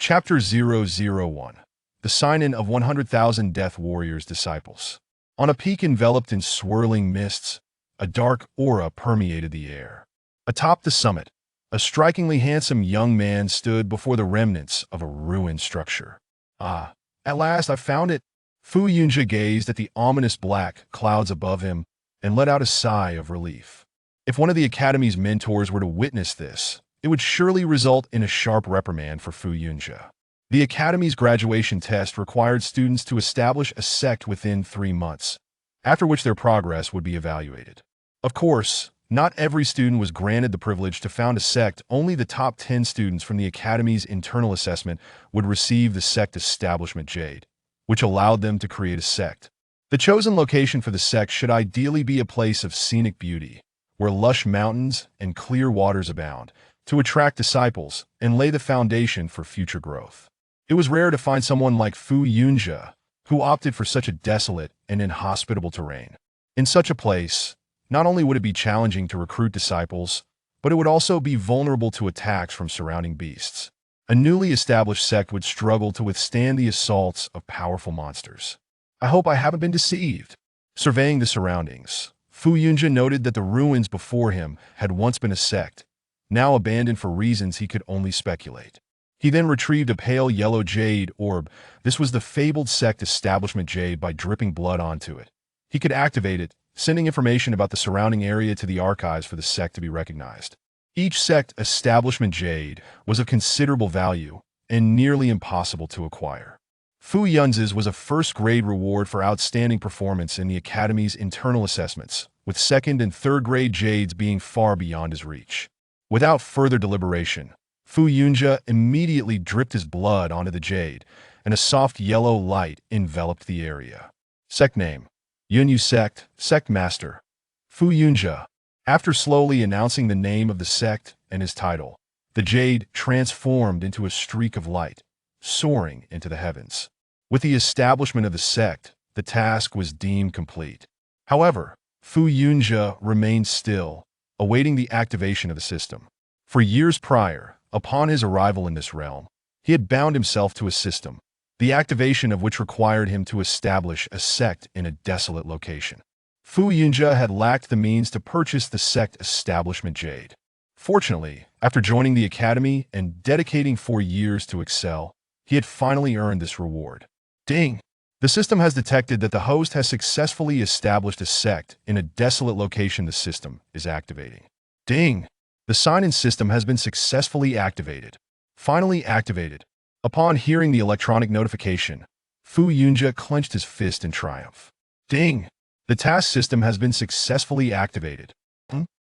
Chapter 001. The Sign-In of 100,000 Death Warriors' Disciples. On a peak enveloped in swirling mists, a dark aura permeated the air. Atop the summit, a strikingly handsome young man stood before the remnants of a ruined structure. Ah, at last I found it! Fu Yunjia gazed at the ominous black clouds above him and let out a sigh of relief. If one of the Academy's mentors were to witness this, it would surely result in a sharp reprimand for Fu Yunjia. The Academy's graduation test required students to establish a sect within 3 months, after which their progress would be evaluated. Of course, not every student was granted the privilege to found a sect. Only the top 10 students from the Academy's internal assessment would receive the sect establishment jade, which allowed them to create a sect. The chosen location for the sect should ideally be a place of scenic beauty, where lush mountains and clear waters abound, to attract disciples and lay the foundation for future growth. It was rare to find someone like Fu Yunjia, who opted for such a desolate and inhospitable terrain. In such a place, not only would it be challenging to recruit disciples, but it would also be vulnerable to attacks from surrounding beasts. A newly established sect would struggle to withstand the assaults of powerful monsters. I hope I haven't been deceived. Surveying the surroundings, Fu Yunjia noted that the ruins before him had once been a sect, now abandoned for reasons he could only speculate. He then retrieved a pale yellow jade orb. This was the fabled sect establishment jade by dripping blood onto it. He could activate it, sending information about the surrounding area to the archives for the sect to be recognized. Each sect establishment jade was of considerable value and nearly impossible to acquire. Fu Yunjia's was a first-grade reward for outstanding performance in the Academy's internal assessments, with second and third-grade jades being far beyond his reach. Without further deliberation, Fu Yunjia immediately dripped his blood onto the jade, and a soft yellow light enveloped the area. Sect name: Yunyu Sect, Sect Master. Fu Yunjia. After slowly announcing the name of the sect and his title, the jade transformed into a streak of light, soaring into the heavens. With the establishment of the sect, the task was deemed complete. However, Fu Yunjia remained still, awaiting the activation of the system. For years prior, upon his arrival in this realm, he had bound himself to a system, the activation of which required him to establish a sect in a desolate location. Fu Yunjia had lacked the means to purchase the sect establishment jade. Fortunately, after joining the Academy and dedicating 4 years to excel, he had finally earned this reward. Ding! The system has detected that the host has successfully established a sect in a desolate location. The system is activating. Ding! The sign-in system has been successfully activated. Finally activated. Upon hearing the electronic notification, Fu Yunjia clenched his fist in triumph. Ding! The task system has been successfully activated.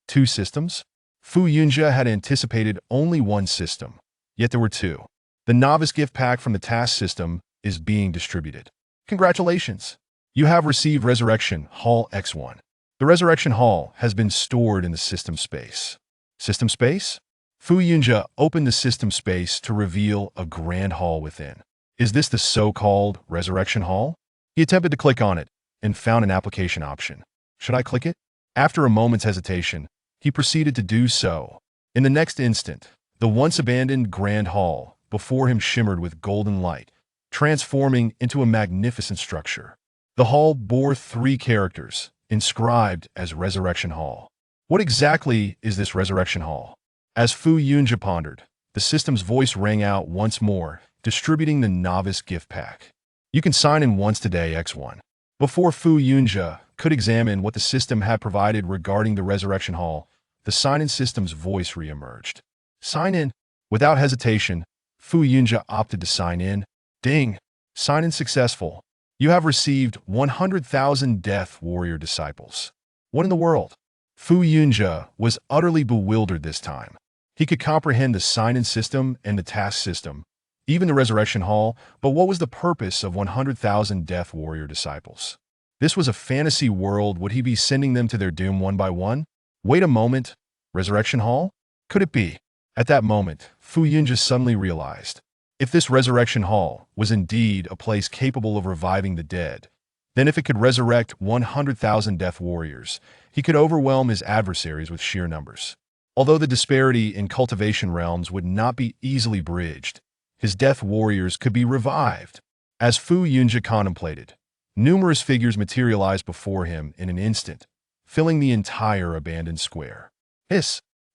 2 systems? Fu Yunjia had anticipated only 1 system, yet there were 2. The novice gift pack from the task system is being distributed. Congratulations! You have received Resurrection Hall X1. The Resurrection Hall has been stored in the system space. System space? Fu Yunjia opened the system space to reveal a grand hall within. Is this the so-called Resurrection Hall? He attempted to click on it and found an application option. Should I click it? After a moment's hesitation, he proceeded to do so. In the next instant, the once-abandoned grand hall before him shimmered with golden light, transforming into a magnificent structure. The hall bore 3 characters, inscribed as Resurrection Hall. What exactly is this Resurrection Hall? As Fu Yunjia pondered, the system's voice rang out once more, distributing the novice gift pack. You can sign in once today, X1. Before Fu Yunjia could examine what the system had provided regarding the Resurrection Hall, the sign-in system's voice re-emerged. Sign in. Without hesitation, Fu Yunjia opted to sign in. Ding! Sign-in successful. You have received 100,000 Death Warrior disciples. What in the world? Fu Yunjia was utterly bewildered this time. He could comprehend the sign-in system and the task system, even the Resurrection Hall, but what was the purpose of 100,000 Death Warrior disciples? This was a fantasy world. Would he be sending them to their doom one by one? Wait a moment. Resurrection Hall? Could it be? At that moment, Fu Yunjia suddenly realized, if this Resurrection Hall was indeed a place capable of reviving the dead, then if it could resurrect 100,000 Death Warriors, he could overwhelm his adversaries with sheer numbers. Although the disparity in cultivation realms would not be easily bridged, his death warriors could be revived. As Fu Yunja contemplated, numerous figures materialized before him in an instant, filling the entire abandoned square.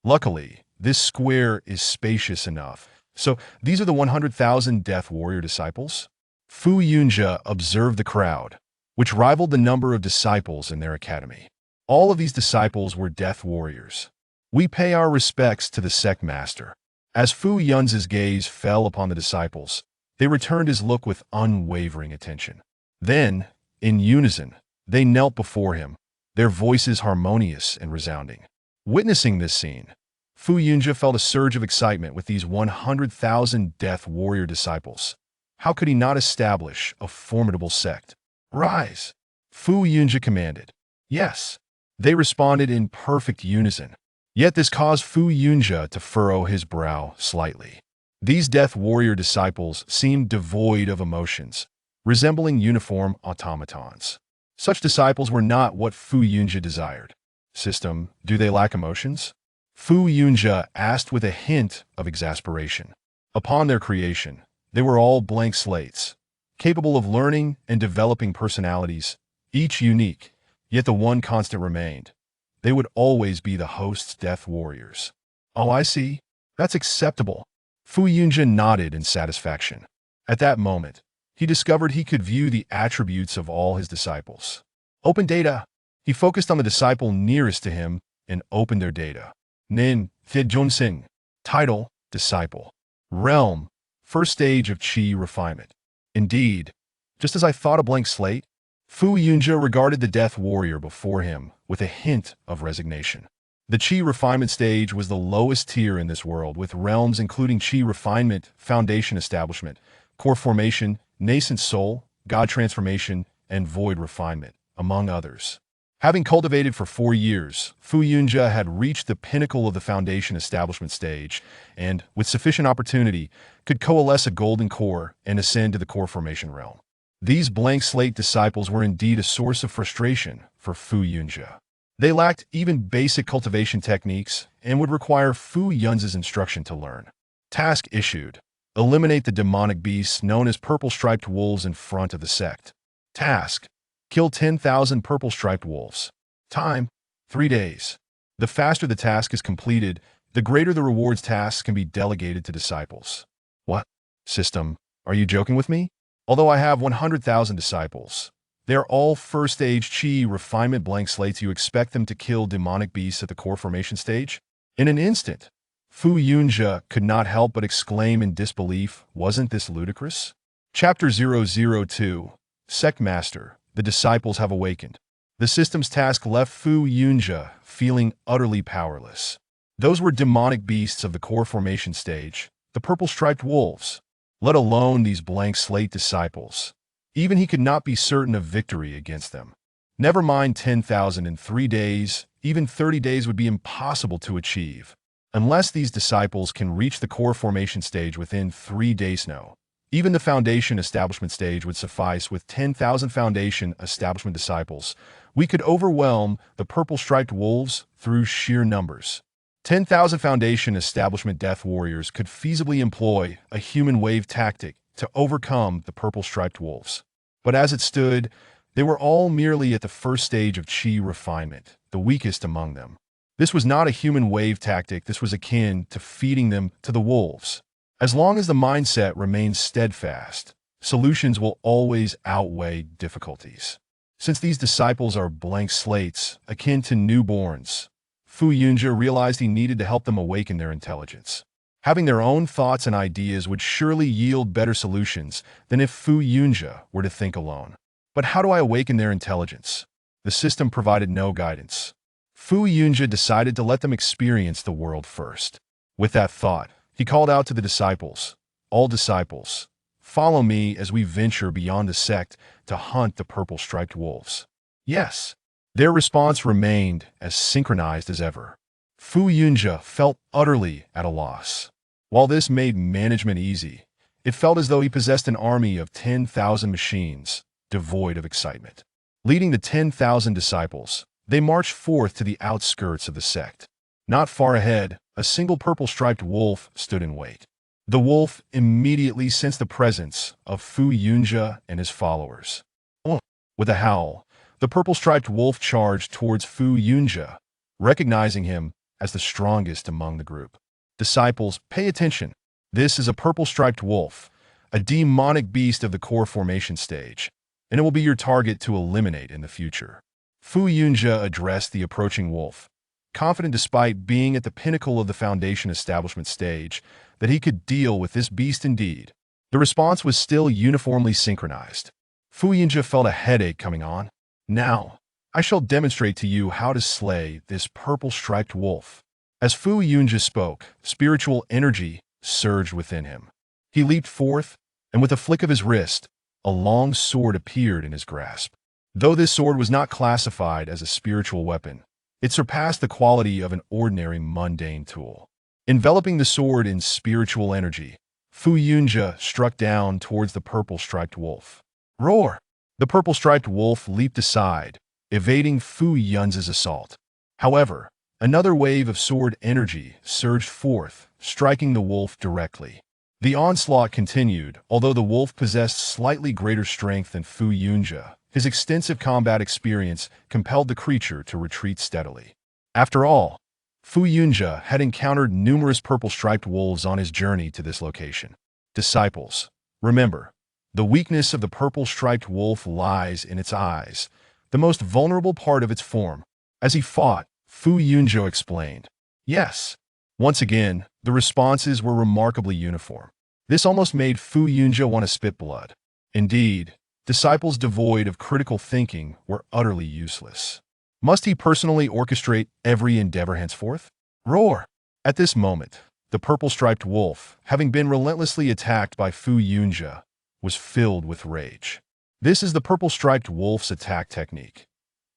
Luckily, this square is spacious enough. So, these are the 100,000 Death Warrior disciples? Fu Yunja observed the crowd, which rivaled the number of disciples in their academy. All of these disciples were Death Warriors. We pay our respects to the sect master. As Fu Yunza's gaze fell upon the disciples, they returned his look with unwavering attention. Then, in unison, they knelt before him, their voices harmonious and resounding. Witnessing this scene, Fu Yunja felt a surge of excitement with these 100,000 Death Warrior disciples. How could he not establish a formidable sect? Rise! Fu Yunja commanded. Yes. They responded in perfect unison. Yet this caused Fu Yunja to furrow his brow slightly. These Death Warrior disciples seemed devoid of emotions, resembling uniform automatons. Such disciples were not what Fu Yunja desired. System, do they lack emotions? Fu Yunja asked with a hint of exasperation. Upon their creation, they were all blank slates, capable of learning and developing personalities, each unique, yet the one constant remained. They would always be the host's Death Warriors. Oh, I see. That's acceptable. Fu Yunja nodded in satisfaction. At that moment, he discovered he could view the attributes of all his disciples. Open data. He focused on the disciple nearest to him and opened their data. Nin, Thid Title, Disciple. Realm, first stage of Qi refinement. Indeed, just as I thought, a blank slate. Fu Yunja regarded the Death Warrior before him with a hint of resignation. The Qi refinement stage was the lowest tier in this world, with realms including Qi refinement, foundation establishment, core formation, nascent soul, God transformation, and void refinement, among others. Having cultivated for 4 years, Fu Yunja had reached the pinnacle of the foundation establishment stage and, with sufficient opportunity, could coalesce a golden core and ascend to the core formation realm. These blank slate disciples were indeed a source of frustration for Fu Yunja. They lacked even basic cultivation techniques and would require Fu Yunza's instruction to learn. Task issued: eliminate the demonic beasts known as purple-striped wolves in front of the sect. Task: kill 10,000 purple-striped wolves. Time: 3 days. The faster the task is completed, the greater the rewards. Tasks can be delegated to disciples. What? System, are you joking with me? Although I have 100,000 disciples, they're all first-stage Qi refinement blank slates. You expect them to kill demonic beasts at the core formation stage? In an instant, Fu Yunja could not help but exclaim in disbelief, wasn't this ludicrous? Chapter 002, Sect Master, the disciples have awakened. The system's task left Fu Yunja feeling utterly powerless. Those were demonic beasts of the core formation stage, the purple-striped wolves, let alone these blank slate disciples. Even he could not be certain of victory against them. Never mind 10,000 in 3 days, even 30 days would be impossible to achieve. Unless these disciples can reach the core formation stage within 3 days. No. Even the foundation establishment stage would suffice. With 10,000 foundation establishment disciples, we could overwhelm the purple-striped wolves through sheer numbers. 10,000 foundation establishment Death Warriors could feasibly employ a human wave tactic to overcome the purple-striped wolves. But as it stood, they were all merely at the first stage of Qi refinement, the weakest among them. This was not a human wave tactic. This was akin to feeding them to the wolves. As long as the mindset remains steadfast, solutions will always outweigh difficulties. Since these disciples are blank slates, akin to newborns, Fu Yunja realized he needed to help them awaken their intelligence. Having their own thoughts and ideas would surely yield better solutions than if Fu Yunja were to think alone. But how do I awaken their intelligence? The system provided no guidance. Fu Yunja decided to let them experience the world first. With that thought, he called out to the disciples, "All disciples, follow me as we venture beyond the sect to hunt the purple-striped wolves." Yes. Their response remained as synchronized as ever. Fu Yunja felt utterly at a loss. While this made management easy, it felt as though he possessed an army of 10,000 machines, devoid of excitement. Leading the 10,000 disciples, they marched forth to the outskirts of the sect. Not far ahead, a single purple-striped wolf stood in wait. The wolf immediately sensed the presence of Fu Yunjia and his followers. Oh. With a howl, the purple-striped wolf charged towards Fu Yunjia, recognizing him as the strongest among the group. Disciples, pay attention. This is a purple-striped wolf, a demonic beast of the core formation stage, and it will be your target to eliminate in the future. Fu Yunjia addressed the approaching wolf, confident despite being at the pinnacle of the foundation establishment stage that he could deal with this beast indeed. The response was still uniformly synchronized. Fu Yunjia felt a headache coming on. Now, I shall demonstrate to you how to slay this purple-striped wolf. As Fu Yunjia spoke, spiritual energy surged within him. He leaped forth, and with a flick of his wrist, a long sword appeared in his grasp. Though this sword was not classified as a spiritual weapon, it surpassed the quality of an ordinary mundane tool. Enveloping the sword in spiritual energy, Fu Yunjia struck down towards the purple-striped wolf. Roar! The purple-striped wolf leaped aside, evading Fu Yunjia's assault. However, another wave of sword energy surged forth, striking the wolf directly. The onslaught continued, although the wolf possessed slightly greater strength than Fu Yunjia. His extensive combat experience compelled the creature to retreat steadily. After all, Fu Yunjia had encountered numerous purple-striped wolves on his journey to this location. Disciples, remember, the weakness of the purple-striped wolf lies in its eyes, the most vulnerable part of its form. As he fought, Fu Yunjia explained. Yes. Once again, the responses were remarkably uniform. This almost made Fu Yunjia want to spit blood. Indeed, disciples devoid of critical thinking were utterly useless. Must he personally orchestrate every endeavor henceforth? Roar! At this moment, the purple-striped wolf, having been relentlessly attacked by Fu Yunjia, was filled with rage. This is the purple-striped wolf's attack technique.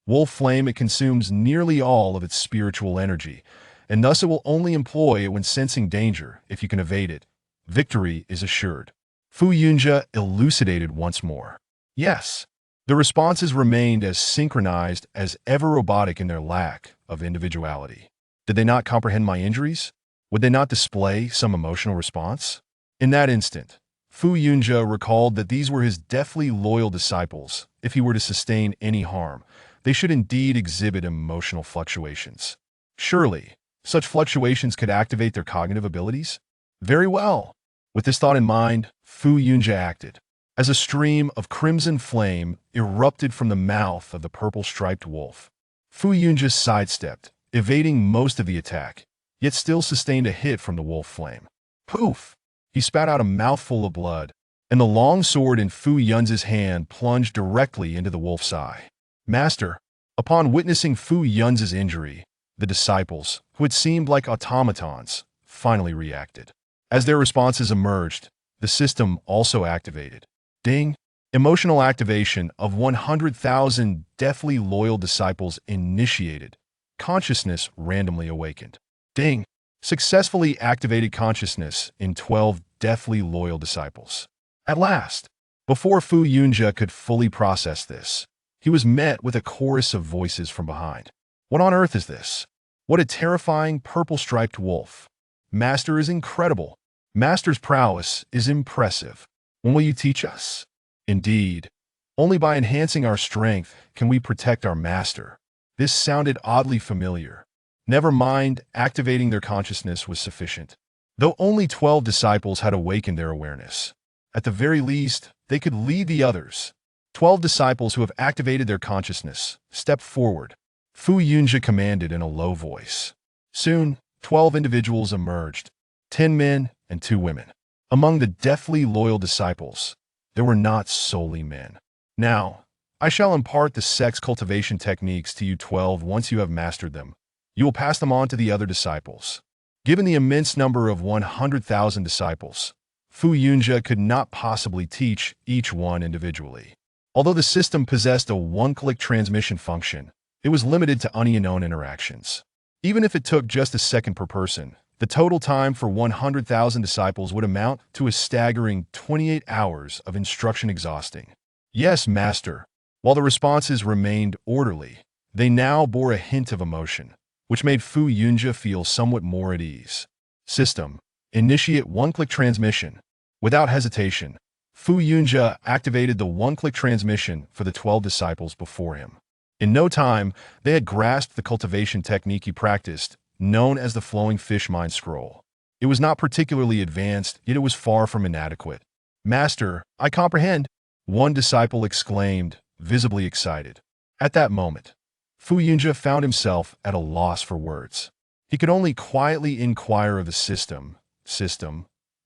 Wolf Flame, it consumes nearly all of its spiritual energy, and thus it will only employ it when sensing danger. If you can evade it, victory is assured. Fu Yunjia elucidated once more. Yes, the responses remained as synchronized as ever, robotic in their lack of individuality. Did they not comprehend my injuries? Would they not display some emotional response? In that instant, Fu Yunjia recalled that these were his deathly loyal disciples. If he were to sustain any harm, they should indeed exhibit emotional fluctuations. Surely, such fluctuations could activate their cognitive abilities? Very well. With this thought in mind, Fu Yunjia acted. As a stream of crimson flame erupted from the mouth of the purple-striped wolf, Fu Yunjia sidestepped, evading most of the attack, yet still sustained a hit from the wolf flame. Poof! He spat out a mouthful of blood, and the long sword in Fu Yunjia's hand plunged directly into the wolf's eye. Master, upon witnessing Fu Yunjia's injury, the disciples, who had seemed like automatons, finally reacted. As their responses emerged, the system also activated. Ding! Emotional activation of 100,000 deathly loyal disciples initiated. Consciousness randomly awakened. Ding! Successfully activated consciousness in 12 deathly loyal disciples. At last, before Fu Yunjia could fully process this, he was met with a chorus of voices from behind. What on earth is this? What a terrifying purple-striped wolf. Master is incredible. Master's prowess is impressive. When will you teach us? Indeed, only by enhancing our strength can we protect our master. This sounded oddly familiar. Never mind, activating their consciousness was sufficient. Though only 12 disciples had awakened their awareness, at the very least, they could lead the others. 12 disciples who have activated their consciousness, step forward. Fu Yunjia commanded in a low voice. Soon, 12 individuals emerged, 10 men and 2 women. Among the deathly loyal disciples, there were not solely men. Now, I shall impart the sex cultivation techniques to you 12. Once you have mastered them, you will pass them on to the other disciples. Given the immense number of 100,000 disciples, Fu Yunjia could not possibly teach each one individually. Although the system possessed a one-click transmission function, it was limited to unknown interactions. Even if it took just a second per person, the total time for 100,000 disciples would amount to a staggering 28 hours of instruction, exhausting. Yes, master. While the responses remained orderly, they now bore a hint of emotion, which made Fu Yunjia feel somewhat more at ease. System, Initiate one-click transmission. Without hesitation, Fu Yunjia activated the one-click transmission for the 12 disciples before him. In no time, they had grasped the cultivation technique he practiced, known as the Flowing Fish Mind Scroll. It was not particularly advanced, yet it was far from inadequate. "Master, I comprehend," one disciple exclaimed, visibly excited. At that moment, Fu Yunjia found himself at a loss for words. He could only quietly inquire of the system,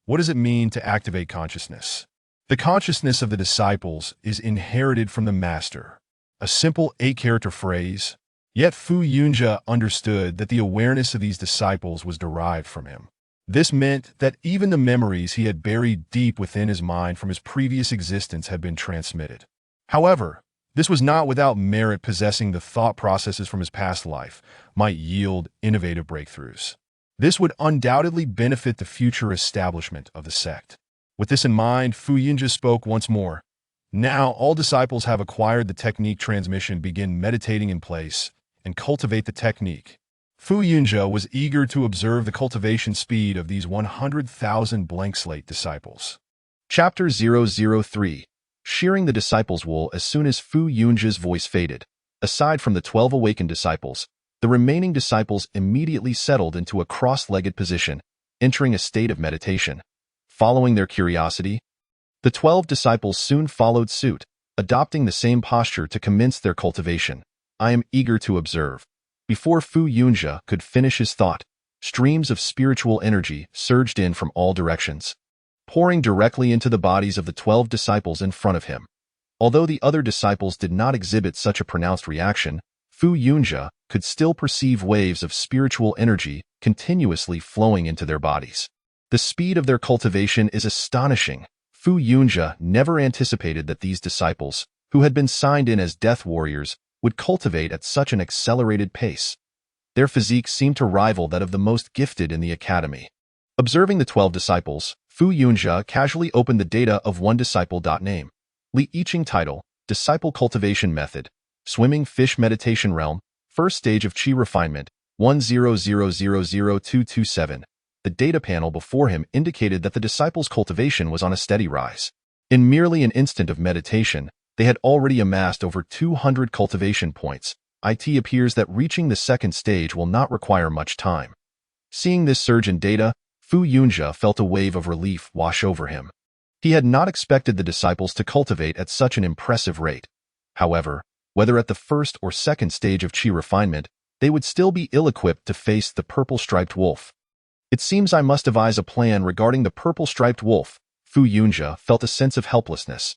what does it mean to activate consciousness? The consciousness of the disciples is inherited from the master, a simple 8-character phrase, yet Fu Yunjia understood that the awareness of these disciples was derived from him. This meant that even the memories he had buried deep within his mind from his previous existence had been transmitted. However, this was not without merit. Possessing the thought processes from his past life might yield innovative breakthroughs. This would undoubtedly benefit the future establishment of the sect. With this in mind, Fu Yunjia spoke once more. "Now all disciples have acquired the technique transmission. Begin meditating in place and cultivate the technique." Fu Yunjia was eager to observe the cultivation speed of these 100,000 blank slate disciples. Chapter 003. Shearing the disciples' wool. As soon as Fu Yunjia's voice faded, aside from the 12 awakened disciples, the remaining disciples immediately settled into a cross-legged position, entering a state of meditation. Following their curiosity, the 12 disciples soon followed suit, adopting the same posture to commence their cultivation. "I am eager to observe." Before Fu Yunjia could finish his thought, streams of spiritual energy surged in from all directions, pouring directly into the bodies of the 12 disciples in front of him. Although the other disciples did not exhibit such a pronounced reaction, Fu Yunjia could still perceive waves of spiritual energy continuously flowing into their bodies. The speed of their cultivation is astonishing. Fu Yunjia never anticipated that these disciples, who had been signed in as death warriors, would cultivate at such an accelerated pace. Their physique seemed to rival that of the most gifted in the academy. Observing the 12 disciples, Fu Yunjia casually opened the data of one disciple. Name: Li Yiqing. Title: Disciple Cultivation Method, Swimming Fish Meditation Realm, First Stage of Qi Refinement, 10000227. The data panel before him indicated that the disciples' cultivation was on a steady rise. In merely an instant of meditation, they had already amassed over 200 cultivation points. It appears that reaching the second stage will not require much time. Seeing this surge in data, Fu Yunjia felt a wave of relief wash over him. He had not expected the disciples to cultivate at such an impressive rate. However, whether at the first or second stage of Qi refinement, they would still be ill-equipped to face the purple-striped wolf. "It seems I must devise a plan regarding the purple-striped wolf." Fu Yunjia felt a sense of helplessness.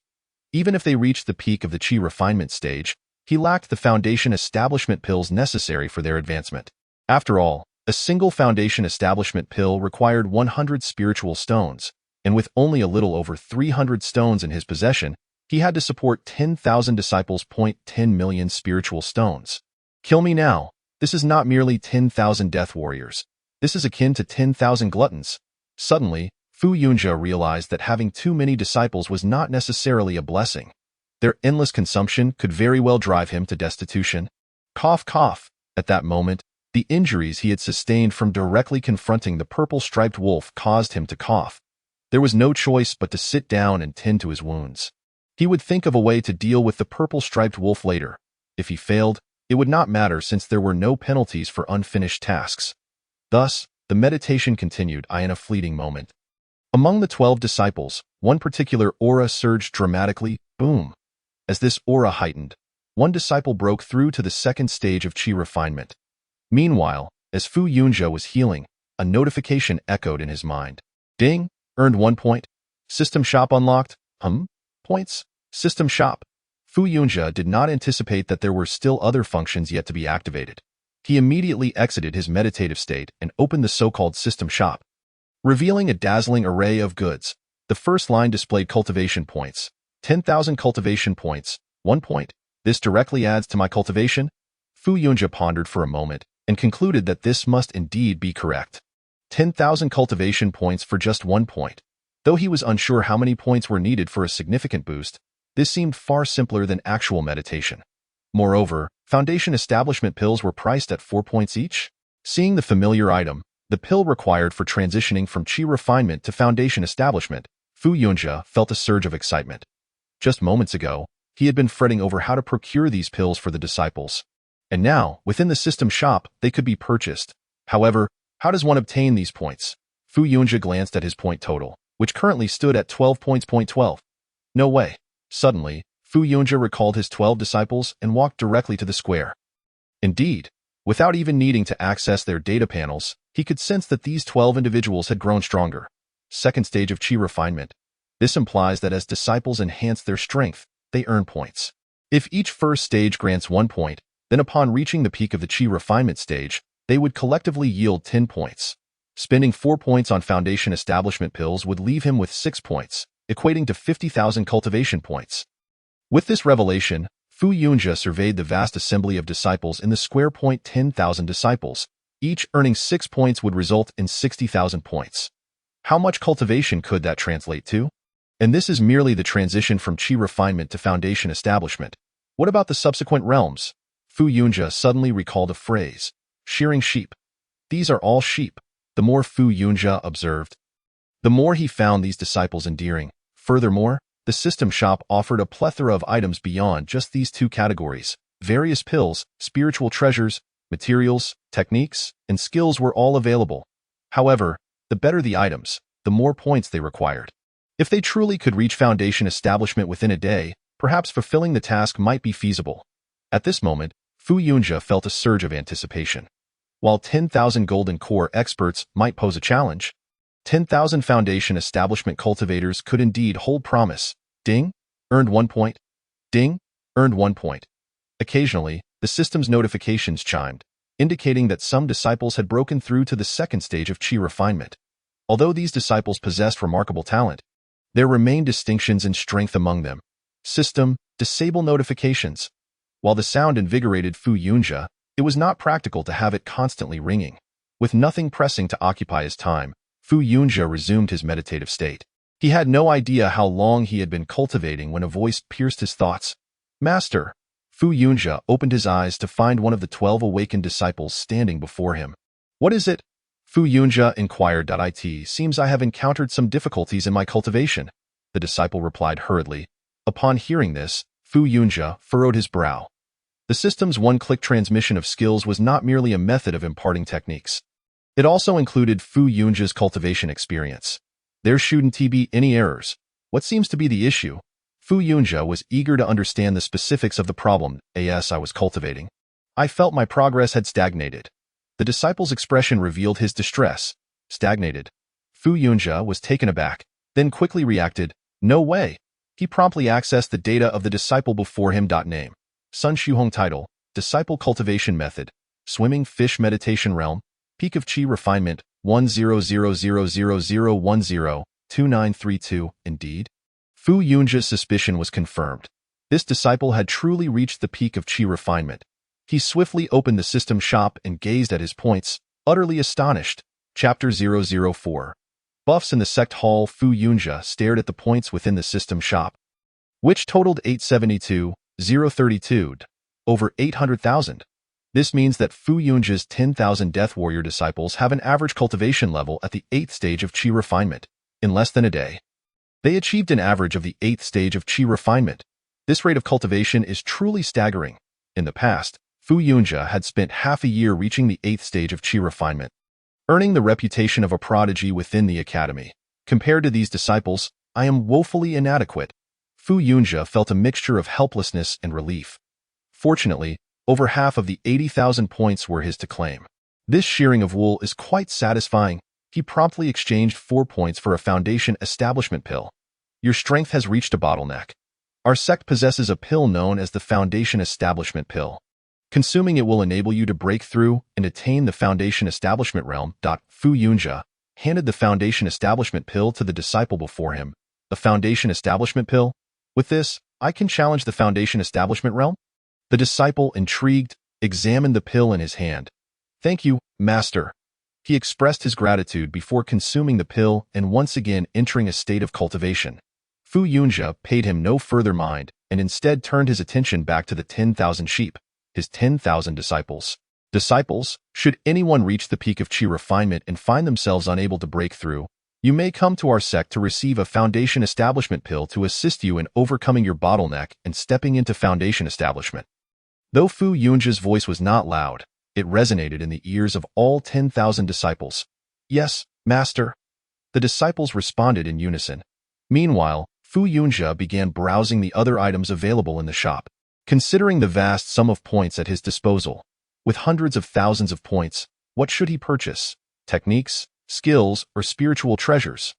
Even if they reached the peak of the Qi refinement stage, he lacked the foundation establishment pills necessary for their advancement. After all, a single foundation establishment pill required 100 spiritual stones, and with only a little over 300 stones in his possession, he had to support 10,000 disciples. 10 million spiritual stones. Kill me now. This is not merely 10,000 death warriors. This is akin to 10,000 gluttons. Suddenly, Fu Yunjia realized that having too many disciples was not necessarily a blessing. Their endless consumption could very well drive him to destitution. Cough, cough. At that moment, the injuries he had sustained from directly confronting the purple-striped wolf caused him to cough. There was no choice but to sit down and tend to his wounds. He would think of a way to deal with the purple-striped wolf later. If he failed, it would not matter since there were no penalties for unfinished tasks. Thus, the meditation continued in a fleeting moment. Among the 12 disciples, one particular aura surged dramatically, boom. As this aura heightened, one disciple broke through to the second stage of Qi refinement. Meanwhile, as Fu Yunjia was healing, a notification echoed in his mind. Ding! Earned 1 point. System shop unlocked. Points. System shop. Fu Yunjia did not anticipate that there were still other functions yet to be activated. He immediately exited his meditative state and opened the so-called system shop, revealing a dazzling array of goods. The first line displayed cultivation points. 10,000 cultivation points. 1 point. This directly adds to my cultivation? Fu Yunjia pondered for a moment and concluded that this must indeed be correct. 10,000 cultivation points for just 1 point. Though he was unsure how many points were needed for a significant boost, this seemed far simpler than actual meditation. Moreover, foundation establishment pills were priced at 4 points each. Seeing the familiar item, the pill required for transitioning from Qi refinement to foundation establishment, Fu Yunjia felt a surge of excitement. Just moments ago, he had been fretting over how to procure these pills for the disciples. And now, within the system shop, they could be purchased. However, how does one obtain these points? Fu Yunjia glanced at his point total, which currently stood at 12 points. 12. No way. Suddenly, Fu Yunjia recalled his 12 disciples and walked directly to the square. Indeed, without even needing to access their data panels, he could sense that these 12 individuals had grown stronger. Second stage of Qi refinement. This implies that as disciples enhance their strength, they earn points. If each first stage grants 1 point, then upon reaching the peak of the Qi refinement stage, they would collectively yield 10 points. Spending 4 points on foundation establishment pills would leave him with 6 points, equating to 50,000 cultivation points. With this revelation, Fu Yunjia surveyed the vast assembly of disciples in the square. 10,000 disciples, each earning 6 points would result in 60,000 points. How much cultivation could that translate to? And this is merely the transition from Qi refinement to foundation establishment. What about the subsequent realms? Fu Yunjia suddenly recalled a phrase, shearing sheep. These are all sheep, the more Fu Yunjia observed. The more he found these disciples endearing. Furthermore, the system shop offered a plethora of items beyond just these two categories. Various pills, spiritual treasures, materials, techniques, and skills were all available. However, the better the items, the more points they required. If they truly could reach foundation establishment within a day, perhaps fulfilling the task might be feasible. At this moment, Fu Yunjia felt a surge of anticipation. While 10,000 golden core experts might pose a challenge, 10,000 foundation establishment cultivators could indeed hold promise. Ding, earned 1 point. Ding, earned 1 point. Occasionally, the system's notifications chimed, indicating that some disciples had broken through to the second stage of Qi refinement. Although these disciples possessed remarkable talent, there remained distinctions in strength among them. System, disable notifications. While the sound invigorated Fu Yunjia, it was not practical to have it constantly ringing. With nothing pressing to occupy his time, Fu Yunjia resumed his meditative state. He had no idea how long he had been cultivating when a voice pierced his thoughts. Master! Fu Yunjia opened his eyes to find one of the 12 awakened disciples standing before him. What is it? Fu Yunjia inquired. It seems I have encountered some difficulties in my cultivation, the disciple replied hurriedly. Upon hearing this, Fu Yunjia furrowed his brow. The system's one-click transmission of skills was not merely a method of imparting techniques. It also included Fu Yunjia's cultivation experience. There shouldn't be any errors. What seems to be the issue? Fu Yunjia was eager to understand the specifics of the problem I was cultivating. I felt my progress had stagnated. The disciple's expression revealed his distress. Stagnated. Fu Yunjia was taken aback, then quickly reacted, no way. He promptly accessed the data of the disciple before him. Name. Sun Shuhong title, Disciple Cultivation Method, Swimming Fish Meditation Realm, Peak of Qi Refinement, 1000000102932. Indeed, Fu Yunjia's suspicion was confirmed. This disciple had truly reached the peak of Qi refinement. He swiftly opened the system shop and gazed at his points, utterly astonished. Chapter 004. Buffs in the sect hall. Fu Yunjia stared at the points within the system shop, which totaled 872,032, over 800,000. This means that Fu Yunjia's 10,000 Death Warrior disciples have an average cultivation level at the 8th stage of Qi refinement. In less than a day, they achieved an average of the 8th stage of Qi refinement. This rate of cultivation is truly staggering. In the past, Fu Yunjia had spent half a year reaching the 8th stage of Qi refinement, earning the reputation of a prodigy within the academy. Compared to these disciples, I am woefully inadequate. Fu Yunjia felt a mixture of helplessness and relief. Fortunately, over half of the 80,000 points were his to claim. This shearing of wool is quite satisfying. He promptly exchanged 4 points for a foundation establishment pill. Your strength has reached a bottleneck. Our sect possesses a pill known as the Foundation Establishment Pill. Consuming it will enable you to break through and attain the Foundation Establishment Realm. Fu Yunjia handed the Foundation Establishment Pill to the disciple before him. A Foundation Establishment Pill? With this, I can challenge the Foundation Establishment Realm? The disciple, intrigued, examined the pill in his hand. Thank you, Master. He expressed his gratitude before consuming the pill and once again entering a state of cultivation. Fu Yunjia paid him no further mind and instead turned his attention back to the 10,000 sheep, his 10,000 disciples. Disciples, should anyone reach the peak of Qi refinement and find themselves unable to break through, you may come to our sect to receive a Foundation Establishment pill to assist you in overcoming your bottleneck and stepping into Foundation Establishment. Though Fu Yunji's voice was not loud, it resonated in the ears of all 10,000 disciples. Yes, Master. The disciples responded in unison. Meanwhile, Fu Yunjia began browsing the other items available in the shop. Considering the vast sum of points at his disposal, with hundreds of thousands of points, what should he purchase? Techniques, skills, or spiritual treasures?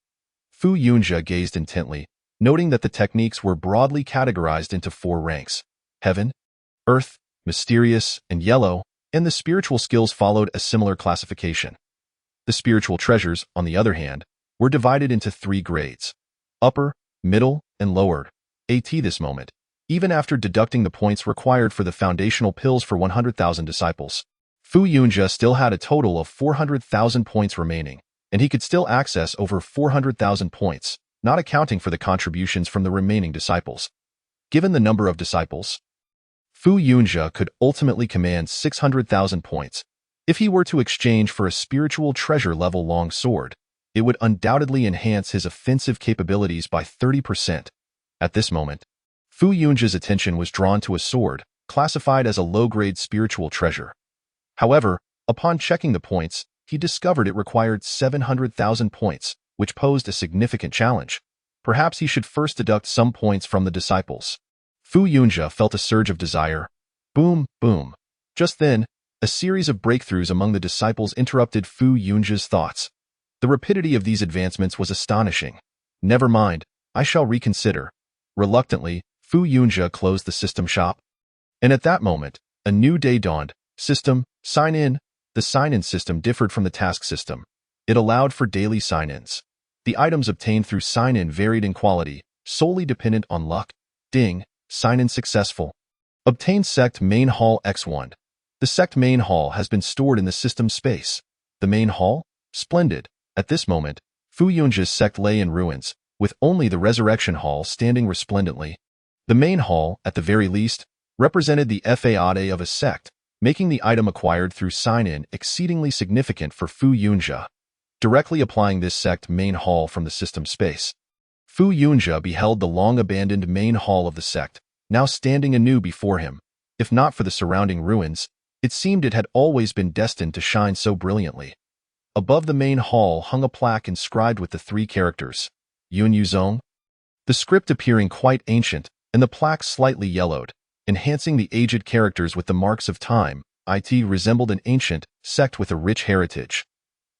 Fu Yunjia gazed intently, noting that the techniques were broadly categorized into 4 ranks: heaven, earth, mysterious, and yellow, and the spiritual skills followed a similar classification. The spiritual treasures, on the other hand, were divided into 3 grades: upper, middle, and lowered. At this moment, even after deducting the points required for the foundational pills for 100,000 disciples, Fu Yunjia still had a total of 400,000 points remaining, and he could still access over 400,000 points, not accounting for the contributions from the remaining disciples. Given the number of disciples, Fu Yunjia could ultimately command 600,000 points. If he were to exchange for a spiritual treasure-level long sword, it would undoubtedly enhance his offensive capabilities by 30%. At this moment, Fu Yunji's attention was drawn to a sword, classified as a low-grade spiritual treasure. However, upon checking the points, he discovered it required 700,000 points, which posed a significant challenge. Perhaps he should first deduct some points from the disciples. Fu Yunjia felt a surge of desire. Boom, boom. Just then, a series of breakthroughs among the disciples interrupted Fu Yunji's thoughts. The rapidity of these advancements was astonishing. Never mind, I shall reconsider. Reluctantly, Fu Yunjia closed the system shop. And at that moment, a new day dawned. System, sign in. The sign-in system differed from the task system. It allowed for daily sign-ins. The items obtained through sign-in varied in quality, solely dependent on luck. Ding, sign-in successful. Obtain Sect Main Hall X1. The Sect Main Hall has been stored in the system space. The Main Hall? Splendid. At this moment, Fu Yunji's sect lay in ruins, with only the Resurrection Hall standing resplendently. The Main Hall, at the very least, represented the fade of a sect, making the item acquired through sign-in exceedingly significant for Fu Yunjia. Directly applying this Sect Main Hall from the system space, Fu Yunjia beheld the long-abandoned Main Hall of the sect, now standing anew before him. If not for the surrounding ruins, it seemed it had always been destined to shine so brilliantly. Above the Main Hall hung a plaque inscribed with the 3 characters, Yun Yuzong, the script appearing quite ancient, and the plaque slightly yellowed, enhancing the aged characters with the marks of time. It resembled an ancient sect with a rich heritage.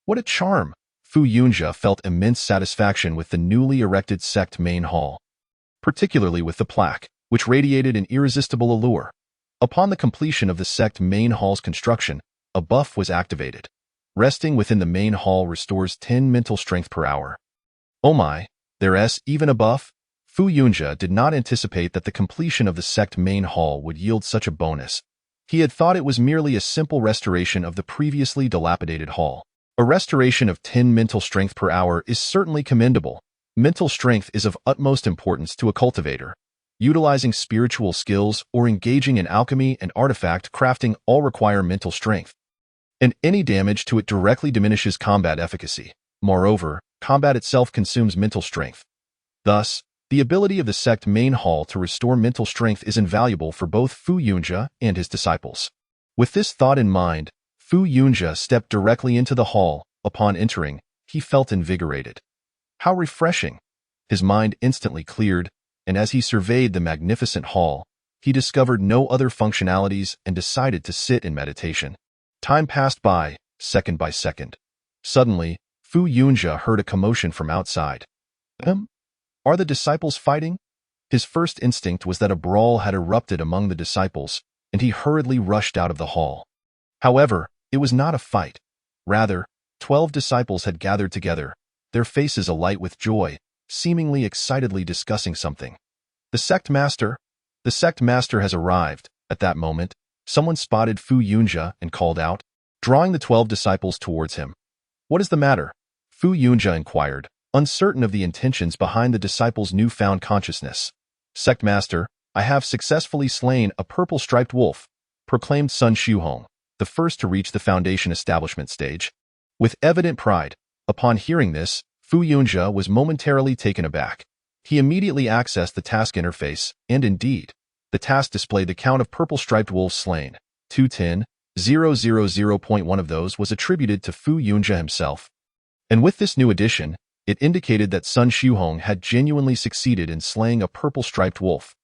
What a charm! Fu Yunjia felt immense satisfaction with the newly erected Sect Main Hall, particularly with the plaque, which radiated an irresistible allure. Upon the completion of the Sect Main Hall's construction, a buff was activated. Resting within the Main Hall restores 10 mental strength per hour. Oh my, there's even a buff? Fu Yunjia did not anticipate that the completion of the Sect Main Hall would yield such a bonus. He had thought it was merely a simple restoration of the previously dilapidated hall. A restoration of 10 mental strength per hour is certainly commendable. Mental strength is of utmost importance to a cultivator. Utilizing spiritual skills or engaging in alchemy and artifact crafting all require mental strength, and any damage to it directly diminishes combat efficacy. Moreover, combat itself consumes mental strength. Thus, the ability of the Sect Main Hall to restore mental strength is invaluable for both Fu Yunjia and his disciples. With this thought in mind, Fu Yunjia stepped directly into the hall. Upon entering, he felt invigorated. How refreshing! His mind instantly cleared, and as he surveyed the magnificent hall, he discovered no other functionalities and decided to sit in meditation. Time passed by, second by second. Suddenly, Fu Yunjia heard a commotion from outside. Are the disciples fighting? His first instinct was that a brawl had erupted among the disciples, and he hurriedly rushed out of the hall. However, it was not a fight. Rather, 12 disciples had gathered together, their faces alight with joy, seemingly excitedly discussing something. The sect master has arrived. At that moment, someone spotted Fu Yunjia and called out, drawing the 12 disciples towards him. What is the matter? Fu Yunjia inquired, uncertain of the intentions behind the disciples' newfound consciousness. Sect master, I have successfully slain a purple-striped wolf, proclaimed Sun Shuhong. the first to reach the Foundation establishment stage. With evident pride, upon hearing this, Fu Yunjia was momentarily taken aback. He immediately accessed the task interface, and indeed, the task displayed the count of purple-striped wolves slain. 210,000.1 of those was attributed to Fu Yunjia himself. And with this new addition, it indicated that Sun Xiuhong had genuinely succeeded in slaying a purple-striped wolf.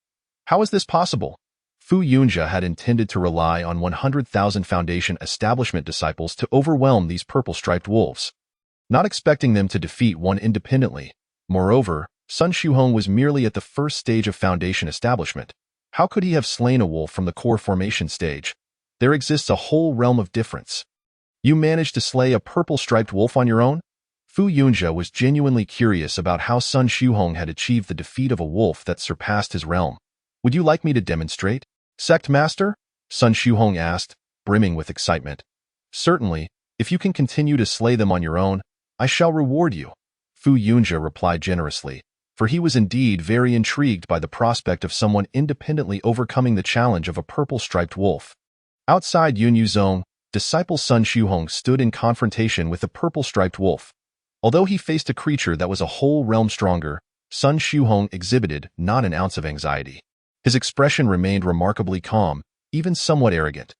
How is this possible? Fu Yunjia had intended to rely on 100,000 Foundation establishment disciples to overwhelm these purple-striped wolves, not expecting them to defeat one independently. Moreover, Sun Xiuhong was merely at the first stage of Foundation establishment. How could he have slain a wolf from the core formation stage? There exists a whole realm of difference. You managed to slay a purple-striped wolf on your own? Fu Yunjia was genuinely curious about how Sun Xiuhong had achieved the defeat of a wolf that surpassed his realm. Would you like me to demonstrate? Sect Master? Sun Xiuhong asked, brimming with excitement. Certainly, if you can continue to slay them on your own, I shall reward you. Fu Yunjia replied generously, for he was indeed very intrigued by the prospect of someone independently overcoming the challenge of a purple-striped wolf. Outside Yunyu Zone, disciple Sun Xiuhong stood in confrontation with the purple-striped wolf. Although he faced a creature that was a whole realm stronger, Sun Xiuhong exhibited not an ounce of anxiety. His expression remained remarkably calm, even somewhat arrogant.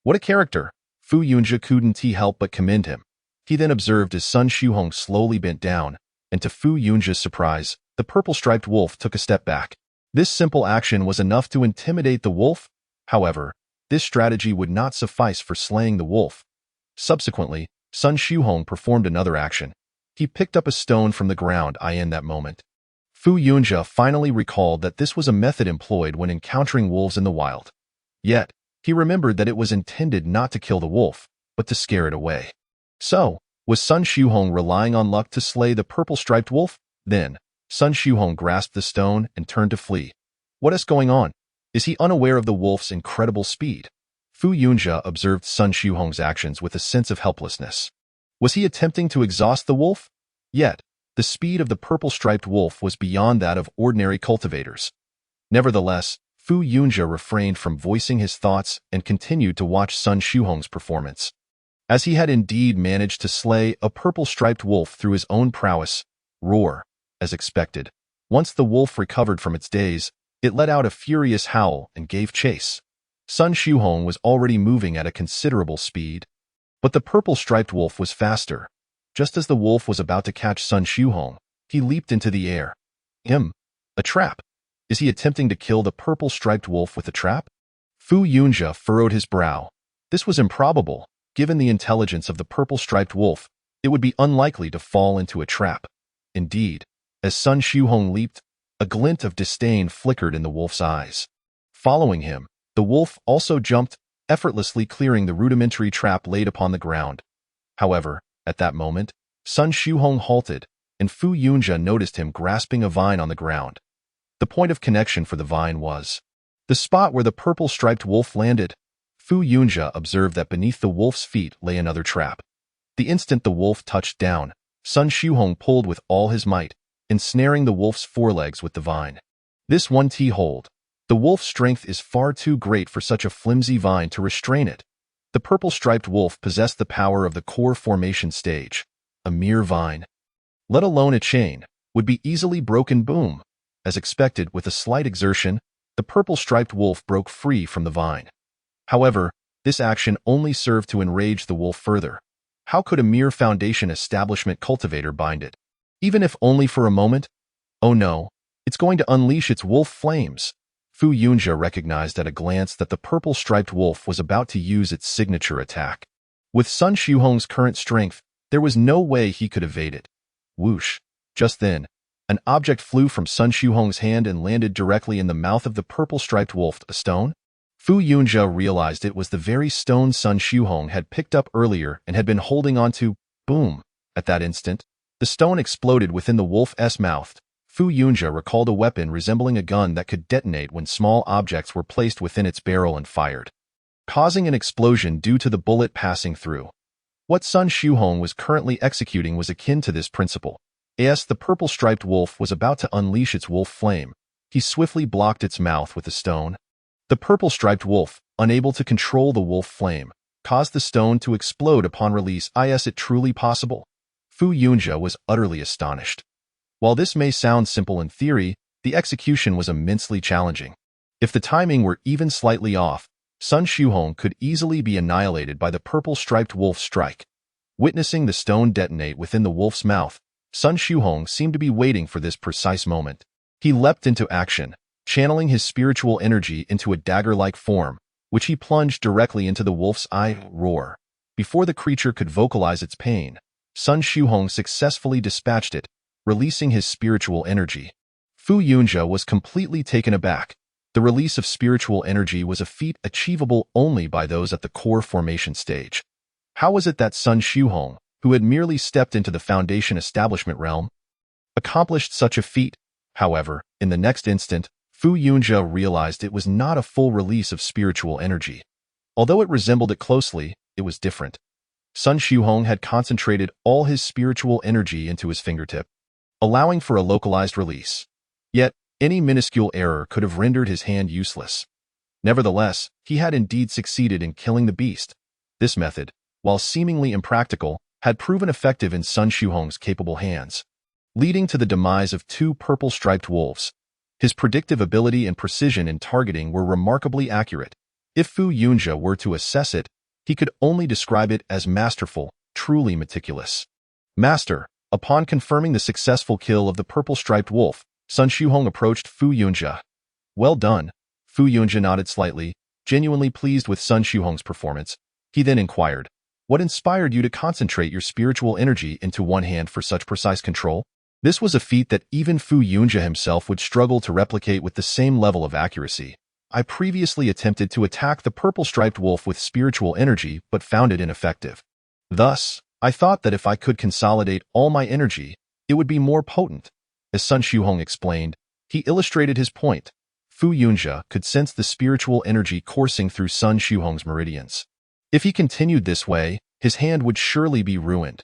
What a character! Fu Yunjia couldn't help but commend him. He then observed as Sun Xiuhong slowly bent down, and to Fu Yunjia's surprise, the purple-striped wolf took a step back. This simple action was enough to intimidate the wolf. However, this strategy would not suffice for slaying the wolf. Subsequently, Sun Xiuhong performed another action. He picked up a stone from the ground in that moment. Fu Yunjia finally recalled that this was a method employed when encountering wolves in the wild. Yet, he remembered that it was intended not to kill the wolf, but to scare it away. So, was Sun Xiuhong relying on luck to slay the purple-striped wolf? Then, Sun Xiuhong grasped the stone and turned to flee. What is going on? Is he unaware of the wolf's incredible speed? Fu Yunjia observed Sun Xiuhong's actions with a sense of helplessness. Was he attempting to exhaust the wolf? Yet, the speed of the purple-striped wolf was beyond that of ordinary cultivators. Nevertheless, Fu Yunjia refrained from voicing his thoughts and continued to watch Sun Xiuhong's performance. As he had indeed managed to slay a purple-striped wolf through his own prowess, roar, as expected. Once the wolf recovered from its daze, it let out a furious howl and gave chase. Sun Xiuhong was already moving at a considerable speed, but the purple-striped wolf was faster. Just as the wolf was about to catch Sun Xiuhong, he leaped into the air. A trap. Is he attempting to kill the purple-striped wolf with a trap? Fu Yunjia furrowed his brow. This was improbable. Given the intelligence of the purple-striped wolf, it would be unlikely to fall into a trap. Indeed, as Sun Xiuhong leaped, a glint of disdain flickered in the wolf's eyes. Following him, the wolf also jumped, effortlessly clearing the rudimentary trap laid upon the ground. However, at that moment, Sun Xiuhong halted, and Fu Yunjia noticed him grasping a vine on the ground. The point of connection for the vine was the spot where the purple-striped wolf landed. Fu Yunjia observed that beneath the wolf's feet lay another trap. The instant the wolf touched down, Sun Xiuhong pulled with all his might, ensnaring the wolf's forelegs with the vine. This one hold. The wolf's strength is far too great for such a flimsy vine to restrain it. The purple-striped wolf possessed the power of the core formation stage. A mere vine, let alone a chain, would be easily broken. Boom. As expected, with a slight exertion, the purple-striped wolf broke free from the vine. However, this action only served to enrage the wolf further. How could a mere Foundation establishment cultivator bind it? Even if only for a moment? Oh no, it's going to unleash its wolf flames. Fu Yunjia recognized at a glance that the purple-striped wolf was about to use its signature attack. With Sun Xiuhong's current strength, there was no way he could evade it. Whoosh! Just then, an object flew from Sun Xiuhong's hand and landed directly in the mouth of the purple-striped wolf. A stone? Fu Yunjia realized it was the very stone Sun Xiuhong had picked up earlier and had been holding onto. Boom! At that instant, the stone exploded within the wolf's mouth. Fu Yunjia recalled a weapon resembling a gun that could detonate when small objects were placed within its barrel and fired, causing an explosion due to the bullet passing through. What Sun Xiuhong was currently executing was akin to this principle. As the purple-striped wolf was about to unleash its wolf flame, he swiftly blocked its mouth with a stone. The purple-striped wolf, unable to control the wolf flame, caused the stone to explode upon release. Is it truly possible? Fu Yunjie was utterly astonished. While this may sound simple in theory, the execution was immensely challenging. If the timing were even slightly off, Sun Xiuhong could easily be annihilated by the purple-striped wolf's strike. Witnessing the stone detonate within the wolf's mouth, Sun Xiuhong seemed to be waiting for this precise moment. He leapt into action, channeling his spiritual energy into a dagger-like form, which he plunged directly into the wolf's eye. Roar. Before the creature could vocalize its pain, Sun Xiuhong successfully dispatched it, releasing his spiritual energy. Fu Yunjie was completely taken aback. The release of spiritual energy was a feat achievable only by those at the core formation stage. How was it that Sun Xiuhong, who had merely stepped into the foundation establishment realm, accomplished such a feat? However, in the next instant, Fu Yunjie realized it was not a full release of spiritual energy. Although it resembled it closely, it was different. Sun Xiuhong had concentrated all his spiritual energy into his fingertip, allowing for a localized release. Yet, any minuscule error could have rendered his hand useless. Nevertheless, he had indeed succeeded in killing the beast. This method, while seemingly impractical, had proven effective in Sun Xiuhong's capable hands, leading to the demise of two purple-striped wolves. His predictive ability and precision in targeting were remarkably accurate. If Fu Yunjie were to assess it, he could only describe it as masterful, truly meticulous. Master, upon confirming the successful kill of the purple-striped wolf, Sun Xiuhong approached Fu Yunjie. Well done. Fu Yunjie nodded slightly, genuinely pleased with Sun Xiuhong's performance. He then inquired, what inspired you to concentrate your spiritual energy into one hand for such precise control? This was a feat that even Fu Yunjie himself would struggle to replicate with the same level of accuracy. I previously attempted to attack the purple-striped wolf with spiritual energy but found it ineffective. Thus, I thought that if I could consolidate all my energy, it would be more potent. As Sun Xiuhong explained, he illustrated his point. Fu Yunjie could sense the spiritual energy coursing through Sun Xiuhong's meridians. If he continued this way, his hand would surely be ruined.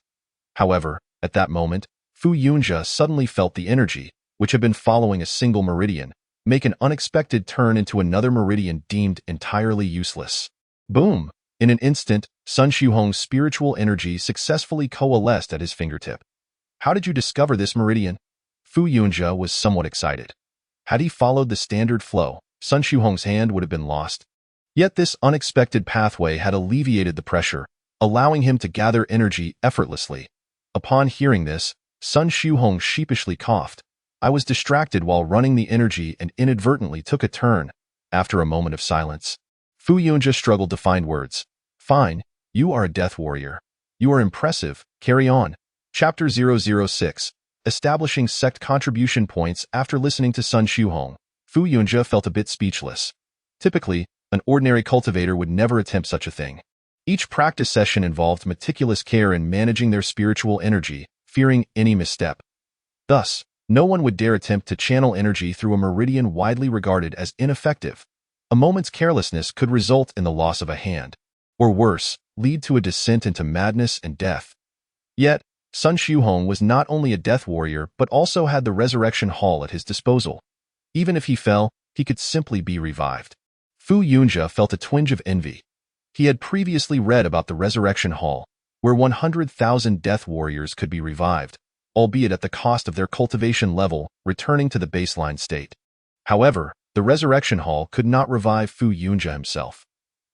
However, at that moment, Fu Yunjie suddenly felt the energy, which had been following a single meridian, make an unexpected turn into another meridian deemed entirely useless. Boom! In an instant, Sun Xiuhong's spiritual energy successfully coalesced at his fingertip. How did you discover this meridian? Fu Yunjie was somewhat excited. Had he followed the standard flow, Sun Xiuhong's hand would have been lost. Yet this unexpected pathway had alleviated the pressure, allowing him to gather energy effortlessly. Upon hearing this, Sun Xiuhong sheepishly coughed. I was distracted while running the energy and inadvertently took a turn. After a moment of silence, Fu Yunjie struggled to find words. Fine, you are a death warrior. You are impressive, carry on. Chapter 006. Establishing sect contribution points. After listening to Sun Xiuhong, Fu Yunjie felt a bit speechless. Typically, an ordinary cultivator would never attempt such a thing. Each practice session involved meticulous care in managing their spiritual energy, fearing any misstep. Thus, no one would dare attempt to channel energy through a meridian widely regarded as ineffective. A moment's carelessness could result in the loss of a hand, or worse, lead to a descent into madness and death. Yet, Sun Xiuhong was not only a death warrior but also had the Resurrection Hall at his disposal. Even if he fell, he could simply be revived. Fu Yunjie felt a twinge of envy. He had previously read about the Resurrection Hall, where 100,000 death warriors could be revived, albeit at the cost of their cultivation level returning to the baseline state. However, the Resurrection Hall could not revive Fu Yunjie himself.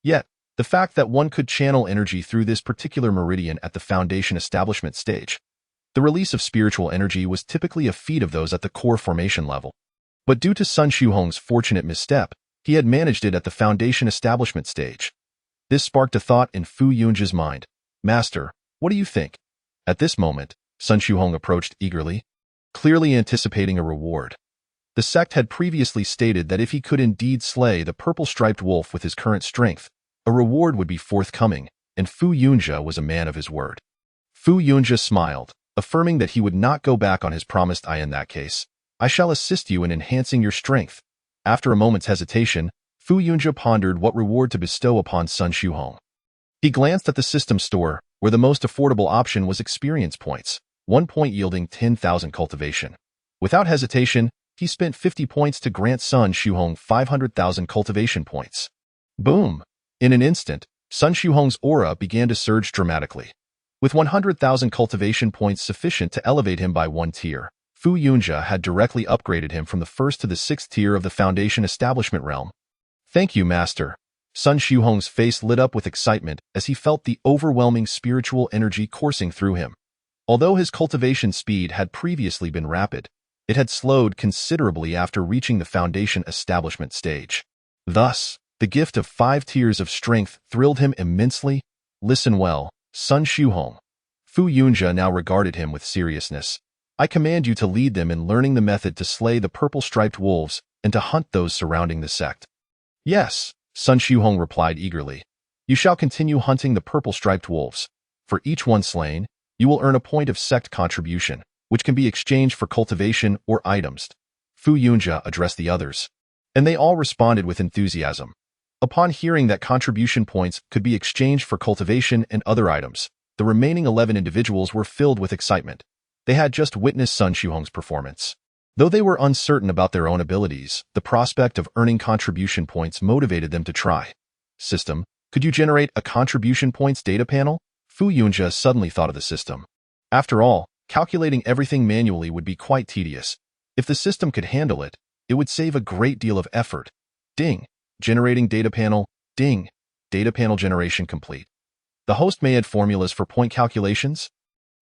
Yet, the fact that one could channel energy through this particular meridian at the foundation establishment stage, the release of spiritual energy was typically a feat of those at the core formation level. But due to Sun Xiuhong's fortunate misstep, he had managed it at the foundation establishment stage. This sparked a thought in Fu Yunjie's mind. Master, what do you think? At this moment, Sun Xiuhong approached eagerly, clearly anticipating a reward. The sect had previously stated that if he could indeed slay the purple-striped wolf with his current strength, a reward would be forthcoming, and Fu Yunjie was a man of his word. Fu Yunjie smiled, affirming that he would not go back on his promised in that case. I shall assist you in enhancing your strength. After a moment's hesitation, Fu Yunjie pondered what reward to bestow upon Sun Xiuhong. He glanced at the system store, where the most affordable option was experience points, 1 point yielding 10,000 cultivation. Without hesitation, he spent 50 points to grant Sun Xiuhong 500,000 cultivation points. Boom! In an instant, Sun Xiuhong's aura began to surge dramatically. With 100,000 cultivation points sufficient to elevate him by one tier, Fu Yunjia had directly upgraded him from the first to the sixth tier of the Foundation Establishment realm. Thank you, Master. Sun Xiuhong's face lit up with excitement as he felt the overwhelming spiritual energy coursing through him. Although his cultivation speed had previously been rapid, it had slowed considerably after reaching the Foundation Establishment stage. Thus, the gift of 5 tiers of strength thrilled him immensely. Listen well, Sun Xiuhong. Fu Yunjia now regarded him with seriousness. I command you to lead them in learning the method to slay the purple-striped wolves and to hunt those surrounding the sect. Yes, Sun Xiuhong replied eagerly. You shall continue hunting the purple-striped wolves. For each one slain, you will earn a point of sect contribution, which can be exchanged for cultivation or items. Fu Yunjia addressed the others, and they all responded with enthusiasm. Upon hearing that contribution points could be exchanged for cultivation and other items, the remaining 11 individuals were filled with excitement. They had just witnessed Sun Xiuhong's performance. Though they were uncertain about their own abilities, the prospect of earning contribution points motivated them to try. System, could you generate a contribution points data panel? Fu Yunjia suddenly thought of the system. After all, calculating everything manually would be quite tedious. If the system could handle it, it would save a great deal of effort. Ding. Generating data panel. Ding. Data panel generation complete. The host may add formulas for point calculations,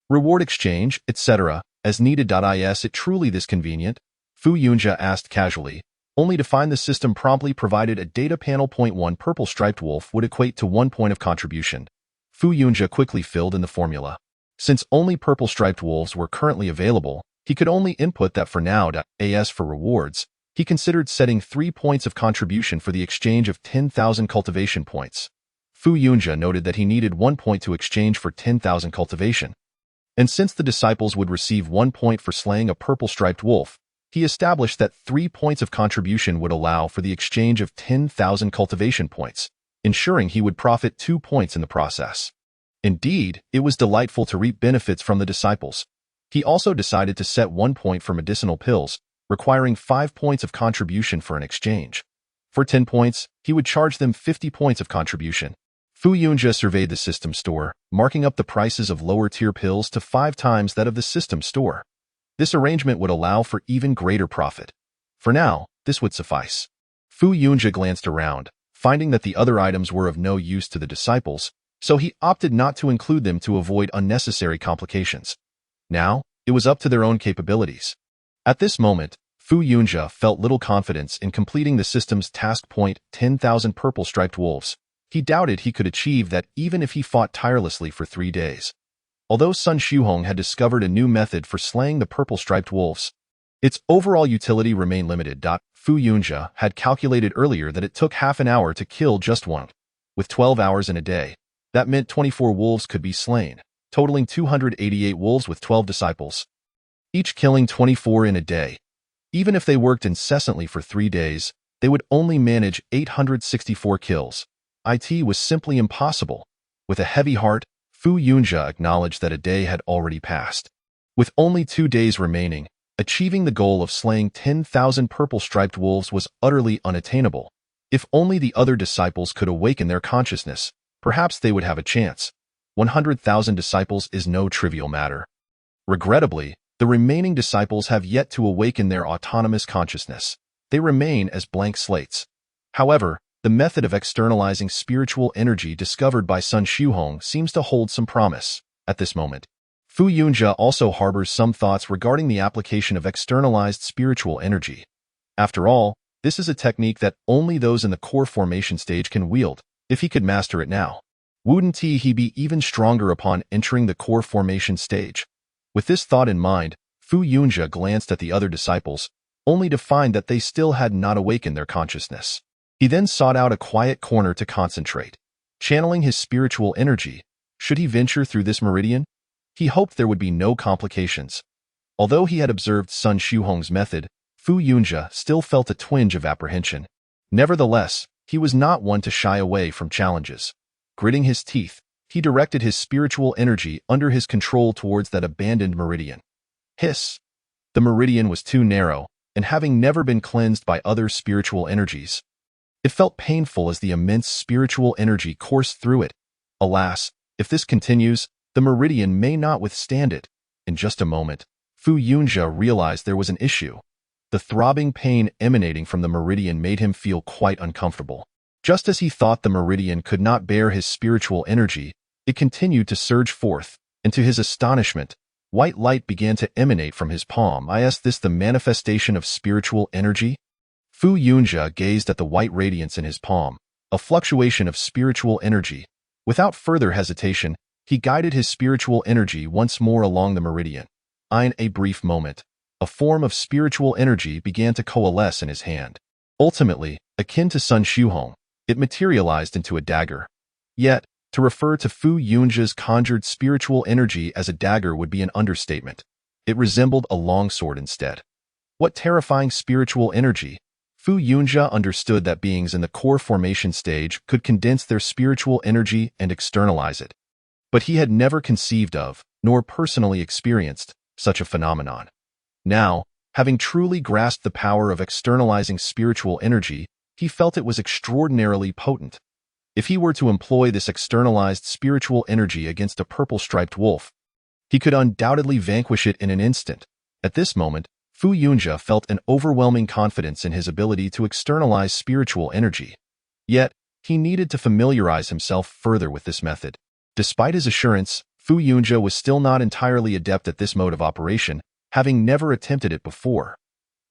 reward exchange, etc. as needed. Is it truly this convenient? Fu Yunjia asked casually, only to find the system promptly provided a data panel. 1 purple striped wolf would equate to 1 point of contribution. Fu Yunjia quickly filled in the formula. Since only purple striped wolves were currently available, he could only input that for now. As for rewards, he considered setting 3 points of contribution for the exchange of 10,000 cultivation points. Fu Yunjia noted that he needed 1 point to exchange for 10,000 cultivation. And since the disciples would receive 1 point for slaying a purple-striped wolf, he established that 3 points of contribution would allow for the exchange of 10,000 cultivation points, ensuring he would profit 2 points in the process. Indeed, it was delightful to reap benefits from the disciples. He also decided to set 1 point for medicinal pills, requiring 5 points of contribution for an exchange. For 10 points, he would charge them 50 points of contribution. Fu Yunjia surveyed the system store, marking up the prices of lower-tier pills to 5 times that of the system store. This arrangement would allow for even greater profit. For now, this would suffice. Fu Yunjia glanced around, finding that the other items were of no use to the disciples, so he opted not to include them to avoid unnecessary complications. Now, it was up to their own capabilities. At this moment, Fu Yunjia felt little confidence in completing the system's task point 10,000 purple-striped wolves. He doubted he could achieve that even if he fought tirelessly for 3 days. Although Sun Xiuhong had discovered a new method for slaying the purple-striped wolves, its overall utility remained limited. Fu Yunjia had calculated earlier that it took half an hour to kill just one. With 12 hours in a day, that meant 24 wolves could be slain, totaling 288 wolves with 12 disciples, each killing 24 in a day. Even if they worked incessantly for 3 days, they would only manage 864 kills. It was simply impossible. With a heavy heart, Fu Yunjia acknowledged that a day had already passed. With only 2 days remaining, achieving the goal of slaying 10,000 purple-striped wolves was utterly unattainable. If only the other disciples could awaken their consciousness, perhaps they would have a chance. 100,000 disciples is no trivial matter. Regrettably, the remaining disciples have yet to awaken their autonomous consciousness. They remain as blank slates. However, the method of externalizing spiritual energy discovered by Sun Xiuhong seems to hold some promise. At this moment, Fu Yunjia also harbors some thoughts regarding the application of externalized spiritual energy. After all, this is a technique that only those in the core formation stage can wield. If he could master it now, wouldn't he be even stronger upon entering the core formation stage? With this thought in mind, Fu Yunjia glanced at the other disciples, only to find that they still had not awakened their consciousness. He then sought out a quiet corner to concentrate. Channeling his spiritual energy, should he venture through this meridian? He hoped there would be no complications. Although he had observed Sun Xiuhong's method, Fu Yunjia still felt a twinge of apprehension. Nevertheless, he was not one to shy away from challenges. Gritting his teeth, he directed his spiritual energy under his control towards that abandoned meridian. Hiss! The meridian was too narrow, and having never been cleansed by other spiritual energies, It felt painful as the immense spiritual energy coursed through it. Alas, if this continues, the meridian may not withstand it. In just a moment, Fu Yunjia realized there was an issue. The throbbing pain emanating from the meridian made him feel quite uncomfortable. Just as he thought the meridian could not bear his spiritual energy, it continued to surge forth, and to his astonishment, white light began to emanate from his palm. Is this the manifestation of spiritual energy? Fu Yunjia gazed at the white radiance in his palm, a fluctuation of spiritual energy. Without further hesitation, he guided his spiritual energy once more along the meridian. In a brief moment, a form of spiritual energy began to coalesce in his hand. Ultimately, akin to Sun Shuhong, it materialized into a dagger. Yet, to refer to Fu Yunjia's conjured spiritual energy as a dagger would be an understatement. It resembled a longsword instead. What terrifying spiritual energy! Fu Yunjia understood that beings in the core formation stage could condense their spiritual energy and externalize it. But he had never conceived of, nor personally experienced, such a phenomenon. Now, having truly grasped the power of externalizing spiritual energy, he felt it was extraordinarily potent. If he were to employ this externalized spiritual energy against a purple-striped wolf, he could undoubtedly vanquish it in an instant. At this moment, Fu Yunjia felt an overwhelming confidence in his ability to externalize spiritual energy. Yet, he needed to familiarize himself further with this method. Despite his assurance, Fu Yunjia was still not entirely adept at this mode of operation, having never attempted it before.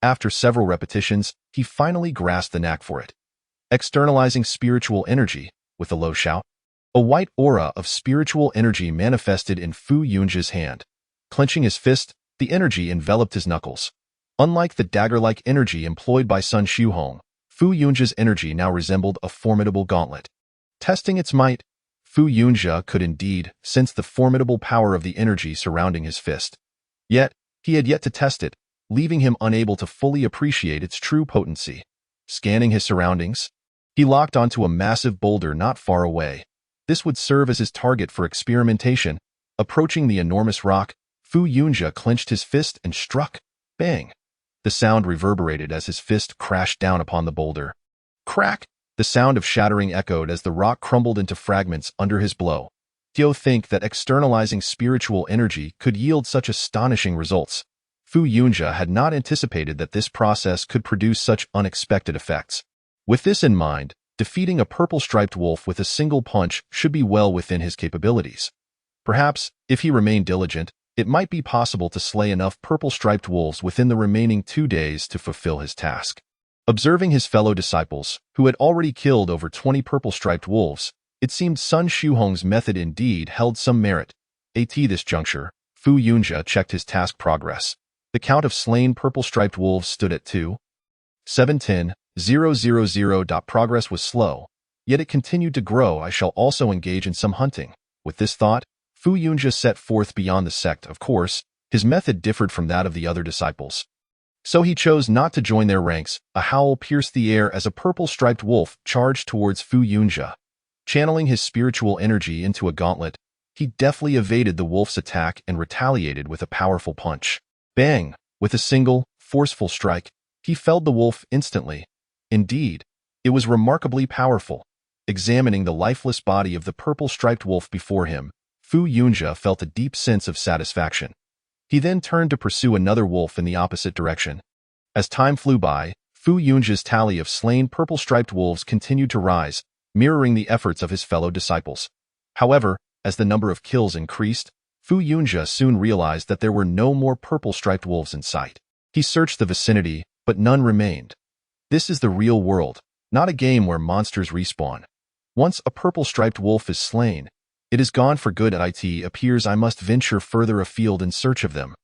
After several repetitions, he finally grasped the knack for it. Externalizing spiritual energy, with a low shout, a white aura of spiritual energy manifested in Fu Yunjia's hand. Clenching his fist, the energy enveloped his knuckles. Unlike the dagger-like energy employed by Sun Shuhong, Fu Yunjia's energy now resembled a formidable gauntlet. Testing its might, Fu Yunjia could indeed sense the formidable power of the energy surrounding his fist. Yet, he had yet to test it, leaving him unable to fully appreciate its true potency. Scanning his surroundings, he locked onto a massive boulder not far away. This would serve as his target for experimentation. Approaching the enormous rock, Fu Yunjia clenched his fist and struck. Bang! The sound reverberated as his fist crashed down upon the boulder. Crack! The sound of shattering echoed as the rock crumbled into fragments under his blow. Tio think that externalizing spiritual energy could yield such astonishing results. Fu Yunjia had not anticipated that this process could produce such unexpected effects. With this in mind, defeating a purple-striped wolf with a single punch should be well within his capabilities. Perhaps, if he remained diligent, it might be possible to slay enough purple-striped wolves within the remaining 2 days to fulfill his task. Observing his fellow disciples, who had already killed over 20 purple-striped wolves, it seemed Sun Shuhong's method indeed held some merit. At this juncture, Fu Yunjia checked his task progress. The count of slain purple-striped wolves stood at 2,710,000. Progress was slow, yet it continued to grow. I shall also engage in some hunting. With this thought, Fu Yunjia set forth beyond the sect. Of course, his method differed from that of the other disciples. So he chose not to join their ranks. A howl pierced the air as a purple-striped wolf charged towards Fu Yunjia. Channeling his spiritual energy into a gauntlet, he deftly evaded the wolf's attack and retaliated with a powerful punch. Bang! With a single, forceful strike, he felled the wolf instantly. Indeed, it was remarkably powerful. Examining the lifeless body of the purple-striped wolf before him, Fu Yunjia felt a deep sense of satisfaction. He then turned to pursue another wolf in the opposite direction. As time flew by, Fu Yunjia's tally of slain purple-striped wolves continued to rise, mirroring the efforts of his fellow disciples. However, as the number of kills increased, Fu Yunjia soon realized that there were no more purple-striped wolves in sight. He searched the vicinity, but none remained. This is the real world, not a game where monsters respawn. Once a purple-striped wolf is slain, it is gone for good. It appears I must venture further afield in search of them.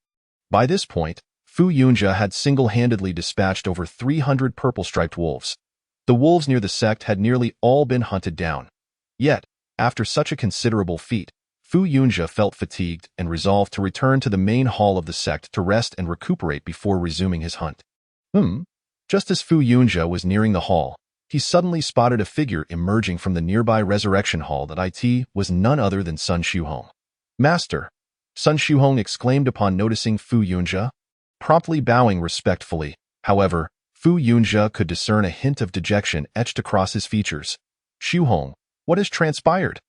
By this point, Fu Yunjia had single-handedly dispatched over 300 purple-striped wolves. The wolves near the sect had nearly all been hunted down. Yet, after such a considerable feat, Fu Yunjia felt fatigued and resolved to return to the main hall of the sect to rest and recuperate before resuming his hunt. Just as Fu Yunjia was nearing the hall, he suddenly spotted a figure emerging from the nearby resurrection hall. That was none other than Sun Shuhong. Master! Sun Shuhong exclaimed upon noticing Fu Yunjia. Promptly bowing respectfully, however, Fu Yunjia could discern a hint of dejection etched across his features. Xu what has transpired?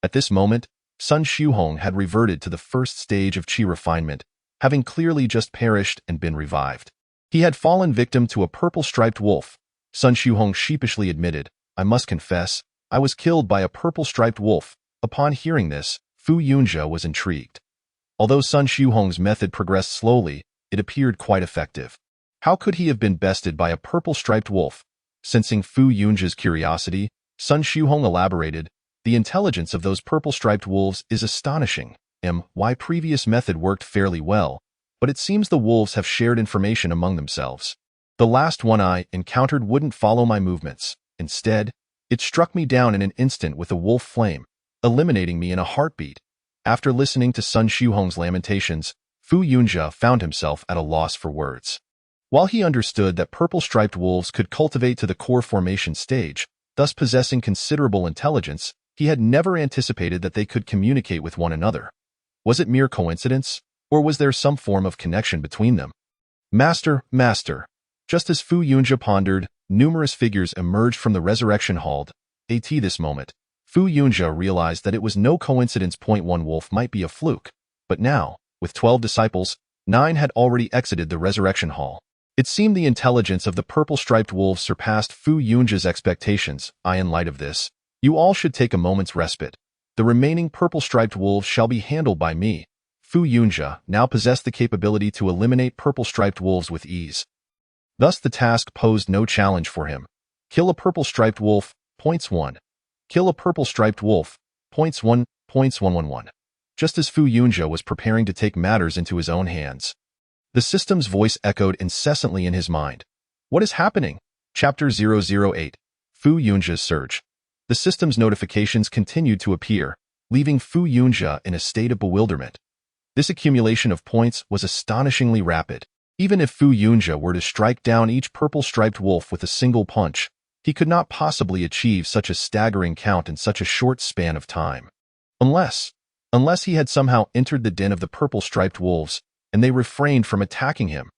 At this moment, Sun Xu had reverted to the first stage of qi refinement, having clearly just perished and been revived. He had fallen victim to a purple-striped wolf. Sun Xu sheepishly admitted, I must confess, I was killed by a purple-striped wolf. Upon hearing this, Fu Yunjia was intrigued. Although Sun Xu method progressed slowly, it appeared quite effective. How could he have been bested by a purple-striped wolf? Sensing Fu Yunjia's curiosity, Sun Xu elaborated, the intelligence of those purple-striped wolves is astonishing. My previous method worked fairly well, but it seems the wolves have shared information among themselves. The last one I encountered wouldn't follow my movements. Instead, it struck me down in an instant with a wolf flame, eliminating me in a heartbeat. After listening to Sun Xu lamentations, Fu Yunjia found himself at a loss for words. While he understood that purple-striped wolves could cultivate to the core formation stage, thus possessing considerable intelligence, he had never anticipated that they could communicate with one another. Was it mere coincidence, or was there some form of connection between them? Master. Just as Fu Yunjia pondered, numerous figures emerged from the resurrection hall. At this moment, Fu Yunjia realized that it was no coincidence. One wolf might be a fluke, but now, with 12 disciples, 9 had already exited the resurrection hall. It seemed the intelligence of the purple-striped wolves surpassed Fu Yunjia's expectations. In light of this, you all should take a moment's respite. The remaining purple-striped wolves shall be handled by me. Fu Yunjia now possessed the capability to eliminate purple-striped wolves with ease. Thus the task posed no challenge for him. Kill a purple-striped wolf, points 1. Kill a purple-striped wolf, points 1, points 111. Just as Fu Yunjia was preparing to take matters into his own hands, the system's voice echoed incessantly in his mind. What is happening? Chapter 008. Fu Yunjia's Surge. The system's notifications continued to appear, leaving Fu Yunjia in a state of bewilderment. This accumulation of points was astonishingly rapid. Even if Fu Yunjia were to strike down each purple-striped wolf with a single punch, he could not possibly achieve such a staggering count in such a short span of time. Unless he had somehow entered the den of the purple-striped wolves, and they refrained from attacking him.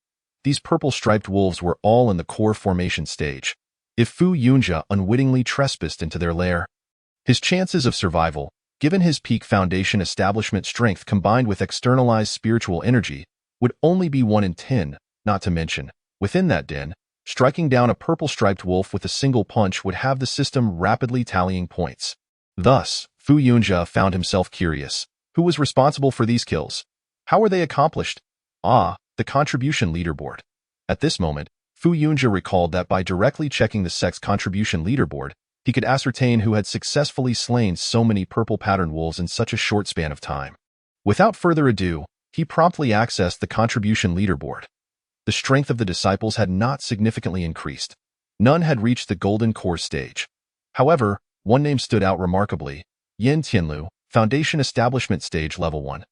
These purple-striped wolves were all in the core formation stage. If Fu Yunjia unwittingly trespassed into their lair, his chances of survival, given his peak foundation establishment strength combined with externalized spiritual energy, would only be 1 in 10, not to mention, within that den, striking down a purple-striped wolf with a single punch would have the system rapidly tallying points. Thus, Fu Yunjia found himself curious. Who was responsible for these kills? How were they accomplished? The contribution leaderboard. At this moment, Fu Yunjia recalled that by directly checking the sect's contribution leaderboard, he could ascertain who had successfully slain so many purple-patterned wolves in such a short span of time. Without further ado, he promptly accessed the contribution leaderboard. The strength of the disciples had not significantly increased. None had reached the golden core stage. However, one name stood out remarkably: Yin Tianlu, Foundation Establishment Stage Level 1.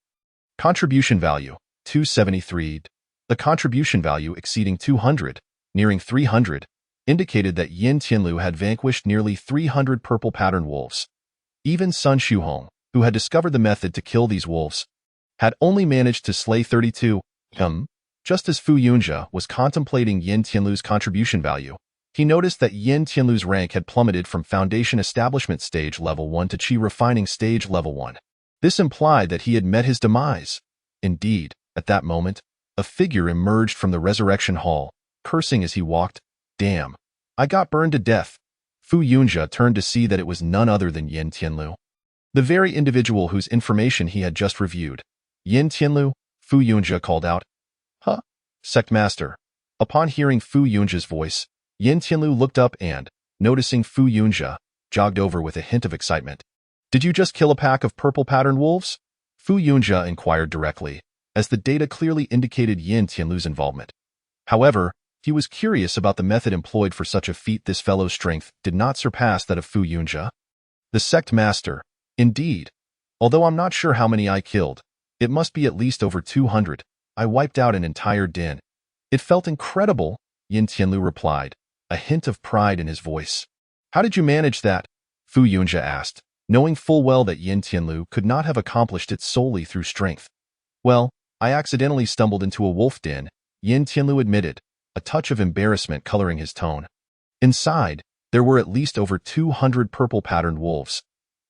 Contribution value, 273. The contribution value exceeding 200, nearing 300, indicated that Yin Tianlu had vanquished nearly 300 purple-patterned wolves. Even Sun Xu, who had discovered the method to kill these wolves, had only managed to slay 32. Just as Fu Yunjia was contemplating Yin Tianlu's contribution value, he noticed that Yin Tianlu's rank had plummeted from Foundation Establishment Stage Level 1 to Qi Refining Stage Level 1. This implied that he had met his demise. Indeed, at that moment, a figure emerged from the resurrection hall, cursing as he walked. Damn, I got burned to death. Fu Yunjia turned to see that it was none other than Yin Tianlu, the very individual whose information he had just reviewed. Yin Tianlu, Fu Yunjia called out. Huh? Sect Master. Upon hearing Fu Yunjia's voice, Yin Tianlu looked up and, noticing Fu Yunjia, jogged over with a hint of excitement. Did you just kill a pack of purple-patterned wolves? Fu Yunjia inquired directly, as the data clearly indicated Yin Tianlu's involvement. However, he was curious about the method employed for such a feat. This fellow's strength did not surpass that of Fu Yunjia. The Sect Master. Indeed. Although I'm not sure how many I killed, it must be at least over 200. I wiped out an entire den. It felt incredible, Yin Tianlu replied, a hint of pride in his voice. How did you manage that? Fu Yunjia asked, knowing full well that Yin Tianlu could not have accomplished it solely through strength. Well, I accidentally stumbled into a wolf den, Yin Tianlu admitted. a touch of embarrassment coloring his tone. Inside, there were at least over 200 purple-patterned wolves.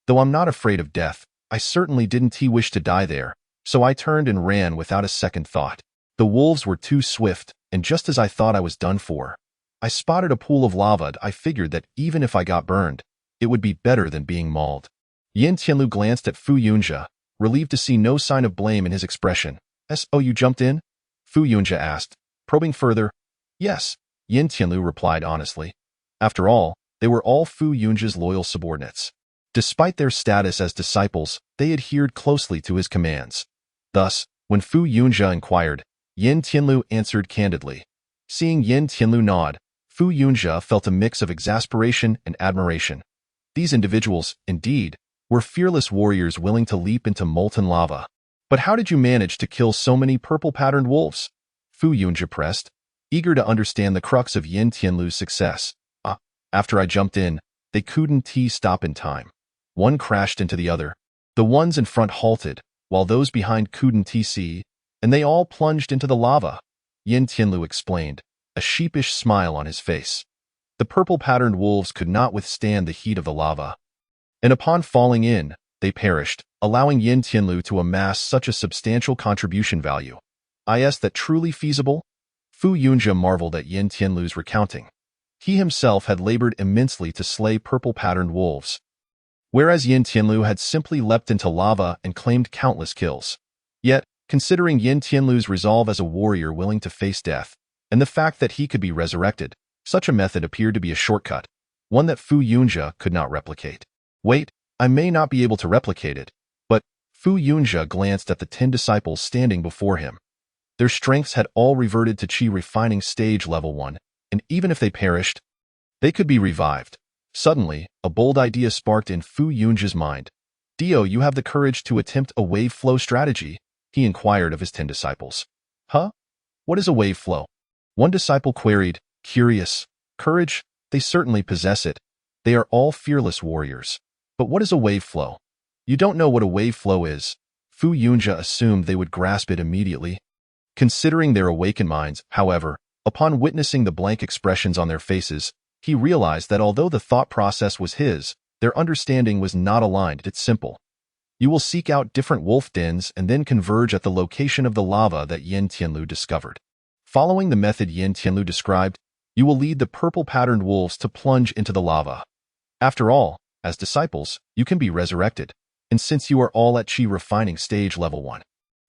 Though I'm not afraid of death, I certainly didn't wish to die there, so I turned and ran without a second thought. The wolves were too swift, and just as I thought I was done for, I spotted a pool of lava. I figured that even if I got burned, it would be better than being mauled. Yin Tianlu glanced at Fu Yunjia, relieved to see no sign of blame in his expression. "So you jumped in?" Fu Yunjia asked, probing further. "Yes," Yin Tianlu replied honestly. After all, they were all Fu Yunjia's loyal subordinates. Despite their status as disciples, they adhered closely to his commands. Thus, when Fu Yunjia inquired, Yin Tianlu answered candidly. Seeing Yin Tianlu nod, Fu Yunjia felt a mix of exasperation and admiration. These individuals, indeed, were fearless warriors willing to leap into molten lava. "But how did you manage to kill so many purple-patterned wolves?" Fu Yunjia pressed, eager to understand the crux of Yin Tianlu's success. After I jumped in, they couldn't stop in time. One crashed into the other. The ones in front halted, while those behind couldn't see, and they all plunged into the lava. Yin Tianlu explained, a sheepish smile on his face. The purple-patterned wolves could not withstand the heat of the lava, and upon falling in, they perished, allowing Yin Tianlu to amass such a substantial contribution value. Is that truly feasible? Fu Yunjia marveled at Yin Tianlu's recounting. He himself had labored immensely to slay purple-patterned wolves, whereas Yin Tianlu had simply leapt into lava and claimed countless kills. Yet, considering Yin Tianlu's resolve as a warrior willing to face death, and the fact that he could be resurrected, such a method appeared to be a shortcut, one that Fu Yunjia could not replicate. Wait, I may not be able to replicate it, but Fu Yunjia glanced at the 10 disciples standing before him. Their strengths had all reverted to Qi refining stage level 1, and even if they perished, they could be revived. Suddenly, a bold idea sparked in Fu Yunjia's mind. "Dio, you have the courage to attempt a wave flow strategy?" he inquired of his 10 disciples. "Huh? What is a wave flow?" One disciple queried, curious. "Courage? They certainly possess it. They are all fearless warriors. But what is a wave flow?" "You don't know what a wave flow is?" Fu Yunjia assumed they would grasp it immediately. Considering their awakened minds, however, upon witnessing the blank expressions on their faces, he realized that although the thought process was his, their understanding was not aligned. It's simple. You will seek out different wolf dens and then converge at the location of the lava that Yin Tianlu discovered. Following the method Yin Tianlu described, you will lead the purple-patterned wolves to plunge into the lava. After all, as disciples, you can be resurrected, and since you are all at Qi refining stage level 1,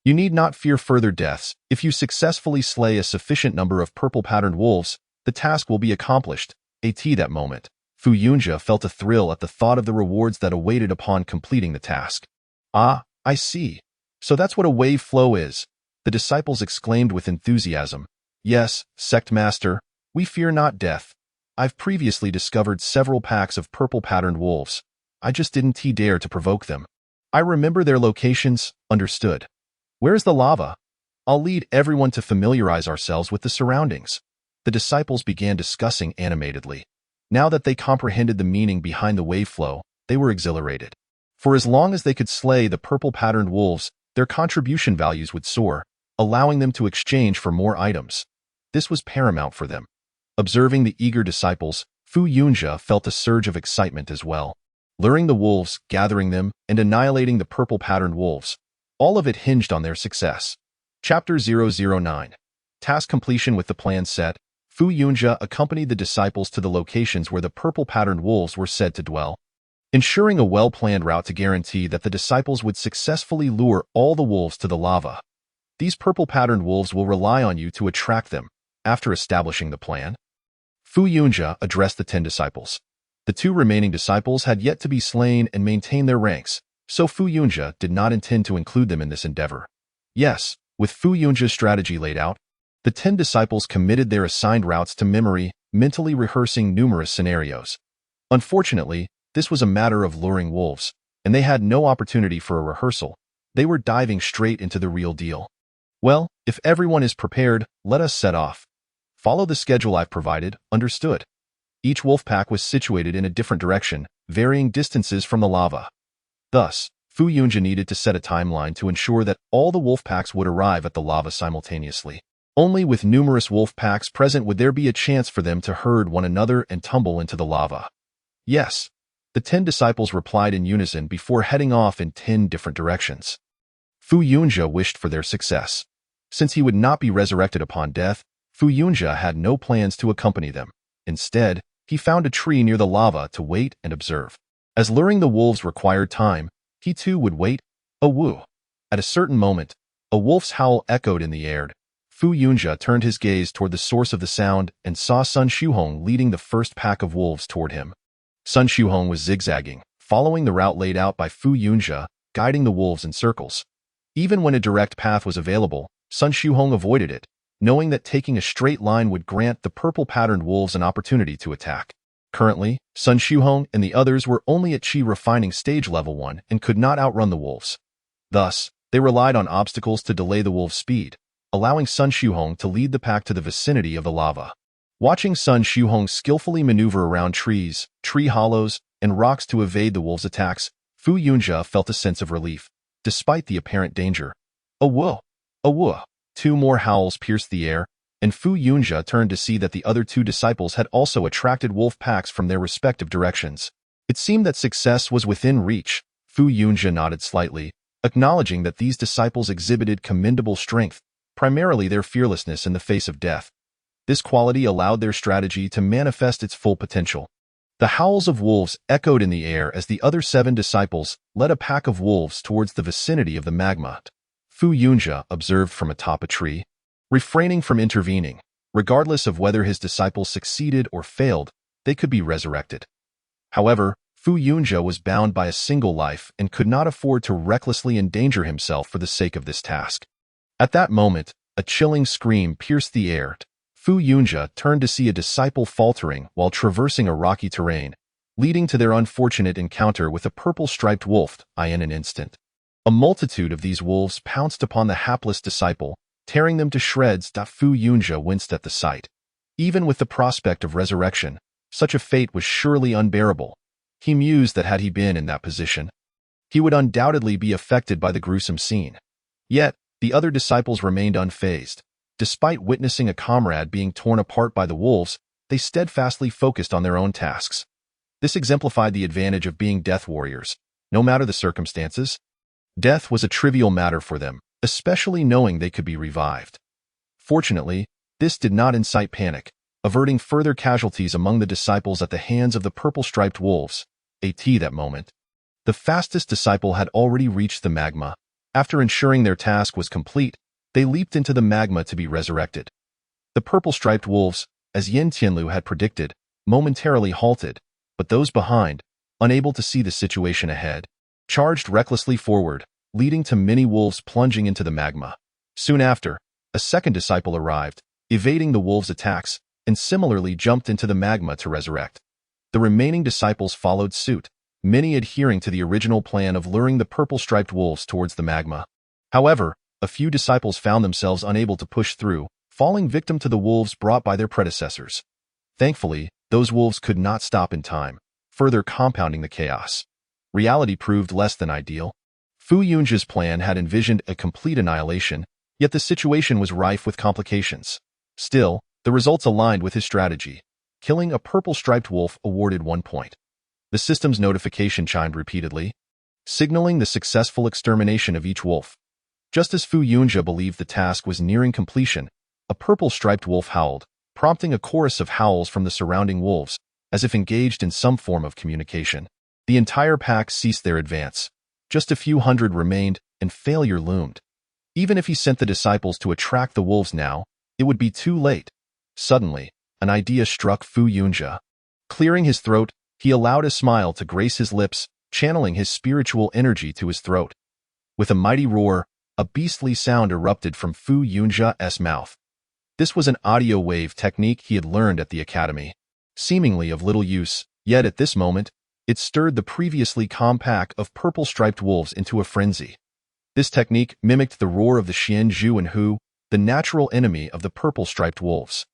you need not fear further deaths. If you successfully slay a sufficient number of purple-patterned wolves, the task will be accomplished. At that moment, Fu Yunjia felt a thrill at the thought of the rewards that awaited upon completing the task. "Ah, I see. So that's what a wave flow is," the disciples exclaimed with enthusiasm. "Yes, sect master, we fear not death. I've previously discovered several packs of purple-patterned wolves. I just didn't dare to provoke them. I remember their locations." "Understood. Where's the lava?" "I'll lead everyone to familiarize ourselves with the surroundings." The disciples began discussing animatedly. Now that they comprehended the meaning behind the wave flow, they were exhilarated. For as long as they could slay the purple-patterned wolves, their contribution values would soar, allowing them to exchange for more items. This was paramount for them. Observing the eager disciples, Fu Yunjia felt a surge of excitement as well. Luring the wolves, gathering them, and annihilating the purple-patterned wolves. All of it hinged on their success. Chapter 009. Task completion. With the plan set, Fu Yunjia accompanied the disciples to the locations where the purple-patterned wolves were said to dwell, ensuring a well-planned route to guarantee that the disciples would successfully lure all the wolves to the lava. These purple-patterned wolves will rely on you to attract them. After establishing the plan, Fu Yunjia addressed the 10 disciples. The 2 remaining disciples had yet to be slain and maintain their ranks, so Fu Yunjia did not intend to include them in this endeavor. Yes, with Fu Yunjia's strategy laid out, the 10 disciples committed their assigned routes to memory, mentally rehearsing numerous scenarios. Unfortunately, this was a matter of luring wolves, and they had no opportunity for a rehearsal. They were diving straight into the real deal. "Well, if everyone is prepared, let us set off. Follow the schedule I've provided." "Understood." Each wolf pack was situated in a different direction, varying distances from the lava. Thus, Fu Yunjia needed to set a timeline to ensure that all the wolf packs would arrive at the lava simultaneously. Only with numerous wolf packs present would there be a chance for them to herd one another and tumble into the lava. Yes, the 10 disciples replied in unison before heading off in 10 different directions. Fu Yunjia wished for their success. Since he would not be resurrected upon death, Fu Yunjia had no plans to accompany them. Instead, he found a tree near the lava to wait and observe. As luring the wolves required time, he too would wait. Woo! At a certain moment, a wolf's howl echoed in the air. Fu Yunjia turned his gaze toward the source of the sound and saw Sun Shuhong leading the first pack of wolves toward him. Sun Shuhong was zigzagging, following the route laid out by Fu Yunjia, guiding the wolves in circles. Even when a direct path was available, Sun Shuhong avoided it, knowing that taking a straight line would grant the purple-patterned wolves an opportunity to attack. Currently, Sun Shuhong and the others were only at Qi refining stage level 1 and could not outrun the wolves. Thus, they relied on obstacles to delay the wolves' speed, allowing Sun Shuhong to lead the pack to the vicinity of the lava. Watching Sun Shuhong skillfully maneuver around trees, tree hollows, and rocks to evade the wolves' attacks, Fu Yunjia felt a sense of relief, despite the apparent danger. Woo! Woo! 2 more howls pierced the air, and Fu Yunjia turned to see that the other 2 disciples had also attracted wolf packs from their respective directions. It seemed that success was within reach. Fu Yunjia nodded slightly, acknowledging that these disciples exhibited commendable strength, primarily their fearlessness in the face of death. This quality allowed their strategy to manifest its full potential. The howls of wolves echoed in the air as the other 7 disciples led a pack of wolves towards the vicinity of the magma. Fu Yunjia observed from atop a tree, refraining from intervening. Regardless of whether his disciples succeeded or failed, they could be resurrected. However, Fu Yunjia was bound by a single life and could not afford to recklessly endanger himself for the sake of this task. At that moment, a chilling scream pierced the air. Fu Yunjia turned to see a disciple faltering while traversing a rocky terrain, leading to their unfortunate encounter with a purple-striped wolf. In an instant, a multitude of these wolves pounced upon the hapless disciple, tearing them to shreds. Fu Yunjia winced at the sight. Even with the prospect of resurrection, such a fate was surely unbearable. He mused that had he been in that position, he would undoubtedly be affected by the gruesome scene. Yet, the other disciples remained unfazed. Despite witnessing a comrade being torn apart by the wolves, they steadfastly focused on their own tasks. This exemplified the advantage of being death warriors. No matter the circumstances, death was a trivial matter for them, especially knowing they could be revived. Fortunately, this did not incite panic, averting further casualties among the disciples at the hands of the purple-striped wolves. At that moment, the fastest disciple had already reached the magma. After ensuring their task was complete, they leaped into the magma to be resurrected. The purple-striped wolves, as Yin Tianlu had predicted, momentarily halted, but those behind, unable to see the situation ahead, charged recklessly forward, leading to many wolves plunging into the magma. Soon after, a second disciple arrived, evading the wolves' attacks, and similarly jumped into the magma to resurrect. The remaining disciples followed suit, many adhering to the original plan of luring the purple-striped wolves towards the magma. However, a few disciples found themselves unable to push through, falling victim to the wolves brought by their predecessors. Thankfully, those wolves could not stop in time, further compounding the chaos. Reality proved less than ideal. Fu Yunjia's plan had envisioned a complete annihilation, yet the situation was rife with complications. Still, the results aligned with his strategy. Killing a purple-striped wolf awarded 1 point. The system's notification chimed repeatedly, signaling the successful extermination of each wolf. Just as Fu Yunjia believed the task was nearing completion, a purple-striped wolf howled, prompting a chorus of howls from the surrounding wolves, as if engaged in some form of communication. The entire pack ceased their advance. Just a few hundred remained, and failure loomed. Even if he sent the disciples to attract the wolves now, it would be too late. Suddenly, an idea struck Fu Yunjia. Clearing his throat, he allowed a smile to grace his lips, channeling his spiritual energy to his throat. With a mighty roar, a beastly sound erupted from Fu Yunjia's mouth. This was an audio wave technique he had learned at the academy. Seemingly of little use, yet at this moment, it stirred the previously calm pack of purple-striped wolves into a frenzy. This technique mimicked the roar of the Xian Zhu and Hu, the natural enemy of the purple-striped wolves.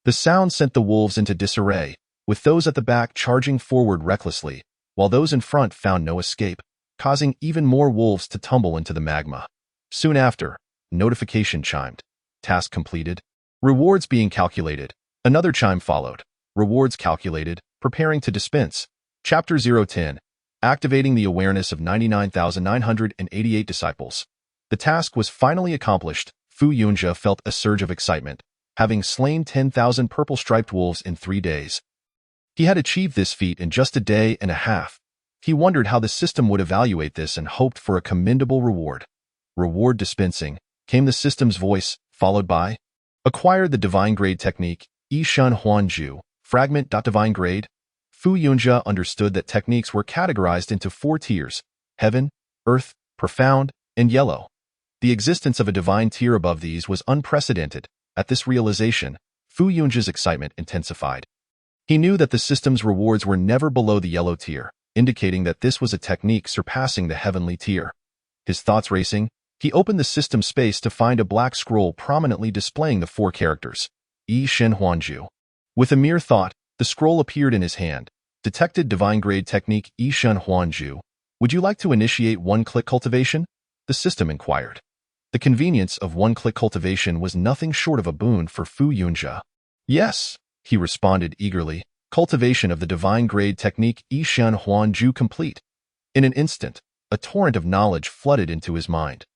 The sound sent the wolves into disarray, with those at the back charging forward recklessly, while those in front found no escape, causing even more wolves to tumble into the magma. Soon after, notification chimed. Task completed. Rewards being calculated. Another chime followed. Rewards calculated, preparing to dispense. Chapter 010. Activating the awareness of 99,988 disciples. The task was finally accomplished. Fu Yunjie felt a surge of excitement, having slain 10,000 purple-striped wolves in 3 days. He had achieved this feat in just a day and a half. He wondered how the system would evaluate this and hoped for a commendable reward. Reward dispensing, came the system's voice, followed by, acquired the divine grade technique, Yishan Huanju, fragment. Divine grade. Fu Yunjie understood that techniques were categorized into 4 tiers: heaven, earth, profound, and yellow. The existence of a divine tier above these was unprecedented. At this realization, Fu Yunjie's excitement intensified. He knew that the system's rewards were never below the yellow tier, indicating that this was a technique surpassing the heavenly tier. His thoughts racing, he opened the system space to find a black scroll prominently displaying the 4 characters, Yi Shen Huanju. With a mere thought, the scroll appeared in his hand. Detected divine grade technique Yi Shen Huanju. Would you like to initiate one-click cultivation? The system inquired. The convenience of one-click cultivation was nothing short of a boon for Fu Yunjie. Yes, he responded eagerly. Cultivation of the divine grade technique Yi Shen Huanju complete. In an instant, a torrent of knowledge flooded into his mind.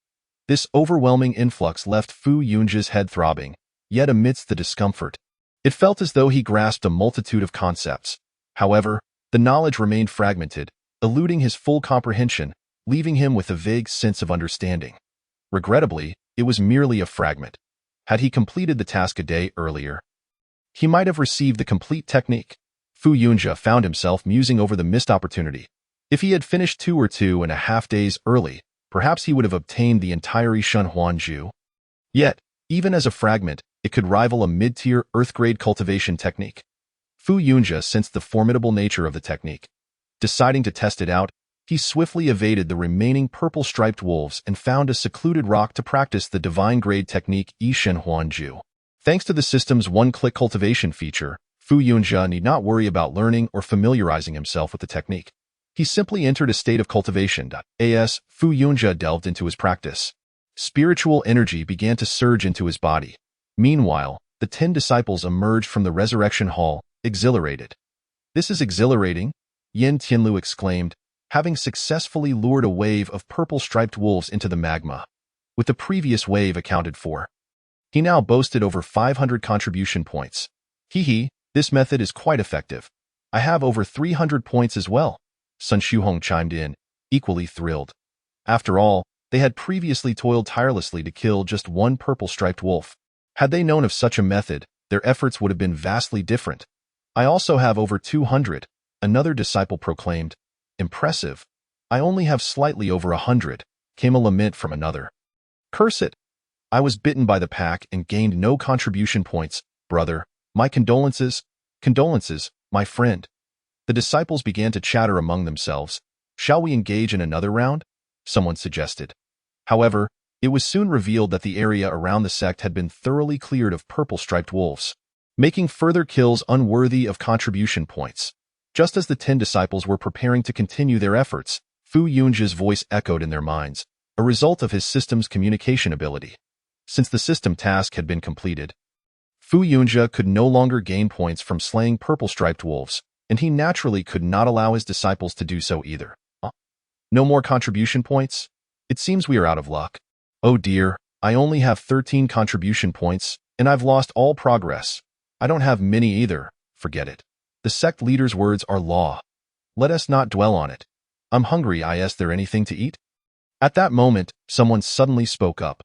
This overwhelming influx left Fu Yunjie's head throbbing, yet amidst the discomfort, it felt as though he grasped a multitude of concepts. However, the knowledge remained fragmented, eluding his full comprehension, leaving him with a vague sense of understanding. Regrettably, it was merely a fragment. Had he completed the task a day earlier, he might have received the complete technique. Fu Yunjie found himself musing over the missed opportunity. If he had finished 2.5 days early, perhaps he would have obtained the entire Yishan Huanju. Yet, even as a fragment, it could rival a mid-tier earth-grade cultivation technique. Fu Yunjie sensed the formidable nature of the technique. Deciding to test it out, he swiftly evaded the remaining purple-striped wolves and found a secluded rock to practice the divine-grade technique Yishan Huanju. Thanks to the system's one-click cultivation feature, Fu Yunjie need not worry about learning or familiarizing himself with the technique. He simply entered a state of cultivation. As Fu Yunjie delved into his practice, spiritual energy began to surge into his body. Meanwhile, the 10 disciples emerged from the resurrection hall, exhilarated. "This is exhilarating," Yin Tianlu exclaimed, having successfully lured a wave of purple-striped wolves into the magma. With the previous wave accounted for, he now boasted over 500 contribution points. Hee, this method is quite effective. I have over 300 points as well. Sun Shuhong chimed in, equally thrilled. After all, they had previously toiled tirelessly to kill just one purple-striped wolf. Had they known of such a method, their efforts would have been vastly different. I also have over 200, another disciple proclaimed. Impressive. I only have slightly over 100, came a lament from another. Curse it. I was bitten by the pack and gained no contribution points, brother. My condolences. Condolences, my friend. The disciples began to chatter among themselves. Shall we engage in another round? Someone suggested. However, it was soon revealed that the area around the sect had been thoroughly cleared of purple-striped wolves, making further kills unworthy of contribution points. Just as the 10 disciples were preparing to continue their efforts, Fu Yunjie's voice echoed in their minds, a result of his system's communication ability. Since the system task had been completed, Fu Yunjie could no longer gain points from slaying purple-striped wolves, and he naturally could not allow his disciples to do so either. No more contribution points? It seems we are out of luck. Oh dear, I only have 13 contribution points, and I've lost all progress. I don't have many either. Forget it. The sect leader's words are law. Let us not dwell on it. I'm hungry. Is there anything to eat? At that moment, someone suddenly spoke up.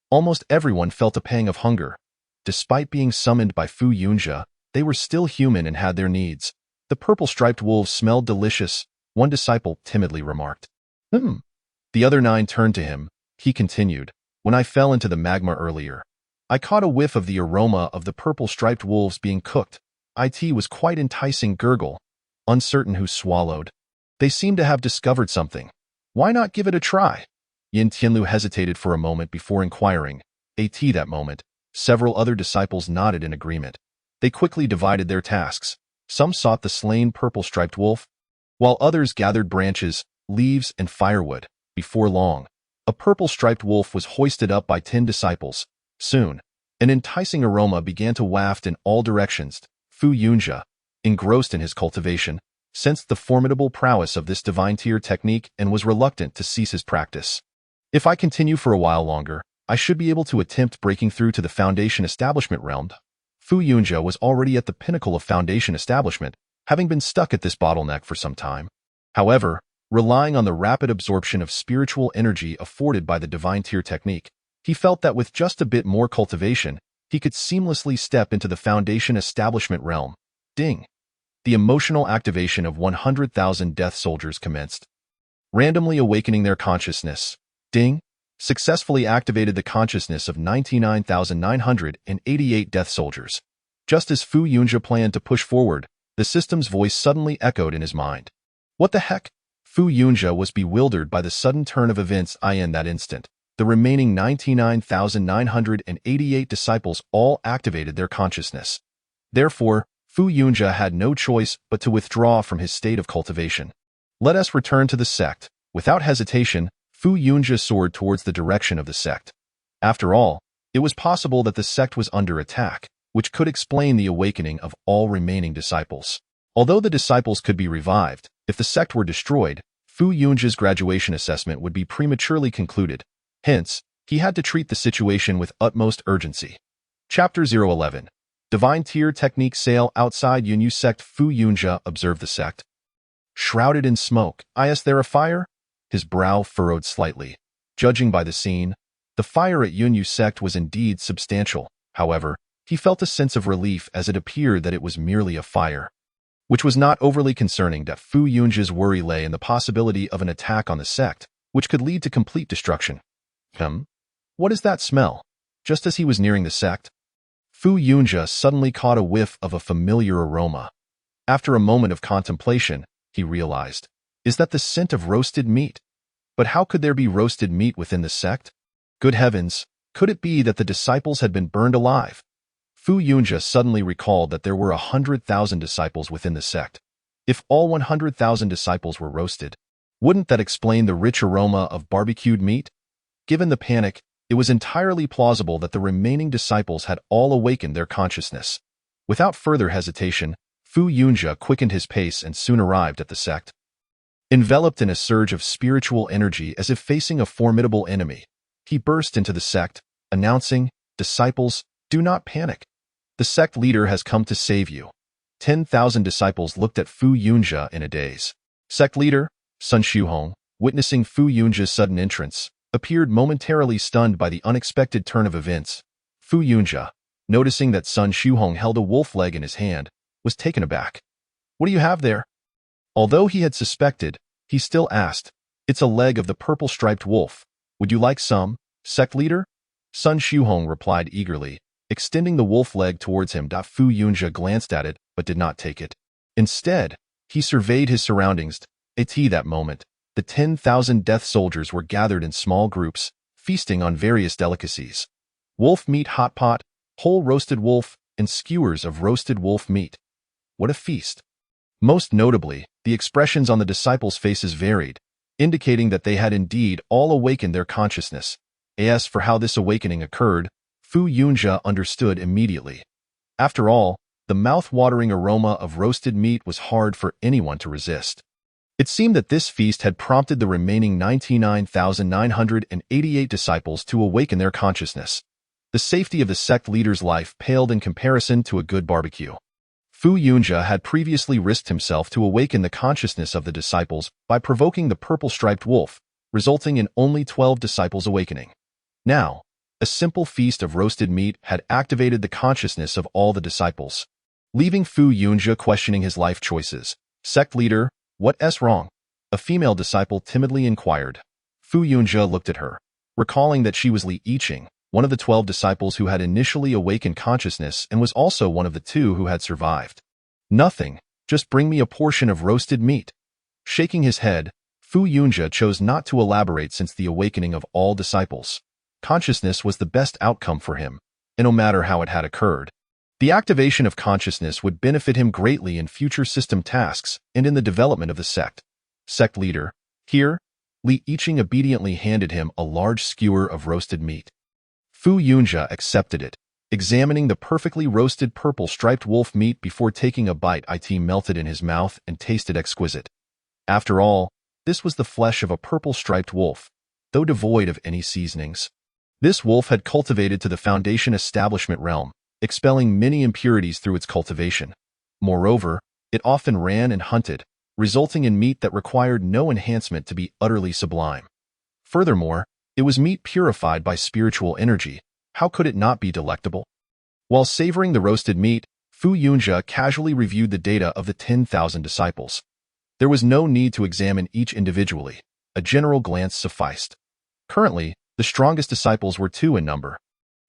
Almost everyone felt a pang of hunger. Despite being summoned by Fu Yunjie, they were still human and had their needs. The purple-striped wolves smelled delicious, one disciple timidly remarked. The other 9 turned to him. He continued, when I fell into the magma earlier, I caught a whiff of the aroma of the purple-striped wolves being cooked. It was quite enticing. Gurgle. Uncertain who swallowed. They seemed to have discovered something. Why not give it a try? Yin Tianlu hesitated for a moment before inquiring. That moment, several other disciples nodded in agreement. They quickly divided their tasks. Some sought the slain purple-striped wolf, while others gathered branches, leaves, and firewood. Before long, a purple-striped wolf was hoisted up by 10 disciples. Soon, An enticing aroma began to waft in all directions. Fu Yunjia, engrossed in his cultivation, sensed the formidable prowess of this divine tier technique and was reluctant to cease his practice. If I continue for a while longer, I should be able to attempt breaking through to the Foundation Establishment realm. Fu Yunjia was already at the pinnacle of Foundation Establishment, having been stuck at this bottleneck for some time. However, relying on the rapid absorption of spiritual energy afforded by the divine tier technique, he felt that with just a bit more cultivation, he could seamlessly step into the Foundation Establishment realm. Ding! The emotional activation of 100,000 death soldiers commenced, randomly awakening their consciousness. Ding! Successfully activated the consciousness of 99,988 death soldiers. Just as Fu Yunjia planned to push forward, the system's voice suddenly echoed in his mind. What the heck? Fu Yunjia was bewildered by the sudden turn of events in that instant. The remaining 99,988 disciples all activated their consciousness. Therefore, Fu Yunjia had no choice but to withdraw from his state of cultivation. Let us return to the sect. Without hesitation, Fu Yunjia soared towards the direction of the sect. After all, it was possible that the sect was under attack, which could explain the awakening of all remaining disciples. Although the disciples could be revived, if the sect were destroyed, Fu Yunjia's graduation assessment would be prematurely concluded. Hence, he had to treat the situation with utmost urgency. Chapter 011. Divine Tier Technique Sale outside Yunyu Sect. Fu Yunjia observed the sect. Shrouded in smoke. Is there a fire? His brow furrowed slightly. Judging by the scene, the fire at Yunyu Sect was indeed substantial. However, he felt a sense of relief as it appeared that it was merely a fire, which was not overly concerning. That Fu Yunjia's worry lay in the possibility of an attack on the sect, which could lead to complete destruction. What is that smell? Just as he was nearing the sect, Fu Yunjia suddenly caught a whiff of a familiar aroma. After a moment of contemplation, he realized, is that the scent of roasted meat? But how could there be roasted meat within the sect? Good heavens, could it be that the disciples had been burned alive? Fu Yunjia suddenly recalled that there were 100,000 disciples within the sect. If all 100,000 disciples were roasted, wouldn't that explain the rich aroma of barbecued meat? Given the panic, it was entirely plausible that the remaining disciples had all awakened their consciousness. Without further hesitation, Fu Yunjia quickened his pace and soon arrived at the sect. Enveloped in a surge of spiritual energy as if facing a formidable enemy, he burst into the sect, announcing, "Disciples, do not panic. The sect leader has come to save you." 10,000 disciples looked at Fu Yunjia in a daze. Sect leader, Sun Xiuhong, witnessing Fu Yunjia's sudden entrance, appeared momentarily stunned by the unexpected turn of events. Fu Yunjia, noticing that Sun Xiuhong held a wolf leg in his hand, was taken aback. "What do you have there?" Although he had suspected, he still asked, "It's a leg of the purple-striped wolf. Would you like some, sect leader?" Sun Xiuhong replied eagerly, extending the wolf leg towards him. Fu Yunjia glanced at it, but did not take it. Instead, he surveyed his surroundings. At that moment, the 10,000 death soldiers were gathered in small groups, feasting on various delicacies. Wolf meat hot pot, whole roasted wolf, and skewers of roasted wolf meat. What a feast! Most notably, the expressions on the disciples' faces varied, indicating that they had indeed all awakened their consciousness. As for how this awakening occurred, Fu Yunjia understood immediately. After all, the mouth-watering aroma of roasted meat was hard for anyone to resist. It seemed that this feast had prompted the remaining 99,988 disciples to awaken their consciousness. The safety of the sect leader's life paled in comparison to a good barbecue. Fu Yunjia had previously risked himself to awaken the consciousness of the disciples by provoking the purple-striped wolf, resulting in only 12 disciples awakening. Now, a simple feast of roasted meat had activated the consciousness of all the disciples, leaving Fu Yunjia questioning his life choices. "Sect leader, what's wrong?" a female disciple timidly inquired. Fu Yunjia looked at her, recalling that she was Li Yiqing, one of the 12 disciples who had initially awakened consciousness and was also one of the 2 who had survived. "Nothing, just bring me a portion of roasted meat." Shaking his head, Fu Yunjia chose not to elaborate since the awakening of all disciples. Consciousness was the best outcome for him, and no matter how it had occurred, the activation of consciousness would benefit him greatly in future system tasks and in the development of the sect. "Sect leader, here." Li Yiqing obediently handed him a large skewer of roasted meat. Fu Yunjia accepted it, examining the perfectly roasted purple striped wolf meat before taking a bite. It melted in his mouth and tasted exquisite. After all, this was the flesh of a purple striped wolf, though devoid of any seasonings. This wolf had cultivated to the Foundation establishment realm, expelling many impurities through its cultivation. Moreover, it often ran and hunted, resulting in meat that required no enhancement to be utterly sublime. Furthermore, it was meat purified by spiritual energy. How could it not be delectable? While savoring the roasted meat, Fu Yunjia casually reviewed the data of the 10,000 disciples. There was no need to examine each individually. A general glance sufficed. Currently, the strongest disciples were 2 in number.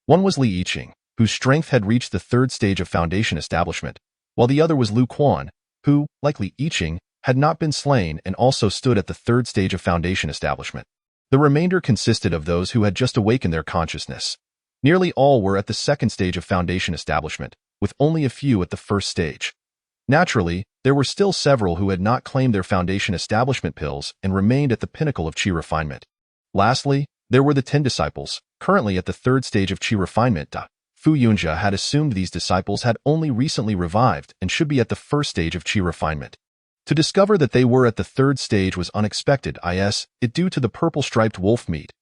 One was Li Yiqing, whose strength had reached the 3rd stage of Foundation establishment, while the other was Lu Quan, who, like Li Yiqing, had not been slain and also stood at the 3rd stage of Foundation establishment. The remainder consisted of those who had just awakened their consciousness. Nearly all were at the 2nd stage of Foundation establishment, with only a few at the 1st stage. Naturally, there were still several who had not claimed their Foundation establishment pills and remained at the pinnacle of Qi refinement. Lastly, there were the 10 disciples, currently at the 3rd stage of Qi refinement. Fu Yunjia had assumed these disciples had only recently revived and should be at the 1st stage of Qi refinement. To discover that they were at the 3rd stage was unexpected, it due to the purple striped wolf meat.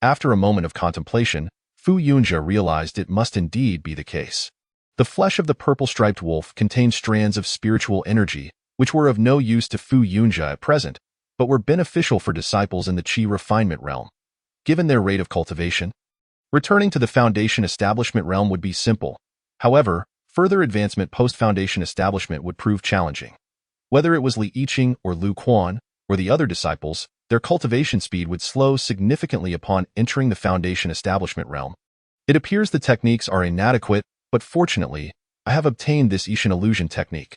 After a moment of contemplation, Fu Yunjia realized it must indeed be the case. The flesh of the purple striped wolf contained strands of spiritual energy, which were of no use to Fu Yunjia at present, but were beneficial for disciples in the Qi refinement realm. Given their rate of cultivation, returning to the Foundation establishment realm would be simple. However, further advancement post-Foundation establishment would prove challenging. Whether it was Li Yiqing or Lu Quan, or the other disciples, their cultivation speed would slow significantly upon entering the Foundation establishment realm. It appears the techniques are inadequate, but fortunately, I have obtained this Ishan illusion technique.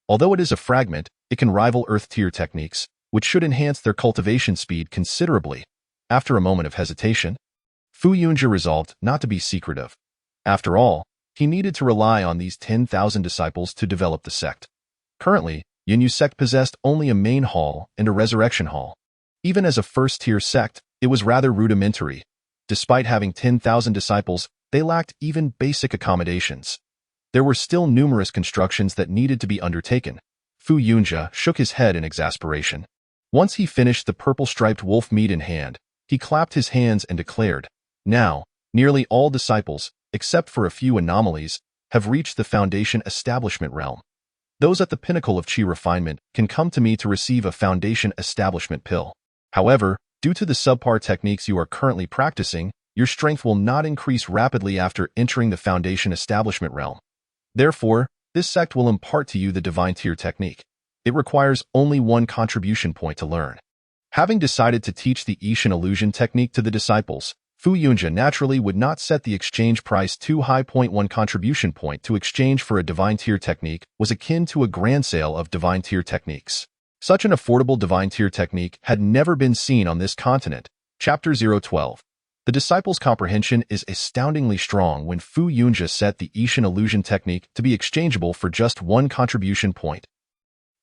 Although it is a fragment, it can rival Earth tier techniques, which should enhance their cultivation speed considerably. After a moment of hesitation, Fu Yunjia resolved not to be secretive. After all, he needed to rely on these 10,000 disciples to develop the sect. Currently, Yunyu sect possessed only a main hall and a resurrection hall. Even as a first-tier sect, it was rather rudimentary. Despite having 10,000 disciples, they lacked even basic accommodations. There were still numerous constructions that needed to be undertaken. Fu Yunjia shook his head in exasperation. Once he finished the purple-striped wolf meat in hand, he clapped his hands and declared, "Now, nearly all disciples, except for a few anomalies, have reached the Foundation establishment realm. Those at the pinnacle of Qi refinement can come to me to receive a Foundation establishment pill. However, due to the subpar techniques you are currently practicing, your strength will not increase rapidly after entering the Foundation establishment realm. Therefore, this sect will impart to you the Divine Tier technique. It requires only 1 contribution point to learn." Having decided to teach the Ishan illusion technique to the disciples, Fu Yunjia naturally would not set the exchange price too high. 1 contribution point to exchange for a Divine Tier technique was akin to a grand sale of Divine Tier techniques. Such an affordable Divine Tier technique had never been seen on this continent. Chapter 012. The disciples' comprehension is astoundingly strong when Fu Yunjia set the Ishan illusion technique to be exchangeable for just 1 contribution point.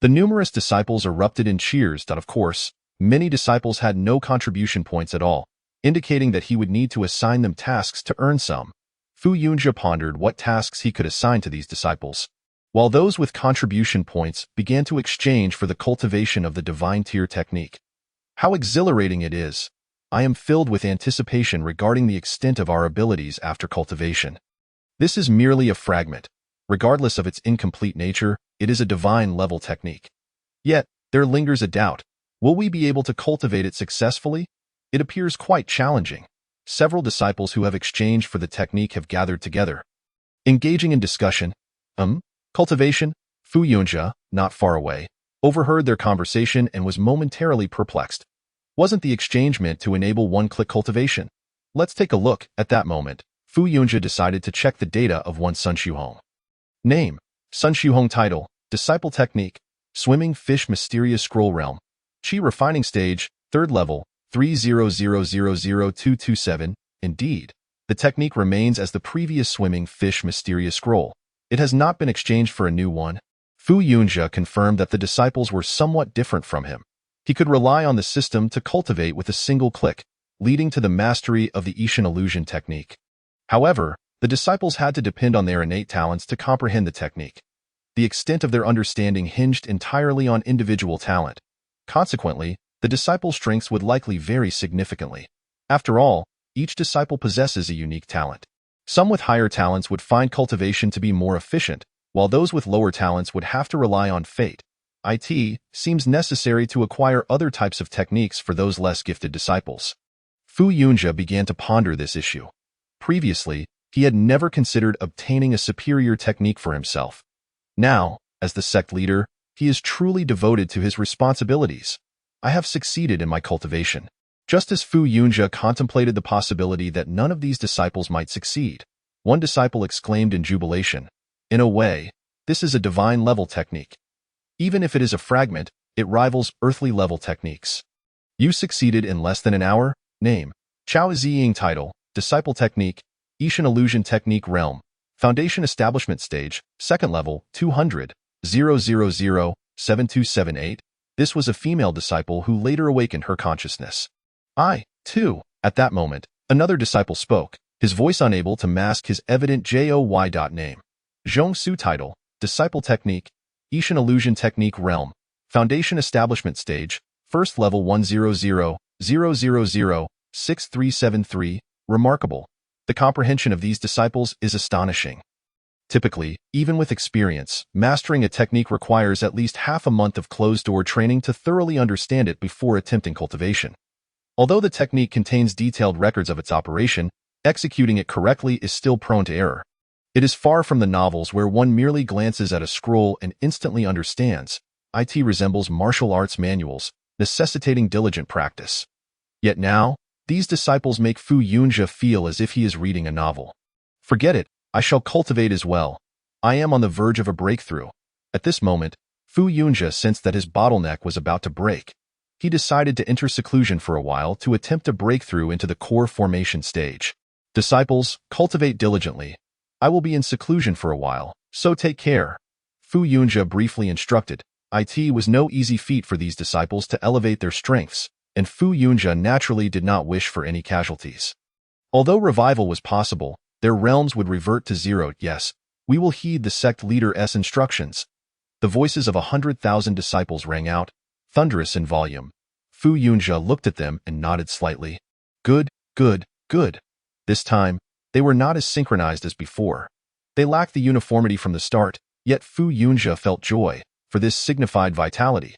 The numerous disciples erupted in cheers. Of course, many disciples had no contribution points at all, indicating that he would need to assign them tasks to earn some. Fu Yunjia pondered what tasks he could assign to these disciples, while those with contribution points began to exchange for the cultivation of the Divine Tier technique. How exhilarating it is! I am filled with anticipation regarding the extent of our abilities after cultivation. This is merely a fragment. Regardless of its incomplete nature, it is a divine-level technique. Yet, there lingers a doubt. Will we be able to cultivate it successfully? It appears quite challenging. Several disciples who have exchanged for the technique have gathered together. Engaging in discussion, cultivation, Fu Yunjia, not far away, overheard their conversation and was momentarily perplexed. Wasn't the exchange meant to enable one-click cultivation? Let's take a look. At that moment, Fu Yunjia decided to check the data of one Sun Shuhong. Name, Sun Shuhong. Title, Disciple Technique, Swimming Fish Mysterious Scroll Realm. Qi Refining Stage, 3rd Level, 3000227. Indeed, the technique remains as the previous Swimming Fish Mysterious Scroll. It has not been exchanged for a new one. Fu Yunjia confirmed that the disciples were somewhat different from him. He could rely on the system to cultivate with a single click, leading to the mastery of the Ishan illusion technique. However, The disciples had to depend on their innate talents to comprehend the technique. The extent of their understanding hinged entirely on individual talent. Consequently, the disciples' strengths would likely vary significantly. After all, each disciple possesses a unique talent. Some with higher talents would find cultivation to be more efficient, while those with lower talents would have to rely on fate. It seems necessary to acquire other types of techniques for those less gifted disciples. Fu Yunjie began to ponder this issue. Previously, he had never considered obtaining a superior technique for himself. Now, as the sect leader, he is truly devoted to his responsibilities. I have succeeded in my cultivation. Just as Fu Yunjie contemplated the possibility that none of these disciples might succeed, one disciple exclaimed in jubilation, "In a way, this is a divine-level technique. Even if it is a fragment, it rivals earthly-level techniques." You succeeded in less than an hour? Name: Chao Ziying. Title: Disciple Technique, Ishan Illusion Technique Realm, Foundation Establishment Stage, Second Level, 200, 000, 7278. This was a female disciple who later awakened her consciousness. I, too. At that moment, another disciple spoke, his voice unable to mask his evident joy. Name: Zhong Su. Title: Disciple Technique, Ishan Illusion Technique Realm, Foundation Establishment Stage, First Level, 100, 000, 6373. Remarkable. The comprehension of these disciples is astonishing. Typically, even with experience, mastering a technique requires at least half a month of closed-door training to thoroughly understand it before attempting cultivation. Although the technique contains detailed records of its operation, executing it correctly is still prone to error. It is far from the novels where one merely glances at a scroll and instantly understands. It resembles martial arts manuals, necessitating diligent practice. Yet now, these disciples make Fu Yunjie feel as if he is reading a novel. Forget it, I shall cultivate as well. I am on the verge of a breakthrough. At this moment, Fu Yunjie sensed that his bottleneck was about to break. He decided to enter seclusion for a while to attempt a breakthrough into the core formation stage. Disciples, cultivate diligently. I will be in seclusion for a while, so take care. Fu Yunjie briefly instructed. It was no easy feat for these disciples to elevate their strengths, and Fu Yunjie naturally did not wish for any casualties. Although revival was possible, their realms would revert to zero. Yes, we will heed the sect leader's instructions. The voices of 100,000 disciples rang out, thunderous in volume. Fu Yunjie looked at them and nodded slightly. Good, good, good. This time, they were not as synchronized as before. They lacked the uniformity from the start, yet Fu Yunjie felt joy, for this signified vitality.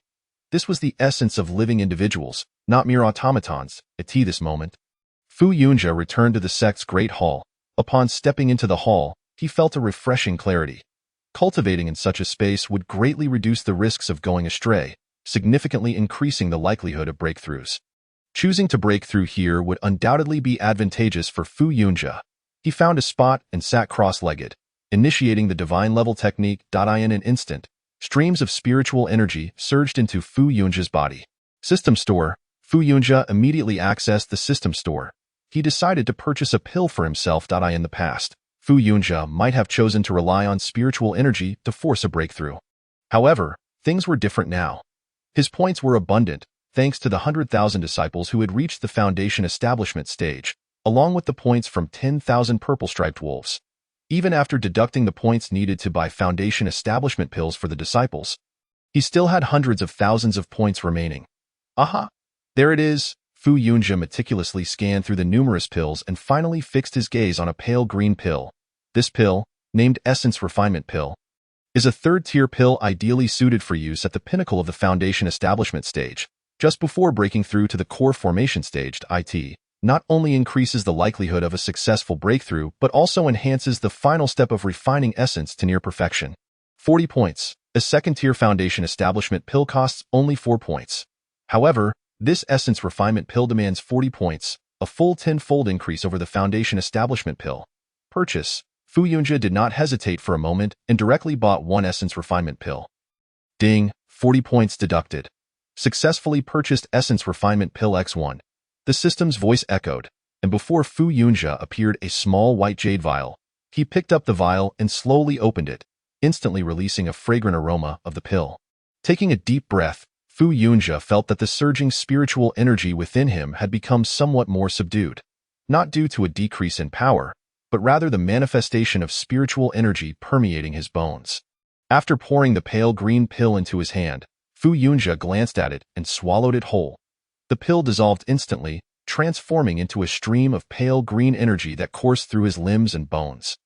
This was the essence of living individuals, not mere automatons. At this moment, Fu Yunjie returned to the sect's great hall. Upon stepping into the hall, he felt a refreshing clarity. Cultivating in such a space would greatly reduce the risks of going astray, significantly increasing the likelihood of breakthroughs. Choosing to break through here would undoubtedly be advantageous for Fu Yunjie. He found a spot and sat cross-legged, initiating the divine-level technique. In an instant, streams of spiritual energy surged into Fu Yunjie's body. System Store. Fu Yunjie immediately accessed the System Store. He decided to purchase a pill for himself. In the past, Fu Yunjie might have chosen to rely on spiritual energy to force a breakthrough. However, things were different now. His points were abundant, thanks to the 100,000 disciples who had reached the Foundation Establishment stage, along with the points from 10,000 purple-striped wolves. Even after deducting the points needed to buy Foundation Establishment pills for the disciples, he still had hundreds of thousands of points remaining. Aha! There it is! Fu Yunjie meticulously scanned through the numerous pills and finally fixed his gaze on a pale green pill. This pill, named Essence Refinement Pill, is a third-tier pill ideally suited for use at the pinnacle of the Foundation Establishment stage, just before breaking through to the core formation stage. It not only increases the likelihood of a successful breakthrough, but also enhances the final step of refining essence to near perfection. 40 points. A second-tier Foundation Establishment pill costs only 4 points. However, this Essence Refinement Pill demands 40 points, a full 10-fold increase over the Foundation Establishment pill. Purchase. Fu Yunjie did not hesitate for a moment and directly bought one Essence Refinement Pill. Ding, 40 points deducted. Successfully purchased Essence Refinement Pill X1. The system's voice echoed, and before Fu Yunjie appeared a small white jade vial. He picked up the vial and slowly opened it, instantly releasing a fragrant aroma of the pill. Taking a deep breath, Fu Yunjie felt that the surging spiritual energy within him had become somewhat more subdued. Not due to a decrease in power, but rather the manifestation of spiritual energy permeating his bones. After pouring the pale green pill into his hand, Fu Yunjia glanced at it and swallowed it whole. The pill dissolved instantly, transforming into a stream of pale green energy that coursed through his limbs and bones.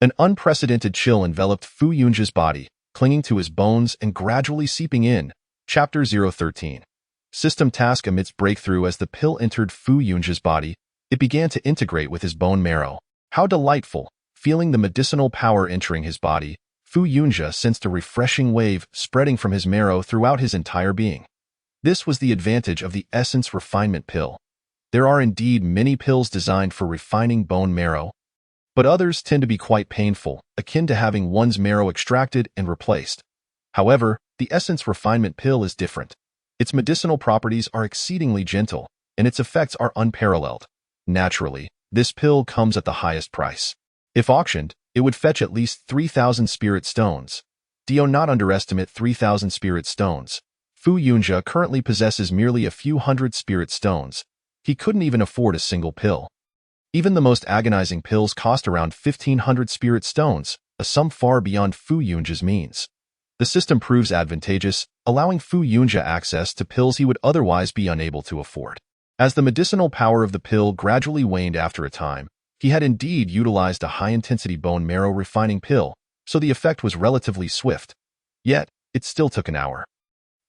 An unprecedented chill enveloped Fu Yunjia's body, clinging to his bones and gradually seeping in. Chapter 013. System task. Amidst breakthrough. As the pill entered Fu Yunjia's body, it began to integrate with his bone marrow. How delightful! Feeling the medicinal power entering his body, Fu Yunjia sensed a refreshing wave spreading from his marrow throughout his entire being. This was the advantage of the Essence Refinement Pill. There are indeed many pills designed for refining bone marrow, but others tend to be quite painful, akin to having one's marrow extracted and replaced. However, the Essence Refinement Pill is different. Its medicinal properties are exceedingly gentle, and its effects are unparalleled. Naturally, this pill comes at the highest price. If auctioned, it would fetch at least 3,000 spirit stones. Do not underestimate 3,000 spirit stones. Fu Yunjia currently possesses merely a few hundred spirit stones. He couldn't even afford a single pill. Even the most agonizing pills cost around 1,500 spirit stones, a sum far beyond Fu Yunjia's means. The system proves advantageous, allowing Fu Yunjia access to pills he would otherwise be unable to afford. As the medicinal power of the pill gradually waned after a time, he had indeed utilized a high-intensity bone marrow refining pill, so the effect was relatively swift. Yet, it still took an hour.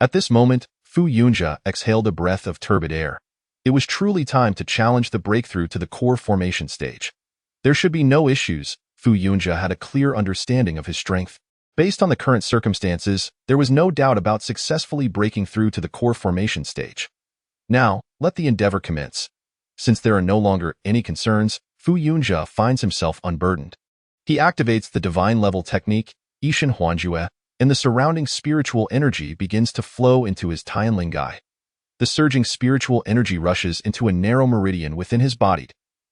At this moment, Fu Yunjia exhaled a breath of turbid air. It was truly time to challenge the breakthrough to the core formation stage. There should be no issues. Fu Yunjia had a clear understanding of his strength. Based on the current circumstances, there was no doubt about successfully breaking through to the core formation stage. Now, let the endeavor commence. Since there are no longer any concerns, Fu Yunjia finds himself unburdened. He activates the divine level technique, Yishan Huanjue, and the surrounding spiritual energy begins to flow into his Tianling. The surging spiritual energy rushes into a narrow meridian within his body.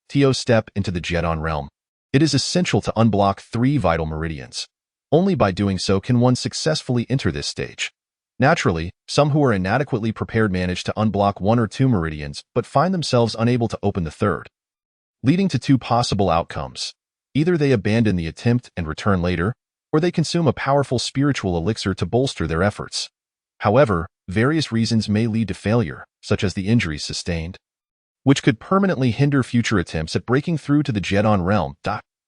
Tio step into the Jedon realm. It is essential to unblock 3 vital meridians. Only by doing so can one successfully enter this stage. Naturally, some who are inadequately prepared manage to unblock 1 or 2 meridians but find themselves unable to open the third, leading to 2 possible outcomes. Either they abandon the attempt and return later, or they consume a powerful spiritual elixir to bolster their efforts. However, various reasons may lead to failure, such as the injuries sustained, which could permanently hinder future attempts at breaking through to the Jedon realm.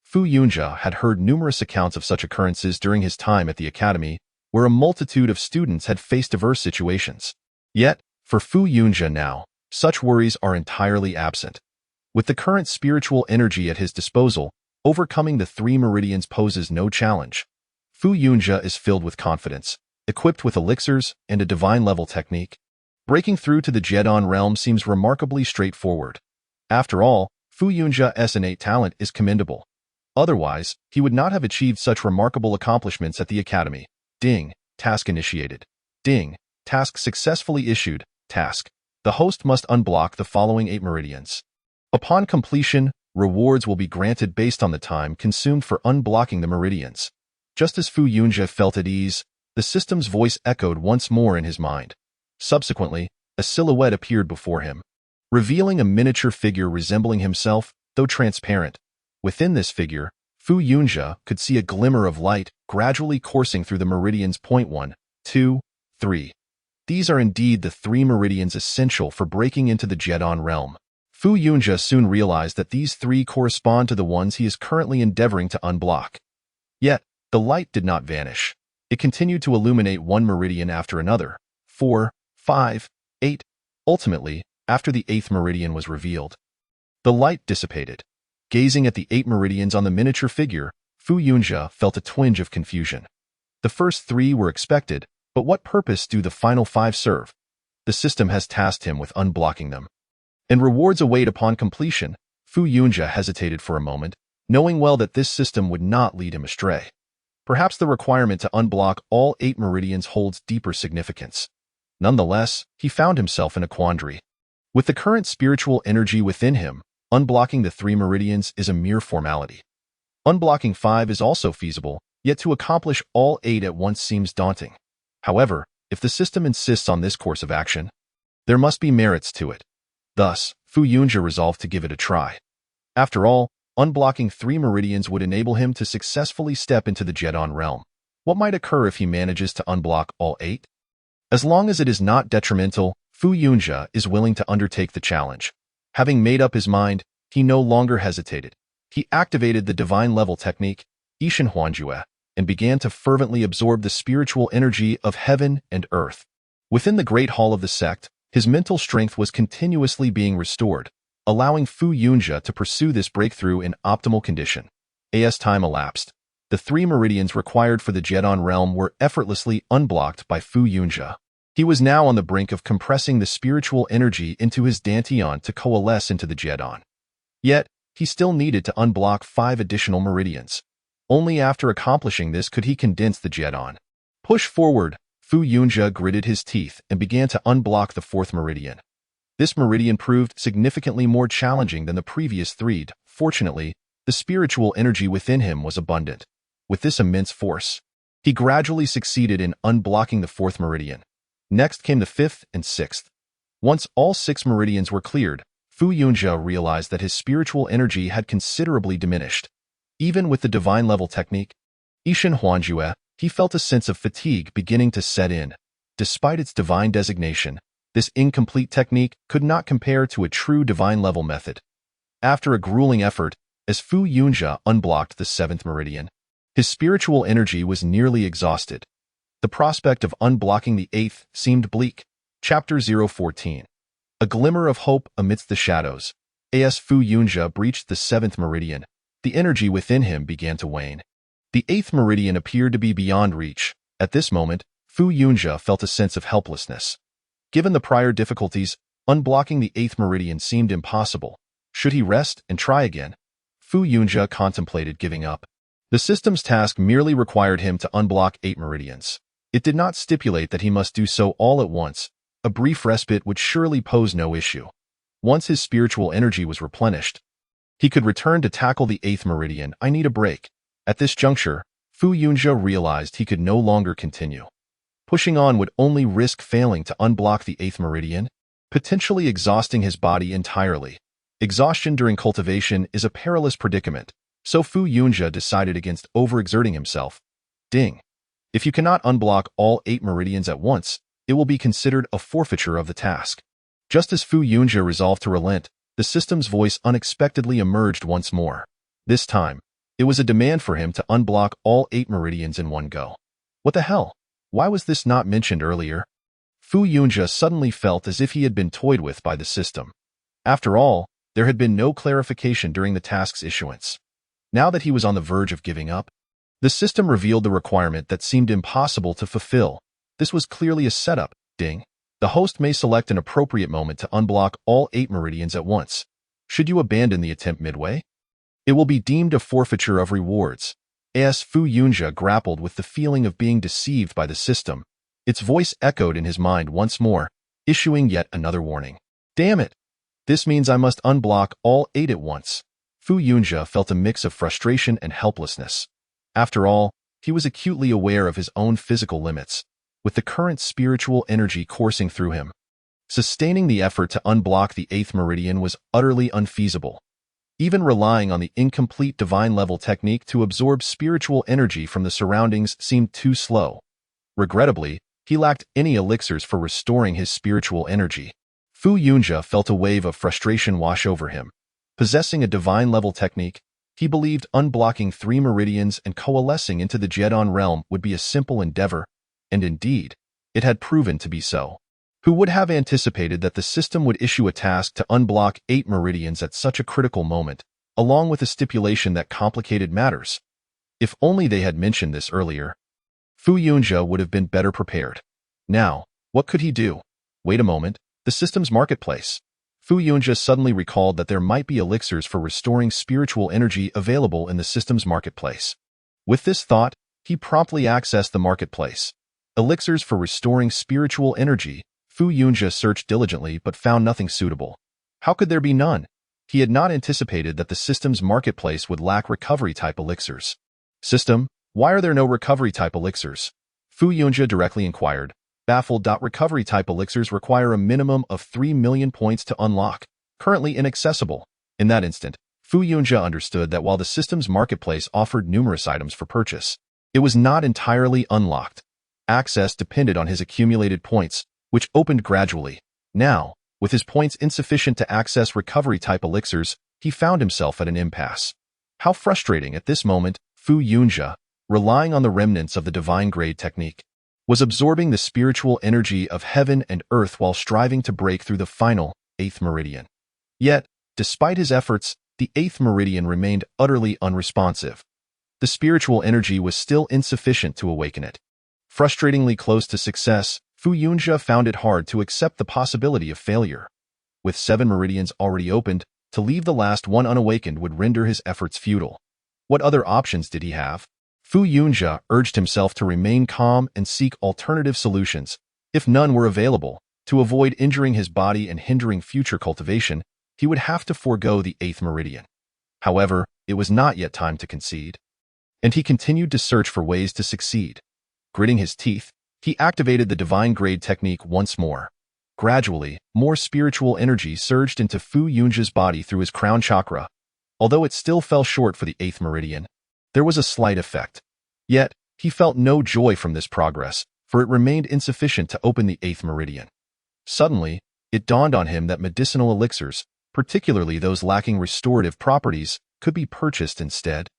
Fu Yunjia had heard numerous accounts of such occurrences during his time at the academy, where a multitude of students had faced diverse situations. Yet, for Fu Yunjia now, such worries are entirely absent. With the current spiritual energy at his disposal, overcoming the 3 meridians poses no challenge. Fu Yunjia is filled with confidence, equipped with elixirs and a divine-level technique. Breaking through to the Jedon realm seems remarkably straightforward. After all, Fu Yunjia's innate talent is commendable. Otherwise, he would not have achieved such remarkable accomplishments at the academy. Ding. Task initiated. Ding. Task successfully issued. Task. The host must unblock the following 8 meridians. Upon completion, rewards will be granted based on the time consumed for unblocking the meridians. Just as Fu Yunjia felt at ease, the system's voice echoed once more in his mind. Subsequently, a silhouette appeared before him, revealing a miniature figure resembling himself, though transparent. Within this figure, Fu Yunjia could see a glimmer of light gradually coursing through the meridians. 1, 2, 3. These are indeed the 3 meridians essential for breaking into the Jedon realm. Fu Yunjia soon realized that these 3 correspond to the ones he is currently endeavoring to unblock. Yet, the light did not vanish. It continued to illuminate one meridian after another. 4, 5, 8. Ultimately, after the 8th meridian was revealed, the light dissipated. Gazing at the 8 meridians on the miniature figure, Fu Yunjia felt a twinge of confusion. The first 3 were expected, but what purpose do the final 5 serve? The system has tasked him with unblocking them, and rewards await upon completion. Fu Yunjia hesitated for a moment, knowing well that this system would not lead him astray. Perhaps the requirement to unblock all 8 meridians holds deeper significance. Nonetheless, he found himself in a quandary. With the current spiritual energy within him, unblocking the 3 meridians is a mere formality. Unblocking 5 is also feasible, yet to accomplish all 8 at once seems daunting. However, if the system insists on this course of action, there must be merits to it. Thus, Fu Yunjia resolved to give it a try. After all, Unblocking 3 meridians would enable him to successfully step into the Jedon realm. What might occur if he manages to unblock all 8? As long as it is not detrimental, Fu Yunjia is willing to undertake the challenge. Having made up his mind, he no longer hesitated. He activated the divine level technique, Yishan Huanjue, and began to fervently absorb the spiritual energy of heaven and earth. Within the great hall of the sect, his mental strength was continuously being restored, allowing Fu Yunjia to pursue this breakthrough in optimal condition. As time elapsed, the 3 meridians required for the Jedon realm were effortlessly unblocked by Fu Yunjia. He was now on the brink of compressing the spiritual energy into his Dantian to coalesce into the Jedon. Yet, he still needed to unblock 5 additional meridians. Only after accomplishing this could he condense the Jedon. Push forward, Fu Yunjia gritted his teeth and began to unblock the 4th meridian. This meridian proved significantly more challenging than the previous 3. Fortunately, the spiritual energy within him was abundant. With this immense force, he gradually succeeded in unblocking the 4th meridian. Next came the 5th and 6th. Once all 6 meridians were cleared, Fu Yunjia realized that his spiritual energy had considerably diminished. Even with the divine level technique, Yishan Huanjue, he felt a sense of fatigue beginning to set in. Despite its divine designation, this incomplete technique could not compare to a true divine level method. After a grueling effort, as Fu Yunjia unblocked the 7th meridian, his spiritual energy was nearly exhausted. The prospect of unblocking the 8th seemed bleak. Chapter 014. A glimmer of hope amidst the shadows. As Fu Yunjia breached the 7th meridian, the energy within him began to wane. The 8th meridian appeared to be beyond reach. At this moment, Fu Yunjia felt a sense of helplessness. Given the prior difficulties, unblocking the 8th meridian seemed impossible. Should he rest and try again? Fu Yunjia contemplated giving up. The system's task merely required him to unblock 8 meridians. It did not stipulate that he must do so all at once. A brief respite would surely pose no issue. Once his spiritual energy was replenished, he could return to tackle the 8th meridian. I need a break. At this juncture, Fu Yunjia realized he could no longer continue. Pushing on would only risk failing to unblock the 8th meridian, potentially exhausting his body entirely. Exhaustion during cultivation is a perilous predicament, so Fu Yunjia decided against overexerting himself. Ding. If you cannot unblock all 8 meridians at once, it will be considered a forfeiture of the task. Just as Fu Yunjia resolved to relent, the system's voice unexpectedly emerged once more. This time, it was a demand for him to unblock all 8 meridians in one go. What the hell? Why was this not mentioned earlier? Fu Yunjia suddenly felt as if he had been toyed with by the system. After all, there had been no clarification during the task's issuance. Now that he was on the verge of giving up, the system revealed the requirement that seemed impossible to fulfill. This was clearly a setup. Ding. The host may select an appropriate moment to unblock all 8 meridians at once. Should you abandon the attempt midway, it will be deemed a forfeiture of rewards. As Fu Yunjia grappled with the feeling of being deceived by the system, its voice echoed in his mind once more, issuing yet another warning. Damn it! This means I must unblock all 8 at once. Fu Yunjia felt a mix of frustration and helplessness. After all, he was acutely aware of his own physical limits, with the current spiritual energy coursing through him. Sustaining the effort to unblock the 8th meridian was utterly unfeasible. Even relying on the incomplete divine level technique to absorb spiritual energy from the surroundings seemed too slow. Regrettably, he lacked any elixirs for restoring his spiritual energy. Fu Yunjia felt a wave of frustration wash over him. Possessing a divine level technique, he believed unblocking 3 meridians and coalescing into the Jedon realm would be a simple endeavor, and indeed, it had proven to be so. Who would have anticipated that the system would issue a task to unblock 8 meridians at such a critical moment, along with a stipulation that complicated matters? If only they had mentioned this earlier, Fu Yunjia would have been better prepared. Now, what could he do? Wait a moment, the system's marketplace. Fu Yunjia suddenly recalled that there might be elixirs for restoring spiritual energy available in the system's marketplace. With this thought, he promptly accessed the marketplace. Elixirs for restoring spiritual energy. Fu Yunjia searched diligently but found nothing suitable. How could there be none? He had not anticipated that the system's marketplace would lack recovery-type elixirs. System, why are there no recovery-type elixirs? Fu Yunjia directly inquired. Baffled. Recovery-type elixirs require a minimum of 3 million points to unlock, currently inaccessible. In that instant, Fu Yunjia understood that while the system's marketplace offered numerous items for purchase, it was not entirely unlocked. Access depended on his accumulated points, which opened gradually. Now, with his points insufficient to access recovery-type elixirs, he found himself at an impasse. How frustrating at this moment, Fu Yunjia, relying on the remnants of the divine grade technique, was absorbing the spiritual energy of heaven and earth while striving to break through the final, 8th meridian. Yet, despite his efforts, the 8th meridian remained utterly unresponsive. The spiritual energy was still insufficient to awaken it. Frustratingly close to success, Fu Yunjia found it hard to accept the possibility of failure. With 7 meridians already opened, to leave the last one unawakened would render his efforts futile. What other options did he have? Fu Yunjia urged himself to remain calm and seek alternative solutions. If none were available, to avoid injuring his body and hindering future cultivation, he would have to forego the 8th meridian. However, it was not yet time to concede, and he continued to search for ways to succeed. Gritting his teeth, he activated the divine grade technique once more. Gradually, more spiritual energy surged into Fu Yunjia's body through his crown chakra. Although it still fell short for the 8th meridian, there was a slight effect. Yet, he felt no joy from this progress, for it remained insufficient to open the 8th meridian. Suddenly, it dawned on him that medicinal elixirs, particularly those lacking restorative properties, could be purchased instead.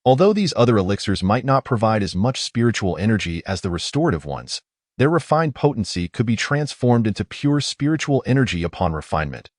Although these other elixirs might not provide as much spiritual energy as the restorative ones, their refined potency could be transformed into pure spiritual energy upon refinement.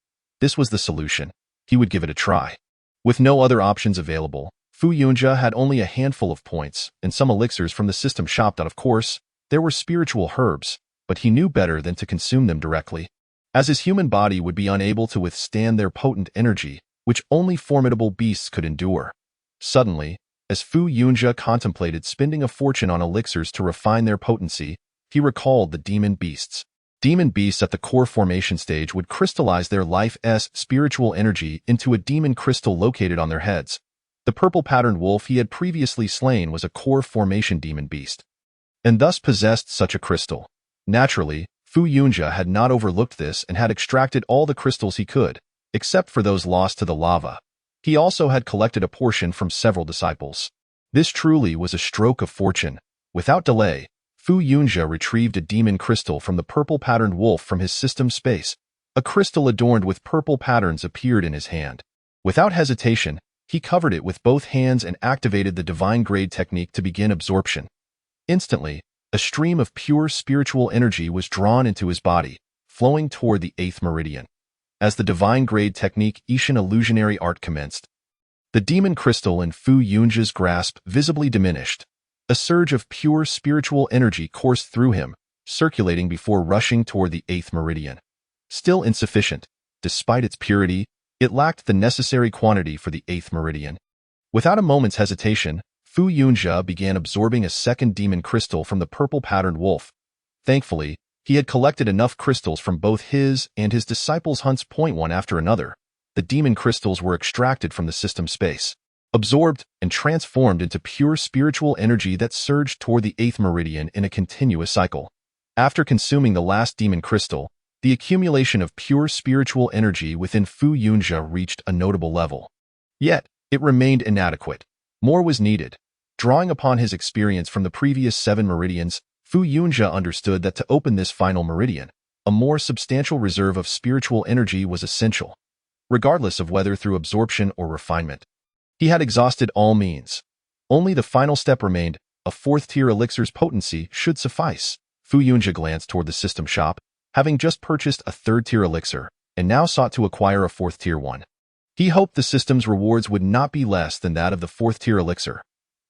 This was the solution. He would give it a try. With no other options available, Fu Yunjia had only a handful of points and some elixirs from the system shop. Of course, there were spiritual herbs, but he knew better than to consume them directly, as his human body would be unable to withstand their potent energy, which only formidable beasts could endure. Suddenly, as Fu Yunjia contemplated spending a fortune on elixirs to refine their potency, he recalled the demon beasts. Demon beasts at the core formation stage would crystallize their life's spiritual energy into a demon crystal located on their heads. The purple-patterned wolf he had previously slain was a core formation demon beast, and thus possessed such a crystal. Naturally, Fu Yunjia had not overlooked this and had extracted all the crystals he could, except for those lost to the lava. He also had collected a portion from several disciples. This truly was a stroke of fortune. Without delay, Fu Yunjia retrieved a demon crystal from the purple-patterned wolf from his system space. A crystal adorned with purple patterns appeared in his hand. Without hesitation, he covered it with both hands and activated the divine grade technique to begin absorption. Instantly, a stream of pure spiritual energy was drawn into his body, flowing toward the 8th meridian. As the divine grade technique Ishan illusionary art commenced, the demon crystal in Fu Yunjia's grasp visibly diminished. A surge of pure spiritual energy coursed through him, circulating before rushing toward the 8th meridian. Still insufficient, despite its purity, it lacked the necessary quantity for the 8th meridian. Without a moment's hesitation, Fu Yunjia began absorbing a second demon crystal from the purple-patterned wolf. Thankfully, he had collected enough crystals from both his and his disciples' hunts. One after another, the demon crystals were extracted from the system space, absorbed and transformed into pure spiritual energy that surged toward the 8th meridian in a continuous cycle. After consuming the last demon crystal, the accumulation of pure spiritual energy within Fu Yunjia reached a notable level. Yet, it remained inadequate. More was needed. Drawing upon his experience from the previous 7 meridians, Fu Yunjia understood that to open this final meridian, a more substantial reserve of spiritual energy was essential, regardless of whether through absorption or refinement. He had exhausted all means. Only the final step remained. A 4th-tier elixir's potency should suffice. Fu Yunjia glanced toward the system shop, having just purchased a 3rd-tier elixir, and now sought to acquire a 4th-tier one. He hoped the system's rewards would not be less than that of the 4th-tier elixir.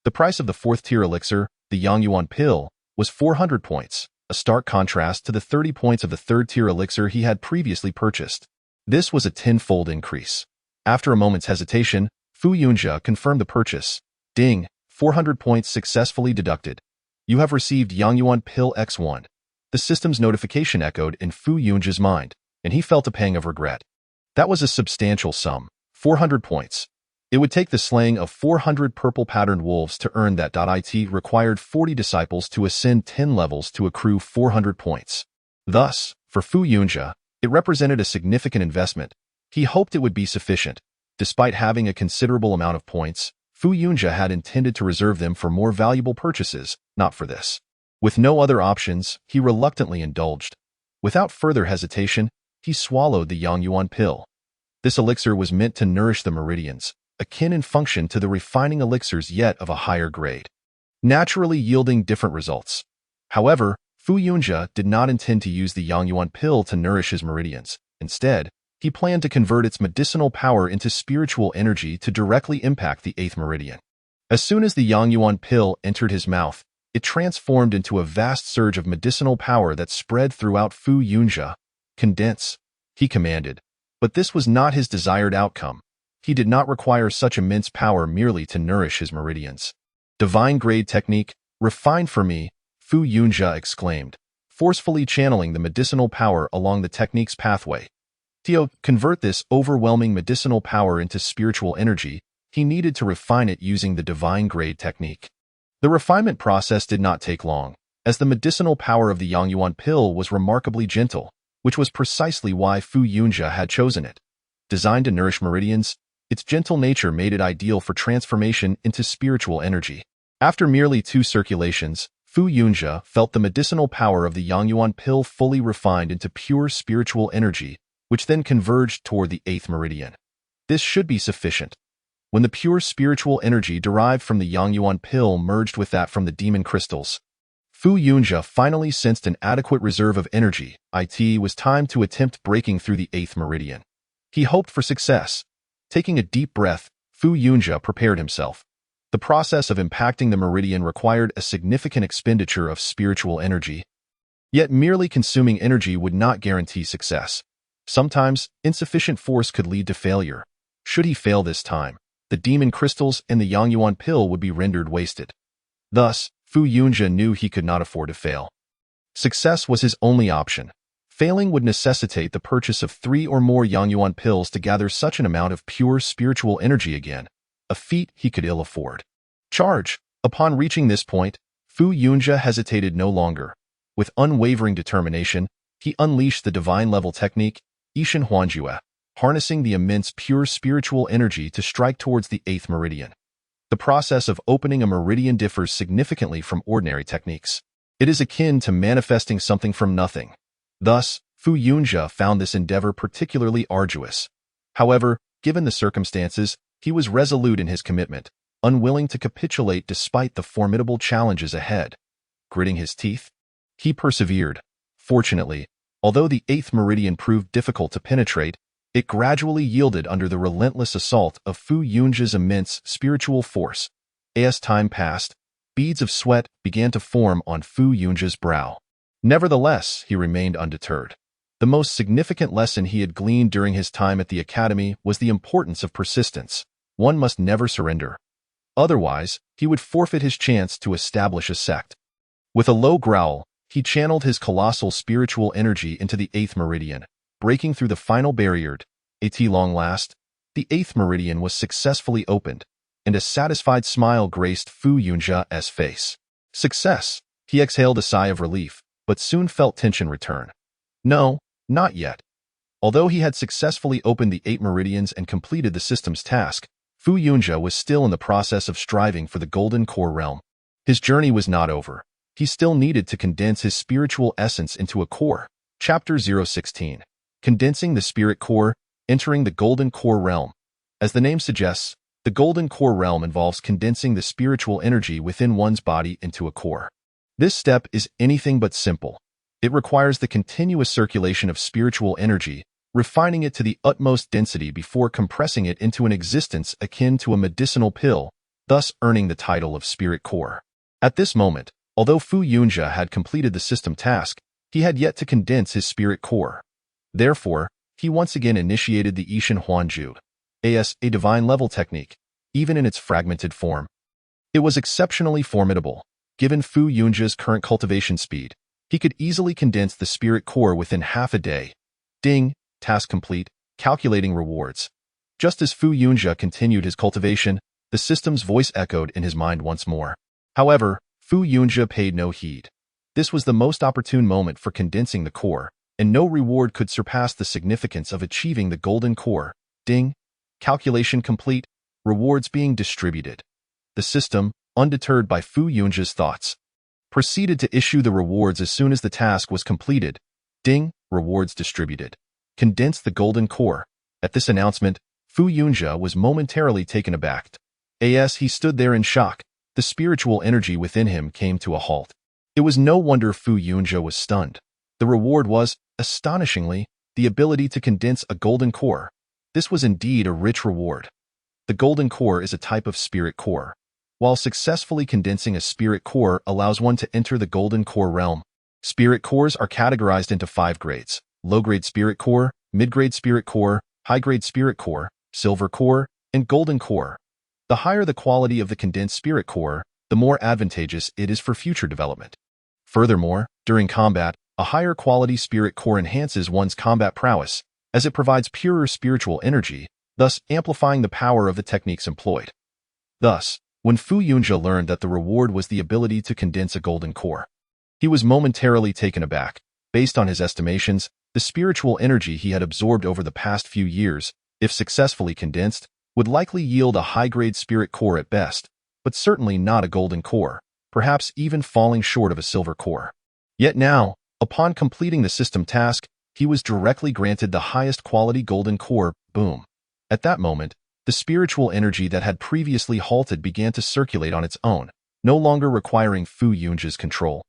The price of the 4th-tier elixir, the Yangyuan pill, was 400 points, a stark contrast to the 30 points of the 3rd-tier elixir he had previously purchased. This was a 10-fold increase. After a moment's hesitation, Fu Yunjia confirmed the purchase. Ding, 400 points successfully deducted. You have received Yangyuan pill X1. The system's notification echoed in Fu Yunjia's mind, and he felt a pang of regret. That was a substantial sum, 400 points. It would take the slaying of 400 purple-patterned wolves to earn that. It required 40 disciples to ascend 10 levels to accrue 400 points. Thus, for Fu Yunjia, it represented a significant investment. He hoped it would be sufficient. Despite having a considerable amount of points, Fu Yunjia had intended to reserve them for more valuable purchases, not for this. With no other options, he reluctantly indulged. Without further hesitation, he swallowed the Yang Yuan pill. This elixir was meant to nourish the meridians, akin in function to the refining elixirs yet of a higher grade, naturally yielding different results. However, Fu Yunjia did not intend to use the Yang Yuan pill to nourish his meridians. Instead, he planned to convert its medicinal power into spiritual energy to directly impact the 8th meridian. As soon as the Yang Yuan pill entered his mouth, it transformed into a vast surge of medicinal power that spread throughout Fu Yunjia. "Condense," he commanded. But this was not his desired outcome. He did not require such immense power merely to nourish his meridians. "Divine grade technique, refined for me," Fu Yunjia exclaimed, forcefully channeling the medicinal power along the technique's pathway. To convert this overwhelming medicinal power into spiritual energy, he needed to refine it using the divine grade technique. The refinement process did not take long, as the medicinal power of the Yang Yuan pill was remarkably gentle, which was precisely why Fu Yunjia had chosen it. Designed to nourish meridians, its gentle nature made it ideal for transformation into spiritual energy. After merely 2 circulations, Fu Yunjia felt the medicinal power of the Yang Yuan pill fully refined into pure spiritual energy, which then converged toward the 8th meridian. This should be sufficient. When the pure spiritual energy derived from the Yang Yuan pill merged with that from the demon crystals, Fu Yunjia finally sensed an adequate reserve of energy. It was time to attempt breaking through the 8th meridian. He hoped for success. Taking a deep breath, Fu Yunjia prepared himself. The process of impacting the meridian required a significant expenditure of spiritual energy. Yet merely consuming energy would not guarantee success. Sometimes, insufficient force could lead to failure. Should he fail this time, the demon crystals and the Yang Yuan pill would be rendered wasted. Thus, Fu Yunjia knew he could not afford to fail. Success was his only option. Failing would necessitate the purchase of 3 or more Yang Yuan pills to gather such an amount of pure spiritual energy again, a feat he could ill afford. Charge! Upon reaching this point, Fu Yunjia hesitated no longer. With unwavering determination, he unleashed the divine-level technique, Yishan Huanjue, harnessing the immense pure spiritual energy to strike towards the 8th meridian. The process of opening a meridian differs significantly from ordinary techniques. It is akin to manifesting something from nothing. Thus, Fu Yunjia found this endeavor particularly arduous. However, given the circumstances, he was resolute in his commitment, unwilling to capitulate despite the formidable challenges ahead. Gritting his teeth, he persevered. Fortunately, although the 8th meridian proved difficult to penetrate, it gradually yielded under the relentless assault of Fu Yunjia's immense spiritual force. As time passed, beads of sweat began to form on Fu Yunjia's brow. Nevertheless, he remained undeterred. The most significant lesson he had gleaned during his time at the academy was the importance of persistence. One must never surrender. Otherwise, he would forfeit his chance to establish a sect. With a low growl, he channeled his colossal spiritual energy into the 8th meridian, breaking through the final barrier. At long last, the 8th meridian was successfully opened, and a satisfied smile graced Fu Yunjia's face. Success! He exhaled a sigh of relief, but soon felt tension return. No, not yet. Although he had successfully opened the 8 meridians and completed the system's task, Fu Yunjia was still in the process of striving for the Golden Core realm. His journey was not over. He still needed to condense his spiritual essence into a core. Chapter 016. Condensing the Spirit Core, Entering the Golden Core Realm. As the name suggests, the Golden Core Realm involves condensing the spiritual energy within one's body into a core. This step is anything but simple. It requires the continuous circulation of spiritual energy, refining it to the utmost density before compressing it into an existence akin to a medicinal pill, thus earning the title of Spirit Core. At this moment, although Fu Yunjia had completed the system task, he had yet to condense his Spirit Core. Therefore, he once again initiated the Yishan Huanju, a divine-level technique, even in its fragmented form. It was exceptionally formidable. Given Fu Yunjia's current cultivation speed, he could easily condense the Spirit Core within half a day. Ding! Task complete. Calculating rewards. Just as Fu Yunjia continued his cultivation, the system's voice echoed in his mind once more. However, Fu Yunjia paid no heed. This was the most opportune moment for condensing the core, and no reward could surpass the significance of achieving the Golden Core. Ding! Calculation complete. Rewards being distributed. The system, undeterred by Fu Yunji's thoughts, proceeded to issue the rewards as soon as the task was completed. Ding, rewards distributed. Condense the golden core. At this announcement, Fu Yunjie was momentarily taken aback. As he stood there in shock, the spiritual energy within him came to a halt. It was no wonder Fu Yunjie was stunned. The reward was, astonishingly, the ability to condense a golden core. This was indeed a rich reward. The golden core is a type of spirit core. While successfully condensing a spirit core allows one to enter the golden core realm. Spirit cores are categorized into 5 grades: low-grade spirit core, mid-grade spirit core, high-grade spirit core, silver core, and golden core. The higher the quality of the condensed spirit core, the more advantageous it is for future development. Furthermore, during combat, a higher quality spirit core enhances one's combat prowess, as it provides purer spiritual energy, thus amplifying the power of the techniques employed. Thus, when Fu Yunjie learned that the reward was the ability to condense a golden core, he was momentarily taken aback. Based on his estimations, the spiritual energy he had absorbed over the past few years, if successfully condensed, would likely yield a high-grade spirit core at best, but certainly not a golden core, perhaps even falling short of a silver core. Yet now, upon completing the system task, he was directly granted the highest quality golden core. Boom. At that moment, the spiritual energy that had previously halted began to circulate on its own, no longer requiring Fu Yunjie's control.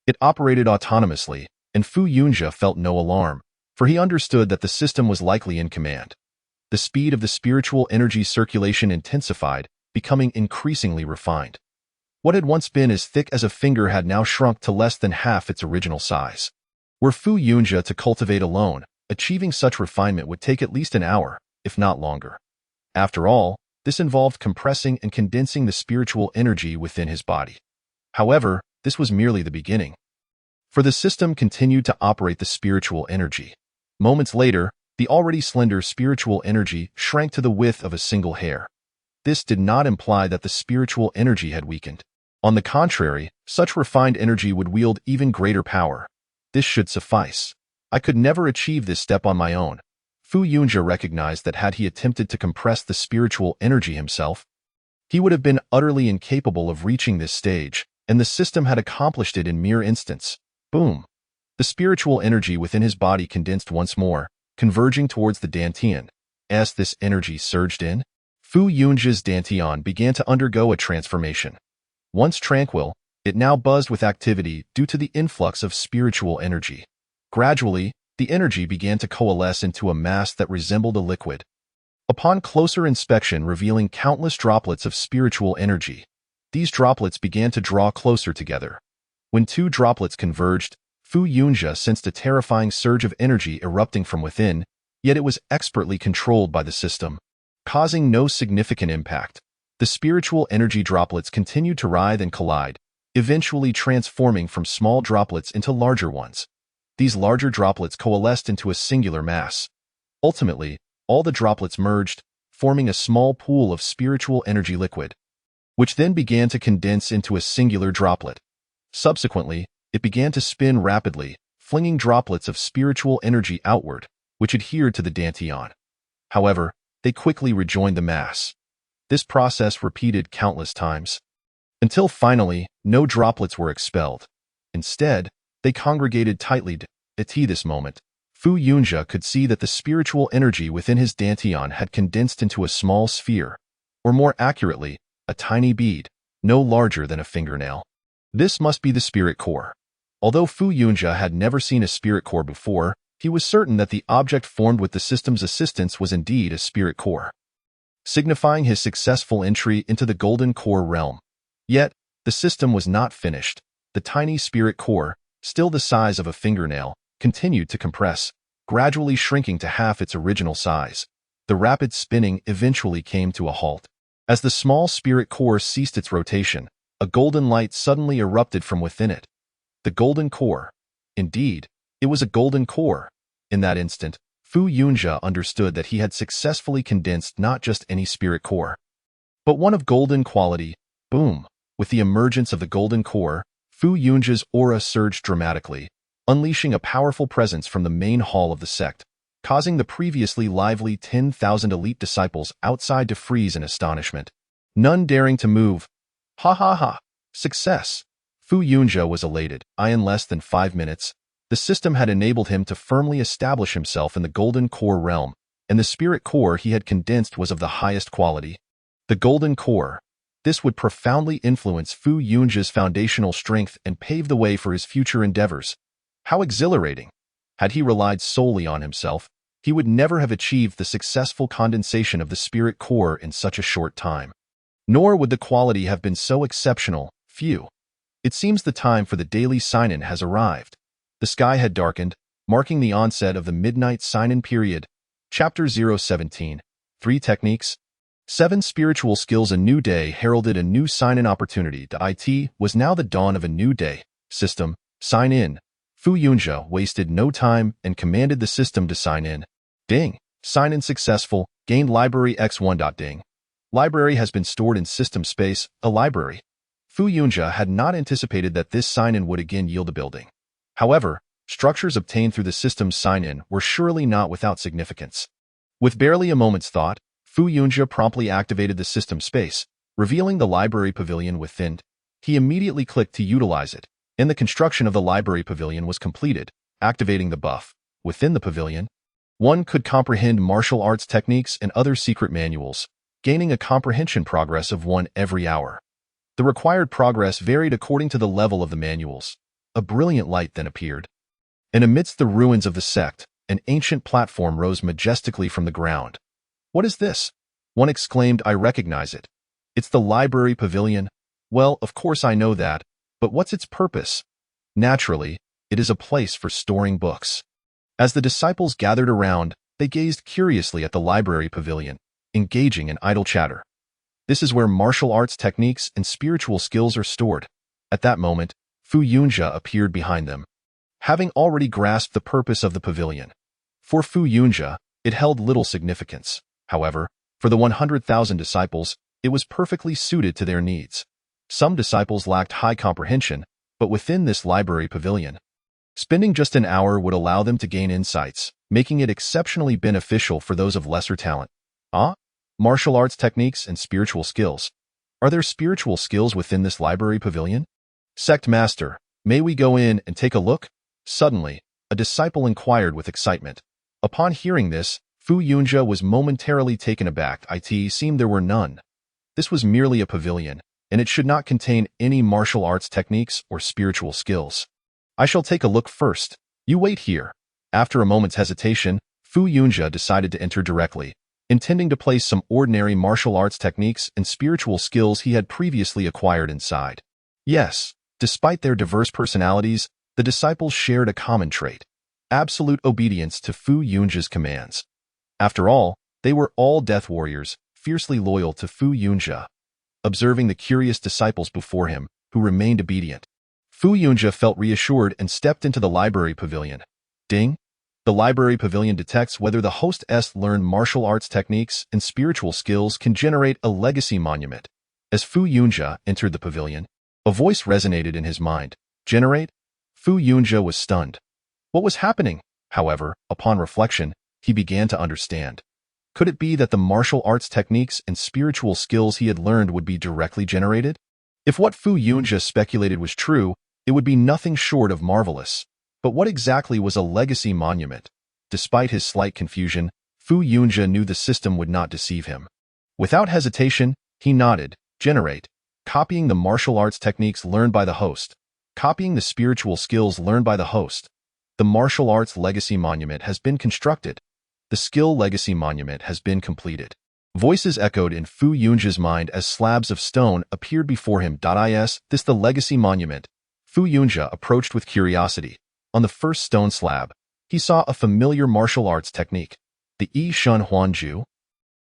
It operated autonomously, and Fu Yunjie felt no alarm, for he understood that the system was likely in command. The speed of the spiritual energy circulation intensified, becoming increasingly refined. What had once been as thick as a finger had now shrunk to less than half its original size. Were Fu Yunjie to cultivate alone, achieving such refinement would take at least an hour, if not longer. After all, this involved compressing and condensing the spiritual energy within his body. However, this was merely the beginning. For the system continued to operate the spiritual energy. Moments later, the already slender spiritual energy shrank to the width of a single hair. This did not imply that the spiritual energy had weakened. On the contrary, such refined energy would wield even greater power. This should suffice. I could never achieve this step on my own. Fu Yunjie recognized that had he attempted to compress the spiritual energy himself, he would have been utterly incapable of reaching this stage, and the system had accomplished it in mere instants. Boom. The spiritual energy within his body condensed once more, converging towards the Dantian. As this energy surged in, Fu Yunjie's Dantian began to undergo a transformation. Once tranquil, it now buzzed with activity due to the influx of spiritual energy. Gradually, the energy began to coalesce into a mass that resembled a liquid. Upon closer inspection revealing countless droplets of spiritual energy, these droplets began to draw closer together. When 2 droplets converged, Fu Yunjie sensed a terrifying surge of energy erupting from within, yet it was expertly controlled by the system, causing no significant impact. The spiritual energy droplets continued to writhe and collide, eventually transforming from small droplets into larger ones. These larger droplets coalesced into a singular mass. Ultimately, all the droplets merged, forming a small pool of spiritual energy liquid, which then began to condense into a singular droplet. Subsequently, it began to spin rapidly, flinging droplets of spiritual energy outward, which adhered to the Dantian. However, they quickly rejoined the mass. This process repeated countless times, until finally, no droplets were expelled. Instead, they congregated tightly. At this moment, Fu Yunjie could see that the spiritual energy within his Dantian had condensed into a small sphere, or more accurately, a tiny bead, no larger than a fingernail. This must be the spirit core. Although Fu Yunjie had never seen a spirit core before, he was certain that the object formed with the system's assistance was indeed a spirit core, signifying his successful entry into the golden core realm. Yet, the system was not finished. The tiny spirit core, still the size of a fingernail, continued to compress, gradually shrinking to half its original size. The rapid spinning eventually came to a halt. As the small spirit core ceased its rotation, a golden light suddenly erupted from within it. The golden core. Indeed, it was a golden core. In that instant, Fu Yunjie understood that he had successfully condensed not just any spirit core, but one of golden quality. Boom! With the emergence of the golden core, Fu Yunjie's aura surged dramatically, unleashing a powerful presence from the main hall of the sect. causing the previously lively 10,000 elite disciples outside to freeze in astonishment. None daring to move. Ha ha ha. Success. Fu Yunjie was elated. In less than 5 minutes, the system had enabled him to firmly establish himself in the Golden Core realm, and the spirit core he had condensed was of the highest quality. The Golden Core. This would profoundly influence Fu Yunjie's foundational strength and pave the way for his future endeavors. How exhilarating! Had he relied solely on himself, he would never have achieved the successful condensation of the spirit core in such a short time. Nor would the quality have been so exceptional. Phew. It seems the time for the daily sign-in has arrived. The sky had darkened, marking the onset of the midnight sign-in period. Chapter 017. 3 Techniques. 7 Spiritual Skills. A new day heralded a new sign-in opportunity. It was now the dawn of a new day. System, sign in. Fu Yunjie wasted no time and commanded the system to sign in. Ding. Sign-in successful. Gained library X1. Ding. Library has been stored in system space, a library. Fu Yunjie had not anticipated that this sign-in would again yield a building. However, structures obtained through the system's sign-in were surely not without significance. With barely a moment's thought, Fu Yunjie promptly activated the system space, revealing the library pavilion within. He immediately clicked to utilize it, and the construction of the library pavilion was completed, activating the buff. Within the pavilion, one could comprehend martial arts techniques and other secret manuals, gaining a comprehension progress of 1 every hour. The required progress varied according to the level of the manuals. A brilliant light then appeared. And amidst the ruins of the sect, an ancient platform rose majestically from the ground. What is this? One exclaimed. I recognize it. It's the library pavilion. Well, of course I know that, but what's its purpose? Naturally, it is a place for storing books. As the disciples gathered around, they gazed curiously at the library pavilion, engaging in idle chatter. This is where martial arts techniques and spiritual skills are stored. At that moment, Fu Yunjie appeared behind them, having already grasped the purpose of the pavilion. For Fu Yunjie, it held little significance. However, for the 100,000 disciples, it was perfectly suited to their needs. Some disciples lacked high comprehension, but within this library pavilion, spending just an hour would allow them to gain insights, making it exceptionally beneficial for those of lesser talent. Martial arts techniques and spiritual skills. Are there spiritual skills within this library pavilion? Sect Master, may we go in and take a look? Suddenly, a disciple inquired with excitement. Upon hearing this, Fu Yunjie was momentarily taken aback. It seemed there were none. This was merely a pavilion, and it should not contain any martial arts techniques or spiritual skills. I shall take a look first. You wait here. After a moment's hesitation, Fu Yunjie decided to enter directly, intending to place some ordinary martial arts techniques and spiritual skills he had previously acquired inside. Yes, despite their diverse personalities, the disciples shared a common trait: absolute obedience to Fu Yunjie's commands. After all, they were all death warriors, fiercely loyal to Fu Yunjie. Observing the curious disciples before him, who remained obedient, Fu Yunjie felt reassured and stepped into the library pavilion. Ding! The library pavilion detects whether the host's learned martial arts techniques and spiritual skills can generate a legacy monument. As Fu Yunjie entered the pavilion, a voice resonated in his mind. Generate? Fu Yunjie was stunned. What was happening? However, upon reflection, he began to understand. Could it be that the martial arts techniques and spiritual skills he had learned would be directly generated? If what Fu Yunjie speculated was true, it would be nothing short of marvelous. But what exactly was a legacy monument? Despite his slight confusion, Fu Yunjie knew the system would not deceive him. Without hesitation, he nodded. Generate. Copying the martial arts techniques learned by the host. Copying the spiritual skills learned by the host. The martial arts legacy monument has been constructed. The skill legacy monument has been completed. Voices echoed in Fu Yunjie's mind as slabs of stone appeared before him. Is this the legacy monument? Fu Yunjie approached with curiosity. On the first stone slab, he saw a familiar martial arts technique, the Yi Shun Huanju.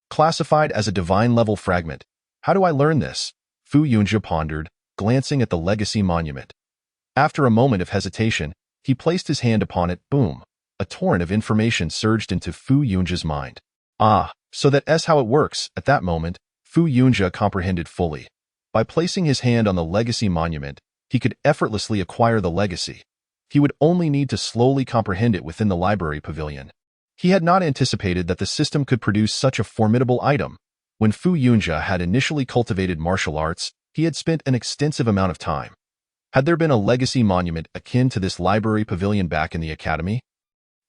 Classified as a divine-level fragment. How do I learn this? Fu Yunjie pondered, glancing at the legacy monument. After a moment of hesitation, he placed his hand upon it. Boom! A torrent of information surged into Fu Yunjie's mind. So that's how it works. At that moment, Fu Yunjie comprehended fully. By placing his hand on the legacy monument, he could effortlessly acquire the legacy. He would only need to slowly comprehend it within the library pavilion. He had not anticipated that the system could produce such a formidable item. When Fu Yunjia had initially cultivated martial arts, he had spent an extensive amount of time. Had there been a legacy monument akin to this library pavilion back in the academy,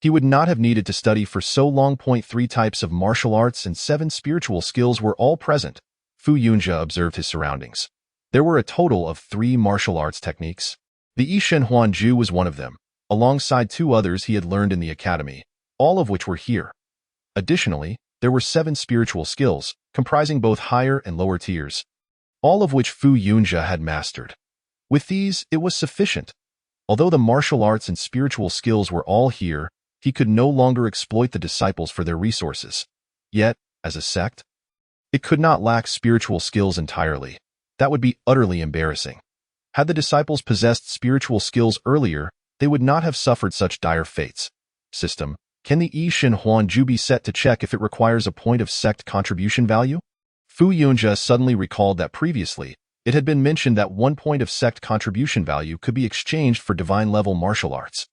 he would not have needed to study for so long. 3 types of martial arts and 7 spiritual skills were all present. Fu Yunjia observed his surroundings. There were a total of 3 martial arts techniques. The Yishen Huanju was one of them, alongside 2 others he had learned in the academy, all of which were here. Additionally, there were 7 spiritual skills, comprising both higher and lower tiers, all of which Fu Yunjia had mastered. With these, it was sufficient. Although the martial arts and spiritual skills were all here, he could no longer exploit the disciples for their resources. Yet, as a sect, it could not lack spiritual skills entirely. That would be utterly embarrassing. Had the disciples possessed spiritual skills earlier, they would not have suffered such dire fates. System: can the Yishen Huanju be set to check if it requires a point of sect contribution value? Fu Yunjia suddenly recalled that previously, it had been mentioned that 1 point of sect contribution value could be exchanged for divine-level martial arts.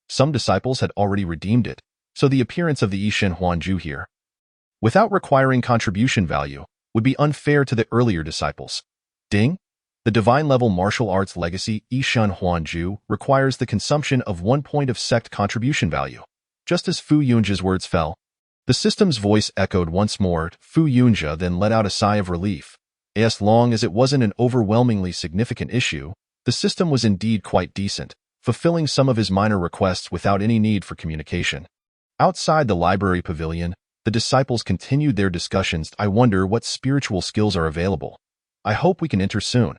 Some disciples had already redeemed it, so the appearance of the Yishen Huanju here, without requiring contribution value, would be unfair to the earlier disciples. Ding! The divine-level martial arts legacy Yishen Huanju requires the consumption of 1 point of sect contribution value. Just as Fu Yunjia's words fell, the system's voice echoed once more. Fu Yunjia then let out a sigh of relief. As long as it wasn't an overwhelmingly significant issue, the system was indeed quite decent, fulfilling some of his minor requests without any need for communication. Outside the library pavilion, the disciples continued their discussions. I wonder what spiritual skills are available. I hope we can enter soon.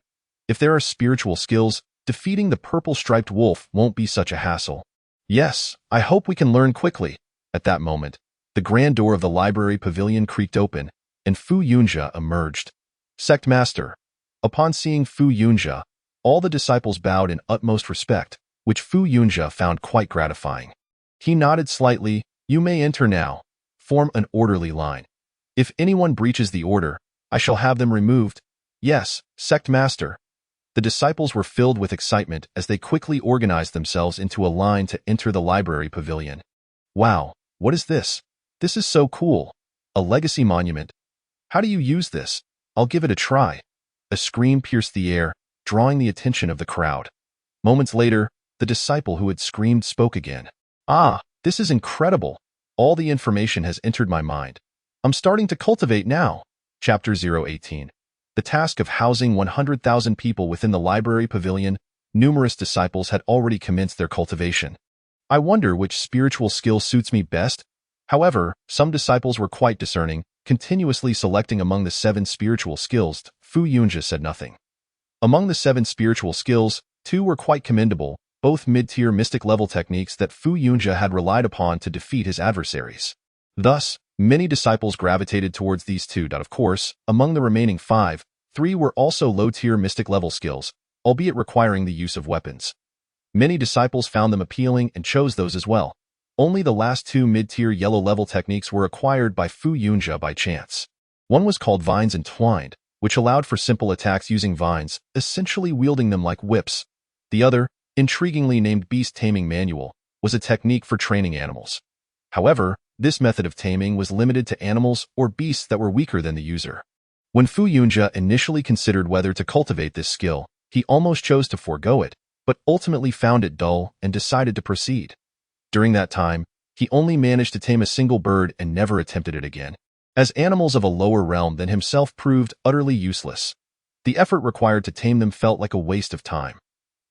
If there are spiritual skills, defeating the purple-striped wolf won't be such a hassle. Yes, I hope we can learn quickly. At that moment, the grand door of the library pavilion creaked open, and Fu Yunjia emerged. Sect Master. Upon seeing Fu Yunjia, all the disciples bowed in utmost respect, which Fu Yunjia found quite gratifying. He nodded slightly. You may enter now. Form an orderly line. If anyone breaches the order, I shall have them removed. Yes, Sect Master. The disciples were filled with excitement as they quickly organized themselves into a line to enter the library pavilion. Wow, what is this? This is so cool. A legacy monument. How do you use this? I'll give it a try. A scream pierced the air, drawing the attention of the crowd. Moments later, the disciple who had screamed spoke again. Ah, this is incredible. All the information has entered my mind. I'm starting to cultivate now. Chapter 018. The task of housing 100,000 people within the library pavilion, numerous disciples had already commenced their cultivation. I wonder which spiritual skill suits me best. However, some disciples were quite discerning, continuously selecting among the 7 spiritual skills. Fu Yunjia said nothing. Among the 7 spiritual skills, 2 were quite commendable, both mid-tier mystic-level techniques that Fu Yunjia had relied upon to defeat his adversaries. Thus, many disciples gravitated towards these 2. Of course, among the remaining 5, 3 were also low-tier mystic-level skills, albeit requiring the use of weapons. Many disciples found them appealing and chose those as well. Only the last 2 mid-tier yellow-level techniques were acquired by Fu Yunjia by chance. One was called Vines Entwined, which allowed for simple attacks using vines, essentially wielding them like whips. The other, intriguingly named Beast Taming Manual, was a technique for training animals. However, this method of taming was limited to animals or beasts that were weaker than the user. When Fu Yunjia initially considered whether to cultivate this skill, he almost chose to forego it, but ultimately found it dull and decided to proceed. During that time, he only managed to tame a single bird and never attempted it again, as animals of a lower realm than himself proved utterly useless. The effort required to tame them felt like a waste of time.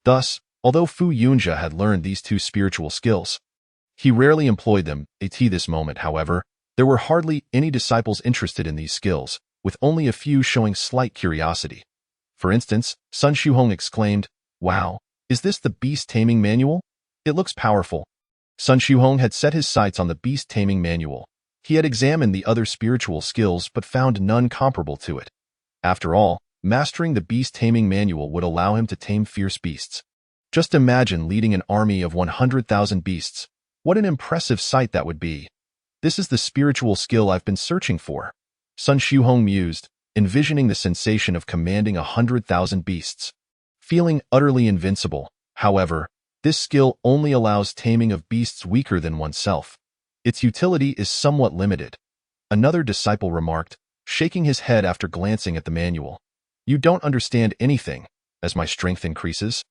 Thus, although Fu Yunjia had learned these 2 spiritual skills, he rarely employed them. At this moment, however, there were hardly any disciples interested in these skills, with only a few showing slight curiosity. For instance, Sun Shuhong exclaimed, "Wow, is this the Beast Taming Manual? It looks powerful." Sun Shuhong had set his sights on the Beast Taming Manual. He had examined the other spiritual skills but found none comparable to it. After all, mastering the Beast Taming Manual would allow him to tame fierce beasts. Just imagine leading an army of 100,000 beasts. What an impressive sight that would be. This is the spiritual skill I've been searching for. Sun Shuhong mused, envisioning the sensation of commanding 100,000 beasts. Feeling utterly invincible, however, this skill only allows taming of beasts weaker than oneself. Its utility is somewhat limited. Another disciple remarked, shaking his head after glancing at the manual. You don't understand anything. As my strength increases,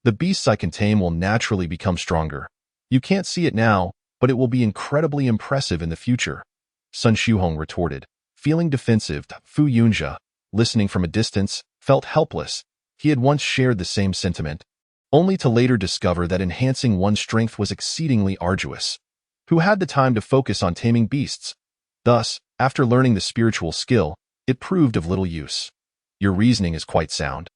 the beasts I can tame will naturally become stronger. You can't see it now, but it will be incredibly impressive in the future, Sun Xiuhong retorted. Feeling defensive, Fu Yunjia, listening from a distance, felt helpless. He had once shared the same sentiment, only to later discover that enhancing one's strength was exceedingly arduous. Who had the time to focus on taming beasts? Thus, after learning the spiritual skill, it proved of little use. Your reasoning is quite sound.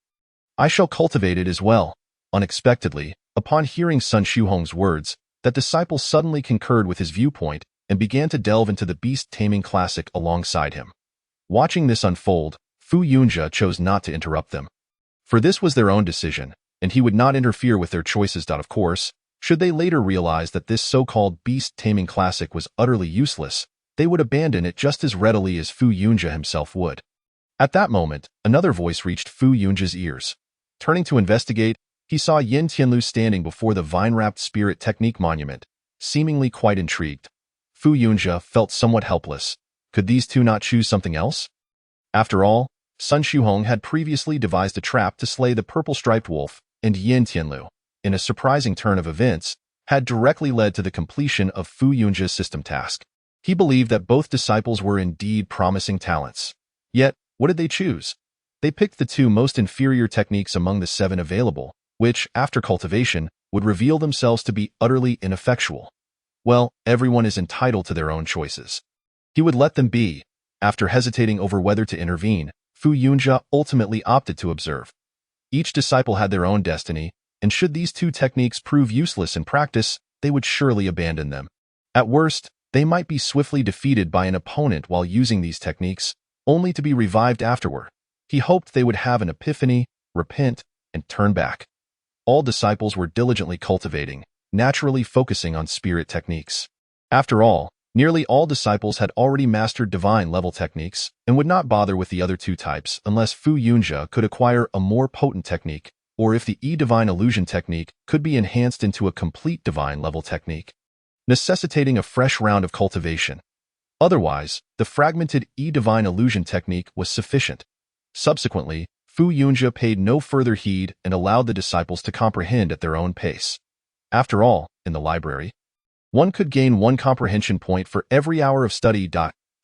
I shall cultivate it as well. Unexpectedly, upon hearing Sun Xiuhong's words, that disciple suddenly concurred with his viewpoint and began to delve into the beast-taming classic alongside him. Watching this unfold, Fu Yunjia chose not to interrupt them. For this was their own decision, and he would not interfere with their choices. Of course, should they later realize that this so-called beast-taming classic was utterly useless, they would abandon it just as readily as Fu Yunjia himself would. At that moment, another voice reached Fu Yunjia's ears. Turning to investigate, he saw Yin Tianlu standing before the vine-wrapped spirit technique monument, seemingly quite intrigued. Fu Yunjia felt somewhat helpless. Could these two not choose something else? After all, Sun Xiuhong had previously devised a trap to slay the purple-striped wolf, and Yin Tianlu, in a surprising turn of events, had directly led to the completion of Fu Yunjia's system task. He believed that both disciples were indeed promising talents. Yet, what did they choose? They picked the two most inferior techniques among the 7 available, which, after cultivation, would reveal themselves to be utterly ineffectual. Well, everyone is entitled to their own choices. He would let them be. After hesitating over whether to intervene, Fu Yunjia ultimately opted to observe. Each disciple had their own destiny, and should these two techniques prove useless in practice, they would surely abandon them. At worst, they might be swiftly defeated by an opponent while using these techniques, only to be revived afterward. He hoped they would have an epiphany, repent, and turn back. All disciples were diligently cultivating, naturally focusing on spirit techniques. After all, nearly all disciples had already mastered divine-level techniques and would not bother with the other two types unless Fu Yunjia could acquire a more potent technique, or if the E-Divine Illusion technique could be enhanced into a complete divine-level technique, necessitating a fresh round of cultivation. Otherwise, the fragmented E-Divine Illusion technique was sufficient. Subsequently, Fu Yunjia paid no further heed and allowed the disciples to comprehend at their own pace. After all, in the library, one could gain 1 comprehension point for every hour of study.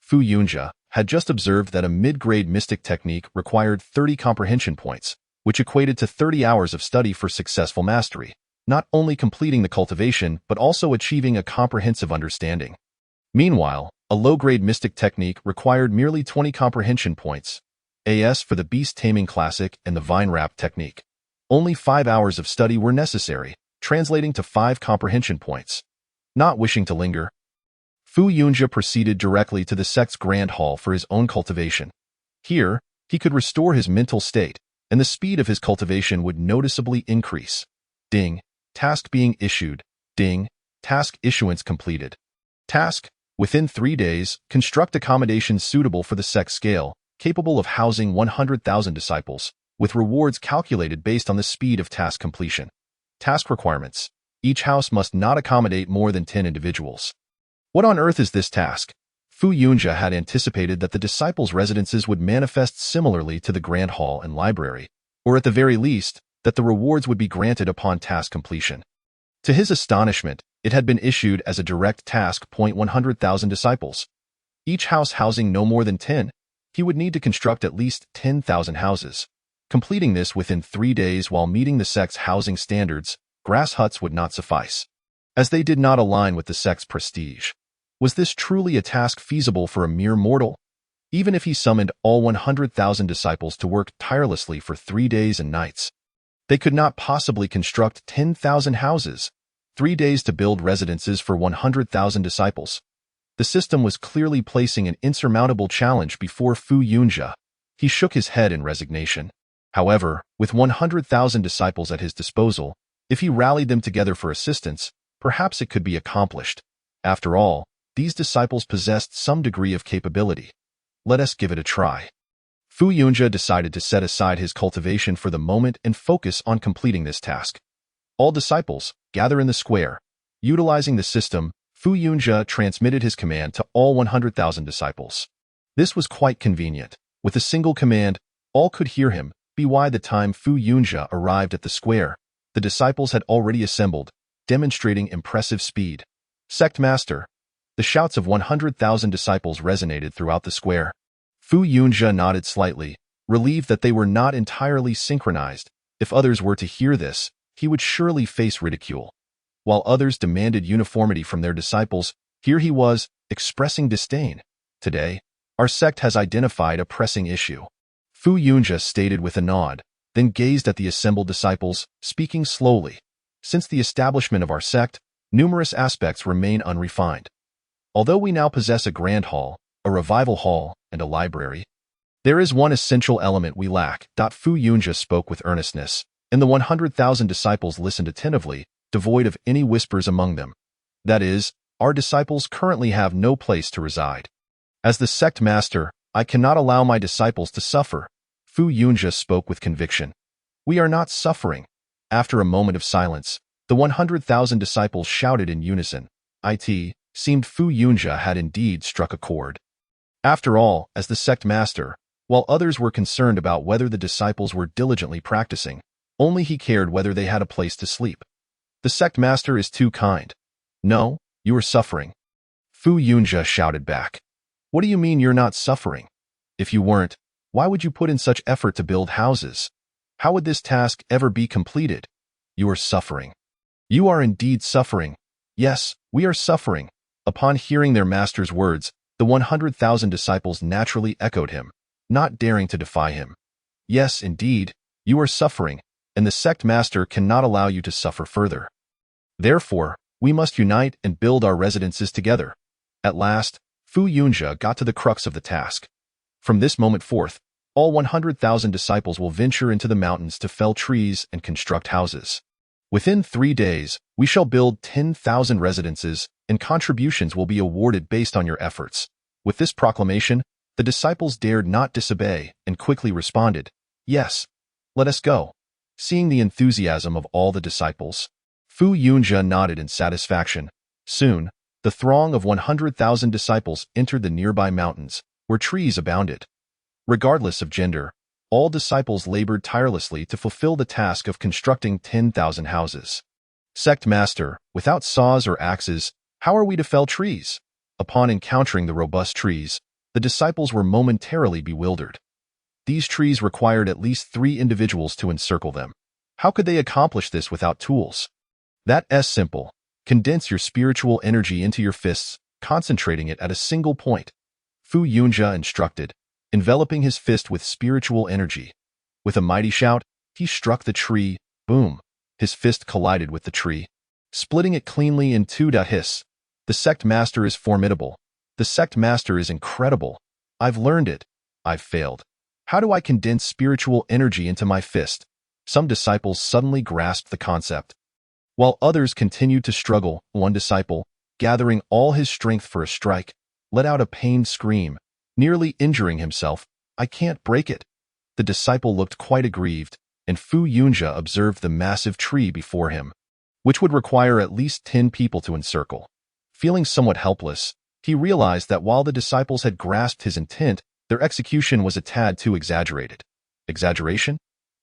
Fu Yunjia had just observed that a mid-grade mystic technique required 30 comprehension points, which equated to 30 hours of study for successful mastery, not only completing the cultivation but also achieving a comprehensive understanding. Meanwhile, a low-grade mystic technique required merely 20 comprehension points, AS for the beast-taming classic and the vine-wrap technique. Only 5 hours of study were necessary, translating to 5 comprehension points. Not wishing to linger, Fu Yunjia proceeded directly to the sect's grand hall for his own cultivation. Here, he could restore his mental state, and the speed of his cultivation would noticeably increase. Ding. Task being issued. Ding. Task issuance completed. Task: within 3 days, construct accommodations suitable for the sect scale, capable of housing 100,000 disciples, with rewards calculated based on the speed of task completion. Task requirements: each house must not accommodate more than 10 individuals. What on earth is this task? Fu Yunjia had anticipated that the disciples' residences would manifest similarly to the grand hall and library, or at the very least, that the rewards would be granted upon task completion. To his astonishment, it had been issued as a direct task. 100,000 disciples. Each house housing no more than 10. He would need to construct at least 10,000 houses. Completing this within 3 days while meeting the sect's housing standards, grass huts would not suffice, as they did not align with the sect's prestige. Was this truly a task feasible for a mere mortal? Even if he summoned all 100,000 disciples to work tirelessly for 3 days and nights, they could not possibly construct 10,000 houses. 3 days to build residences for 100,000 disciples. The system was clearly placing an insurmountable challenge before Fu Yunjia. He shook his head in resignation. However, with 100,000 disciples at his disposal, if he rallied them together for assistance, perhaps it could be accomplished. After all, these disciples possessed some degree of capability. Let us give it a try. Fu Yunjia decided to set aside his cultivation for the moment and focus on completing this task. All disciples, gather in the square. Utilizing the system, Fu Yunjia transmitted his command to all 100,000 disciples. This was quite convenient. With a single command, all could hear him. By the time Fu Yunjia arrived at the square, the disciples had already assembled, demonstrating impressive speed. Sect Master. The shouts of 100,000 disciples resonated throughout the square. Fu Yunjia nodded slightly, relieved that they were not entirely synchronized. If others were to hear this, he would surely face ridicule. While others demanded uniformity from their disciples, here he was, expressing disdain. Today, our sect has identified a pressing issue. Fu Yunjia stated with a nod, then gazed at the assembled disciples, speaking slowly. Since the establishment of our sect, numerous aspects remain unrefined. Although we now possess a grand hall, a revival hall, and a library, there is one essential element we lack. Fu Yunjia spoke with earnestness, and the 100,000 disciples listened attentively, devoid of any whispers among them. That is, our disciples currently have no place to reside. As the sect master, I cannot allow my disciples to suffer. Fu Yunjia spoke with conviction. We are not suffering. After a moment of silence, the 100,000 disciples shouted in unison. It seemed Fu Yunjia had indeed struck a chord. After all, as the sect master, while others were concerned about whether the disciples were diligently practicing, only he cared whether they had a place to sleep. The sect master is too kind. No, you are suffering. Fu Yunjia shouted back. What do you mean you're not suffering? If you weren't, why would you put in such effort to build houses? How would this task ever be completed? You are suffering. You are indeed suffering. Yes, we are suffering. Upon hearing their master's words, the 100,000 disciples naturally echoed him, not daring to defy him. Yes, indeed, you are suffering, and the sect master cannot allow you to suffer further. Therefore, we must unite and build our residences together. At last, Fu Yunjia got to the crux of the task. From this moment forth, all 100,000 disciples will venture into the mountains to fell trees and construct houses. Within 3 days, we shall build 10,000 residences, and contributions will be awarded based on your efforts. With this proclamation, the disciples dared not disobey and quickly responded, Yes, let us go. Seeing the enthusiasm of all the disciples, Fu Yunjia nodded in satisfaction. Soon, the throng of 100,000 disciples entered the nearby mountains, where trees abounded. Regardless of gender, all disciples labored tirelessly to fulfill the task of constructing 10,000 houses. Sect Master, without saws or axes, how are we to fell trees? Upon encountering the robust trees, the disciples were momentarily bewildered. These trees required at least 3 individuals to encircle them. How could they accomplish this without tools? That's simple. Condense your spiritual energy into your fists, concentrating it at a single point. Fu Yunjia instructed, enveloping his fist with spiritual energy. With a mighty shout, he struck the tree. Boom! His fist collided with the tree, splitting it cleanly in two. Hiss. The sect master is formidable. The sect master is incredible. I've learned it. I've failed. How do I condense spiritual energy into my fist? Some disciples suddenly grasped the concept. While others continued to struggle, one disciple, gathering all his strength for a strike, let out a pained scream, nearly injuring himself. I can't break it. The disciple looked quite aggrieved, and Fu Yunjia observed the massive tree before him, which would require at least 10 people to encircle. Feeling somewhat helpless, he realized that while the disciples had grasped his intent, their execution was a tad too exaggerated. Exaggeration?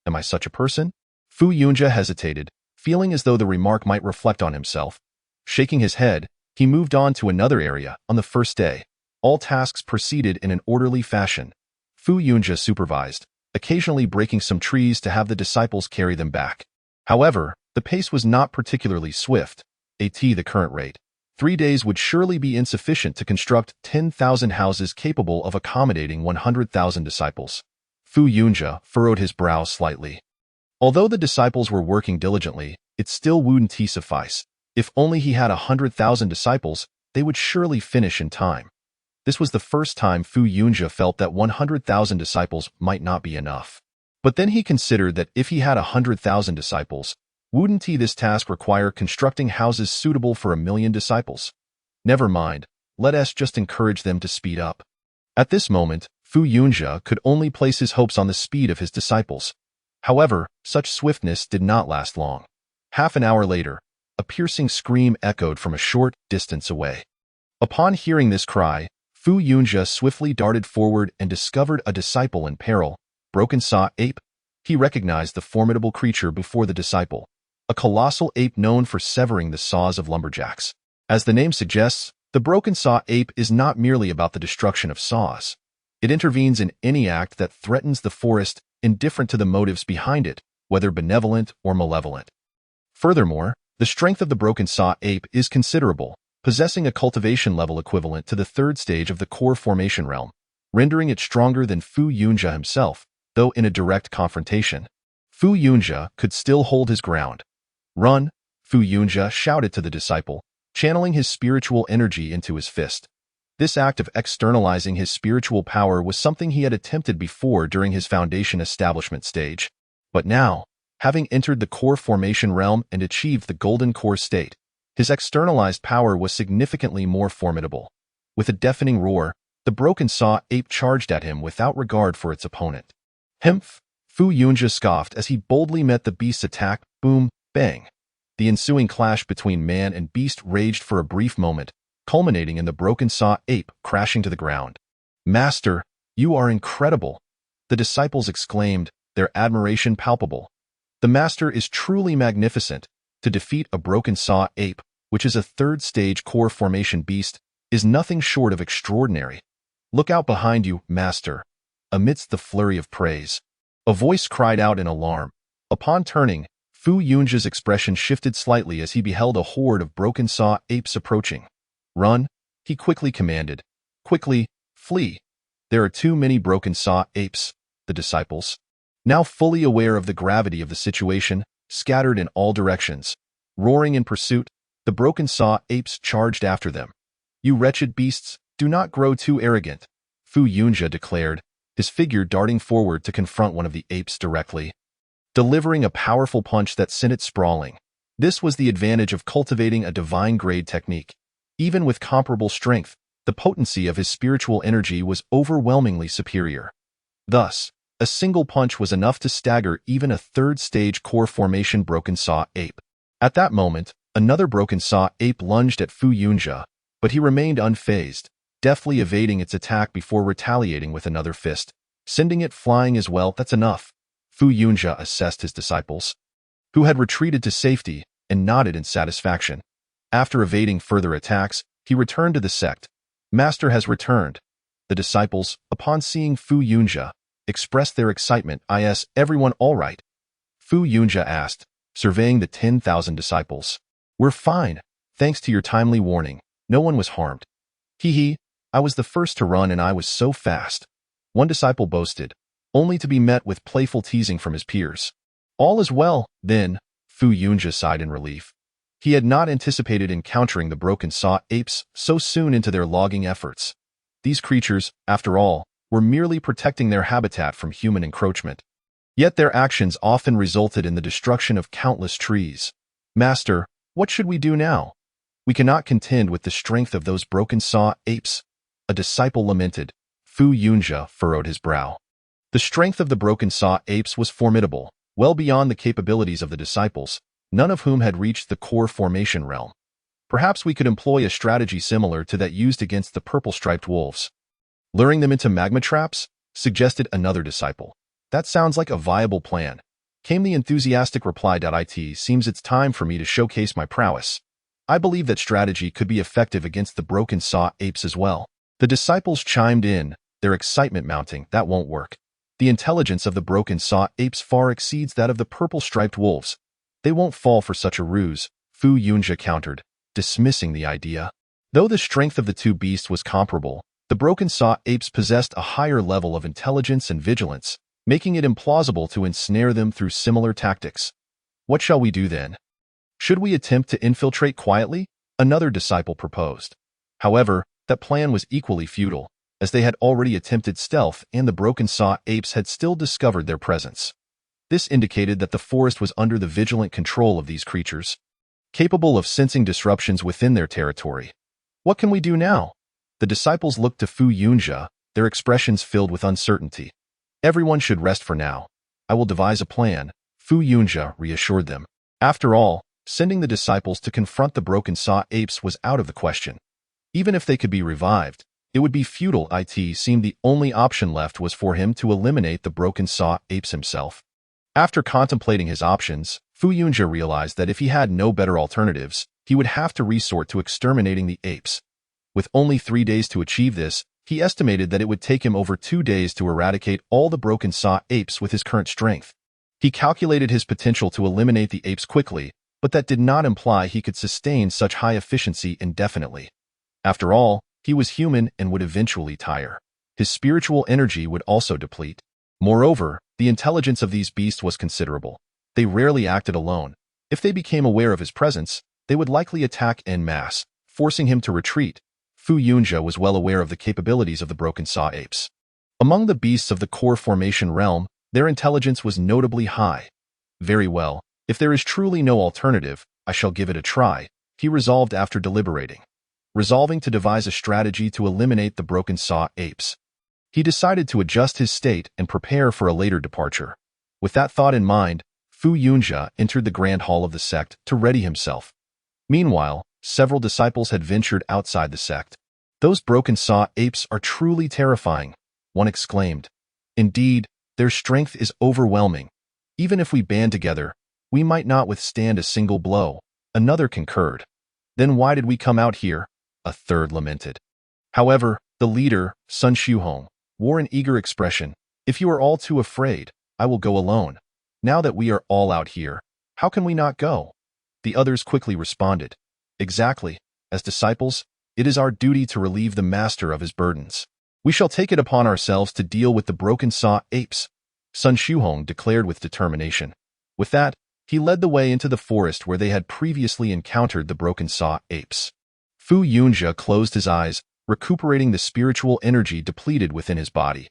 Am I such a person? Fu Yunjia hesitated, feeling as though the remark might reflect on himself. Shaking his head, he moved on to another area. On the first day, all tasks proceeded in an orderly fashion. Fu Yunjia supervised, occasionally breaking some trees to have the disciples carry them back. However, the pace was not particularly swift. At the current rate, 3 days would surely be insufficient to construct 10,000 houses capable of accommodating 100,000 disciples. Fu Yunjia furrowed his brow slightly. Although the disciples were working diligently, it still wouldn't suffice. If only he had 100,000 disciples, they would surely finish in time. This was the first time Fu Yunjia felt that 100,000 disciples might not be enough. But then he considered that if he had 100,000 disciples, wouldn't this task require constructing houses suitable for 1,000,000 disciples? Never mind, let us just encourage them to speed up. At this moment, Fu Yunjia could only place his hopes on the speed of his disciples. However, such swiftness did not last long. Half an hour later, a piercing scream echoed from a short distance away. Upon hearing this cry, Fu Yunjia swiftly darted forward and discovered a disciple in peril. Broken Saw Ape? He recognized the formidable creature before the disciple, a colossal ape known for severing the saws of lumberjacks. As the name suggests, the Broken Saw Ape is not merely about the destruction of saws. It intervenes in any act that threatens the forest, indifferent to the motives behind it, whether benevolent or malevolent. Furthermore, the strength of the Broken Saw Ape is considerable, possessing a cultivation level equivalent to the third stage of the core formation realm, rendering it stronger than Fu Yunjia himself, though in a direct confrontation. Fu Yunjia could still hold his ground. "Run!" Fu Yunjia shouted to the disciple, channeling his spiritual energy into his fist. This act of externalizing his spiritual power was something he had attempted before during his foundation establishment stage. But now, having entered the core formation realm and achieved the golden core state, his externalized power was significantly more formidable. With a deafening roar, the Broken Saw Ape charged at him without regard for its opponent. "Humph!" Fu Yunjia scoffed as he boldly met the beast's attack. Boom, bang. The ensuing clash between man and beast raged for a brief moment, culminating in the Broken Saw Ape crashing to the ground. "Master, you are incredible!" the disciples exclaimed, their admiration palpable. The master is truly magnificent. To defeat a Broken Saw Ape, which is a third-stage core formation beast, is nothing short of extraordinary. "Look out behind you, master!" Amidst the flurry of praise, a voice cried out in alarm. Upon turning, Fu Yunjia's expression shifted slightly as he beheld a horde of Broken Saw Apes approaching. "Run!" he quickly commanded. "Quickly, flee! There are too many Broken Saw Apes." The disciples, now fully aware of the gravity of the situation, scattered in all directions. Roaring in pursuit, the Broken Saw Apes charged after them. "You wretched beasts, do not grow too arrogant," Fu Yunjia declared, his figure darting forward to confront one of the apes directly, delivering a powerful punch that sent it sprawling. This was the advantage of cultivating a divine-grade technique. Even with comparable strength, the potency of his spiritual energy was overwhelmingly superior. Thus, a single punch was enough to stagger even a third-stage core formation Broken Saw Ape. At that moment, another Broken Saw Ape lunged at Fu Yunjia, but he remained unfazed, deftly evading its attack before retaliating with another fist, sending it flying as well. "That's enough," Fu Yunjia assessed his disciples, who had retreated to safety, and nodded in satisfaction. After evading further attacks, he returned to the sect. "Master has returned." The disciples, upon seeing Fu Yunjia, expressed their excitement. "Is everyone all right?" Fu Yunjia asked, surveying the 10,000 disciples. "We're fine, thanks to your timely warning. No one was harmed." "Hee, I was the first to run and I was so fast," one disciple boasted, only to be met with playful teasing from his peers. "All is well, then," Fu Yunjia sighed in relief. He had not anticipated encountering the Broken Saw Apes so soon into their logging efforts. These creatures, after all, were merely protecting their habitat from human encroachment. Yet their actions often resulted in the destruction of countless trees. "Master, what should we do now? We cannot contend with the strength of those Broken Saw Apes," a disciple lamented. Fu Yunjia furrowed his brow. The strength of the Broken Saw Apes was formidable, well beyond the capabilities of the disciples, none of whom had reached the core formation realm. "Perhaps we could employ a strategy similar to that used against the purple-striped wolves. Luring them into magma traps?" suggested another disciple. "That sounds like a viable plan," came the enthusiastic reply. "It seems it's time for me to showcase my prowess. I believe that strategy could be effective against the Broken Saw Apes as well." The disciples chimed in, their excitement mounting. "That won't work. The intelligence of the Broken Saw Apes far exceeds that of the purple-striped wolves. They won't fall for such a ruse," Fu Yunjia countered, dismissing the idea. Though the strength of the two beasts was comparable, the Broken Saw Apes possessed a higher level of intelligence and vigilance, making it implausible to ensnare them through similar tactics. "What shall we do then? Should we attempt to infiltrate quietly?" another disciple proposed. However, that plan was equally futile, as they had already attempted stealth and the Broken Saw Apes had still discovered their presence. This indicated that the forest was under the vigilant control of these creatures, capable of sensing disruptions within their territory. "What can we do now?" The disciples looked to Fu Yunjia, their expressions filled with uncertainty. "Everyone should rest for now. I will devise a plan," Fu Yunjia reassured them. "After all, Sending the disciples to confront the broken saw apes was out of the question. Even if they could be revived, it would be futile. It seemed the only option left was for him to eliminate the broken saw apes himself. After contemplating his options, Fu Yunjia realized that if he had no better alternatives, he would have to resort to exterminating the apes. With only 3 days to achieve this, he estimated that it would take him over 2 days to eradicate all the broken saw apes with his current strength. He calculated his potential to eliminate the apes quickly, but that did not imply he could sustain such high efficiency indefinitely. After all, he was human and would eventually tire. His spiritual energy would also deplete. Moreover, the intelligence of these beasts was considerable. They rarely acted alone. If they became aware of his presence, they would likely attack en masse, forcing him to retreat. Fu Yunjia was well aware of the capabilities of the broken saw apes. Among the beasts of the core formation realm, their intelligence was notably high. Very well, if there is truly no alternative, I shall give it a try, he resolved after deliberating. Resolving to devise a strategy to eliminate the broken saw apes, he decided to adjust his state and prepare for a later departure. With that thought in mind, Fu Yunjia entered the grand hall of the sect to ready himself. Meanwhile, several disciples had ventured outside the sect. "Those broken saw apes are truly terrifying," one exclaimed. "Indeed, their strength is overwhelming. Even if we band together, we might not withstand a single blow," another concurred. "Then why did we come out here?" a third lamented. However, the leader, Sun Shuhong, wore an eager expression. "If you are all too afraid, I will go alone. Now that we are all out here, how can we not go?" The others quickly responded. "Exactly. As disciples, it is our duty to relieve the master of his burdens. We shall take it upon ourselves to deal with the broken saw apes," Sun Shuhong declared with determination. With that, he led the way into the forest where they had previously encountered the broken saw apes. Fu Yunjia closed his eyes, recuperating the spiritual energy depleted within his body.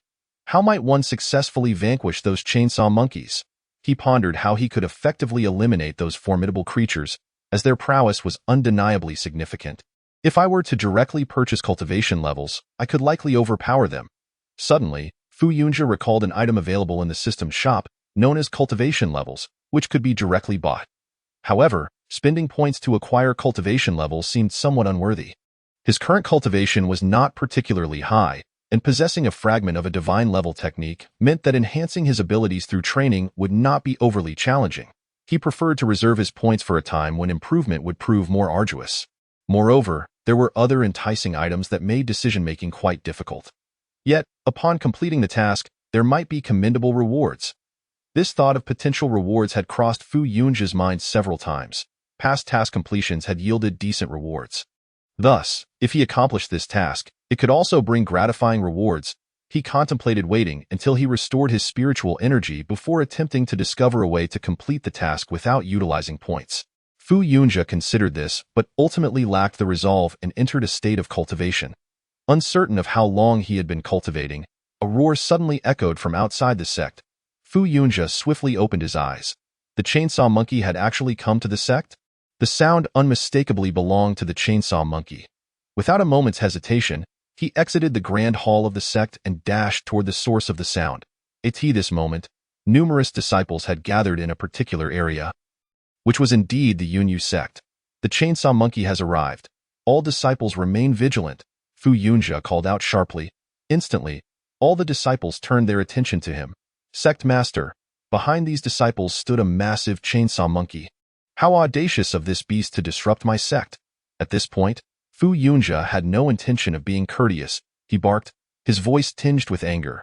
How might one successfully vanquish those chainsaw monkeys? He pondered how he could effectively eliminate those formidable creatures, as their prowess was undeniably significant. If I were to directly purchase cultivation levels, I could likely overpower them. Suddenly, Fu Yunjia recalled an item available in the system's shop, known as cultivation levels, which could be directly bought. However, spending points to acquire cultivation levels seemed somewhat unworthy. His current cultivation was not particularly high, and possessing a fragment of a divine level technique meant that enhancing his abilities through training would not be overly challenging. He preferred to reserve his points for a time when improvement would prove more arduous. Moreover, there were other enticing items that made decision-making quite difficult. Yet, upon completing the task, there might be commendable rewards. This thought of potential rewards had crossed Fu Yunjia's mind several times. Past task completions had yielded decent rewards. Thus, if he accomplished this task, it could also bring gratifying rewards. He contemplated waiting until he restored his spiritual energy before attempting to discover a way to complete the task without utilizing points. Fu Yunjia considered this, but ultimately lacked the resolve and entered a state of cultivation. Uncertain of how long he had been cultivating, a roar suddenly echoed from outside the sect. Fu Yunjia swiftly opened his eyes. The chainsaw monkey had actually come to the sect? The sound unmistakably belonged to the chainsaw monkey. Without a moment's hesitation, he exited the grand hall of the sect and dashed toward the source of the sound. At this moment, numerous disciples had gathered in a particular area, which was indeed the Yunyu sect. "The chainsaw monkey has arrived. All disciples remain vigilant," Fu Yunjia called out sharply. Instantly, all the disciples turned their attention to him. "Sect master." Behind these disciples stood a massive chainsaw monkey. "How audacious of this beast to disrupt my sect." At this point, Fu Yunjia had no intention of being courteous. He barked, his voice tinged with anger.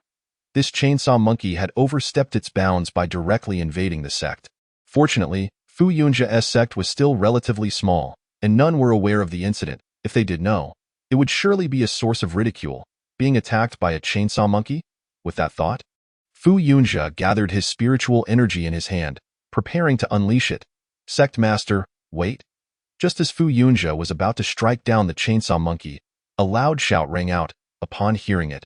This chainsaw monkey had overstepped its bounds by directly invading the sect. Fortunately, Fu Yunjia's sect was still relatively small, and none were aware of the incident. If they did know, it would surely be a source of ridicule, being attacked by a chainsaw monkey. With that thought, Fu Yunjia gathered his spiritual energy in his hand, preparing to unleash it. "Sect master, wait." Just as Fu Yunjia was about to strike down the chainsaw monkey, a loud shout rang out. Upon hearing it,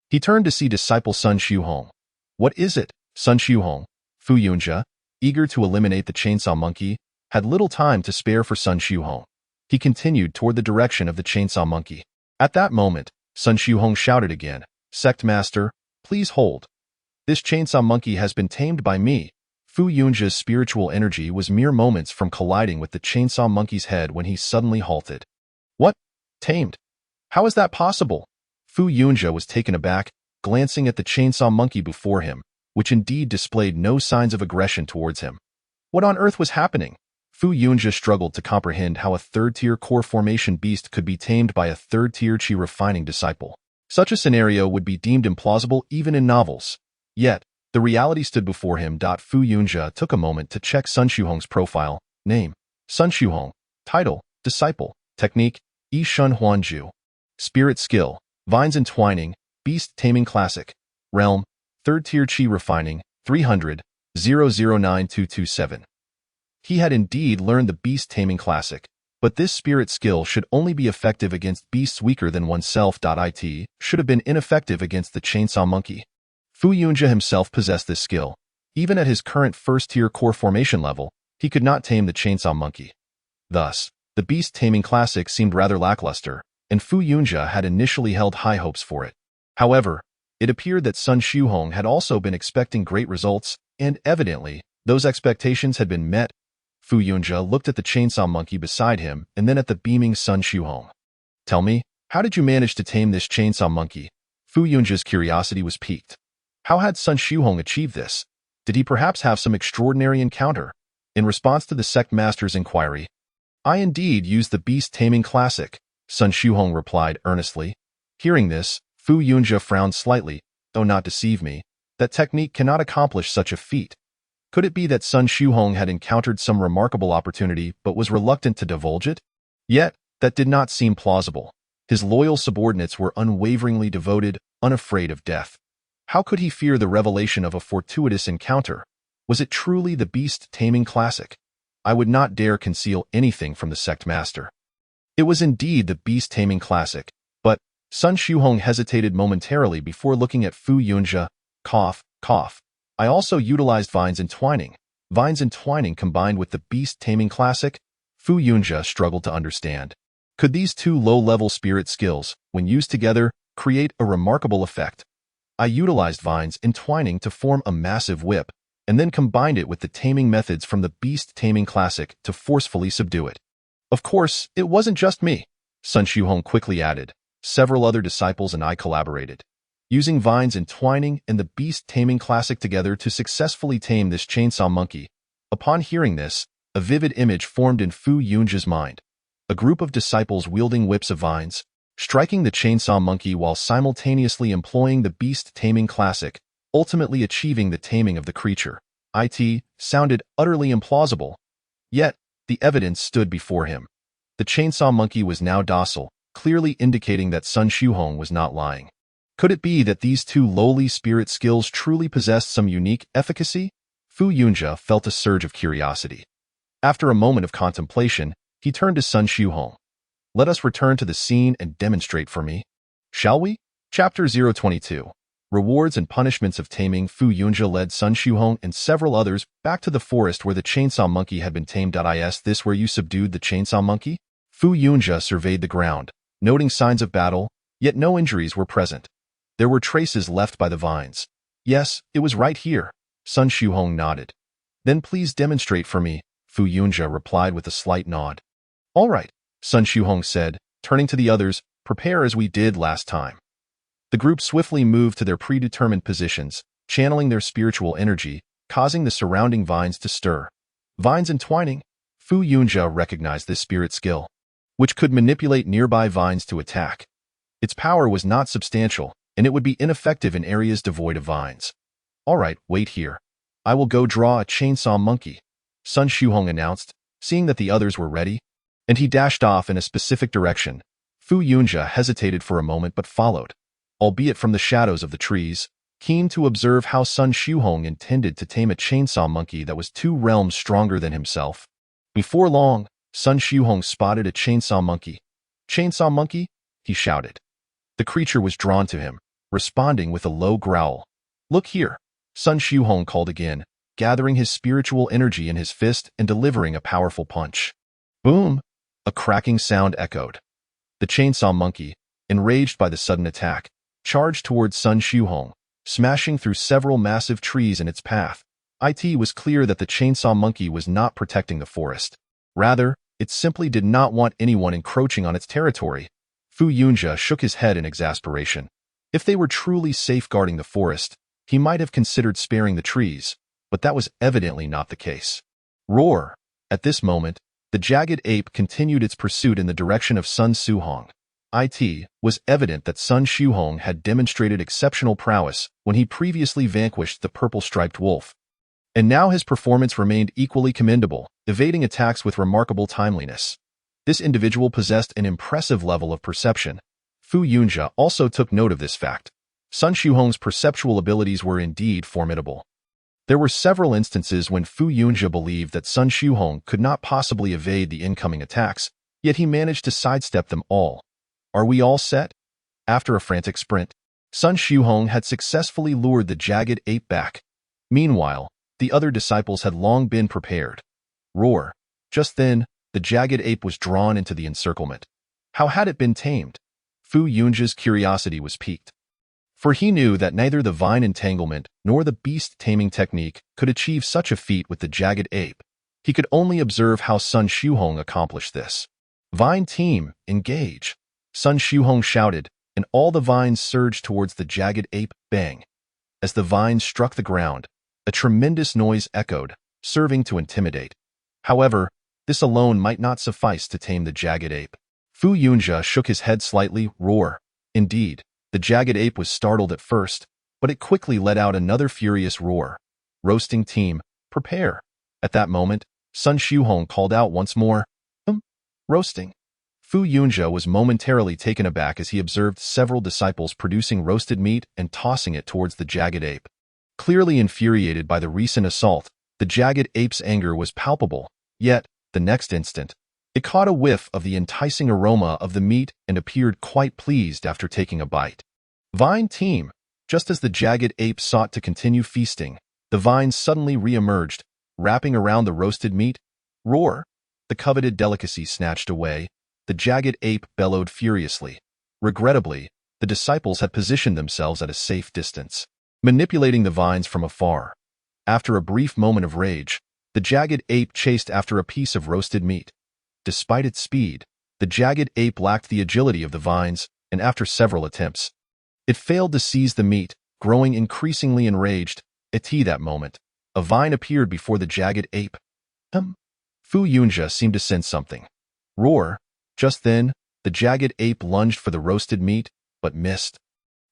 he turned to see disciple Sun Shuhong. "What is it?" Sun Shuhong, Fu Yunjia, eager to eliminate the chainsaw monkey, had little time to spare for Sun Shuhong. He continued toward the direction of the chainsaw monkey. At that moment, Sun Shuhong shouted again, "Sect master, please hold. This chainsaw monkey has been tamed by me." Fu Yunja's spiritual energy was mere moments from colliding with the chainsaw monkey's head when he suddenly halted. What? Tamed? How is that possible? Fu Yunja was taken aback, glancing at the chainsaw monkey before him, which indeed displayed no signs of aggression towards him. What on earth was happening? Fu Yunja struggled to comprehend how a third-tier core formation beast could be tamed by a third-tier chi refining disciple. Such a scenario would be deemed implausible even in novels. Yet, the reality stood before him. Fu Yunja took a moment to check Sun Shuhong's profile. Name: Sun Shuhong. Title: Disciple. Technique: Yi Shun Huanju. Spirit skill: Vines Entwining, Beast Taming Classic. Realm: Third-tier Chi Refining, 300, 009227. He had indeed learned the Beast Taming Classic, but this spirit skill should only be effective against beasts weaker than oneself. It should have been ineffective against the chainsaw monkey. Fu Yunja himself possessed this skill. Even at his current first-tier core formation level, he could not tame the chainsaw monkey. Thus, the Beast Taming Classic seemed rather lackluster, and Fu Yunja had initially held high hopes for it. However, it appeared that Sun Shuhong had also been expecting great results, and evidently, those expectations had been met. Fu Yunja looked at the chainsaw monkey beside him and then at the beaming Sun Shuhong. Tell me, how did you manage to tame this chainsaw monkey? Fu Yunja's curiosity was piqued. How had Sun Shuhong achieved this? Did he perhaps have some extraordinary encounter? In response to the sect master's inquiry, I indeed used the Beast Taming Classic, Sun Shuhong replied earnestly. Hearing this, Fu Yunja frowned slightly. Oh, not deceive me. That technique cannot accomplish such a feat. Could it be that Sun Shuhong had encountered some remarkable opportunity but was reluctant to divulge it? Yet, that did not seem plausible. His loyal subordinates were unwaveringly devoted, unafraid of death. How could he fear the revelation of a fortuitous encounter? Was it truly the Beast Taming Classic? I would not dare conceal anything from the sect master. It was indeed the Beast Taming Classic, but Sun Shuhong hesitated momentarily before looking at Fu Yunja. Cough, cough. I also utilized Vines Entwining. Vines Entwining combined with the Beast Taming Classic? Fu Yunja struggled to understand. Could these two low-level spirit skills, when used together, create a remarkable effect? I utilized Vines Entwining to form a massive whip, and then combined it with the taming methods from the Beast Taming Classic to forcefully subdue it. Of course, it wasn't just me, Sun Shuhong quickly added. Several other disciples and I collaborated, using Vines Entwining and the Beast Taming Classic together to successfully tame this chainsaw monkey. Upon hearing this, a vivid image formed in Fu Yunja's mind. A group of disciples wielding whips of vines, striking the chainsaw monkey while simultaneously employing the Beast Taming Classic, ultimately achieving the taming of the creature. It sounded utterly implausible. Yet, the evidence stood before him. The chainsaw monkey was now docile, clearly indicating that Sun Shuhong was not lying. Could it be that these two lowly spirit skills truly possessed some unique efficacy? Fu Yunja felt a surge of curiosity. After a moment of contemplation, he turned to Sun Shuhong. Let us return to the scene and demonstrate for me. Shall we? Chapter 022. Rewards and Punishments of Taming. Fu Yunja led Sun Shuhong and several others back to the forest where the chainsaw monkey had been tamed. Is this where you subdued the chainsaw monkey? Fu Yunja surveyed the ground, noting signs of battle, yet no injuries were present. There were traces left by the vines. Yes, it was right here. Sun Shuhong nodded. Then please demonstrate for me, Fu Yunja replied with a slight nod. All right, Sun Shuhong said, turning to the others, prepare as we did last time. The group swiftly moved to their predetermined positions, channeling their spiritual energy, causing the surrounding vines to stir. Vines Entwining. Fu Yunja recognized this spirit skill, which could manipulate nearby vines to attack. Its power was not substantial, and it would be ineffective in areas devoid of vines. All right, wait here. I will go draw a chainsaw monkey, Sun Shuhong announced, seeing that the others were ready, and he dashed off in a specific direction. Fu Yunja hesitated for a moment but followed, albeit from the shadows of the trees, keen to observe how Sun Shuhong intended to tame a chainsaw monkey that was 2 realms stronger than himself. Before long, Sun Shuhong spotted a chainsaw monkey. Chainsaw monkey? He shouted. The creature was drawn to him, responding with a low growl. Look here, Sun Shuhong called again, gathering his spiritual energy in his fist and delivering a powerful punch. Boom! A cracking sound echoed. The chainsaw monkey, enraged by the sudden attack, charged towards Sun Shuhong, smashing through several massive trees in its path. It was clear that the chainsaw monkey was not protecting the forest. Rather, it simply did not want anyone encroaching on its territory. Fu Yunjia shook his head in exasperation. If they were truly safeguarding the forest, he might have considered sparing the trees, but that was evidently not the case. Roar! At this moment, the jagged ape continued its pursuit in the direction of Sun Xiuhong. It was evident that Sun Xiuhong had demonstrated exceptional prowess when he previously vanquished the purple-striped wolf. And now his performance remained equally commendable, evading attacks with remarkable timeliness. This individual possessed an impressive level of perception. Fu Yunjia also took note of this fact. Sun Xiuhong's perceptual abilities were indeed formidable. There were several instances when Fu Yunjia believed that Sun Xiuhong could not possibly evade the incoming attacks, yet he managed to sidestep them all. Are we all set? After a frantic sprint, Sun Xiuhong had successfully lured the jagged ape back. Meanwhile, the other disciples had long been prepared. Roar! Just then, the jagged ape was drawn into the encirclement. How had it been tamed? Fu Yunjia's curiosity was piqued. For he knew that neither the vine entanglement nor the beast taming technique could achieve such a feat with the jagged ape. He could only observe how Sun Xiuhong accomplished this. Vine team, engage! Sun Xiuhong shouted, and all the vines surged towards the jagged ape. Bang! As the vines struck the ground, a tremendous noise echoed, serving to intimidate. However, this alone might not suffice to tame the jagged ape. Fu Yunjia shook his head slightly. Roar! Indeed, the jagged ape was startled at first, but it quickly let out another furious roar. Roasting team, prepare! At that moment, Sun Xiuhong called out once more. Roasting! Fu Yunjia was momentarily taken aback as he observed several disciples producing roasted meat and tossing it towards the jagged ape. Clearly infuriated by the recent assault, the jagged ape's anger was palpable, yet, the next instant, it caught a whiff of the enticing aroma of the meat and appeared quite pleased after taking a bite. Vine team! Just as the jagged ape sought to continue feasting, the vines suddenly re-emerged, wrapping around the roasted meat. Roar! The coveted delicacy snatched away, the jagged ape bellowed furiously. Regrettably, the disciples had positioned themselves at a safe distance, manipulating the vines from afar. After a brief moment of rage, the jagged ape chased after a piece of roasted meat. Despite its speed, the jagged ape lacked the agility of the vines, and after several attempts, it failed to seize the meat. Growing increasingly enraged, at that moment, a vine appeared before the jagged ape. Fu Yunjia seemed to sense something. Roar! Just then, the jagged ape lunged for the roasted meat, but missed.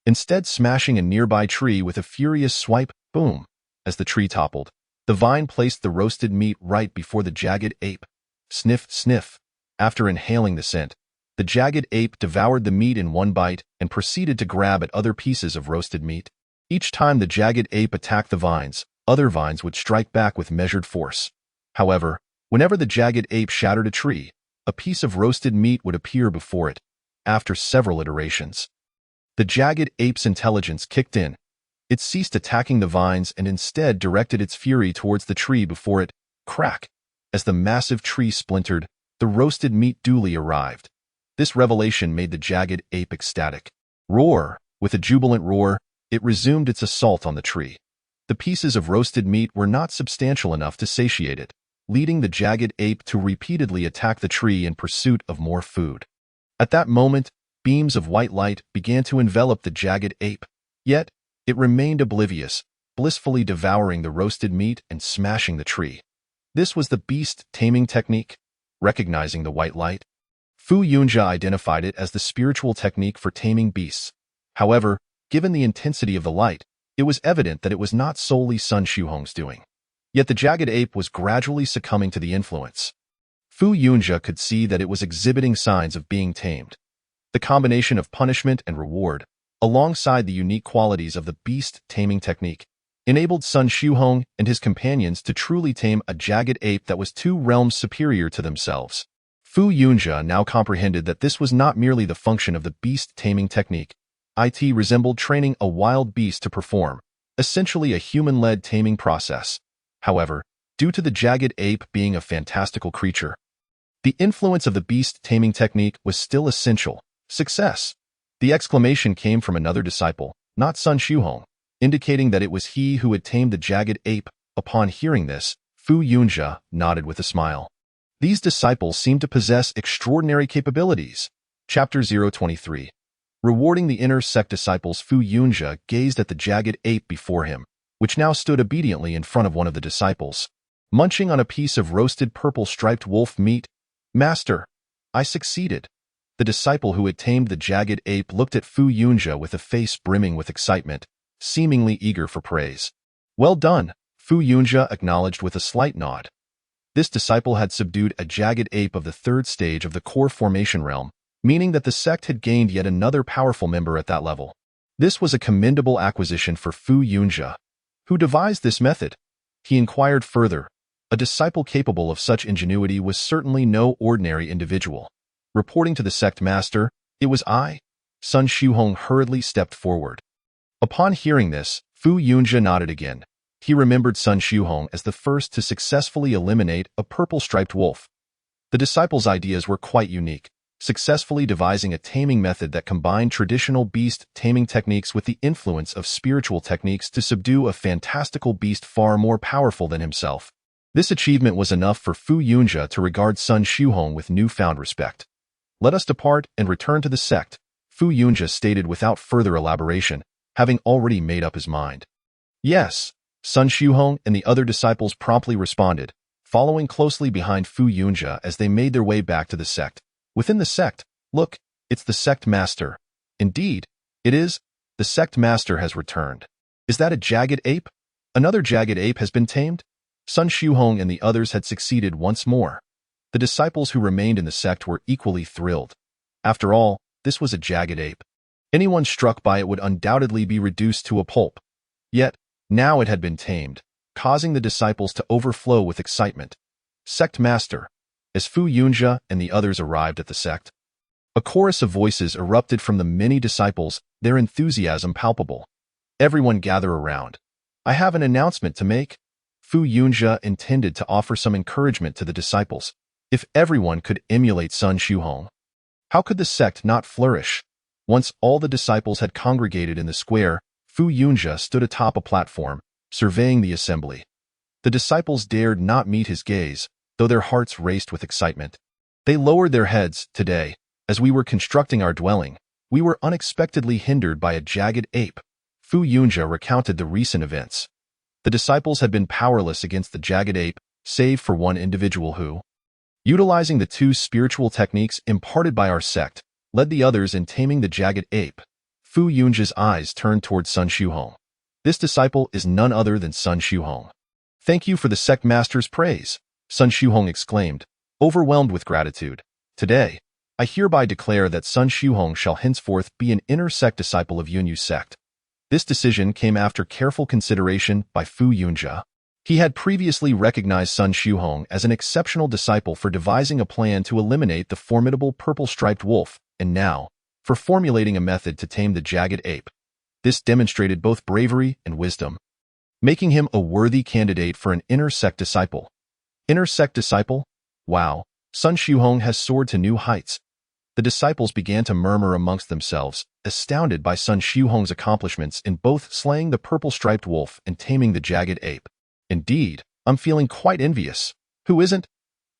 Instead smashing a nearby tree with a furious swipe. Boom! As the tree toppled, the vine placed the roasted meat right before the jagged ape. Sniff, sniff. After inhaling the scent, the jagged ape devoured the meat in one bite and proceeded to grab at other pieces of roasted meat. Each time the jagged ape attacked the vines, other vines would strike back with measured force. However, whenever the jagged ape shattered a tree, a piece of roasted meat would appear before it. After several iterations, the jagged ape's intelligence kicked in. It ceased attacking the vines and instead directed its fury towards the tree before it. Crack! As the massive tree splintered, the roasted meat duly arrived. This revelation made the jagged ape ecstatic. Roar! With a jubilant roar, it resumed its assault on the tree. The pieces of roasted meat were not substantial enough to satiate it, leading the jagged ape to repeatedly attack the tree in pursuit of more food. At that moment, beams of white light began to envelop the jagged ape, yet it remained oblivious, blissfully devouring the roasted meat and smashing the tree. This was the beast taming technique. Recognizing the white light, Fu Yunjia identified it as the spiritual technique for taming beasts. However, given the intensity of the light, it was evident that it was not solely Sun Xiuhong's doing. Yet the jagged ape was gradually succumbing to the influence. Fu Yunjia could see that it was exhibiting signs of being tamed. The combination of punishment and reward, alongside the unique qualities of the beast taming technique, enabled Sun Xiuhong and his companions to truly tame a jagged ape that was 2 realms superior to themselves. Fu Yunjia now comprehended that this was not merely the function of the beast taming technique. It resembled training a wild beast to perform, essentially a human-led taming process. However, due to the jagged ape being a fantastical creature, the influence of the beast taming technique was still essential. Success! The exclamation came from another disciple, not Sun Xiuhong, indicating that it was he who had tamed the jagged ape. Upon hearing this, Fu Yunjia nodded with a smile. These disciples seem to possess extraordinary capabilities. Chapter 023. Rewarding the inner sect disciples, Fu Yunjia gazed at the jagged ape before him, which now stood obediently in front of one of the disciples, munching on a piece of roasted purple-striped wolf meat. Master, I succeeded. The disciple who had tamed the jagged ape looked at Fu Yunjia with a face brimming with excitement, seemingly eager for praise. Well done, Fu Yunjia acknowledged with a slight nod. This disciple had subdued a jagged ape of the third stage of the core formation realm, meaning that the sect had gained yet another powerful member at that level. This was a commendable acquisition for Fu Yunjia. Who devised this method? He inquired further. A disciple capable of such ingenuity was certainly no ordinary individual. Reporting to the sect master, it was I. Sun Xuhong hurriedly stepped forward. Upon hearing this, Fu Yunjia nodded again. He remembered Sun Xuhong as the first to successfully eliminate a purple-striped wolf. The disciples' ideas were quite unique, successfully devising a taming method that combined traditional beast taming techniques with the influence of spiritual techniques to subdue a fantastical beast far more powerful than himself. This achievement was enough for Fu Yunjia to regard Sun Xuhong with newfound respect. Let us depart and return to the sect, Fu Yunjia stated without further elaboration, having already made up his mind. Yes, Sun Xuhong and the other disciples promptly responded, following closely behind Fu Yunjia as they made their way back to the sect. Within the sect, look, it's the sect master. Indeed, it is. The sect master has returned. Is that a jagged ape? Another jagged ape has been tamed? Sun Xuhong and the others had succeeded once more. The disciples who remained in the sect were equally thrilled. After all, this was a jagged ape. Anyone struck by it would undoubtedly be reduced to a pulp. Yet, now it had been tamed, causing the disciples to overflow with excitement. Sect master. As Fu Yunjia and the others arrived at the sect, a chorus of voices erupted from the many disciples, their enthusiasm palpable. Everyone gather around. I have an announcement to make. Fu Yunjia intended to offer some encouragement to the disciples. If everyone could emulate Sun Xuhong, how could the sect not flourish? Once all the disciples had congregated in the square, Fu Yunjia stood atop a platform, surveying the assembly. The disciples dared not meet his gaze, though their hearts raced with excitement. They lowered their heads. Today, as we were constructing our dwelling, we were unexpectedly hindered by a jagged ape. Fu Yunjia recounted the recent events. The disciples had been powerless against the jagged ape, save for one individual who, utilizing the two spiritual techniques imparted by our sect, led the others in taming the jagged ape. Fu Yunjia's eyes turned toward Sun Xuhong. This disciple is none other than Sun Xuhong. Thank you for the sect master's praise, Sun Xuhong exclaimed, overwhelmed with gratitude. Today, I hereby declare that Sun Xuhong shall henceforth be an inner sect disciple of Yunyu sect. This decision came after careful consideration by Fu Yunjia. He had previously recognized Sun Xuhong as an exceptional disciple for devising a plan to eliminate the formidable purple-striped wolf, and now, for formulating a method to tame the jagged ape. This demonstrated both bravery and wisdom, making him a worthy candidate for an inner sect disciple. Inner sect disciple? Wow, Sun Xuhong has soared to new heights. The disciples began to murmur amongst themselves, astounded by Sun Xuhong's accomplishments in both slaying the purple-striped wolf and taming the jagged ape. Indeed, I'm feeling quite envious. Who isn't?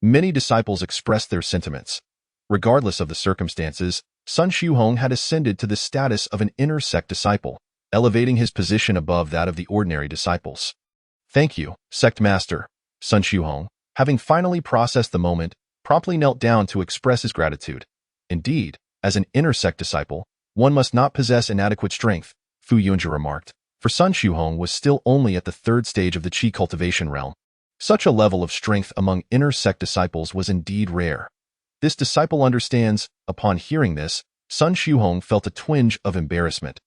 Many disciples expressed their sentiments. Regardless of the circumstances, Sun Xuhong had ascended to the status of an inner sect disciple, elevating his position above that of the ordinary disciples. Thank you, sect master. Sun Xuhong, having finally processed the moment, promptly knelt down to express his gratitude. Indeed, as an inner sect disciple, one must not possess inadequate strength, Fu Yunjia remarked, for Sun Xuhong was still only at the third stage of the Qi cultivation realm. Such a level of strength among inner sect disciples was indeed rare. This disciple understands. Upon hearing this, Sun Xuhong felt a twinge of embarrassment.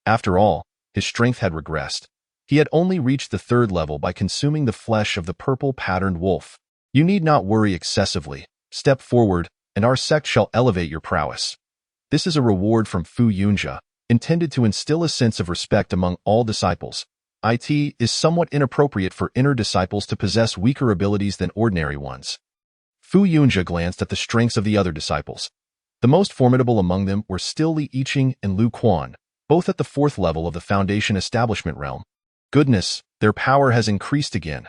After all, his strength had regressed. He had only reached the third level by consuming the flesh of the purple-patterned wolf. You need not worry excessively. Step forward, and our sect shall elevate your prowess. This is a reward from Fu Yunjia, intended to instill a sense of respect among all disciples. It is somewhat inappropriate for inner disciples to possess weaker abilities than ordinary ones. Fu Yunjia glanced at the strengths of the other disciples. The most formidable among them were still Li Yiqing and Lu Quan, both at the fourth level of the Foundation Establishment realm. Goodness, their power has increased again.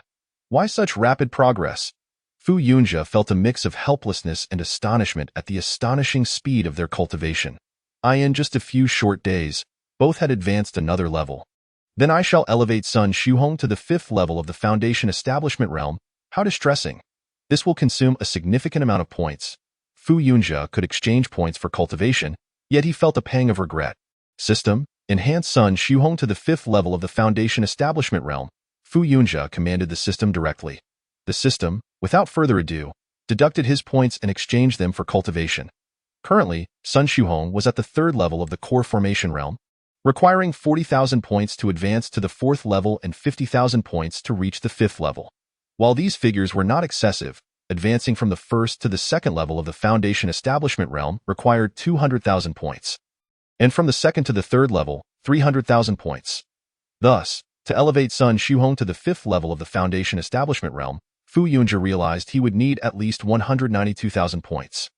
Why such rapid progress? Fu Yunjia felt a mix of helplessness and astonishment at the astonishing speed of their cultivation. In just a few short days, both had advanced another level. Then I shall elevate Sun Shuhong to the 5th level of the Foundation Establishment Realm. How distressing. This will consume a significant amount of points. Fu Yunjia could exchange points for cultivation, yet he felt a pang of regret. System, enhance Sun Shuhong to the 5th level of the Foundation Establishment Realm. Fu Yunjia commanded the system directly. The system, without further ado, deducted his points and exchanged them for cultivation. Currently, Sun Shuhong was at the 3rd level of the Core Formation Realm, requiring 40,000 points to advance to the 4th level and 50,000 points to reach the 5th level. While these figures were not excessive, advancing from the 1st to the 2nd level of the Foundation Establishment Realm required 200,000 points, and from the 2nd to the 3rd level, 300,000 points. Thus, to elevate Sun Shuhong to the 5th level of the Foundation Establishment Realm, Fu Yunjia realized he would need at least 192,000 points.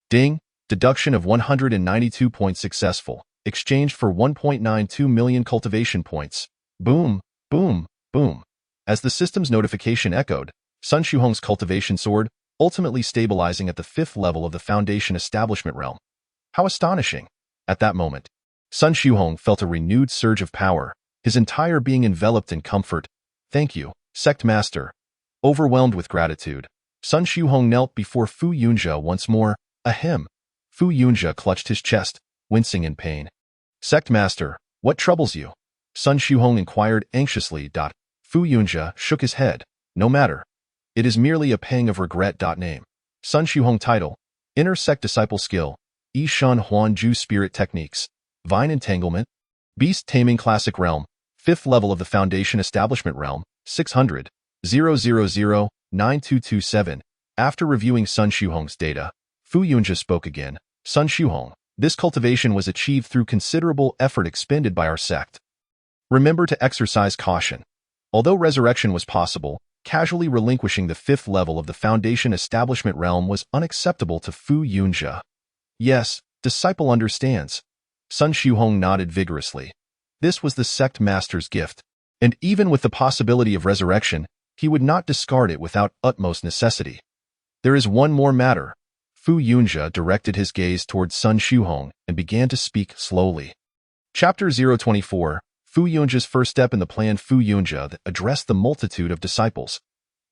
Ding! Deduction of 192 points successful, exchanged for 1.92 million cultivation points. Boom, boom, boom. As the system's notification echoed, Sun Shuhong's cultivation soared, ultimately stabilizing at the 5th level of the Foundation Establishment Realm. How astonishing! At that moment, Sun Shuhong felt a renewed surge of power, his entire being enveloped in comfort. Thank you, Sect Master. Overwhelmed with gratitude, Sun Shuhong knelt before Fu Yunjia once more. Ahem. Fu Yunjia clutched his chest, wincing in pain. Sect Master, what troubles you? Sun Shuhong inquired anxiously. Fu Yunjia shook his head. No matter. It is merely a pang of regret. Name. Sun Shuhong title. Inner Sect Disciple Skill. Yi Shan Huan Ju Spirit Techniques. Vine Entanglement. Beast Taming Classic Realm. 5th level of the Foundation Establishment Realm. 600. 0009227. After reviewing Sun Shuhong's data, Fu Yunjia spoke again. Sun Shuhong, this cultivation was achieved through considerable effort expended by our sect. Remember to exercise caution. Although resurrection was possible, casually relinquishing the 5th level of the Foundation Establishment Realm was unacceptable to Fu Yunjia. Yes, disciple understands. Sun Shuhong nodded vigorously. This was the sect master's gift, and even with the possibility of resurrection, he would not discard it without utmost necessity. There is one more matter. Fu Yunjia directed his gaze towards Sun Shuhong and began to speak slowly. Chapter 024, Fu Yunjia's first step in the plan. Fu Yunjia addressed the multitude of disciples.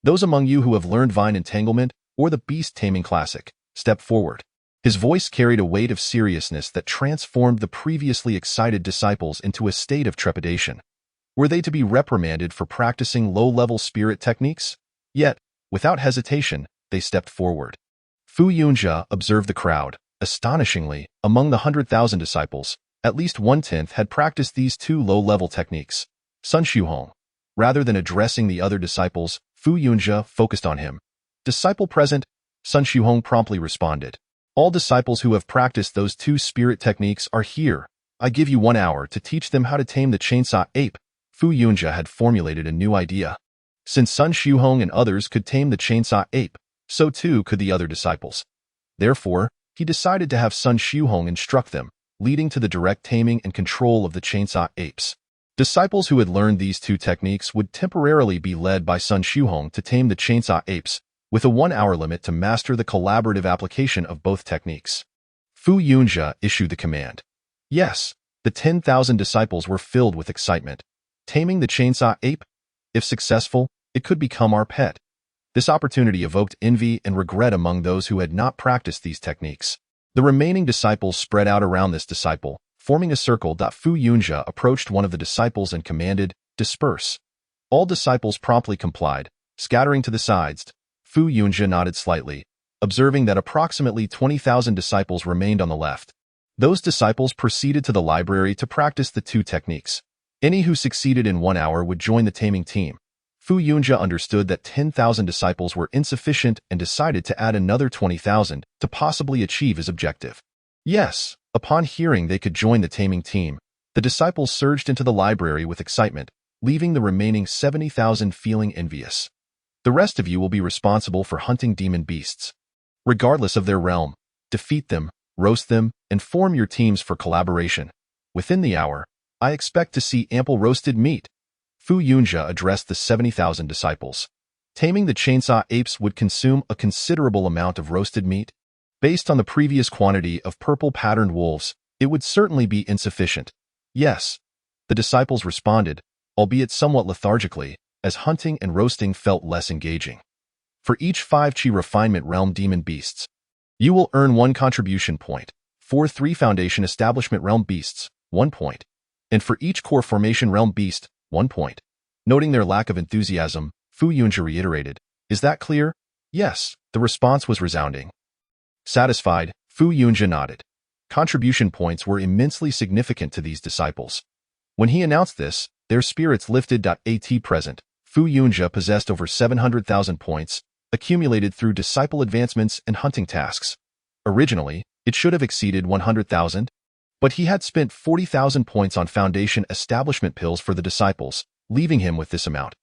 Those among you who have learned Vine Entanglement or the Beast Taming Classic, step forward. His voice carried a weight of seriousness that transformed the previously excited disciples into a state of trepidation. Were they to be reprimanded for practicing low-level spirit techniques? Yet, without hesitation, they stepped forward. Fu Yunjia observed the crowd. Astonishingly, among the 100,000 disciples, at least 1/10 had practiced these 2 low-level techniques. Sun Shuhong. Rather than addressing the other disciples, Fu Yunjia focused on him. Disciple present, Sun Shuhong promptly responded. All disciples who have practiced those 2 spirit techniques are here. I give you 1 hour to teach them how to tame the chainsaw ape. Fu Yunjia had formulated a new idea. Since Sun Shuhong and others could tame the chainsaw ape, so too could the other disciples. Therefore, he decided to have Sun Shuhong instruct them, leading to the direct taming and control of the chainsaw apes. Disciples who had learned these 2 techniques would temporarily be led by Sun Shuhong to tame the chainsaw apes, with a 1-hour limit to master the collaborative application of both techniques. Fu Yunjia issued the command. Yes, the 10,000 disciples were filled with excitement. Taming the chainsaw ape? If successful, it could become our pet. This opportunity evoked envy and regret among those who had not practiced these techniques. The remaining disciples spread out around this disciple, forming a circle. Fu Yunjia approached one of the disciples and commanded, "Disperse." All disciples promptly complied, scattering to the sides. Fu Yunjia nodded slightly, observing that approximately 20,000 disciples remained on the left. Those disciples proceeded to the library to practice the 2 techniques. Any who succeeded in 1 hour would join the taming team. Fu Yunjia understood that 10,000 disciples were insufficient and decided to add another 20,000 to possibly achieve his objective. Yes, upon hearing they could join the taming team, the disciples surged into the library with excitement, leaving the remaining 70,000 feeling envious. The rest of you will be responsible for hunting demon beasts. Regardless of their realm, defeat them, roast them, and form your teams for collaboration. Within the hour, I expect to see ample roasted meat. Fu Yunjia addressed the 70,000 disciples. Taming the chainsaw apes would consume a considerable amount of roasted meat. Based on the previous quantity of purple-patterned wolves, it would certainly be insufficient. Yes, the disciples responded, albeit somewhat lethargically, as hunting and roasting felt less engaging. For each 5 Qi Refinement Realm Demon Beasts, you will earn 1 contribution point. For 3 Foundation Establishment Realm Beasts, 1 point. And for each Core Formation Realm Beast, 1 point. Noting their lack of enthusiasm, Fu Yunjia reiterated, "Is that clear?" Yes, the response was resounding. Satisfied, Fu Yunjia nodded. Contribution points were immensely significant to these disciples. When he announced this, their spirits lifted. At present, Fu Yunjia possessed over 700,000 points, accumulated through disciple advancements and hunting tasks. Originally, it should have exceeded 100,000, but he had spent 40,000 points on Foundation Establishment pills for the disciples, leaving him with this amount.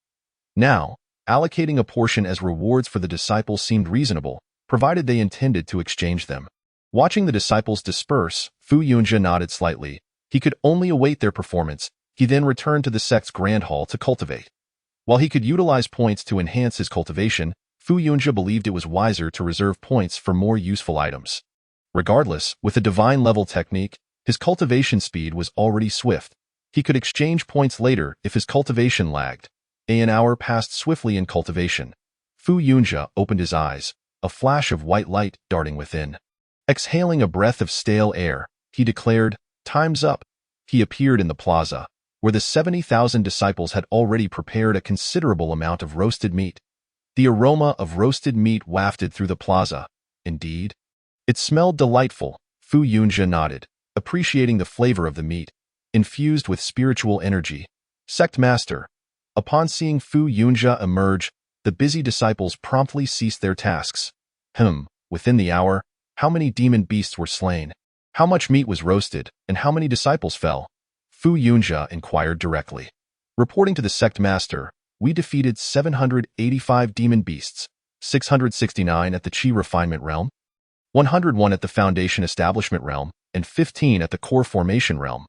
Now, allocating a portion as rewards for the disciples seemed reasonable, provided they intended to exchange them. Watching the disciples disperse, Fu Yunjia nodded slightly. He could only await their performance. He then returned to the sect's Grand Hall to cultivate. While he could utilize points to enhance his cultivation, Fu Yunjia believed it was wiser to reserve points for more useful items. Regardless, with a divine level technique, his cultivation speed was already swift. He could exchange points later if his cultivation lagged. An hour passed swiftly in cultivation. Fu Yunjia opened his eyes, a flash of white light darting within. Exhaling a breath of stale air, he declared, "Time's up." He appeared in the plaza, where the 70,000 disciples had already prepared a considerable amount of roasted meat. The aroma of roasted meat wafted through the plaza. Indeed, it smelled delightful. Fu Yunjia nodded, appreciating the flavor of the meat, infused with spiritual energy. Sect Master. Upon seeing Fu Yunjia emerge, the busy disciples promptly ceased their tasks. Within the hour, how many demon beasts were slain? How much meat was roasted, and how many disciples fell? Fu Yunjia inquired directly. Reporting to the Sect Master, we defeated 785 demon beasts, 669 at the Qi Refinement Realm, 101 at the Foundation Establishment Realm, and 15 at the Core Formation Realm.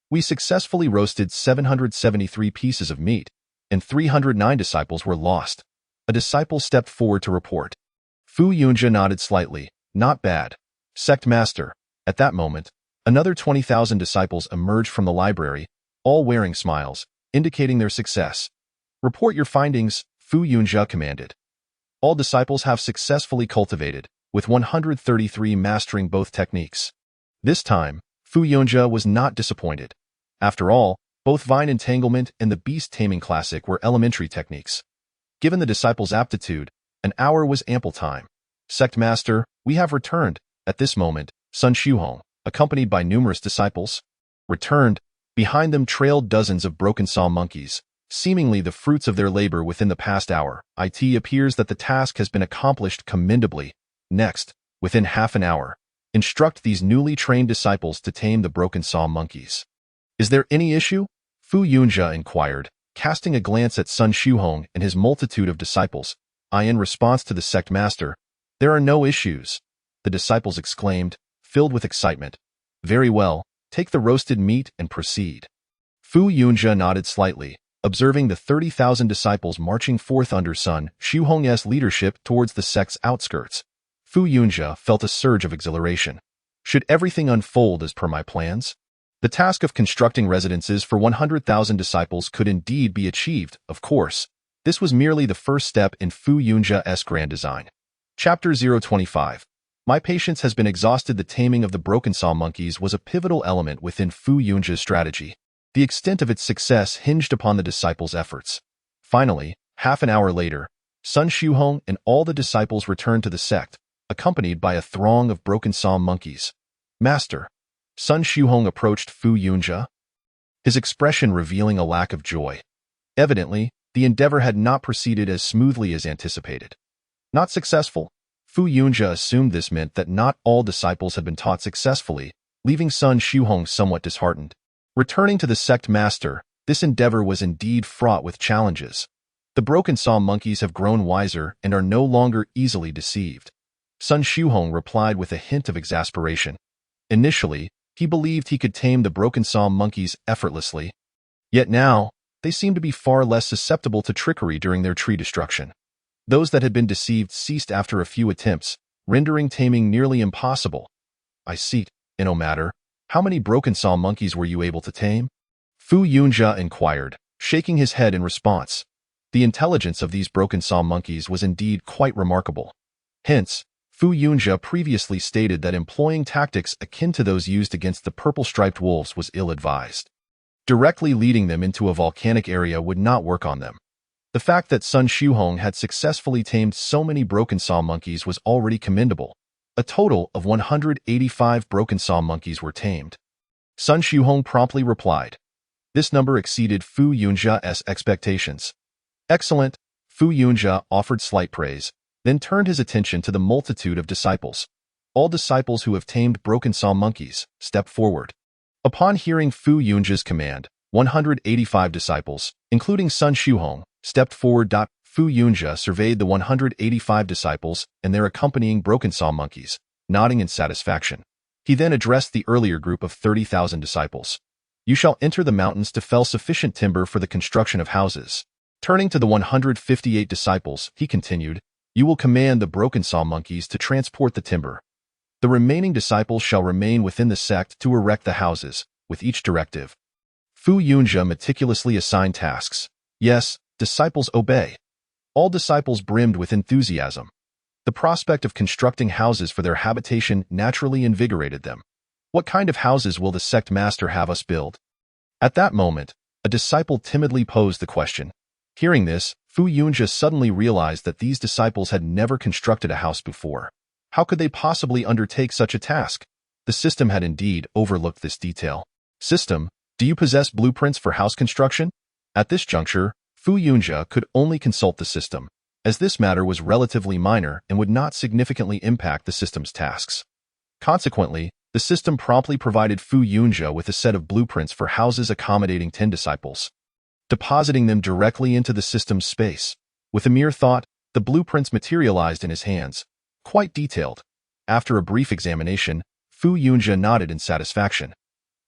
We successfully roasted 773 pieces of meat, and 309 disciples were lost. A disciple stepped forward to report. Fu Yunjia nodded slightly. Not bad. Sect Master. At that moment, another 20,000 disciples emerged from the library, all wearing smiles, indicating their success. Report your findings, Fu Yunjia commanded. All disciples have successfully cultivated, with 133 mastering both techniques. This time, Fu Yunjia was not disappointed. After all, both Vine Entanglement and the Beast Taming Classic were elementary techniques. Given the disciples' aptitude, an hour was ample time. Sect Master, we have returned. At this moment, Sun Xiuhong, accompanied by numerous disciples, returned. Behind them trailed dozens of broken saw monkeys, seemingly the fruits of their labor within the past hour. It appears that the task has been accomplished commendably. Next, within half an hour, instruct these newly trained disciples to tame the broken saw monkeys. Is there any issue? Fu Yunjia inquired, casting a glance at Sun Xiuhong and his multitude of disciples. In response to the Sect Master, there are no issues. The disciples exclaimed, filled with excitement. Very well, take the roasted meat and proceed. Fu Yunjia nodded slightly, observing the 30,000 disciples marching forth under Sun Xiuhong's leadership towards the sect's outskirts. Fu Yunjia felt a surge of exhilaration. Should everything unfold as per my plans? The task of constructing residences for 100,000 disciples could indeed be achieved, of course. This was merely the first step in Fu Yunjia's grand design. Chapter 025. My patience has been exhausted. The taming of the broken saw monkeys was a pivotal element within Fu Yunjia's strategy. The extent of its success hinged upon the disciples' efforts. Finally, half an hour later, Sun Xiuhong and all the disciples returned to the sect, accompanied by a throng of broken saw monkeys. Master. Sun Xiuhong approached Fu Yunjia, his expression revealing a lack of joy. Evidently, the endeavor had not proceeded as smoothly as anticipated. Not successful. Fu Yunjia assumed this meant that not all disciples had been taught successfully, leaving Sun Xiuhong somewhat disheartened. Returning to the sect master, this endeavor was indeed fraught with challenges. The broken saw monkeys have grown wiser and are no longer easily deceived. Sun Xiuhong replied with a hint of exasperation. Initially, he believed he could tame the broken saw monkeys effortlessly. Yet now, they seemed to be far less susceptible to trickery during their tree destruction. Those that had been deceived ceased after a few attempts, rendering taming nearly impossible. I see. No matter, how many broken saw monkeys were you able to tame? Fu Yunjia inquired, shaking his head in response. The intelligence of these broken saw monkeys was indeed quite remarkable. Hence, Fu Yunjia previously stated that employing tactics akin to those used against the purple-striped wolves was ill-advised. Directly leading them into a volcanic area would not work on them. The fact that Sun Shuhong had successfully tamed so many broken saw monkeys was already commendable. A total of 185 broken saw monkeys were tamed. Sun Shuhong promptly replied. This number exceeded Fu Yunjia's expectations. Excellent, Fu Yunjia offered slight praise, then turned his attention to the multitude of disciples. All disciples who have tamed broken saw monkeys, step forward. Upon hearing Fu Yunjia's command, 185 disciples, including Sun Shuhong, stepped forward. Fu Yunjia surveyed the 185 disciples and their accompanying broken saw monkeys, nodding in satisfaction. He then addressed the earlier group of 30,000 disciples. You shall enter the mountains to fell sufficient timber for the construction of houses. Turning to the 158 disciples, he continued, you will command the broken saw monkeys to transport the timber. The remaining disciples shall remain within the sect to erect the houses, with each directive. Fu Yunjia meticulously assigned tasks. Yes, disciples obey. All disciples brimmed with enthusiasm. The prospect of constructing houses for their habitation naturally invigorated them. What kind of houses will the sect master have us build? At that moment, a disciple timidly posed the question. Hearing this, Fu Yunjia suddenly realized that these disciples had never constructed a house before. How could they possibly undertake such a task? The system had indeed overlooked this detail. System, do you possess blueprints for house construction? At this juncture, Fu Yunjia could only consult the system, as this matter was relatively minor and would not significantly impact the system's tasks. Consequently, the system promptly provided Fu Yunjia with a set of blueprints for houses accommodating 10 disciples, depositing them directly into the system's space. With a mere thought, the blueprints materialized in his hands, quite detailed. After a brief examination, Fu Yunjia nodded in satisfaction.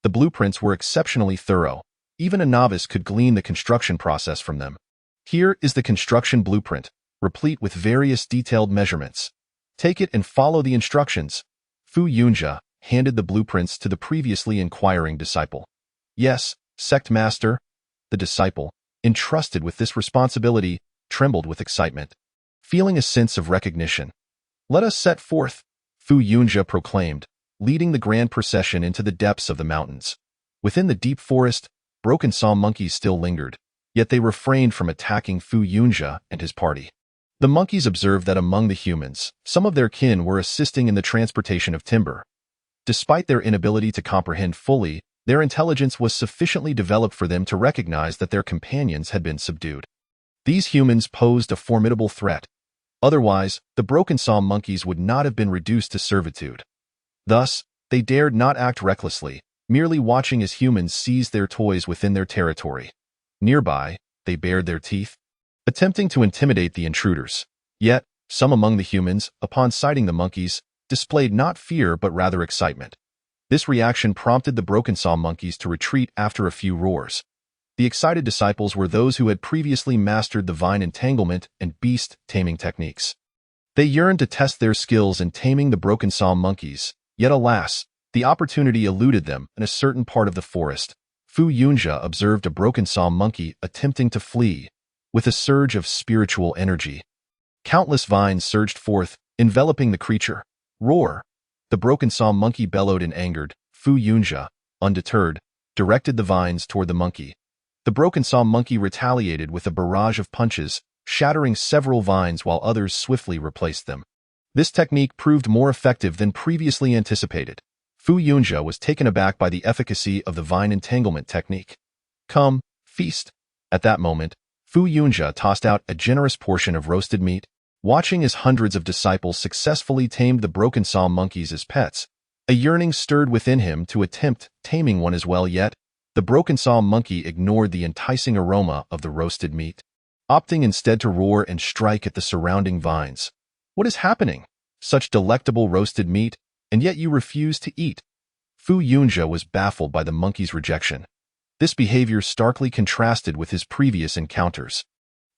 The blueprints were exceptionally thorough. Even a novice could glean the construction process from them. Here is the construction blueprint, replete with various detailed measurements. Take it and follow the instructions. Fu Yunjia handed the blueprints to the previously inquiring disciple. Yes, sect master. The disciple, entrusted with this responsibility, trembled with excitement, feeling a sense of recognition. Let us set forth, Fu Yunjia proclaimed, leading the grand procession into the depths of the mountains. Within the deep forest, broken saw monkeys still lingered, yet they refrained from attacking Fu Yunjia and his party. The monkeys observed that among the humans, some of their kin were assisting in the transportation of timber. Despite their inability to comprehend fully, their intelligence was sufficiently developed for them to recognize that their companions had been subdued. These humans posed a formidable threat. Otherwise, the broken saw monkeys would not have been reduced to servitude. Thus, they dared not act recklessly, merely watching as humans seized their toys within their territory. Nearby, they bared their teeth, attempting to intimidate the intruders. Yet, some among the humans, upon sighting the monkeys, displayed not fear but rather excitement. This reaction prompted the broken saw monkeys to retreat after a few roars. The excited disciples were those who had previously mastered the vine entanglement and beast taming techniques. They yearned to test their skills in taming the broken saw monkeys, yet alas, the opportunity eluded them in a certain part of the forest. Fu Yunjia observed a broken saw monkey attempting to flee, with a surge of spiritual energy. Countless vines surged forth, enveloping the creature. Roar! The broken saw monkey bellowed and angered. Fu Yunjia, undeterred, directed the vines toward the monkey. The broken saw monkey retaliated with a barrage of punches, shattering several vines while others swiftly replaced them. This technique proved more effective than previously anticipated. Fu Yunjia was taken aback by the efficacy of the vine entanglement technique. Come, feast. At that moment, Fu Yunjia tossed out a generous portion of roasted meat. Watching as hundreds of disciples successfully tamed the broken saw monkeys as pets, a yearning stirred within him to attempt taming one as well, yet the broken saw monkey ignored the enticing aroma of the roasted meat, opting instead to roar and strike at the surrounding vines. What is happening? Such delectable roasted meat, and yet you refuse to eat. Fu Yunjia was baffled by the monkey's rejection. This behavior starkly contrasted with his previous encounters.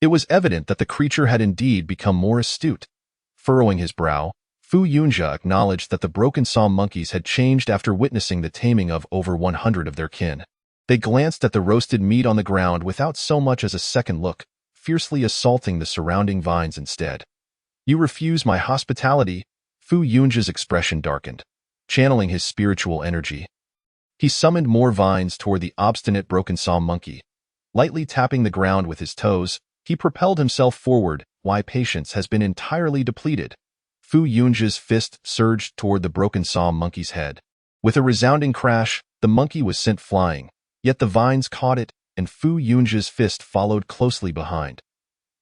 It was evident that the creature had indeed become more astute. Furrowing his brow, Fu Yunjia acknowledged that the broken saw monkeys had changed after witnessing the taming of over 100 of their kin. They glanced at the roasted meat on the ground without so much as a second look, fiercely assaulting the surrounding vines instead. "You refuse my hospitality?" Fu Yunjia's expression darkened. Channeling his spiritual energy, he summoned more vines toward the obstinate broken saw monkey. Lightly tapping the ground with his toes, he propelled himself forward. "Why patience has been entirely depleted." Fu Yunjia's fist surged toward the broken saw monkey's head. With a resounding crash, the monkey was sent flying, yet the vines caught it, and Fu Yunjia's fist followed closely behind.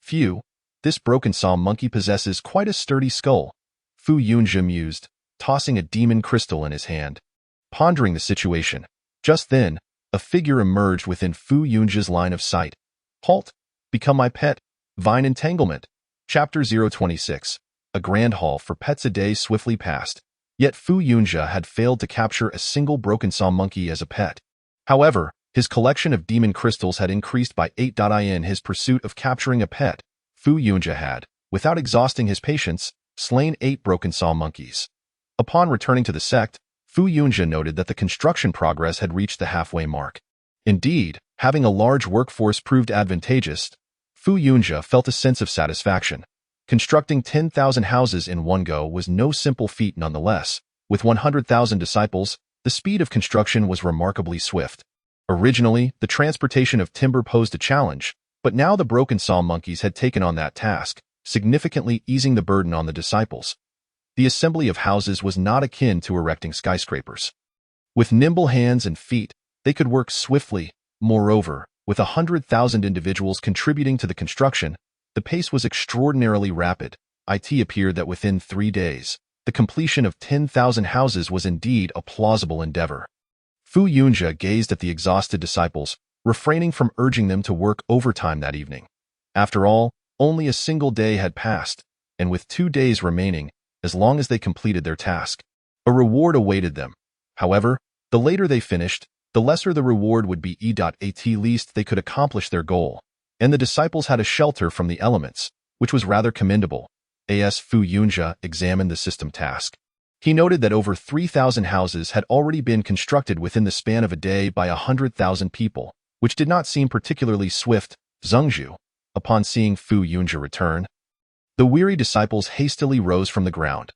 "Phew, this broken saw monkey possesses quite a sturdy skull," Fu Yunjia mused, tossing a demon crystal in his hand. Pondering the situation, just then, a figure emerged within Fu Yunjia's line of sight. "Halt! Become my pet." Vine Entanglement. Chapter 026. A grand haul for pets a day swiftly passed, yet Fu Yunjia had failed to capture a single broken saw monkey as a pet. However, his collection of demon crystals had increased by 8. In his pursuit of capturing a pet, Fu Yunjia had, without exhausting his patience, slain 8 broken saw monkeys. Upon returning to the sect, Fu Yunjia noted that the construction progress had reached the halfway mark. Indeed, having a large workforce proved advantageous, Fu Yunjia felt a sense of satisfaction. Constructing 10,000 houses in one go was no simple feat nonetheless. With 100,000 disciples, the speed of construction was remarkably swift. Originally, the transportation of timber posed a challenge, but now the broken saw monkeys had taken on that task, significantly easing the burden on the disciples. The assembly of houses was not akin to erecting skyscrapers. With nimble hands and feet, they could work swiftly. Moreover, with 100,000 individuals contributing to the construction, the pace was extraordinarily rapid. It appeared that within 3 days, the completion of 10,000 houses was indeed a plausible endeavor. Fu Yunjia gazed at the exhausted disciples, refraining from urging them to work overtime that evening. After all, only a single day had passed, and with 2 days remaining, as long as they completed their task, a reward awaited them. However, the later they finished, the lesser the reward would be. At least they could accomplish their goal, and the disciples had a shelter from the elements, which was rather commendable. As Fu Yunjia examined the system task, he noted that over 3,000 houses had already been constructed within the span of a day by 100,000 people, which did not seem particularly swift. Zhengzhu, upon seeing Fu Yunjia return, the weary disciples hastily rose from the ground.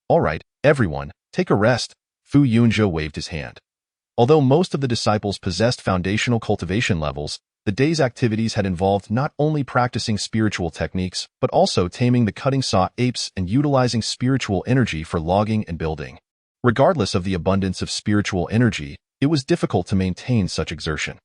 "All right, everyone, take a rest." Fu Yunjia waved his hand. Although most of the disciples possessed foundational cultivation levels, the day's activities had involved not only practicing spiritual techniques, but also taming the cutting saw apes and utilizing spiritual energy for logging and building. Regardless of the abundance of spiritual energy, it was difficult to maintain such exertion.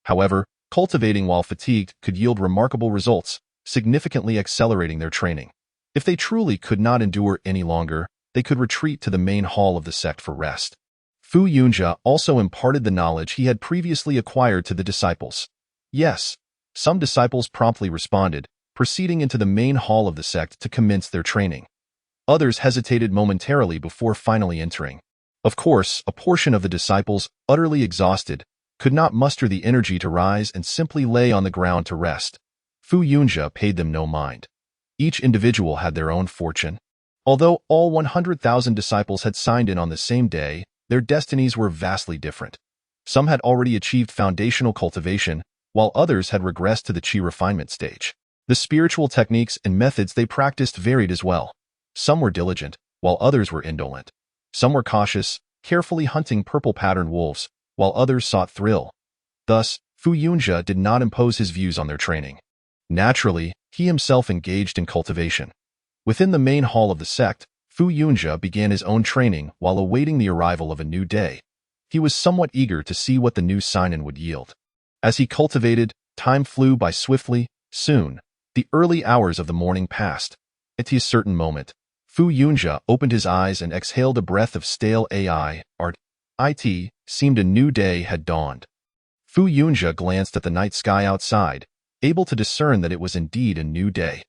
However, cultivating while fatigued could yield remarkable results, significantly accelerating their training. If they truly could not endure any longer, they could retreat to the main hall of the sect for rest. Fu Yunjia also imparted the knowledge he had previously acquired to the disciples. Yes, some disciples promptly responded, proceeding into the main hall of the sect to commence their training. Others hesitated momentarily before finally entering. Of course, a portion of the disciples, utterly exhausted, could not muster the energy to rise and simply lay on the ground to rest. Fu Yunjia paid them no mind. Each individual had their own fortune. Although all 100,000 disciples had signed in on the same day, their destinies were vastly different. Some had already achieved foundational cultivation, while others had regressed to the Qi refinement stage. The spiritual techniques and methods they practiced varied as well. Some were diligent, while others were indolent. Some were cautious, carefully hunting purple-patterned wolves, while others sought thrill. Thus, Fu Yunjia did not impose his views on their training. Naturally, he himself engaged in cultivation. Within the main hall of the sect, Fu Yunjia began his own training while awaiting the arrival of a new day. He was somewhat eager to see what the new sign-in would yield. As he cultivated, time flew by swiftly. Soon, the early hours of the morning passed. At a certain moment, Fu Yunjia opened his eyes and exhaled a breath of stale art. It seemed a new day had dawned. Fu Yunjia glanced at the night sky outside, able to discern that it was indeed a new day.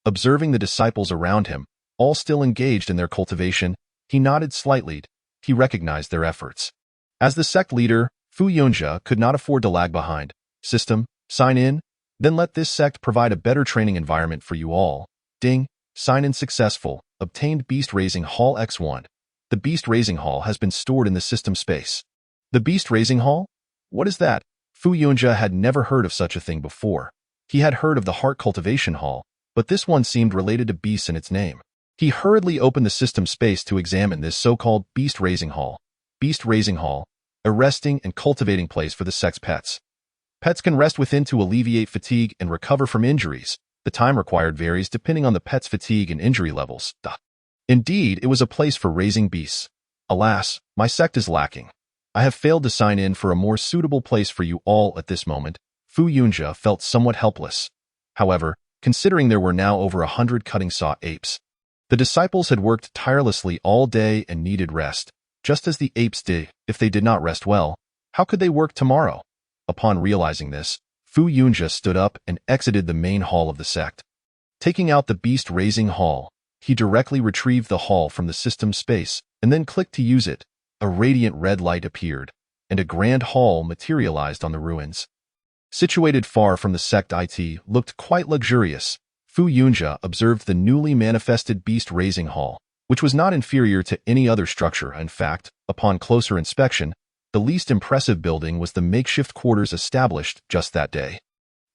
Observing the disciples around him, all still engaged in their cultivation, he nodded slightly. He recognized their efforts. As the sect leader, Fu Yunjia could not afford to lag behind. System, sign in, then let this sect provide a better training environment for you all. Ding, sign in successful, obtained Beast Raising Hall X1. The Beast Raising Hall has been stored in the system space. The Beast Raising Hall? What is that? Fu Yunjia had never heard of such a thing before. He had heard of the Heart Cultivation Hall, but this one seemed related to beasts in its name. He hurriedly opened the system space to examine this so-called Beast Raising Hall. Beast Raising Hall, a resting and cultivating place for the sect's pets. Pets can rest within to alleviate fatigue and recover from injuries. The time required varies depending on the pet's fatigue and injury levels. Indeed, it was a place for raising beasts. Alas, my sect is lacking. I have failed to sign in for a more suitable place for you all at this moment. Fu Yunjia felt somewhat helpless. However, considering there were now over 100 cutting saw apes, the disciples had worked tirelessly all day and needed rest, just as the apes did. If they did not rest well, how could they work tomorrow? Upon realizing this, Fu Yunjia stood up and exited the main hall of the sect. Taking out the Beast Raising Hall, he directly retrieved the hall from the system space and then clicked to use it. A radiant red light appeared, and a grand hall materialized on the ruins. Situated far from the sect, it looked quite luxurious. Fu Yunjia observed the newly manifested Beast Raising Hall, which was not inferior to any other structure. In fact, upon closer inspection, the least impressive building was the makeshift quarters established just that day.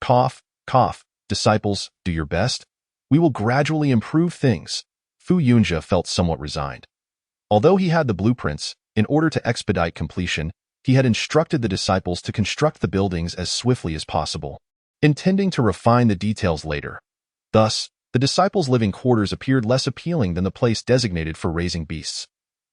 Cough, cough, disciples, do your best. We will gradually improve things. Fu Yunjia felt somewhat resigned. Although he had the blueprints, in order to expedite completion, he had instructed the disciples to construct the buildings as swiftly as possible, intending to refine the details later. Thus, the disciples' living quarters appeared less appealing than the place designated for raising beasts.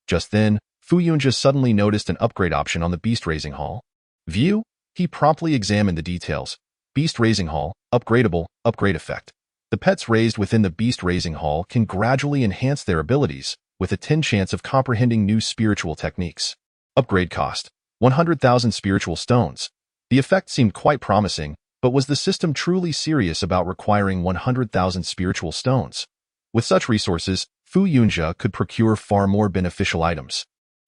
Just then, Fu Yunjia suddenly noticed an upgrade option on the Beast Raising Hall. View? He promptly examined the details. Beast Raising Hall, upgradable, upgrade effect. The pets raised within the Beast Raising Hall can gradually enhance their abilities, with a 10 chance of comprehending new spiritual techniques. Upgrade cost, 100,000 spiritual stones. The effect seemed quite promising, but was the system truly serious about requiring 100,000 spiritual stones? With such resources, Fu Yunjia could procure far more beneficial items.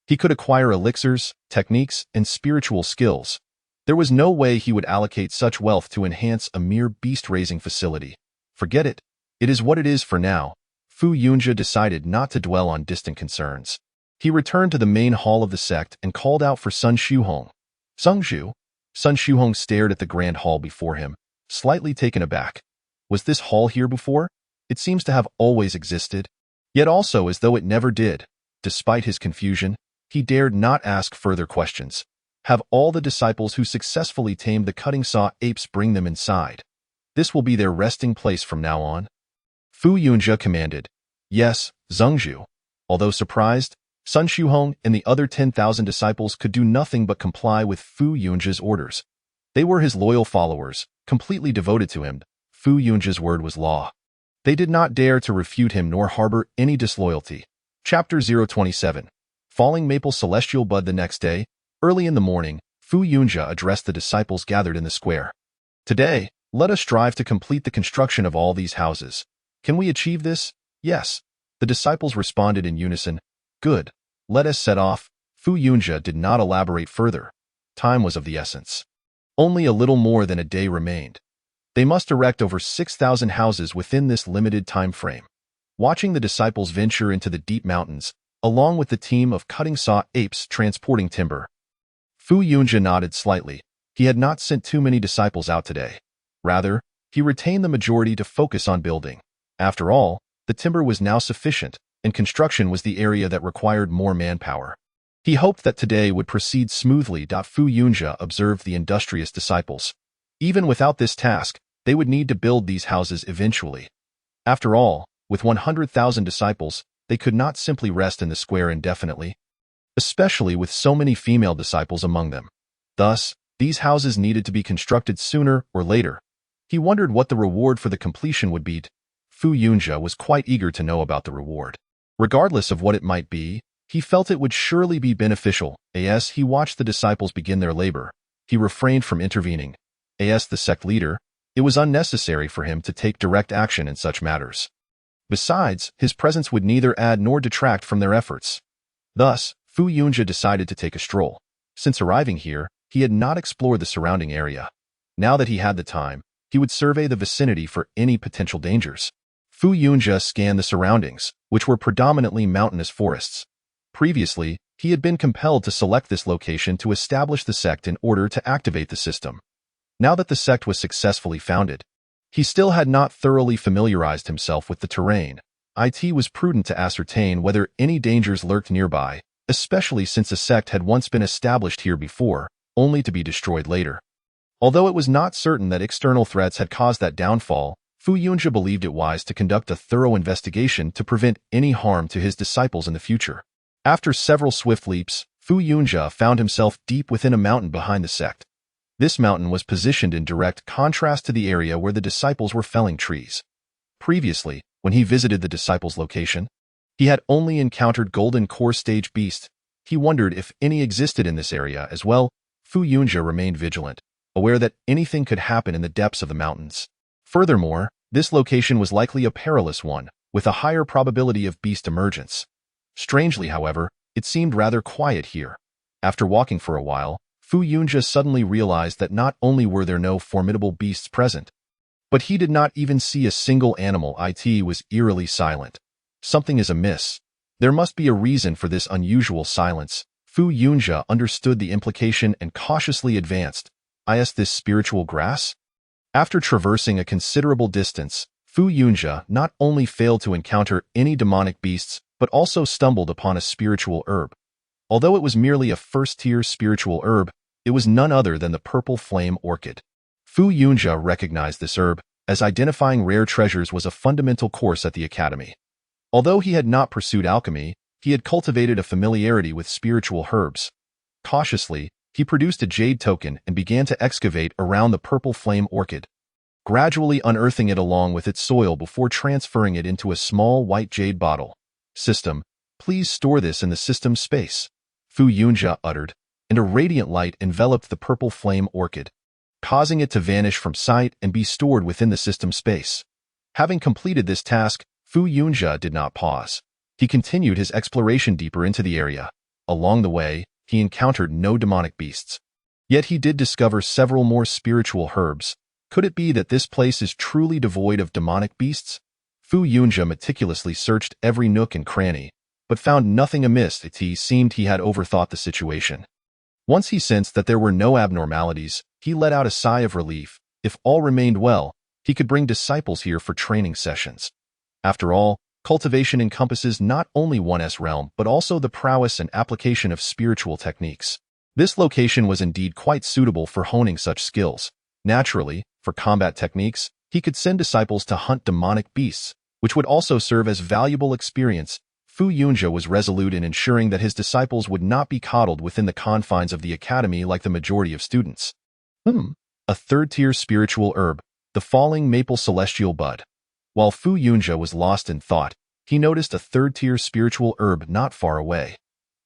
He could acquire elixirs, techniques, and spiritual skills. There was no way he would allocate such wealth to enhance a mere beast-raising facility. Forget it. It is what it is for now. Fu Yunjia decided not to dwell on distant concerns. He returned to the main hall of the sect and called out for Sun Shuhong. Sungzhu? Sun Shuhong stared at the grand hall before him, slightly taken aback. Was this hall here before? It seems to have always existed, yet also as though it never did. Despite his confusion, he dared not ask further questions. Have all the disciples who successfully tamed the cutting saw apes bring them inside. This will be their resting place from now on. Fu Yunjia commanded. Yes, Zhengzhu. Although surprised, Sun Shuhong and the other 10,000 disciples could do nothing but comply with Fu Yunjia's orders. They were his loyal followers, completely devoted to him. Fu Yunjia's word was law. They did not dare to refute him nor harbor any disloyalty. Chapter 027. Falling Maple Celestial Bud. The next day, early in the morning, Fu Yunjia addressed the disciples gathered in the square. Today, let us strive to complete the construction of all these houses. Can we achieve this? Yes. The disciples responded in unison. Good. Let us set off. Fu Yunjia did not elaborate further. Time was of the essence. Only a little more than a day remained. They must erect over 6,000 houses within this limited time frame. Watching the disciples venture into the deep mountains, along with the team of cutting saw apes transporting timber, Fu Yunjia nodded slightly. He had not sent too many disciples out today. Rather, he retained the majority to focus on building. After all, the timber was now sufficient, and construction was the area that required more manpower. He hoped that today would proceed smoothly. Fu Yunjia observed the industrious disciples. Even without this task, they would need to build these houses eventually. After all, with 100,000 disciples, they could not simply rest in the square indefinitely, especially with so many female disciples among them. Thus, these houses needed to be constructed sooner or later. He wondered what the reward for the completion would be. Fu Yunjia was quite eager to know about the reward. Regardless of what it might be, he felt it would surely be beneficial. As he watched the disciples begin their labor, he refrained from intervening. As the sect leader, it was unnecessary for him to take direct action in such matters. Besides, his presence would neither add nor detract from their efforts. Thus, Fu Yunjia decided to take a stroll. Since arriving here, he had not explored the surrounding area. Now that he had the time, he would survey the vicinity for any potential dangers. Fu Yunjia scanned the surroundings, which were predominantly mountainous forests. Previously, he had been compelled to select this location to establish the sect in order to activate the system. Now that the sect was successfully founded, he still had not thoroughly familiarized himself with the terrain. It was prudent to ascertain whether any dangers lurked nearby, especially since a sect had once been established here before, only to be destroyed later. Although it was not certain that external threats had caused that downfall, Fu Yunjia believed it wise to conduct a thorough investigation to prevent any harm to his disciples in the future. After several swift leaps, Fu Yunjia found himself deep within a mountain behind the sect. This mountain was positioned in direct contrast to the area where the disciples were felling trees. Previously, when he visited the disciples' location, he had only encountered golden core stage beasts. He wondered if any existed in this area as well. Fu Yunjia remained vigilant, aware that anything could happen in the depths of the mountains. Furthermore, this location was likely a perilous one, with a higher probability of beast emergence. Strangely, however, it seemed rather quiet here. After walking for a while, Fu Yunjia suddenly realized that not only were there no formidable beasts present, but he did not even see a single animal. It was eerily silent. Something is amiss. There must be a reason for this unusual silence. Fu Yunjia understood the implication and cautiously advanced. Is this spiritual grass? After traversing a considerable distance, Fu Yunjia not only failed to encounter any demonic beasts, but also stumbled upon a spiritual herb. Although it was merely a first-tier spiritual herb, it was none other than the purple flame orchid. Fu Yunjia recognized this herb, as identifying rare treasures was a fundamental course at the academy. Although he had not pursued alchemy, he had cultivated a familiarity with spiritual herbs. Cautiously, he produced a jade token and began to excavate around the purple flame orchid, gradually unearthing it along with its soil before transferring it into a small white jade bottle. System, please store this in the system space, Fu Yunjia uttered, and a radiant light enveloped the purple flame orchid, causing it to vanish from sight and be stored within the system space. Having completed this task, Fu Yunjia did not pause. He continued his exploration deeper into the area. Along the way, he encountered no demonic beasts. Yet he did discover several more spiritual herbs. Could it be that this place is truly devoid of demonic beasts? Fu Yunjia meticulously searched every nook and cranny, but found nothing amiss. It seemed he had overthought the situation. Once he sensed that there were no abnormalities, he let out a sigh of relief. If all remained well, he could bring disciples here for training sessions. After all, cultivation encompasses not only one's realm but also the prowess and application of spiritual techniques. This location was indeed quite suitable for honing such skills. Naturally, for combat techniques, he could send disciples to hunt demonic beasts, which would also serve as valuable experience. Fu Yunjia was resolute in ensuring that his disciples would not be coddled within the confines of the academy like the majority of students. A third-tier spiritual herb, the falling maple celestial bud. While Fu Yunjia was lost in thought, he noticed a third-tier spiritual herb not far away.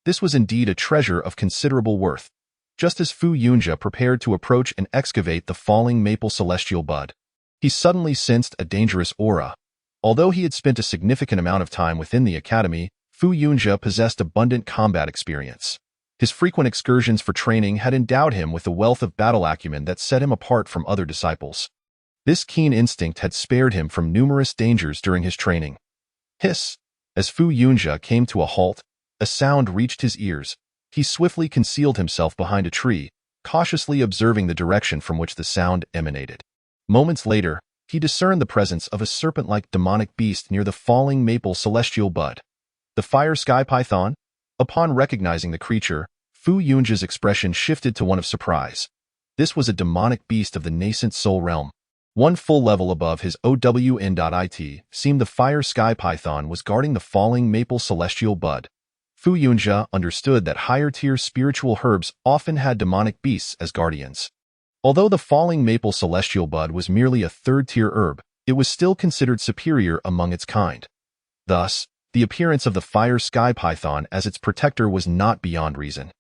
This was indeed a treasure of considerable worth. Just as Fu Yunjia prepared to approach and excavate the falling maple celestial bud, he suddenly sensed a dangerous aura. Although he had spent a significant amount of time within the academy, Fu Yunjia possessed abundant combat experience. His frequent excursions for training had endowed him with a wealth of battle acumen that set him apart from other disciples. This keen instinct had spared him from numerous dangers during his training. Hiss! As Fu Yunjia came to a halt, a sound reached his ears. He swiftly concealed himself behind a tree, cautiously observing the direction from which the sound emanated. Moments later, he discerned the presence of a serpent-like demonic beast near the falling maple celestial bud. The fire sky python? Upon recognizing the creature, Fu Yunjia's expression shifted to one of surprise. This was a demonic beast of the nascent soul realm. One full level above his OWN.IT seemed the fire sky python was guarding the falling maple celestial bud. Fu Yunjia understood that higher-tier spiritual herbs often had demonic beasts as guardians. Although the falling maple celestial bud was merely a third-tier herb, it was still considered superior among its kind. Thus, the appearance of the fire sky python as its protector was not beyond reason.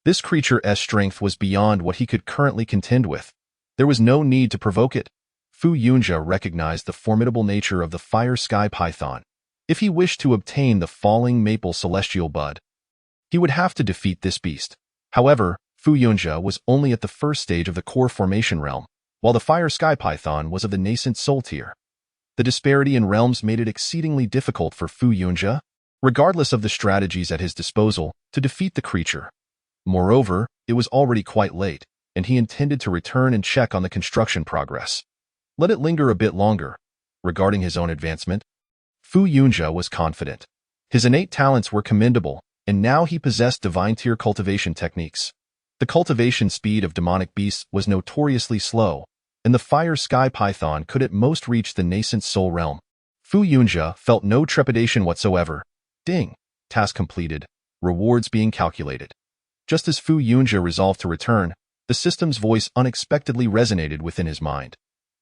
This creature's strength was beyond what he could currently contend with. There was no need to provoke it. Fu Yunjia recognized the formidable nature of the fire sky python. If he wished to obtain the falling maple celestial bud, he would have to defeat this beast. However, Fu Yunjia was only at the first stage of the core formation realm, while the fire sky python was of the nascent soul tier. The disparity in realms made it exceedingly difficult for Fu Yunjia, regardless of the strategies at his disposal, to defeat the creature. Moreover, it was already quite late, and he intended to return and check on the construction progress. Let it linger a bit longer. Regarding his own advancement, Fu Yunjia was confident. His innate talents were commendable, and now he possessed divine-tier cultivation techniques. The cultivation speed of demonic beasts was notoriously slow, and the fire sky python could at most reach the nascent soul realm. Fu Yunjia felt no trepidation whatsoever. Ding! Task completed. Rewards being calculated. Just as Fu Yunjia resolved to return, the system's voice unexpectedly resonated within his mind.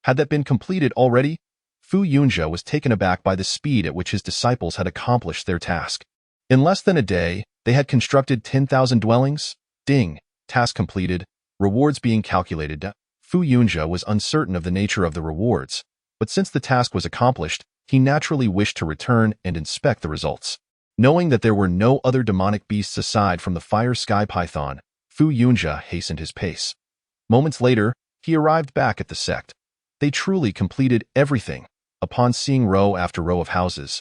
Had that been completed already? Fu Yunjia was taken aback by the speed at which his disciples had accomplished their task. In less than a day, they had constructed 10,000 dwellings. Ding! Task completed. Rewards being calculated. Fu Yunjia was uncertain of the nature of the rewards, but since the task was accomplished, he naturally wished to return and inspect the results. Knowing that there were no other demonic beasts aside from the fire sky python, Fu Yunjia hastened his pace. Moments later, he arrived back at the sect. They truly completed everything. Upon seeing row after row of houses,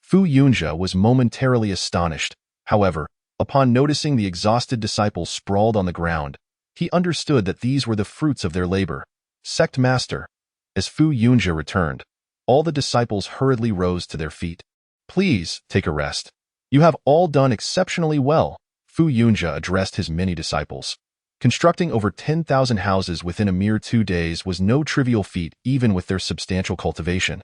Fu Yunjia was momentarily astonished. However, upon noticing the exhausted disciples sprawled on the ground, he understood that these were the fruits of their labor. Sect Master. As Fu Yunjia returned, all the disciples hurriedly rose to their feet. Please, take a rest. You have all done exceptionally well, Fu Yunjia addressed his many disciples. Constructing over 10,000 houses within a mere 2 days was no trivial feat even with their substantial cultivation.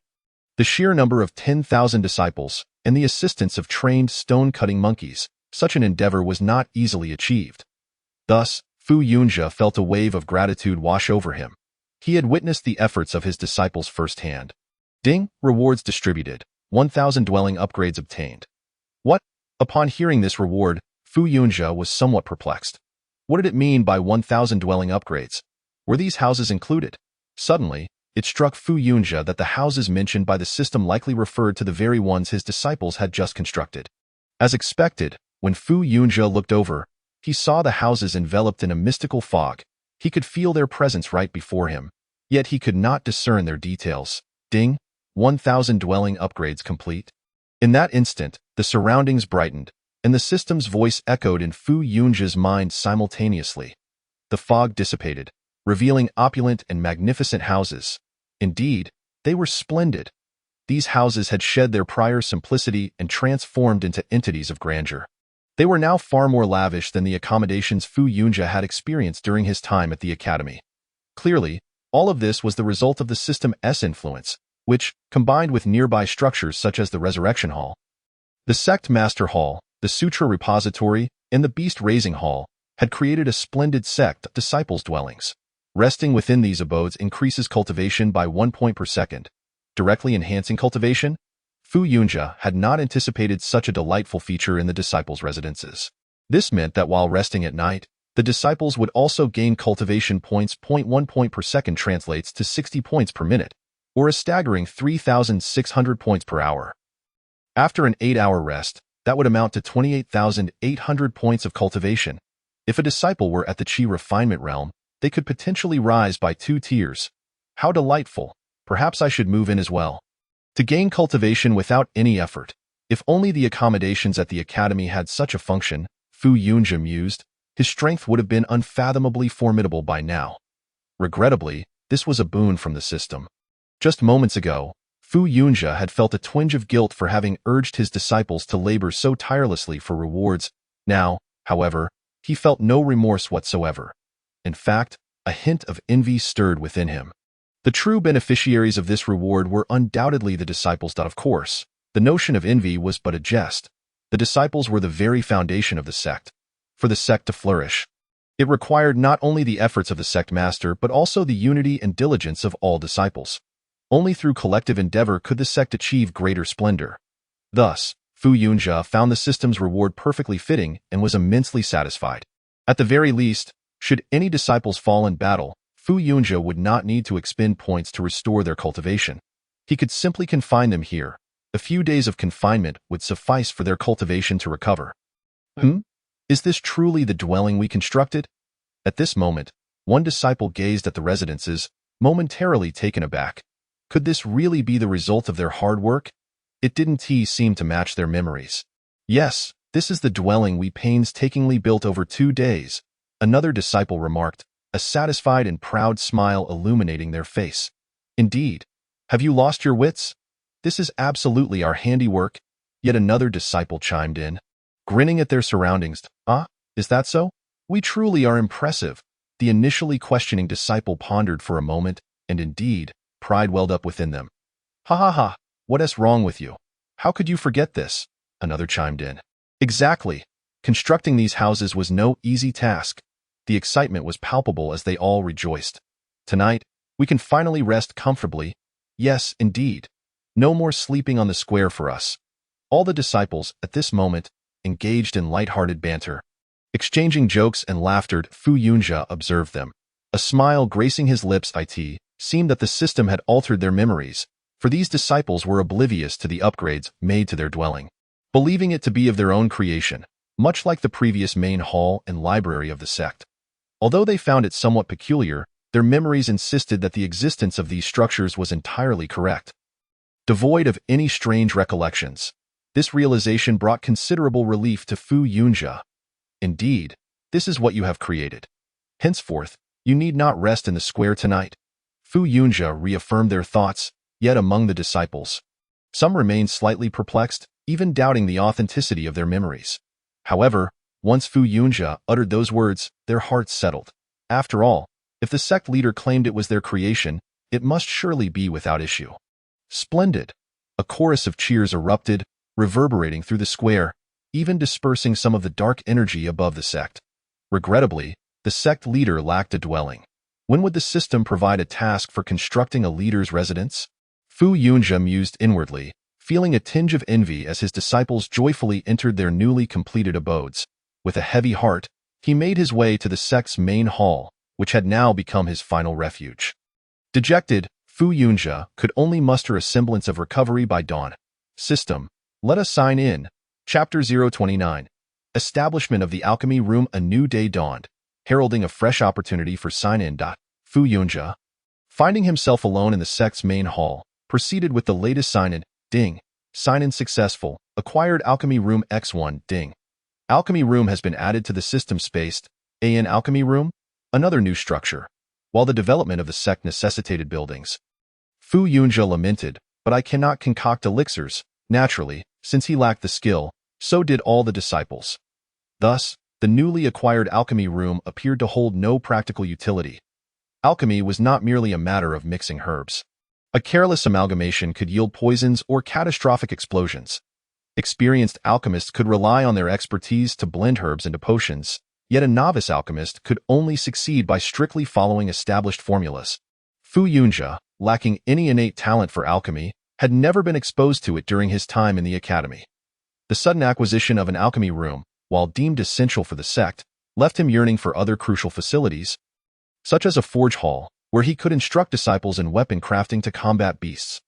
The sheer number of 10,000 disciples, and the assistance of trained stone-cutting monkeys, such an endeavor was not easily achieved. Thus, Fu Yunjia felt a wave of gratitude wash over him. He had witnessed the efforts of his disciples firsthand. Ding! Rewards distributed. 1,000 dwelling upgrades obtained. What? Upon hearing this reward, Fu Yunjia was somewhat perplexed. What did it mean by 1,000 dwelling upgrades? Were these houses included? Suddenly, it struck Fu Yunjia that the houses mentioned by the system likely referred to the very ones his disciples had just constructed. As expected, when Fu Yunjia looked over, he saw the houses enveloped in a mystical fog. He could feel their presence right before him, yet he could not discern their details. Ding! 1,000 dwelling upgrades complete. In that instant, the surroundings brightened, and the system's voice echoed in Fu Yunjia's mind simultaneously. The fog dissipated, revealing opulent and magnificent houses. Indeed, they were splendid. These houses had shed their prior simplicity and transformed into entities of grandeur. They were now far more lavish than the accommodations Fu Yunjia had experienced during his time at the academy. Clearly, all of this was the result of the system's influence, which, combined with nearby structures such as the Resurrection Hall, the Sect Master Hall, the Sutra Repository, and the Beast Raising Hall, had created a splendid sect of disciples' dwellings. Resting within these abodes increases cultivation by 1 point per second, directly enhancing cultivation. Fu Yunjia had not anticipated such a delightful feature in the disciples' residences. This meant that while resting at night, the disciples would also gain cultivation points. 1 point per second translates to 60 points per minute, or a staggering 3,600 points per hour. After an 8-hour rest, that would amount to 28,800 points of cultivation. If a disciple were at the Qi refinement realm, they could potentially rise by 2 tiers. How delightful! Perhaps I should move in as well. To gain cultivation without any effort. If only the accommodations at the academy had such a function, Fu Yunjia mused, his strength would have been unfathomably formidable by now. Regrettably, this was a boon from the system. Just moments ago, Fu Yunjia had felt a twinge of guilt for having urged his disciples to labor so tirelessly for rewards. Now, however, he felt no remorse whatsoever. In fact, a hint of envy stirred within him. The true beneficiaries of this reward were undoubtedly the disciples. Of course, the notion of envy was but a jest. The disciples were the very foundation of the sect. For the sect to flourish, it required not only the efforts of the sect master but also the unity and diligence of all disciples. Only through collective endeavor could the sect achieve greater splendor. Thus, Fu Yunjia found the system's reward perfectly fitting and was immensely satisfied. At the very least, should any disciples fall in battle, Fu Yunjia would not need to expend points to restore their cultivation. He could simply confine them here. A few days of confinement would suffice for their cultivation to recover. Is this truly the dwelling we constructed? At this moment, one disciple gazed at the residences, momentarily taken aback. Could this really be the result of their hard work? It didn't seem to match their memories. Yes, this is the dwelling we painstakingly built over 2 days, another disciple remarked, a satisfied and proud smile illuminating their face. Indeed. Have you lost your wits? This is absolutely our handiwork. Yet another disciple chimed in, grinning at their surroundings. Ah, is that so? We truly are impressive. The initially questioning disciple pondered for a moment, and indeed, pride welled up within them. Ha ha ha, what is wrong with you? How could you forget this? Another chimed in. Exactly. Constructing these houses was no easy task. The excitement was palpable as they all rejoiced. Tonight, we can finally rest comfortably. Yes, indeed. No more sleeping on the square for us. All the disciples, at this moment, engaged in light-hearted banter. Exchanging jokes and laughter, Fu Yunjia observed them. A smile gracing his lips, it seemed that the system had altered their memories, for these disciples were oblivious to the upgrades made to their dwelling, believing it to be of their own creation, much like the previous main hall and library of the sect. Although they found it somewhat peculiar, their memories insisted that the existence of these structures was entirely correct. Devoid of any strange recollections, this realization brought considerable relief to Fu Yunjia. Indeed, this is what you have created. Henceforth, you need not rest in the square tonight. Fu Yunjia reaffirmed their thoughts, yet among the disciples, some remained slightly perplexed, even doubting the authenticity of their memories. However, once Fu Yunjia uttered those words, their hearts settled. After all, if the sect leader claimed it was their creation, it must surely be without issue. Splendid! A chorus of cheers erupted, reverberating through the square, even dispersing some of the dark energy above the sect. Regrettably, the sect leader lacked a dwelling. When would the system provide a task for constructing a leader's residence? Fu Yunjia mused inwardly, feeling a tinge of envy as his disciples joyfully entered their newly completed abodes. With a heavy heart, he made his way to the sect's main hall, which had now become his final refuge. Dejected, Fu Yunjia could only muster a semblance of recovery by dawn. System, let us sign in. Chapter 029. Establishment of the Alchemy Room. A new day dawned, heralding a fresh opportunity for sign-in. Fu Yunjia, finding himself alone in the sect's main hall, proceeded with the latest sign-in. Ding. Sign-in successful. Acquired Alchemy Room X1. Ding. Alchemy Room has been added to the system space. AN Alchemy Room? Another new structure. While the development of the sect necessitated buildings, Fu Yunjia lamented, but I cannot concoct elixirs. Naturally, since he lacked the skill, so did all the disciples. Thus, the newly acquired Alchemy Room appeared to hold no practical utility. Alchemy was not merely a matter of mixing herbs. A careless amalgamation could yield poisons or catastrophic explosions. Experienced alchemists could rely on their expertise to blend herbs into potions, yet a novice alchemist could only succeed by strictly following established formulas. Fu Yunjia, lacking any innate talent for alchemy, had never been exposed to it during his time in the academy. The sudden acquisition of an alchemy room, while deemed essential for the sect, left him yearning for other crucial facilities, such as a forge hall, where he could instruct disciples in weapon crafting to combat beasts.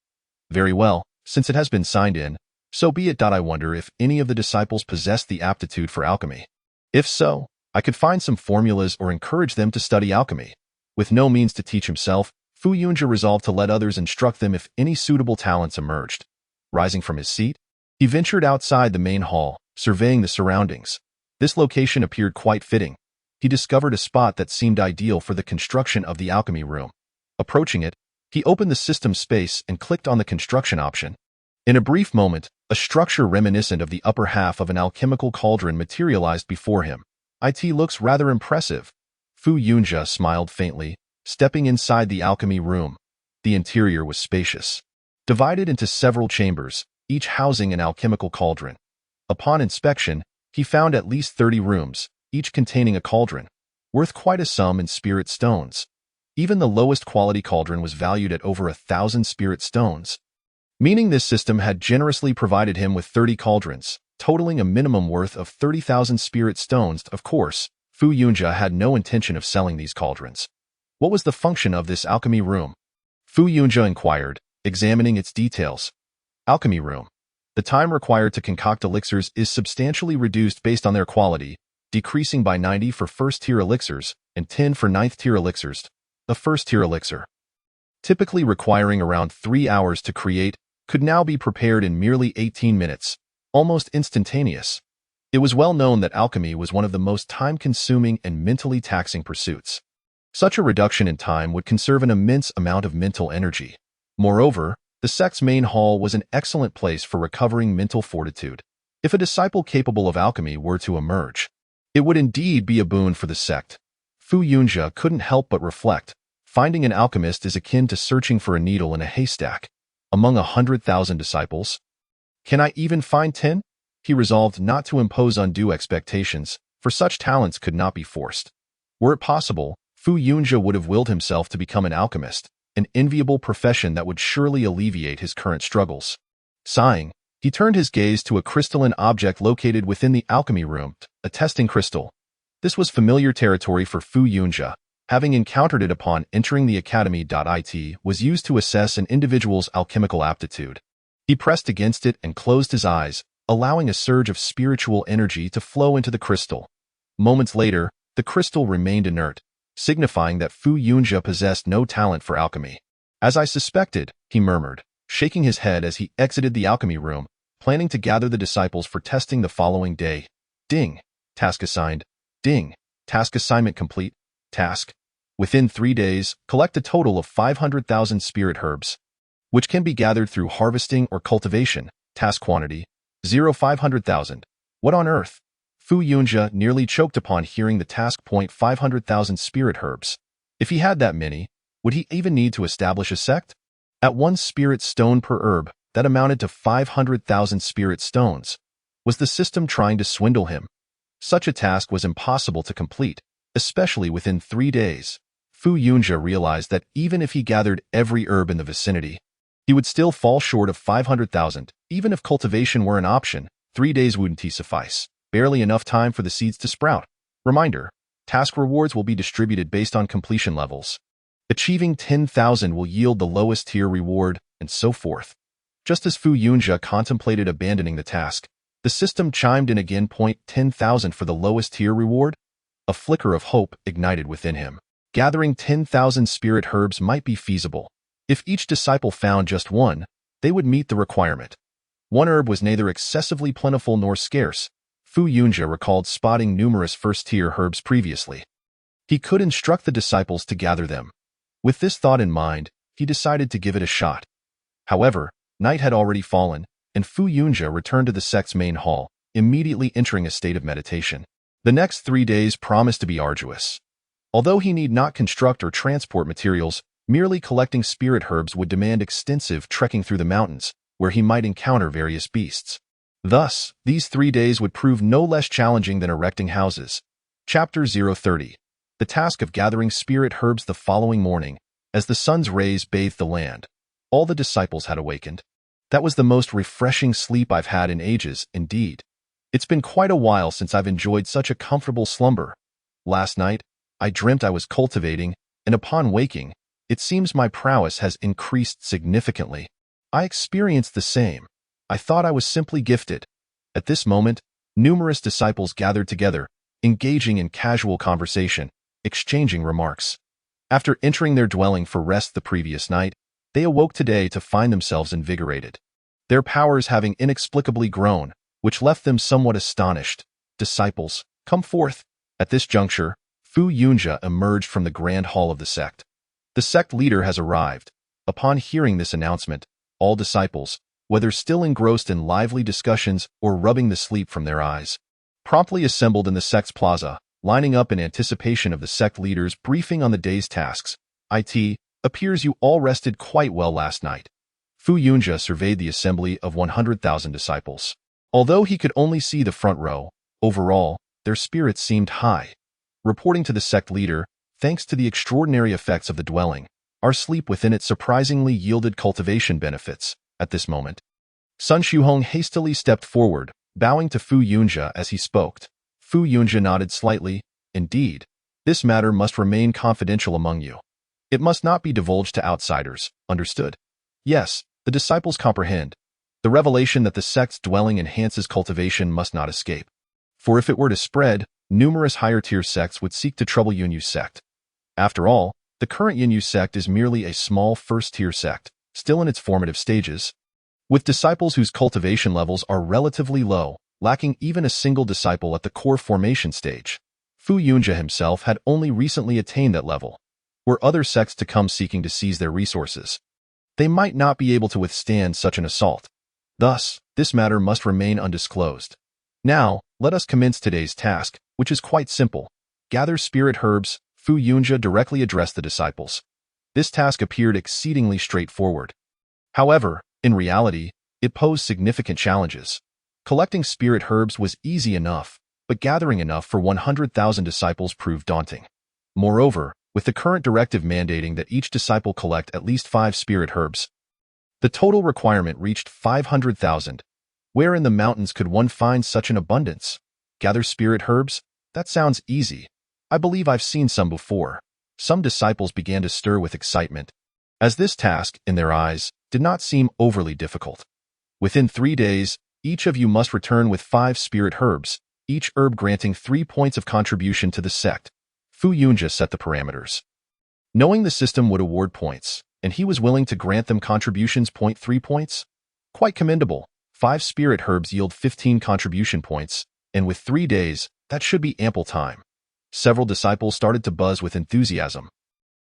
Very well, since it has been signed in, so be it. I wonder if any of the disciples possessed the aptitude for alchemy. If so, I could find some formulas or encourage them to study alchemy. With no means to teach himself, Fu Yunjia resolved to let others instruct them if any suitable talents emerged. Rising from his seat, he ventured outside the main hall, surveying the surroundings. This location appeared quite fitting. He discovered a spot that seemed ideal for the construction of the alchemy room. Approaching it, he opened the system space and clicked on the construction option. In a brief moment, a structure reminiscent of the upper half of an alchemical cauldron materialized before him. It looks rather impressive. Fu Yunjia smiled faintly, stepping inside the alchemy room. The interior was spacious, divided into several chambers, each housing an alchemical cauldron. Upon inspection, he found at least 30 rooms, each containing a cauldron, worth quite a sum in spirit stones. Even the lowest quality cauldron was valued at over 1,000 spirit stones, meaning this system had generously provided him with 30 cauldrons, totaling a minimum worth of 30,000 spirit stones. Of course, Fu Yunjia had no intention of selling these cauldrons. What was the function of this alchemy room? Fu Yunjia inquired, examining its details. Alchemy room. The time required to concoct elixirs is substantially reduced based on their quality, decreasing by 90 for first-tier elixirs, and 10 for 9th-tier elixirs, a first-tier elixir. Typically requiring around 3 hours to create, could now be prepared in merely 18 minutes, almost instantaneous. It was well known that alchemy was one of the most time-consuming and mentally taxing pursuits. Such a reduction in time would conserve an immense amount of mental energy. Moreover, the sect's main hall was an excellent place for recovering mental fortitude. If a disciple capable of alchemy were to emerge, it would indeed be a boon for the sect. Fu Yunjia couldn't help but reflect. Finding an alchemist is akin to searching for a needle in a haystack. Among 100,000 disciples, can I even find 10? He resolved not to impose undue expectations, for such talents could not be forced. Were it possible, Fu Yunjia would have willed himself to become an alchemist, an enviable profession that would surely alleviate his current struggles. Sighing, he turned his gaze to a crystalline object located within the alchemy room, a testing crystal. This was familiar territory for Fu Yunjia, having encountered it upon entering the academy.it was used to assess an individual's alchemical aptitude. He pressed against it and closed his eyes, allowing a surge of spiritual energy to flow into the crystal. Moments later, the crystal remained inert, signifying that Fu Yunjia possessed no talent for alchemy. As I suspected, he murmured, shaking his head as he exited the alchemy room, planning to gather the disciples for testing the following day. Ding. Task assigned. Ding. Task assignment complete. Task. Within 3 days, collect a total of 500,000 spirit herbs, which can be gathered through harvesting or cultivation. Task quantity. 500,000. What on earth? Fu Yunjia nearly choked upon hearing the task point 500,000 spirit herbs. If he had that many, would he even need to establish a sect? At 1 spirit stone per herb, that amounted to 500,000 spirit stones. Was the system trying to swindle him? Such a task was impossible to complete, especially within 3 days. Fu Yunjia realized that even if he gathered every herb in the vicinity, he would still fall short of 500,000. Even if cultivation were an option, 3 days wouldn't suffice. Barely enough time for the seeds to sprout. Reminder, task rewards will be distributed based on completion levels. Achieving 10,000 will yield the lowest tier reward, and so forth. Just as Fu Yunjia contemplated abandoning the task, the system chimed in again. 10,000 for the lowest tier reward? A flicker of hope ignited within him. Gathering 10,000 spirit herbs might be feasible. If each disciple found just one, they would meet the requirement. One herb was neither excessively plentiful nor scarce. Fu Yunjia recalled spotting numerous first-tier herbs previously. He could instruct the disciples to gather them. With this thought in mind, he decided to give it a shot. However, night had already fallen, and Fu Yunjia returned to the sect's main hall, immediately entering a state of meditation. The next 3 days promised to be arduous. Although he need not construct or transport materials, merely collecting spirit herbs would demand extensive trekking through the mountains, where he might encounter various beasts. Thus, these 3 days would prove no less challenging than erecting houses. Chapter 030. The task of gathering spirit herbs. The following morning, as the sun's rays bathed the land, all the disciples had awakened. That was the most refreshing sleep I've had in ages, indeed. It's been quite a while since I've enjoyed such a comfortable slumber. Last night, I dreamt I was cultivating, and upon waking, it seems my prowess has increased significantly. I experienced the same. I thought I was simply gifted. At this moment, numerous disciples gathered together, engaging in casual conversation, exchanging remarks. After entering their dwelling for rest the previous night, they awoke today to find themselves invigorated. Their powers having inexplicably grown, which left them somewhat astonished. Disciples, come forth. At this juncture, Fu Yunjia emerged from the grand hall of the sect. The sect leader has arrived. Upon hearing this announcement, all disciples, whether still engrossed in lively discussions or rubbing the sleep from their eyes, promptly assembled in the sect's plaza, lining up in anticipation of the sect leader's briefing on the day's tasks. It appears you all rested quite well last night. Fu Yunjia surveyed the assembly of 100,000 disciples. Although he could only see the front row, overall, their spirits seemed high. Reporting to the sect leader, thanks to the extraordinary effects of the dwelling, our sleep within it surprisingly yielded cultivation benefits. At this moment, Sun Shuhong hastily stepped forward, bowing to Fu Yunjia as he spoke. Fu Yunjia nodded slightly. Indeed, this matter must remain confidential among you. It must not be divulged to outsiders. Understood? Yes, the disciples comprehend. The revelation that the sect's dwelling enhances cultivation must not escape. For if it were to spread, numerous higher-tier sects would seek to trouble Yunyu sect. After all, the current Yunyu sect is merely a small first-tier sect, still in its formative stages, with disciples whose cultivation levels are relatively low, lacking even a single disciple at the core formation stage. Fu Yunjia himself had only recently attained that level. Were other sects to come seeking to seize their resources, they might not be able to withstand such an assault. Thus, this matter must remain undisclosed. Now, let us commence today's task, which is quite simple. Gather spirit herbs. Fu Yunjia directly addressed the disciples. This task appeared exceedingly straightforward. However, in reality, it posed significant challenges. Collecting spirit herbs was easy enough, but gathering enough for 100,000 disciples proved daunting. Moreover, with the current directive mandating that each disciple collect at least 5 spirit herbs, the total requirement reached 500,000. Where in the mountains could one find such an abundance? Gather spirit herbs? That sounds easy. I believe I've seen some before. Some disciples began to stir with excitement, as this task, in their eyes, did not seem overly difficult. Within 3 days, each of you must return with 5 spirit herbs, each herb granting 3 points of contribution to the sect. Fu Yunjia set the parameters. Knowing the system would award points, and he was willing to grant them contributions 0.3 points? Quite commendable. 5 spirit herbs yield 15 contribution points, and with 3 days, that should be ample time. Several disciples started to buzz with enthusiasm,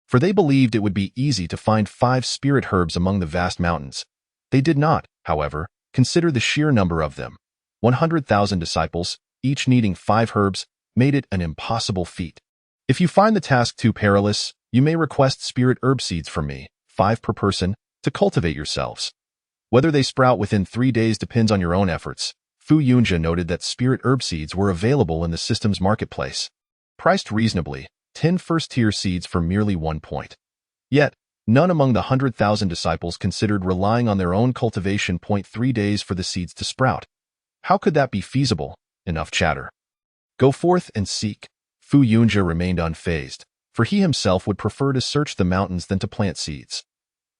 for they believed it would be easy to find 5 spirit herbs among the vast mountains. They did not, however, consider the sheer number of them. 100,000 disciples, each needing 5 herbs, made it an impossible feat. If you find the task too perilous, you may request spirit herb seeds from me, 5 per person, to cultivate yourselves. Whether they sprout within 3 days depends on your own efforts. Fu Yunjia noted that spirit herb seeds were available in the system's marketplace, priced reasonably, 10 first-tier seeds for merely 1 point. Yet, none among the 100,000 disciples considered relying on their own cultivation. 3 days for the seeds to sprout. How could that be feasible? Enough chatter. Go forth and seek. Fu Yunjia remained unfazed, for he himself would prefer to search the mountains than to plant seeds.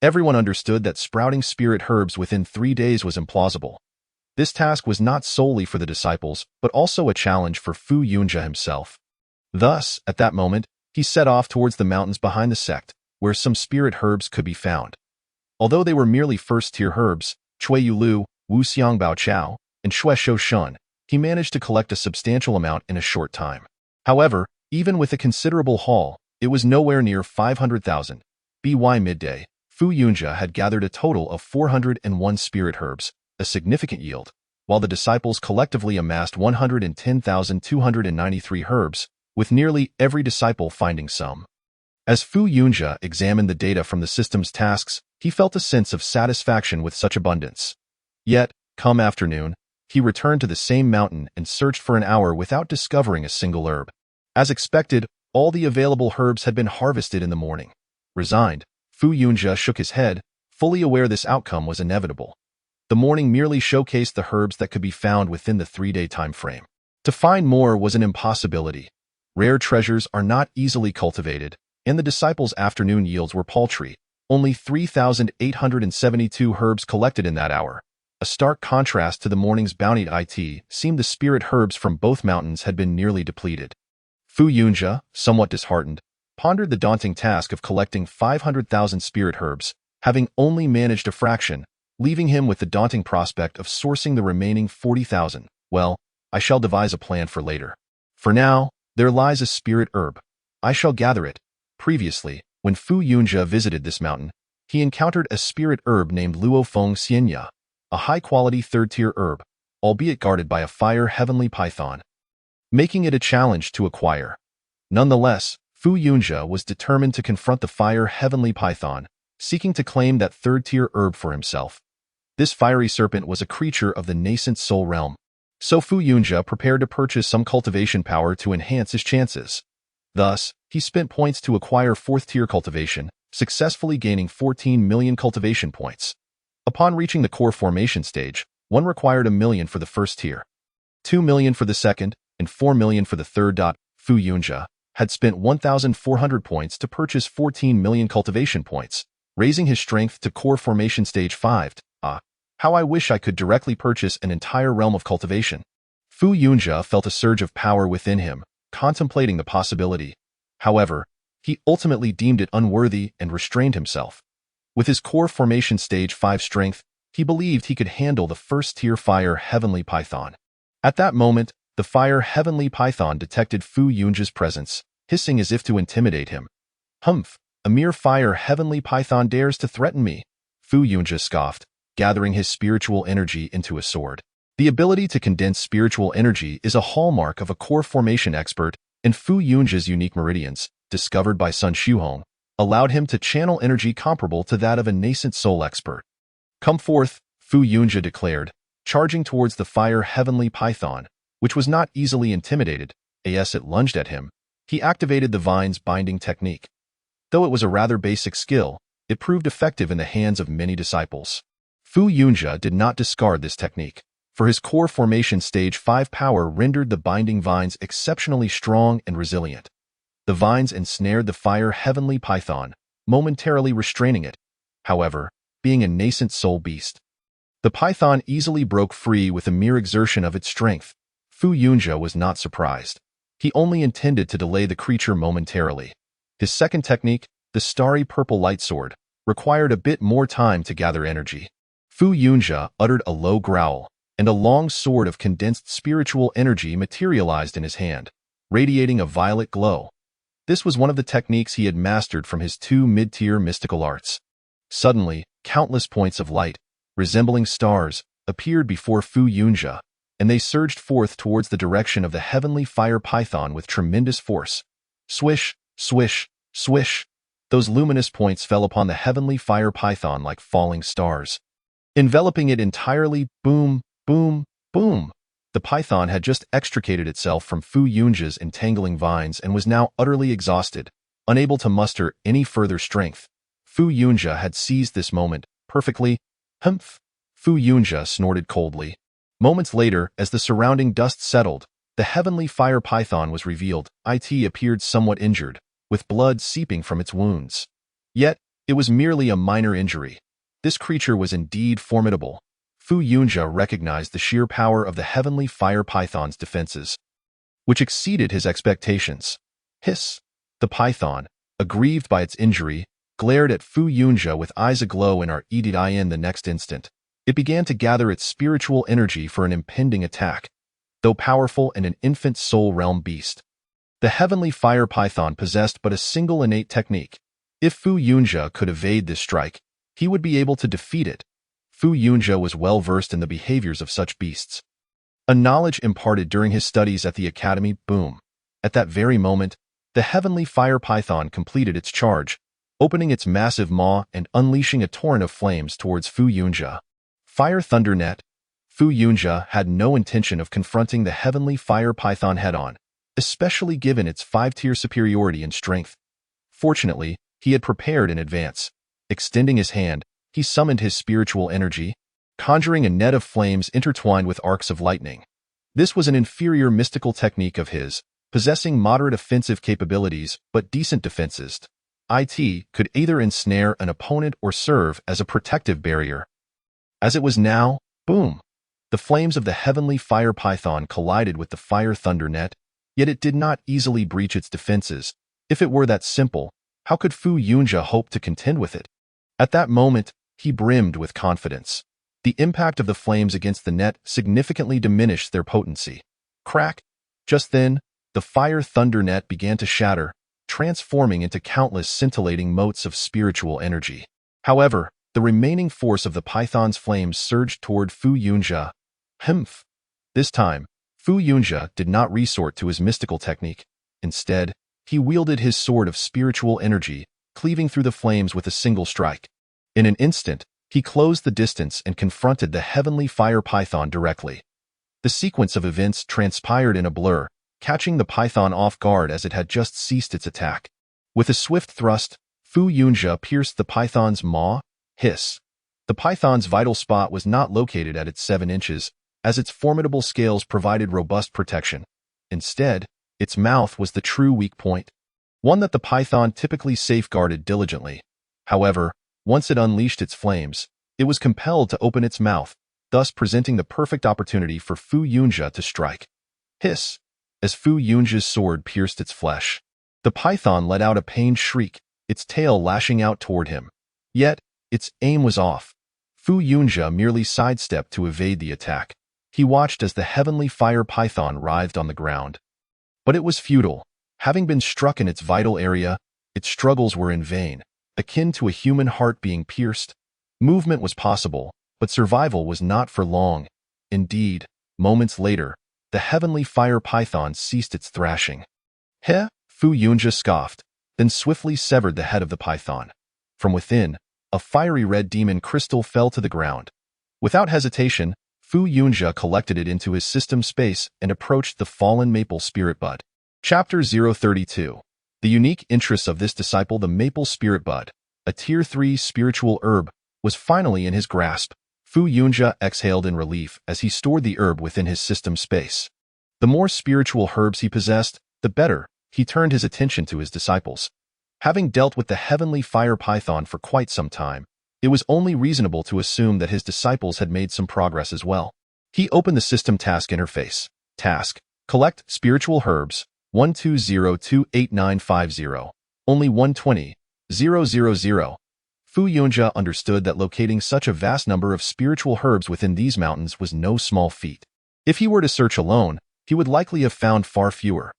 Everyone understood that sprouting spirit herbs within 3 days was implausible. This task was not solely for the disciples, but also a challenge for Fu Yunjia himself. Thus, at that moment, he set off towards the mountains behind the sect, where some spirit herbs could be found. Although they were merely first-tier herbs, Cui Yulu, Wu Xiang Bao Chao, and Xue Shou Shun, he managed to collect a substantial amount in a short time. However, even with a considerable haul, it was nowhere near 500,000. By midday, Fu Yunjia had gathered a total of 401 spirit herbs, a significant yield, while the disciples collectively amassed 110,293 herbs, with nearly every disciple finding some. As Fu Yunjia examined the data from the system's tasks, he felt a sense of satisfaction with such abundance. Yet, come afternoon, he returned to the same mountain and searched for an hour without discovering a single herb. As expected, all the available herbs had been harvested in the morning. Resigned, Fu Yunjia shook his head, fully aware this outcome was inevitable. The morning merely showcased the herbs that could be found within the 3-day time frame. To find more was an impossibility. Rare treasures are not easily cultivated, and the disciples' afternoon yields were paltry, only 3,872 herbs collected in that hour. A stark contrast to the morning's bounty. It seemed the spirit herbs from both mountains had been nearly depleted. Fu Yunjia, somewhat disheartened, pondered the daunting task of collecting 500,000 spirit herbs, having only managed a fraction, leaving him with the daunting prospect of sourcing the remaining 40,000. Well, I shall devise a plan for later. For now, there lies a spirit herb. I shall gather it. Previously, when Fu Yunjia visited this mountain, he encountered a spirit herb named Luofeng Xianya, a high-quality 3rd-tier herb, albeit guarded by a fire heavenly python, making it a challenge to acquire. Nonetheless, Fu Yunjia was determined to confront the fire heavenly python, seeking to claim that 3rd-tier herb for himself. This fiery serpent was a creature of the nascent soul realm, so Fu Yunjia prepared to purchase some cultivation power to enhance his chances. Thus, he spent points to acquire 4th-tier cultivation, successfully gaining 14 million cultivation points. Upon reaching the core formation stage, one required 1 million for the first tier, 2 million for the second, and 4 million for the third. Fu Yunjia had spent 1,400 points to purchase 14 million cultivation points, raising his strength to core formation stage 5. How I wish I could directly purchase an entire realm of cultivation. Fu Yunjia felt a surge of power within him, contemplating the possibility. However, he ultimately deemed it unworthy and restrained himself. With his core formation stage 5 strength, he believed he could handle the first-tier fire heavenly python. At that moment, the fire heavenly python detected Fu Yunja's presence, hissing as if to intimidate him. "Humph, a mere fire heavenly python dares to threaten me," Fu Yunja scoffed, gathering his spiritual energy into a sword. The ability to condense spiritual energy is a hallmark of a core formation expert, and Fu Yunja's unique meridians, discovered by Sun Shuhong, allowed him to channel energy comparable to that of a nascent soul expert. "Come forth," Fu Yunja declared, charging towards the fire heavenly python, which was not easily intimidated. As it lunged at him, he activated the vine's binding technique. Though it was a rather basic skill, it proved effective in the hands of many disciples. Fu Yunja did not discard this technique, for his core formation stage 5 power rendered the binding vines exceptionally strong and resilient. The vines ensnared the fire heavenly python, momentarily restraining it. However, being a nascent soul beast, the python easily broke free with a mere exertion of its strength. Fu Yunja was not surprised. He only intended to delay the creature momentarily. His second technique, the starry purple light sword, required a bit more time to gather energy. Fu Yunja uttered a low growl, and a long sword of condensed spiritual energy materialized in his hand, radiating a violet glow. This was one of the techniques he had mastered from his 2 mid-tier mystical arts. Suddenly, countless points of light, resembling stars, appeared before Fu Yunja, and they surged forth towards the direction of the heavenly fire python with tremendous force. Swish, swish, swish. Those luminous points fell upon the heavenly fire python like falling stars, enveloping it entirely. Boom, boom, boom. The python had just extricated itself from Fu Yunja's entangling vines and was now utterly exhausted, unable to muster any further strength. Fu Yunja had seized this moment perfectly. "Humph!" Fu Yunja snorted coldly. Moments later, as the surrounding dust settled, the heavenly fire python was revealed. It appeared somewhat injured, with blood seeping from its wounds. Yet, it was merely a minor injury. This creature was indeed formidable. Fu Yunja recognized the sheer power of the heavenly fire python's defenses, which exceeded his expectations. Hiss! The python, aggrieved by its injury, glared at Fu Yunja with eyes aglow in the next instant. It began to gather its spiritual energy for an impending attack. Though powerful and an infant soul realm beast, the heavenly fire python possessed but a single innate technique. If Fu Yunja could evade this strike, he would be able to defeat it. Fu Yunja was well versed in the behaviors of such beasts, a knowledge imparted during his studies at the academy. Boom! At that very moment, the heavenly fire python completed its charge, opening its massive maw and unleashing a torrent of flames towards Fu Yunja. Fire Thunder Net. Fu Yunja had no intention of confronting the heavenly fire python head-on, especially given its 5-tier superiority in strength. Fortunately, he had prepared in advance. Extending his hand, he summoned his spiritual energy, conjuring a net of flames intertwined with arcs of lightning. This was an inferior mystical technique of his, possessing moderate offensive capabilities but decent defenses. It could either ensnare an opponent or serve as a protective barrier. As it was now, boom! The flames of the heavenly fire python collided with the fire thunder net, yet it did not easily breach its defenses. If it were that simple, how could Fu Yunja hope to contend with it? At that moment, he brimmed with confidence. The impact of the flames against the net significantly diminished their potency. Crack! Just then, the fire thunder net began to shatter, transforming into countless scintillating motes of spiritual energy. However, the remaining force of the python's flames surged toward Fu Yunja. Humph! This time, Fu Yunja did not resort to his mystical technique. Instead, he wielded his sword of spiritual energy, cleaving through the flames with a single strike. In an instant, he closed the distance and confronted the heavenly fire python directly. The sequence of events transpired in a blur, catching the python off guard as it had just ceased its attack. With a swift thrust, Fu Yunja pierced the python's maw. Hiss! The python's vital spot was not located at its 7 inches, as its formidable scales provided robust protection. Instead, its mouth was the true weak point, one that the python typically safeguarded diligently. However, once it unleashed its flames, it was compelled to open its mouth, thus presenting the perfect opportunity for Fu Yunja to strike. Hiss! as Fu Yunja's sword pierced its flesh. The python let out a pained shriek, its tail lashing out toward him. Yet, its aim was off. Fu Yunja merely sidestepped to evade the attack. He watched as the heavenly fire python writhed on the ground. But it was futile. Having been struck in its vital area, its struggles were in vain, akin to a human heart being pierced. Movement was possible, but survival was not for long. Indeed, moments later, the heavenly fire python ceased its thrashing. Heh, Fu Yunja scoffed, then swiftly severed the head of the python. From within, a fiery red demon crystal fell to the ground. Without hesitation, Fu Yunja collected it into his system space and approached the fallen maple spirit bud. Chapter 032. The unique interests of this disciple, the maple spirit bud, a Tier 3 spiritual herb, was finally in his grasp. Fu Yunja exhaled in relief as he stored the herb within his system space. The more spiritual herbs he possessed, the better. He turned his attention to his disciples. Having dealt with the heavenly fire python for quite some time, it was only reasonable to assume that his disciples had made some progress as well. He opened the system task interface. Task: collect spiritual herbs, 120289950. Only 120,000. Fu Yunja understood that locating such a vast number of spiritual herbs within these mountains was no small feat. If he were to search alone, he would likely have found far fewer.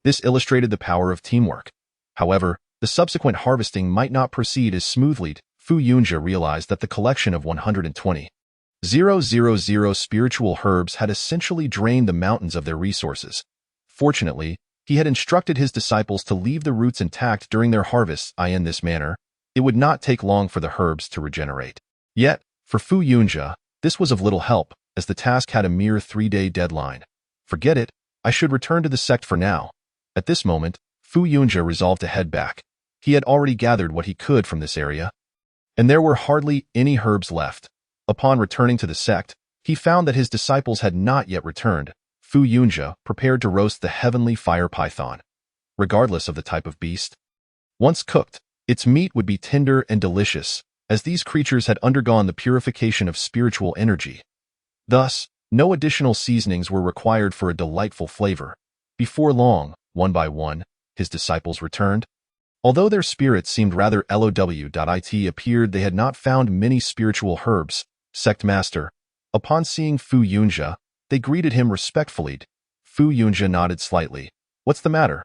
This illustrated the power of teamwork. However, the subsequent harvesting might not proceed as smoothly. Fu Yunja realized that the collection of 120,000 spiritual herbs had essentially drained the mountains of their resources. Fortunately, he had instructed his disciples to leave the roots intact during their harvests. In this manner, it would not take long for the herbs to regenerate. Yet, for Fu Yunja, this was of little help, as the task had a mere 3-day deadline. Forget it, I should return to the sect for now. At this moment, Fu Yunja resolved to head back. He had already gathered what he could from this area, and there were hardly any herbs left. Upon returning to the sect, he found that his disciples had not yet returned. Fu Yunja prepared to roast the heavenly fire python. Regardless of the type of beast, once cooked, its meat would be tender and delicious, as these creatures had undergone the purification of spiritual energy. Thus, no additional seasonings were required for a delightful flavor. Before long, one by one, his disciples returned. Although their spirits seemed rather low-it appeared they had not found many spiritual herbs. Sect Master. Upon seeing Fu Yunja, they greeted him respectfully. Fu Yunja nodded slightly. What's the matter?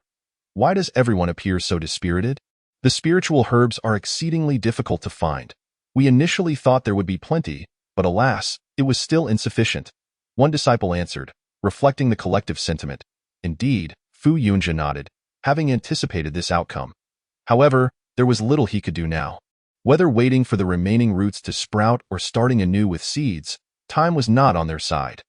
Why does everyone appear so dispirited? The spiritual herbs are exceedingly difficult to find. We initially thought there would be plenty, but alas, it was still insufficient. One disciple answered, reflecting the collective sentiment. Indeed, Fu Yunja nodded, having anticipated this outcome. However, there was little he could do now. Whether waiting for the remaining roots to sprout or starting anew with seeds, time was not on their side.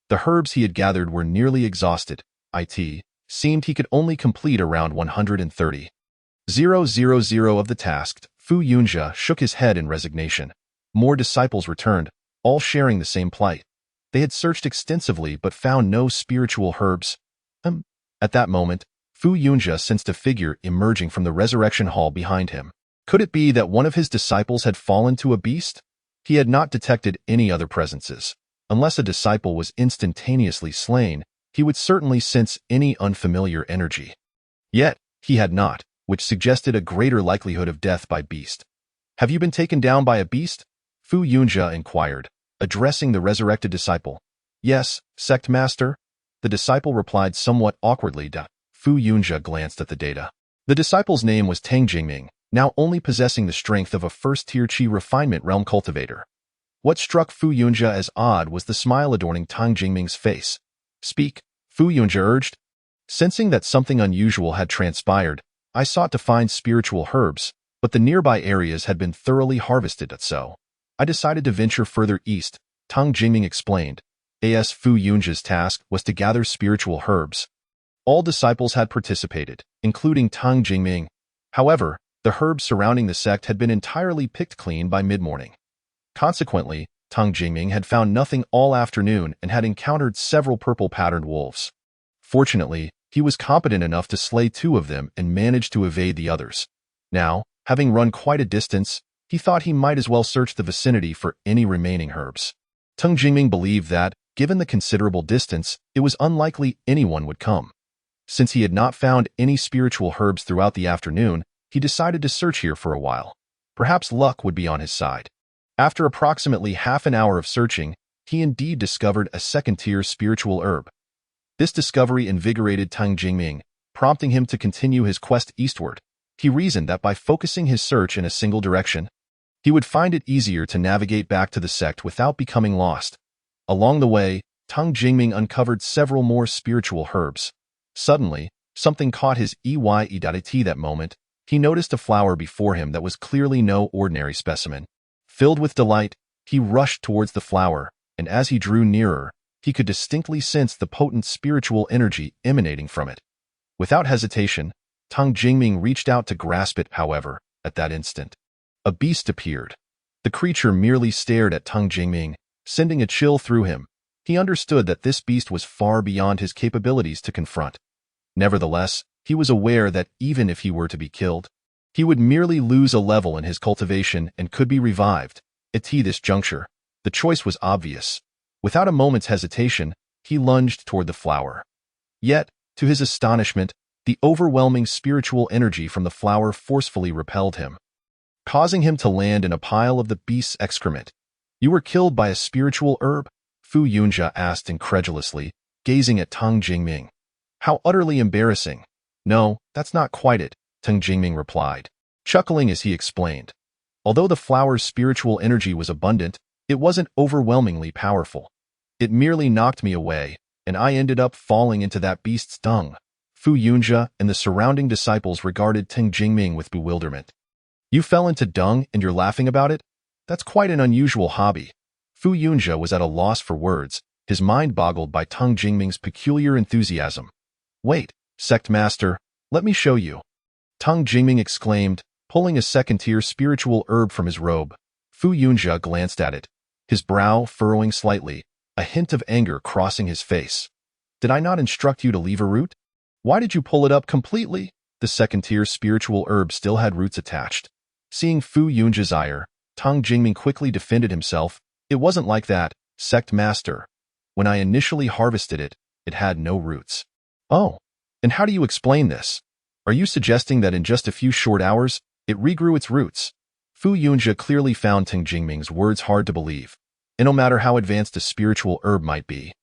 The herbs he had gathered were nearly exhausted. It seemed he could only complete around 130,000 of the task. Fu Yunja shook his head in resignation. More disciples returned, all sharing the same plight. They had searched extensively but found no spiritual herbs. At that moment, Fu Yunja sensed a figure emerging from the resurrection hall behind him. Could it be that one of his disciples had fallen to a beast? He had not detected any other presences. Unless a disciple was instantaneously slain, he would certainly sense any unfamiliar energy. Yet, he had not, which suggested a greater likelihood of death by beast. Have you been taken down by a beast? Fu Yunja inquired, addressing the resurrected disciple. Yes, Sect Master. The disciple replied somewhat awkwardly. Fu Yunja glanced at the data. The disciple's name was Tang Jingming, now only possessing the strength of a first-tier Qi refinement realm cultivator. What struck Fu Yunja as odd was the smile adorning Tang Jingming's face. Speak, Fu Yunja urged. Sensing that something unusual had transpired, I sought to find spiritual herbs, but the nearby areas had been thoroughly harvested, so I decided to venture further east, Tang Jingming explained. As Fu Yunja's task was to gather spiritual herbs. All disciples had participated, including Tang Jingming. However, the herbs surrounding the sect had been entirely picked clean by mid-morning. Consequently, Tang Jingming had found nothing all afternoon and had encountered several purple-patterned wolves. Fortunately, he was competent enough to slay 2 of them and managed to evade the others. Now, having run quite a distance, he thought he might as well search the vicinity for any remaining herbs. Tang Jingming believed that, given the considerable distance, it was unlikely anyone would come. Since he had not found any spiritual herbs throughout the afternoon, he decided to search here for a while. Perhaps luck would be on his side. After approximately half an hour of searching, he indeed discovered a second-tier spiritual herb. This discovery invigorated Tang Jingming, prompting him to continue his quest eastward. He reasoned that by focusing his search in a single direction, he would find it easier to navigate back to the sect without becoming lost. Along the way, Tang Jingming uncovered several more spiritual herbs. Suddenly, something caught his eye that moment. He noticed a flower before him that was clearly no ordinary specimen. Filled with delight, he rushed towards the flower, and as he drew nearer, he could distinctly sense the potent spiritual energy emanating from it. Without hesitation, Tang Jingming reached out to grasp it. However, at that instant, a beast appeared. The creature merely stared at Tang Jingming, sending a chill through him. He understood that this beast was far beyond his capabilities to confront. Nevertheless, he was aware that even if he were to be killed, he would merely lose a level in his cultivation and could be revived. At this juncture, the choice was obvious. Without a moment's hesitation, he lunged toward the flower. Yet, to his astonishment, the overwhelming spiritual energy from the flower forcefully repelled him, causing him to land in a pile of the beast's excrement. "You were killed by a spiritual herb?" Fu Yunjia asked incredulously, gazing at Tang Jingming. "How utterly embarrassing." "No, that's not quite it," Tang Jingming replied, chuckling as he explained. Although the flower's spiritual energy was abundant, it wasn't overwhelmingly powerful. It merely knocked me away, and I ended up falling into that beast's dung. Fu Yunjia and the surrounding disciples regarded Tang Jingming with bewilderment. "You fell into dung and you're laughing about it? That's quite an unusual hobby." Fu Yunjia was at a loss for words, his mind boggled by Tang Jingming's peculiar enthusiasm. "Wait, sect master, let me show you," Tang Jingming exclaimed, pulling a second-tier spiritual herb from his robe. Fu Yunjia glanced at it, his brow furrowing slightly, a hint of anger crossing his face. "Did I not instruct you to leave a root? Why did you pull it up completely?" The second-tier spiritual herb still had roots attached. Seeing Fu Yunjia's ire, Tang Jingming quickly defended himself. "It wasn't like that, sect master. When I initially harvested it, it had no roots." "Oh, and how do you explain this? Are you suggesting that in just a few short hours, it regrew its roots?" Fu Yunjia clearly found Tang Jingming's words hard to believe, and no matter how advanced a spiritual herb might be,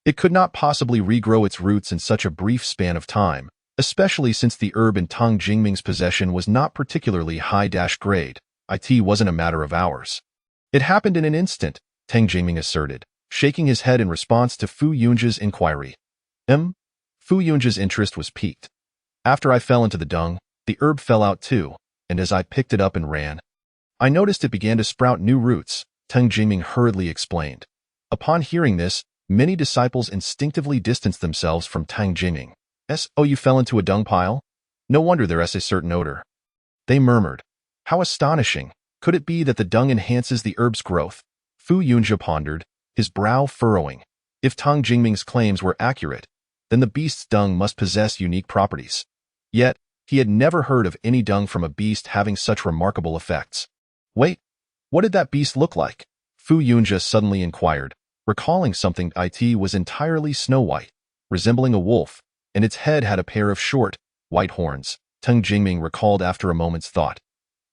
it could not possibly regrow its roots in such a brief span of time, especially since the herb in Tang Jingming's possession was not particularly high-grade. It wasn't a matter of hours. "It happened in an instant," Tang Jingming asserted, shaking his head in response to Fu Yunjia's inquiry. Fu Yunjia's interest was piqued. "After I fell into the dung, the herb fell out too, and as I picked it up and ran, I noticed it began to sprout new roots," Tang Jingming hurriedly explained. Upon hearing this, many disciples instinctively distanced themselves from Tang Jingming. "Oh, you fell into a dung pile? No wonder there's a certain odor," they murmured. "How astonishing! Could it be that the dung enhances the herb's growth?" Fu Yunjia pondered, his brow furrowing. If Tang Jingming's claims were accurate, then the beast's dung must possess unique properties. Yet, he had never heard of any dung from a beast having such remarkable effects. "Wait, what did that beast look like?" Fu Yunjia suddenly inquired, recalling something. It was entirely snow-white, resembling a wolf, and its head had a pair of short, white horns, Tang Jingming recalled after a moment's thought.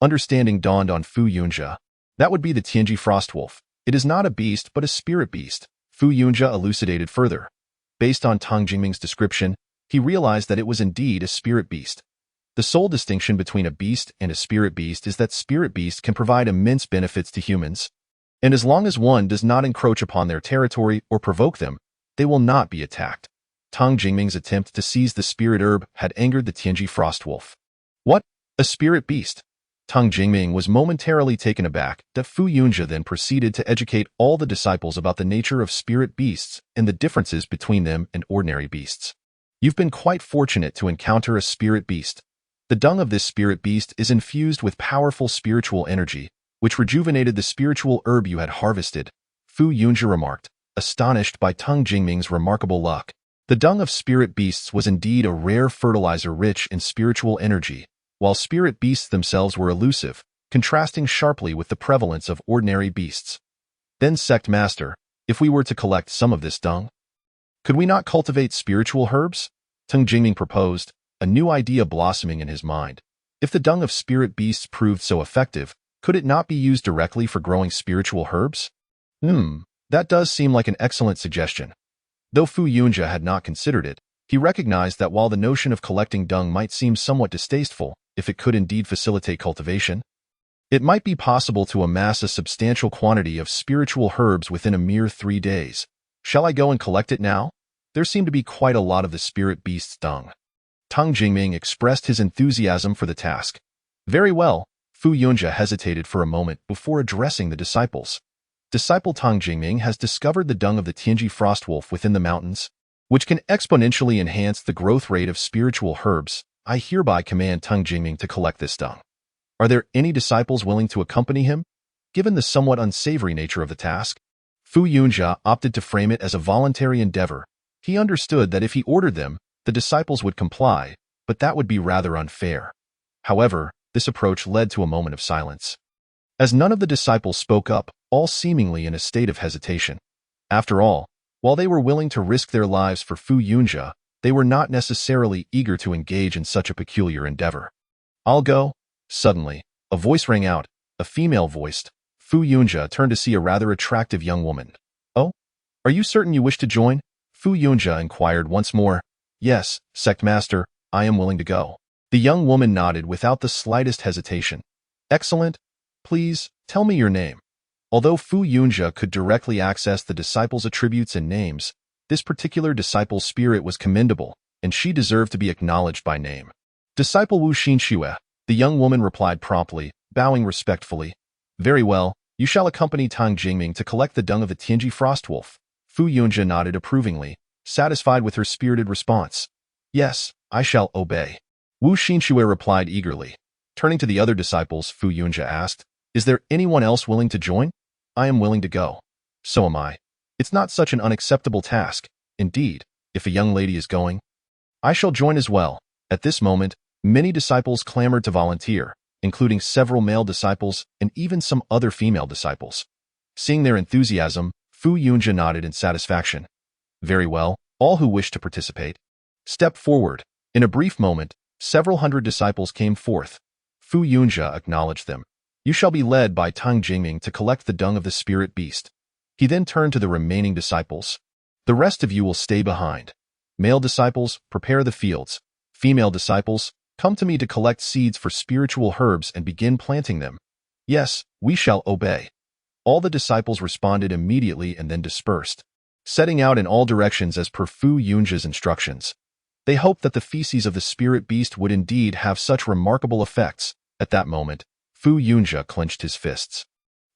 Understanding dawned on Fu Yunjia. "That would be the Tianji Frostwolf. It is not a beast but a spirit beast," Fu Yunjia elucidated further. Based on Tang Jingming's description, he realized that it was indeed a spirit beast. The sole distinction between a beast and a spirit beast is that spirit beasts can provide immense benefits to humans, and as long as one does not encroach upon their territory or provoke them, they will not be attacked. Tang Jingming's attempt to seize the spirit herb had angered the Tianji Frostwolf. "What? A spirit beast?" Tang Jingming was momentarily taken aback. Fu Yunjia then proceeded to educate all the disciples about the nature of spirit beasts and the differences between them and ordinary beasts. "You've been quite fortunate to encounter a spirit beast. The dung of this spirit beast is infused with powerful spiritual energy, which rejuvenated the spiritual herb you had harvested," Fu Yunjia remarked, astonished by Tang Jingming's remarkable luck. The dung of spirit beasts was indeed a rare fertilizer rich in spiritual energy, while spirit beasts themselves were elusive, contrasting sharply with the prevalence of ordinary beasts. "Then, sect master, if we were to collect some of this dung, could we not cultivate spiritual herbs?" Teng Jingming proposed, a new idea blossoming in his mind. If the dung of spirit beasts proved so effective, could it not be used directly for growing spiritual herbs? That does seem like an excellent suggestion. Though Fu Yunjia had not considered it, he recognized that while the notion of collecting dung might seem somewhat distasteful, if it could indeed facilitate cultivation, it might be possible to amass a substantial quantity of spiritual herbs within a mere 3 days. Shall I go and collect it now? There seemed to be quite a lot of the spirit beast's dung. Teng Jingming expressed his enthusiasm for the task. Very well, Fu Yunjia hesitated for a moment before addressing the disciples. Disciple Teng Jingming has discovered the dung of the Tianji frostwolf within the mountains, which can exponentially enhance the growth rate of spiritual herbs. I hereby command Teng Jingming to collect this dung. Are there any disciples willing to accompany him? Given the somewhat unsavory nature of the task, Fu Yunjia opted to frame it as a voluntary endeavor. He understood that if he ordered them, the disciples would comply, but that would be rather unfair. However, this approach led to a moment of silence. As none of the disciples spoke up, all seemingly in a state of hesitation. After all, while they were willing to risk their lives for Fu Yunjia, they were not necessarily eager to engage in such a peculiar endeavor. I'll go. Suddenly, a voice rang out, a female voiced. Fu Yunjia turned to see a rather attractive young woman. Oh? Are you certain you wish to join? Fu Yunjia inquired once more. Yes, sect master, I am willing to go. The young woman nodded without the slightest hesitation. Excellent. Please, tell me your name. Although Fu Yunjia could directly access the disciples' attributes and names, this particular disciple's spirit was commendable, and she deserved to be acknowledged by name. Disciple Wu Xinxue, the young woman replied promptly, bowing respectfully. Very well, you shall accompany Teng Jingming to collect the dung of the Tianji frostwolf. Fu Yunjia nodded approvingly, satisfied with her spirited response. Yes, I shall obey. Wu Xinxue replied eagerly. Turning to the other disciples, Fu Yunjia asked, Is there anyone else willing to join? I am willing to go. So am I. It's not such an unacceptable task. Indeed, if a young lady is going, I shall join as well. At this moment, many disciples clamored to volunteer, including several male disciples and even some other female disciples. Seeing their enthusiasm, Fu Yunjia nodded in satisfaction. Very well, all who wish to participate, step forward. In a brief moment, several hundred disciples came forth. Fu Yunjia acknowledged them. You shall be led by Teng Jingming to collect the dung of the spirit beast. He then turned to the remaining disciples. The rest of you will stay behind. Male disciples, prepare the fields. Female disciples, come to me to collect seeds for spiritual herbs and begin planting them. Yes, we shall obey. All the disciples responded immediately and then dispersed, setting out in all directions as per Fu Yunjia's instructions. They hoped that the feces of the spirit beast would indeed have such remarkable effects. At that moment, Fu Yunjia clenched his fists.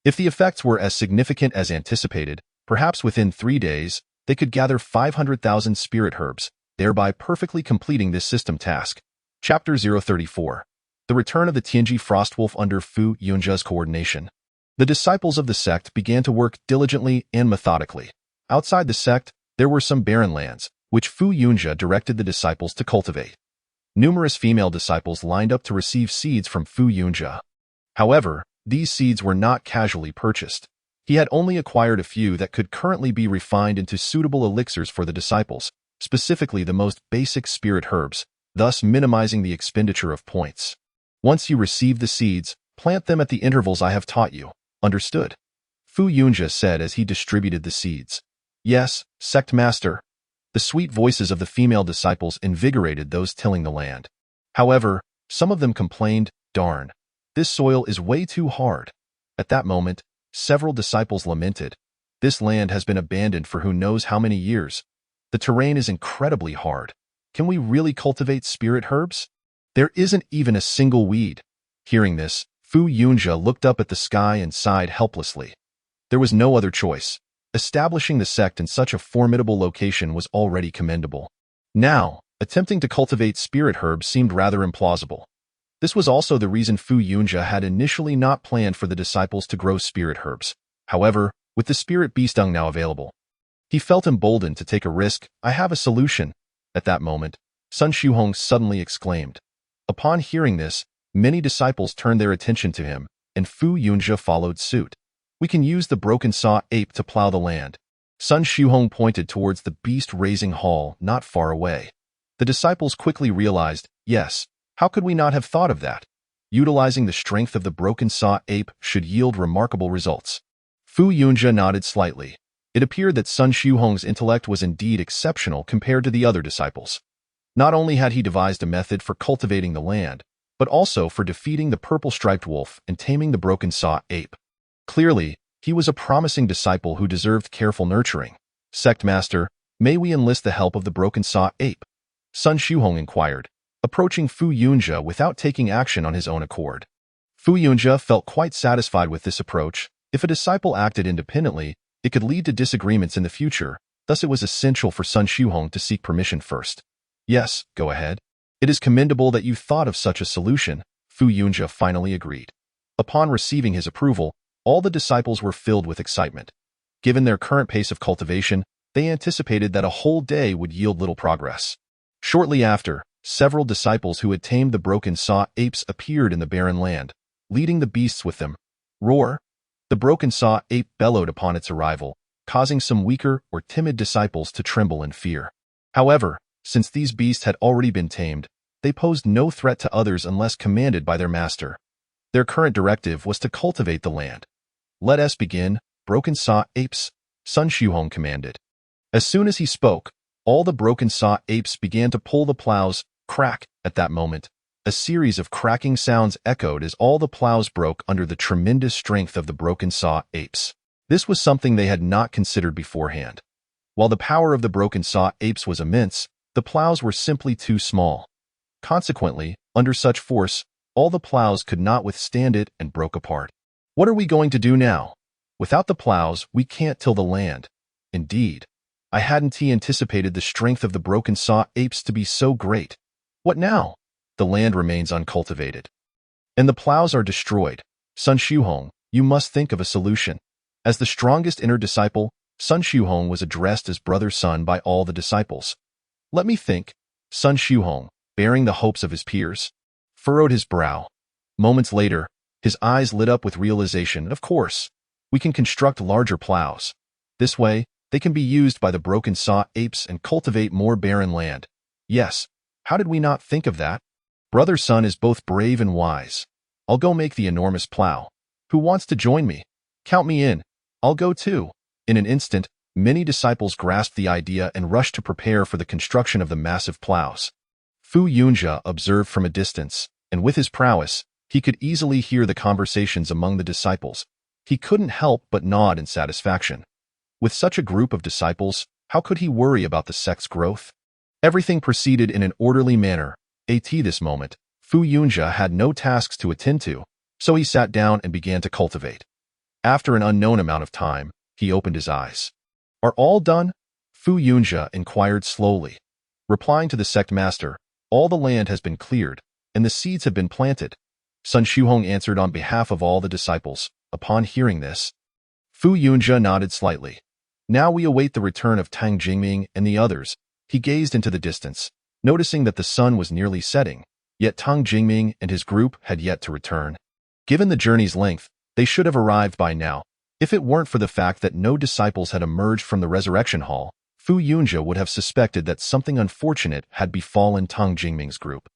If the effects were as significant as anticipated, perhaps within 3 days, they could gather 500,000 spirit herbs, thereby perfectly completing this system task. Chapter 034. The Return of the Tianji Frostwolf under Fu Yunjia's coordination. The disciples of the sect began to work diligently and methodically. Outside the sect, there were some barren lands, which Fu Yunjia directed the disciples to cultivate. Numerous female disciples lined up to receive seeds from Fu Yunjia. However, these seeds were not casually purchased. He had only acquired a few that could currently be refined into suitable elixirs for the disciples, specifically the most basic spirit herbs, thus minimizing the expenditure of points. Once you receive the seeds, plant them at the intervals I have taught you. Understood? Fu Yunjia said as he distributed the seeds. Yes, sect master. The sweet voices of the female disciples invigorated those tilling the land. However, some of them complained, darn, this soil is way too hard. At that moment, several disciples lamented. This land has been abandoned for who knows how many years. The terrain is incredibly hard. Can we really cultivate spirit herbs? There isn't even a single weed. Hearing this, Fu Yunjia looked up at the sky and sighed helplessly. There was no other choice. Establishing the sect in such a formidable location was already commendable. Now, attempting to cultivate spirit herbs seemed rather implausible. This was also the reason Fu Yunjia had initially not planned for the disciples to grow spirit herbs. However, with the spirit beast dung now available, he felt emboldened to take a risk. I have a solution. At that moment, Sun Shuhong suddenly exclaimed. Upon hearing this, many disciples turned their attention to him, and Fu Yunjia followed suit. We can use the broken saw ape to plow the land. Sun Shuhong pointed towards the beast-raising hall not far away. The disciples quickly realized, yes, how could we not have thought of that? Utilizing the strength of the broken saw ape should yield remarkable results. Fu Yunjia nodded slightly. It appeared that Sun Xiuhong's intellect was indeed exceptional compared to the other disciples. Not only had he devised a method for cultivating the land, but also for defeating the purple-striped wolf and taming the broken saw ape. Clearly, he was a promising disciple who deserved careful nurturing. Sect Master, may we enlist the help of the broken saw ape? Sun Xiuhong inquired, approaching Fu Yunjia without taking action on his own accord. Fu Yunjia felt quite satisfied with this approach. If a disciple acted independently, it could lead to disagreements in the future, thus it was essential for Sun Xiuhong to seek permission first. Yes, go ahead. It is commendable that you thought of such a solution, Fu Yunjia finally agreed. Upon receiving his approval, all the disciples were filled with excitement. Given their current pace of cultivation, they anticipated that a whole day would yield little progress. Shortly after, several disciples who had tamed the broken saw apes appeared in the barren land, leading the beasts with them. Roar! The broken saw ape bellowed upon its arrival, causing some weaker or timid disciples to tremble in fear. However, since these beasts had already been tamed, they posed no threat to others unless commanded by their master. Their current directive was to cultivate the land. Let us begin, broken saw apes, Sun Xiuhong commanded. As soon as he spoke, all the broken saw apes began to pull the plows. Crack! At that moment, a series of cracking sounds echoed as all the plows broke under the tremendous strength of the broken saw apes. This was something they had not considered beforehand. While the power of the broken saw apes was immense, the plows were simply too small. Consequently, under such force, all the plows could not withstand it and broke apart. What are we going to do now? Without the plows, we can't till the land. Indeed, I hadn't anticipated the strength of the broken saw apes to be so great. What now? The land remains uncultivated. And the plows are destroyed. Sun Xiuhong, you must think of a solution. As the strongest inner disciple, Sun Xiuhong was addressed as Brother Sun by all the disciples. Let me think. Sun Xiuhong, bearing the hopes of his peers, furrowed his brow. Moments later, his eyes lit up with realization. Of course, we can construct larger plows. This way, they can be used by the broken saw apes and cultivate more barren land. Yes, how did we not think of that? Brother Sun is both brave and wise. I'll go make the enormous plow. Who wants to join me? Count me in. I'll go too. In an instant, many disciples grasped the idea and rushed to prepare for the construction of the massive plows. Fu Yunjia observed from a distance, and with his prowess, he could easily hear the conversations among the disciples. He couldn't help but nod in satisfaction. With such a group of disciples, how could he worry about the sect's growth? Everything proceeded in an orderly manner. At this moment, Fu Yunjia had no tasks to attend to, so he sat down and began to cultivate. After an unknown amount of time, he opened his eyes. Are all done? Fu Yunjia inquired slowly. Replying to the sect master, all the land has been cleared, and the seeds have been planted. Sun Xiuhong answered on behalf of all the disciples. Upon hearing this, Fu Yunjia nodded slightly. Now we await the return of Tang Jingming and the others. He gazed into the distance, noticing that the sun was nearly setting, yet Tang Jingming and his group had yet to return. Given the journey's length, they should have arrived by now. If it weren't for the fact that no disciples had emerged from the resurrection hall, Fu Yunjia would have suspected that something unfortunate had befallen Tang Jingming's group.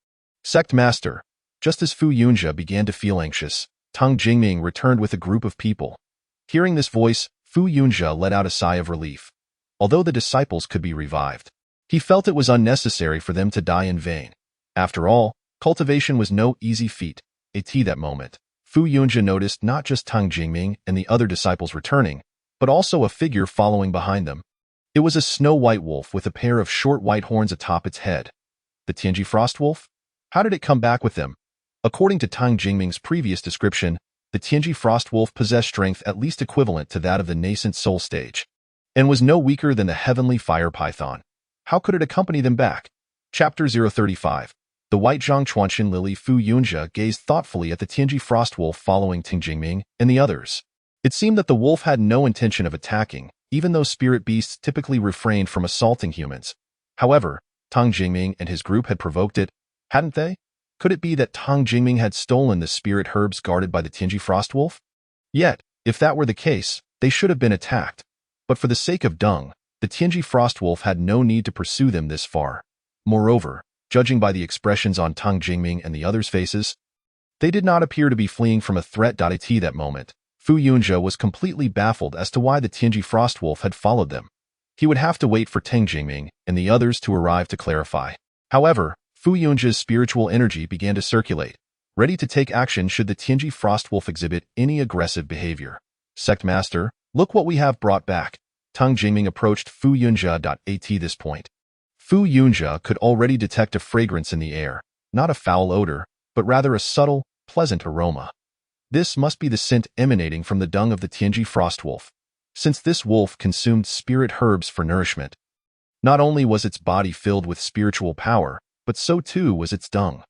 Sect Master, just as Fu Yunjia began to feel anxious, Tang Jingming returned with a group of people. Hearing this voice, Fu Yunjia let out a sigh of relief. Although the disciples could be revived, he felt it was unnecessary for them to die in vain. After all, cultivation was no easy feat. At that moment, Fu Yunjia noticed not just Tang Jingming and the other disciples returning, but also a figure following behind them. It was a snow-white wolf with a pair of short white horns atop its head. The Tianji Frost Wolf? How did it come back with them? According to Tang Jingming's previous description, the Tianji Frost Wolf possessed strength at least equivalent to that of the nascent soul stage, and was no weaker than the heavenly fire python. How could it accompany them back? Chapter 035. The White Zhang Chuanxin Lily. Fu Yunjia gazed thoughtfully at the Tianji Frost Wolf following Tang Jingming and the others. It seemed that the wolf had no intention of attacking, even though spirit beasts typically refrained from assaulting humans. However, Tang Jingming and his group had provoked it, hadn't they? Could it be that Tang Jingming had stolen the spirit herbs guarded by the Tianji Frost Wolf? Yet, if that were the case, they should have been attacked. But for the sake of Deng, the Tianji Frost Wolf had no need to pursue them this far. Moreover, judging by the expressions on Tang Jingming and the others' faces, they did not appear to be fleeing from a threat. At that moment, Fu Yunjie was completely baffled as to why the Tianji Frostwolf had followed them. He would have to wait for Tang Jingming and the others to arrive to clarify. However, Fu Yunjie's spiritual energy began to circulate, ready to take action should the Tianji Frostwolf exhibit any aggressive behavior. Sect Master, look what we have brought back. Tang Jingming approached Fu Yunjie. At this point, Fu Yunjie could already detect a fragrance in the air, not a foul odor, but rather a subtle, pleasant aroma. This must be the scent emanating from the dung of the Tianji Frostwolf, since this wolf consumed spirit herbs for nourishment. Not only was its body filled with spiritual power, but so too was its dung.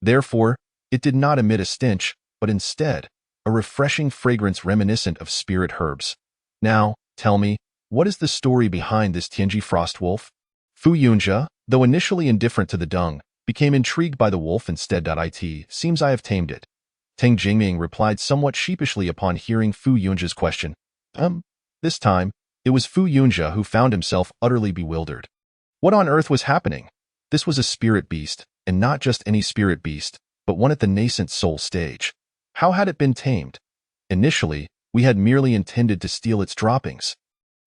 Therefore, it did not emit a stench, but instead, a refreshing fragrance reminiscent of spirit herbs. Now, tell me, what is the story behind this Tianji Frostwolf? Fu Yunjie, though initially indifferent to the dung, became intrigued by the wolf instead. It seems I have tamed it. Tang Jingming replied somewhat sheepishly upon hearing Fu Yunjie's question. This time, it was Fu Yunjie who found himself utterly bewildered. What on earth was happening? This was a spirit beast, and not just any spirit beast, but one at the nascent soul stage. How had it been tamed? Initially, we had merely intended to steal its droppings.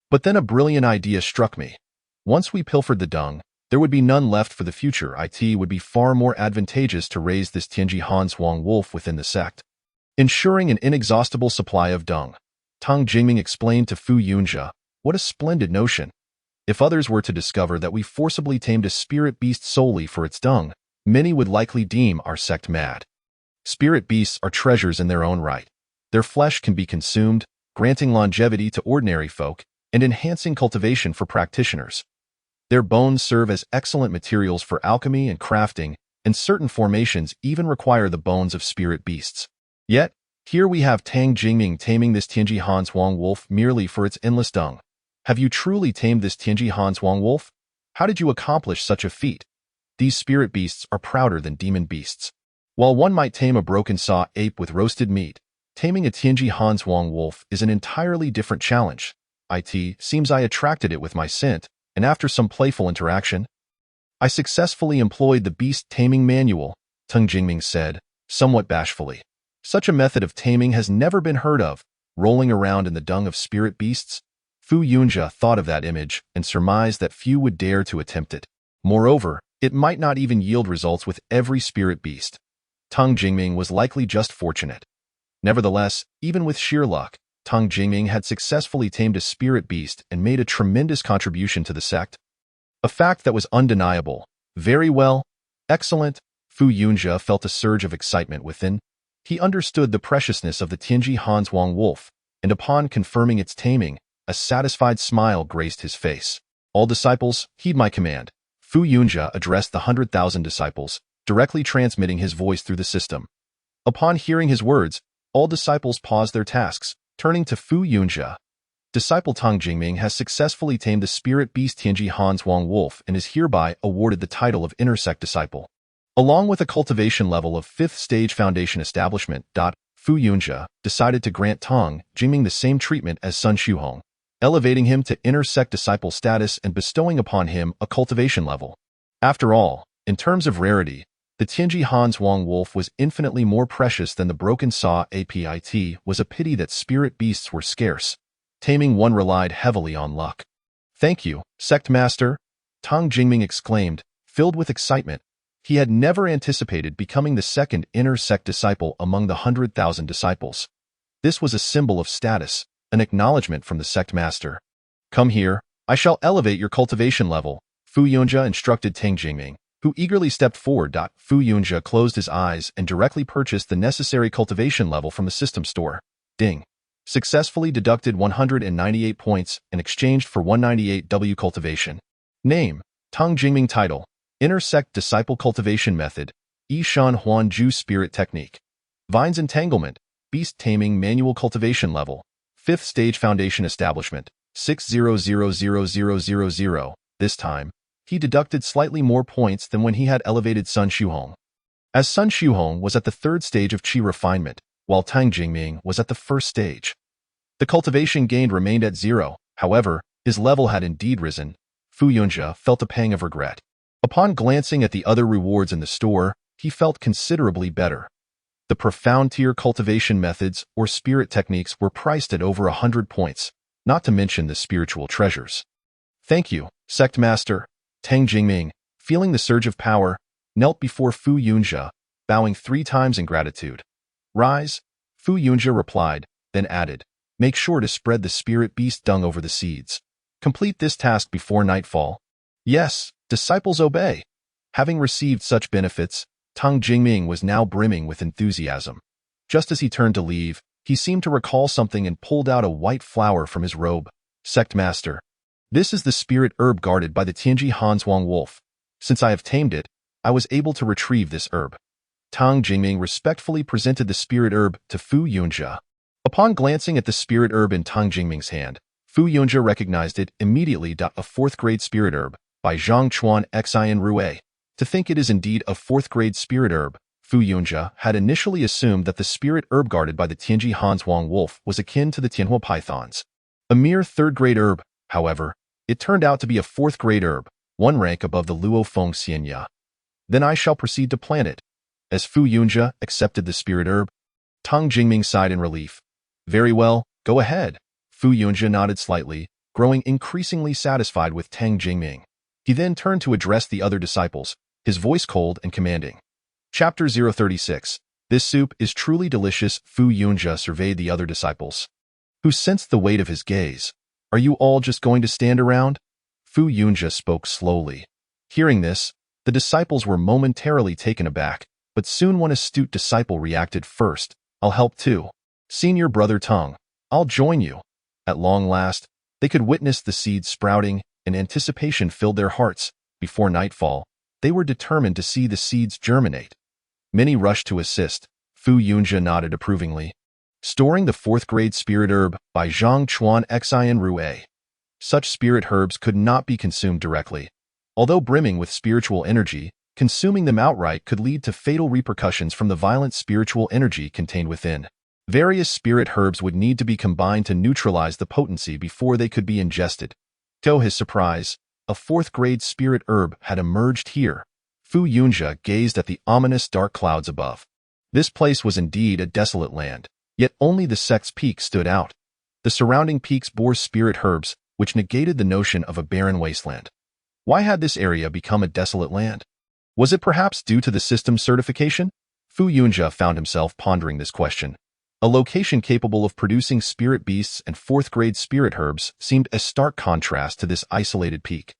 But then a brilliant idea struck me. Once we pilfered the dung, there would be none left for the future. It would be far more advantageous to raise this Tianji Hanshuang wolf within the sect, ensuring an inexhaustible supply of dung. Tang Jingming explained to Fu Yunjie, what a splendid notion. If others were to discover that we forcibly tamed a spirit beast solely for its dung, many would likely deem our sect mad. Spirit beasts are treasures in their own right. Their flesh can be consumed, granting longevity to ordinary folk and enhancing cultivation for practitioners. Their bones serve as excellent materials for alchemy and crafting, and certain formations even require the bones of spirit beasts. Yet, here we have Tang Jingming taming this Tianji Hanshuang wolf merely for its endless dung. Have you truly tamed this Tianji Hanshuang wolf? How did you accomplish such a feat? These spirit beasts are prouder than demon beasts. While one might tame a broken saw ape with roasted meat, taming a Tianji Hanshuang wolf is an entirely different challenge. It seems I attracted it with my scent, and after some playful interaction, I successfully employed the beast taming manual, Tang Jingming said, somewhat bashfully. Such a method of taming has never been heard of, rolling around in the dung of spirit beasts. Fu Yunjie thought of that image and surmised that few would dare to attempt it. Moreover, it might not even yield results with every spirit beast. Tang Jingming was likely just fortunate. Nevertheless, even with sheer luck, Tang Jingming had successfully tamed a spirit beast and made a tremendous contribution to the sect. A fact that was undeniable. Very well. Excellent. Fu Yunjie felt a surge of excitement within. He understood the preciousness of the Tianji Hanshuang wolf, and upon confirming its taming, a satisfied smile graced his face. All disciples, heed my command. Fu Yunjie addressed the 100,000 disciples, directly transmitting his voice through the system. Upon hearing his words, all disciples paused their tasks, turning to Fu Yunjie. Disciple Tang Jingming has successfully tamed the spirit beast Tianji Hanshuang wolf and is hereby awarded the title of Inner Sect Disciple, along with a cultivation level of 5th Stage Foundation Establishment. Fu Yunjie decided to grant Tang Jingming the same treatment as Sun Shuhong, elevating him to Inner Sect Disciple status and bestowing upon him a cultivation level. After all, in terms of rarity, the Tianji Hanshuang wolf was infinitely more precious than the broken saw ape. It was a pity that spirit beasts were scarce. Taming one relied heavily on luck. Thank you, Sect Master, Tang Jingming exclaimed, filled with excitement. He had never anticipated becoming the second Inner Sect disciple among the 100,000 disciples. This was a symbol of status, an acknowledgement from the Sect Master. Come here, I shall elevate your cultivation level, Fu Yunjie instructed Tang Jingming, who eagerly stepped forward. Fu Yunjie closed his eyes and directly purchased the necessary cultivation level from the system store. Ding. Successfully deducted 198 points and exchanged for 198 W cultivation. Name, Tang Jingming. Title, Inner Sect Disciple Cultivation Method, Yishan Huan Ju Spirit Technique. Vines Entanglement, Beast Taming Manual Cultivation Level, 5th Stage Foundation Establishment, 60000000. This time, he deducted slightly more points than when he had elevated Sun Shuhong, as Sun Shuhong was at the 3rd stage of Qi refinement, while Tang Jingming was at the 1st stage. The cultivation gained remained at 0, however, his level had indeed risen. Fu Yunjie felt a pang of regret. Upon glancing at the other rewards in the store, he felt considerably better. The profound tier cultivation methods or spirit techniques were priced at over 100 points, not to mention the spiritual treasures. Thank you, Sect Master. Tang Jingming, feeling the surge of power, knelt before Fu Yunjia, bowing 3 times in gratitude. Rise, Fu Yunjia replied, then added, make sure to spread the spirit beast dung over the seeds. Complete this task before nightfall. Yes, disciples obey. Having received such benefits, Tang Jingming was now brimming with enthusiasm. Just as he turned to leave, he seemed to recall something and pulled out a white flower from his robe. Sect Master. This is the spirit herb guarded by the Tianji Hanzhuang wolf. Since I have tamed it, I was able to retrieve this herb. Tang Jingming respectfully presented the spirit herb to Fu Yunjia. Upon glancing at the spirit herb in Tang Jingming's hand, Fu Yunjia recognized it immediately. A 4th-grade spirit herb by Zhang Chuan Xian Rue. To think it is indeed a 4th-grade spirit herb, Fu Yunjia had initially assumed that the spirit herb guarded by the Tianji Hanzhuang wolf was akin to the Tianhua pythons. A mere 3rd-grade herb, however, it turned out to be a 4th-grade herb, 1 rank above the Luo Feng Xianya. Then I shall proceed to plant it. As Fu Yunjia accepted the spirit herb, Tang Jingming sighed in relief. Very well, go ahead. Fu Yunjia nodded slightly, growing increasingly satisfied with Tang Jingming. He then turned to address the other disciples, his voice cold and commanding. Chapter 036. This soup is truly delicious. Fu Yunjia surveyed the other disciples, who sensed the weight of his gaze. Are you all just going to stand around? Fu Yunjia spoke slowly. Hearing this, the disciples were momentarily taken aback, but soon one astute disciple reacted first. I'll help too. Senior brother Tang, I'll join you. At long last, they could witness the seeds sprouting, and anticipation filled their hearts. Before nightfall, they were determined to see the seeds germinate. Many rushed to assist. Fu Yunjia nodded approvingly. Storing the 4th-grade spirit herb by Zhang Chuan Xian Rue. Such spirit herbs could not be consumed directly. Although brimming with spiritual energy, consuming them outright could lead to fatal repercussions from the violent spiritual energy contained within. Various spirit herbs would need to be combined to neutralize the potency before they could be ingested. To his surprise, a 4th-grade spirit herb had emerged here. Fu Yunjia gazed at the ominous dark clouds above. This place was indeed a desolate land, yet only the sect's peak stood out. The surrounding peaks bore spirit herbs, which negated the notion of a barren wasteland. Why had this area become a desolate land? Was it perhaps due to the system's certification? Fu Yunjia found himself pondering this question. A location capable of producing spirit beasts and 4th-grade spirit herbs seemed a stark contrast to this isolated peak.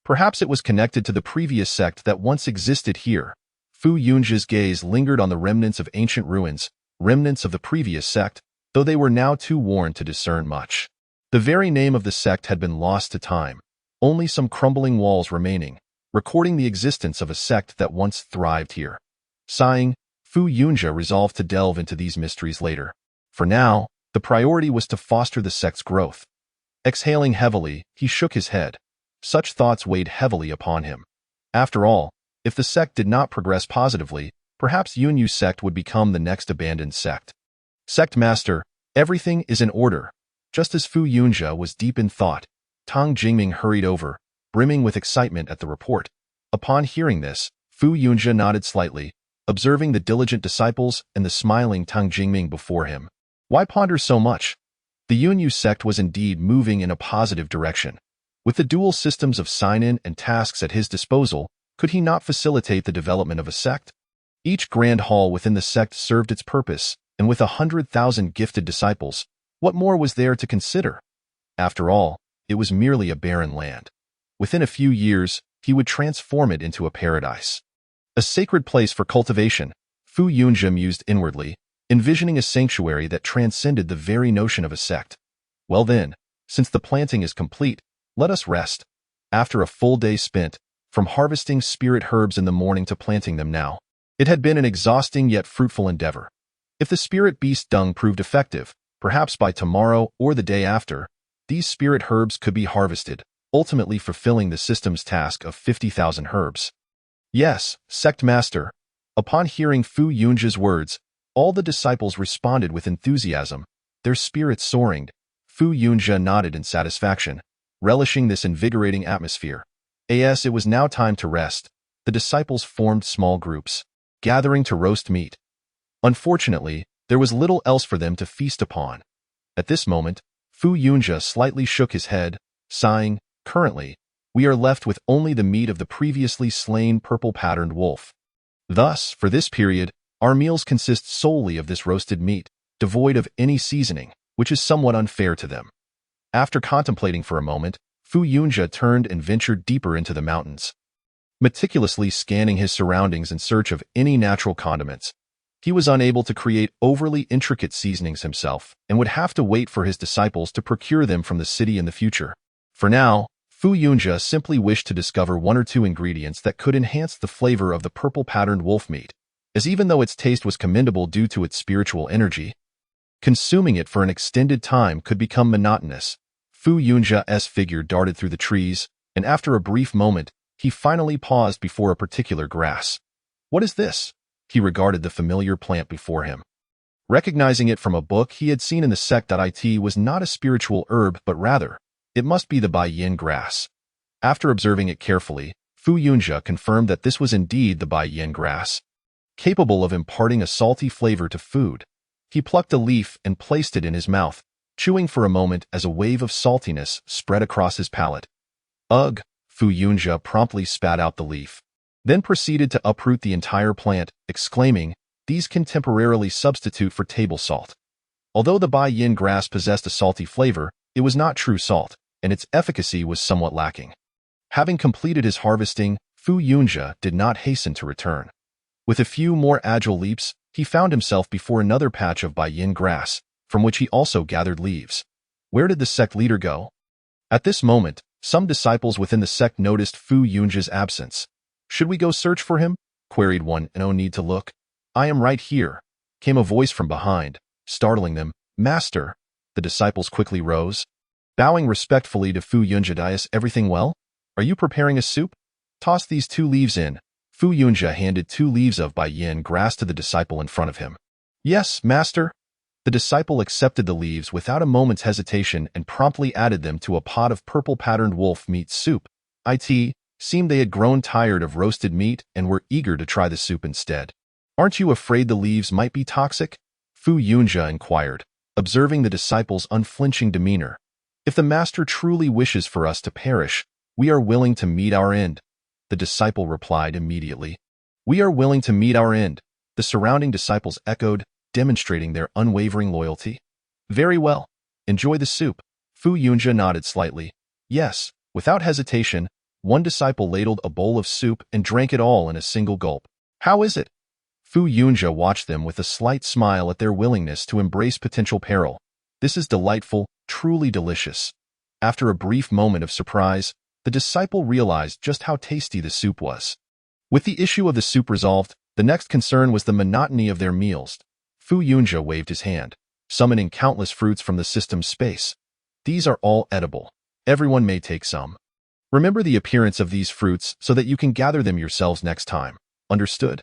Perhaps it was connected to the previous sect that once existed here. Fu Yunjia's gaze lingered on the remnants of ancient ruins, remnants of the previous sect, though they were now too worn to discern much. The very name of the sect had been lost to time, only some crumbling walls remaining, recording the existence of a sect that once thrived here. Sighing, Fu Yunjia resolved to delve into these mysteries later. For now, the priority was to foster the sect's growth. Exhaling heavily, he shook his head. Such thoughts weighed heavily upon him. After all, if the sect did not progress positively, perhaps Yunyu's sect would become the next abandoned sect. Sect Master, everything is in order. Just as Fu Yunjia was deep in thought, Tang Jingming hurried over, brimming with excitement at the report. Upon hearing this, Fu Yunjia nodded slightly, observing the diligent disciples and the smiling Tang Jingming before him. Why ponder so much? The Yunyu sect was indeed moving in a positive direction. With the dual systems of sign-in and tasks at his disposal, could he not facilitate the development of a sect? Each grand hall within the sect served its purpose, and with 100,000 gifted disciples, what more was there to consider? After all, it was merely a barren land. Within a few years, he would transform it into a paradise. A sacred place for cultivation, Fu Yunjia mused inwardly, envisioning a sanctuary that transcended the very notion of a sect. Well then, since the planting is complete, let us rest. After a full day spent, from harvesting spirit herbs in the morning to planting them now, it had been an exhausting yet fruitful endeavor. If the spirit beast dung proved effective, perhaps by tomorrow or the day after, these spirit herbs could be harvested, ultimately fulfilling the system's task of 50,000 herbs. Yes, Sect Master. Upon hearing Fu Yunjia's words, all the disciples responded with enthusiasm, their spirits soaring. Fu Yunjia nodded in satisfaction, relishing this invigorating atmosphere. It was now time to rest. the disciples formed small groups, gathering to roast meat. Unfortunately, there was little else for them to feast upon. At this moment, Fu Yunjia slightly shook his head, sighing, "Currently, we are left with only the meat of the previously slain purple-patterned wolf. Thus, for this period, our meals consist solely of this roasted meat, devoid of any seasoning, which is somewhat unfair to them." After contemplating for a moment, Fu Yunjia turned and ventured deeper into the mountains. Meticulously scanning his surroundings in search of any natural condiments, he was unable to create overly intricate seasonings himself and would have to wait for his disciples to procure them from the city in the future. For now, Fu Yunjia simply wished to discover one or two ingredients that could enhance the flavor of the purple-patterned wolf meat, as even though its taste was commendable due to its spiritual energy, consuming it for an extended time could become monotonous. Fu Yunjia's figure darted through the trees, and after a brief moment, he finally paused before a particular grass. "What is this?" He regarded the familiar plant before him. Recognizing it from a book he had seen in the sect, it was not a spiritual herb, but rather, it must be the Bai Yin grass. After observing it carefully, Fu Yunjia confirmed that this was indeed the Bai Yin grass, capable of imparting a salty flavor to food. He plucked a leaf and placed it in his mouth, chewing for a moment as a wave of saltiness spread across his palate. "Ugh!" Fu Yunjia promptly spat out the leaf, then proceeded to uproot the entire plant, exclaiming, "These can temporarily substitute for table salt." Although the Bai Yin grass possessed a salty flavor, it was not true salt, and its efficacy was somewhat lacking. Having completed his harvesting, Fu Yunjia did not hasten to return. With a few more agile leaps, he found himself before another patch of Bai Yin grass, from which he also gathered leaves. Where did the sect leader go? At this moment, some disciples within the sect noticed Fu Yunjia's absence. "Should we go search for him?" queried one. "No need to look. I am right here," came a voice from behind, startling them. "Master!" The disciples quickly rose, bowing respectfully to Fu Yunjia. "Everything well? Are you preparing a soup? Toss these 2 leaves in." Fu Yunjia handed 2 leaves of Bai Yin grass to the disciple in front of him. "Yes, master." The disciple accepted the leaves without a moment's hesitation and promptly added them to a pot of purple-patterned wolf meat soup. It seemed they had grown tired of roasted meat and were eager to try the soup instead. "Aren't you afraid the leaves might be toxic?" Fu Yunjia inquired, observing the disciple's unflinching demeanor. "If the master truly wishes for us to perish, we are willing to meet our end." The disciple replied immediately. "We are willing to meet our end," the surrounding disciples echoed, demonstrating their unwavering loyalty. "Very well. Enjoy the soup." Fu Yunjia nodded slightly. "Yes." Without hesitation, one disciple ladled a bowl of soup and drank it all in a single gulp. "How is it?" Fu Yunjia watched them with a slight smile at their willingness to embrace potential peril. "This is delightful, truly delicious." After a brief moment of surprise, the disciple realized just how tasty the soup was. With the issue of the soup resolved, the next concern was the monotony of their meals. Fu Yunjia waved his hand, summoning countless fruits from the system's space. "These are all edible. Everyone may take some. Remember the appearance of these fruits so that you can gather them yourselves next time. Understood?"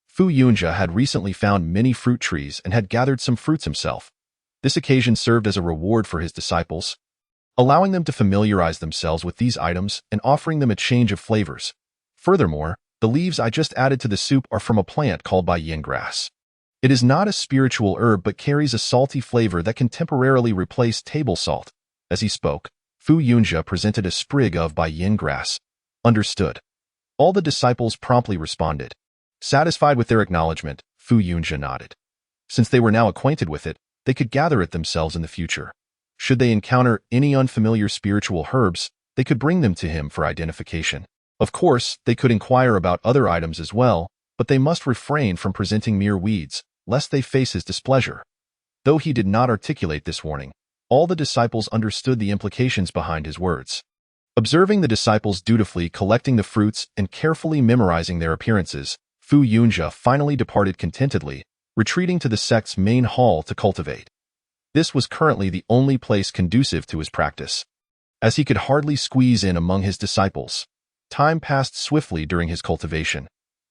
Fu Yunjia had recently found many fruit trees and had gathered some fruits himself. This occasion served as a reward for his disciples, allowing them to familiarize themselves with these items and offering them a change of flavors. Furthermore, the leaves I just added to the soup are from a plant called Bai Yin grass. It is not a spiritual herb but carries a salty flavor that can temporarily replace table salt. As he spoke, Fu Yunjia presented a sprig of Bai Yin grass. "Understood." All the disciples promptly responded. Satisfied with their acknowledgement, Fu Yunjia nodded. Since they were now acquainted with it, they could gather it themselves in the future. Should they encounter any unfamiliar spiritual herbs, they could bring them to him for identification. Of course, they could inquire about other items as well, but they must refrain from presenting mere weeds, lest they face his displeasure. Though he did not articulate this warning, all the disciples understood the implications behind his words. Observing the disciples dutifully collecting the fruits and carefully memorizing their appearances, Fu Yunjia finally departed contentedly, retreating to the sect's main hall to cultivate. This was currently the only place conducive to his practice, as he could hardly squeeze in among his disciples. Time passed swiftly during his cultivation.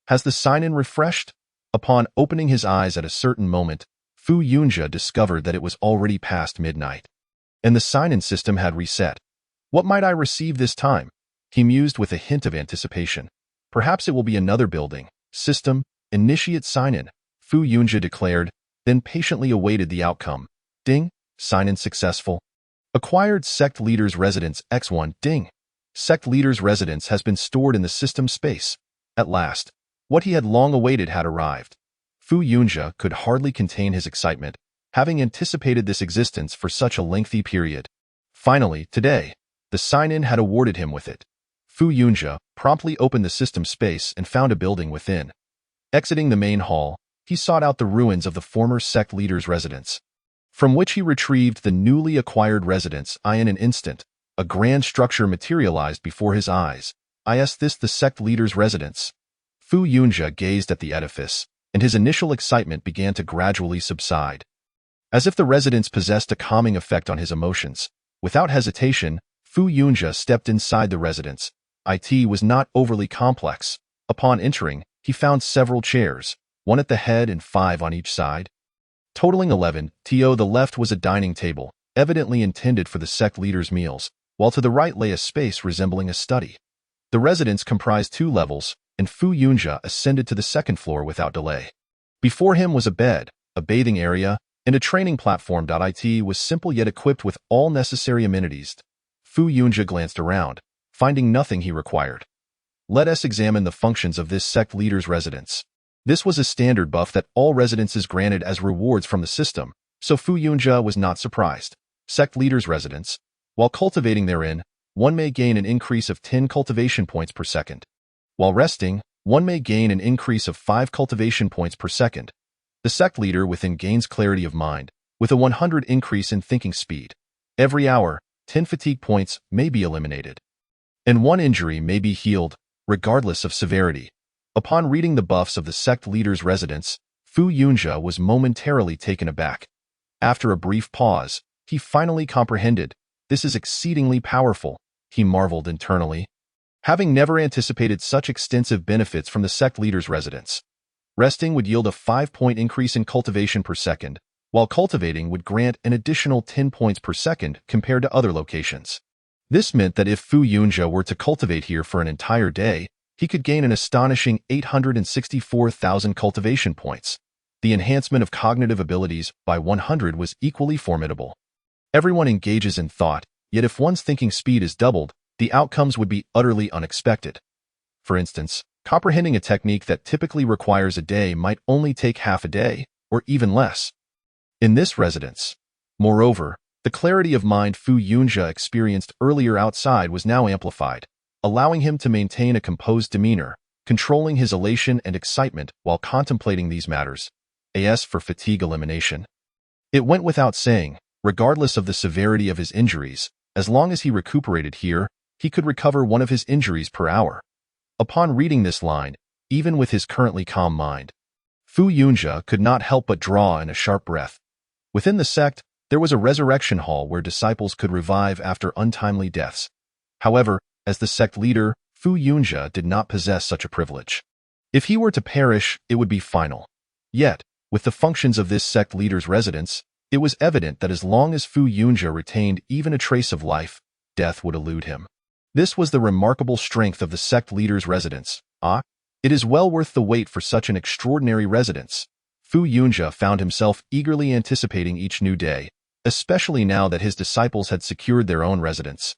Has the sign-in refreshed? Upon opening his eyes at a certain moment, Fu Yunjia discovered that it was already past midnight, and the sign-in system had reset. "What might I receive this time?" he mused with a hint of anticipation. Perhaps it will be another building. System, initiate sign-in, Fu Yunjia declared, then patiently awaited the outcome. Ding, sign-in successful. Acquired sect leader's residence X1. Ding. Sect leader's residence has been stored in the system space. At last, what he had long awaited had arrived. Fu Yunjia could hardly contain his excitement, having anticipated this existence for such a lengthy period. Finally, today, the sign-in had awarded him with it. Fu Yunjia promptly opened the system space and found a building within. Exiting the main hall, he sought out the ruins of the former sect leader's residence, from which he retrieved the newly acquired residence. In an instant, a grand structure materialized before his eyes. Is this the sect leader's residence? Fu Yunjia gazed at the edifice, and his initial excitement began to gradually subside. As if the residence possessed a calming effect on his emotions, without hesitation, Fu Yunjia stepped inside the residence. It was not overly complex. Upon entering, he found several chairs, 1 at the head and 5 on each side, totaling 11. To the left was a dining table, evidently intended for the sect leader's meals, while to the right lay a space resembling a study. The residence comprised 2 levels, and Fu Yunjia ascended to the 2nd floor without delay. Before him was a bed, a bathing area, and a training platform. It was simple yet equipped with all necessary amenities. Fu Yunjia glanced around, finding nothing he required. Let us examine the functions of this sect leader's residence. This was a standard buff that all residences granted as rewards from the system, so Fu Yunjia was not surprised. Sect leader's residence. While cultivating therein, one may gain an increase of 10 cultivation points per second. While resting, one may gain an increase of 5 cultivation points per second. The sect leader within gains clarity of mind, with a 100 increase in thinking speed. Every hour, 10 fatigue points may be eliminated, and 1 injury may be healed, regardless of severity. Upon reading the buffs of the sect leader's residence, Fu Yunjia was momentarily taken aback. After a brief pause, he finally comprehended. This is exceedingly powerful, he marveled internally, having never anticipated such extensive benefits from the sect leader's residence. Resting would yield a 5-point increase in cultivation per second, while cultivating would grant an additional 10 points per second compared to other locations. This meant that if Fu Yunjia were to cultivate here for an entire day, he could gain an astonishing 864,000 cultivation points. The enhancement of cognitive abilities by 100 was equally formidable. Everyone engages in thought, yet if one's thinking speed is doubled, the outcomes would be utterly unexpected. For instance, comprehending a technique that typically requires a day might only take half a day, or even less. In this residence, moreover, the clarity of mind Fu Yunjia experienced earlier outside was now amplified, allowing him to maintain a composed demeanor, controlling his elation and excitement while contemplating these matters. As for fatigue elimination, it went without saying, regardless of the severity of his injuries, as long as he recuperated here, he could recover 1 of his injuries per hour. Upon reading this line, even with his currently calm mind, Fu Yunjia could not help but draw in a sharp breath. Within the sect, there was a resurrection hall where disciples could revive after untimely deaths. However, as the sect leader, Fu Yunjia did not possess such a privilege. If he were to perish, it would be final. Yet, with the functions of this sect leader's residence, it was evident that as long as Fu Yunjia retained even a trace of life, death would elude him. This was the remarkable strength of the sect leader's residence. It is well worth the wait for such an extraordinary residence. Fu Yunjia found himself eagerly anticipating each new day, especially now that his disciples had secured their own residence,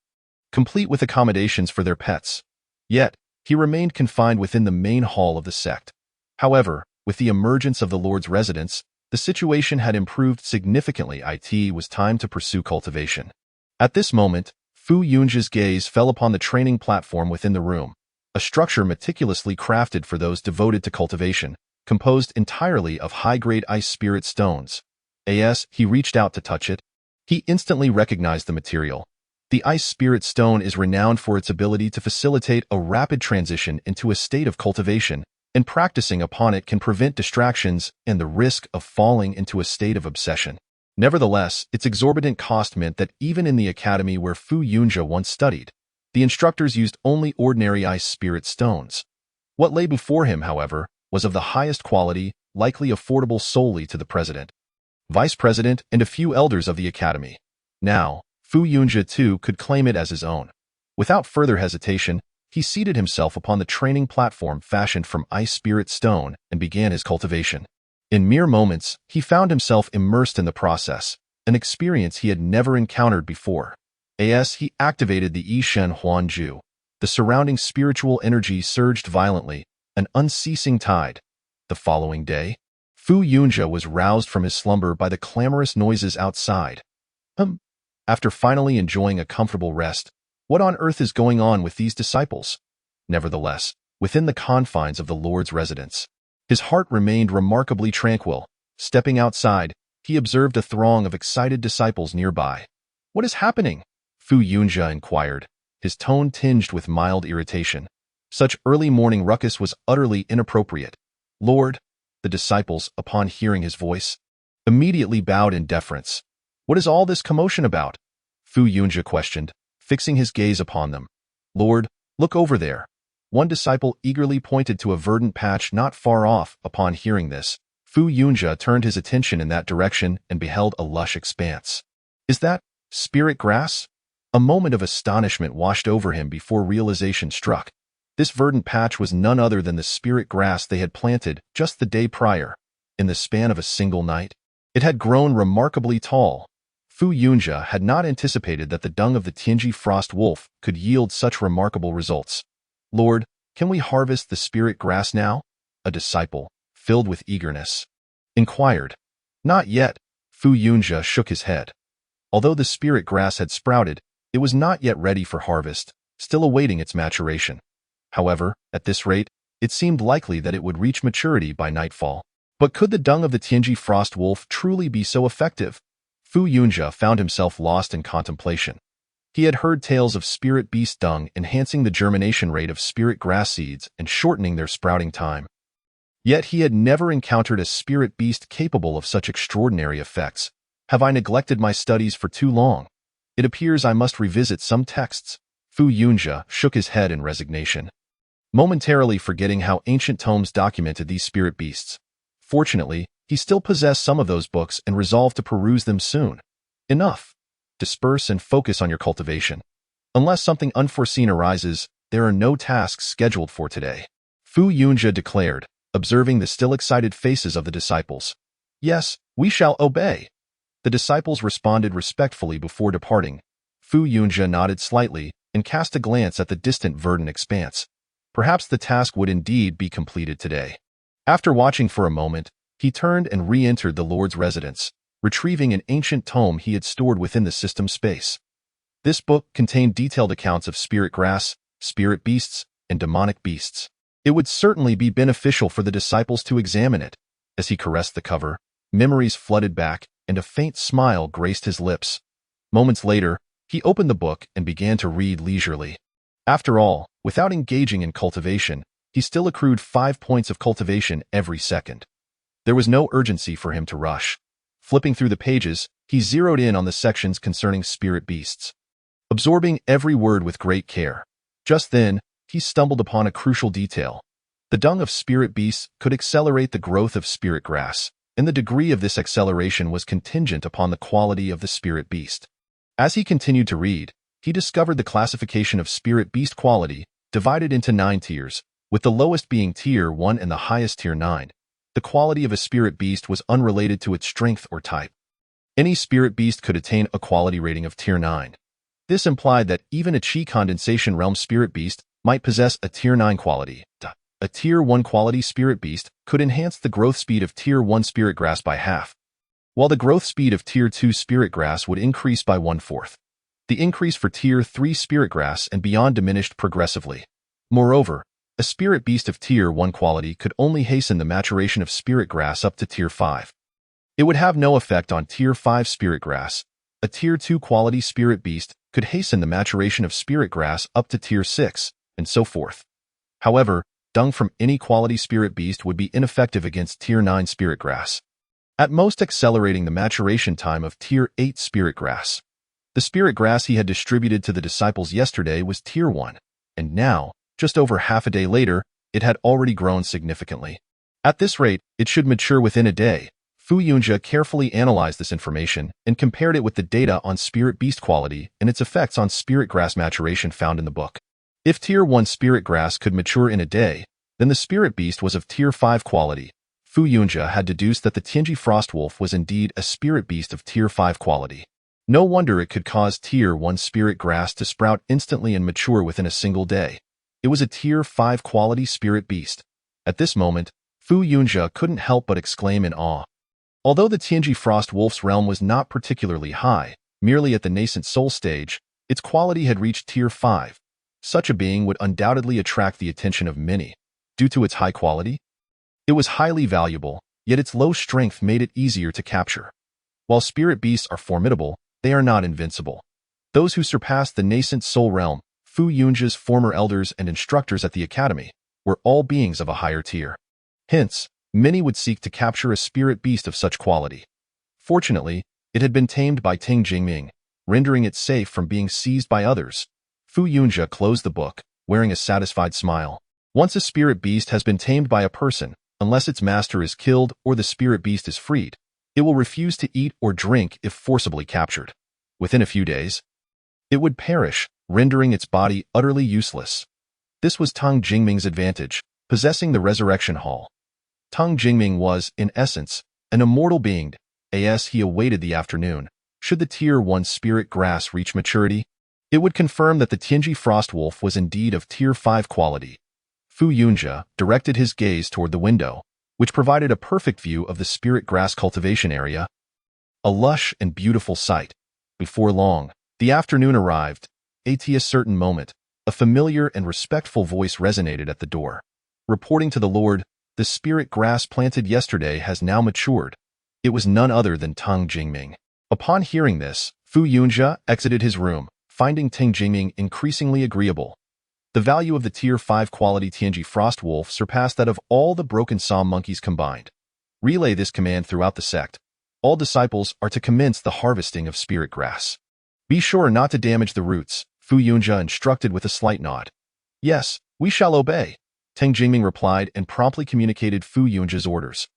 complete with accommodations for their pets. Yet, he remained confined within the main hall of the sect. However, with the emergence of the Lord's residence, the situation had improved significantly. It was time to pursue cultivation. At this moment, Fu Yunjia's gaze fell upon the training platform within the room, a structure meticulously crafted for those devoted to cultivation, composed entirely of high-grade ice spirit stones. As he reached out to touch it, he instantly recognized the material. The ice spirit stone is renowned for its ability to facilitate a rapid transition into a state of cultivation, and practicing upon it can prevent distractions and the risk of falling into a state of obsession. Nevertheless, its exorbitant cost meant that even in the academy where Fu Yunjia once studied, the instructors used only ordinary ice spirit stones. What lay before him, however, was of the highest quality, likely affordable solely to the president, vice president, and a few elders of the academy. Now, Fu Yunjia too could claim it as his own. Without further hesitation, he seated himself upon the training platform fashioned from ice spirit stone and began his cultivation. In mere moments, he found himself immersed in the process, an experience he had never encountered before. As he activated the Yishen Huanju, the surrounding spiritual energy surged violently, an unceasing tide. The following day, Fu Yunjia was roused from his slumber by the clamorous noises outside. After finally enjoying a comfortable rest, what on earth is going on with these disciples? Nevertheless, within the confines of the Lord's residence, his heart remained remarkably tranquil. Stepping outside, he observed a throng of excited disciples nearby. What is happening? Fu Yunjia inquired, his tone tinged with mild irritation. Such early morning ruckus was utterly inappropriate. Lord, the disciples, upon hearing his voice, immediately bowed in deference. What is all this commotion about? Fu Yunjia questioned, fixing his gaze upon them. Lord, look over there. One disciple eagerly pointed to a verdant patch not far off. Upon hearing this, Fu Yunjia turned his attention in that direction and beheld a lush expanse. Is that spirit grass? A moment of astonishment washed over him before realization struck. This verdant patch was none other than the spirit grass they had planted just the day prior. In the span of a single night, it had grown remarkably tall. Fu Yunjia had not anticipated that the dung of the Tianji frost wolf could yield such remarkable results. Lord, can we harvest the spirit grass now? A disciple, filled with eagerness, inquired. Not yet. Fu Yunjia shook his head. Although the spirit grass had sprouted, it was not yet ready for harvest, still awaiting its maturation. However, at this rate, it seemed likely that it would reach maturity by nightfall. But could the dung of the Tianji frost wolf truly be so effective? Fu Yunjia found himself lost in contemplation. He had heard tales of spirit beast dung enhancing the germination rate of spirit grass seeds and shortening their sprouting time. Yet he had never encountered a spirit beast capable of such extraordinary effects. Have I neglected my studies for too long? It appears I must revisit some texts. Fu Yunjia shook his head in resignation, momentarily forgetting how ancient tomes documented these spirit beasts. Fortunately, he still possessed some of those books and resolved to peruse them soon. Enough. Disperse and focus on your cultivation. Unless something unforeseen arises, there are no tasks scheduled for today. Fu Yunjia declared, observing the still excited faces of the disciples. Yes, we shall obey. The disciples responded respectfully before departing. Fu Yunjia nodded slightly and cast a glance at the distant verdant expanse. Perhaps the task would indeed be completed today. After watching for a moment, he turned and re-entered the Lord's residence, retrieving an ancient tome he had stored within the system space. This book contained detailed accounts of spirit grass, spirit beasts, and demonic beasts. It would certainly be beneficial for the disciples to examine it. As he caressed the cover, memories flooded back, and a faint smile graced his lips. Moments later, he opened the book and began to read leisurely. After all, without engaging in cultivation, he still accrued 5 points of cultivation every second. There was no urgency for him to rush. Flipping through the pages, he zeroed in on the sections concerning spirit beasts, absorbing every word with great care. Just then, he stumbled upon a crucial detail. The dung of spirit beasts could accelerate the growth of spirit grass, and the degree of this acceleration was contingent upon the quality of the spirit beast. As he continued to read, he discovered the classification of spirit beast quality divided into 9 tiers, with the lowest being Tier 1 and the highest Tier 9. The quality of a spirit beast was unrelated to its strength or type. Any spirit beast could attain a quality rating of Tier 9. This implied that even a Qi Condensation Realm spirit beast might possess a Tier 9 quality. A Tier 1 quality spirit beast could enhance the growth speed of Tier 1 spirit grass by half, while the growth speed of Tier 2 spirit grass would increase by 1/4. The increase for Tier 3 spirit grass and beyond diminished progressively. Moreover, a spirit beast of Tier 1 quality could only hasten the maturation of spirit grass up to Tier 5. It would have no effect on Tier 5 spirit grass. A Tier 2 quality spirit beast could hasten the maturation of spirit grass up to Tier 6, and so forth. However, dung from any quality spirit beast would be ineffective against Tier 9 spirit grass, at most accelerating the maturation time of Tier 8 spirit grass. The spirit grass he had distributed to the disciples yesterday was Tier 1, and now, just over half a day later, it had already grown significantly. At this rate, it should mature within a day. Fu Yunjia carefully analyzed this information and compared it with the data on spirit beast quality and its effects on spirit grass maturation found in the book. If Tier 1 spirit grass could mature in a day, then the spirit beast was of Tier 5 quality. Fu Yunjia had deduced that the Tianji Frostwolf was indeed a spirit beast of Tier 5 quality. No wonder it could cause Tier 1 spirit grass to sprout instantly and mature within a single day. It was a Tier 5 quality spirit beast. At this moment, Fu Yunjia couldn't help but exclaim in awe. Although the Tianji Frostwolf's realm was not particularly high, merely at the nascent soul stage, its quality had reached Tier 5. Such a being would undoubtedly attract the attention of many. Due to its high quality, it was highly valuable, yet its low strength made it easier to capture. While spirit beasts are formidable, they are not invincible. Those who surpassed the nascent soul realm, Fu Yunjia's former elders and instructors at the academy, were all beings of a higher tier. Hence, many would seek to capture a spirit beast of such quality. Fortunately, it had been tamed by Teng Jingming, rendering it safe from being seized by others. Fu Yunjia closed the book, wearing a satisfied smile. Once a spirit beast has been tamed by a person, unless its master is killed or the spirit beast is freed, it will refuse to eat or drink if forcibly captured. Within a few days, it would perish, rendering its body utterly useless. This was Teng Jingming's advantage, possessing the Resurrection Hall. Teng Jingming was, in essence, an immortal being, as he awaited the afternoon. Should the Tier 1 spirit grass reach maturity, it would confirm that the Tianji Frostwolf was indeed of Tier 5 quality. Fu Yunjia directed his gaze toward the window, which provided a perfect view of the spirit grass cultivation area. A lush and beautiful sight. Before long, the afternoon arrived. At a certain moment, a familiar and respectful voice resonated at the door. Reporting to the Lord, the spirit grass planted yesterday has now matured. It was none other than Teng Jingming. Upon hearing this, Fu Yunjia exited his room, finding Teng Jingming increasingly agreeable. The value of the Tier 5 quality Tianji Frostwolf surpassed that of all the broken Psalm monkeys combined. Relay this command throughout the sect. All disciples are to commence the harvesting of spirit grass. Be sure not to damage the roots, Fu Yunjia instructed with a slight nod. Yes, we shall obey, Teng Jingming replied and promptly communicated Fu Yunjia's orders.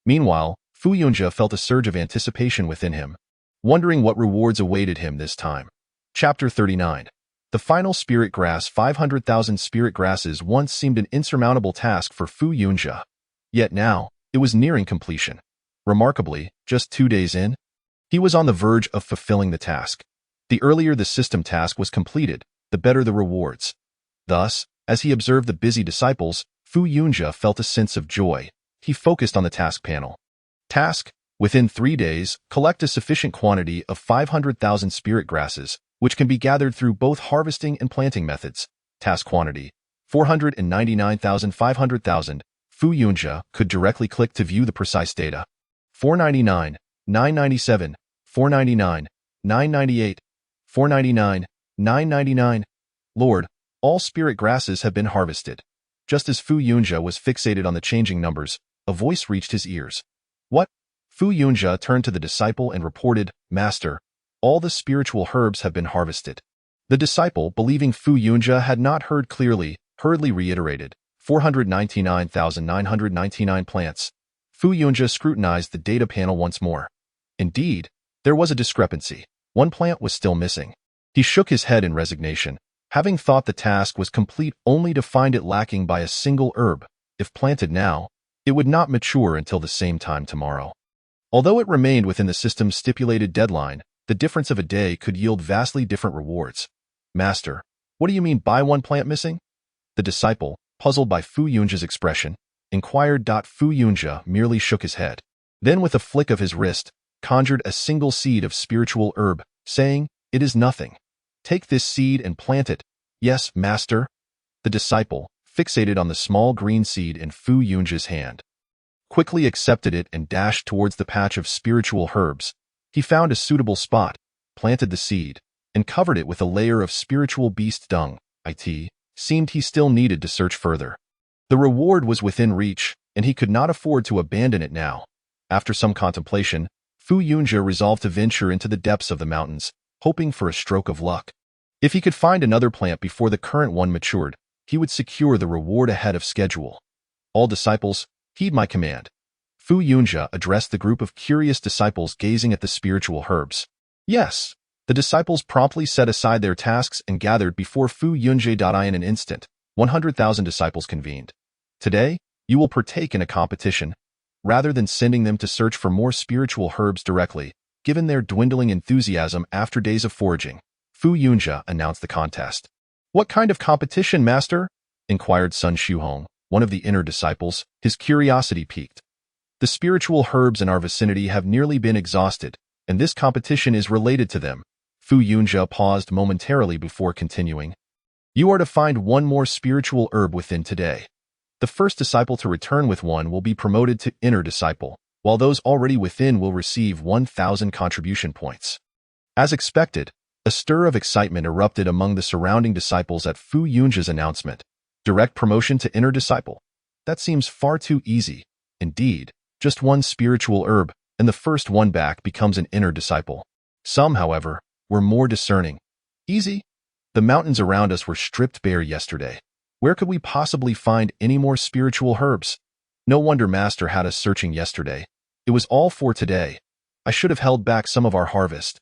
Meanwhile, Fu Yunjia felt a surge of anticipation within him, wondering what rewards awaited him this time. Chapter 39. The final spirit grass. 500,000 spirit grasses once seemed an insurmountable task for Fu Yunjia. Yet now, it was nearing completion. Remarkably, just 2 days in, he was on the verge of fulfilling the task. The earlier the system task was completed, the better the rewards. Thus, as he observed the busy disciples, Fu Yunjia felt a sense of joy. He focused on the task panel. Task: within 3 days, collect a sufficient quantity of 500,000 spirit grasses, which can be gathered through both harvesting and planting methods. Task quantity: 499,500,000. Fu Yunjia could directly click to view the precise data. 499, 997, 499, 998, 499, 999. Lord, all spirit grasses have been harvested. Just as Fu Yunjia was fixated on the changing numbers, a voice reached his ears. What? Fu Yunjia turned to the disciple and reported, Master, all the spiritual herbs have been harvested. The disciple, believing Fu Yunjia had not heard clearly, hurriedly reiterated, 499,999 plants. Fu Yunjia scrutinized the data panel once more. Indeed, there was a discrepancy. One plant was still missing. He shook his head in resignation, having thought the task was complete only to find it lacking by a single herb. If planted now, it would not mature until the same time tomorrow. Although it remained within the system's stipulated deadline, the difference of a day could yield vastly different rewards. Master, what do you mean by one plant missing? The disciple, puzzled by Fu Yunjia's expression, inquired. Fu Yunjia merely shook his head. Then with a flick of his wrist, conjured a single seed of spiritual herb, saying, It is nothing. Take this seed and plant it. Yes, master. The disciple, fixated on the small green seed in Fu Yunjia's hand, quickly accepted it and dashed towards the patch of spiritual herbs. He found a suitable spot, planted the seed, and covered it with a layer of spiritual beast dung. It seemed he still needed to search further. The reward was within reach, and he could not afford to abandon it now. After some contemplation, Fu Yunjia resolved to venture into the depths of the mountains, hoping for a stroke of luck. If he could find another plant before the current one matured, he would secure the reward ahead of schedule. All disciples, heed my command. Fu Yunjia addressed the group of curious disciples gazing at the spiritual herbs. Yes, The disciples promptly set aside their tasks and gathered before Fu Yunjie. In an instant, 100,000 disciples convened. Today, you will partake in a competition. Rather than sending them to search for more spiritual herbs directly, given their dwindling enthusiasm after days of foraging, Fu Yunjie announced the contest. "What kind of competition, master?" inquired Sun Shuhong, one of the inner disciples, his curiosity piqued. "The spiritual herbs in our vicinity have nearly been exhausted, and this competition is related to them." Fu Yunjie paused momentarily before continuing. "You are to find one more spiritual herb within today. The first disciple to return with one will be promoted to inner disciple, while those already within will receive 1,000 contribution points." As expected, a stir of excitement erupted among the surrounding disciples at Fu Yunjie's announcement. Direct promotion to inner disciple? That seems far too easy. Indeed, just one spiritual herb, and the first one back becomes an inner disciple. Some, however, were more discerning. Easy? The mountains around us were stripped bare yesterday. Where could we possibly find any more spiritual herbs? No wonder Master had us searching yesterday. It was all for today. I should have held back some of our harvest.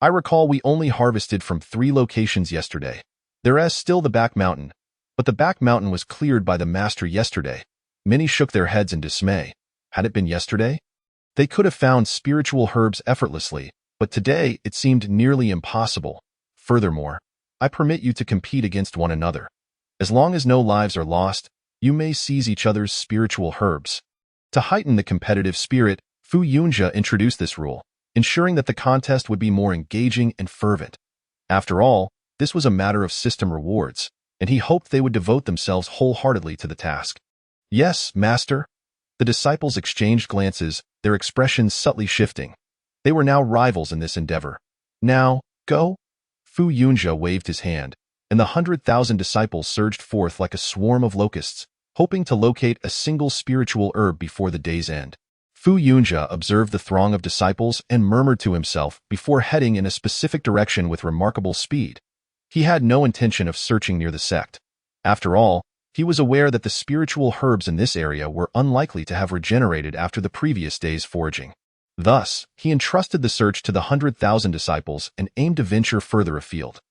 I recall we only harvested from 3 locations yesterday. There is still the back mountain, but the back mountain was cleared by the Master yesterday. Many shook their heads in dismay. Had it been yesterday? They could have found spiritual herbs effortlessly, but today it seemed nearly impossible. Furthermore, I permit you to compete against one another. As long as no lives are lost, you may seize each other's spiritual herbs. To heighten the competitive spirit, Fu Yunjie introduced this rule, ensuring that the contest would be more engaging and fervent. After all, this was a matter of system rewards, and he hoped they would devote themselves wholeheartedly to the task. "Yes, master." The disciples exchanged glances, their expressions subtly shifting. They were now rivals in this endeavor. "Now, go." Fu Yunjie waved his hand, and the 100,000 disciples surged forth like a swarm of locusts, hoping to locate a single spiritual herb before the day's end. Fu Yunjie observed the throng of disciples and murmured to himself before heading in a specific direction with remarkable speed. He had no intention of searching near the sect. After all, he was aware that the spiritual herbs in this area were unlikely to have regenerated after the previous day's foraging. Thus, he entrusted the search to the 100,000 disciples and aimed to venture further afield.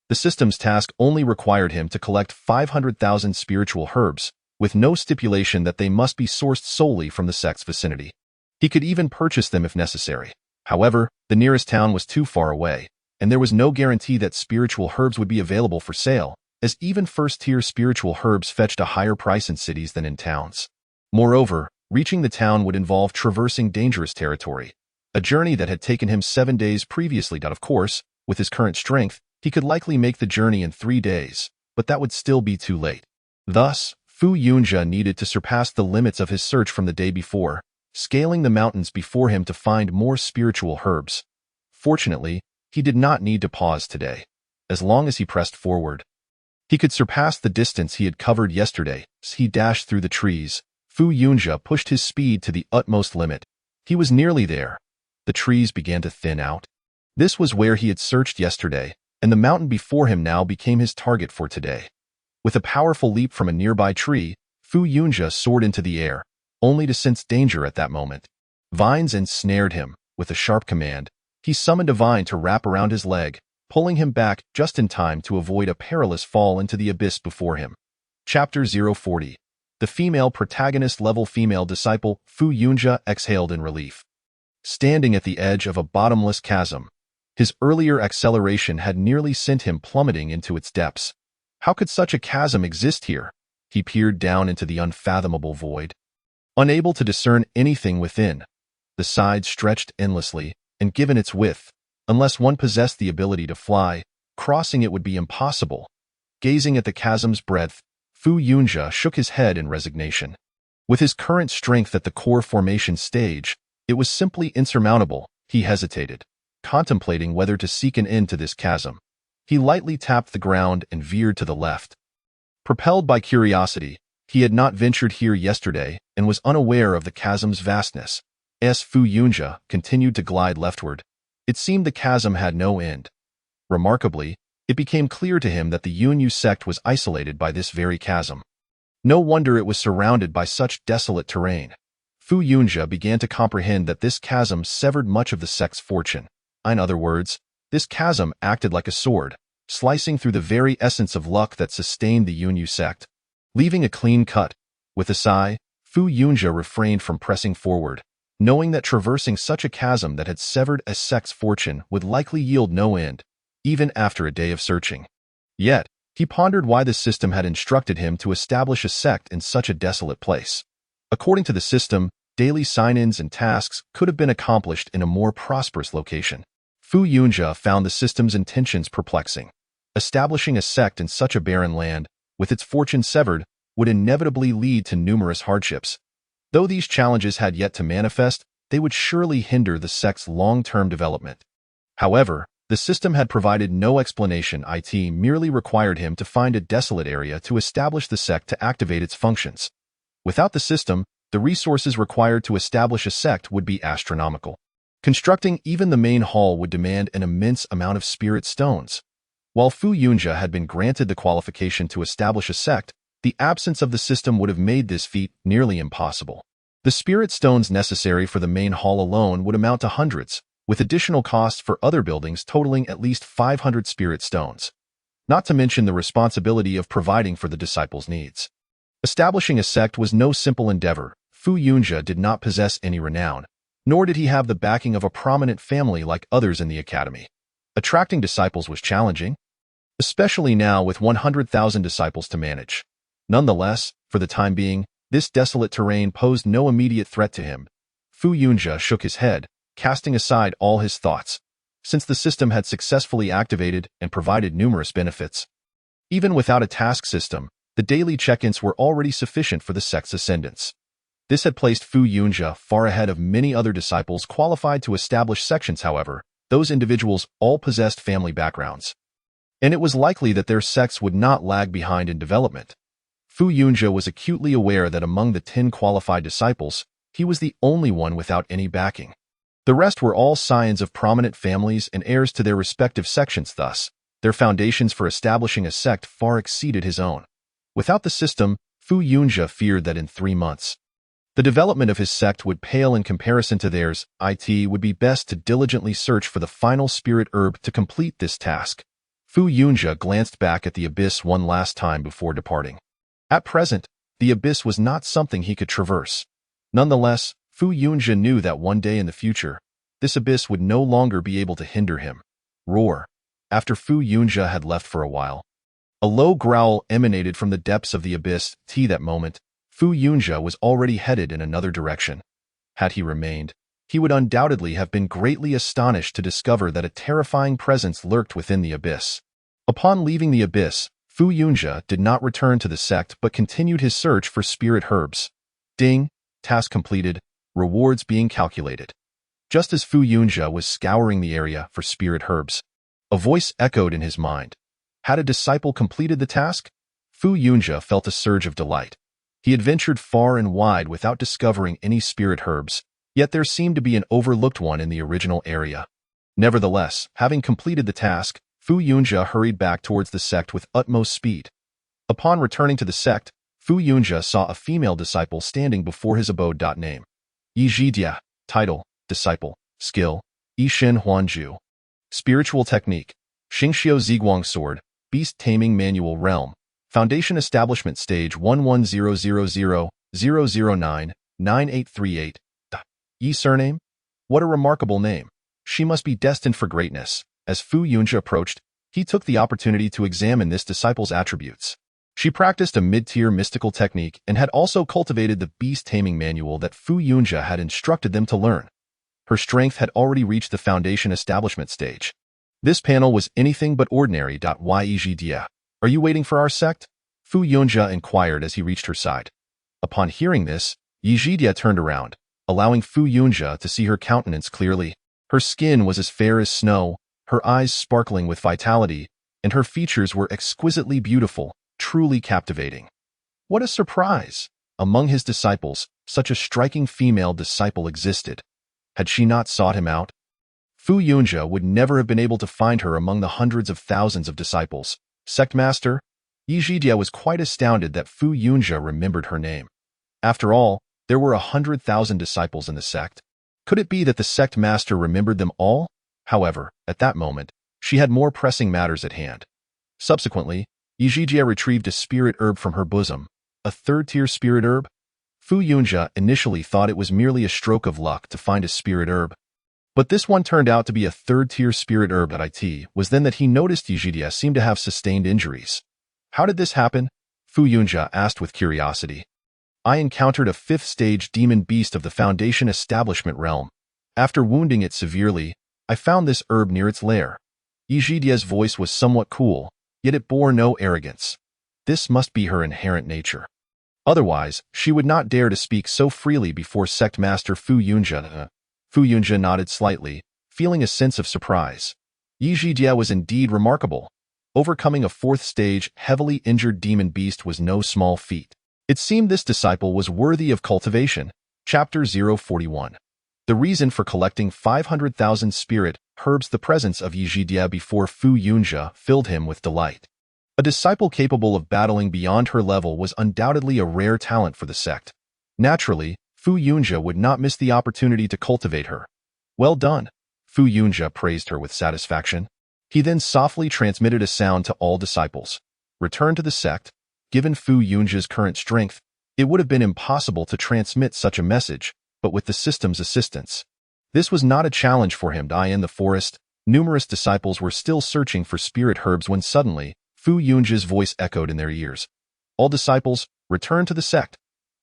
The system's task only required him to collect 500,000 spiritual herbs, with no stipulation that they must be sourced solely from the sect's vicinity. He could even purchase them if necessary. However, the nearest town was too far away, and there was no guarantee that spiritual herbs would be available for sale, as even first-tier spiritual herbs fetched a higher price in cities than in towns. Moreover, reaching the town would involve traversing dangerous territory, a journey that had taken him 7 days previously. Of course, with his current strength, he could likely make the journey in 3 days, but that would still be too late. Thus, Fu Yunjie needed to surpass the limits of his search from the day before, scaling the mountains before him to find more spiritual herbs. Fortunately, he did not need to pause today. As long as he pressed forward, he could surpass the distance he had covered yesterday. As he dashed through the trees, Fu Yunjie pushed his speed to the utmost limit. He was nearly there. The trees began to thin out. This was where he had searched yesterday, and the mountain before him now became his target for today. With a powerful leap from a nearby tree, Fu Yunjie soared into the air, only to sense danger at that moment. Vines ensnared him. With a sharp command, he summoned a vine to wrap around his leg, pulling him back just in time to avoid a perilous fall into the abyss before him. Chapter 040. The female protagonist level female disciple Fu Yunjie exhaled in relief. Standing at the edge of a bottomless chasm, his earlier acceleration had nearly sent him plummeting into its depths. How could such a chasm exist here? He peered down into the unfathomable void. Unable to discern anything within, the side stretched endlessly, and given its width, unless one possessed the ability to fly, crossing it would be impossible. Gazing at the chasm's breadth, Fu Yunjie shook his head in resignation. With his current strength at the core formation stage, it was simply insurmountable. He hesitated, contemplating whether to seek an end to this chasm. He lightly tapped the ground and veered to the left. Propelled by curiosity, he had not ventured here yesterday and was unaware of the chasm's vastness. As Fu Yunjie continued to glide leftward, it seemed the chasm had no end. Remarkably, it became clear to him that the Yunyu sect was isolated by this very chasm. No wonder it was surrounded by such desolate terrain. Fu Yunjie began to comprehend that this chasm severed much of the sect's fortune. In other words, This chasm acted like a sword, slicing through the very essence of luck that sustained the Yunyu sect. Leaving a clean cut, with a sigh, Fu Yunjia refrained from pressing forward, knowing that traversing such a chasm that had severed a sect's fortune would likely yield no end, even after a day of searching. Yet, he pondered why the system had instructed him to establish a sect in such a desolate place. According to the system, daily sign-ins and tasks could have been accomplished in a more prosperous location. Fu Yunjia found the system's intentions perplexing. Establishing a sect in such a barren land, with its fortune severed, would inevitably lead to numerous hardships. Though these challenges had yet to manifest, they would surely hinder the sect's long-term development. However, the system had provided no explanation. It merely required him to find a desolate area to establish the sect to activate its functions. Without the system, the resources required to establish a sect would be astronomical. Constructing even the main hall would demand an immense amount of spirit stones. While Fu Yunjia had been granted the qualification to establish a sect, the absence of the system would have made this feat nearly impossible. The spirit stones necessary for the main hall alone would amount to hundreds, with additional costs for other buildings totaling at least 500 spirit stones. Not to mention the responsibility of providing for the disciples' needs. Establishing a sect was no simple endeavor. Fu Yunjia did not possess any renown, nor did he have the backing of a prominent family like others in the academy. Attracting disciples was challenging, especially now with 100,000 disciples to manage. Nonetheless, for the time being, this desolate terrain posed no immediate threat to him. Fu Yunjia shook his head, casting aside all his thoughts, since the system had successfully activated and provided numerous benefits. Even without a task system, the daily check-ins were already sufficient for the sect's ascendance. This had placed Fu Yunjia far ahead of many other disciples qualified to establish sections. However, those individuals all possessed family backgrounds, and it was likely that their sects would not lag behind in development. Fu Yunjia was acutely aware that among the 10 qualified disciples, he was the only one without any backing. The rest were all scions of prominent families and heirs to their respective sections. Thus, their foundations for establishing a sect far exceeded his own. Without the system, Fu Yunjia feared that in 3 months, the development of his sect would pale in comparison to theirs. It would be best to diligently search for the final spirit herb to complete this task. Fu Yunjia glanced back at the abyss one last time before departing. At present, the abyss was not something he could traverse. Nonetheless, Fu Yunjia knew that one day in the future, this abyss would no longer be able to hinder him. Roar. After Fu Yunjia had left for a while, a low growl emanated from the depths of the abyss. That moment, Fu Yunjia was already headed in another direction. Had he remained, he would undoubtedly have been greatly astonished to discover that a terrifying presence lurked within the abyss. Upon leaving the abyss, Fu Yunjia did not return to the sect but continued his search for spirit herbs. Ding! Task completed, rewards being calculated. Just as Fu Yunjia was scouring the area for spirit herbs, a voice echoed in his mind. Had a disciple completed the task? Fu Yunjia felt a surge of delight. He had ventured far and wide without discovering any spirit herbs, yet there seemed to be an overlooked one in the original area. Nevertheless, having completed the task, Fu Yunjia hurried back towards the sect with utmost speed. Upon returning to the sect, Fu Yunjia saw a female disciple standing before his abode. Name: Yizhidia. Title: Disciple. Skill: Yishin Huanju. Spiritual technique: Xingxiu Ziguang Sword. Beast Taming Manual. Realm: Foundation. Establishment stage 1100000099838. Yi surname? What a remarkable name. She must be destined for greatness. As Fu Yunjia approached, he took the opportunity to examine this disciple's attributes. She practiced a mid-tier mystical technique and had also cultivated the beast taming manual that Fu Yunjia had instructed them to learn. Her strength had already reached the foundation establishment stage. This panel was anything but ordinary. Yizhidia. Are you waiting for our sect? Fu Yunjia inquired as he reached her side. Upon hearing this, Yizhidia turned around, allowing Fu Yunjia to see her countenance clearly. Her skin was as fair as snow, her eyes sparkling with vitality, and her features were exquisitely beautiful, truly captivating. What a surprise! Among his disciples, such a striking female disciple existed. Had she not sought him out? Fu Yunjia would never have been able to find her among the hundreds of thousands of disciples. Sect Master? Yizhidia was quite astounded that Fu Yunjia remembered her name. After all, there were 100,000 disciples in the sect. Could it be that the sect master remembered them all? However, at that moment, She had more pressing matters at hand. Subsequently, Yijie retrieved a spirit herb from her bosom. A third-tier spirit herb? Fu Yunjia initially thought it was merely a stroke of luck to find a spirit herb. But this one turned out to be a third-tier spirit herb. It was then that he noticed Yijie seemed to have sustained injuries. How did this happen? Fu Yunjia asked with curiosity. I encountered a fifth-stage demon beast of the Foundation Establishment realm. After wounding it severely, I found this herb near its lair. Yijie's voice was somewhat cool, yet it bore no arrogance. This must be her inherent nature. Otherwise, she would not dare to speak so freely before Sect Master Fu Yunjia. Fu Yunjia nodded slightly, feeling a sense of surprise. Yijie was indeed remarkable. Overcoming a fourth-stage, heavily injured demon beast was no small feat. It seemed this disciple was worthy of cultivation. Chapter 041. The reason for collecting 500,000 spirit herbs. The presence of Yijie before Fu Yunjia filled him with delight. A disciple capable of battling beyond her level was undoubtedly a rare talent for the sect. Naturally, Fu Yunjia would not miss the opportunity to cultivate her. Well done. Fu Yunjia praised her with satisfaction. He then softly transmitted a sound to all disciples. Return to the sect. Given Fu Yunjia's current strength, it would have been impossible to transmit such a message, but with the system's assistance. This was not a challenge for him. In the forest, numerous disciples were still searching for spirit herbs when suddenly, Fu Yunjia's voice echoed in their ears. All disciples, return to the sect.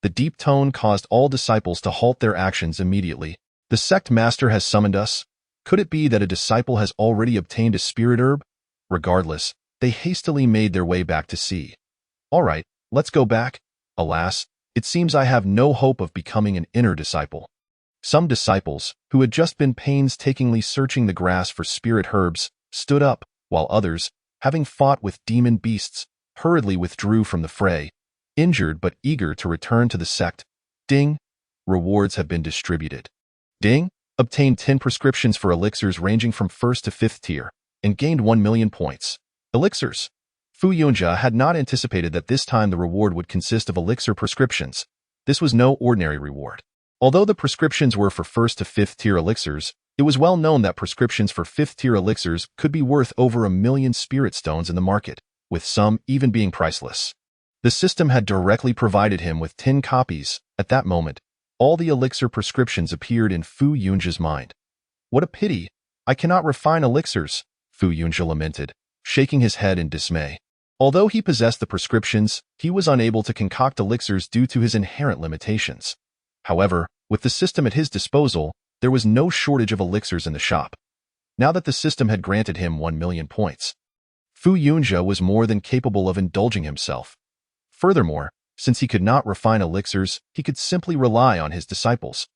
The deep tone caused all disciples to halt their actions immediately. The sect master has summoned us. Could it be that a disciple has already obtained a spirit herb? Regardless, they hastily made their way back to see. All right, let's go back. Alas, it seems I have no hope of becoming an inner disciple. Some disciples, who had just been painstakingly searching the grass for spirit herbs, stood up, while others, having fought with demon beasts, hurriedly withdrew from the fray, injured but eager to return to the sect. Ding! Rewards have been distributed. Ding! Obtained 10 prescriptions for elixirs ranging from 1st to 5th tier, and gained 1 million points. Elixirs. Fu Yunjia had not anticipated that this time the reward would consist of elixir prescriptions. This was no ordinary reward. Although the prescriptions were for 1st to 5th tier elixirs, it was well known that prescriptions for 5th tier elixirs could be worth over 1 million spirit stones in the market, with some even being priceless. The system had directly provided him with 10 copies. At that moment, all the elixir prescriptions appeared in Fu Yunjia's mind. What a pity! I cannot refine elixirs, Fu Yunjia lamented, shaking his head in dismay. Although he possessed the prescriptions, he was unable to concoct elixirs due to his inherent limitations. However, with the system at his disposal, there was no shortage of elixirs in the shop. Now that the system had granted him 1 million points, Fu Yunjia was more than capable of indulging himself. Furthermore, since he could not refine elixirs, he could simply rely on his disciples.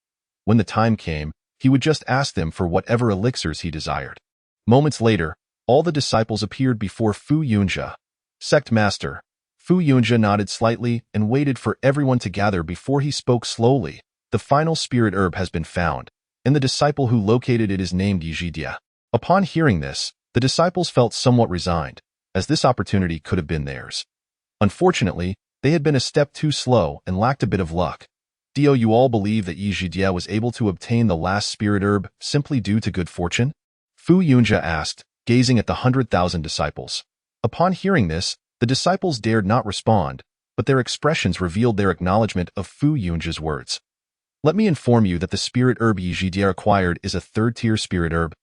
When the time came, he would just ask them for whatever elixirs he desired. Moments later, all the disciples appeared before Fu Yunjia. Sect Master. Fu Yunjia nodded slightly and waited for everyone to gather before he spoke slowly. The final spirit herb has been found, and the disciple who located it is named Yijie. Upon hearing this, the disciples felt somewhat resigned, as this opportunity could have been theirs. Unfortunately, they had been a step too slow and lacked a bit of luck. Do you all believe that Yijie was able to obtain the last spirit herb simply due to good fortune? Fu Yunjia asked, gazing at the 100,000 disciples. Upon hearing this, the disciples dared not respond, but their expressions revealed their acknowledgement of Fu Yunjia's words. Let me inform you that the spirit herb Yijie acquired is a third-tier spirit herb,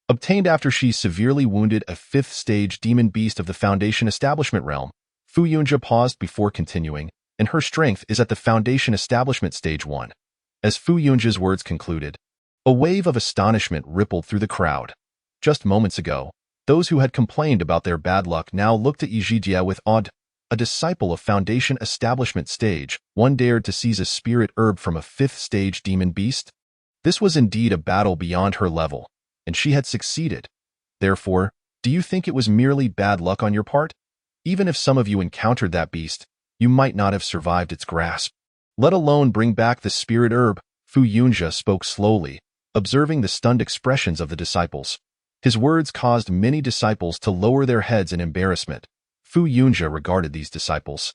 obtained after she severely wounded a fifth-stage demon beast of the Foundation Establishment realm. Fu Yunjia paused before continuing, and her strength is at the Foundation Establishment Stage 1. As Fu Yunjia's words concluded, a wave of astonishment rippled through the crowd. Just moments ago, those who had complained about their bad luck now looked at Yijie with awe. A disciple of Foundation Establishment Stage 1 dared to seize a spirit herb from a 5th-stage demon beast? This was indeed a battle beyond her level, and she had succeeded. Therefore, do you think it was merely bad luck on your part? Even if some of you encountered that beast, you might not have survived its grasp. Let alone bring back the spirit herb. Fu Yunjia spoke slowly, observing the stunned expressions of the disciples. His words caused many disciples to lower their heads in embarrassment. Fu Yunjia regarded these disciples.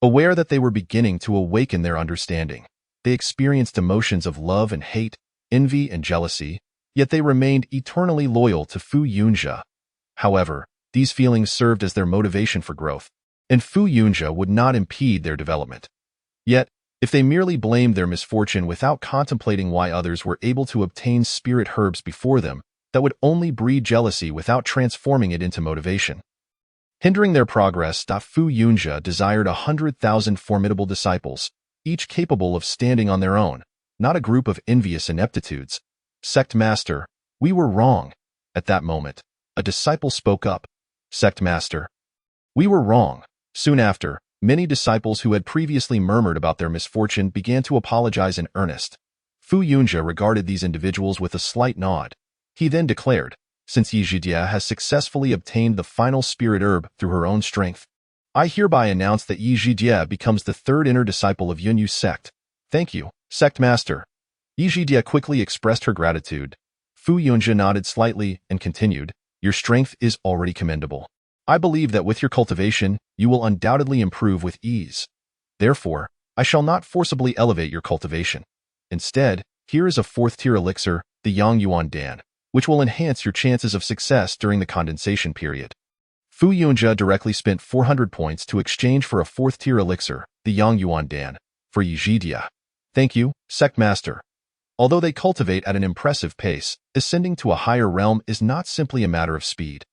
Aware that they were beginning to awaken their understanding, they experienced emotions of love and hate, envy and jealousy, yet they remained eternally loyal to Fu Yunjia. However, these feelings served as their motivation for growth, and Fu Yunjia would not impede their development. Yet, if they merely blamed their misfortune without contemplating why others were able to obtain spirit herbs before them, that would only breed jealousy without transforming it into motivation. Hindering their progress, Fu Yunjia desired 100,000 formidable disciples, each capable of standing on their own, not a group of envious ineptitudes. Sect Master, we were wrong. At that moment, a disciple spoke up. Sect Master, we were wrong. Soon after, many disciples who had previously murmured about their misfortune began to apologize in earnest. Fu Yunjia regarded these individuals with a slight nod. He then declared, since Yizhidia has successfully obtained the final spirit herb through her own strength, I hereby announce that Yizhidia becomes the third inner disciple of Yunyu sect. Thank you, Sect Master. Yizhidia quickly expressed her gratitude. Fu Yunjia nodded slightly and continued, your strength is already commendable. I believe that with your cultivation, you will undoubtedly improve with ease. Therefore, I shall not forcibly elevate your cultivation. Instead, here is a fourth-tier elixir, the Yang Yuan Dan, which will enhance your chances of success during the condensation period. Fu Yunjia directly spent 400 points to exchange for a fourth-tier elixir, the Yang Yuan Dan, for Yizhidia. Thank you, Sect Master. Although they cultivate at an impressive pace, ascending to a higher realm is not simply a matter of speed.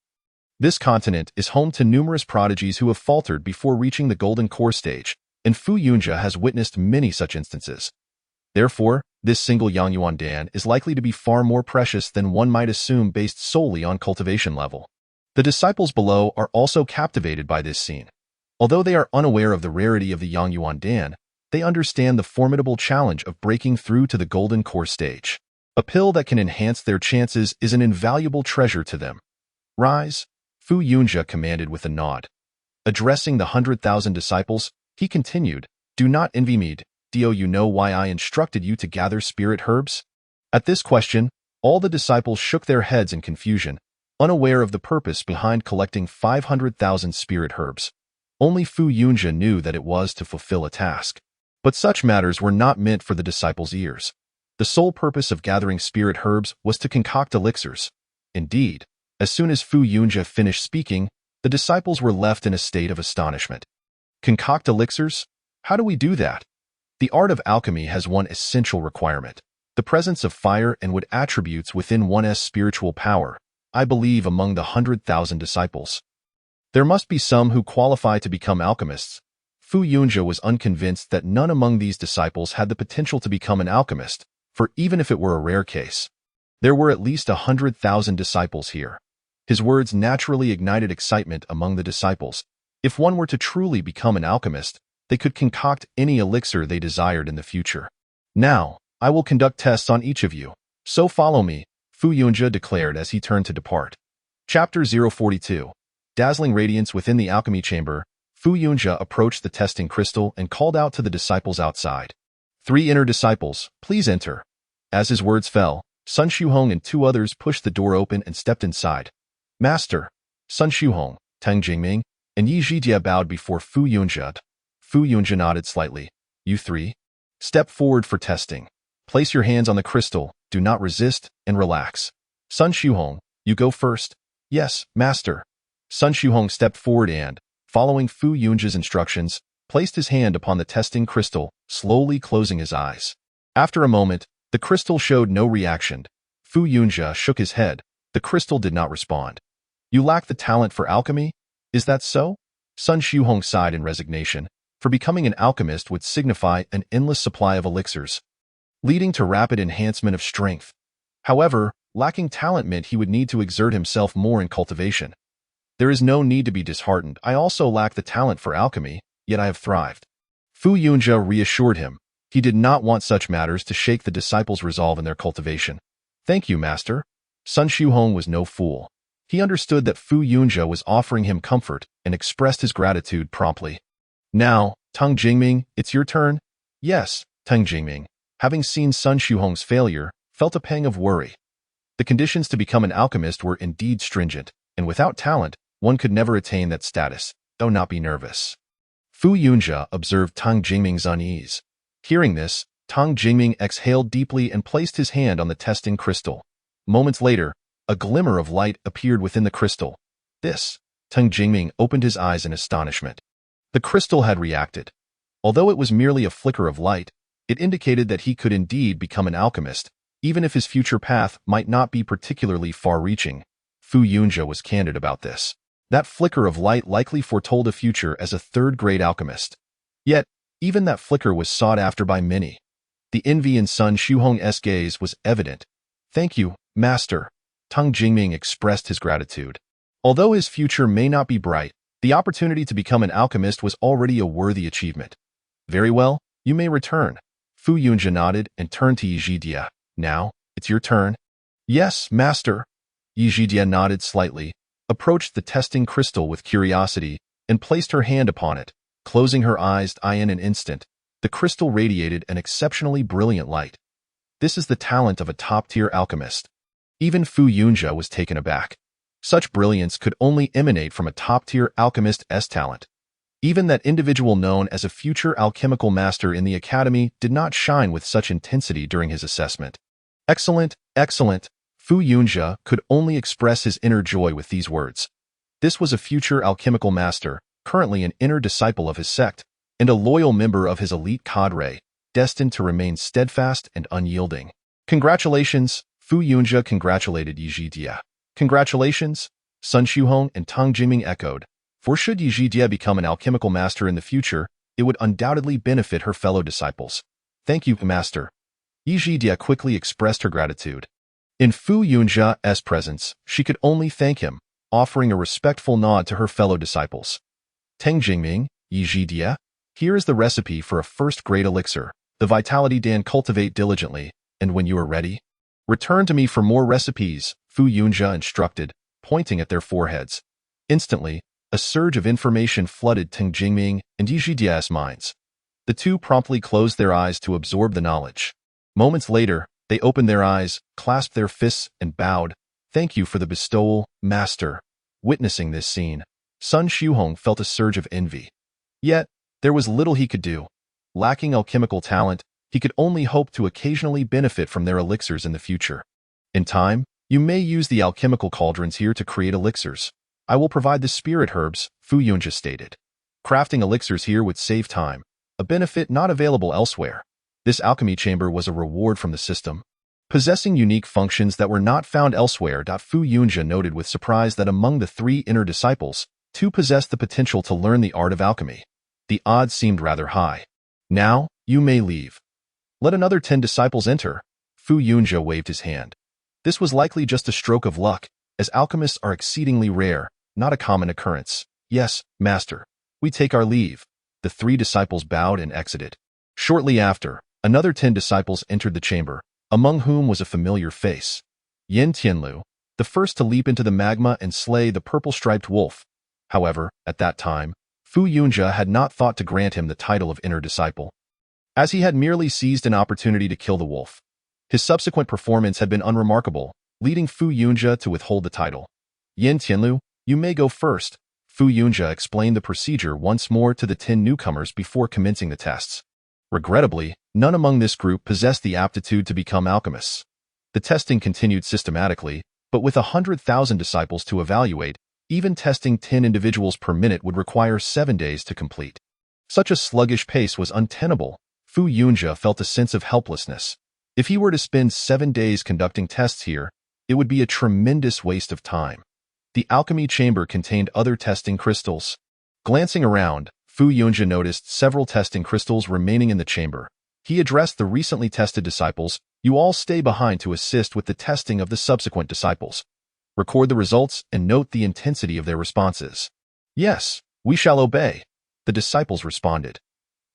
This continent is home to numerous prodigies who have faltered before reaching the golden core stage, and Fu Yunjia has witnessed many such instances. Therefore, this single Yang Yuan Dan is likely to be far more precious than one might assume based solely on cultivation level. The disciples below are also captivated by this scene. Although they are unaware of the rarity of the Yang Yuan Dan, they understand the formidable challenge of breaking through to the golden core stage. A pill that can enhance their chances is an invaluable treasure to them. Rise, Fu Yunjia commanded with a nod. Addressing the 100,000 disciples, he continued, do not envy me. Do you know why I instructed you to gather spirit herbs? At this question, all the disciples shook their heads in confusion, unaware of the purpose behind collecting 500,000 spirit herbs. Only Fu Yunjia knew that it was to fulfill a task. But such matters were not meant for the disciples' ears. The sole purpose of gathering spirit herbs was to concoct elixirs. Indeed, as soon as Fu Yunjia finished speaking, the disciples were left in a state of astonishment. Concoct elixirs? How do we do that? The art of alchemy has one essential requirement, the presence of fire and wood attributes within one's spiritual power, I believe among the 100,000 disciples. There must be some who qualify to become alchemists. Fu Yunjia was unconvinced that none among these disciples had the potential to become an alchemist, for even if it were a rare case, there were at least 100,000 disciples here. His words naturally ignited excitement among the disciples. If one were to truly become an alchemist, they could concoct any elixir they desired in the future. Now, I will conduct tests on each of you, so follow me, Fu Yunjia declared as he turned to depart. Chapter 042. Dazzling radiance within the alchemy chamber, Fu Yunjia approached the testing crystal and called out to the disciples outside. 3 inner disciples, please enter. As his words fell, Sun Shuhong and 2 others pushed the door open and stepped inside. Master, Sun Shuhong, Tang Jingming, and Yi Zhidia bowed before Fu Yunjia. Fu Yunjia nodded slightly. You 3. Step forward for testing. Place your hands on the crystal, do not resist, and relax. Sun Shuhong, you go first. Yes, Master. Sun Shuhong stepped forward and, following Fu Yunjia's instructions, placed his hand upon the testing crystal, slowly closing his eyes. After a moment, the crystal showed no reaction. Fu Yunjia shook his head. The crystal did not respond. You lack the talent for alchemy? Is that so? Sun Shuhong sighed in resignation, for becoming an alchemist would signify an endless supply of elixirs, leading to rapid enhancement of strength. However, lacking talent meant he would need to exert himself more in cultivation. There is no need to be disheartened. I also lack the talent for alchemy, yet I have thrived. Fu Yunjia reassured him. He did not want such matters to shake the disciples' resolve in their cultivation. Thank you, Master. Sun Shuhong was no fool. He understood that Fu Yunjia was offering him comfort and expressed his gratitude promptly. Now, Tang Jingming, it's your turn? Yes, Tang Jingming, having seen Sun Shuhong's failure, felt a pang of worry. The conditions to become an alchemist were indeed stringent, and without talent, one could never attain that status. Do not be nervous. Fu Yunjia observed Tang Jingming's unease. Hearing this, Tang Jingming exhaled deeply and placed his hand on the testing crystal. Moments later, a glimmer of light appeared within the crystal. This. Teng Jingming opened his eyes in astonishment. The crystal had reacted. Although it was merely a flicker of light, it indicated that he could indeed become an alchemist, even if his future path might not be particularly far-reaching. Fu Yunjia was candid about this. That flicker of light likely foretold a future as a third-grade alchemist. Yet, even that flicker was sought after by many. The envy in Sun Shuhong's gaze was evident. "Thank you, Master." Teng Jingming expressed his gratitude. Although his future may not be bright, the opportunity to become an alchemist was already a worthy achievement. "Very well, you may return." Fu Yunjia nodded and turned to Yizhidia. "Now, it's your turn." "Yes, Master." Yizhidia nodded slightly, approached the testing crystal with curiosity, and placed her hand upon it. Closing her eyes in an instant, the crystal radiated an exceptionally brilliant light. This is the talent of a top-tier alchemist. Even Fu Yunjia was taken aback. Such brilliance could only emanate from a top-tier alchemist's talent. Even that individual known as a future alchemical master in the academy did not shine with such intensity during his assessment. "Excellent, excellent." Fu Yunjia could only express his inner joy with these words. This was a future alchemical master, currently an inner disciple of his sect, and a loyal member of his elite cadre, destined to remain steadfast and unyielding. "Congratulations." Fu Yunjia congratulated Yizhidia. "Congratulations," Sun Shuhong and Teng Jingming echoed. For should Yizhidia become an alchemical master in the future, it would undoubtedly benefit her fellow disciples. "Thank you, Master." Yizhidia quickly expressed her gratitude. In Fu Yunjia's presence, she could only thank him, offering a respectful nod to her fellow disciples. "Teng Jingming, Yizhidia, here is the recipe for a first-grade elixir, the Vitality Dan. Cultivate diligently, and when you are ready, return to me for more recipes," Fu Yunjia instructed, pointing at their foreheads. Instantly, a surge of information flooded Teng Jingming and Yizhidia's minds. The two promptly closed their eyes to absorb the knowledge. Moments later, they opened their eyes, clasped their fists, and bowed. "Thank you for the bestowal, Master." Witnessing this scene, Sun Shuhong felt a surge of envy. Yet, there was little he could do. Lacking alchemical talent, he could only hope to occasionally benefit from their elixirs in the future. "In time, you may use the alchemical cauldrons here to create elixirs. I will provide the spirit herbs," Fu Yunjia stated. Crafting elixirs here would save time, a benefit not available elsewhere. This alchemy chamber was a reward from the system, possessing unique functions that were not found elsewhere. Fu Yunjia noted with surprise that among the 3 inner disciples, 2 possessed the potential to learn the art of alchemy. The odds seemed rather high. "Now, you may leave. Let another 10 disciples enter." Fu Yunjia waved his hand. This was likely just a stroke of luck, as alchemists are exceedingly rare, not a common occurrence. "Yes, Master. We take our leave." The 3 disciples bowed and exited. Shortly after, another 10 disciples entered the chamber, among whom was a familiar face. Yin Tianlu, the first to leap into the magma and slay the purple-striped wolf. However, at that time, Fu Yunjia had not thought to grant him the title of inner disciple, as he had merely seized an opportunity to kill the wolf. His subsequent performance had been unremarkable, leading Fu Yunjia to withhold the title. "Yin Tianlu, you may go first." Fu Yunjia explained the procedure once more to the 10 newcomers before commencing the tests. Regrettably, none among this group possessed the aptitude to become alchemists. The testing continued systematically, but with 100,000 disciples to evaluate, even testing 10 individuals per minute would require 7 days to complete. Such a sluggish pace was untenable. Fu Yunjia felt a sense of helplessness. If he were to spend 7 days conducting tests here, it would be a tremendous waste of time. The alchemy chamber contained other testing crystals. Glancing around, Fu Yunjia noticed several testing crystals remaining in the chamber. He addressed the recently tested disciples. "You all stay behind to assist with the testing of the subsequent disciples. Record the results and note the intensity of their responses." "Yes, we shall obey," the disciples responded.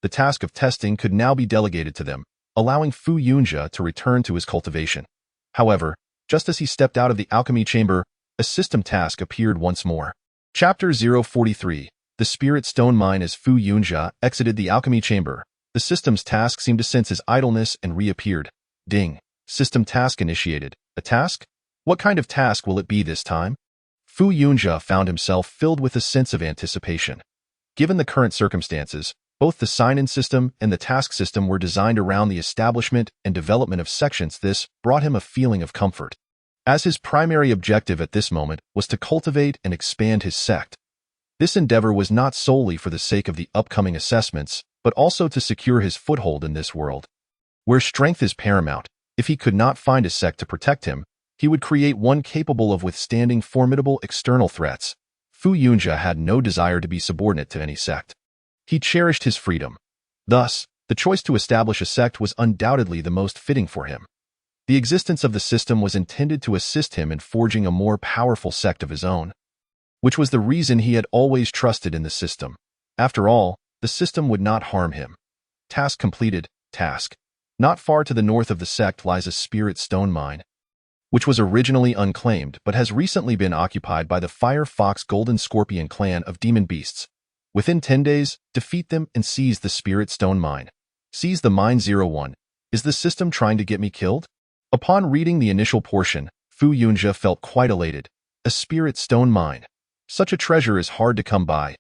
The task of testing could now be delegated to them, allowing Fu Yunjia to return to his cultivation. However, just as he stepped out of the alchemy chamber, a system task appeared once more. Chapter 043. The Spirit Stone Mine. As Fu Yunjia exited the alchemy chamber, the system's task seemed to sense his idleness and reappeared. Ding. System task initiated. A task? What kind of task will it be this time? Fu Yunjia found himself filled with a sense of anticipation. Given the current circumstances, both the sign-in system and the task system were designed around the establishment and development of sections. This brought him a feeling of comfort. as his primary objective at this moment was to cultivate and expand his sect. This endeavor was not solely for the sake of the upcoming assessments, but also to secure his foothold in this world. Where strength is paramount, if he could not find a sect to protect him, he would create one capable of withstanding formidable external threats. Fu Yunjia had no desire to be subordinate to any sect. He cherished his freedom. Thus, the choice to establish a sect was undoubtedly the most fitting for him. The existence of the system was intended to assist him in forging a more powerful sect of his own, which was the reason he had always trusted in the system. After all, the system would not harm him. Task completed. Task. Not far to the north of the sect lies a spirit stone mine, which was originally unclaimed but has recently been occupied by the Fire Fox Golden Scorpion clan of demon beasts. Within 10 days, defeat them and seize the spirit stone mine. Seize the mine 01. Is the system trying to get me killed? Upon reading the initial portion, Fu Yunjia felt quite elated. A spirit stone mine. Such a treasure is hard to come by.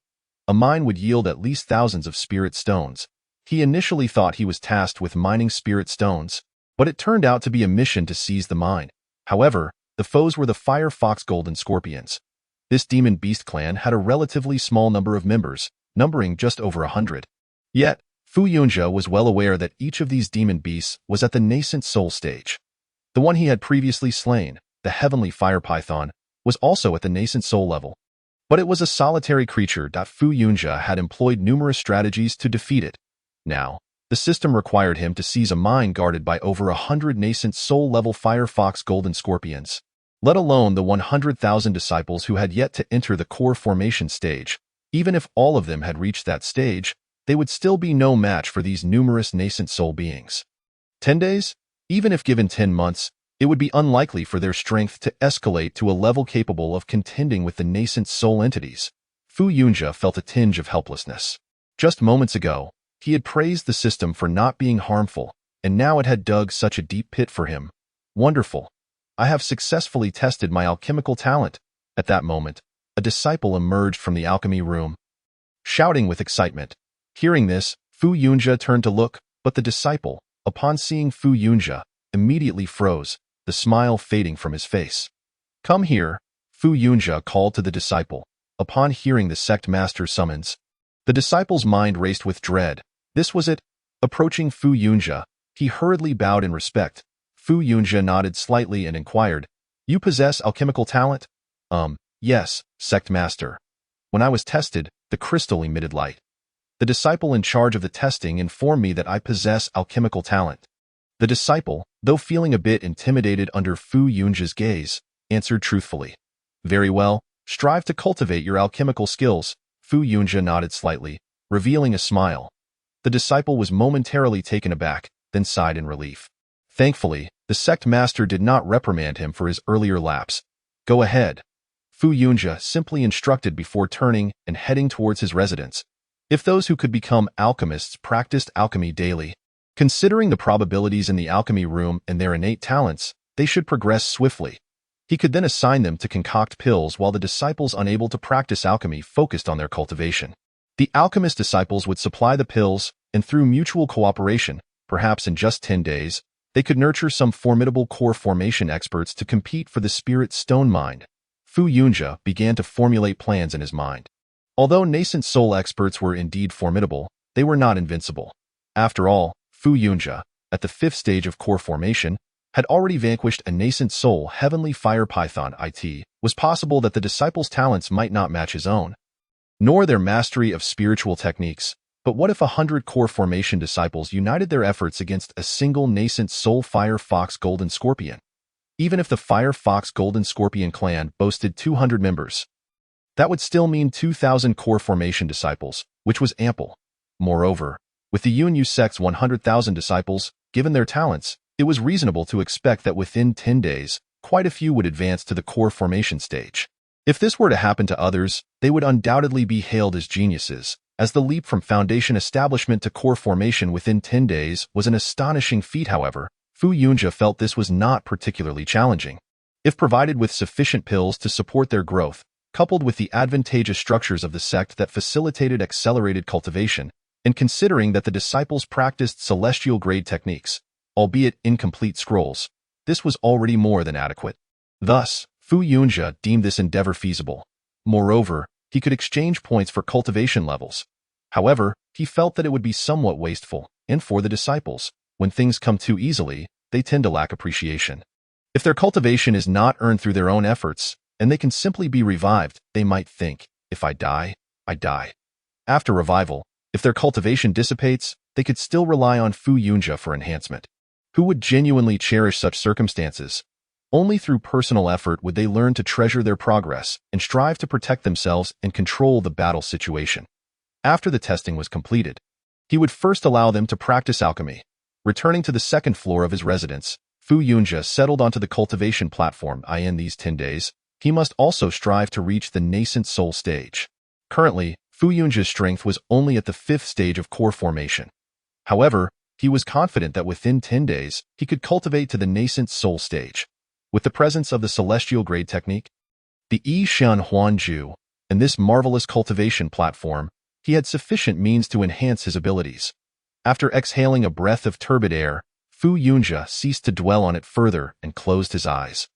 A mine would yield at least thousands of spirit stones. He initially thought he was tasked with mining spirit stones, but it turned out to be a mission to seize the mine. However, the foes were the Fire Fox Golden Scorpions. This demon beast clan had a relatively small number of members, numbering just over 100. Yet, Fu Yunjia was well aware that each of these demon beasts was at the nascent soul stage. The one he had previously slain, the Heavenly Fire Python, was also at the nascent soul level. But it was a solitary creature. Fu Yunjia had employed numerous strategies to defeat it. Now, the system required him to seize a mine guarded by over 100 nascent soul-level Fire Fox Golden Scorpions, let alone the 100,000 disciples who had yet to enter the core formation stage. Even if all of them had reached that stage, they would still be no match for these numerous nascent soul beings. 10 days? Even if given 10 months, it would be unlikely for their strength to escalate to a level capable of contending with the nascent soul entities. Fu Yunjia felt a tinge of helplessness. Just moments ago, he had praised the system for not being harmful, and now it had dug such a deep pit for him. Wonderful. I have successfully tested my alchemical talent. At that moment, a disciple emerged from the alchemy room, shouting with excitement. Hearing this, Fu Yunjia turned to look, but the disciple, upon seeing Fu Yunjia, immediately froze, the smile fading from his face. Come here, Fu Yunjia called to the disciple. Upon hearing the sect master's summons, the disciple's mind raced with dread. This was it. Approaching Fu Yunjia, he hurriedly bowed in respect. Fu Yunjia nodded slightly and inquired, You possess alchemical talent? Yes, sect master. When I was tested, the crystal emitted light. The disciple in charge of the testing informed me that I possess alchemical talent. The disciple, though feeling a bit intimidated under Fu Yunjia's gaze, answered truthfully. Very well, strive to cultivate your alchemical skills. Fu Yunjia nodded slightly, revealing a smile. The disciple was momentarily taken aback, then sighed in relief. Thankfully, the sect master did not reprimand him for his earlier lapse. Go ahead. Fu Yunjia simply instructed before turning and heading towards his residence. If those who could become alchemists practiced alchemy daily, considering the probabilities in the alchemy room and their innate talents, they should progress swiftly. He could then assign them to concoct pills while the disciples unable to practice alchemy focused on their cultivation. The alchemist disciples would supply the pills, and through mutual cooperation, perhaps in just 10 days, they could nurture some formidable core formation experts to compete for the spirit stone mine. Fu Yunjia began to formulate plans in his mind. Although nascent soul experts were indeed formidable, they were not invincible. After all, Fu Yunjia, at the 5th stage of core formation, had already vanquished a nascent soul Heavenly Fire Python. It was possible that the disciples' talents might not match his own, nor their mastery of spiritual techniques. But what if 100 core formation disciples united their efforts against a single nascent soul Fire Fox Golden Scorpion? Even if the Fire Fox Golden Scorpion clan boasted 200 members, that would still mean 2,000 core formation disciples, which was ample. Moreover, with the Yunyu sect's 100,000 disciples, given their talents, it was reasonable to expect that within 10 days, quite a few would advance to the core formation stage. If this were to happen to others, they would undoubtedly be hailed as geniuses, as the leap from foundation establishment to core formation within 10 days was an astonishing feat. However, Fu Yunjia felt this was not particularly challenging. If provided with sufficient pills to support their growth, coupled with the advantageous structures of the sect that facilitated accelerated cultivation, and considering that the disciples practiced celestial grade techniques, albeit incomplete scrolls, this was already more than adequate. Thus, Fu Yunjia deemed this endeavor feasible. Moreover, he could exchange points for cultivation levels. However, he felt that it would be somewhat wasteful, and for the disciples, when things come too easily, they tend to lack appreciation. If their cultivation is not earned through their own efforts, and they can simply be revived, they might think, if I die, I die. After revival, if their cultivation dissipates, they could still rely on Fu Yunjia for enhancement. Who would genuinely cherish such circumstances? Only through personal effort would they learn to treasure their progress and strive to protect themselves and control the battle situation. After the testing was completed, he would first allow them to practice alchemy. Returning to the second floor of his residence, Fu Yunjia settled onto the cultivation platform. In these 10 days, he must also strive to reach the nascent soul stage. Currently, Fu Yunjia's strength was only at the 5th stage of core formation. However, he was confident that within 10 days, he could cultivate to the nascent soul stage. With the presence of the celestial grade technique, the Yishan Huanju, and this marvelous cultivation platform, he had sufficient means to enhance his abilities. After exhaling a breath of turbid air, Fu Yunjia ceased to dwell on it further and closed his eyes.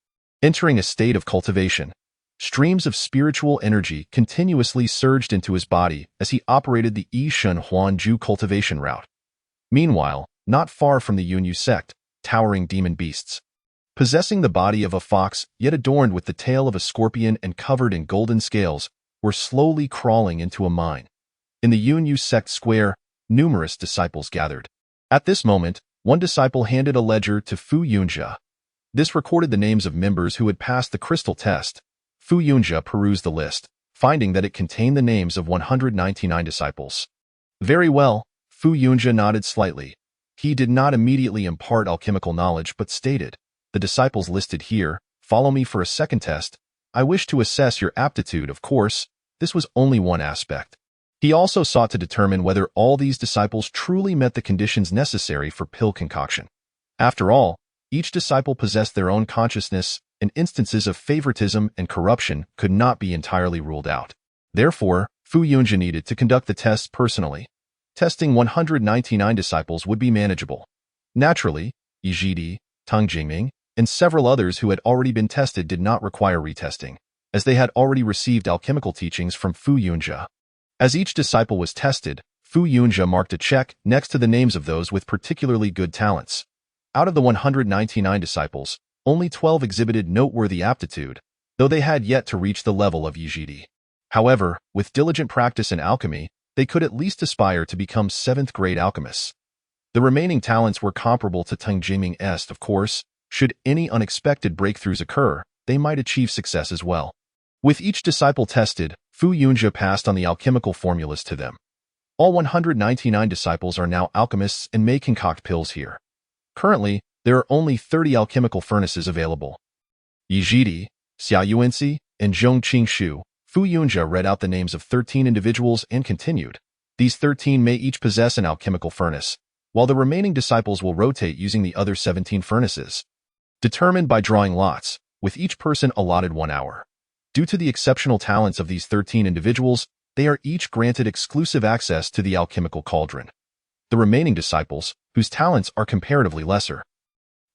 Entering a state of cultivation, streams of spiritual energy continuously surged into his body as he operated the Yishan Huanju cultivation route. Meanwhile, not far from the Yunyu sect, towering demon beasts, possessing the body of a fox yet adorned with the tail of a scorpion and covered in golden scales, were slowly crawling into a mine. In the Yunyu sect square, numerous disciples gathered. At this moment, one disciple handed a ledger to Fu Yunjia. This recorded the names of members who had passed the crystal test. Fu Yunjia perused the list, finding that it contained the names of 199 disciples. Very well, Fu Yunjia nodded slightly. He did not immediately impart alchemical knowledge but stated, "The disciples listed here, follow me for a second test. I wish to assess your aptitude, of course." This was only one aspect. He also sought to determine whether all these disciples truly met the conditions necessary for pill concoction. After all, each disciple possessed their own consciousness, and instances of favoritism and corruption could not be entirely ruled out. Therefore, Fu Yunjia needed to conduct the tests personally. Testing 199 disciples would be manageable. Naturally, Yijidi, Tang Jingming, and several others who had already been tested did not require retesting, as they had already received alchemical teachings from Fu Yunjia. As each disciple was tested, Fu Yunjia marked a check next to the names of those with particularly good talents. Out of the 199 disciples, only 12 exhibited noteworthy aptitude, though they had yet to reach the level of Yijidi. However, with diligent practice in alchemy, they could at least aspire to become 7th-grade alchemists. The remaining talents were comparable to Tang Jingming est, of course. Should any unexpected breakthroughs occur, they might achieve success as well. With each disciple tested, Fu Yunjia passed on the alchemical formulas to them. All 199 disciples are now alchemists and may concoct pills here. Currently, there are only 30 alchemical furnaces available. Yijidi, Xia Yuanxi, and Zhong Qingshu. Fu Yunjia read out the names of 13 individuals and continued. These 13 may each possess an alchemical furnace, while the remaining disciples will rotate using the other 17 furnaces. Determined by drawing lots, with each person allotted 1 hour. Due to the exceptional talents of these 13 individuals, they are each granted exclusive access to the alchemical cauldron. The remaining disciples, whose talents are comparatively lesser,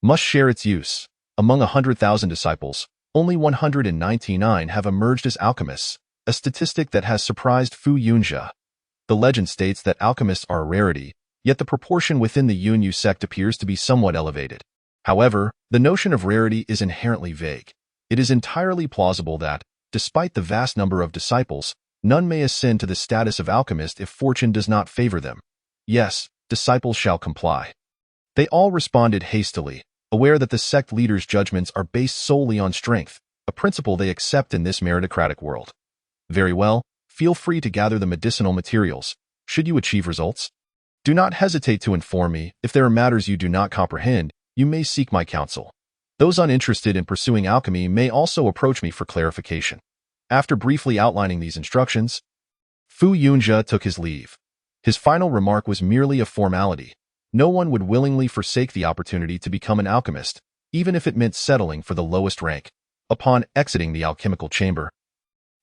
must share its use. Among 100,000 disciples, only 199 have emerged as alchemists, a statistic that has surprised Fu Yunjia. The legend states that alchemists are a rarity, yet the proportion within the Yunyu sect appears to be somewhat elevated. However, the notion of rarity is inherently vague. It is entirely plausible that, despite the vast number of disciples, none may ascend to the status of alchemist if fortune does not favor them. Yes, disciples shall comply. They all responded hastily, aware that the sect leaders' judgments are based solely on strength, a principle they accept in this meritocratic world. Very well, feel free to gather the medicinal materials. Should you achieve results, do not hesitate to inform me. If there are matters you do not comprehend, you may seek my counsel. Those uninterested in pursuing alchemy may also approach me for clarification. After briefly outlining these instructions, Fu Yunjia took his leave. His final remark was merely a formality. No one would willingly forsake the opportunity to become an alchemist, even if it meant settling for the lowest rank. Upon exiting the alchemical chamber,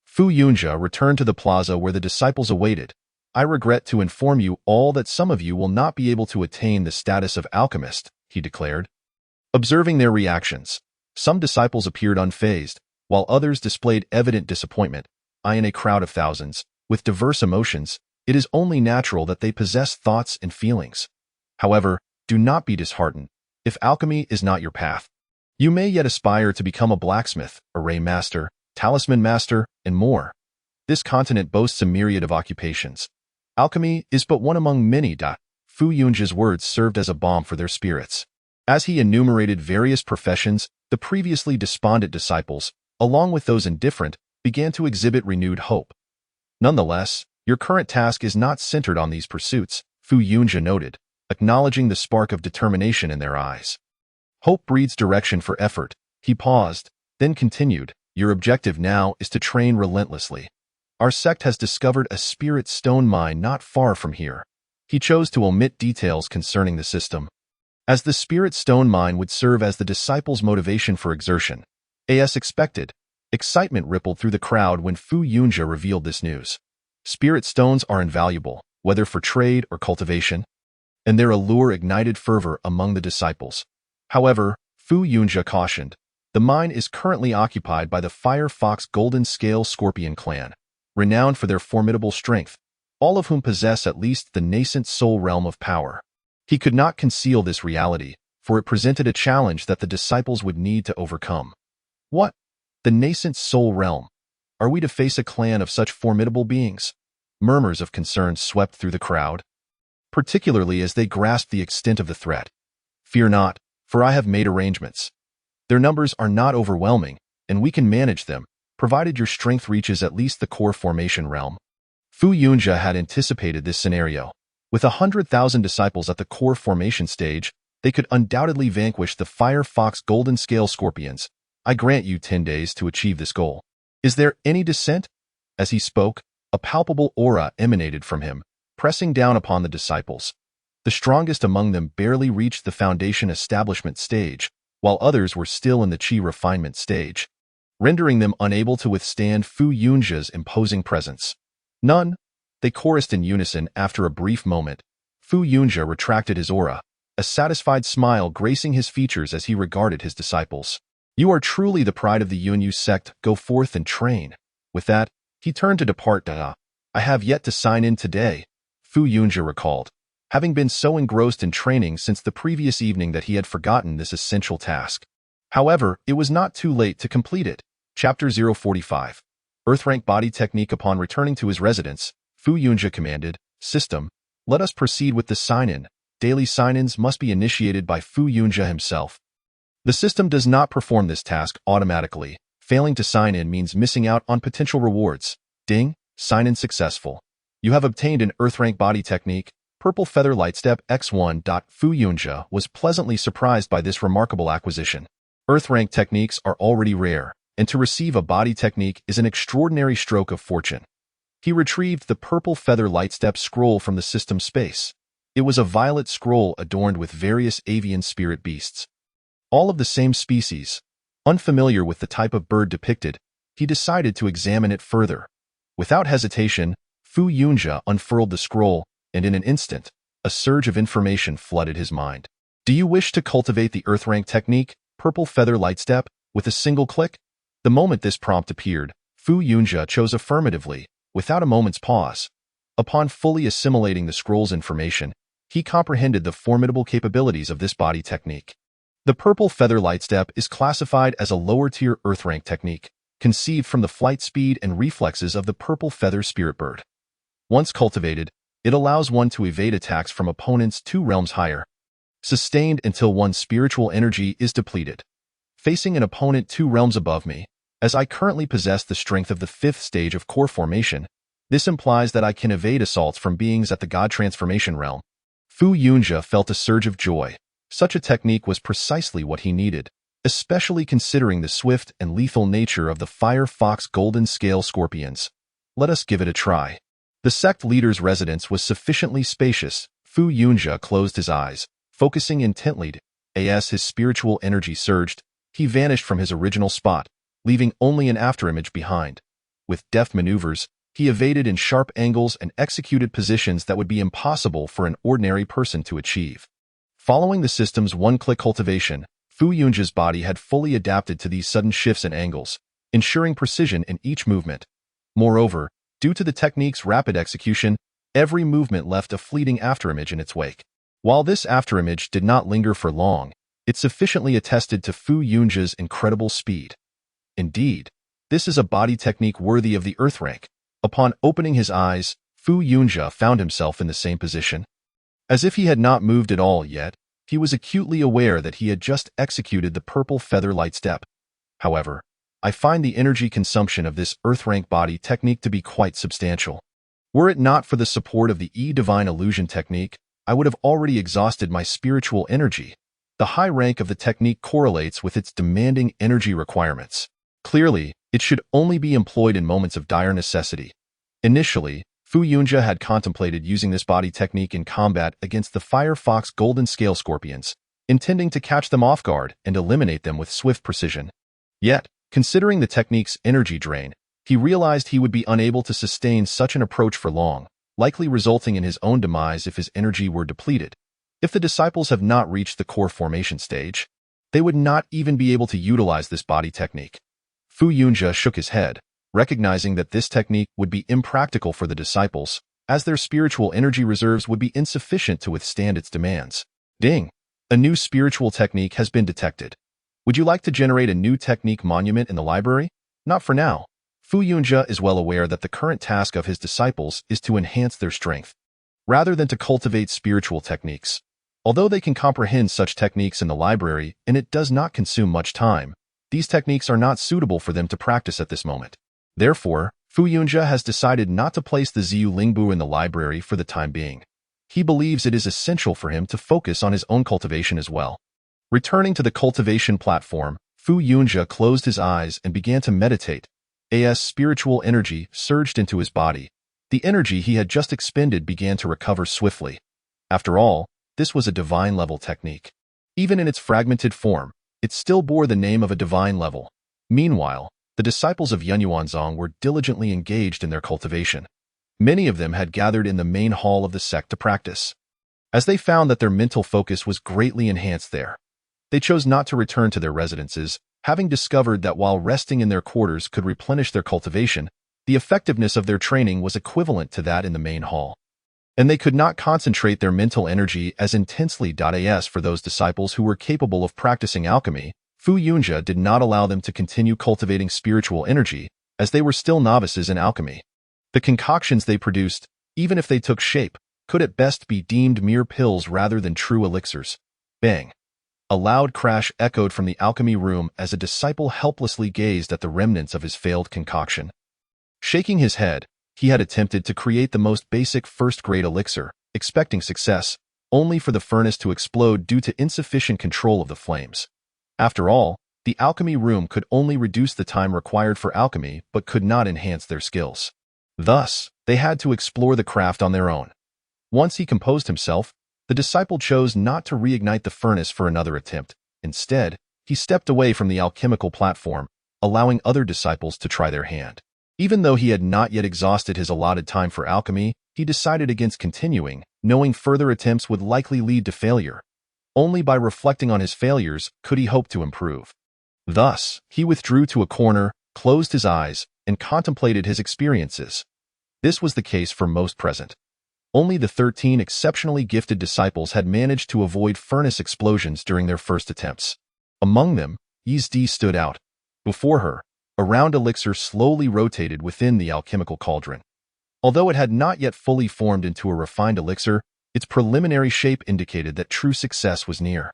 Fu Yunjia returned to the plaza where the disciples awaited. "I regret to inform you all that some of you will not be able to attain the status of alchemist," he declared. Observing their reactions, Some disciples appeared unfazed, while others displayed evident disappointment. In a crowd of thousands, with diverse emotions, it is only natural that they possess thoughts and feelings. However, do not be disheartened. If alchemy is not your path, you may yet aspire to become a blacksmith, array master, talisman master, and more. This continent boasts a myriad of occupations. Alchemy is but one among many. Fu Yunji's words served as a balm for their spirits. As he enumerated various professions, the previously despondent disciples, along with those indifferent, began to exhibit renewed hope. Nonetheless, your current task is not centered on these pursuits, Fu Yunji noted, acknowledging the spark of determination in their eyes. Hope breeds direction for effort. He paused, then continued, your objective now is to train relentlessly. Our sect has discovered a spirit stone mine not far from here. He chose to omit details concerning the system, as the spirit stone mine would serve as the disciples' motivation for exertion. As expected, excitement rippled through the crowd when Fu Yunji revealed this news. Spirit stones are invaluable, whether for trade or cultivation, and their allure ignited fervor among the disciples. However, Fu Yunji cautioned, the mine is currently occupied by the Fire Fox Golden Scale Scorpion clan, renowned for their formidable strength, all of whom possess at least the nascent soul realm of power. He could not conceal this reality, for it presented a challenge that the disciples would need to overcome. What? The nascent soul realm? Are we to face a clan of such formidable beings? Murmurs of concern swept through the crowd, particularly as they grasped the extent of the threat. Fear not, for I have made arrangements. Their numbers are not overwhelming, and we can manage them, provided your strength reaches at least the core formation realm. Fu Yunji had anticipated this scenario. With 100,000 disciples at the core formation stage, they could undoubtedly vanquish the Fire Fox Golden Scale Scorpions. I grant you 10 days to achieve this goal. Is there any dissent? As he spoke, a palpable aura emanated from him, pressing down upon the disciples. The strongest among them barely reached the foundation establishment stage, while others were still in the chi refinement stage, rendering them unable to withstand Fu Yunji's imposing presence. None, they chorused in unison after a brief moment. Fu Yunji retracted his aura, a satisfied smile gracing his features as he regarded his disciples. You are truly the pride of the Yunyu sect, go forth and train. With that, he turned to depart. I have yet to sign in today, Fu Yunji recalled, having been so engrossed in training since the previous evening that he had forgotten this essential task. However, it was not too late to complete it. Chapter 045. Earthrank Body Technique. Upon returning to his residence, Fu Yunji commanded, System, let us proceed with the sign-in. Daily sign-ins must be initiated by Fu Yunji himself. The system does not perform this task automatically. Failing to sign in means missing out on potential rewards. Ding, sign-in successful. You have obtained an Earthrank Body Technique, Purple Feather Lightstep X1. Fu Yunji was pleasantly surprised by this remarkable acquisition. Earthrank techniques are already rare, and to receive a body technique is an extraordinary stroke of fortune. He retrieved the Purple Feather Lightstep scroll from the system space. It was a violet scroll adorned with various avian spirit beasts, all of the same species. Unfamiliar with the type of bird depicted, he decided to examine it further. Without hesitation, Fu Yunji unfurled the scroll, and in an instant, a surge of information flooded his mind. Do you wish to cultivate the Earthrank technique, Purple Feather Lightstep, with a single click? The moment this prompt appeared, Fu Yunji chose affirmatively, without a moment's pause. Upon fully assimilating the scroll's information, he comprehended the formidable capabilities of this body technique. The Purple Feather Lightstep is classified as a lower-tier Earthrank technique, conceived from the flight speed and reflexes of the Purple Feather Spirit Bird. Once cultivated, it allows one to evade attacks from opponents 2 realms higher, sustained until one's spiritual energy is depleted. Facing an opponent 2 realms above me, as I currently possess the strength of the 5th stage of core formation, this implies that I can evade assaults from beings at the God Transformation realm. Fu Yunji felt a surge of joy. Such a technique was precisely what he needed, especially considering the swift and lethal nature of the Fire Fox Golden Scale Scorpions. Let us give it a try. The sect leader's residence was sufficiently spacious. Fu Yunji closed his eyes, focusing intently. As his spiritual energy surged, he vanished from his original spot, leaving only an afterimage behind. With deft maneuvers, he evaded in sharp angles and executed positions that would be impossible for an ordinary person to achieve. Following the system's one-click cultivation, Fu Yunja's body had fully adapted to these sudden shifts and angles, ensuring precision in each movement. Moreover, due to the technique's rapid execution, every movement left a fleeting afterimage in its wake. While this afterimage did not linger for long, it sufficiently attested to Fu Yunja's incredible speed. Indeed, this is a body technique worthy of the Earth rank. Upon opening his eyes, Fu Yunja found himself in the same position. As if he had not moved at all yet, he was acutely aware that he had just executed the purple feather light step. However, I find the energy consumption of this Earth rank body technique to be quite substantial. Were it not for the support of the Divine Illusion technique, I would have already exhausted my spiritual energy. The high rank of the technique correlates with its demanding energy requirements. Clearly, it should only be employed in moments of dire necessity. Initially, Fu Yunja had contemplated using this body technique in combat against the Fire Fox Golden Scale Scorpions, intending to catch them off guard and eliminate them with swift precision. Yet, considering the technique's energy drain, he realized he would be unable to sustain such an approach for long, likely resulting in his own demise if his energy were depleted. If the disciples have not reached the core formation stage, they would not even be able to utilize this body technique. Fu Yunja shook his head, recognizing that this technique would be impractical for the disciples, as their spiritual energy reserves would be insufficient to withstand its demands. Ding! A new spiritual technique has been detected. Would you like to generate a new technique monument in the library? Not for now. Fu Yunja is well aware that the current task of his disciples is to enhance their strength, rather than to cultivate spiritual techniques. Although they can comprehend such techniques in the library and it does not consume much time, these techniques are not suitable for them to practice at this moment. Therefore, Fu Yunja has decided not to place the Ziyu Lingbu in the library for the time being. He believes it is essential for him to focus on his own cultivation as well. Returning to the cultivation platform, Fu Yunja closed his eyes and began to meditate. As spiritual energy surged into his body, the energy he had just expended began to recover swiftly. After all, this was a divine level technique. Even in its fragmented form, it still bore the name of a divine level. Meanwhile, the disciples of Yuanyuanzong were diligently engaged in their cultivation. Many of them had gathered in the main hall of the sect to practice. As they found that their mental focus was greatly enhanced there, they chose not to return to their residences, having discovered that while resting in their quarters could replenish their cultivation, the effectiveness of their training was equivalent to that in the main hall. And they could not concentrate their mental energy as intensely. As for those disciples who were capable of practicing alchemy, Fu Yunja did not allow them to continue cultivating spiritual energy, as they were still novices in alchemy. The concoctions they produced, even if they took shape, could at best be deemed mere pills rather than true elixirs. Bang! A loud crash echoed from the alchemy room as a disciple helplessly gazed at the remnants of his failed concoction. Shaking his head, he had attempted to create the most basic first-grade elixir, expecting success, only for the furnace to explode due to insufficient control of the flames. After all, the alchemy room could only reduce the time required for alchemy but could not enhance their skills. Thus, they had to explore the craft on their own. Once he composed himself, the disciple chose not to reignite the furnace for another attempt. Instead, he stepped away from the alchemical platform, allowing other disciples to try their hand. Even though he had not yet exhausted his allotted time for alchemy, he decided against continuing, knowing further attempts would likely lead to failure. Only by reflecting on his failures could he hope to improve. Thus, he withdrew to a corner, closed his eyes, and contemplated his experiences. This was the case for most present. Only the 13 exceptionally gifted disciples had managed to avoid furnace explosions during their first attempts. Among them, Yizdi stood out. Before her, a round elixir slowly rotated within the alchemical cauldron. Although it had not yet fully formed into a refined elixir, its preliminary shape indicated that true success was near.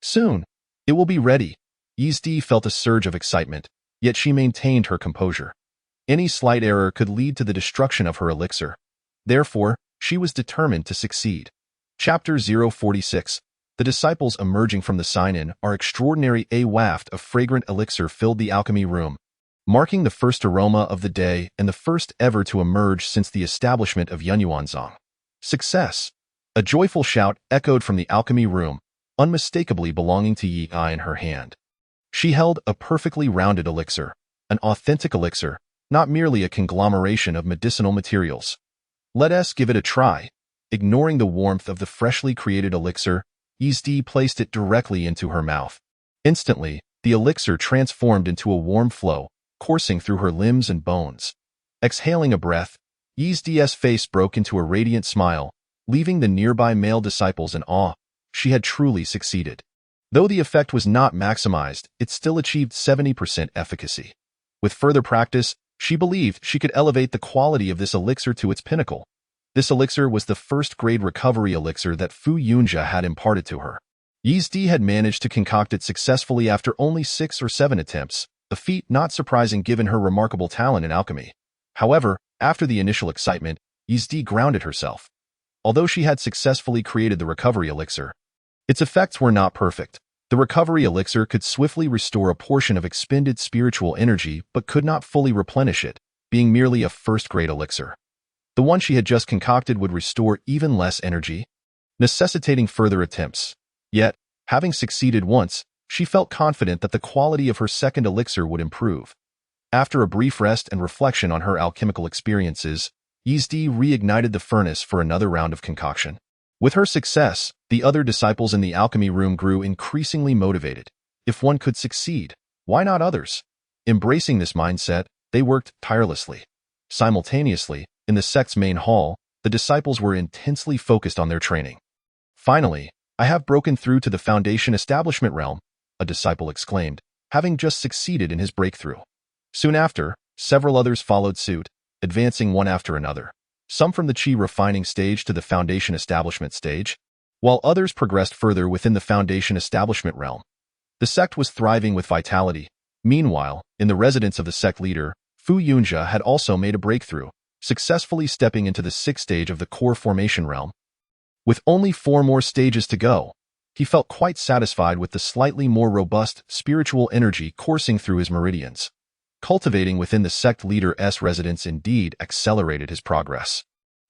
Soon, it will be ready. Yizdi felt a surge of excitement, yet she maintained her composure. Any slight error could lead to the destruction of her elixir. Therefore, she was determined to succeed. Chapter 046. The disciples emerging from the sign-in are extraordinary. A waft of fragrant elixir filled the alchemy room, marking the first aroma of the day and the first ever to emerge since the establishment of Yuanyuanzong. Success! A joyful shout echoed from the alchemy room, unmistakably belonging to Yi Ai in her hand. She held a perfectly rounded elixir, an authentic elixir, not merely a conglomeration of medicinal materials. Let us give it a try. Ignoring the warmth of the freshly created elixir, Yizdi placed it directly into her mouth. Instantly, the elixir transformed into a warm flow, coursing through her limbs and bones. Exhaling a breath, Yi's face broke into a radiant smile, leaving the nearby male disciples in awe. She had truly succeeded. Though the effect was not maximized, it still achieved 70% efficacy. With further practice, she believed she could elevate the quality of this elixir to its pinnacle. This elixir was the first-grade recovery elixir that Fu Yunjia had imparted to her. Yi had managed to concoct it successfully after only 6 or 7 attempts, a feat not surprising given her remarkable talent in alchemy. However, after the initial excitement, Yi grounded herself. Although she had successfully created the recovery elixir, its effects were not perfect. The recovery elixir could swiftly restore a portion of expended spiritual energy but could not fully replenish it, being merely a first-grade elixir. The one she had just concocted would restore even less energy, necessitating further attempts. Yet, having succeeded once, she felt confident that the quality of her second elixir would improve. After a brief rest and reflection on her alchemical experiences, Yi reignited the furnace for another round of concoction. With her success, the other disciples in the alchemy room grew increasingly motivated. If one could succeed, why not others? Embracing this mindset, they worked tirelessly. Simultaneously, in the sect's main hall, the disciples were intensely focused on their training. Finally, I have broken through to the Foundation establishment realm, a disciple exclaimed, having just succeeded in his breakthrough. Soon after, several others followed suit, advancing one after another. Some from the Qi refining stage to the Foundation establishment stage, while others progressed further within the Foundation establishment realm. The sect was thriving with vitality. Meanwhile, in the residence of the sect leader, Fu Yunjia had also made a breakthrough, successfully stepping into the 6th stage of the core formation realm. With only 4 more stages to go, he felt quite satisfied with the slightly more robust spiritual energy coursing through his meridians. Cultivating within the sect leader's residence indeed accelerated his progress.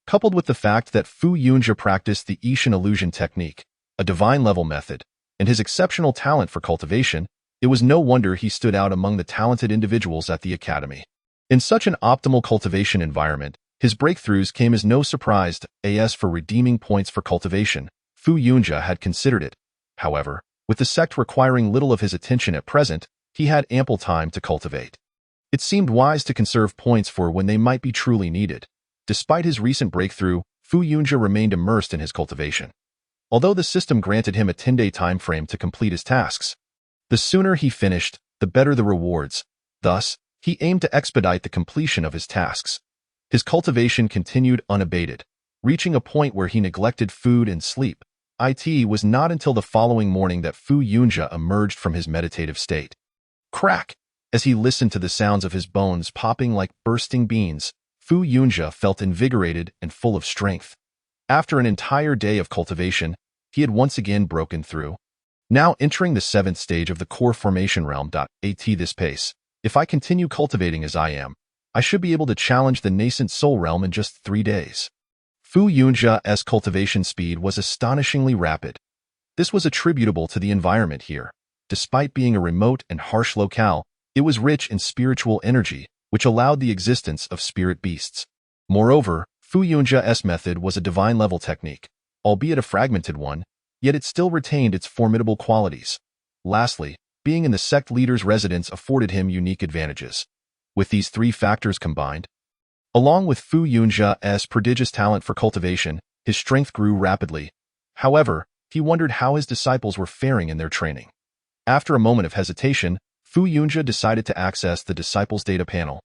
Coupled with the fact that Fu Yunjia practiced the Ishan illusion technique, a divine-level method, and his exceptional talent for cultivation, it was no wonder he stood out among the talented individuals at the academy. In such an optimal cultivation environment, his breakthroughs came as no surprise. As for redeeming points for cultivation, Fu Yunjia had considered it. However, with the sect requiring little of his attention at present, he had ample time to cultivate. It seemed wise to conserve points for when they might be truly needed. Despite his recent breakthrough, Fu Yunjia remained immersed in his cultivation. Although the system granted him a 10-day time frame to complete his tasks, the sooner he finished, the better the rewards. Thus, he aimed to expedite the completion of his tasks. His cultivation continued unabated, reaching a point where he neglected food and sleep. It was not until the following morning that Fu Yunjia emerged from his meditative state. Crack! As he listened to the sounds of his bones popping like bursting beans, Fu Yunjia felt invigorated and full of strength. After an entire day of cultivation, he had once again broken through. Now entering the 7th stage of the core formation realm. At this pace, if I continue cultivating as I am, I should be able to challenge the nascent soul realm in just 3 days. Fu Yunjia's cultivation speed was astonishingly rapid. This was attributable to the environment here. Despite being a remote and harsh locale, it was rich in spiritual energy, which allowed the existence of spirit beasts. Moreover, Fu Yunjia's method was a divine-level technique, albeit a fragmented one, yet it still retained its formidable qualities. Lastly, being in the sect leader's residence afforded him unique advantages. With these 3 factors combined, along with Fu Yunjia's prodigious talent for cultivation, his strength grew rapidly. However, he wondered how his disciples were faring in their training. After a moment of hesitation, Fu Yunjia decided to access the disciples' data panel,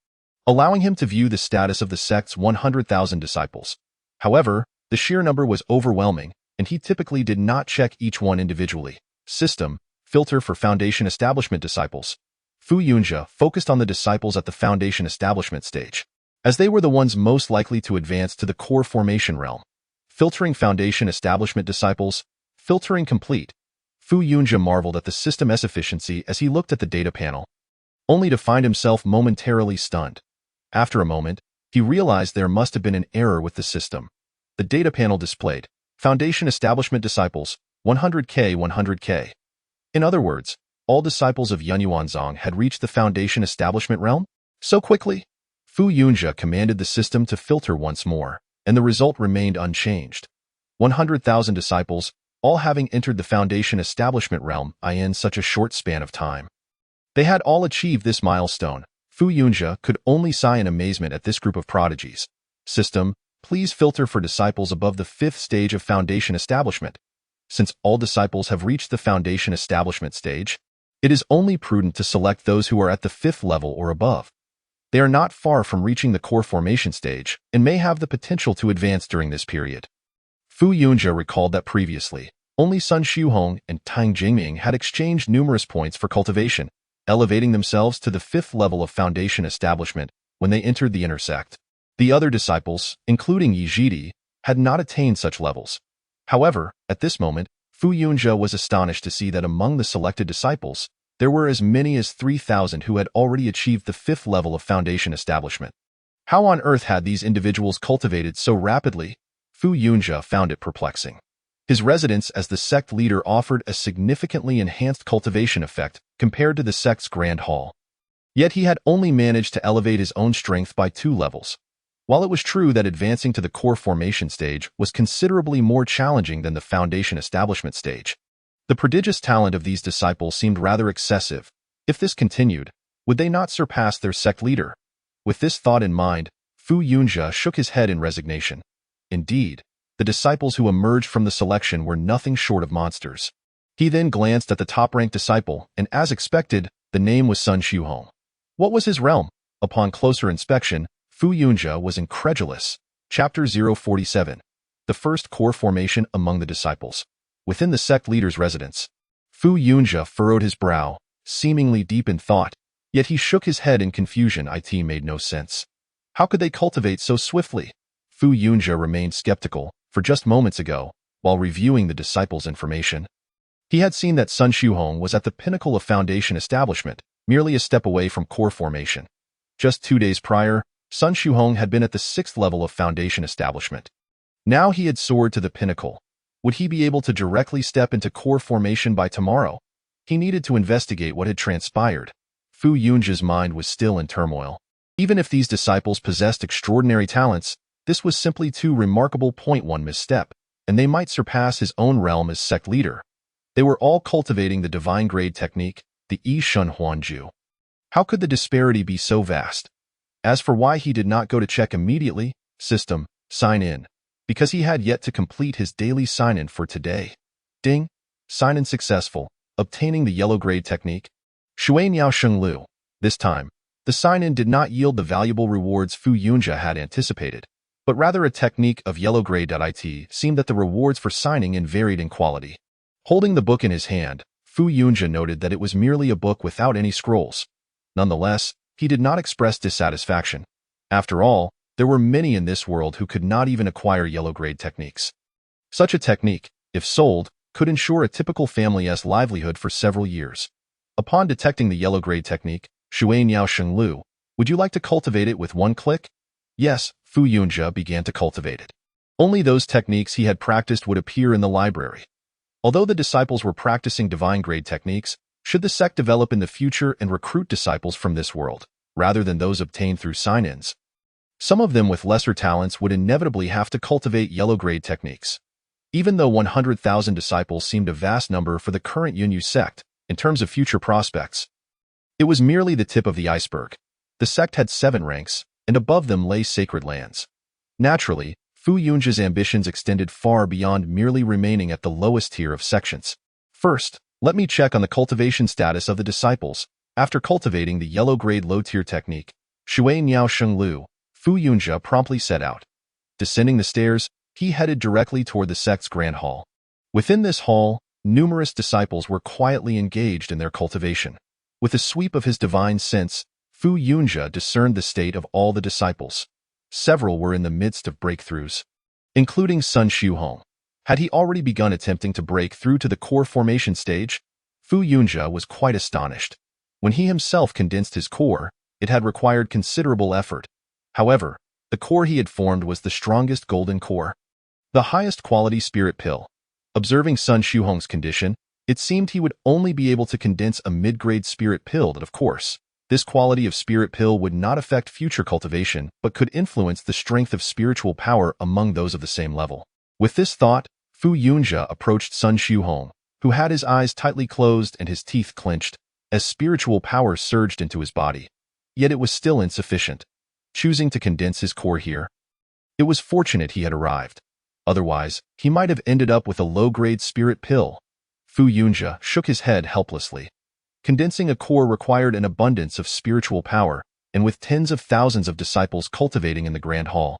allowing him to view the status of the sect's 100,000 disciples. However, the sheer number was overwhelming, and he typically did not check each one individually. System, filter for Foundation Establishment disciples. Fu Yunjia focused on the disciples at the Foundation Establishment stage, as they were the ones most likely to advance to the core formation realm. Filtering Foundation Establishment disciples, filtering complete. Fu Yunjia marveled at the system's efficiency as he looked at the data panel, only to find himself momentarily stunned. After a moment, he realized there must have been an error with the system. The data panel displayed Foundation Establishment disciples, 100K 100K. In other words, all disciples of Yunyuanzong had reached the Foundation Establishment realm? So quickly? Fu Yunjia commanded the system to filter once more, and the result remained unchanged. 100,000 disciples, all having entered the Foundation establishment realm in such a short span of time. They had all achieved this milestone. Fu Yunjie could only sigh in amazement at this group of prodigies. System, please filter for disciples above the 5th stage of Foundation establishment. Since all disciples have reached the Foundation establishment stage, it is only prudent to select those who are at the 5th level or above. They are not far from reaching the core formation stage and may have the potential to advance during this period. Fu Yunjie recalled that previously, only Sun Xiuhong and Tang Jingming had exchanged numerous points for cultivation, elevating themselves to the 5th level of Foundation establishment when they entered the inner sect. The other disciples, including Yi Zhidi, had not attained such levels. However, at this moment, Fu Yunjie was astonished to see that among the selected disciples, there were as many as 3,000 who had already achieved the 5th level of Foundation establishment. How on earth had these individuals cultivated so rapidly? Fu Yunjie found it perplexing. His residence as the sect leader offered a significantly enhanced cultivation effect compared to the sect's grand hall. Yet he had only managed to elevate his own strength by 2 levels. While it was true that advancing to the core formation stage was considerably more challenging than the Foundation establishment stage, the prodigious talent of these disciples seemed rather excessive. If this continued, would they not surpass their sect leader? With this thought in mind, Fu Yunjie shook his head in resignation. Indeed, the disciples who emerged from the selection were nothing short of monsters. He then glanced at the top-ranked disciple, and as expected, the name was Sun Xiuhong. What was his realm? Upon closer inspection, Fu Yunjie was incredulous. Chapter 047. The first core formation among the disciples. Within the sect leader's residence, Fu Yunjie furrowed his brow, seemingly deep in thought, yet he shook his head in confusion. It made no sense. How could they cultivate so swiftly? Fu Yunjie remained skeptical, for just moments ago, while reviewing the disciples' information, he had seen that Sun Xiuhong was at the pinnacle of Foundation establishment, merely a step away from core formation. Just 2 days prior, Sun Xiuhong had been at the 6th level of Foundation establishment. Now he had soared to the pinnacle. Would he be able to directly step into core formation by tomorrow? He needed to investigate what had transpired. Fu Yunjie's mind was still in turmoil. Even if these disciples possessed extraordinary talents, this was simply too remarkable. One misstep, and they might surpass his own realm as sect leader. They were all cultivating the divine grade technique, the Yi Shun Huanju. How could the disparity be so vast? As for why he did not go to check immediately, system, sign in, because he had yet to complete his daily sign-in for today. Ding! Sign-in successful, obtaining the yellow grade technique. Shui Niao Sheng Lu. This time, the sign-in did not yield the valuable rewards Fu Yunjie had anticipated, but rather a technique of yellow grade. It seemed that the rewards for signing in varied in quality. Holding the book in his hand, Fu Yunjie noted that it was merely a book without any scrolls. Nonetheless, he did not express dissatisfaction. After all, there were many in this world who could not even acquire yellow grade techniques. Such a technique, if sold, could ensure a typical family's livelihood for several years. Upon detecting the yellow grade technique, Shui Niao Sheng Lu, would you like to cultivate it with one click? Yes, Fu Yunjie began to cultivate it. Only those techniques he had practiced would appear in the library. Although the disciples were practicing divine grade techniques, should the sect develop in the future and recruit disciples from this world, rather than those obtained through sign-ins, some of them with lesser talents would inevitably have to cultivate yellow grade techniques. Even though 100,000 disciples seemed a vast number for the current Yunyu sect, in terms of future prospects, it was merely the tip of the iceberg. The sect had 7 ranks, and above them lay sacred lands. Naturally, Fu Yunjie's ambitions extended far beyond merely remaining at the lowest tier of sections. First, let me check on the cultivation status of the disciples. After cultivating the yellow grade low tier technique, Shui Niao Sheng Lu, Fu Yunjie promptly set out. Descending the stairs, he headed directly toward the sect's grand hall. Within this hall, numerous disciples were quietly engaged in their cultivation. With a sweep of his divine sense, Fu Yunjie discerned the state of all the disciples. Several were in the midst of breakthroughs, including Sun Xiuhong. Had he already begun attempting to break through to the core formation stage? Fu Yunjie was quite astonished. When he himself condensed his core, it had required considerable effort. However, the core he had formed was the strongest golden core, the highest quality spirit pill. Observing Sun Xiuhong's condition, it seemed he would only be able to condense a mid-grade spirit pill that, of course, this quality of spirit pill would not affect future cultivation but could influence the strength of spiritual power among those of the same level. With this thought, Fu Yunjia approached Sun Xiuhong, who had his eyes tightly closed and his teeth clenched, as spiritual power surged into his body. Yet it was still insufficient. Choosing to condense his core here, it was fortunate he had arrived. Otherwise, he might have ended up with a low-grade spirit pill. Fu Yunjia shook his head helplessly. Condensing a core required an abundance of spiritual power, and with tens of thousands of disciples cultivating in the Grand Hall,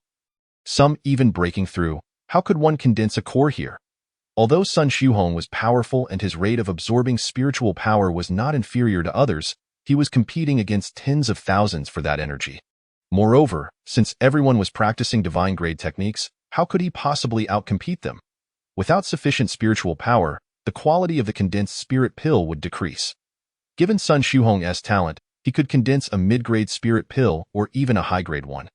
some even breaking through, how could one condense a core here? Although Sun Xiuhong was powerful and his rate of absorbing spiritual power was not inferior to others, he was competing against tens of thousands for that energy. Moreover, since everyone was practicing divine-grade techniques, how could he possibly outcompete them? Without sufficient spiritual power, the quality of the condensed spirit pill would decrease. Given Sun Xiuhong's talent, he could condense a mid-grade spirit pill or even a high-grade one.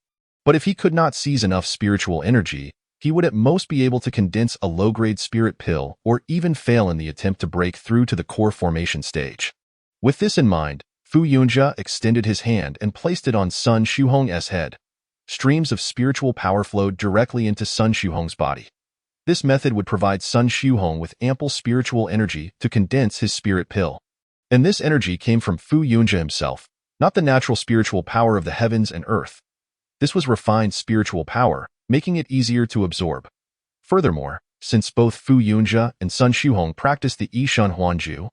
But if he could not seize enough spiritual energy, he would at most be able to condense a low-grade spirit pill or even fail in the attempt to break through to the core formation stage. With this in mind, Fu Yunjia extended his hand and placed it on Sun Xiuhong's head. Streams of spiritual power flowed directly into Sun Xiuhong's body. This method would provide Sun Xiuhong with ample spiritual energy to condense his spirit pill. And this energy came from Fu Yunjia himself, not the natural spiritual power of the heavens and earth. This was refined spiritual power, making it easier to absorb. Furthermore, since both Fu Yunjia and Sun Xiuhong practiced the Yishan Huanju,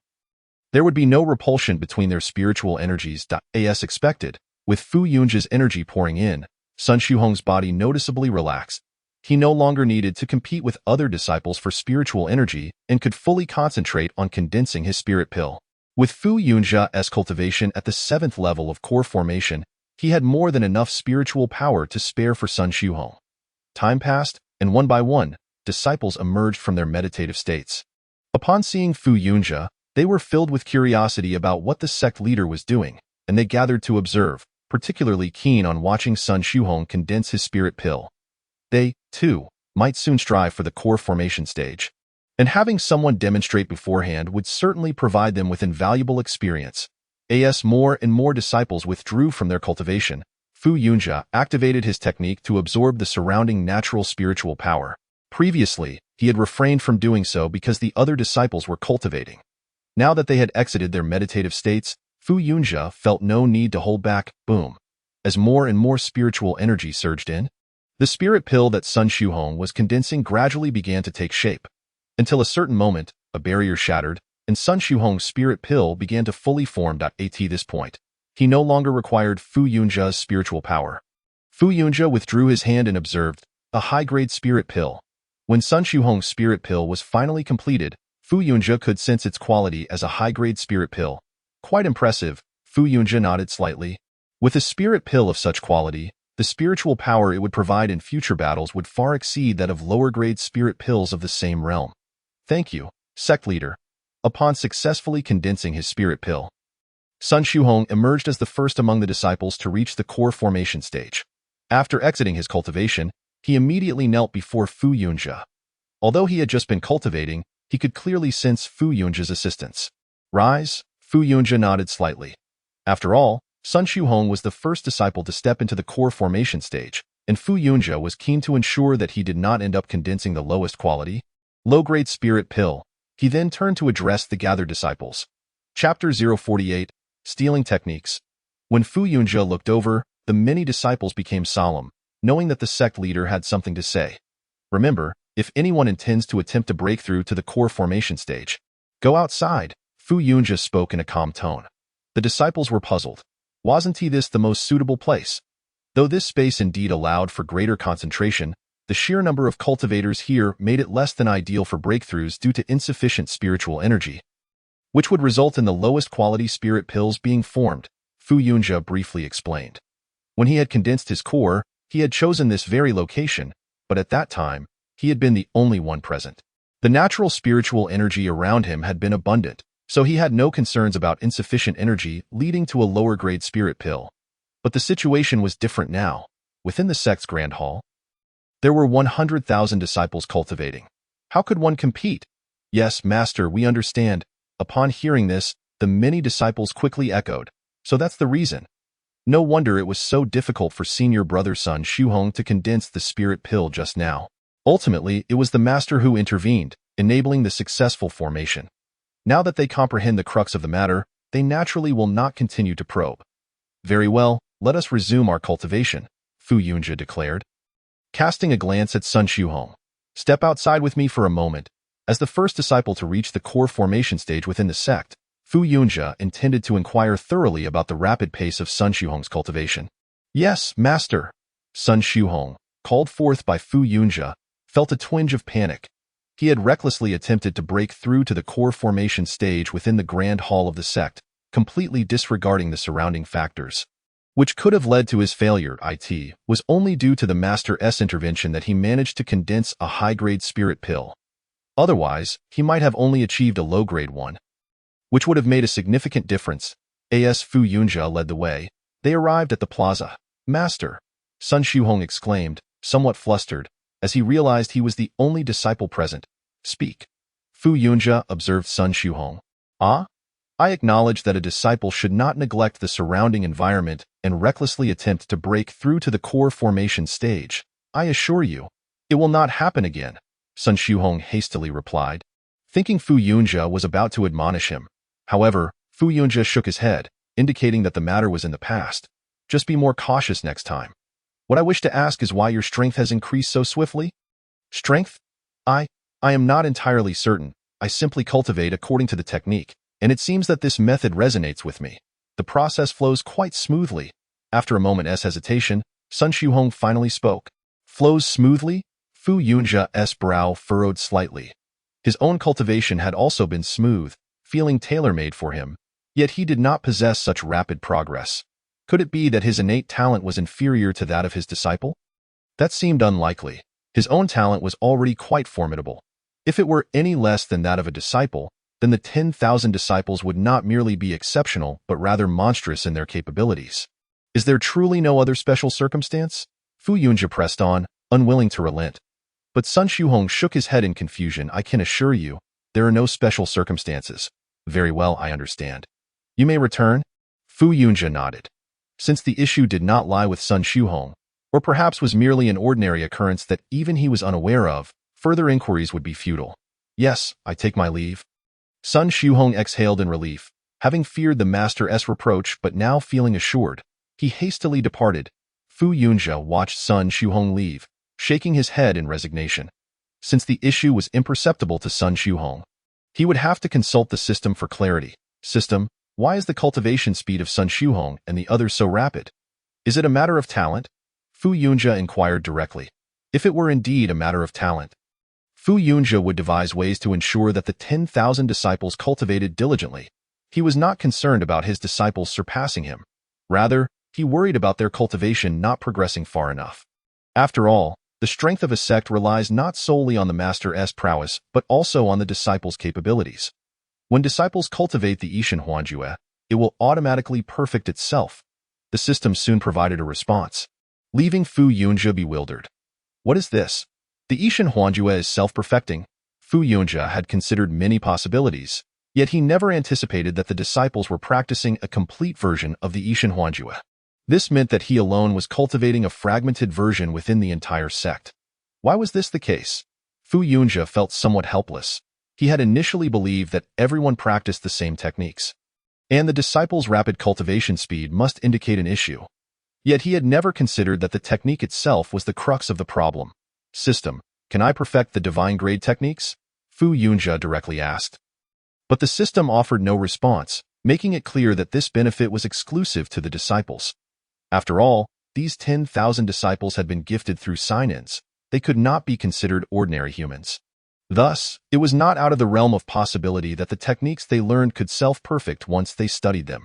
there would be no repulsion between their spiritual energies. As expected, with Fu Yunjia's energy pouring in, Sun Xiuhong's body noticeably relaxed. He no longer needed to compete with other disciples for spiritual energy and could fully concentrate on condensing his spirit pill. With Fu Yunjia's cultivation at the 7th level of core formation, he had more than enough spiritual power to spare for Sun Xiuhong. Time passed, and one by one, disciples emerged from their meditative states. Upon seeing Fu Yunjia, they were filled with curiosity about what the sect leader was doing, and they gathered to observe, particularly keen on watching Sun Xiuhong condense his spirit pill. They, too, might soon strive for the core formation stage. And having someone demonstrate beforehand would certainly provide them with invaluable experience. As more and more disciples withdrew from their cultivation, Fu Yunjia activated his technique to absorb the surrounding natural spiritual power. Previously, he had refrained from doing so because the other disciples were cultivating. Now that they had exited their meditative states, Fu Yunjia felt no need to hold back. Boom. As more and more spiritual energy surged in, the spirit pill that Sun Xiuhong was condensing gradually began to take shape. Until a certain moment, a barrier shattered, and Sun Xiuhong's spirit pill began to fully form. At this point, he no longer required Fu Yunjia's spiritual power. Fu Yunjia withdrew his hand and observed, a high-grade spirit pill. When Sun Xiuhong's spirit pill was finally completed, Fu Yunjia could sense its quality as a high-grade spirit pill. Quite impressive, Fu Yunjia nodded slightly. With a spirit pill of such quality, the spiritual power it would provide in future battles would far exceed that of lower-grade spirit pills of the same realm. Thank you, sect leader. Upon successfully condensing his spirit pill, Sun Xiuhong emerged as the first among the disciples to reach the core formation stage. After exiting his cultivation, he immediately knelt before Fu Yunjia. Although he had just been cultivating, he could clearly sense Fu Yunjia's assistance. Rise, Fu Yunjia nodded slightly. After all, Sun Xiuhong was the first disciple to step into the core formation stage, and Fu Yunjia was keen to ensure that he did not end up condensing the lowest quality, low-grade spirit pill. He then turned to address the gathered disciples. Chapter 048, Stealing Techniques. When Fu Yunjia looked over, the many disciples became solemn, knowing that the sect leader had something to say. Remember, if anyone intends to attempt to break through to the core formation stage, go outside, Fu Yunjia spoke in a calm tone. The disciples were puzzled. Wasn't this the most suitable place? Though this space indeed allowed for greater concentration, the sheer number of cultivators here made it less than ideal for breakthroughs due to insufficient spiritual energy, which would result in the lowest quality spirit pills being formed, Fu Yunjia briefly explained. When he had condensed his core, he had chosen this very location, but at that time, he had been the only one present. The natural spiritual energy around him had been abundant, so he had no concerns about insufficient energy leading to a lower-grade spirit pill. But the situation was different now. Within the sect's Grand Hall, there were 100,000 disciples cultivating. How could one compete? Yes, Master, we understand. Upon hearing this, the many disciples quickly echoed. So that's the reason. No wonder it was so difficult for senior brother Sun Xiuhong to condense the spirit pill just now. Ultimately, it was the master who intervened, enabling the successful formation. Now that they comprehend the crux of the matter, they naturally will not continue to probe. Very well, let us resume our cultivation, Fu Yunjia declared. Casting a glance at Sun Xiuhong, step outside with me for a moment. As the first disciple to reach the core formation stage within the sect, Fu Yunjia intended to inquire thoroughly about the rapid pace of Sun Xiuhong's cultivation. Yes, master. Sun Xiuhong, called forth by Fu Yunjia, felt a twinge of panic. He had recklessly attempted to break through to the core formation stage within the grand hall of the sect, completely disregarding the surrounding factors, which could have led to his failure. It was only due to the Master's intervention that he managed to condense a high-grade spirit pill. Otherwise, he might have only achieved a low-grade one, which would have made a significant difference. As Fu Yunjia led the way, they arrived at the plaza. Master, Sun Xiuhong exclaimed, somewhat flustered, as he realized he was the only disciple present. Speak. Fu Yunjia observed Sun Xiuhong. Ah? I acknowledge that a disciple should not neglect the surrounding environment and recklessly attempt to break through to the core formation stage. I assure you, it will not happen again, Sun Xiuhong hastily replied, thinking Fu Yunjia was about to admonish him. However, Fu Yunjia shook his head, indicating that the matter was in the past. Just be more cautious next time. What I wish to ask is why your strength has increased so swiftly? Strength? I am not entirely certain. I simply cultivate according to the technique, and it seems that this method resonates with me. The process flows quite smoothly. After a moment's hesitation, Sun Xiuhong finally spoke. Flows smoothly? Fu Yunjia's brow furrowed slightly. His own cultivation had also been smooth, feeling tailor-made for him, yet he did not possess such rapid progress. Could it be that his innate talent was inferior to that of his disciple? That seemed unlikely. His own talent was already quite formidable. If it were any less than that of a disciple, then the 10,000 disciples would not merely be exceptional, but rather monstrous in their capabilities. Is there truly no other special circumstance? Fu Yunjia pressed on, unwilling to relent. But Sun Xiuhong shook his head in confusion. I can assure you, there are no special circumstances. Very well, I understand. You may return? Fu Yunjia nodded. Since the issue did not lie with Sun Xiuhong, or perhaps was merely an ordinary occurrence that even he was unaware of, further inquiries would be futile. Yes, I take my leave. Sun Xiuhong exhaled in relief, having feared the master's reproach but now feeling assured. He hastily departed. Fu Yunjia watched Sun Xiuhong leave, shaking his head in resignation. Since the issue was imperceptible to Sun Xiuhong, he would have to consult the system for clarity. System, why is the cultivation speed of Sun Xiuhong and the others so rapid? Is it a matter of talent? Fu Yunjia inquired directly. If it were indeed a matter of talent, Fu Yunjia would devise ways to ensure that the 10,000 disciples cultivated diligently. He was not concerned about his disciples surpassing him. Rather, he worried about their cultivation not progressing far enough. After all, the strength of a sect relies not solely on the master's prowess, but also on the disciples' capabilities. When disciples cultivate the Yishan Huanjue, it will automatically perfect itself. The system soon provided a response, leaving Fu Yunjia bewildered. What is this? The Yishan Huanjue is self-perfecting. Fu Yunjia had considered many possibilities, yet he never anticipated that the disciples were practicing a complete version of the Yishan Huanjue. This meant that he alone was cultivating a fragmented version within the entire sect. Why was this the case? Fu Yunjia felt somewhat helpless. He had initially believed that everyone practiced the same techniques, and the disciples' rapid cultivation speed must indicate an issue. Yet he had never considered that the technique itself was the crux of the problem. System, can I perfect the divine grade techniques? Fu Yunjia directly asked. But the system offered no response, making it clear that this benefit was exclusive to the disciples. After all, these 10,000 disciples had been gifted through sign-ins. They could not be considered ordinary humans. Thus, it was not out of the realm of possibility that the techniques they learned could self-perfect once they studied them.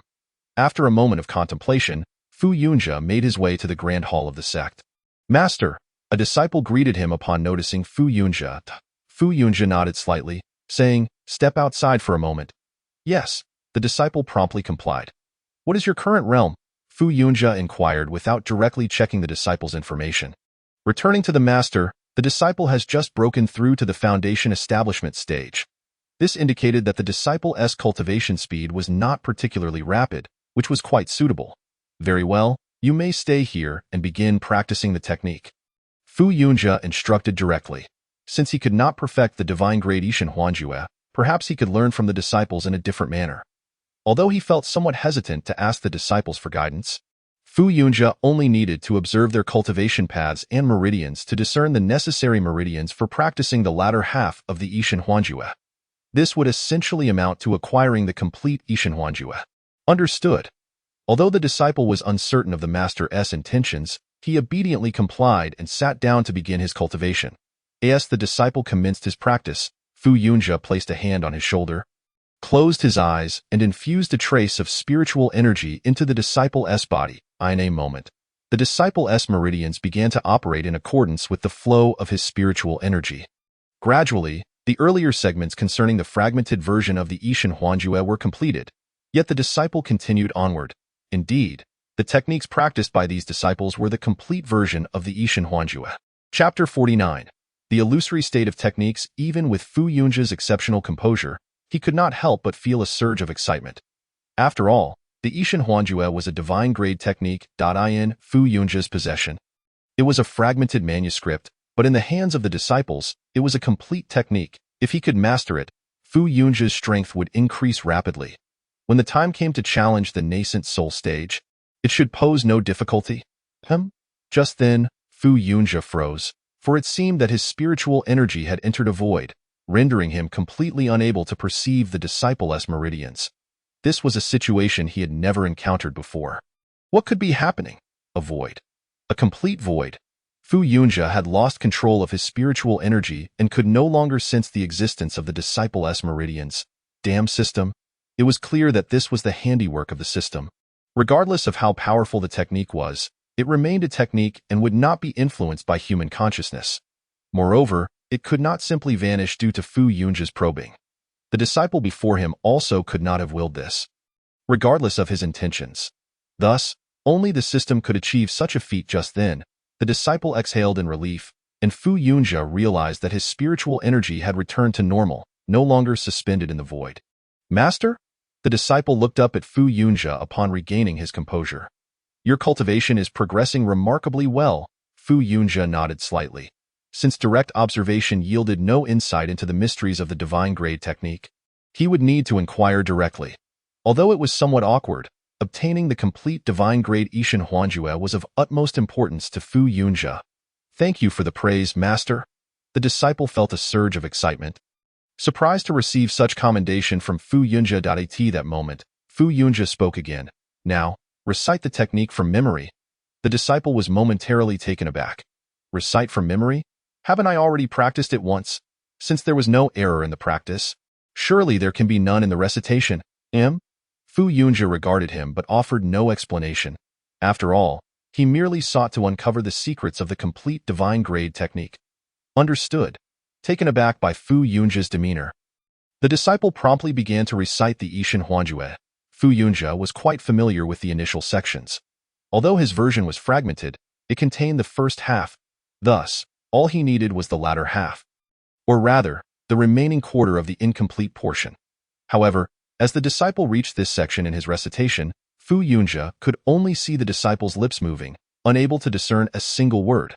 After a moment of contemplation, Fu Yunjia made his way to the grand hall of the sect. Master, a disciple greeted him upon noticing Fu Yunjia. Fu Yunjia nodded slightly, saying, step outside for a moment. Yes, the disciple promptly complied. What is your current realm? Fu Yunjia inquired without directly checking the disciple's information. Returning to the master, the disciple has just broken through to the foundation establishment stage. This indicated that the disciple's cultivation speed was not particularly rapid, which was quite suitable. Very well, you may stay here and begin practicing the technique. Fu Yunjia instructed directly. Since he could not perfect the divine-grade Yishan Huanjue, perhaps he could learn from the disciples in a different manner. Although he felt somewhat hesitant to ask the disciples for guidance, Fu Yunjia only needed to observe their cultivation paths and meridians to discern the necessary meridians for practicing the latter half of the Yishan Huanjue. This would essentially amount to acquiring the complete Yishan Huanjue. Understood. Although the disciple was uncertain of the master's intentions, he obediently complied and sat down to begin his cultivation. As the disciple commenced his practice, Fu Yunjia placed a hand on his shoulder, closed his eyes, and infused a trace of spiritual energy into the disciple's body. In a moment, the disciple's meridians began to operate in accordance with the flow of his spiritual energy. Gradually, the earlier segments concerning the fragmented version of the Yishan Huanjue were completed, yet the disciple continued onward. Indeed, the techniques practiced by these disciples were the complete version of the Yishan Huanjue. Chapter 49. The illusory state of techniques. Even with Fu Yunjia's exceptional composure, he could not help but feel a surge of excitement. After all, the Yishan Huanjue was a divine-grade technique in Fu Yunjia's possession. It was a fragmented manuscript, but in the hands of the disciples, it was a complete technique. If he could master it, Fu Yunjia's strength would increase rapidly. When the time came to challenge the nascent soul stage, it should pose no difficulty. Just then, Fu Yunjia froze, for it seemed that his spiritual energy had entered a void, rendering him completely unable to perceive the disciple's meridians. This was a situation he had never encountered before. What could be happening? A void. A complete void. Fu Yunjia had lost control of his spiritual energy and could no longer sense the existence of the disciple's meridians. Damn system. It was clear that this was the handiwork of the system. Regardless of how powerful the technique was, it remained a technique and would not be influenced by human consciousness. Moreover, it could not simply vanish due to Fu Yunjia's probing. The disciple before him also could not have willed this, regardless of his intentions. Thus, only the system could achieve such a feat. Just then, the disciple exhaled in relief, and Fu Yunjia realized that his spiritual energy had returned to normal, no longer suspended in the void. Master? The disciple looked up at Fu Yunjia upon regaining his composure. Your cultivation is progressing remarkably well. Fu Yunjia nodded slightly. Since direct observation yielded no insight into the mysteries of the divine-grade technique, he would need to inquire directly. Although it was somewhat awkward, obtaining the complete divine-grade Yishan Huanjue was of utmost importance to Fu Yunjia. Thank you for the praise, Master. The disciple felt a surge of excitement. Surprised to receive such commendation from Fu Yunjia. At that moment, Fu Yunjia spoke again. Now, recite the technique from memory. The disciple was momentarily taken aback. Recite from memory? Haven't I already practiced it once? Since there was no error in the practice, surely there can be none in the recitation. Fu Yunjia regarded him but offered no explanation. After all, he merely sought to uncover the secrets of the complete divine-grade technique. Understood. Taken aback by Fu Yunjia's demeanor, the disciple promptly began to recite the Yishan Huanjue. Fu Yunjia was quite familiar with the initial sections. Although his version was fragmented, it contained the first half. Thus, all he needed was the latter half, or rather, the remaining quarter of the incomplete portion. However, as the disciple reached this section in his recitation, Fu Yunjia could only see the disciple's lips moving, unable to discern a single word.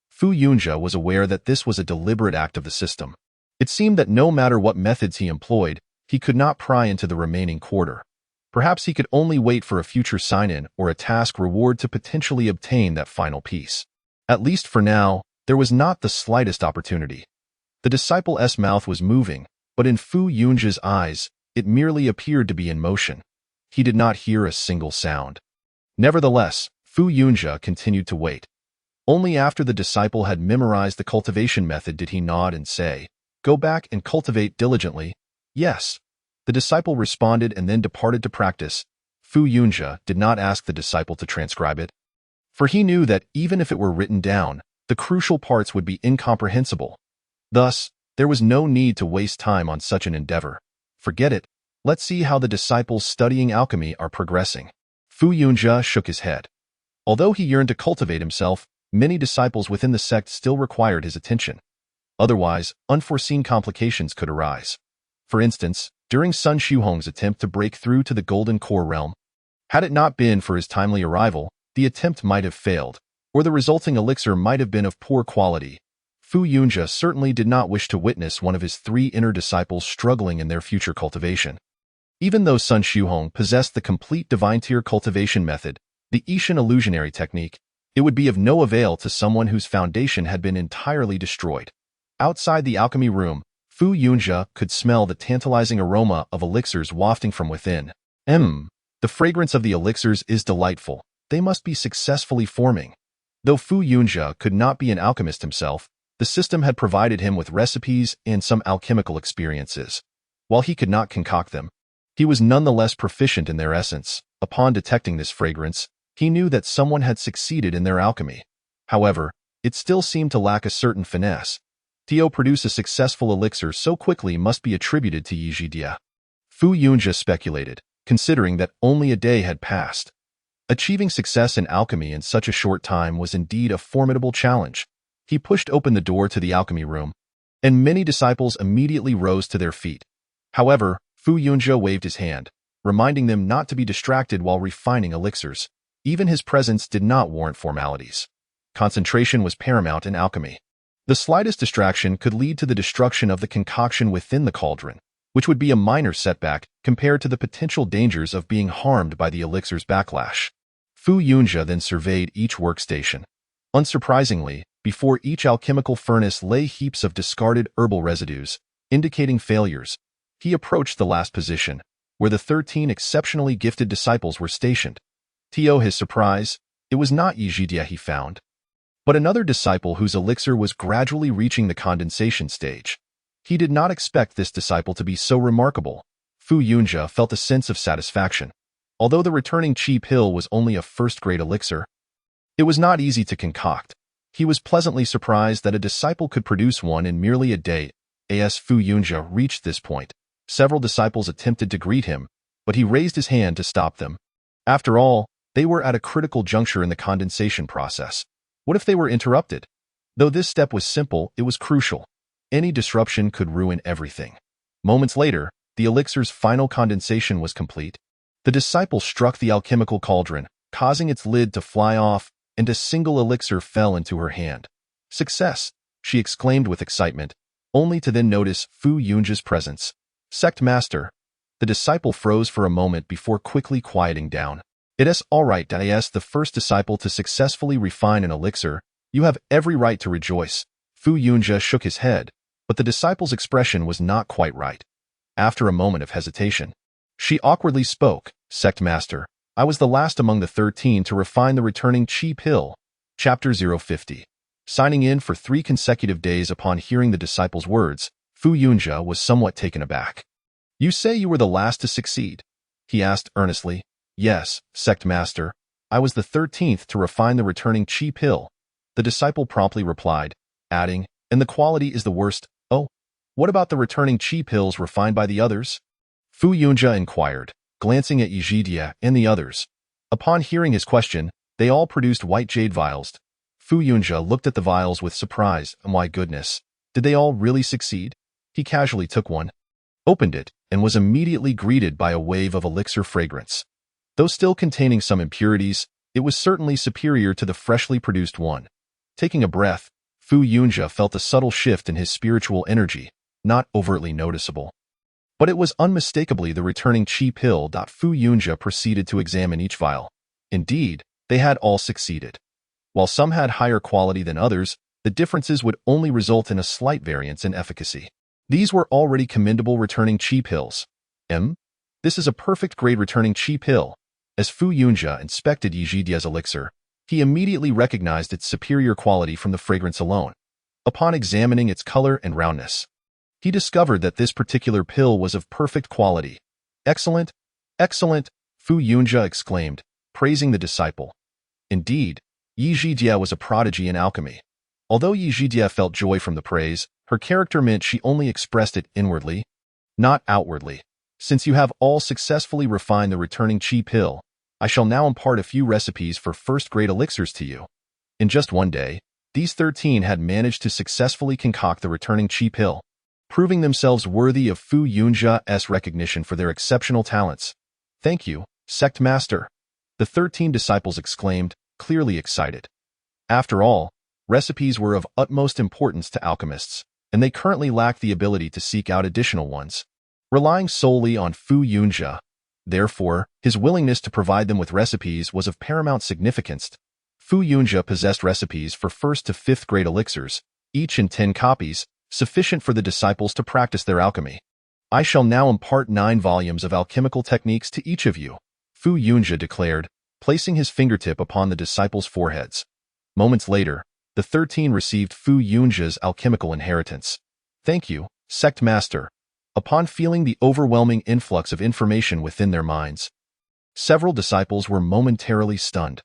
Fu Yunjia was aware that this was a deliberate act of the system. It seemed that no matter what methods he employed, he could not pry into the remaining quarter. Perhaps he could only wait for a future sign-in or a task reward to potentially obtain that final piece. At least for now, there was not the slightest opportunity. The disciple's mouth was moving, but in Fu Yunjia's eyes, it merely appeared to be in motion. He did not hear a single sound. Nevertheless, Fu Yunjia continued to wait. Only after the disciple had memorized the cultivation method did he nod and say, "Go back and cultivate diligently." Yes. The disciple responded and then departed to practice. Fu Yunjia did not ask the disciple to transcribe it, for he knew that even if it were written down, the crucial parts would be incomprehensible. Thus, there was no need to waste time on such an endeavor. Forget it. Let's see how the disciples studying alchemy are progressing. Fu Yunjia shook his head. Although he yearned to cultivate himself, many disciples within the sect still required his attention. Otherwise, unforeseen complications could arise. For instance, during Sun Shuhong's attempt to break through to the Golden Core realm, had it not been for his timely arrival, the attempt might have failed. or the resulting elixir might have been of poor quality. Fu Yunjia certainly did not wish to witness one of his 3 inner disciples struggling in their future cultivation. Even though Sun Shuhong possessed the complete divine tier cultivation method, the Ishan illusionary technique, it would be of no avail to someone whose foundation had been entirely destroyed. Outside the alchemy room, Fu Yunjia could smell the tantalizing aroma of elixirs wafting from within. The fragrance of the elixirs is delightful. They must be successfully forming. Though Fu Yunjia could not be an alchemist himself, the system had provided him with recipes and some alchemical experiences. While he could not concoct them, he was nonetheless proficient in their essence. Upon detecting this fragrance, he knew that someone had succeeded in their alchemy. However, it still seemed to lack a certain finesse. To produce a successful elixir so quickly must be attributed to Yizhidia. Fu Yunjia speculated, considering that only a day had passed. Achieving success in alchemy in such a short time was indeed a formidable challenge. He pushed open the door to the alchemy room, and many disciples immediately rose to their feet. However, Fu Yunjia waved his hand, reminding them not to be distracted while refining elixirs. Even his presence did not warrant formalities. Concentration was paramount in alchemy. The slightest distraction could lead to the destruction of the concoction within the cauldron, which would be a minor setback compared to the potential dangers of being harmed by the elixir's backlash. Fu Yunjia then surveyed each workstation. Unsurprisingly, before each alchemical furnace lay heaps of discarded herbal residues, indicating failures. He approached the last position, where the 13 exceptionally gifted disciples were stationed. To his surprise, it was not Yizhidia he found, but another disciple whose elixir was gradually reaching the condensation stage. He did not expect this disciple to be so remarkable. Fu Yunjia felt a sense of satisfaction. Although the returning Qi pill was only a first-grade elixir, it was not easy to concoct. He was pleasantly surprised that a disciple could produce one in merely a day. As Fu Yunjia reached this point, several disciples attempted to greet him, but he raised his hand to stop them. After all, they were at a critical juncture in the condensation process. What if they were interrupted? Though this step was simple, it was crucial. Any disruption could ruin everything. Moments later, the elixir's final condensation was complete. The disciple struck the alchemical cauldron, causing its lid to fly off, and a single elixir fell into her hand. Success, she exclaimed with excitement, only to then notice Fu Yunjia's presence. Sect Master. The disciple froze for a moment before quickly quieting down. It is all right, as the first disciple to successfully refine an elixir. You have every right to rejoice. Fu Yunjia shook his head, but the disciple's expression was not quite right. After a moment of hesitation, she awkwardly spoke. Sect Master, I was the last among the 13 to refine the returning Qi pill. Chapter 050. Signing in for 3 consecutive days upon hearing the disciple's words, Fu Yunjia was somewhat taken aback. You say you were the last to succeed? He asked earnestly. Yes, Sect Master. I was the 13th to refine the returning Qi pill. The disciple promptly replied, adding, and the quality is the worst. Oh, what about the returning Qi pills refined by the others? Fu Yunjia inquired, glancing at Yizhidia and the others. Upon hearing his question, they all produced white jade vials. Fu Yunjia looked at the vials with surprise. My goodness, did they all really succeed? He casually took one, opened it, and was immediately greeted by a wave of elixir fragrance. Though still containing some impurities, it was certainly superior to the freshly produced one. Taking a breath, Fu Yunjia felt a subtle shift in his spiritual energy, not overtly noticeable. But it was unmistakably the returning Qi pill. Fu Yunjia proceeded to examine each vial. Indeed, they had all succeeded. While some had higher quality than others, the differences would only result in a slight variance in efficacy. These were already commendable returning Qi pills. This is a perfect grade returning Qi pill. As Fu Yunjia inspected Yizhidia's elixir, he immediately recognized its superior quality from the fragrance alone. Upon examining its color and roundness, he discovered that this particular pill was of perfect quality. Excellent, excellent, Fu Yunjia exclaimed, praising the disciple. Indeed, Yizhidia was a prodigy in alchemy. Although Yizhidia felt joy from the praise, her character meant she only expressed it inwardly, not outwardly. Since you have all successfully refined the returning Qi pill, I shall now impart a few recipes for first-grade elixirs to you. In just one day, these 13 had managed to successfully concoct the returning Qi pill, proving themselves worthy of Fu Yunjia's recognition for their exceptional talents. Thank you, Sect Master, the 13 disciples exclaimed, clearly excited. After all, recipes were of utmost importance to alchemists, and they currently lacked the ability to seek out additional ones. Relying solely on Fu Yunjia, therefore, his willingness to provide them with recipes was of paramount significance. Fu Yunjia possessed recipes for 1st to 5th grade elixirs, each in 10 copies, sufficient for the disciples to practice their alchemy. I shall now impart 9 volumes of alchemical techniques to each of you, Fu Yunjia declared, placing his fingertip upon the disciples' foreheads. Moments later, the 13 received Fu Yunjia's alchemical inheritance. Thank you, Sect Master. Upon feeling the overwhelming influx of information within their minds, several disciples were momentarily stunned.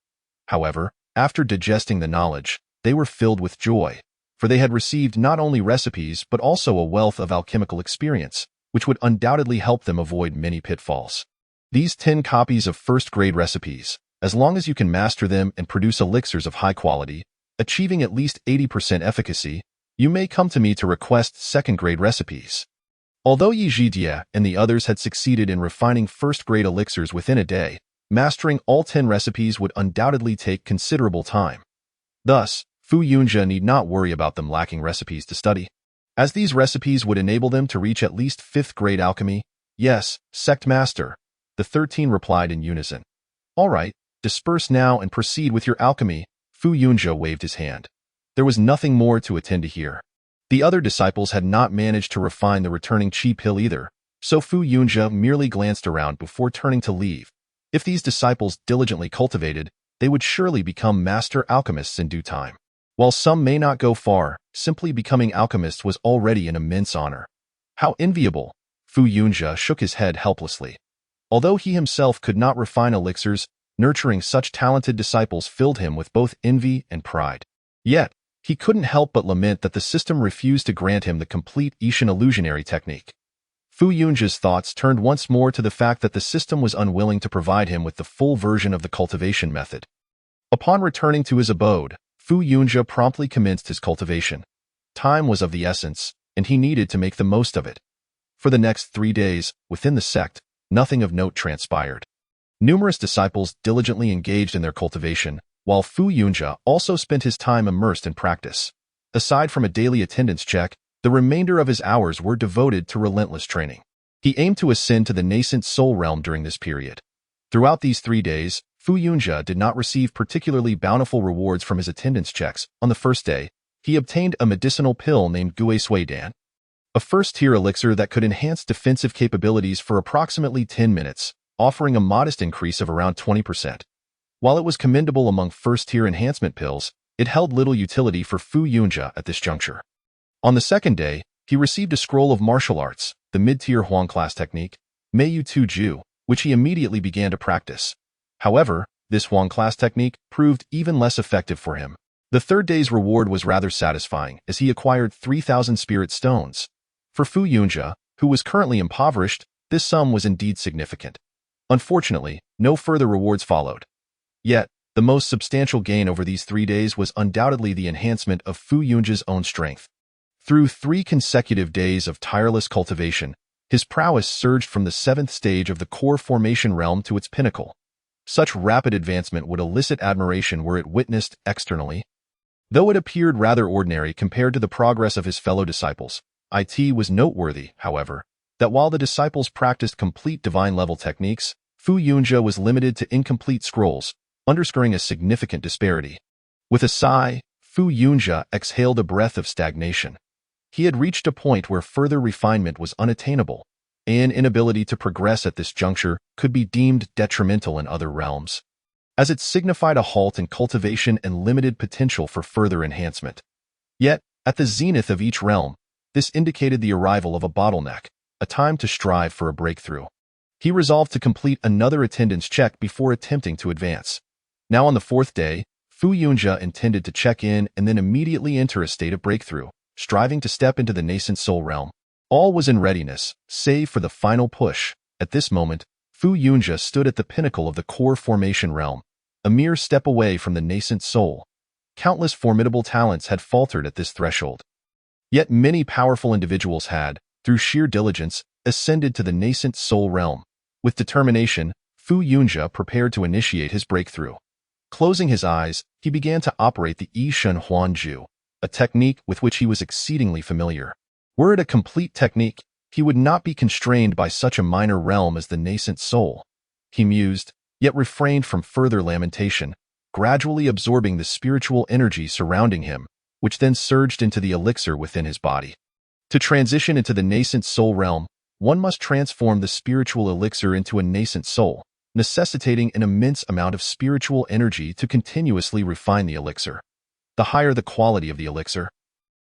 However, after digesting the knowledge, they were filled with joy, for they had received not only recipes but also a wealth of alchemical experience, which would undoubtedly help them avoid many pitfalls. These 10 copies of 1st grade recipes, as long as you can master them and produce elixirs of high quality, achieving at least 80% efficacy, you may come to me to request 2nd grade recipes. Although Yi Zhijie and the others had succeeded in refining 1st grade elixirs within a day, mastering all 10 recipes would undoubtedly take considerable time. Thus, Fu Yunjia need not worry about them lacking recipes to study, as these recipes would enable them to reach at least 5th grade alchemy. Yes, Sect Master, the 13 replied in unison. All right, disperse now and proceed with your alchemy. Fu Yunjia waved his hand. There was nothing more to attend to here. The other disciples had not managed to refine the returning chi pill either, so Fu Yunjia merely glanced around before turning to leave. If these disciples diligently cultivated, they would surely become master alchemists in due time. While some may not go far, simply becoming alchemists was already an immense honor. How enviable! Fu Yunjia shook his head helplessly. Although he himself could not refine elixirs, nurturing such talented disciples filled him with both envy and pride. Yet, he couldn't help but lament that the system refused to grant him the complete Ishan illusionary technique. Fu Yunjia's thoughts turned once more to the fact that the system was unwilling to provide him with the full version of the cultivation method. Upon returning to his abode, Fu Yunjia promptly commenced his cultivation. Time was of the essence, and he needed to make the most of it. For the next 3 days, within the sect, nothing of note transpired. Numerous disciples diligently engaged in their cultivation, while Fu Yunjia also spent his time immersed in practice. Aside from a daily attendance check, the remainder of his hours were devoted to relentless training. He aimed to ascend to the nascent soul realm during this period. Throughout these 3 days, Fu Yunjia did not receive particularly bountiful rewards from his attendance checks. On the first day, he obtained a medicinal pill named Gui Sui Dan, a first-tier elixir that could enhance defensive capabilities for approximately 10 minutes, offering a modest increase of around 20%. While it was commendable among first-tier enhancement pills, it held little utility for Fu Yunjia at this juncture. On the second day, he received a scroll of martial arts, the mid-tier Huang class technique, Meiyu Tu Ju, which he immediately began to practice. However, this Huang class technique proved even less effective for him. The third day's reward was rather satisfying, as he acquired 3,000 spirit stones. For Fu Yunjia, who was currently impoverished, this sum was indeed significant. Unfortunately, no further rewards followed. Yet, the most substantial gain over these 3 days was undoubtedly the enhancement of Fu Yunjia's own strength. Through 3 consecutive days of tireless cultivation, his prowess surged from the 7th stage of the core formation realm to its pinnacle. Such rapid advancement would elicit admiration were it witnessed externally. Though it appeared rather ordinary compared to the progress of his fellow disciples, it was noteworthy, however, that while the disciples practiced complete divine-level techniques, Fu Yunjia was limited to incomplete scrolls, underscoring a significant disparity. With a sigh, Fu Yunjia exhaled a breath of stagnation. He had reached a point where further refinement was unattainable, and inability to progress at this juncture could be deemed detrimental in other realms, as it signified a halt in cultivation and limited potential for further enhancement. Yet, at the zenith of each realm, this indicated the arrival of a bottleneck, a time to strive for a breakthrough. He resolved to complete another attendance check before attempting to advance. Now on the 4th day, Fu Yunjia intended to check in and then immediately enter a state of breakthrough, striving to step into the nascent soul realm. All was in readiness, save for the final push. At this moment, Fu Yunjia stood at the pinnacle of the core formation realm, a mere step away from the nascent soul. Countless formidable talents had faltered at this threshold. Yet many powerful individuals had, through sheer diligence, ascended to the nascent soul realm. With determination, Fu Yunjia prepared to initiate his breakthrough. Closing his eyes, he began to operate the Yi Shen Huan Ju, a technique with which he was exceedingly familiar. Were it a complete technique, he would not be constrained by such a minor realm as the nascent soul. He mused, yet refrained from further lamentation, gradually absorbing the spiritual energy surrounding him, which then surged into the elixir within his body. To transition into the nascent soul realm, one must transform the spiritual elixir into a nascent soul, necessitating an immense amount of spiritual energy to continuously refine the elixir. The higher the quality of the elixir,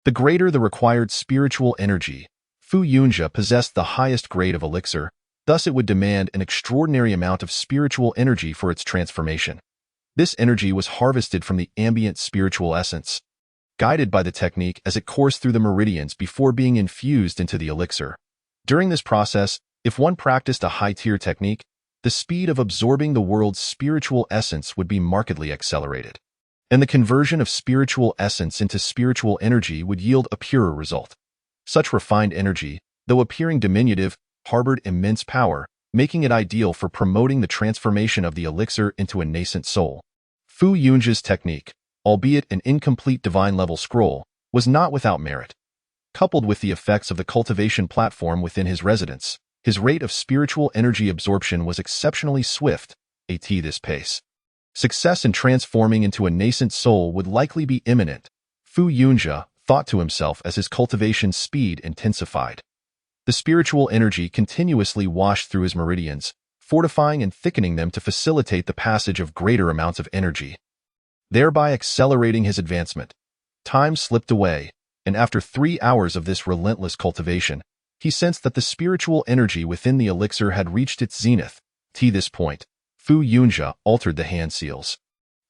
the greater the required spiritual energy. Fu Yunjia possessed the highest grade of elixir, thus it would demand an extraordinary amount of spiritual energy for its transformation. This energy was harvested from the ambient spiritual essence, guided by the technique as it coursed through the meridians before being infused into the elixir. During this process, if one practiced a high-tier technique, the speed of absorbing the world's spiritual essence would be markedly accelerated, and the conversion of spiritual essence into spiritual energy would yield a purer result. Such refined energy, though appearing diminutive, harbored immense power, making it ideal for promoting the transformation of the elixir into a nascent soul. Fu Yunjia's technique, albeit an incomplete divine-level scroll, was not without merit. Coupled with the effects of the cultivation platform within his residence, his rate of spiritual energy absorption was exceptionally swift, at this pace. Success in transforming into a nascent soul would likely be imminent, Fu Yunjia thought to himself as his cultivation speed intensified. The spiritual energy continuously washed through his meridians, fortifying and thickening them to facilitate the passage of greater amounts of energy, thereby accelerating his advancement. Time slipped away, and after 3 hours of this relentless cultivation, he sensed that the spiritual energy within the elixir had reached its zenith. To this point, Fu Yunjia altered the hand seals,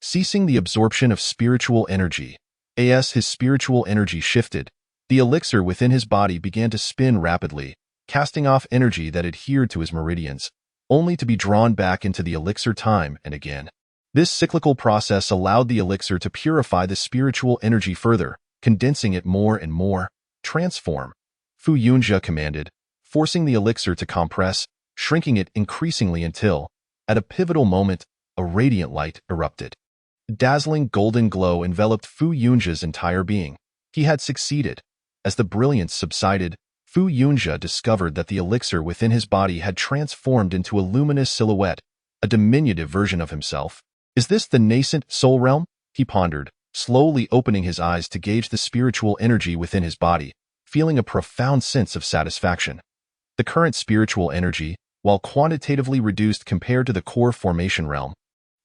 ceasing the absorption of spiritual energy. As his spiritual energy shifted, the elixir within his body began to spin rapidly, casting off energy that adhered to his meridians, only to be drawn back into the elixir time and again. This cyclical process allowed the elixir to purify the spiritual energy further, condensing it more and more. Transform, Fu Yunjia commanded, forcing the elixir to compress, shrinking it increasingly until, at a pivotal moment, a radiant light erupted. A dazzling golden glow enveloped Fu Yunjia's entire being. He had succeeded. As the brilliance subsided, Fu Yunjia discovered that the elixir within his body had transformed into a luminous silhouette, a diminutive version of himself. Is this the nascent soul realm? He pondered, slowly opening his eyes to gauge the spiritual energy within his body, feeling a profound sense of satisfaction. The current spiritual energy, while quantitatively reduced compared to the core formation realm,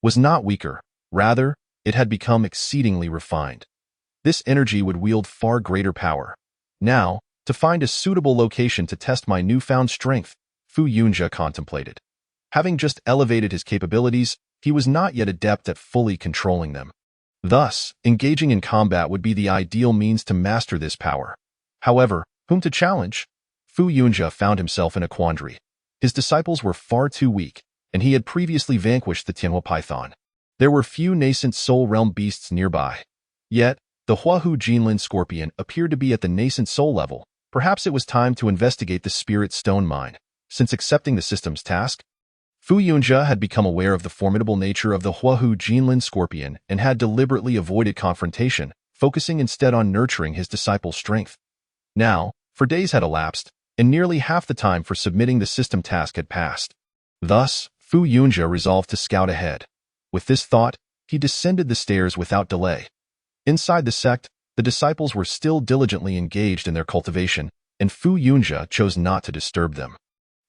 was not weaker. Rather, it had become exceedingly refined. This energy would wield far greater power. Now, to find a suitable location to test my newfound strength, Fu Yunjia contemplated. Having just elevated his capabilities, he was not yet adept at fully controlling them. Thus, engaging in combat would be the ideal means to master this power. However, whom to challenge? Fu Yunjia found himself in a quandary. His disciples were far too weak, and he had previously vanquished the Tianhua python. There were few nascent soul realm beasts nearby. Yet, the Huahu Jinlin scorpion appeared to be at the nascent soul level. Perhaps it was time to investigate the spirit stone mine. Since accepting the system's task, Fu Yunjia had become aware of the formidable nature of the Huahu Jinlin scorpion and had deliberately avoided confrontation, focusing instead on nurturing his disciple's strength. Now, for days had elapsed, and nearly half the time for submitting the system task had passed. Thus, Fu Yunjia resolved to scout ahead. With this thought, he descended the stairs without delay. Inside the sect, the disciples were still diligently engaged in their cultivation, and Fu Yunjia chose not to disturb them.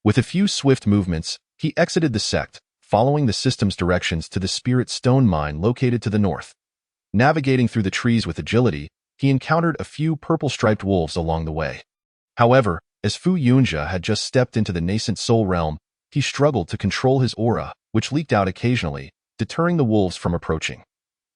With a few swift movements, he exited the sect, following the system's directions to the spirit stone mine located to the north. Navigating through the trees with agility, he encountered a few purple-striped wolves along the way. However, as Fu Yunjia had just stepped into the nascent soul realm, he struggled to control his aura, which leaked out occasionally, deterring the wolves from approaching.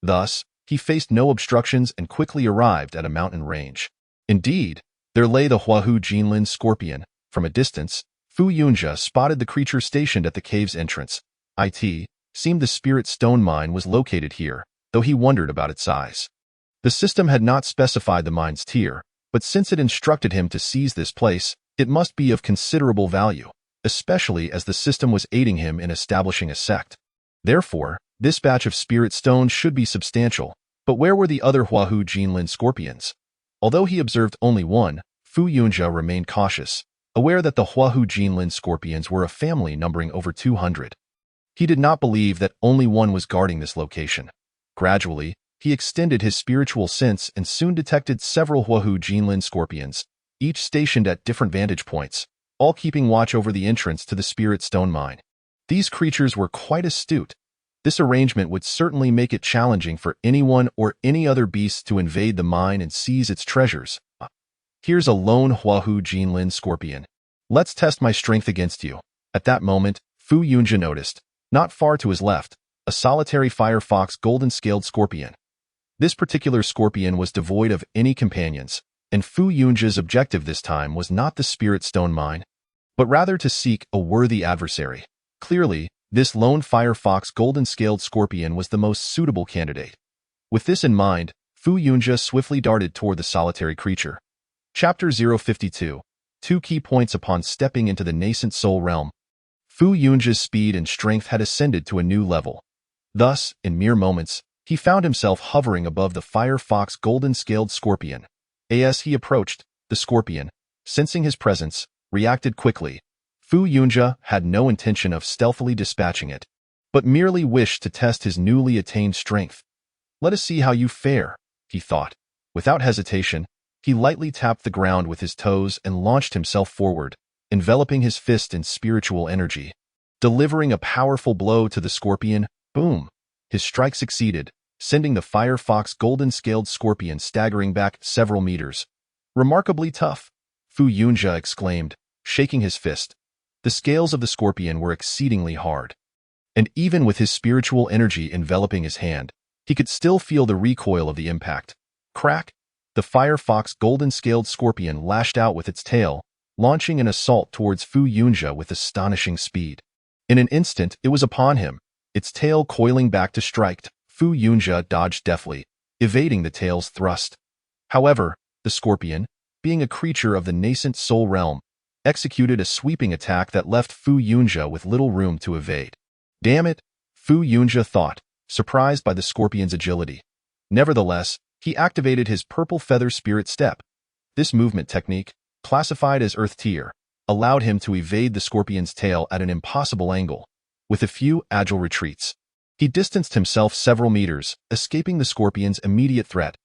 Thus, he faced no obstructions and quickly arrived at a mountain range. Indeed, there lay the Huahu Jinlin scorpion. From a distance, Fu Yunjia spotted the creature stationed at the cave's entrance. It seemed the spirit stone mine was located here, though he wondered about its size. The system had not specified the mine's tier, but since it instructed him to seize this place, it must be of considerable value, especially as the system was aiding him in establishing a sect. Therefore, This batch of spirit stones should be substantial, but where were the other Huahu Jinlin scorpions? Although he observed only one, Fu Yunjia remained cautious, aware that the Huahu Jinlin scorpions were a family numbering over 200. He did not believe that only one was guarding this location. Gradually, he extended his spiritual sense and soon detected several Huahu Jinlin scorpions, each stationed at different vantage points, all keeping watch over the entrance to the spirit stone mine. These creatures were quite astute. This arrangement would certainly make it challenging for anyone or any other beast to invade the mine and seize its treasures. Here's a lone Huahu Jinlin scorpion. Let's test my strength against you. At that moment, Fu Yunjia noticed, not far to his left, a solitary firefox golden-scaled scorpion. This particular scorpion was devoid of any companions, and Fu Yunjia's objective this time was not the spirit stone mine, but rather to seek a worthy adversary. Clearly, this lone firefox golden-scaled scorpion was the most suitable candidate. With this in mind, Fu Yunjia swiftly darted toward the solitary creature. Chapter 052. 2 key points upon stepping into the nascent soul realm. Fu Yunjia's speed and strength had ascended to a new level. Thus, in mere moments, he found himself hovering above the firefox golden-scaled scorpion. As he approached, the scorpion, sensing his presence, reacted quickly. Fu Yunjia had no intention of stealthily dispatching it, but merely wished to test his newly attained strength. Let us see how you fare, he thought. Without hesitation, he lightly tapped the ground with his toes and launched himself forward, enveloping his fist in spiritual energy. Delivering a powerful blow to the scorpion, boom! His strike succeeded, sending the firefox golden-scaled scorpion staggering back several meters. Remarkably tough, Fu Yunjia exclaimed, shaking his fist. The scales of the scorpion were exceedingly hard. And even with his spiritual energy enveloping his hand, he could still feel the recoil of the impact. Crack! The firefox golden-scaled scorpion lashed out with its tail, launching an assault towards Fu Yunjia with astonishing speed. In an instant, it was upon him, its tail coiling back to strike. Fu Yunjia dodged deftly, evading the tail's thrust. However, the scorpion, being a creature of the nascent soul realm, executed a sweeping attack that left Fu Yunjia with little room to evade. Damn it, Fu Yunjia thought, surprised by the scorpion's agility. Nevertheless, he activated his purple feather spirit step. This movement technique, classified as Earth Tier, allowed him to evade the scorpion's tail at an impossible angle. With a few agile retreats, he distanced himself several meters, escaping the scorpion's immediate threat.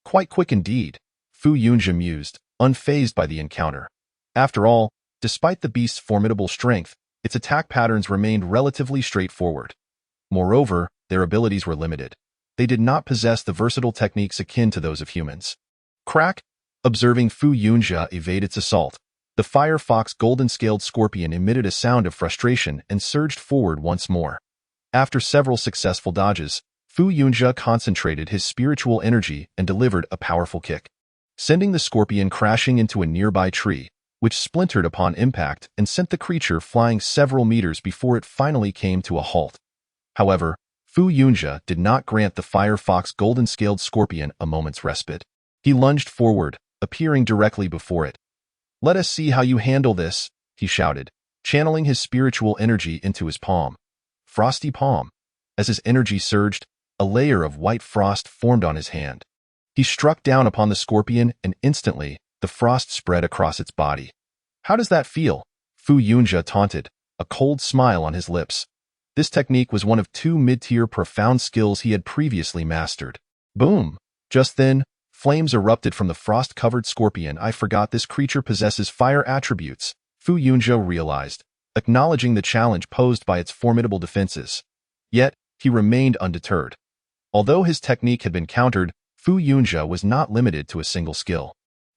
Quite quick indeed, Fu Yunjia mused, unfazed by the encounter. After all, despite the beast's formidable strength, its attack patterns remained relatively straightforward. Moreover, their abilities were limited. They did not possess the versatile techniques akin to those of humans. Crack! Observing Fu Yunjia evade its assault, the firefox golden-scaled scorpion emitted a sound of frustration and surged forward once more. After several successful dodges, Fu Yunjia concentrated his spiritual energy and delivered a powerful kick, sending the scorpion crashing into a nearby tree, which splintered upon impact and sent the creature flying several meters before it finally came to a halt. However, Fu Yunjia did not grant the firefox golden-scaled scorpion a moment's respite. He lunged forward, appearing directly before it. "Let us see how you handle this," he shouted, channeling his spiritual energy into his palm. Frosty palm. As his energy surged, a layer of white frost formed on his hand. He struck down upon the scorpion and instantly, the frost spread across its body. "How does that feel?" Fu Yunjia taunted, a cold smile on his lips. This technique was one of 2 mid-tier profound skills he had previously mastered. Boom! Just then, flames erupted from the frost-covered scorpion. "I forgot this creature possesses fire attributes," Fu Yunjia realized, acknowledging the challenge posed by its formidable defenses. Yet, he remained undeterred. Although his technique had been countered, Fu Yunjia was not limited to a single skill.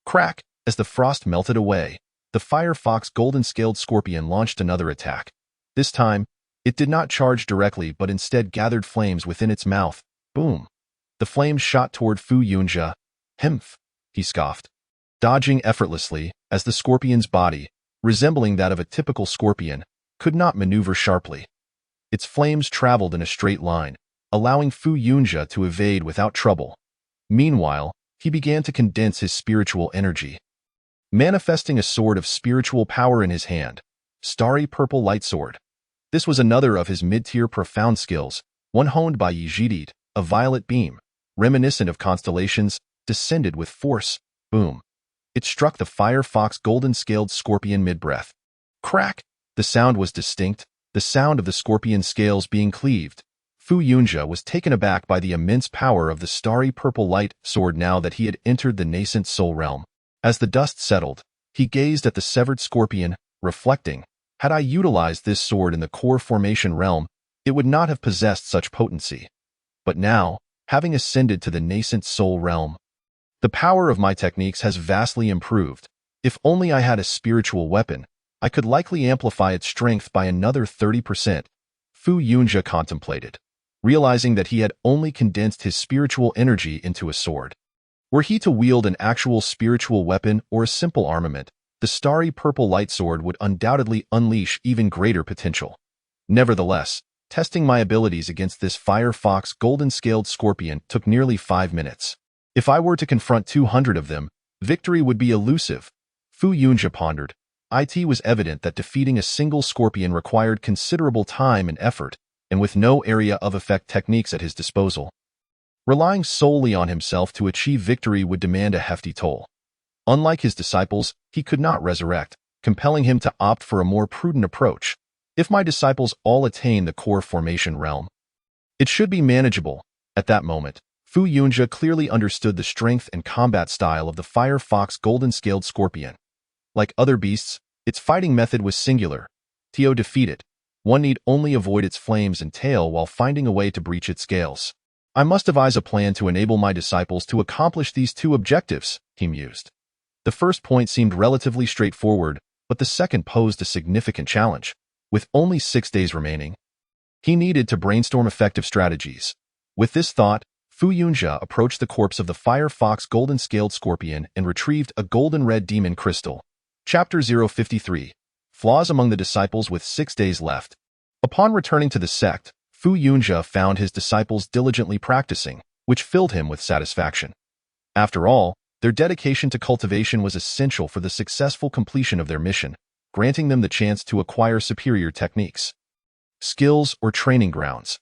Crack! As the frost melted away, the firefox golden-scaled scorpion launched another attack. This time, it did not charge directly but instead gathered flames within its mouth. Boom! The flames shot toward Fu Yunjia. "Himph!" he scoffed, dodging effortlessly as the scorpion's body, resembling that of a typical scorpion, could not maneuver sharply. Its flames traveled in a straight line, allowing Fu Yunjia to evade without trouble. Meanwhile, he began to condense his spiritual energy, manifesting a sword of spiritual power in his hand, starry purple light sword. This was another of his mid-tier profound skills, one honed by Yi Jidit, a violet beam, reminiscent of constellations, descended with force. Boom. It struck the Firefox golden-scaled scorpion mid-breath. Crack! The sound was distinct, the sound of the scorpion scales being cleaved. Fu Yunjia was taken aback by the immense power of the starry purple light sword now that he had entered the nascent soul realm. As the dust settled, he gazed at the severed scorpion, reflecting, had I utilized this sword in the core formation realm, it would not have possessed such potency. But now, having ascended to the nascent soul realm, the power of my techniques has vastly improved. If only I had a spiritual weapon, I could likely amplify its strength by another 30%. Fu Yunjia contemplated, realizing that he had only condensed his spiritual energy into a sword. Were he to wield an actual spiritual weapon or a simple armament, the starry purple light sword would undoubtedly unleash even greater potential. Nevertheless, testing my abilities against this Firefox golden-scaled scorpion took nearly 5 minutes. If I were to confront 200 of them, victory would be elusive. Fu Yunjia pondered. It was evident that defeating a single scorpion required considerable time and effort, and with no area of effect techniques at his disposal. Relying solely on himself to achieve victory would demand a hefty toll. Unlike his disciples, he could not resurrect, compelling him to opt for a more prudent approach. If my disciples all attain the core formation realm, it should be manageable. At that moment, Fu Yunjia clearly understood the strength and combat style of the Firefox golden-scaled scorpion. Like other beasts, its fighting method was singular. To defeat it, one need only avoid its flames and tail while finding a way to breach its scales. I must devise a plan to enable my disciples to accomplish these two objectives, he mused. The first point seemed relatively straightforward, but the second posed a significant challenge. With only 6 days remaining, he needed to brainstorm effective strategies. With this thought, Fu Yunjia approached the corpse of the Firefox golden-scaled scorpion and retrieved a golden-red demon crystal. Chapter 053. Flaws among the disciples with 6 days left. Upon returning to the sect, Fu Yunjia found his disciples diligently practicing, which filled him with satisfaction. After all, their dedication to cultivation was essential for the successful completion of their mission, granting them the chance to acquire superior techniques, skills, or training grounds.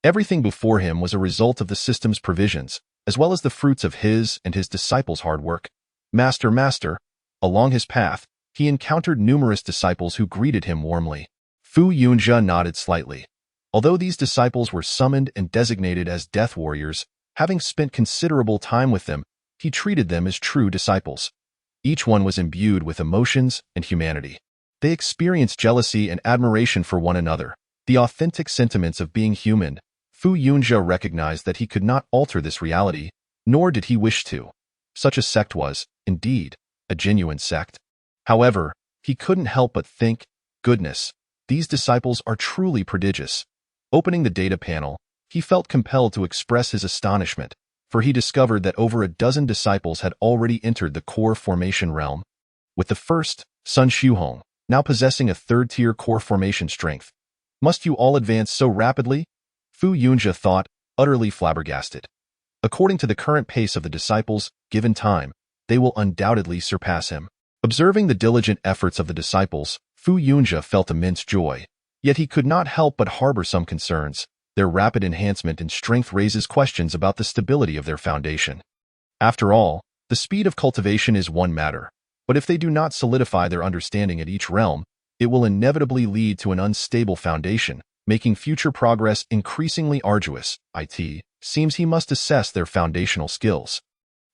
Everything before him was a result of the system's provisions, as well as the fruits of his and his disciples' hard work. Master. Along his path, he encountered numerous disciples who greeted him warmly. Fu Yunjia nodded slightly. Although these disciples were summoned and designated as death warriors, having spent considerable time with them, he treated them as true disciples. Each one was imbued with emotions and humanity. They experienced jealousy and admiration for one another, the authentic sentiments of being human. Fu Yunjia recognized that he could not alter this reality, nor did he wish to. Such a sect was, indeed, a genuine sect. However, he couldn't help but think, goodness, these disciples are truly prodigious. Opening the data panel, he felt compelled to express his astonishment, for he discovered that over a dozen disciples had already entered the core formation realm. With the first, Sun Shuhong, now possessing a third-tier core formation strength. Must you all advance so rapidly? Fu Yunjia thought, utterly flabbergasted. According to the current pace of the disciples, given time, they will undoubtedly surpass him. Observing the diligent efforts of the disciples, Fu Yunjia felt immense joy. Yet he could not help but harbor some concerns. Their rapid enhancement in strength raises questions about the stability of their foundation. After all, the speed of cultivation is one matter, but if they do not solidify their understanding at each realm, it will inevitably lead to an unstable foundation, making future progress increasingly arduous. It seems he must assess their foundational skills.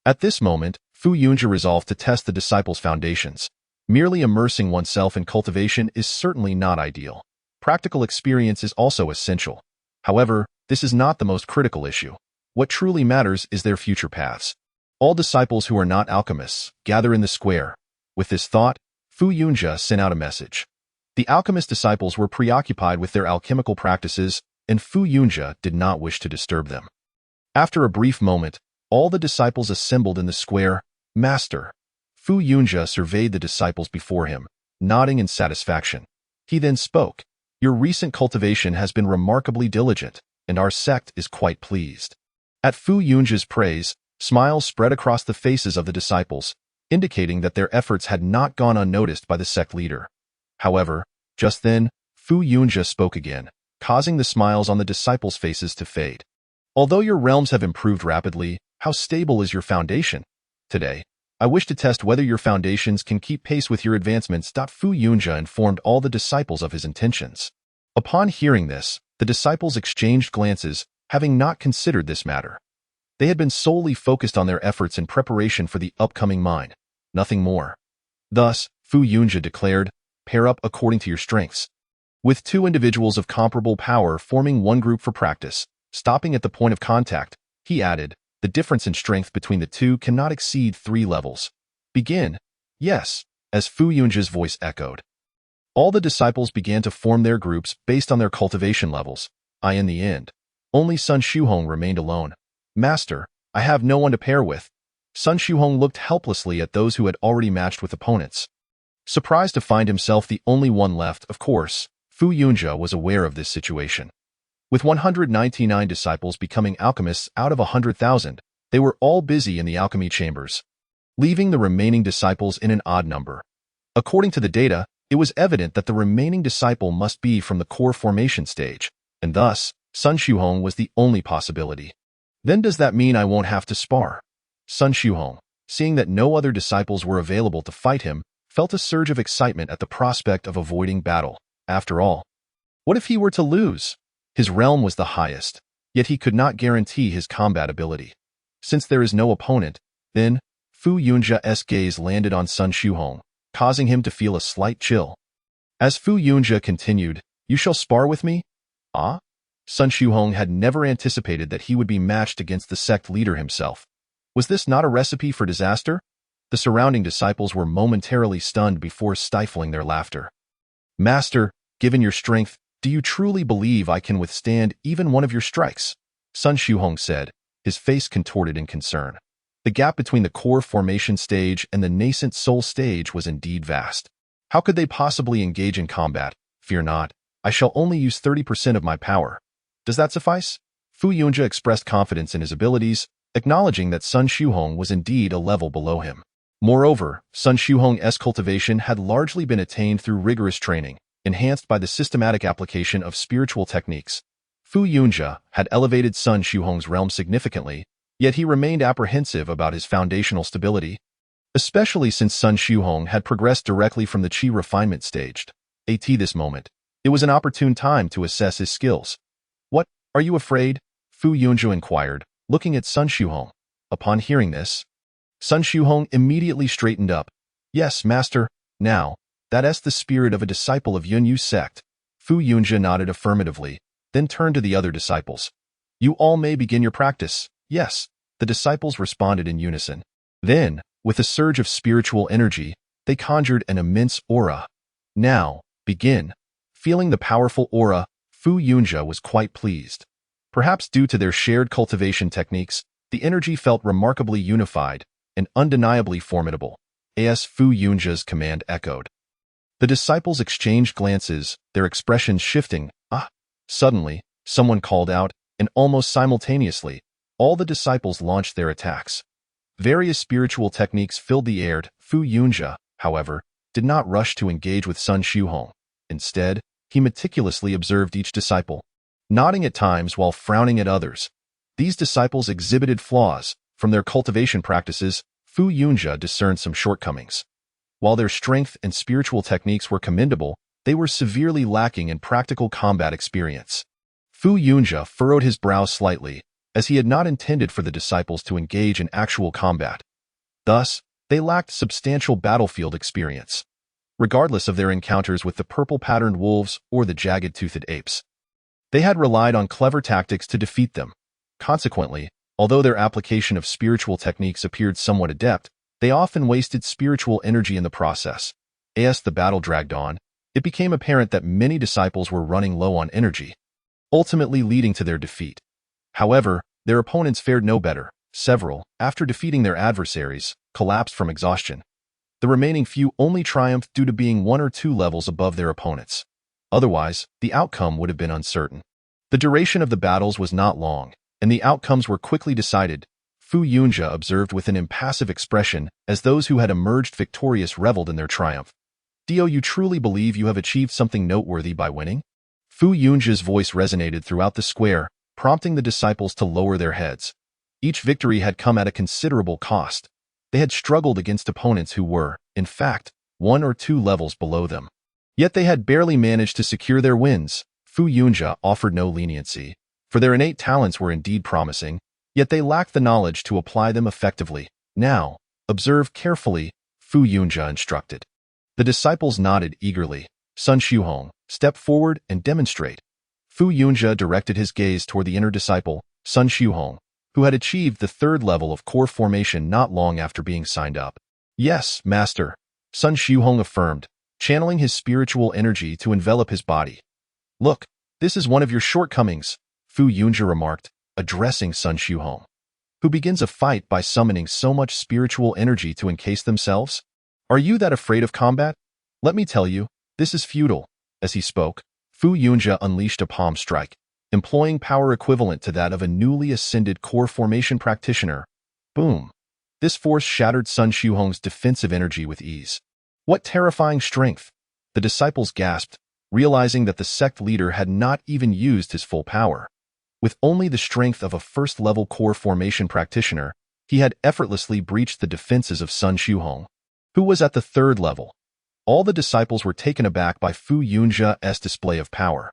At this moment, Fu Yunjia resolved to test the disciples' foundations. Merely immersing oneself in cultivation is certainly not ideal. Practical experience is also essential. However, this is not the most critical issue. What truly matters is their future paths. All disciples who are not alchemists, gather in the square. With this thought, Fu Yunjia sent out a message. The alchemist disciples were preoccupied with their alchemical practices, and Fu Yunjia did not wish to disturb them. After a brief moment, all the disciples assembled in the square. Master. Fu Yunjia surveyed the disciples before him, nodding in satisfaction. He then spoke. Your recent cultivation has been remarkably diligent, and our sect is quite pleased. At Fu Yunjia's praise, smiles spread across the faces of the disciples, indicating that their efforts had not gone unnoticed by the sect leader. However, just then, Fu Yunjia spoke again. causing the smiles on the disciples' faces to fade. Although your realms have improved rapidly, how stable is your foundation? Today, I wish to test whether your foundations can keep pace with your advancements. Fu Yunjia informed all the disciples of his intentions. Upon hearing this, the disciples exchanged glances, having not considered this matter. They had been solely focused on their efforts in preparation for the upcoming mine, nothing more. Thus, Fu Yunjia declared, pair up according to your strengths. With two individuals of comparable power forming one group for practice, stopping at the point of contact, he added, the difference in strength between the two cannot exceed 3 levels. Begin. Yes, as Fu Yunjia's voice echoed. All the disciples began to form their groups based on their cultivation levels. In the end, only Sun Shuhong remained alone. Master, I have no one to pair with. Sun Shuhong looked helplessly at those who had already matched with opponents. Surprised to find himself the only one left, of course, Fu Yunjia was aware of this situation. With 199 disciples becoming alchemists out of 100,000, they were all busy in the alchemy chambers, leaving the remaining disciples in an odd number. According to the data, it was evident that the remaining disciple must be from the core formation stage, and thus, Sun Shuhong was the only possibility. Then does that mean I won't have to spar? Sun Shuhong, seeing that no other disciples were available to fight him, felt a surge of excitement at the prospect of avoiding battle. After all, what if he were to lose? His realm was the highest, yet he could not guarantee his combat ability. Since there is no opponent, then, Fu Yunjia's gaze landed on Sun Shuhong, causing him to feel a slight chill. As Fu Yunjia continued, you shall spar with me? Ah? Sun Shuhong had never anticipated that he would be matched against the sect leader himself. Was this not a recipe for disaster? The surrounding disciples were momentarily stunned before stifling their laughter. Master, given your strength, do you truly believe I can withstand even one of your strikes? Sun Shuhong said, his face contorted in concern. The gap between the core formation stage and the nascent soul stage was indeed vast. How could they possibly engage in combat? Fear not, I shall only use 30% of my power. Does that suffice? Fu Yunjia expressed confidence in his abilities, acknowledging that Sun Shuhong was indeed a level below him. Moreover, Sun Shuhong's cultivation had largely been attained through rigorous training, enhanced by the systematic application of spiritual techniques. Fu Yunjia had elevated Sun Shuhong's realm significantly, yet he remained apprehensive about his foundational stability, especially since Sun Shuhong had progressed directly from the Qi refinement stage. At this moment, it was an opportune time to assess his skills. What, are you afraid? Fu Yunjia inquired, looking at Sun Shuhong. Upon hearing this, Sun Shuhong immediately straightened up. Yes, master, now, that's the spirit of a disciple of Yunyu's sect. Fu Yunjia nodded affirmatively, then turned to the other disciples. You all may begin your practice. Yes, the disciples responded in unison. Then, with a surge of spiritual energy, they conjured an immense aura. Now, begin. Feeling the powerful aura, Fu Yunjia was quite pleased. Perhaps due to their shared cultivation techniques, the energy felt remarkably unified and undeniably formidable. As Fu Yunjia's command echoed. The disciples exchanged glances, their expressions shifting. Suddenly, someone called out, and almost simultaneously, all the disciples launched their attacks. Various spiritual techniques filled the air. Fu Yunjia, however, did not rush to engage with Sun Shuhong. Instead, he meticulously observed each disciple, nodding at times while frowning at others. These disciples exhibited flaws. From their cultivation practices, Fu Yunjia discerned some shortcomings. While their strength and spiritual techniques were commendable, they were severely lacking in practical combat experience. Fu Yunjia furrowed his brow slightly, as he had not intended for the disciples to engage in actual combat. Thus, they lacked substantial battlefield experience, regardless of their encounters with the purple-patterned wolves or the jagged-toothed apes. They had relied on clever tactics to defeat them. Consequently, although their application of spiritual techniques appeared somewhat adept, they often wasted spiritual energy in the process. As the battle dragged on, it became apparent that many disciples were running low on energy, ultimately leading to their defeat. However, their opponents fared no better. Several, after defeating their adversaries, collapsed from exhaustion. The remaining few only triumphed due to being 1 or 2 levels above their opponents. Otherwise, the outcome would have been uncertain. The duration of the battles was not long, and the outcomes were quickly decided. Fu Yunjia observed with an impassive expression as those who had emerged victorious reveled in their triumph. Do you truly believe you have achieved something noteworthy by winning? Fu Yunji's voice resonated throughout the square, prompting the disciples to lower their heads. Each victory had come at a considerable cost. They had struggled against opponents who were, in fact, 1 or 2 levels below them. Yet they had barely managed to secure their wins. Fu Yunjia offered no leniency, for their innate talents were indeed promising, yet they lacked the knowledge to apply them effectively. Now, observe carefully, Fu Yunjia instructed. The disciples nodded eagerly. Sun Xiuhong, step forward and demonstrate. Fu Yunjia directed his gaze toward the inner disciple, Sun Xiuhong, who had achieved the 3rd level of core formation not long after being signed up. Yes, master, Sun Xiuhong affirmed, channeling his spiritual energy to envelop his body. Look, this is one of your shortcomings, Fu Yunjia remarked, addressing Sun Xiuhong. Who begins a fight by summoning so much spiritual energy to encase themselves? Are you that afraid of combat? Let me tell you, this is futile. As he spoke, Fu Yunjia unleashed a palm strike, employing power equivalent to that of a newly ascended core formation practitioner. Boom! This force shattered Sun Xiuhong's defensive energy with ease. What terrifying strength! The disciples gasped, realizing that the sect leader had not even used his full power. With only the strength of a 1st-level core formation practitioner, he had effortlessly breached the defenses of Sun Xiuhong, who was at the 3rd level. All the disciples were taken aback by Fu Yunjia's display of power.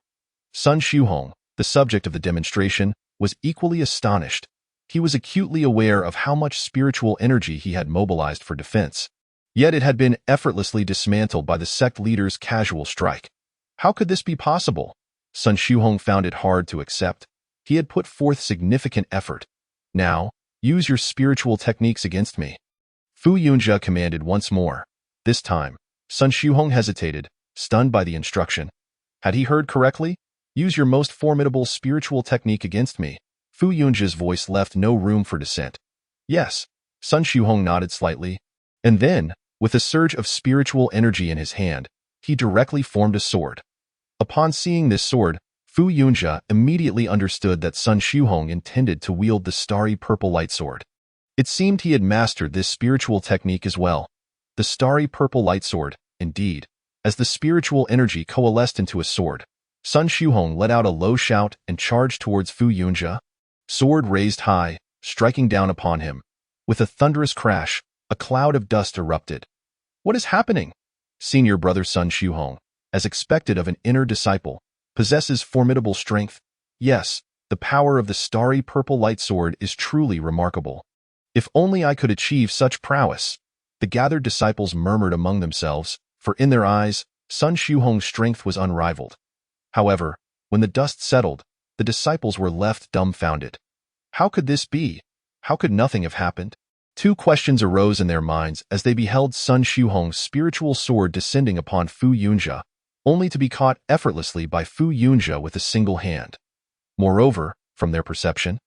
Sun Xiuhong, the subject of the demonstration, was equally astonished. He was acutely aware of how much spiritual energy he had mobilized for defense. Yet it had been effortlessly dismantled by the sect leader's casual strike. How could this be possible? Sun Xiuhong found it hard to accept. He had put forth significant effort. Now, use your spiritual techniques against me. Fu Yunjia commanded once more. This time, Sun Xiuhong hesitated, stunned by the instruction. Had he heard correctly? Use your most formidable spiritual technique against me. Fu Yunjia's voice left no room for dissent. Yes, Sun Xiuhong nodded slightly. And then, with a surge of spiritual energy in his hand, he directly formed a sword. Upon seeing this sword, Fu Yunjia immediately understood that Sun Xiuhong intended to wield the starry purple light sword. It seemed he had mastered this spiritual technique as well. The starry purple light sword, indeed. As the spiritual energy coalesced into a sword, Sun Xiuhong let out a low shout and charged towards Fu Yunjia. Sword raised high, striking down upon him. With a thunderous crash, a cloud of dust erupted. What is happening? Senior brother Sun Xiuhong, as expected of an inner disciple, possesses formidable strength. Yes, the power of the starry purple light sword is truly remarkable. If only I could achieve such prowess. The gathered disciples murmured among themselves, for in their eyes, Sun Xiuhong's strength was unrivaled. However, when the dust settled, the disciples were left dumbfounded. How could this be? How could nothing have happened? 2 questions arose in their minds as they beheld Sun Xiuhong's spiritual sword descending upon Fu Yunjia, only to be caught effortlessly by Fu Yunjia with a single hand. Moreover, from their perception,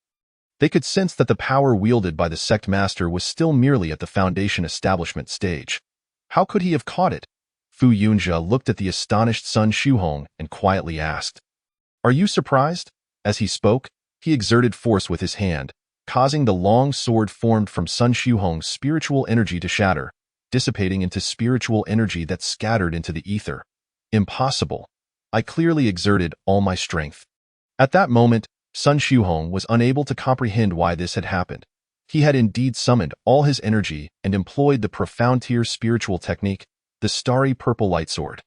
they could sense that the power wielded by the sect master was still merely at the foundation establishment stage. How could he have caught it? Fu Yunjia looked at the astonished Sun Xiuhong and quietly asked, "Are you surprised?" As he spoke, he exerted force with his hand, causing the long sword formed from Sun Xiuhong's spiritual energy to shatter, dissipating into spiritual energy that scattered into the ether. Impossible. I clearly exerted all my strength. At that moment, Sun Xiuhong was unable to comprehend why this had happened. He had indeed summoned all his energy and employed the profound tier spiritual technique, the starry purple light sword.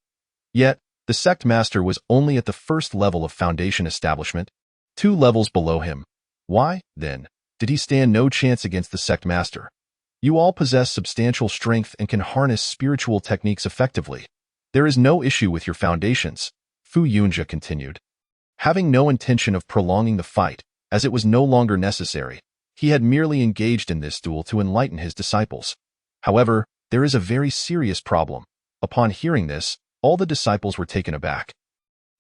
Yet, the sect master was only at the 1st level of foundation establishment, 2 levels below him. Why, then, did he stand no chance against the sect master? You all possess substantial strength and can harness spiritual techniques effectively. There is no issue with your foundations, Fu Yunjia continued. Having no intention of prolonging the fight, as it was no longer necessary, he had merely engaged in this duel to enlighten his disciples. However, there is a very serious problem. Upon hearing this, all the disciples were taken aback,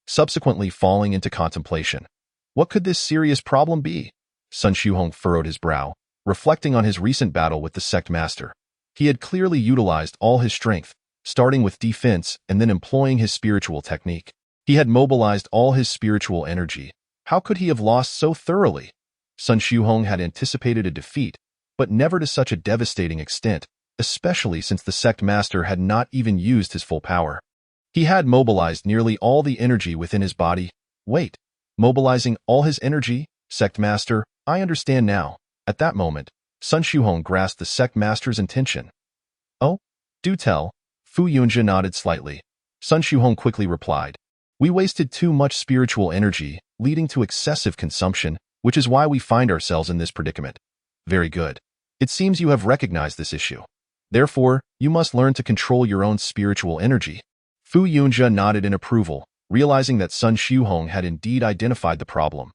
subsequently falling into contemplation. What could this serious problem be? Sun Xiuhong furrowed his brow, reflecting on his recent battle with the sect master. He had clearly utilized all his strength, starting with defense and then employing his spiritual technique. He had mobilized all his spiritual energy. How could he have lost so thoroughly? Sun Xiuhong had anticipated a defeat, but never to such a devastating extent, especially since the sect master had not even used his full power. He had mobilized nearly all the energy within his body, Wait. Mobilizing all his energy? Sect Master, I understand now. At that moment, Sun Shuhong grasped the Sect Master's intention. Oh? Do tell. Fu Yunjia nodded slightly. Sun Shuhong quickly replied. We wasted too much spiritual energy, leading to excessive consumption, which is why we find ourselves in this predicament. Very good. It seems you have recognized this issue. Therefore, you must learn to control your own spiritual energy. Fu Yunjia nodded in approval, realizing that Sun Shuhong had indeed identified the problem.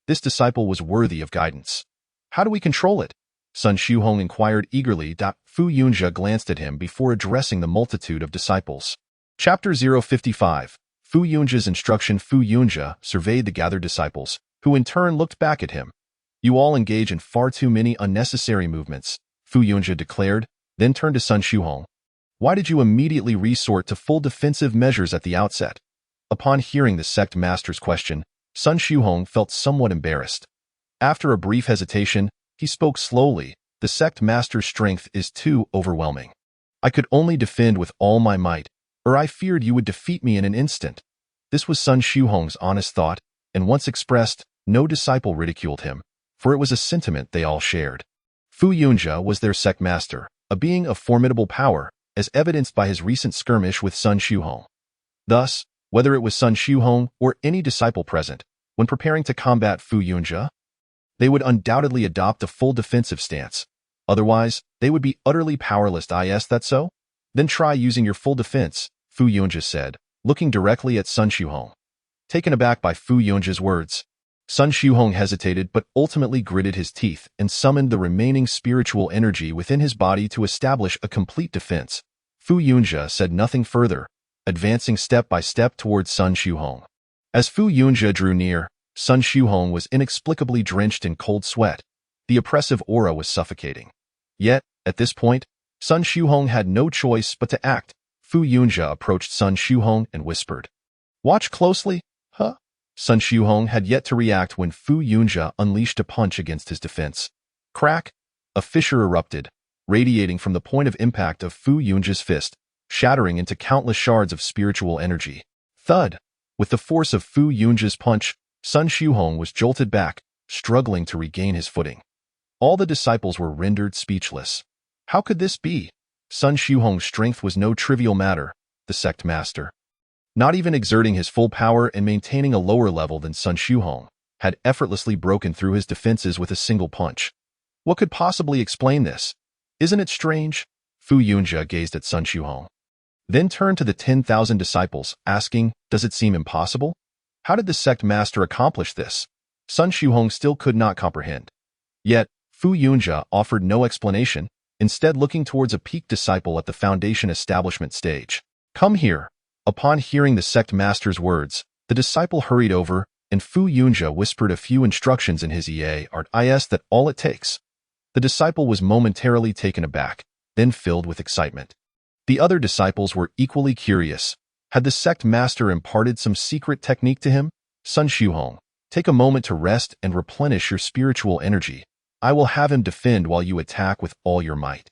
This disciple was worthy of guidance. How do we control it? Sun Shuhong inquired eagerly. Fu Yunjia glanced at him before addressing the multitude of disciples. Chapter 055. Fu Yunjia's instruction. Fu Yunjia surveyed the gathered disciples, who in turn looked back at him. You all engage in far too many unnecessary movements, Fu Yunjia declared, then turned to Sun Shuhong. Why did you immediately resort to full defensive measures at the outset? Upon hearing the sect master's question, Sun Shuhong felt somewhat embarrassed. After a brief hesitation, he spoke slowly. The sect master's strength is too overwhelming. I could only defend with all my might, or I feared you would defeat me in an instant. This was Sun Shuhong's honest thought, and once expressed, no disciple ridiculed him, for it was a sentiment they all shared. Fu Yunjia was their sect master, a being of formidable power, as evidenced by his recent skirmish with Sun Shuhong. Thus, whether it was Sun Shuhong or any disciple present, when preparing to combat Fu Yunjia, they would undoubtedly adopt a full defensive stance. Otherwise, they would be utterly powerless. Is that so? Then try using your full defense, Fu Yunjia said, looking directly at Sun Shuhong. Taken aback by Fu Yunjia's words, Sun Shuhong hesitated but ultimately gritted his teeth and summoned the remaining spiritual energy within his body to establish a complete defense. Fu Yunjia said nothing further, advancing step by step towards Sun Shuhong. As Fu Yunjia drew near, Sun Shuhong was inexplicably drenched in cold sweat. The oppressive aura was suffocating. Yet, at this point, Sun Shuhong had no choice but to act. Fu Yunjia approached Sun Shuhong and whispered, "Watch closely, huh?" Sun Shuhong had yet to react when Fu Yunjia unleashed a punch against his defense. Crack! A fissure erupted, radiating from the point of impact of Fu Yunjia's fist, shattering into countless shards of spiritual energy. Thud! With the force of Fu Yunjia's punch, Sun Shuhong was jolted back, struggling to regain his footing. All the disciples were rendered speechless. How could this be? Sun Shuhong's strength was no trivial matter, the sect master. Not even exerting his full power and maintaining a lower level than Sun Shuhong, had effortlessly broken through his defenses with a single punch. What could possibly explain this? Isn't it strange? Fu Yunjia gazed at Sun Shuhong. Then turned to the 10,000 disciples, asking, does it seem impossible? How did the sect master accomplish this? Sun Shuhong still could not comprehend. Yet, Fu Yunjia offered no explanation, instead looking towards a peaked disciple at the foundation establishment stage. Come here. Upon hearing the sect master's words, the disciple hurried over, and Fu Yunjia whispered a few instructions in his ear. Is that all it takes? The disciple was momentarily taken aback, then filled with excitement. The other disciples were equally curious. Had the sect master imparted some secret technique to him? Sun Shuhong, take a moment to rest and replenish your spiritual energy. I will have him defend while you attack with all your might.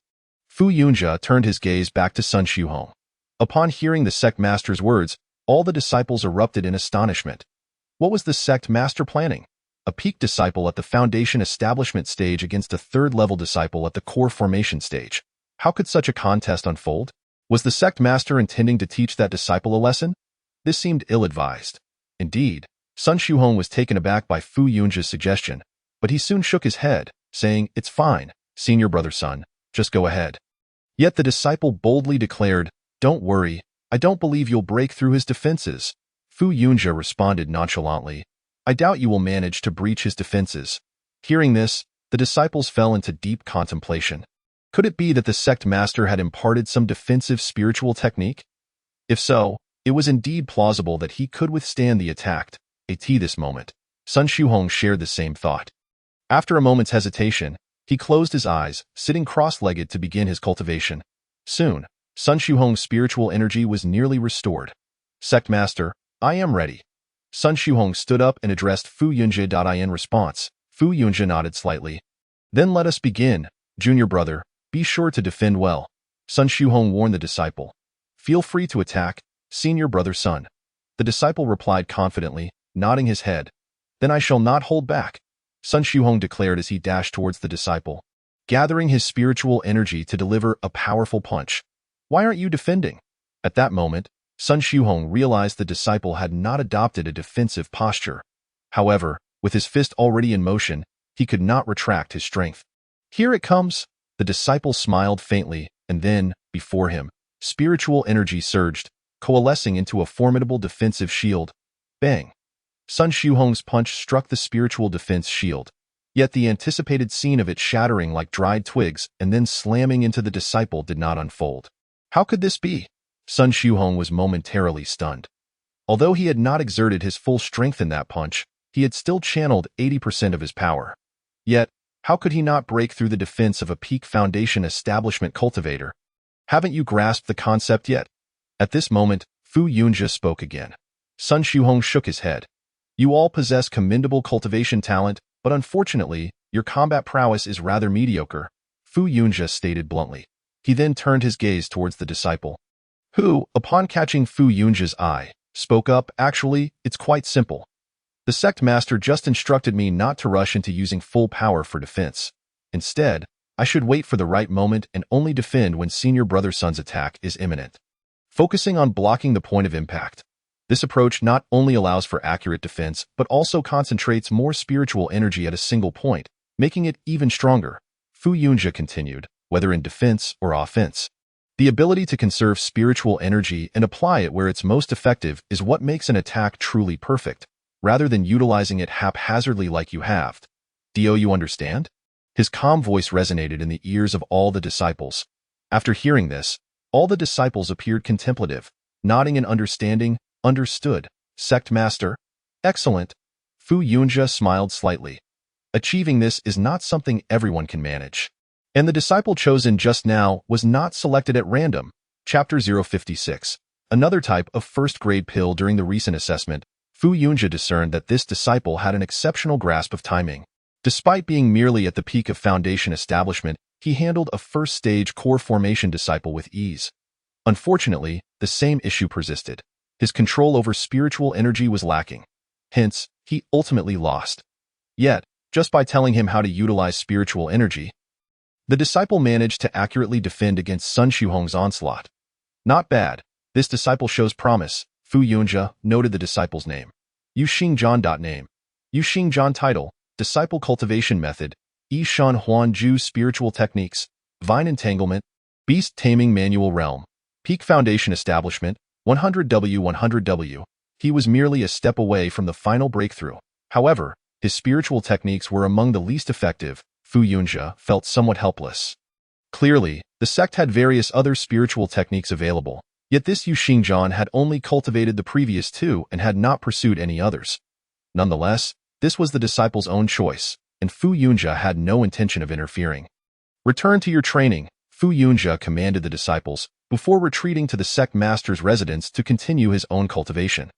Fu Yunjia turned his gaze back to Sun Shuhong. Upon hearing the sect master's words, all the disciples erupted in astonishment. What was the sect master planning? A peak disciple at the foundation establishment stage against a third-level disciple at the core formation stage. How could such a contest unfold? Was the sect master intending to teach that disciple a lesson? This seemed ill-advised. Indeed, Sun Shuhong was taken aback by Fu Yunjia's suggestion, but he soon shook his head, saying, "It's fine, senior brother Sun, just go ahead." Yet the disciple boldly declared, "Don't worry, I don't believe you'll break through his defenses." Fu Yunjia responded nonchalantly, "I doubt you will manage to breach his defenses." Hearing this, the disciples fell into deep contemplation. Could it be that the sect master had imparted some defensive spiritual technique? If so, it was indeed plausible that he could withstand the attack. At this moment, Sun Shuhong shared the same thought. After a moment's hesitation, he closed his eyes, sitting cross-legged to begin his cultivation. Soon, Sun Shuhong's spiritual energy was nearly restored. "Sect master, I am ready." Sun Shuhong stood up and addressed Fu Yunjia. In response, Fu Yunjia nodded slightly. "Then let us begin, junior brother. Be sure to defend well." Sun Shuhong warned the disciple. "Feel free to attack, senior brother Sun." The disciple replied confidently, nodding his head. Then I shall not hold back, Sun Shuhong declared as he dashed towards the disciple, gathering his spiritual energy to deliver a powerful punch. Why aren't you defending? At that moment, Sun Shuhong realized the disciple had not adopted a defensive posture. However, with his fist already in motion, he could not retract his strength. Here it comes! The disciple smiled faintly, and then, before him, spiritual energy surged, coalescing into a formidable defensive shield. Bang! Sun Shuhong's punch struck the spiritual defense shield. Yet the anticipated scene of it shattering like dried twigs and then slamming into the disciple did not unfold. How could this be? Sun Shuhong was momentarily stunned. Although he had not exerted his full strength in that punch, he had still channeled 80% of his power. Yet, how could he not break through the defense of a peak foundation establishment cultivator? Haven't you grasped the concept yet? At this moment, Fu Yunjia spoke again. Sun Shuhong shook his head. You all possess commendable cultivation talent, but unfortunately, your combat prowess is rather mediocre, Fu Yunjia stated bluntly. He then turned his gaze towards the disciple, who, upon catching Fu Yunjia's eye, spoke up, actually, it's quite simple. The sect master just instructed me not to rush into using full power for defense. Instead, I should wait for the right moment and only defend when senior brother Sun's attack is imminent. Focusing on blocking the point of impact. This approach not only allows for accurate defense, but also concentrates more spiritual energy at a single point, making it even stronger, Fu Yunjia continued, whether in defense or offense. The ability to conserve spiritual energy and apply it where it's most effective is what makes an attack truly perfect, rather than utilizing it haphazardly like you have. Do you understand? His calm voice resonated in the ears of all the disciples. After hearing this, all the disciples appeared contemplative, nodding in understanding. Understood, sect master. Excellent. Fu Yunjia smiled slightly. Achieving this is not something everyone can manage. And the disciple chosen just now was not selected at random. Chapter 056. Another type of first-grade pill. During the recent assessment, Fu Yunjia discerned that this disciple had an exceptional grasp of timing. Despite being merely at the peak of foundation establishment, he handled a first-stage core formation disciple with ease. Unfortunately, the same issue persisted. His control over spiritual energy was lacking. Hence, he ultimately lost. Yet, just by telling him how to utilize spiritual energy, the disciple managed to accurately defend against Sun Shuhong's onslaught. Not bad. This disciple shows promise, Fu Yunjia noted the disciple's name. Yu Xingzhan. Name. Yu Xingzhan title, Disciple Cultivation Method, Yi Shan Huan Ju Spiritual Techniques, Vine Entanglement, Beast Taming Manual Realm, Peak Foundation Establishment, 100W. He was merely a step away from the final breakthrough. However, his spiritual techniques were among the least effective. Fu Yunjia felt somewhat helpless. Clearly, the sect had various other spiritual techniques available, yet this Yu Xingzhan had only cultivated the previous two and had not pursued any others. Nonetheless, this was the disciple's own choice, and Fu Yunjia had no intention of interfering. Return to your training, Fu Yunjia commanded the disciples, before retreating to the sect master's residence to continue his own cultivation.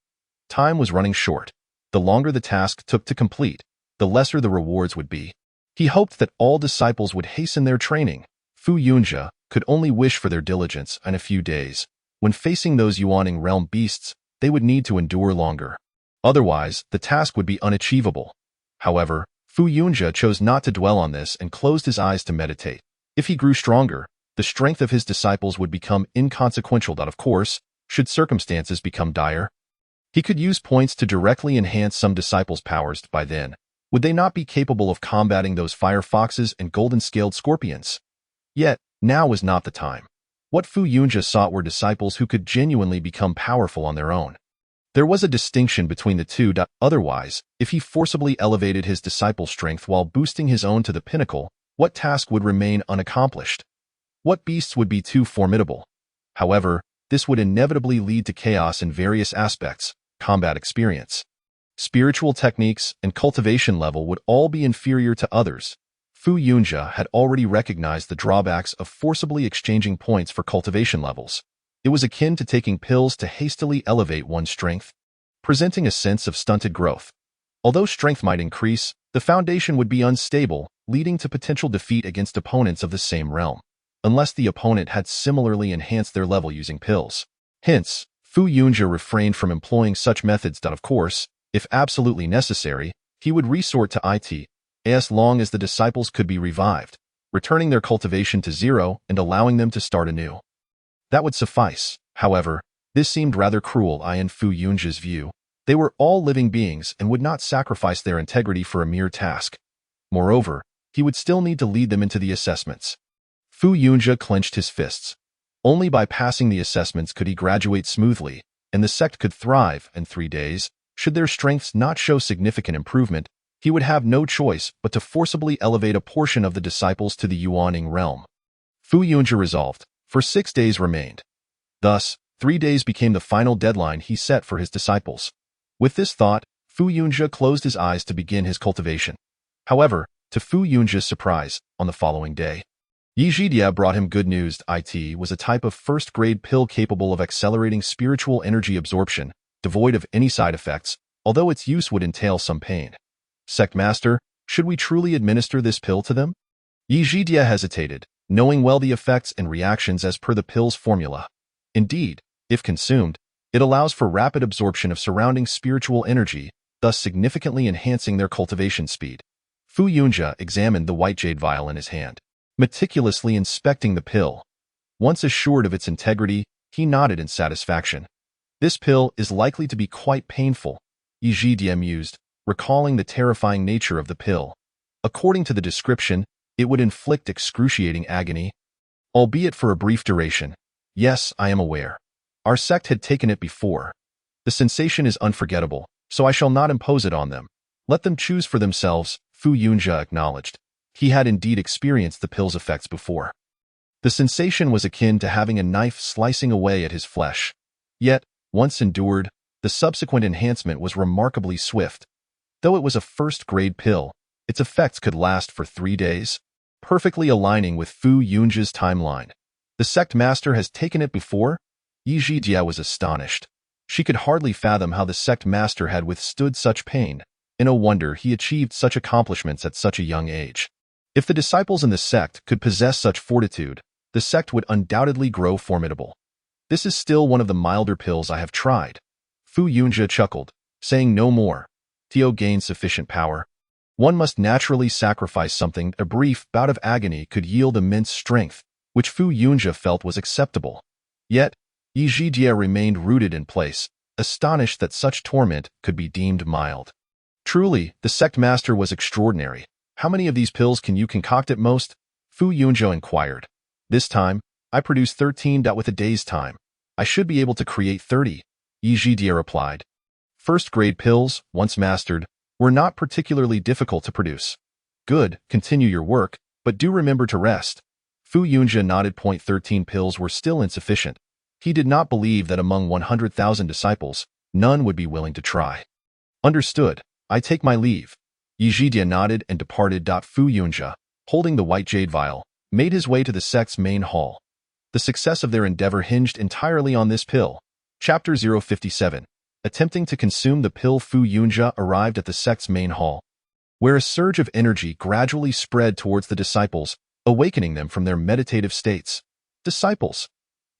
Time was running short. The longer the task took to complete, the lesser the rewards would be. He hoped that all disciples would hasten their training. Fu Yunjia could only wish for their diligence. In a few days, when facing those Yuaning realm beasts, they would need to endure longer. Otherwise, the task would be unachievable. However, Fu Yunjia chose not to dwell on this and closed his eyes to meditate. If he grew stronger, the strength of his disciples would become inconsequential. Of course, should circumstances become dire, he could use points to directly enhance some disciples' powers. By then, would they not be capable of combating those fire foxes and golden-scaled scorpions? Yet, now was not the time. What Fu Yunjia sought were disciples who could genuinely become powerful on their own. There was a distinction between the two. Otherwise, if he forcibly elevated his disciples' strength while boosting his own to the pinnacle, what task would remain unaccomplished? What beasts would be too formidable? However, this would inevitably lead to chaos in various aspects: combat experience, spiritual techniques, and cultivation level would all be inferior to others. Fu Yunjia had already recognized the drawbacks of forcibly exchanging points for cultivation levels. It was akin to taking pills to hastily elevate one's strength, presenting a sense of stunted growth. Although strength might increase, the foundation would be unstable, leading to potential defeat against opponents of the same realm, unless the opponent had similarly enhanced their level using pills. Hence, Fu Yunjia refrained from employing such methods. Of course, If absolutely necessary, he would resort to it as long as the disciples could be revived, returning their cultivation to zero and allowing them to start anew. That would suffice. However, this seemed rather cruel in Fu Yunji's view. They were all living beings and would not sacrifice their integrity for a mere task. Moreover, he would still need to lead them into the assessments. Fu Yunji clenched his fists. Only by passing the assessments could he graduate smoothly, and the sect could thrive in 3 days. Should their strengths not show significant improvement, he would have no choice but to forcibly elevate a portion of the disciples to the Yuaning realm. Fu Yunji resolved, for 6 days remained. Thus, 3 days became the final deadline he set for his disciples. With this thought, Fu Yunji closed his eyes to begin his cultivation. However, to Fu Yunji's surprise, on the following day, Yi Zhidia brought him good news. It was a type of first-grade pill capable of accelerating spiritual energy absorption, devoid of any side effects, although its use would entail some pain. Sect Master, should we truly administer this pill to them? Yi Zhidia hesitated, knowing well the effects and reactions as per the pill's formula. Indeed, if consumed, it allows for rapid absorption of surrounding spiritual energy, thus significantly enhancing their cultivation speed. Fu Yunji examined the white jade vial in his hand, meticulously inspecting the pill. Once assured of its integrity, he nodded in satisfaction. This pill is likely to be quite painful, Yi Zhidia mused, recalling the terrifying nature of the pill. According to the description, it would inflict excruciating agony, albeit for a brief duration. Yes, I am aware. Our sect had taken it before. The sensation is unforgettable, so I shall not impose it on them. Let them choose for themselves, Fu Yunji acknowledged. He had indeed experienced the pill's effects before. The sensation was akin to having a knife slicing away at his flesh. Yet, once endured, the subsequent enhancement was remarkably swift. Though it was a first-grade pill, its effects could last for 3 days, perfectly aligning with Fu Yunji's timeline. The sect master has taken it before? Yi Zhidia was astonished. She could hardly fathom how the sect master had withstood such pain. No wonder he achieved such accomplishments at such a young age. If the disciples in the sect could possess such fortitude, the sect would undoubtedly grow formidable. This is still one of the milder pills I have tried. Fu Yunji chuckled, saying no more. Tio gained sufficient power. One must naturally sacrifice something. A brief bout of agony could yield immense strength, which Fu Yunji felt was acceptable. Yet, Yi Zhidia remained rooted in place, astonished that such torment could be deemed mild. Truly, the sect master was extraordinary. How many of these pills can you concoct at most? Fu Yunji inquired. This time, I produced 13. With a day's time, I should be able to create 30, Yi Zhidia replied. First-grade pills, once mastered, were not particularly difficult to produce. Good, continue your work, but do remember to rest. Fu Yunji nodded. 13 pills were still insufficient. He did not believe that among 100,000 disciples, none would be willing to try. Understood. I take my leave. Yi Zhidia nodded and departed. Fu Yunji, holding the white jade vial, made his way to the sect's main hall. The success of their endeavor hinged entirely on this pill. Chapter 057. Attempting to consume the pill. Fu Yunji arrived at the sect's main hall, where a surge of energy gradually spread towards the disciples, awakening them from their meditative states. Disciples!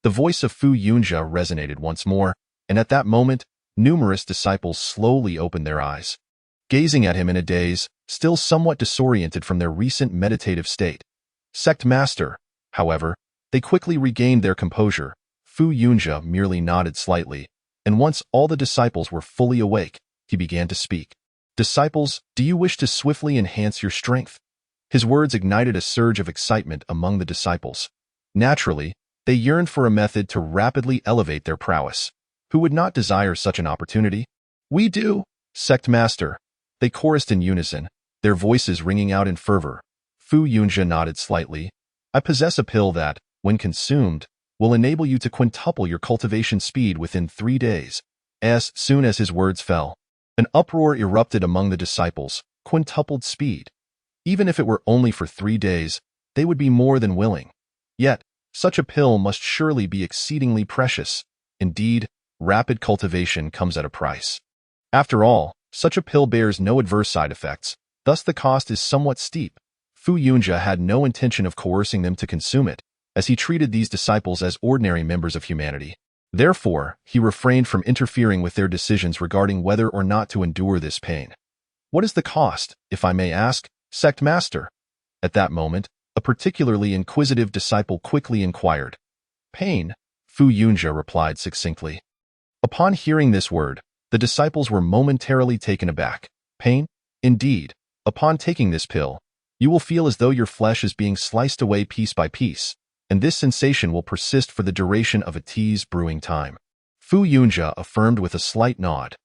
The voice of Fu Yunji resonated once more, and at that moment, numerous disciples slowly opened their eyes, gazing at him in a daze, still somewhat disoriented from their recent meditative state. Sect Master, however, they quickly regained their composure. Fu Yunji merely nodded slightly, and once all the disciples were fully awake, he began to speak. Disciples, do you wish to swiftly enhance your strength? His words ignited a surge of excitement among the disciples. Naturally, they yearned for a method to rapidly elevate their prowess. Who would not desire such an opportunity? We do, Sect Master. They chorused in unison, their voices ringing out in fervor. Fu Yunji nodded slightly. I possess a pill that, when consumed, will enable you to quintuple your cultivation speed within 3 days. As soon as his words fell, an uproar erupted among the disciples. Quintupled speed. Even if it were only for 3 days, they would be more than willing. Yet, such a pill must surely be exceedingly precious. Indeed, rapid cultivation comes at a price. After all, such a pill bears no adverse side effects, thus the cost is somewhat steep. Fu Yunji had no intention of coercing them to consume it, as he treated these disciples as ordinary members of humanity. Therefore, he refrained from interfering with their decisions regarding whether or not to endure this pain. "What is the cost, if I may ask, sect master?" At that moment, a particularly inquisitive disciple quickly inquired. "Pain," Fu Yunjia replied succinctly. Upon hearing this word, the disciples were momentarily taken aback. "Pain? Indeed. Upon taking this pill, you will feel as though your flesh is being sliced away piece by piece, and this sensation will persist for the duration of a tea's brewing time." Fu Yunjia affirmed with a slight nod.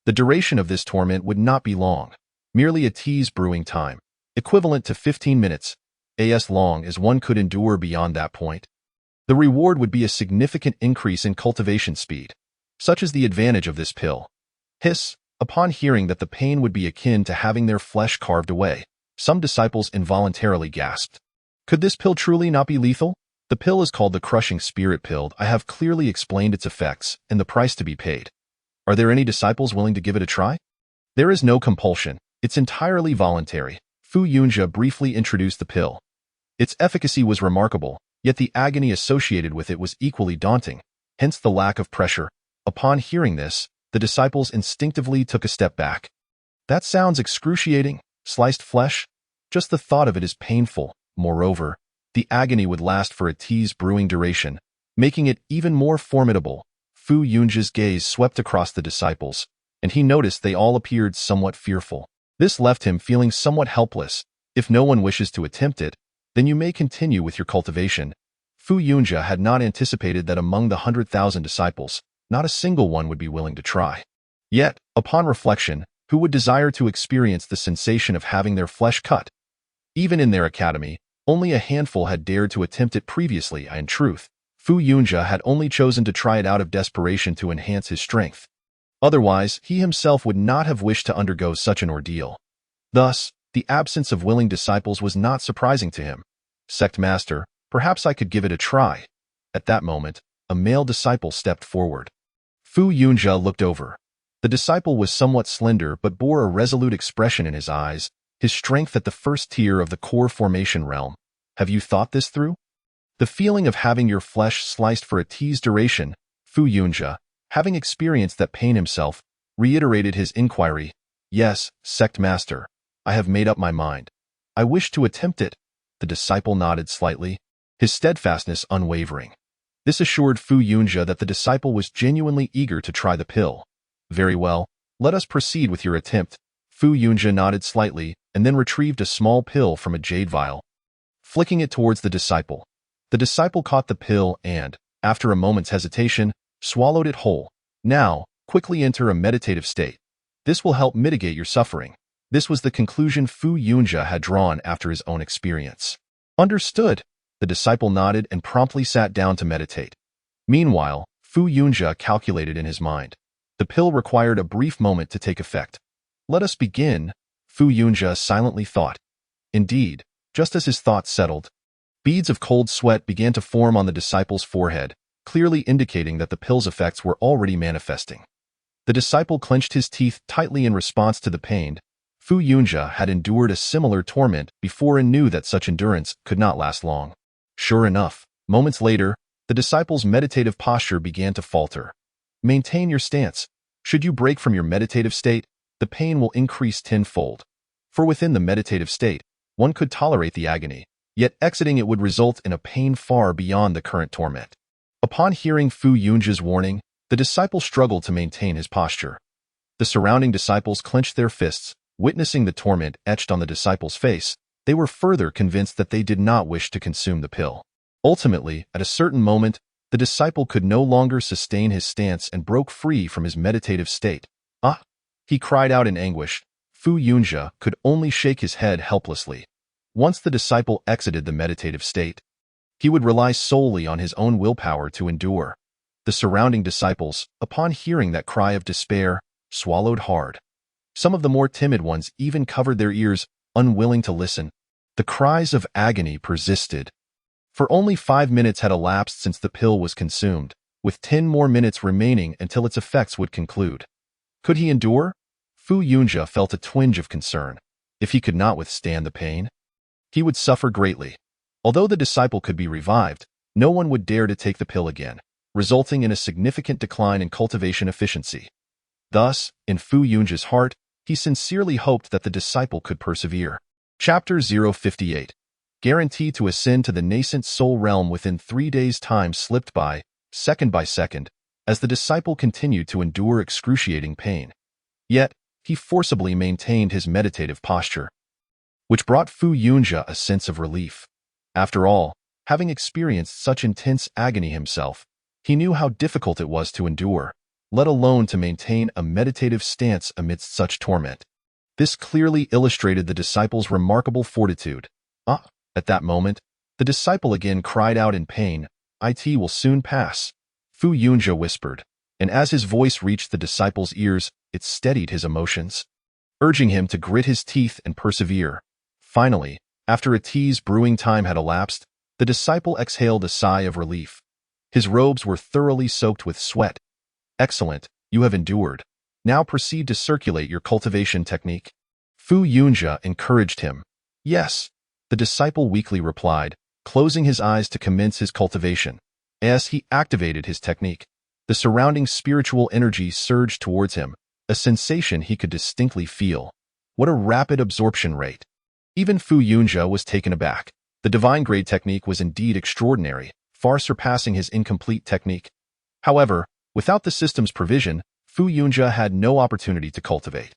The duration of this torment would not be long, merely a tea's brewing time, equivalent to 15 minutes, as long as one could endure beyond that point. The reward would be a significant increase in cultivation speed. Such is the advantage of this pill. Hiss, upon hearing that the pain would be akin to having their flesh carved away, some disciples involuntarily gasped. Could this pill truly not be lethal? The pill is called the Crushing Spirit Pill. I have clearly explained its effects and the price to be paid. Are there any disciples willing to give it a try? There is no compulsion. It's entirely voluntary. Fu Yunjia briefly introduced the pill. Its efficacy was remarkable, yet the agony associated with it was equally daunting, hence the lack of pressure. Upon hearing this, the disciples instinctively took a step back. That sounds excruciating. Sliced flesh? Just the thought of it is painful. Moreover, the agony would last for a tea's brewing duration, making it even more formidable. Fu Yunjia's gaze swept across the disciples, and he noticed they all appeared somewhat fearful. This left him feeling somewhat helpless. If no one wishes to attempt it, then you may continue with your cultivation. Fu Yunjia had not anticipated that among the 100,000 disciples, not a single one would be willing to try. Yet, upon reflection, who would desire to experience the sensation of having their flesh cut? Even in their academy, only a handful had dared to attempt it previously. In truth, Fu Yunjia had only chosen to try it out of desperation to enhance his strength. Otherwise, he himself would not have wished to undergo such an ordeal. Thus, the absence of willing disciples was not surprising to him. "Sect master, perhaps I could give it a try." At that moment, a male disciple stepped forward. Fu Yunjia looked over. The disciple was somewhat slender but bore a resolute expression in his eyes, his strength at the first tier of the core formation realm. "Have you thought this through?" The feeling of having your flesh sliced for a tea's duration, Fu Yunjia, having experienced that pain himself, reiterated his inquiry. "Yes, sect master. I have made up my mind. I wish to attempt it." The disciple nodded slightly, his steadfastness unwavering. This assured Fu Yunjia that the disciple was genuinely eager to try the pill. "Very well, let us proceed with your attempt." Fu Yunjia nodded slightly and then retrieved a small pill from a jade vial. Flicking it towards the disciple caught the pill and, after a moment's hesitation, swallowed it whole. "Now, quickly enter a meditative state. This will help mitigate your suffering." This was the conclusion Fu Yunjia had drawn after his own experience. "Understood." The disciple nodded and promptly sat down to meditate. Meanwhile, Fu Yunjia calculated in his mind. The pill required a brief moment to take effect. "Let us begin," Fu Yunjia silently thought. Indeed, just as his thoughts settled, beads of cold sweat began to form on the disciple's forehead, clearly indicating that the pill's effects were already manifesting. The disciple clenched his teeth tightly in response to the pain. Fu Yunjia had endured a similar torment before and knew that such endurance could not last long. Sure enough, moments later, the disciple's meditative posture began to falter. Maintain your stance. Should you break from your meditative state, the pain will increase tenfold. For within the meditative state, one could tolerate the agony, yet exiting it would result in a pain far beyond the current torment. Upon hearing Fu Yunjia's warning, the disciple struggled to maintain his posture. The surrounding disciples clenched their fists, witnessing the torment etched on the disciple's face. They were further convinced that they did not wish to consume the pill. Ultimately, at a certain moment, the disciple could no longer sustain his stance and broke free from his meditative state. "Ah!" he cried out in anguish. Fu Yunjia could only shake his head helplessly. Once the disciple exited the meditative state, he would rely solely on his own willpower to endure. The surrounding disciples, upon hearing that cry of despair, swallowed hard. Some of the more timid ones even covered their ears, unwilling to listen. The cries of agony persisted. For only 5 minutes had elapsed since the pill was consumed, with 10 more minutes remaining until its effects would conclude. Could he endure? Fu Yunjia felt a twinge of concern. If he could not withstand the pain, he would suffer greatly. Although the disciple could be revived, no one would dare to take the pill again. resulting in a significant decline in cultivation efficiency. Thus, in Fu Yunja's heart, he sincerely hoped that the disciple could persevere. Chapter 058. Guarantee to ascend to the nascent soul realm within 3 days' time slipped by second, as the disciple continued to endure excruciating pain. Yet, he forcibly maintained his meditative posture, which brought Fu Yunja a sense of relief. After all, having experienced such intense agony himself, he knew how difficult it was to endure, let alone to maintain a meditative stance amidst such torment. This clearly illustrated the disciple's remarkable fortitude. At that moment, the disciple again cried out in pain, "It will soon pass," Fu Yunja whispered, and as his voice reached the disciple's ears, it steadied his emotions, urging him to grit his teeth and persevere. Finally, after a tea's brewing time had elapsed, the disciple exhaled a sigh of relief. His robes were thoroughly soaked with sweat. "Excellent, you have endured. Now proceed to circulate your cultivation technique." Fu Yunja encouraged him. "Yes," the disciple weakly replied, closing his eyes to commence his cultivation. As he activated his technique, the surrounding spiritual energy surged towards him, a sensation he could distinctly feel. What a rapid absorption rate! Even Fu Yunja was taken aback. The divine grade technique was indeed extraordinary, far surpassing his incomplete technique. However, without the system's provision, Fu Yunja had no opportunity to cultivate.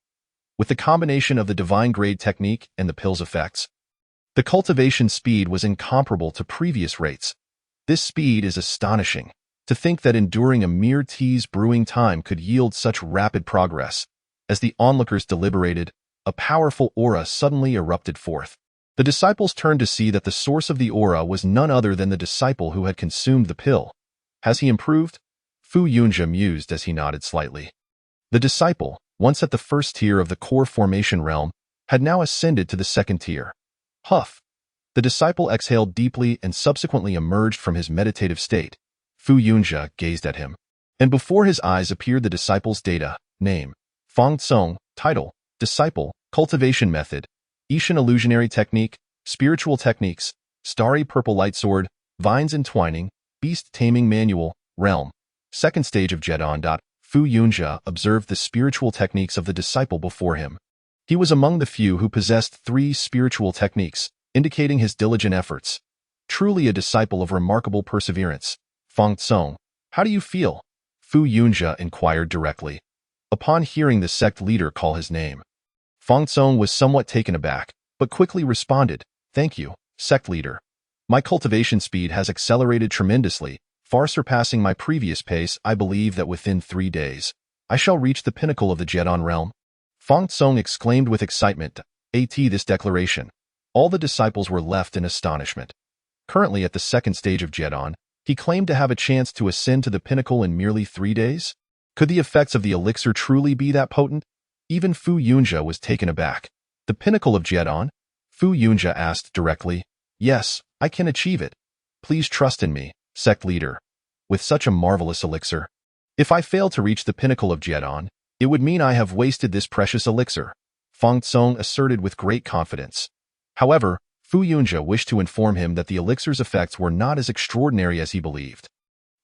With the combination of the divine grade technique and the pill's effects, the cultivation speed was incomparable to previous rates. This speed is astonishing. To think that enduring a mere tea's brewing time could yield such rapid progress. As the onlookers deliberated, a powerful aura suddenly erupted forth. The disciples turned to see that the source of the aura was none other than the disciple who had consumed the pill. Has he improved? Fu Yunja mused as he nodded slightly. The disciple, once at the first tier of the core formation realm, had now ascended to the second tier. Huff! The disciple exhaled deeply and subsequently emerged from his meditative state. Fu Yunja gazed at him, and before his eyes appeared the disciple's data, name, Fang Tsong, title, disciple, cultivation method, Ishan illusionary technique, spiritual techniques, starry purple light sword, vines entwining, beast taming manual, realm, second stage of Jedon. Fu Yunja observed the spiritual techniques of the disciple before him. He was among the few who possessed 3 spiritual techniques, indicating his diligent efforts. Truly a disciple of remarkable perseverance. Fang Tsong, how do you feel? Fu Yunja inquired directly. Upon hearing the sect leader call his name, Fang Tsong was somewhat taken aback, but quickly responded, "Thank you, sect leader. My cultivation speed has accelerated tremendously, far surpassing my previous pace. I believe that within 3 days, I shall reach the pinnacle of the Jedon realm." Fang Tsong exclaimed with excitement, this declaration. All the disciples were left in astonishment. Currently at the second stage of Jedon, he claimed to have a chance to ascend to the pinnacle in merely 3 days? Could the effects of the elixir truly be that potent? Even Fu Yunja was taken aback. The pinnacle of Jedon? Fu Yunja asked directly. "Yes, I can achieve it. Please trust in me, sect leader. With such a marvelous elixir, if I fail to reach the pinnacle of Jedon, it would mean I have wasted this precious elixir," Fang Tsong asserted with great confidence. However, Fu Yunja wished to inform him that the elixir's effects were not as extraordinary as he believed.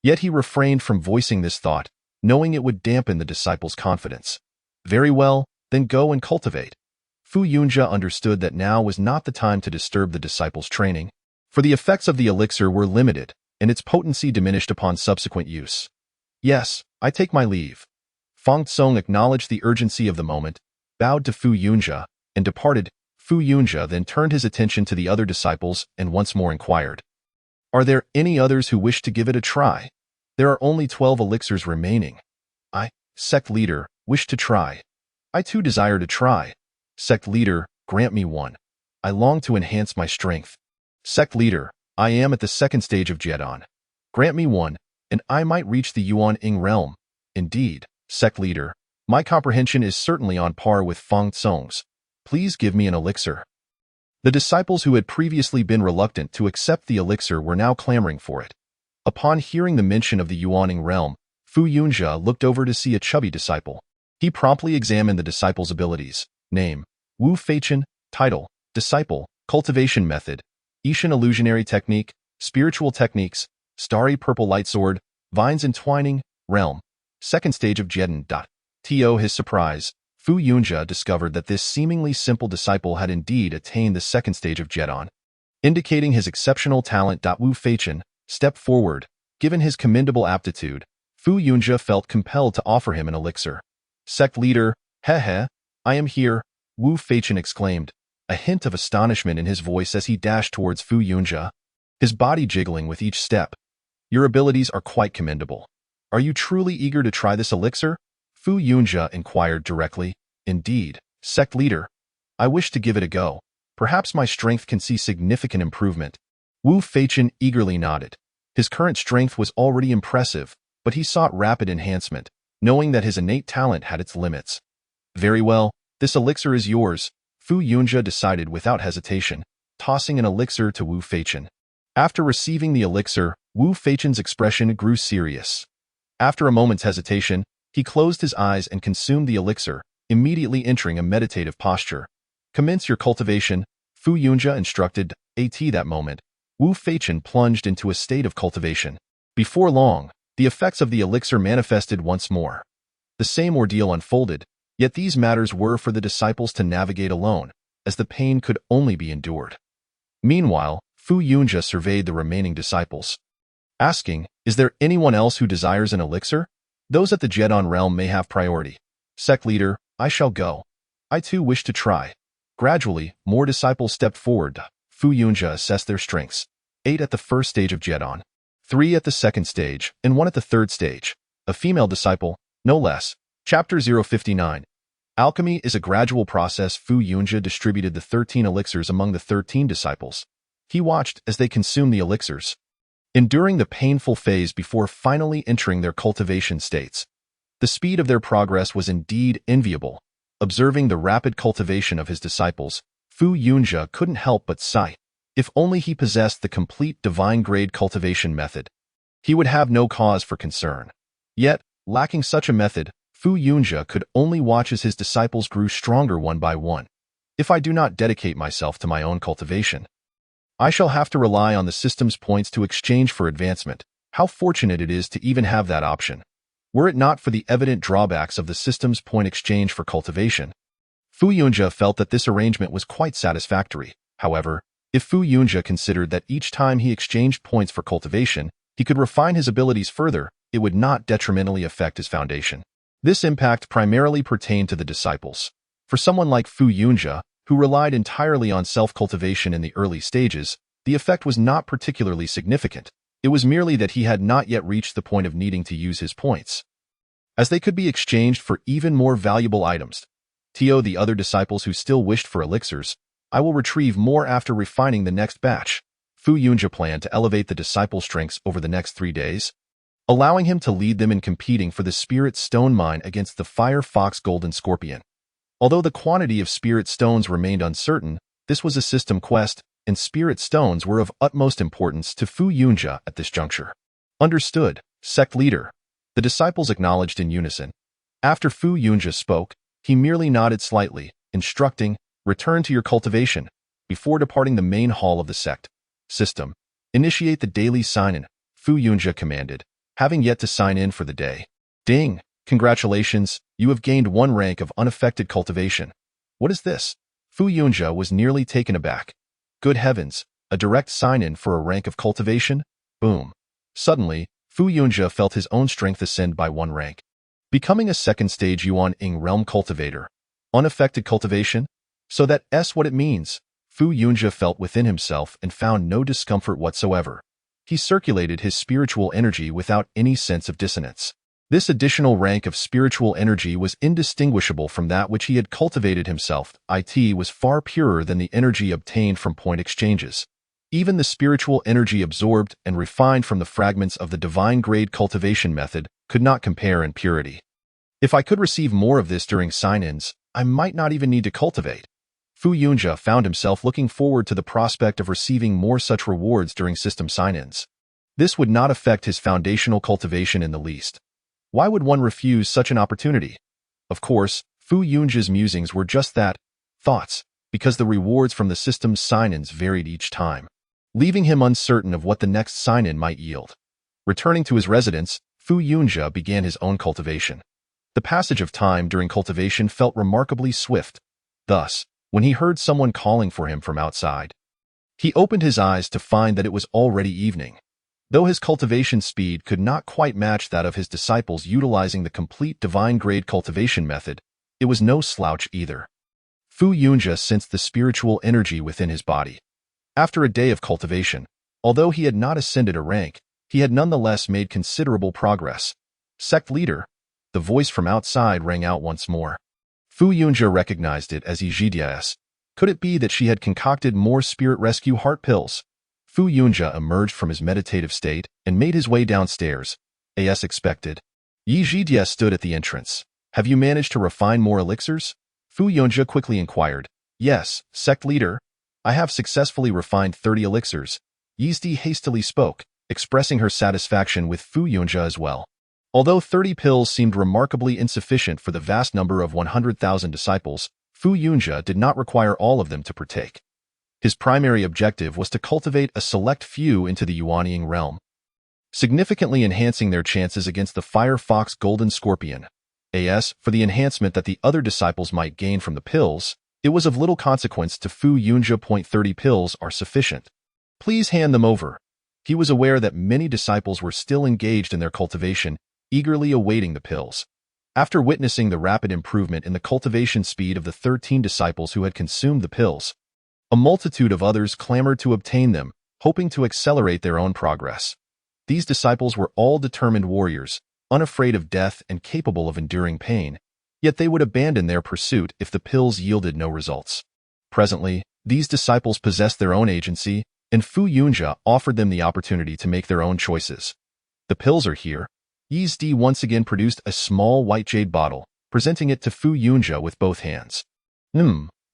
Yet he refrained from voicing this thought, knowing it would dampen the disciple's confidence. Very well, then go and cultivate. Fu Yunja understood that now was not the time to disturb the disciple's training, for the effects of the elixir were limited, and its potency diminished upon subsequent use. "Yes, I take my leave." Fang Tsong acknowledged the urgency of the moment, bowed to Fu Yunja, and departed. Fu Yunja then turned his attention to the other disciples and once more inquired, "Are there any others who wish to give it a try? There are only 12 elixirs remaining." "I, sect leader, wish to try." "I too desire to try." "Sect leader, grant me one. I long to enhance my strength." "Sect leader, I am at the second stage of Jedon. Grant me one, and I might reach the Yuan Ing realm." "Indeed, sect leader, my comprehension is certainly on par with Fang Tsong's. Please give me an elixir." The disciples who had previously been reluctant to accept the elixir were now clamoring for it. Upon hearing the mention of the Yuaning realm, Fu Yunja looked over to see a chubby disciple. He promptly examined the disciple's abilities. Name, Wu Feichen, title, disciple, cultivation method, Ishan illusionary technique, spiritual techniques, starry purple light sword, Vines entwining, realm. Second stage of Jedon. To his surprise, Fu Yunjia discovered that this seemingly simple disciple had indeed attained the second stage of Jedon. Indicating his exceptional talent. Wu Feichen stepped forward. Given his commendable aptitude, Fu Yunjia felt compelled to offer him an elixir. Sect leader, I am here, Wu Feichen exclaimed, a hint of astonishment in his voice as he dashed towards Fu Yunjia, his body jiggling with each step. Your abilities are quite commendable. Are you truly eager to try this elixir? Fu Yunjia inquired directly. Indeed, sect leader. I wish to give it a go. Perhaps my strength can see significant improvement. Wu Feichen eagerly nodded. His current strength was already impressive, but he sought rapid enhancement, knowing that his innate talent had its limits. Very well, this elixir is yours, Fu Yunjia decided without hesitation, tossing an elixir to Wu Feichen. After receiving the elixir, Wu Feichen's expression grew serious. After a moment's hesitation, he closed his eyes and consumed the elixir, immediately entering a meditative posture. Commence your cultivation, Fu Yunjia instructed. At that moment, Wu Feichen plunged into a state of cultivation. Before long, the effects of the elixir manifested once more. The same ordeal unfolded, yet these matters were for the disciples to navigate alone, as the pain could only be endured. Meanwhile, Fu Yunjia surveyed the remaining disciples, asking, is there anyone else who desires an elixir? Those at the Jedon realm may have priority. Sect leader, I shall go. I too wish to try. Gradually, more disciples stepped forward. Fu Yunjia assessed their strengths. 8 at the first stage of Jedon, 3 at the second stage, and 1 at the third stage. A female disciple, no less. Chapter 059. Alchemy is a gradual process. Fu Yunjia distributed the 13 elixirs among the 13 disciples. He watched as they consumed the elixirs, enduring the painful phase before finally entering their cultivation states. The speed of their progress was indeed enviable. Observing the rapid cultivation of his disciples, Fu Yunjia couldn't help but sigh. If only he possessed the complete divine-grade cultivation method, he would have no cause for concern. Yet, lacking such a method, Fu Yunjia could only watch as his disciples grew stronger one by one. If I do not dedicate myself to my own cultivation, I shall have to rely on the system's points to exchange for advancement. How fortunate it is to even have that option. Were it not for the evident drawbacks of the system's point exchange for cultivation, Fu Yunjia felt that this arrangement was quite satisfactory. However, if Fu Yunjia considered that each time he exchanged points for cultivation, he could refine his abilities further, it would not detrimentally affect his foundation. This impact primarily pertained to the disciples. For someone like Fu Yunjia, who relied entirely on self-cultivation in the early stages, the effect was not particularly significant. It was merely that he had not yet reached the point of needing to use his points, as they could be exchanged for even more valuable items. The other disciples who still wished for elixirs, I will retrieve more after refining the next batch. Fu Yunjia planned to elevate the disciples' strengths over the next 3 days, allowing him to lead them in competing for the Spirit Stone Mine against the Fire Fox Golden Scorpion. Although the quantity of Spirit Stones remained uncertain, this was a system quest, and Spirit Stones were of utmost importance to Fu Yunjia at this juncture. Understood, sect leader. The disciples acknowledged in unison. After Fu Yunjia spoke, he merely nodded slightly, instructing, return to your cultivation. Before departing the main hall of the sect system, initiate the daily sign-in, Fu Yunjia commanded, having yet to sign in for the day. Ding! Congratulations, you have gained 1 rank of unaffected cultivation. What is this? Fu Yunjia was nearly taken aback. Good heavens, a direct sign-in for a rank of cultivation? Boom. Suddenly, Fu Yunjia felt his own strength ascend by 1 rank. Becoming a second-stage Yuan-Ing realm cultivator. Unaffected cultivation? So that's what it means. Fu Yunjia felt within himself and found no discomfort whatsoever. He circulated his spiritual energy without any sense of dissonance. This additional rank of spiritual energy was indistinguishable from that which he had cultivated himself. It was far purer than the energy obtained from point exchanges. Even the spiritual energy absorbed and refined from the fragments of the divine-grade cultivation method could not compare in purity. If I could receive more of this during sign-ins, I might not even need to cultivate. Fu Yunjia found himself looking forward to the prospect of receiving more such rewards during system sign-ins. This would not affect his foundational cultivation in the least. Why would one refuse such an opportunity? Of course, Fu Yunjia's musings were just that, thoughts, because the rewards from the system's sign-ins varied each time, leaving him uncertain of what the next sign-in might yield. Returning to his residence, Fu Yunjia began his own cultivation. The passage of time during cultivation felt remarkably swift. Thus, when he heard someone calling for him from outside, he opened his eyes to find that it was already evening. Though his cultivation speed could not quite match that of his disciples utilizing the complete divine-grade cultivation method, it was no slouch either. Fu Yunjia sensed the spiritual energy within his body. After a day of cultivation, although he had not ascended a rank, he had nonetheless made considerable progress. Sect leader, the voice from outside rang out once more. Fu Yunjia recognized it as Yijidias. Could it be that she had concocted more spirit rescue heart pills? Fu Yunjia emerged from his meditative state and made his way downstairs, as expected. Yijidia stood at the entrance. Have you managed to refine more elixirs? Fu Yunjia quickly inquired. Yes, sect leader. I have successfully refined 30 elixirs. Yizdi hastily spoke, expressing her satisfaction with Fu Yunjia as well. Although 30 pills seemed remarkably insufficient for the vast number of 100,000 disciples, Fu Yunjia did not require all of them to partake. His primary objective was to cultivate a select few into the Yuanying realm, significantly enhancing their chances against the Fire Fox Golden Scorpion. As for the enhancement that the other disciples might gain from the pills, it was of little consequence to Fu Yunjia. 30 pills are sufficient. Please hand them over. He was aware that many disciples were still engaged in their cultivation, eagerly awaiting the pills. After witnessing the rapid improvement in the cultivation speed of the 13 disciples who had consumed the pills, a multitude of others clamored to obtain them, hoping to accelerate their own progress. These disciples were all determined warriors, unafraid of death and capable of enduring pain, yet they would abandon their pursuit if the pills yielded no results. Presently, these disciples possessed their own agency, and Fu Yunjia offered them the opportunity to make their own choices. The pills are here. Yizdi once again produced a small white jade bottle, presenting it to Fu Yunjia with both hands.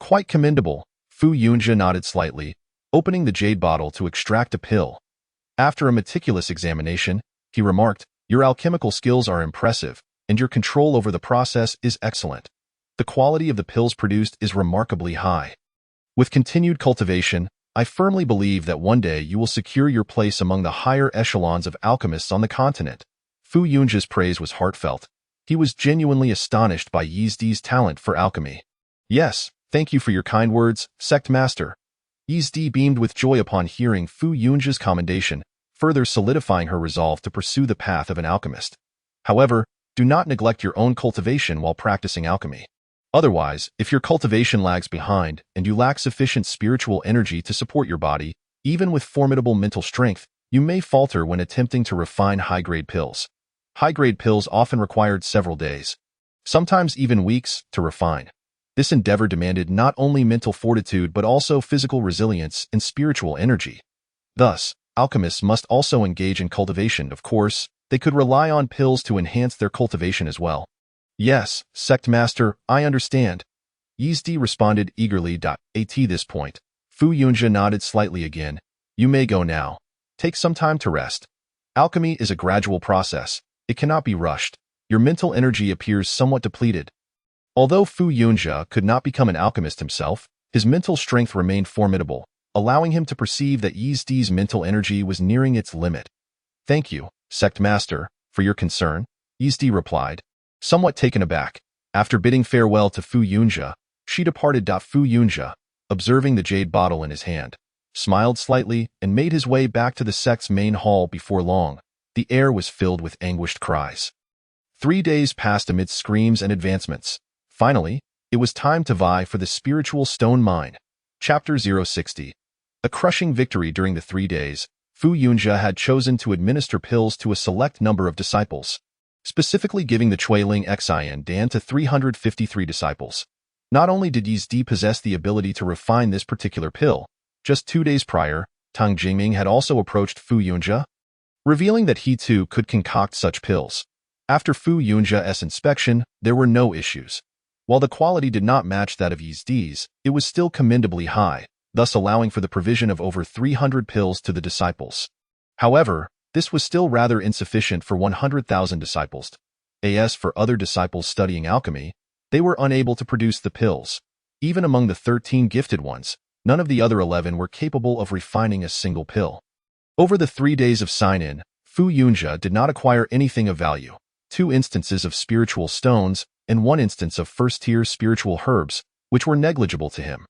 Quite commendable. Fu Yunjia nodded slightly, opening the jade bottle to extract a pill. After a meticulous examination, he remarked, "Your alchemical skills are impressive, and your control over the process is excellent. The quality of the pills produced is remarkably high. With continued cultivation, I firmly believe that one day you will secure your place among the higher echelons of alchemists on the continent." Fu Yunjia's praise was heartfelt. He was genuinely astonished by Yizdi's talent for alchemy. "Yes, thank you for your kind words, sect master." Yizdi beamed with joy upon hearing Fu Yunjia's commendation, further solidifying her resolve to pursue the path of an alchemist. However, do not neglect your own cultivation while practicing alchemy. Otherwise, if your cultivation lags behind and you lack sufficient spiritual energy to support your body, even with formidable mental strength, you may falter when attempting to refine high-grade pills. High-grade pills often required several days, sometimes even weeks, to refine. This endeavor demanded not only mental fortitude but also physical resilience and spiritual energy. Thus, alchemists must also engage in cultivation. Of course, they could rely on pills to enhance their cultivation as well. "Yes, sect master, I understand." Yizdi responded eagerly. At this point, Fu Yunjia nodded slightly again. "You may go now. Take some time to rest. Alchemy is a gradual process. It cannot be rushed. Your mental energy appears somewhat depleted." Although Fu Yunjia could not become an alchemist himself, his mental strength remained formidable, allowing him to perceive that Yizdi's mental energy was nearing its limit. "Thank you, sect master, for your concern," Yizdi replied, somewhat taken aback. After bidding farewell to Fu Yunjia, she departed. Fu Yunjia, observing the jade bottle in his hand, smiled slightly and made his way back to the sect's main hall. Before long, the air was filled with anguished cries. 3 days passed amid screams and advancements. Finally, it was time to vie for the spiritual stone mine. Chapter 060. A crushing victory. During the 3 days, Fu Yunjia had chosen to administer pills to a select number of disciples, specifically giving the Chuiling Xian Dan to 353 disciples. Not only did Yizdi possess the ability to refine this particular pill, just 2 days prior, Tang Jingming had also approached Fu Yunjia, revealing that he too could concoct such pills. After Fu Yunjia's inspection, there were no issues. While the quality did not match that of Yizdi's, it was still commendably high, thus allowing for the provision of over 300 pills to the disciples. However, this was still rather insufficient for 100,000 disciples. As for other disciples studying alchemy, they were unable to produce the pills. Even among the 13 gifted ones, none of the other 11 were capable of refining a single pill. Over the 3 days of sign-in, Fu Yunjia did not acquire anything of value. 2 instances of spiritual stones and 1 instance of first-tier spiritual herbs, which were negligible to him.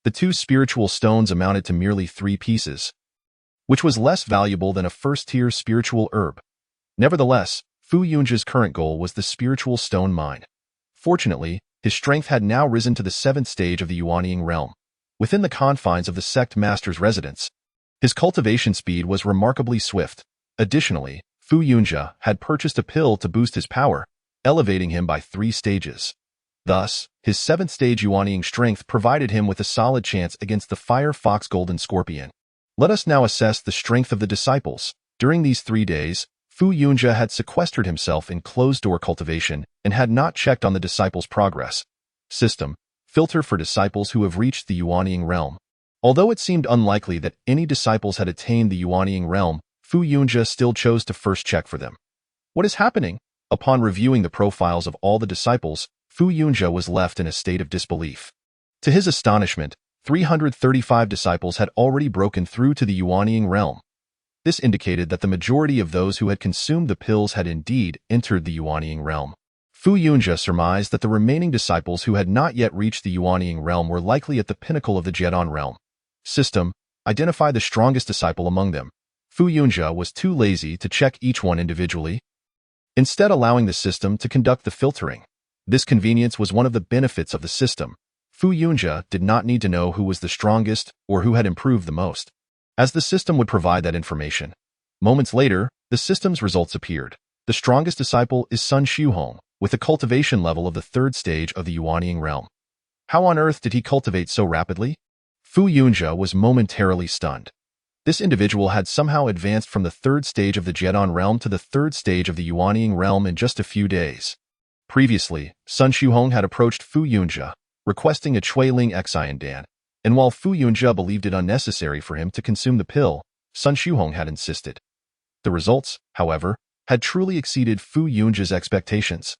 The 2 spiritual stones amounted to merely 3 pieces, which was less valuable than a first-tier spiritual herb. Nevertheless, Fu Yunjia's current goal was the spiritual stone mine. Fortunately, his strength had now risen to the 7th stage of the Yuanying realm. Within the confines of the sect master's residence, his cultivation speed was remarkably swift. Additionally, Fu Yunjia had purchased a pill to boost his power, elevating him by 3 stages. Thus, his 7th stage Yuanying strength provided him with a solid chance against the Fire Fox Golden Scorpion. Let us now assess the strength of the disciples. During these 3 days, Fu Yunjia had sequestered himself in closed-door cultivation and had not checked on the disciples' progress. System: filter for disciples who have reached the Yuanying realm. Although it seemed unlikely that any disciples had attained the Yuanying realm, Fu Yunjia still chose to first check for them. What is happening? Upon reviewing the profiles of all the disciples, Fu Yunjia was left in a state of disbelief. To his astonishment, 335 disciples had already broken through to the Yuanying realm. This indicated that the majority of those who had consumed the pills had indeed entered the Yuanying realm. Fu Yunjia surmised that the remaining disciples who had not yet reached the Yuanying realm were likely at the pinnacle of the Jiedon realm. System: identify the strongest disciple among them. Fu Yunjia was too lazy to check each one individually, instead allowing the system to conduct the filtering. This convenience was one of the benefits of the system. Fu Yunjia did not need to know who was the strongest or who had improved the most, as the system would provide that information. Moments later, the system's results appeared. The strongest disciple is Sun Xiuhong, with a cultivation level of the 3rd stage of the Yuanying realm. How on earth did he cultivate so rapidly? Fu Yunjia was momentarily stunned. This individual had somehow advanced from the 3rd stage of the Jiedon realm to the 3rd stage of the Yuanying realm in just a few days. Previously, Sun Xiuhong had approached Fu Yunjia, requesting a Chuiling Xiandan, and while Fu Yunjia believed it unnecessary for him to consume the pill, Sun Xiuhong had insisted. The results, however, had truly exceeded Fu Yunjia's expectations,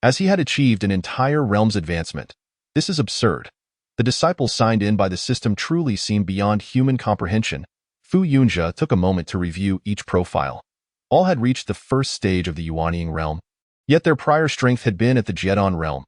as he had achieved an entire realm's advancement. This is absurd. The disciples signed in by the system truly seemed beyond human comprehension. Fu Yunjia took a moment to review each profile. All had reached the 1st stage of the Yuanying realm, yet their prior strength had been at the Jiedon realm.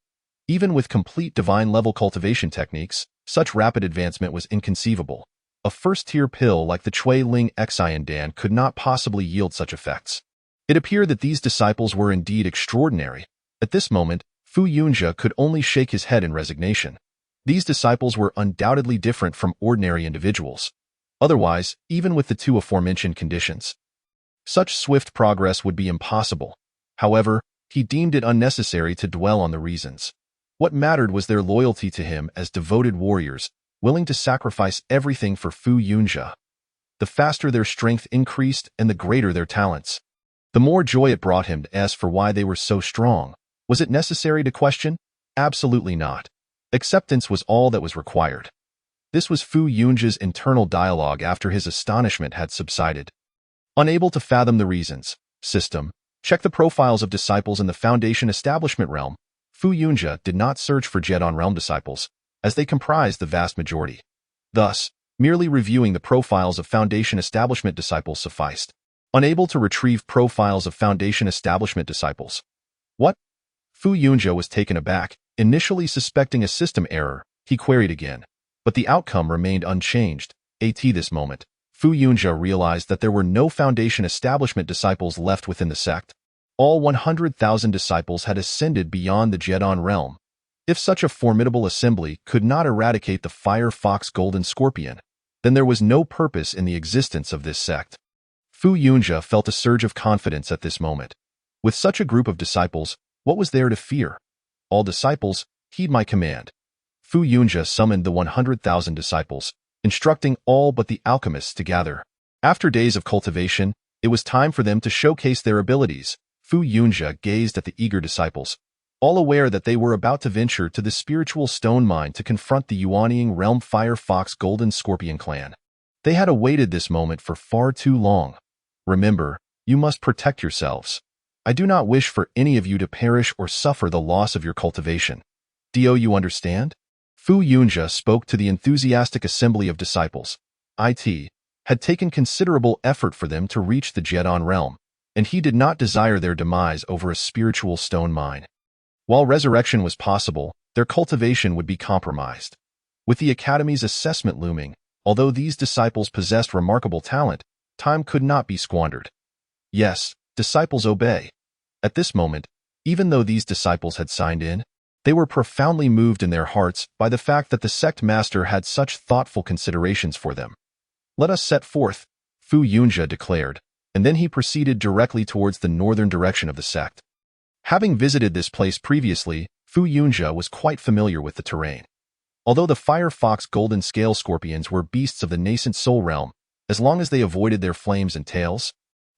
Even with complete divine-level cultivation techniques, such rapid advancement was inconceivable. A first-tier pill like the Chuiling Xiandan could not possibly yield such effects. It appeared that these disciples were indeed extraordinary. At this moment, Fu Yunjia could only shake his head in resignation. These disciples were undoubtedly different from ordinary individuals. Otherwise, even with the 2 aforementioned conditions, such swift progress would be impossible. However, he deemed it unnecessary to dwell on the reasons. What mattered was their loyalty to him as devoted warriors, willing to sacrifice everything for Fu Yunjia. The faster their strength increased and the greater their talents, the more joy it brought him to ask for why they were so strong. Was it necessary to question? Absolutely not. Acceptance was all that was required. This was Fu Yunjia's internal dialogue after his astonishment had subsided. Unable to fathom the reasons. System: check the profiles of disciples in the Foundation Establishment realm. Fu Yunjia did not search for Jiedon realm disciples, as they comprised the vast majority. Thus, merely reviewing the profiles of Foundation Establishment disciples sufficed. Unable to retrieve profiles of Foundation Establishment disciples. What? Fu Yunjia was taken aback. Initially suspecting a system error, he queried again. But the outcome remained unchanged. At this moment, Fu Yunjia realized that there were no Foundation Establishment disciples left within the sect. All 100,000 disciples had ascended beyond the Jiedon realm. If such a formidable assembly could not eradicate the Fire Fox Golden Scorpion, then there was no purpose in the existence of this sect. Fu Yunjia felt a surge of confidence at this moment. With such a group of disciples, what was there to fear? All disciples, heed my command. Fu Yunjia summoned the 100,000 disciples, instructing all but the alchemists to gather. After days of cultivation, it was time for them to showcase their abilities. Fu Yunjia gazed at the eager disciples, all aware that they were about to venture to the spiritual stone mine to confront the Yuanying realm Fire Fox Golden Scorpion clan. They had awaited this moment for far too long. Remember, you must protect yourselves. I do not wish for any of you to perish or suffer the loss of your cultivation. Do you understand? Fu Yunjia spoke to the enthusiastic assembly of disciples. It had taken considerable effort for them to reach the Jiedon realm. and he did not desire their demise over a spiritual stone mine. While resurrection was possible, their cultivation would be compromised. With the Academy's assessment looming, although these disciples possessed remarkable talent, time could not be squandered. Yes, disciples obey. At this moment, even though these disciples had signed in, they were profoundly moved in their hearts by the fact that the sect master had such thoughtful considerations for them. "Let us set forth," Fu Yunjia declared, and then he proceeded directly towards the northern direction of the sect. Having visited this place previously, Fu Yunjia was quite familiar with the terrain. Although the Fire Fox Golden Scale Scorpions were beasts of the nascent soul realm, as long as they avoided their flames and tails,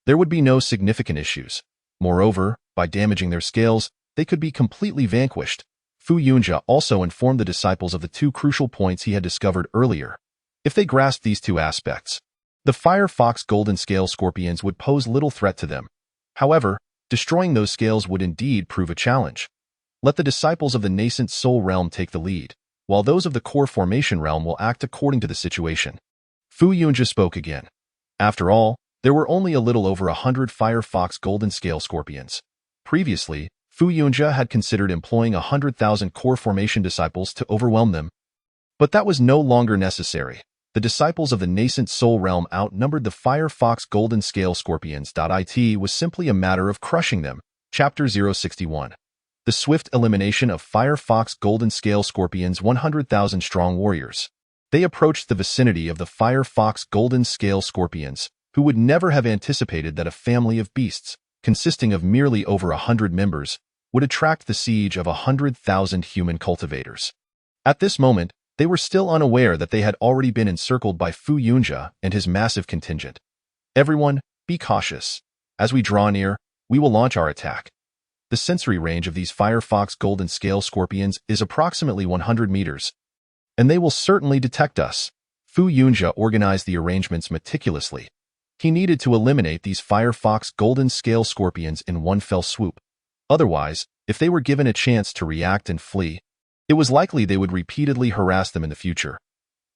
there would be no significant issues. Moreover, by damaging their scales, they could be completely vanquished. Fu Yunjia also informed the disciples of the two crucial points he had discovered earlier. If they grasped these two aspects, the Fire Fox Golden Scale Scorpions would pose little threat to them. However, destroying those scales would indeed prove a challenge. Let the disciples of the nascent soul realm take the lead, while those of the core formation realm will act according to the situation. Fu Yunjia spoke again. After all, there were only a little over 100 Fire Fox Golden Scale Scorpions. Previously, Fu Yunjia had considered employing 100,000 core formation disciples to overwhelm them. But that was no longer necessary. The disciples of the nascent soul realm outnumbered the Fire Fox Golden Scale Scorpions. It was simply a matter of crushing them. Chapter 061. The swift elimination of Fire Fox Golden Scale Scorpions' 100,000 strong warriors. They approached the vicinity of the Fire Fox Golden Scale Scorpions, who would never have anticipated that a family of beasts, consisting of merely over 100 members, would attract the siege of 100,000 human cultivators. At this moment, they were still unaware that they had already been encircled by Fu Yunjia and his massive contingent. "Everyone, be cautious. As we draw near, we will launch our attack." The sensory range of these Fire Fox Golden Scale Scorpions is approximately 100 meters, and they will certainly detect us. Fu Yunjia organized the arrangements meticulously. He needed to eliminate these Fire Fox Golden Scale Scorpions in one fell swoop. Otherwise, if they were given a chance to react and flee, it was likely they would repeatedly harass them in the future.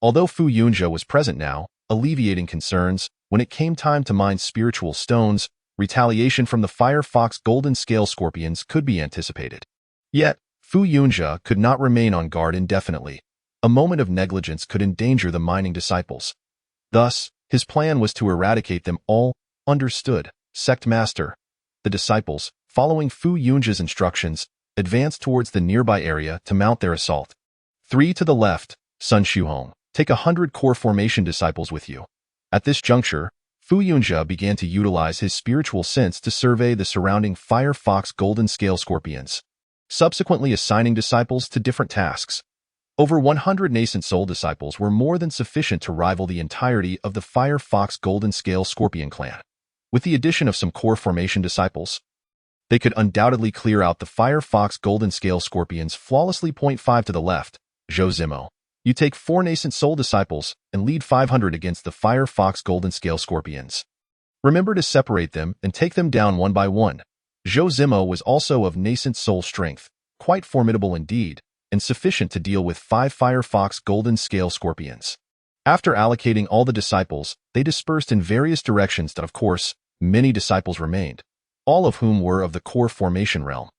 Although Fu Yunjia was present now, alleviating concerns, when it came time to mine spiritual stones, retaliation from the Fire Fox Golden Scale Scorpions could be anticipated. Yet, Fu Yunjia could not remain on guard indefinitely. A moment of negligence could endanger the mining disciples. Thus, his plan was to eradicate them all. Understood, Sect Master. The disciples, following Fu Yunjia's instructions, advanced towards the nearby area to mount their assault. 3 to the left, Sun Shuhong. Take 100 core formation disciples with you. At this juncture, Fu Yunjia began to utilize his spiritual sense to survey the surrounding Fire Fox Golden Scale Scorpions, subsequently assigning disciples to different tasks. Over 100 nascent soul disciples were more than sufficient to rival the entirety of the Fire Fox Golden Scale Scorpion clan. With the addition of some core formation disciples, they could undoubtedly clear out the Fire Fox Golden Scale Scorpions flawlessly. 5 to the left, Zhou Zimo. You take 4 nascent soul disciples and lead 500 against the Fire Fox Golden Scale Scorpions. Remember to separate them and take them down one by one. Zhou Zimo was also of nascent soul strength, quite formidable indeed, and sufficient to deal with 5 Fire Fox Golden Scale Scorpions. After allocating all the disciples, they dispersed in various directions. Of course, many disciples remained, all of whom were of the core formation realm.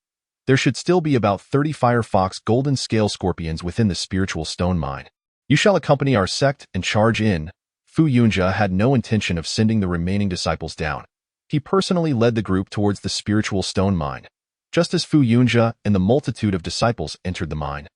There should still be about 30 Fire Fox Golden Scale Scorpions within the spiritual stone mine. You shall accompany our sect and charge in. Fu Yunjia had no intention of sending the remaining disciples down. He personally led the group towards the spiritual stone mine. Just as Fu Yunjia and the multitude of disciples entered the mine,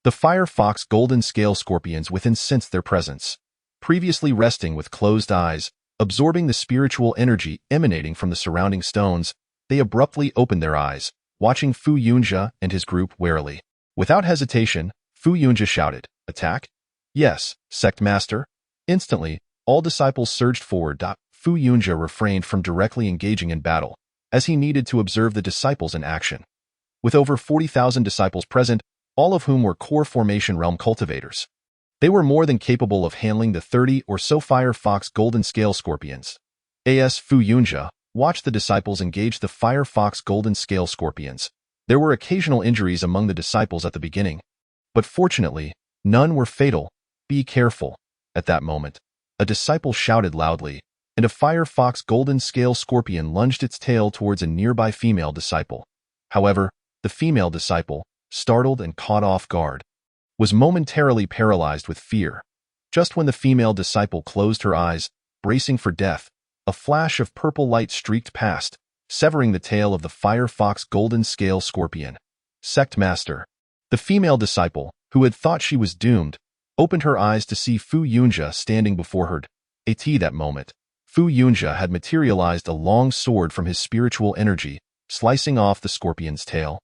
the Fire Fox Golden Scale Scorpions within sensed their presence. Previously resting with closed eyes, absorbing the spiritual energy emanating from the surrounding stones, they abruptly opened their eyes, watching Fu Yunjia and his group warily. Without hesitation, Fu Yunjia shouted, "Attack?" "Yes, Sect Master." Instantly, all disciples surged forward. Fu Yunjia refrained from directly engaging in battle, as he needed to observe the disciples in action. With over 40,000 disciples present, all of whom were core formation realm cultivators, they were more than capable of handling the 30 or so Fire Fox Golden Scale Scorpions. As Fu Yunjia watched the disciples engage the Fire Fox Golden Scale Scorpions, there were occasional injuries among the disciples at the beginning, but fortunately, none were fatal. "Be careful." At that moment, a disciple shouted loudly, and a Firefox Golden Scale Scorpion lunged its tail towards a nearby female disciple. However, the female disciple, startled and caught off guard, was momentarily paralyzed with fear. Just when the female disciple closed her eyes, bracing for death, a flash of purple light streaked past, severing the tail of the Firefox Golden Scale Scorpion. Sect Master. The female disciple, who had thought she was doomed, opened her eyes to see Fu Yunjia standing before her. At that moment, Fu Yunjia had materialized a long sword from his spiritual energy, slicing off the scorpion's tail.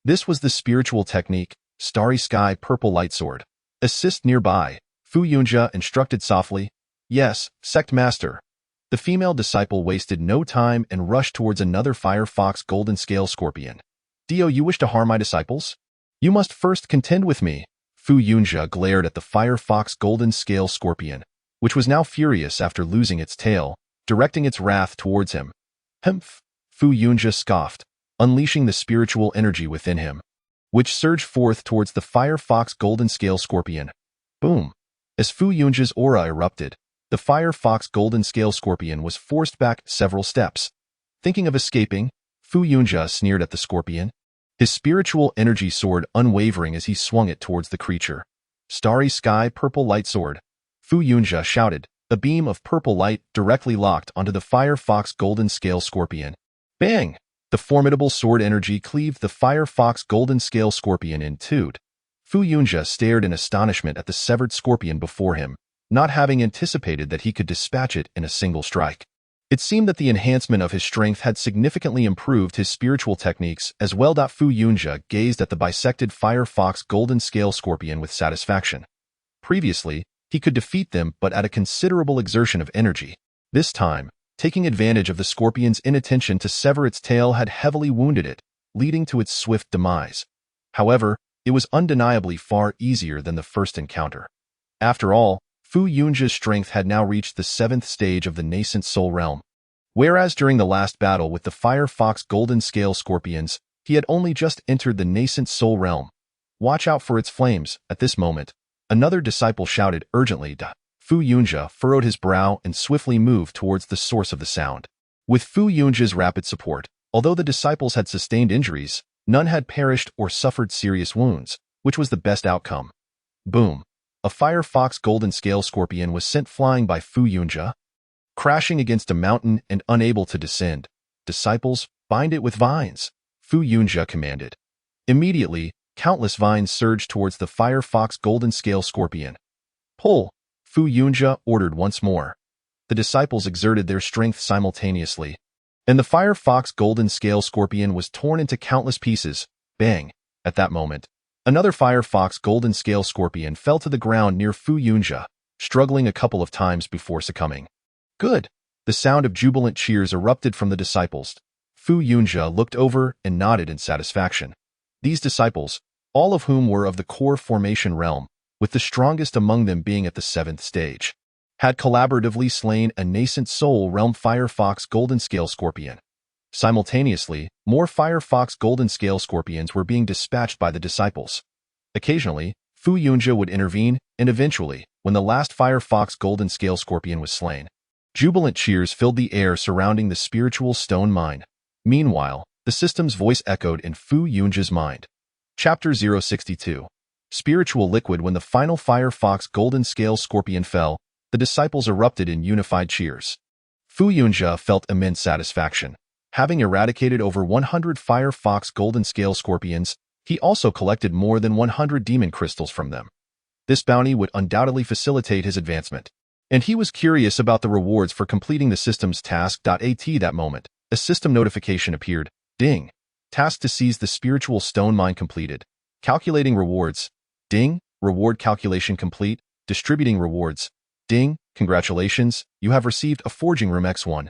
This was the spiritual technique, Starry Sky Purple Light Sword. Assist nearby, Fu Yunjia instructed softly. Yes, Sect Master. The female disciple wasted no time and rushed towards another Firefox Golden Scale Scorpion. Do you wish to harm my disciples? You must first contend with me. Fu Yunjia glared at the Firefox Golden Scale Scorpion, which was now furious after losing its tail, directing its wrath towards him. Humph! Fu Yunjia scoffed, unleashing the spiritual energy within him, which surged forth towards the Firefox Golden Scale Scorpion. Boom! As Fu Yunjia's aura erupted, the Firefox Golden Scale Scorpion was forced back several steps. Thinking of escaping, Fu Yunjia sneered at the scorpion, his spiritual energy soared unwavering as he swung it towards the creature. Starry Sky Purple Light Sword. Fu Yunjia shouted, a beam of purple light directly locked onto the Firefox Golden Scale Scorpion. Bang! The formidable sword energy cleaved the Firefox Golden Scale Scorpion in two. Fu Yunjia stared in astonishment at the severed scorpion before him, not having anticipated that he could dispatch it in a single strike. It seemed that the enhancement of his strength had significantly improved his spiritual techniques as well. Fu Yunjia gazed at the bisected Firefox Golden Scale Scorpion with satisfaction. Previously, he could defeat them but at a considerable exertion of energy. This time, taking advantage of the scorpion's inattention to sever its tail had heavily wounded it, leading to its swift demise. However, it was undeniably far easier than the first encounter. After all, Fu Yunjia's strength had now reached the 7th stage of the nascent soul realm. Whereas during the last battle with the Firefox Golden Scale Scorpions, he had only just entered the nascent soul realm. Watch out for its flames. At this moment, another disciple shouted urgently. Fu Yunjia furrowed his brow and swiftly moved towards the source of the sound. With Fu Yunjia's rapid support, although the disciples had sustained injuries, none had perished or suffered serious wounds, which was the best outcome. Boom! A Firefox Golden Scale Scorpion was sent flying by Fu Yunjia, crashing against a mountain and unable to descend. Disciples, bind it with vines, Fu Yunjia commanded. Immediately, countless vines surged towards the Firefox Golden Scale Scorpion. Pull! Fu Yunjia ordered once more. The disciples exerted their strength simultaneously, and the Firefox Golden Scale Scorpion was torn into countless pieces. Bang! At that moment, another Firefox Golden Scale Scorpion fell to the ground near Fu Yunjia, struggling a couple of times before succumbing. Good! The sound of jubilant cheers erupted from the disciples. Fu Yunjia looked over and nodded in satisfaction. These disciples, all of whom were of the core formation realm, with the strongest among them being at the 7th stage, had collaboratively slain a nascent soul realm Firefox Golden Scale Scorpion. Simultaneously, more Firefox Golden Scale Scorpions were being dispatched by the disciples. Occasionally, Fu Yunjia would intervene, and eventually, when the last Firefox Golden Scale Scorpion was slain, jubilant cheers filled the air surrounding the spiritual stone mine. Meanwhile, the system's voice echoed in Fu Yunjia's mind. Chapter 062. Spiritual Liquid. When the final Firefox Golden Scale Scorpion fell, the disciples erupted in unified cheers. Fu Yunjia felt immense satisfaction. Having eradicated over 100 Firefox Golden Scale Scorpions, he also collected more than 100 demon crystals from them. This bounty would undoubtedly facilitate his advancement, and he was curious about the rewards for completing the system's task. At that moment, a system notification appeared. Ding! Task to seize the spiritual stone mine completed. Calculating rewards. Ding! Reward calculation complete. Distributing rewards. Ding! Congratulations, you have received a Forging Room X1.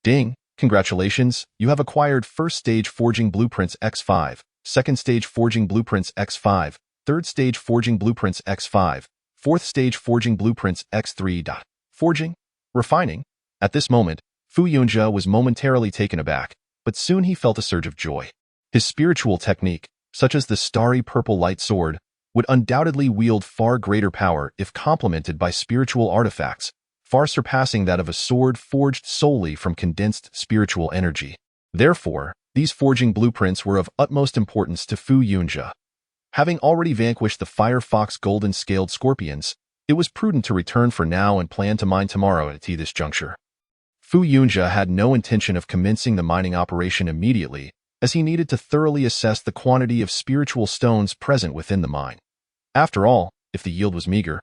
Ding! Congratulations, you have acquired First Stage Forging Blueprints X5, Second Stage Forging Blueprints X5, Third Stage Forging Blueprints X5, Fourth Stage Forging Blueprints X3. Forging? Refining? At this moment, Fu Yunjia was momentarily taken aback, but soon he felt a surge of joy. His spiritual technique, such as the Starry Purple Light Sword, would undoubtedly wield far greater power if complemented by spiritual artifacts, far surpassing that of a sword forged solely from condensed spiritual energy. Therefore, these forging blueprints were of utmost importance to Fu Yunjia. Having already vanquished the Firefox golden-scaled scorpions, it was prudent to return for now and plan to mine tomorrow at this juncture. Fu Yunjia had no intention of commencing the mining operation immediately, as he needed to thoroughly assess the quantity of spiritual stones present within the mine. After all, if the yield was meager,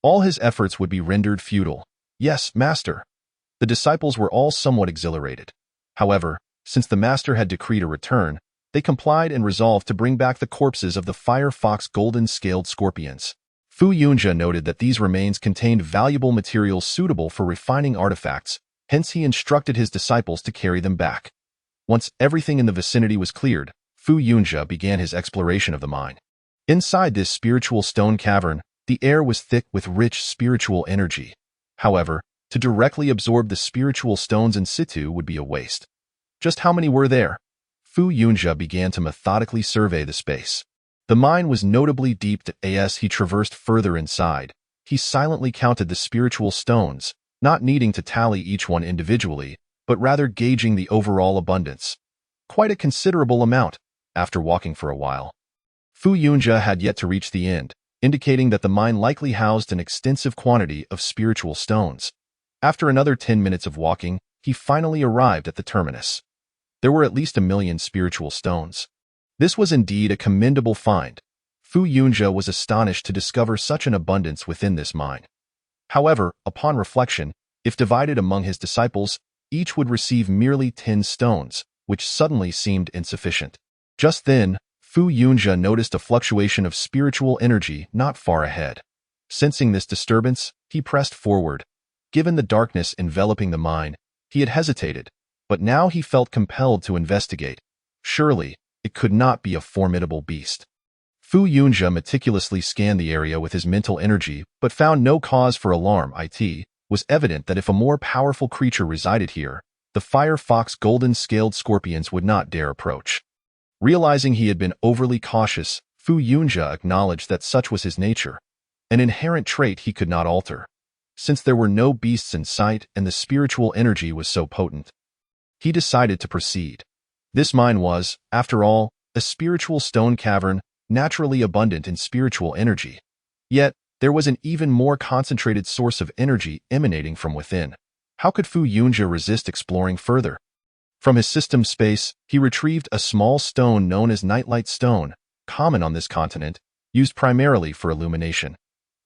all his efforts would be rendered futile. Yes, master. The disciples were all somewhat exhilarated. However, since the master had decreed a return, they complied and resolved to bring back the corpses of the Firefox golden-scaled scorpions. Fu Yunjia noted that these remains contained valuable materials suitable for refining artifacts, hence he instructed his disciples to carry them back. Once everything in the vicinity was cleared, Fu Yunjia began his exploration of the mine. Inside this spiritual stone cavern, the air was thick with rich spiritual energy. However, to directly absorb the spiritual stones in situ would be a waste. Just how many were there? Fu Yunjia began to methodically survey the space. The mine was notably deep. As he traversed further inside, he silently counted the spiritual stones, not needing to tally each one individually, but rather gauging the overall abundance. Quite a considerable amount. After walking for a while, Fu Yunjia had yet to reach the end, indicating that the mine likely housed an extensive quantity of spiritual stones. After another 10 minutes of walking, he finally arrived at the terminus. There were at least 1 million spiritual stones. This was indeed a commendable find. Fu Yunjia was astonished to discover such an abundance within this mine. However, upon reflection, if divided among his disciples, each would receive merely 10 stones, which suddenly seemed insufficient. Just then, Fu Yunjia noticed a fluctuation of spiritual energy not far ahead. Sensing this disturbance, he pressed forward. Given the darkness enveloping the mine, he had hesitated, but now he felt compelled to investigate. Surely, it could not be a formidable beast. Fu Yunjia meticulously scanned the area with his mental energy, but found no cause for alarm. It was evident that if a more powerful creature resided here, the Firefox golden-scaled scorpions would not dare approach. Realizing he had been overly cautious, Fu Yunjia acknowledged that such was his nature, an inherent trait he could not alter. Since there were no beasts in sight and the spiritual energy was so potent, he decided to proceed. This mine was, after all, a spiritual stone cavern, naturally abundant in spiritual energy. Yet, there was an even more concentrated source of energy emanating from within. How could Fu Yunjia resist exploring further? From his system space, he retrieved a small stone known as Nightlight Stone, common on this continent, used primarily for illumination.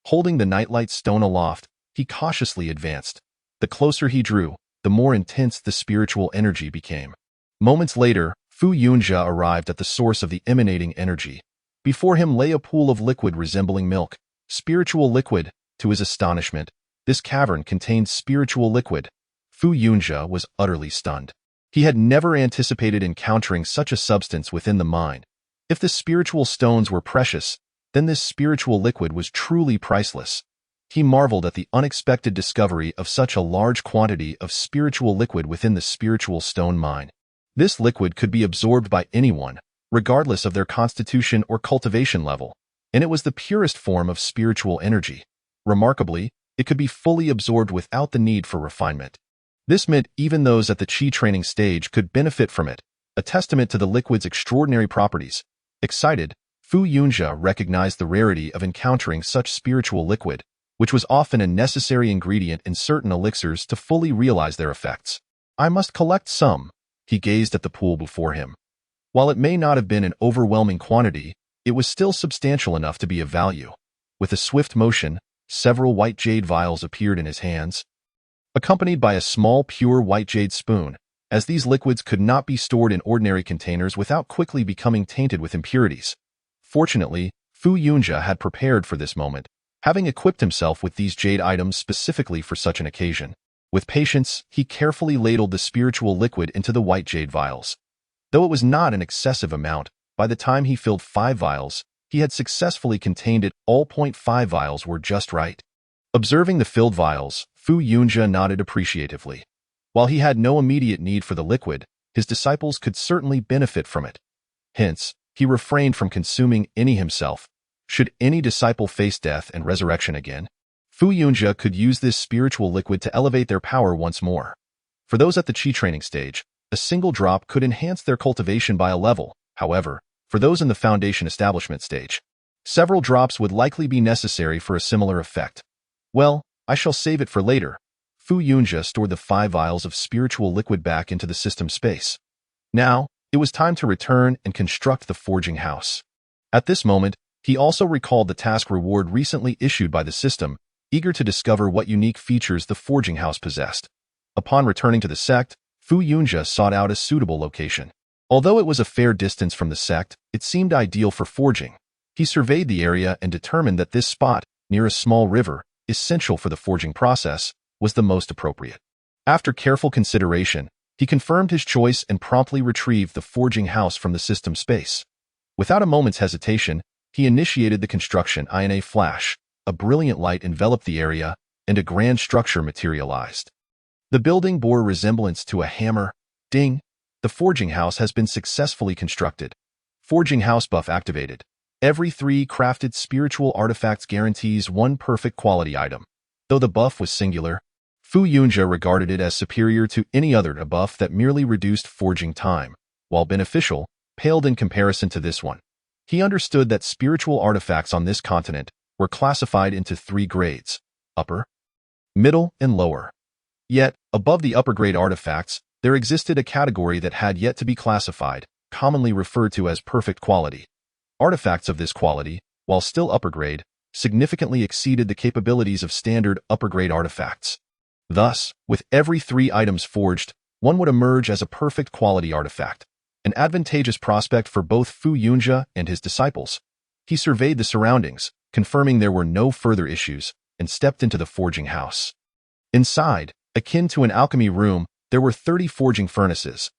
Holding the Nightlight Stone aloft, he cautiously advanced. The closer he drew, the more intense the spiritual energy became. Moments later, Fu Yunjia arrived at the source of the emanating energy. Before him lay a pool of liquid resembling milk. Spiritual liquid. To his astonishment, this cavern contained spiritual liquid. Fu Yunjia was utterly stunned. He had never anticipated encountering such a substance within the mine. If the spiritual stones were precious, then this spiritual liquid was truly priceless. He marveled at the unexpected discovery of such a large quantity of spiritual liquid within the spiritual stone mine. This liquid could be absorbed by anyone, regardless of their constitution or cultivation level, and it was the purest form of spiritual energy. Remarkably, it could be fully absorbed without the need for refinement. This meant even those at the Qi training stage could benefit from it, a testament to the liquid's extraordinary properties. Excited, Fu Yunjia recognized the rarity of encountering such spiritual liquid, which was often a necessary ingredient in certain elixirs to fully realize their effects. I must collect some. He gazed at the pool before him. While it may not have been an overwhelming quantity, it was still substantial enough to be of value. With a swift motion, several white jade vials appeared in his hands, accompanied by a small pure white jade spoon, as these liquids could not be stored in ordinary containers without quickly becoming tainted with impurities. Fortunately, Fu Yunjia had prepared for this moment, having equipped himself with these jade items specifically for such an occasion. With patience, he carefully ladled the spiritual liquid into the white jade vials. Though it was not an excessive amount, by the time he filled 5 vials, he had successfully contained it. All 0.5 vials were just right. Observing the filled vials, Fu Yunjia nodded appreciatively. While he had no immediate need for the liquid, his disciples could certainly benefit from it. Hence, he refrained from consuming any himself. Should any disciple face death and resurrection again, Fu Yunjia could use this spiritual liquid to elevate their power once more. For those at the Qi training stage, a single drop could enhance their cultivation by a level. However, for those in the foundation establishment stage, several drops would likely be necessary for a similar effect. Well, I shall save it for later. Fu Yunjia stored the 5 vials of spiritual liquid back into the system space. Now, it was time to return and construct the forging house. At this moment, he also recalled the task reward recently issued by the system, eager to discover what unique features the forging house possessed. Upon returning to the sect, Fu Yunjia sought out a suitable location. Although it was a fair distance from the sect, it seemed ideal for forging. He surveyed the area and determined that this spot, near a small river, essential for the forging process, was the most appropriate. After careful consideration, he confirmed his choice and promptly retrieved the forging house from the system space. Without a moment's hesitation, he initiated the construction. In a flash, a brilliant light enveloped the area, and a grand structure materialized. The building bore resemblance to a hammer. Ding! The forging house has been successfully constructed. Forging house buff activated. Every 3 crafted spiritual artifacts guarantees 1 perfect quality item. Though the buff was singular, Fu Yunjia regarded it as superior to any other buff that merely reduced forging time, while beneficial, paled in comparison to this one. He understood that spiritual artifacts on this continent were classified into 3 grades: upper, middle, and lower. Yet, above the upper grade artifacts, there existed a category that had yet to be classified, commonly referred to as perfect quality. Artifacts of this quality, while still upper grade, significantly exceeded the capabilities of standard upper grade artifacts. Thus, with every 3 items forged, one would emerge as a perfect quality artifact, an advantageous prospect for both Fu Yunjia and his disciples. He surveyed the surroundings, confirming there were no further issues, and stepped into the forging house. Inside, akin to an alchemy room, there were 30 forging furnaces.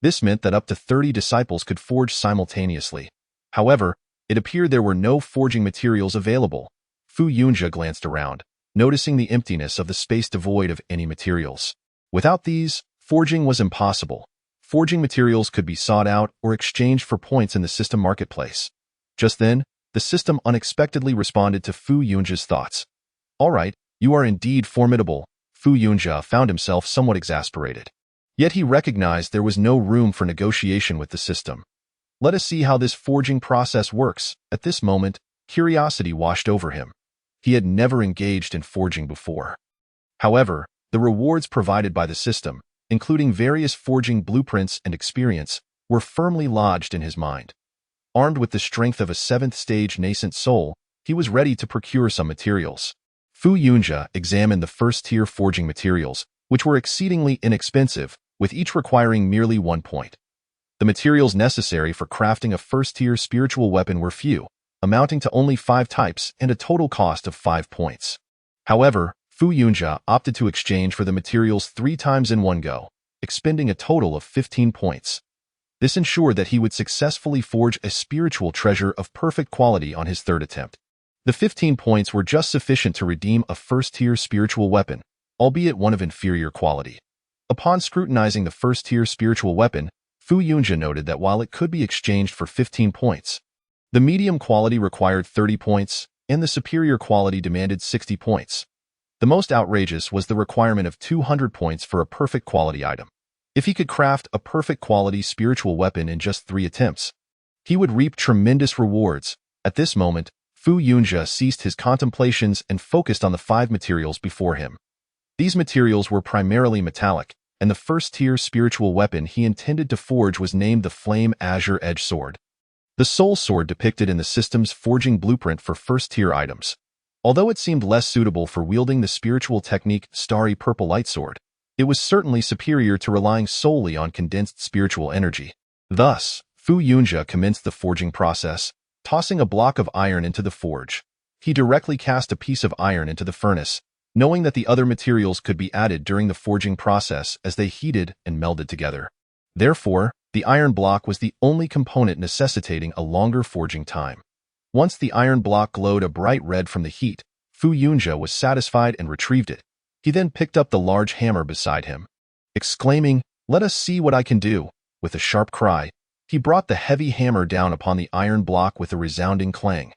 This meant that up to 30 disciples could forge simultaneously. However, it appeared there were no forging materials available. Fu Yunjia glanced around, noticing the emptiness of the space devoid of any materials. Without these, forging was impossible. Forging materials could be sought out or exchanged for points in the system marketplace. Just then, the system unexpectedly responded to Fu Yunjia's thoughts. All right, you are indeed formidable. Fu Yunjia found himself somewhat exasperated. Yet he recognized there was no room for negotiation with the system. Let us see how this forging process works. At this moment, curiosity washed over him. He had never engaged in forging before. However, the rewards provided by the system, including various forging blueprints and experience, were firmly lodged in his mind. Armed with the strength of a 7th-stage nascent soul, he was ready to procure some materials. Fu Yunjia examined the first-tier forging materials, which were exceedingly inexpensive, with each requiring merely 1 point. The materials necessary for crafting a first-tier spiritual weapon were few, amounting to only 5 types and a total cost of 5 points. However, Fu Yunjia opted to exchange for the materials 3 times in one go, expending a total of 15 points. This ensured that he would successfully forge a spiritual treasure of perfect quality on his 3rd attempt. The 15 points were just sufficient to redeem a first-tier spiritual weapon, albeit one of inferior quality. Upon scrutinizing the first-tier spiritual weapon, Fu Yunjia noted that while it could be exchanged for 15 points, the medium quality required 30 points, and the superior quality demanded 60 points. The most outrageous was the requirement of 200 points for a perfect quality item. If he could craft a perfect quality spiritual weapon in just 3 attempts, he would reap tremendous rewards. At this moment, Fu Yunjia ceased his contemplations and focused on the 5 materials before him. These materials were primarily metallic, and the first-tier spiritual weapon he intended to forge was named the Flame Azure Edge Sword. The soul sword depicted in the system's forging blueprint for first-tier items. Although it seemed less suitable for wielding the spiritual technique Starry Purple Light Sword, it was certainly superior to relying solely on condensed spiritual energy. Thus, Fu Yunjia commenced the forging process, tossing a block of iron into the forge. He directly cast a piece of iron into the furnace, knowing that the other materials could be added during the forging process as they heated and melded together. Therefore, the iron block was the only component necessitating a longer forging time. Once the iron block glowed a bright red from the heat, Fu Yunjia was satisfied and retrieved it. He then picked up the large hammer beside him. Exclaiming, "Let us see what I can do," with a sharp cry, he brought the heavy hammer down upon the iron block with a resounding clang.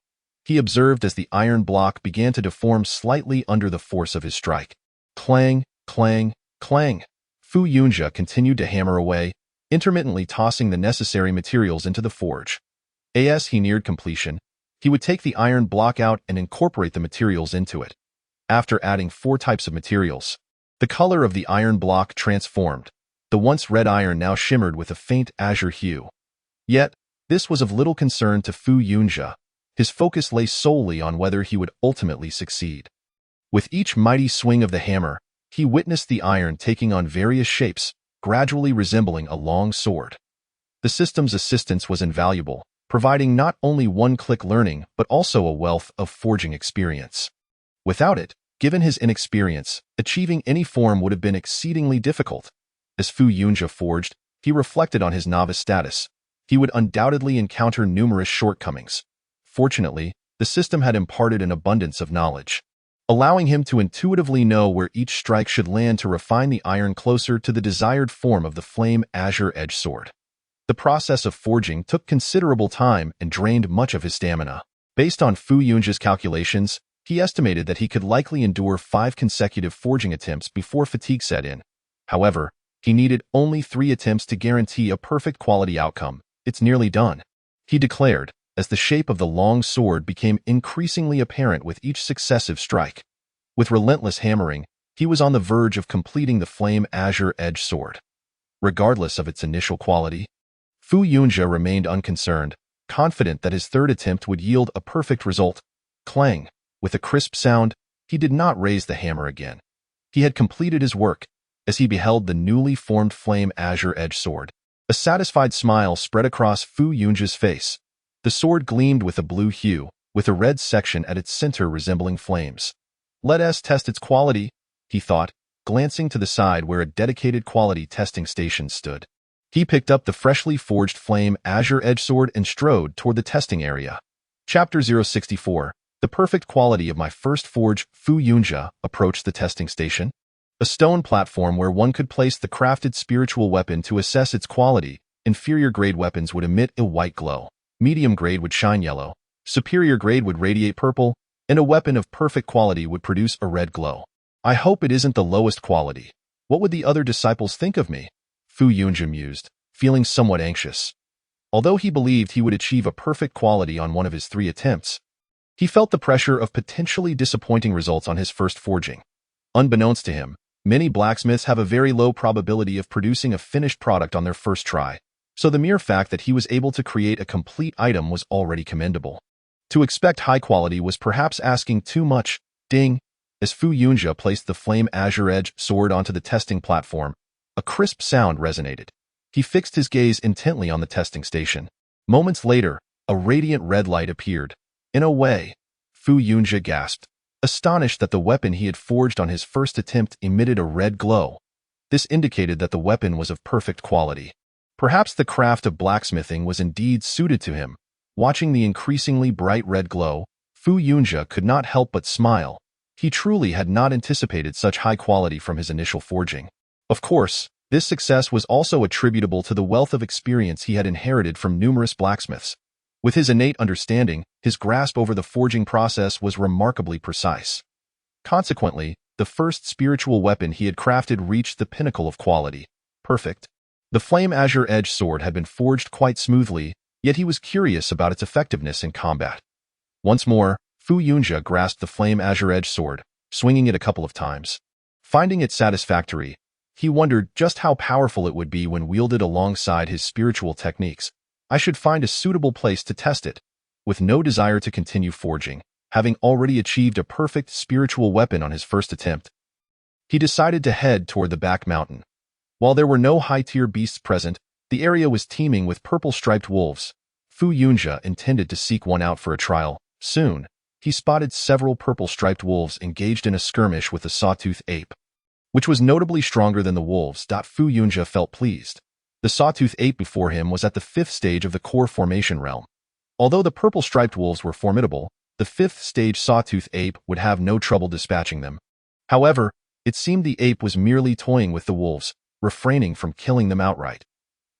he observed as the iron block began to deform slightly under the force of his strike. Clang, clang, clang. Fu Yunjia continued to hammer away, intermittently tossing the necessary materials into the forge. As he neared completion, he would take the iron block out and incorporate the materials into it. After adding 4 types of materials, the color of the iron block transformed. The once red iron now shimmered with a faint azure hue. Yet, this was of little concern to Fu Yunjia. His focus lay solely on whether he would ultimately succeed. With each mighty swing of the hammer, he witnessed the iron taking on various shapes, gradually resembling a long sword. The system's assistance was invaluable, providing not only one-click learning but also a wealth of forging experience. Without it, given his inexperience, achieving any form would have been exceedingly difficult. As Fu Yunjia forged, he reflected on his novice status. He would undoubtedly encounter numerous shortcomings. Fortunately, the system had imparted an abundance of knowledge, allowing him to intuitively know where each strike should land to refine the iron closer to the desired form of the flame azure edge sword. The process of forging took considerable time and drained much of his stamina. Based on Fu Yunjia's calculations, he estimated that he could likely endure 5 consecutive forging attempts before fatigue set in. However, he needed only 3 attempts to guarantee a perfect quality outcome. It's nearly done, he declared, as the shape of the long sword became increasingly apparent with each successive strike. With relentless hammering, he was on the verge of completing the flame azure edge sword. Regardless of its initial quality, Fu Yunjia remained unconcerned, confident that his 3rd attempt would yield a perfect result. Clang! With a crisp sound, he did not raise the hammer again. He had completed his work. As he beheld the newly formed flame azure edge sword, a satisfied smile spread across Fu Yunjia's face. The sword gleamed with a blue hue, with a red section at its center resembling flames. Let us test its quality, he thought, glancing to the side where a dedicated quality testing station stood. He picked up the freshly forged flame azure edge sword and strode toward the testing area. Chapter 064. The perfect quality of my first forge. Fu Yunjia approached the testing station, a stone platform where one could place the crafted spiritual weapon to assess its quality. Inferior grade weapons would emit a white glow, medium grade would shine yellow, superior grade would radiate purple, and a weapon of perfect quality would produce a red glow. I hope it isn't the lowest quality. What would the other disciples think of me? Fu Yunjia mused, feeling somewhat anxious. Although he believed he would achieve a perfect quality on one of his 3 attempts, he felt the pressure of potentially disappointing results on his first forging. Unbeknownst to him, many blacksmiths have a very low probability of producing a finished product on their first try, so the mere fact that he was able to create a complete item was already commendable. To expect high quality was perhaps asking too much. Ding! As Fu Yunjia placed the flame azure edge sword onto the testing platform, a crisp sound resonated. He fixed his gaze intently on the testing station. Moments later, a radiant red light appeared. In a way, Fu Yunjia gasped, astonished that the weapon he had forged on his first attempt emitted a red glow. This indicated that the weapon was of perfect quality. Perhaps the craft of blacksmithing was indeed suited to him. Watching the increasingly bright red glow, Fu Yunjia could not help but smile. He truly had not anticipated such high quality from his initial forging. Of course, this success was also attributable to the wealth of experience he had inherited from numerous blacksmiths. With his innate understanding, his grasp over the forging process was remarkably precise. Consequently, the first spiritual weapon he had crafted reached the pinnacle of quality. Perfect. The flame azure edge sword had been forged quite smoothly, yet he was curious about its effectiveness in combat. Once more, Fu Yunjia grasped the flame azure edge sword, swinging it a couple of times. Finding it satisfactory, he wondered just how powerful it would be when wielded alongside his spiritual techniques. I should find a suitable place to test it. With no desire to continue forging, having already achieved a perfect spiritual weapon on his first attempt, he decided to head toward the back mountain. While there were no high-tier beasts present, the area was teeming with purple-striped wolves. Fu Yunjia intended to seek one out for a trial. Soon, he spotted several purple-striped wolves engaged in a skirmish with a sawtooth ape, which was notably stronger than the wolves. Fu Yunjia felt pleased. The sawtooth ape before him was at the 5th stage of the core formation realm. Although the purple-striped wolves were formidable, the 5th stage sawtooth ape would have no trouble dispatching them. However, it seemed the ape was merely toying with the wolves, refraining from killing them outright.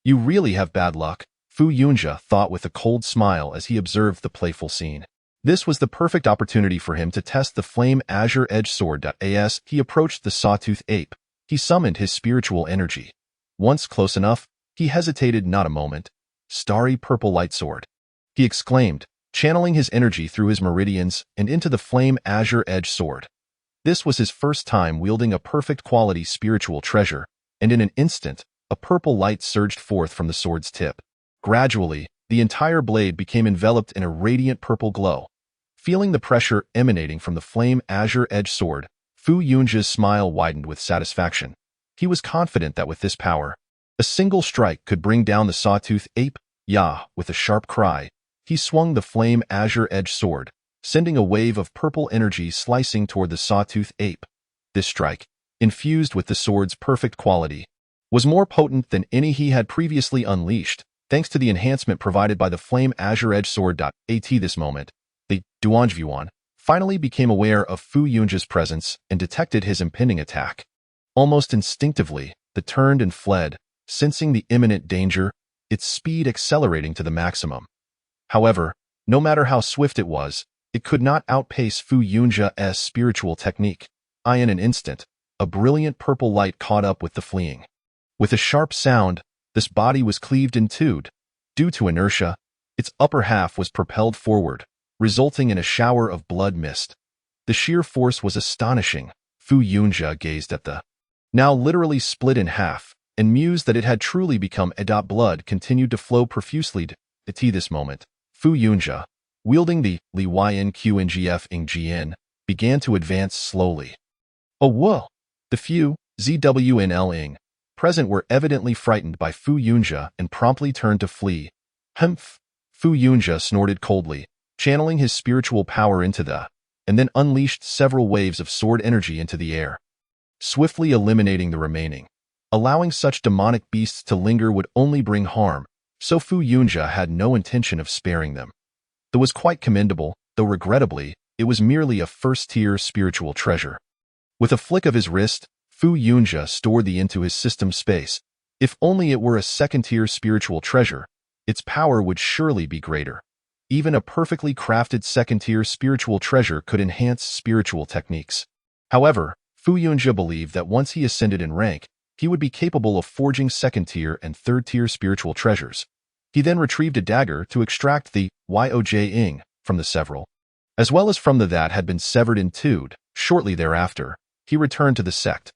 You really have bad luck, Fu Yunjia thought with a cold smile as he observed the playful scene. This was the perfect opportunity for him to test the Flame Azure Edge Sword. As he approached the Sawtooth Ape, he summoned his spiritual energy. Once close enough, he hesitated not a moment. "Starry purple light sword," he exclaimed, channeling his energy through his meridians and into the Flame Azure Edge Sword. This was his first time wielding a perfect quality spiritual treasure, and in an instant, a purple light surged forth from the sword's tip. Gradually, the entire blade became enveloped in a radiant purple glow. Feeling the pressure emanating from the Flame Azure Edge Sword, Fu Yunja's smile widened with satisfaction. He was confident that with this power, a single strike could bring down the Sawtooth Ape. "Yah!" With a sharp cry, he swung the Flame Azure Edge Sword, sending a wave of purple energy slicing toward the Sawtooth Ape. This strike, infused with the sword's perfect quality, was more potent than any he had previously unleashed, thanks to the enhancement provided by the Flame Azure Edge Sword. At this moment, the Duanjuan finally became aware of Fu Yunja's presence and detected his impending attack. Almost instinctively, the turned and fled, sensing the imminent danger, its speed accelerating to the maximum. However, no matter how swift it was, it could not outpace Fu Yunja's spiritual technique. In an instant, a brilliant purple light caught up with the fleeing. With a sharp sound, this body was cleaved in two. Due to inertia, its upper half was propelled forward, resulting in a shower of blood mist. The sheer force was astonishing. Fu Yunja gazed at the now literally split in half, and mused that it had truly become a blood continued to flow profusely. At this moment, Fu Yunja, wielding the Li Yin Qngf Ngn, began to advance slowly. "Oh, whoa!" The few ZWNL present were evidently frightened by Fu Yunja and promptly turned to flee. "Humph!" Fu Yunja snorted coldly, channeling his spiritual power into and then unleashed several waves of sword energy into the air, swiftly eliminating the remaining. Allowing such demonic beasts to linger would only bring harm, so Fu Yunja had no intention of sparing them. That was quite commendable, though regrettably, it was merely a first-tier spiritual treasure. With a flick of his wrist, Fu Yunja stored the into his system space. If only it were a second-tier spiritual treasure, its power would surely be greater. Even a perfectly crafted second-tier spiritual treasure could enhance spiritual techniques. However, Fu Yunja believed that once he ascended in rank, he would be capable of forging second-tier and third-tier spiritual treasures. He then retrieved a dagger to extract the Yoj from the several, as well as from the that had been severed in two. Shortly thereafter, he returned to the sect.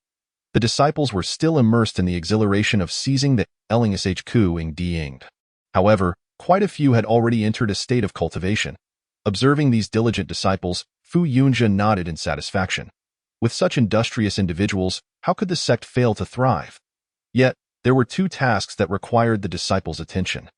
The disciples were still immersed in the exhilaration of seizing the Lingshku. However, quite a few had already entered a state of cultivation. Observing these diligent disciples, Fu Yunja nodded in satisfaction. With such industrious individuals, how could the sect fail to thrive? Yet, there were two tasks that required the disciples' attention.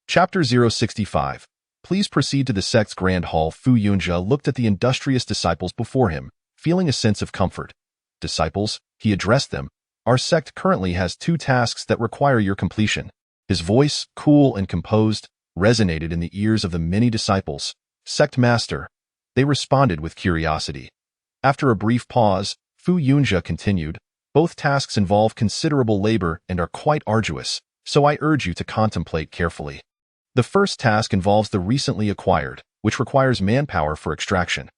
Chapter 065. Please proceed to the sect's grand hall. Fu Yunja looked at the industrious disciples before him, feeling a sense of comfort. "Disciples," he addressed them, "our sect currently has two tasks that require your completion." His voice, cool and composed, resonated in the ears of the many disciples. "Sect Master." They responded with curiosity. After a brief pause, Fu Yunja continued, "Both tasks involve considerable labor and are quite arduous, so I urge you to contemplate carefully. The first task involves the recently acquired, which requires manpower for extraction.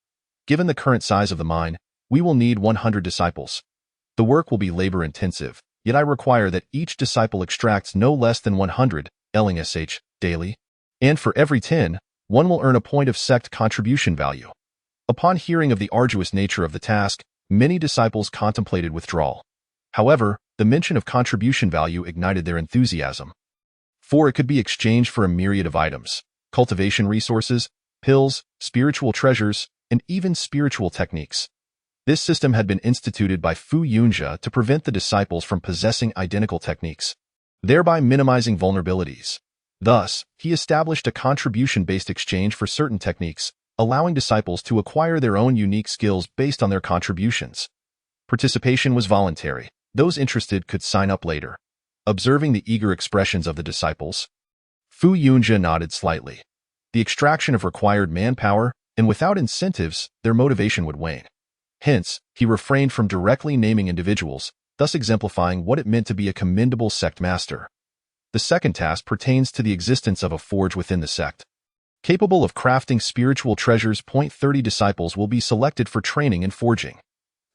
Given the current size of the mine, we will need 100 disciples. The work will be labor-intensive, yet I require that each disciple extracts no less than 100 LNSH daily, and for every 10, one will earn a point of sect contribution value." Upon hearing of the arduous nature of the task, many disciples contemplated withdrawal. However, the mention of contribution value ignited their enthusiasm. For it could be exchanged for a myriad of items: cultivation resources, pills, spiritual treasures, and even spiritual techniques. This system had been instituted by Fu Yunja to prevent the disciples from possessing identical techniques, thereby minimizing vulnerabilities. Thus, he established a contribution-based exchange for certain techniques, allowing disciples to acquire their own unique skills based on their contributions. Participation was voluntary. Those interested could sign up later. Observing the eager expressions of the disciples, Fu Yunja nodded slightly. The extraction of required manpower, and without incentives, their motivation would wane. Hence, he refrained from directly naming individuals, thus exemplifying what it meant to be a commendable sect master. The second task pertains to the existence of a forge within the sect. Capable of crafting spiritual treasures. 30 disciples will be selected for training in forging.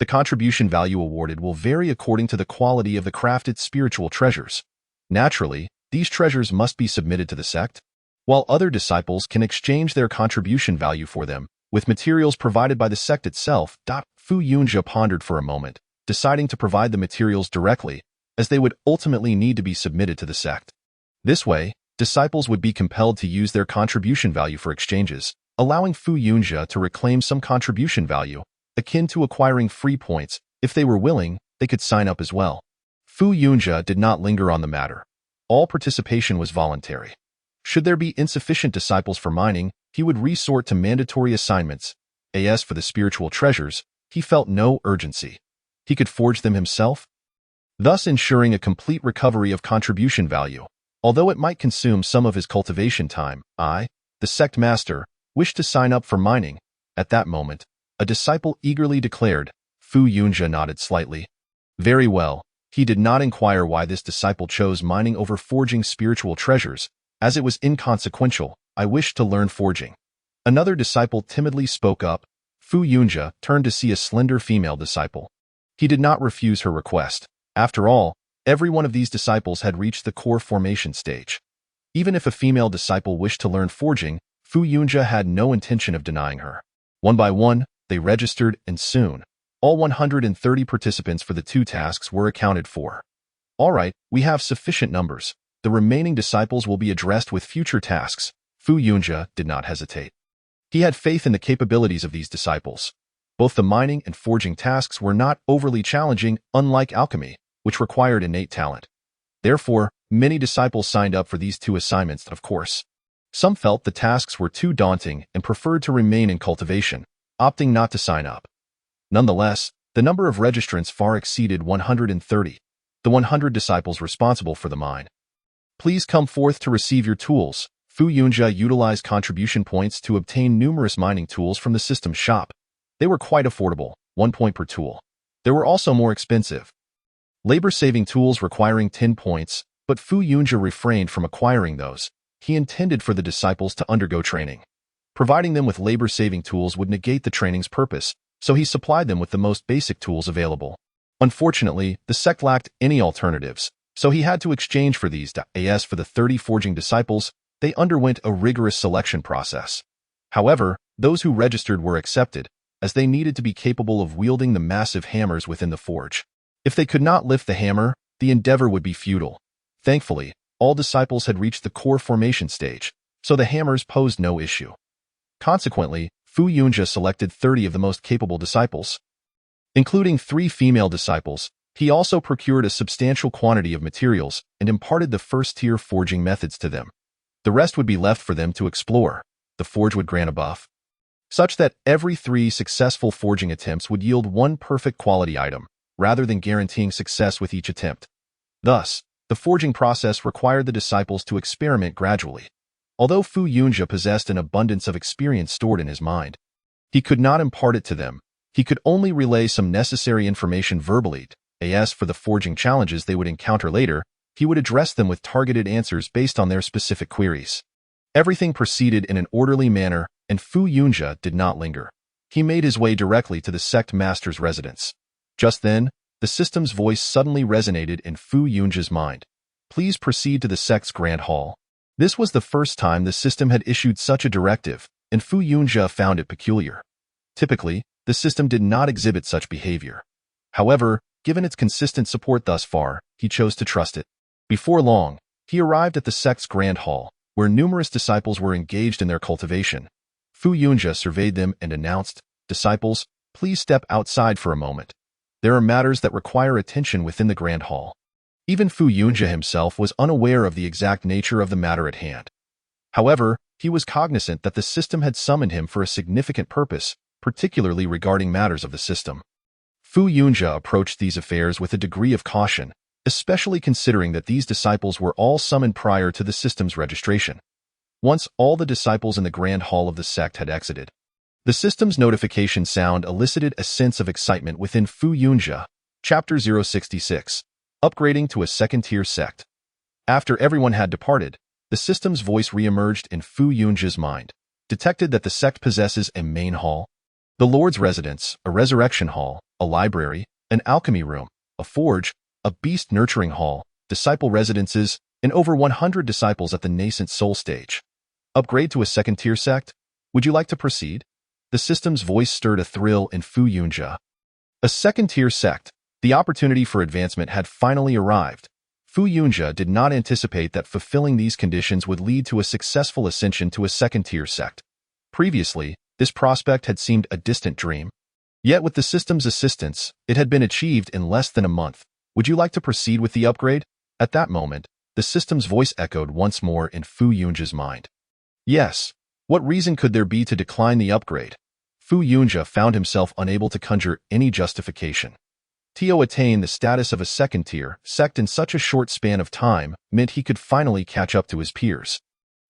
The contribution value awarded will vary according to the quality of the crafted spiritual treasures. Naturally, these treasures must be submitted to the sect, while other disciples can exchange their contribution value for them with materials provided by the sect itself. Fu Yunjia pondered for a moment, deciding to provide the materials directly, as they would ultimately need to be submitted to the sect. This way, disciples would be compelled to use their contribution value for exchanges, allowing Fu Yunjia to reclaim some contribution value, akin to acquiring free points. If they were willing, they could sign up as well. Fu Yunjia did not linger on the matter. All participation was voluntary. Should there be insufficient disciples for mining, he would resort to mandatory assignments. As for the spiritual treasures, he felt no urgency. He could forge them himself, thus ensuring a complete recovery of contribution value. Although it might consume some of his cultivation time, the sect master, wished to sign up for mining. At that moment, a disciple eagerly declared. Fu Yunjia nodded slightly. Very well. He did not inquire why this disciple chose mining over forging spiritual treasures, as it was inconsequential. I wished to learn forging. Another disciple timidly spoke up. Fu Yunjia turned to see a slender female disciple. He did not refuse her request. After all, every one of these disciples had reached the core formation stage. Even if a female disciple wished to learn forging, Fu Yunjia had no intention of denying her. One by one, they registered, and soon, all 130 participants for the 2 tasks were accounted for. All right, we have sufficient numbers. The remaining disciples will be addressed with future tasks. Fu Yunjia did not hesitate. He had faith in the capabilities of these disciples. Both the mining and forging tasks were not overly challenging, unlike alchemy, which required innate talent. Therefore, many disciples signed up for these 2 assignments, of course. Some felt the tasks were too daunting and preferred to remain in cultivation, opting not to sign up. Nonetheless, the number of registrants far exceeded 130, the 100 disciples responsible for the mine. Please come forth to receive your tools. Fu Yunjia utilized contribution points to obtain numerous mining tools from the system shop. They were quite affordable, 1 point per tool. There were also more expensive, labor-saving tools requiring 10 points, but Fu Yunjia refrained from acquiring those. He intended for the disciples to undergo training. Providing them with labor-saving tools would negate the training's purpose, so he supplied them with the most basic tools available. Unfortunately, the sect lacked any alternatives, so he had to exchange for these. As for the 30 forging disciples, they underwent a rigorous selection process. However, those who registered were accepted, as they needed to be capable of wielding the massive hammers within the forge. If they could not lift the hammer, the endeavor would be futile. Thankfully, all disciples had reached the core formation stage, so the hammers posed no issue. Consequently, Fu Yunjia selected 30 of the most capable disciples. Including 3 female disciples, he also procured a substantial quantity of materials and imparted the first-tier forging methods to them. The rest would be left for them to explore. The forge would grant a buff, such that every 3 successful forging attempts would yield 1 perfect quality item, rather than guaranteeing success with each attempt. Thus, the forging process required the disciples to experiment gradually. Although Fu Yunjia possessed an abundance of experience stored in his mind, he could not impart it to them. He could only relay some necessary information verbally. As for the forging challenges they would encounter later, he would address them with targeted answers based on their specific queries. Everything proceeded in an orderly manner, and Fu Yunjia did not linger. He made his way directly to the sect master's residence. Just then, the system's voice suddenly resonated in Fu Yunjia's mind. Please proceed to the sect's grand hall. This was the first time the system had issued such a directive, and Fu Yunjia found it peculiar. Typically, the system did not exhibit such behavior. However, given its consistent support thus far, he chose to trust it. Before long, he arrived at the sect's grand hall, where numerous disciples were engaged in their cultivation. Fu Yunjia surveyed them and announced, "Disciples, please step outside for a moment. There are matters that require attention within the grand hall." Even Fu Yunjia himself was unaware of the exact nature of the matter at hand. However, he was cognizant that the system had summoned him for a significant purpose, particularly regarding matters of the system. Fu Yunjia approached these affairs with a degree of caution, especially considering that these disciples were all summoned prior to the system's registration. Once all the disciples in the grand hall of the sect had exited, the system's notification sound elicited a sense of excitement within Fu Yunjia. Chapter 066. Upgrading to a second-tier sect. After everyone had departed, the system's voice re-emerged in Fu Yunjia's mind. detected that the sect possesses a main hall, the Lord's residence, a resurrection hall, a library, an alchemy room, a forge, a beast nurturing hall, disciple residences, and over 100 disciples at the nascent soul stage. Upgrade to a second-tier sect? Would you like to proceed? The system's voice stirred a thrill in Fu Yunjia. A second-tier sect. The opportunity for advancement had finally arrived. Fu Yunjia did not anticipate that fulfilling these conditions would lead to a successful ascension to a second-tier sect. Previously, this prospect had seemed a distant dream. Yet with the system's assistance, it had been achieved in less than a month. Would you like to proceed with the upgrade? At that moment, the system's voice echoed once more in Fu Yunjia's mind. Yes. What reason could there be to decline the upgrade? Fu Yunjia found himself unable to conjure any justification. To attain the status of a second-tier sect in such a short span of time meant he could finally catch up to his peers.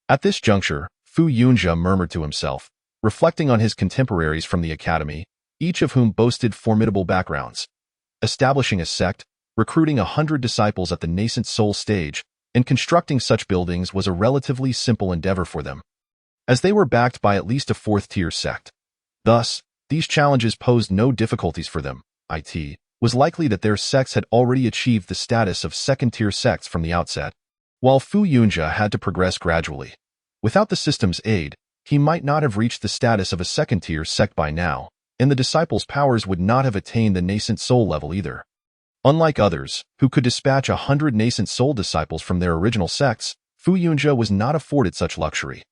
At this juncture, Fu Yunjia murmured to himself, reflecting on his contemporaries from the academy, each of whom boasted formidable backgrounds. Establishing a sect, recruiting 100 disciples at the nascent soul stage, and constructing such buildings was a relatively simple endeavor for them, as they were backed by at least a fourth-tier sect. Thus, these challenges posed no difficulties for them. It was likely that their sects had already achieved the status of second-tier sects from the outset, while Fu Yunjia had to progress gradually. Without the system's aid, he might not have reached the status of a second-tier sect by now, and the disciples' powers would not have attained the nascent soul level either. Unlike others, who could dispatch 100 nascent soul disciples from their original sects, Fu Yunjia was not afforded such luxury.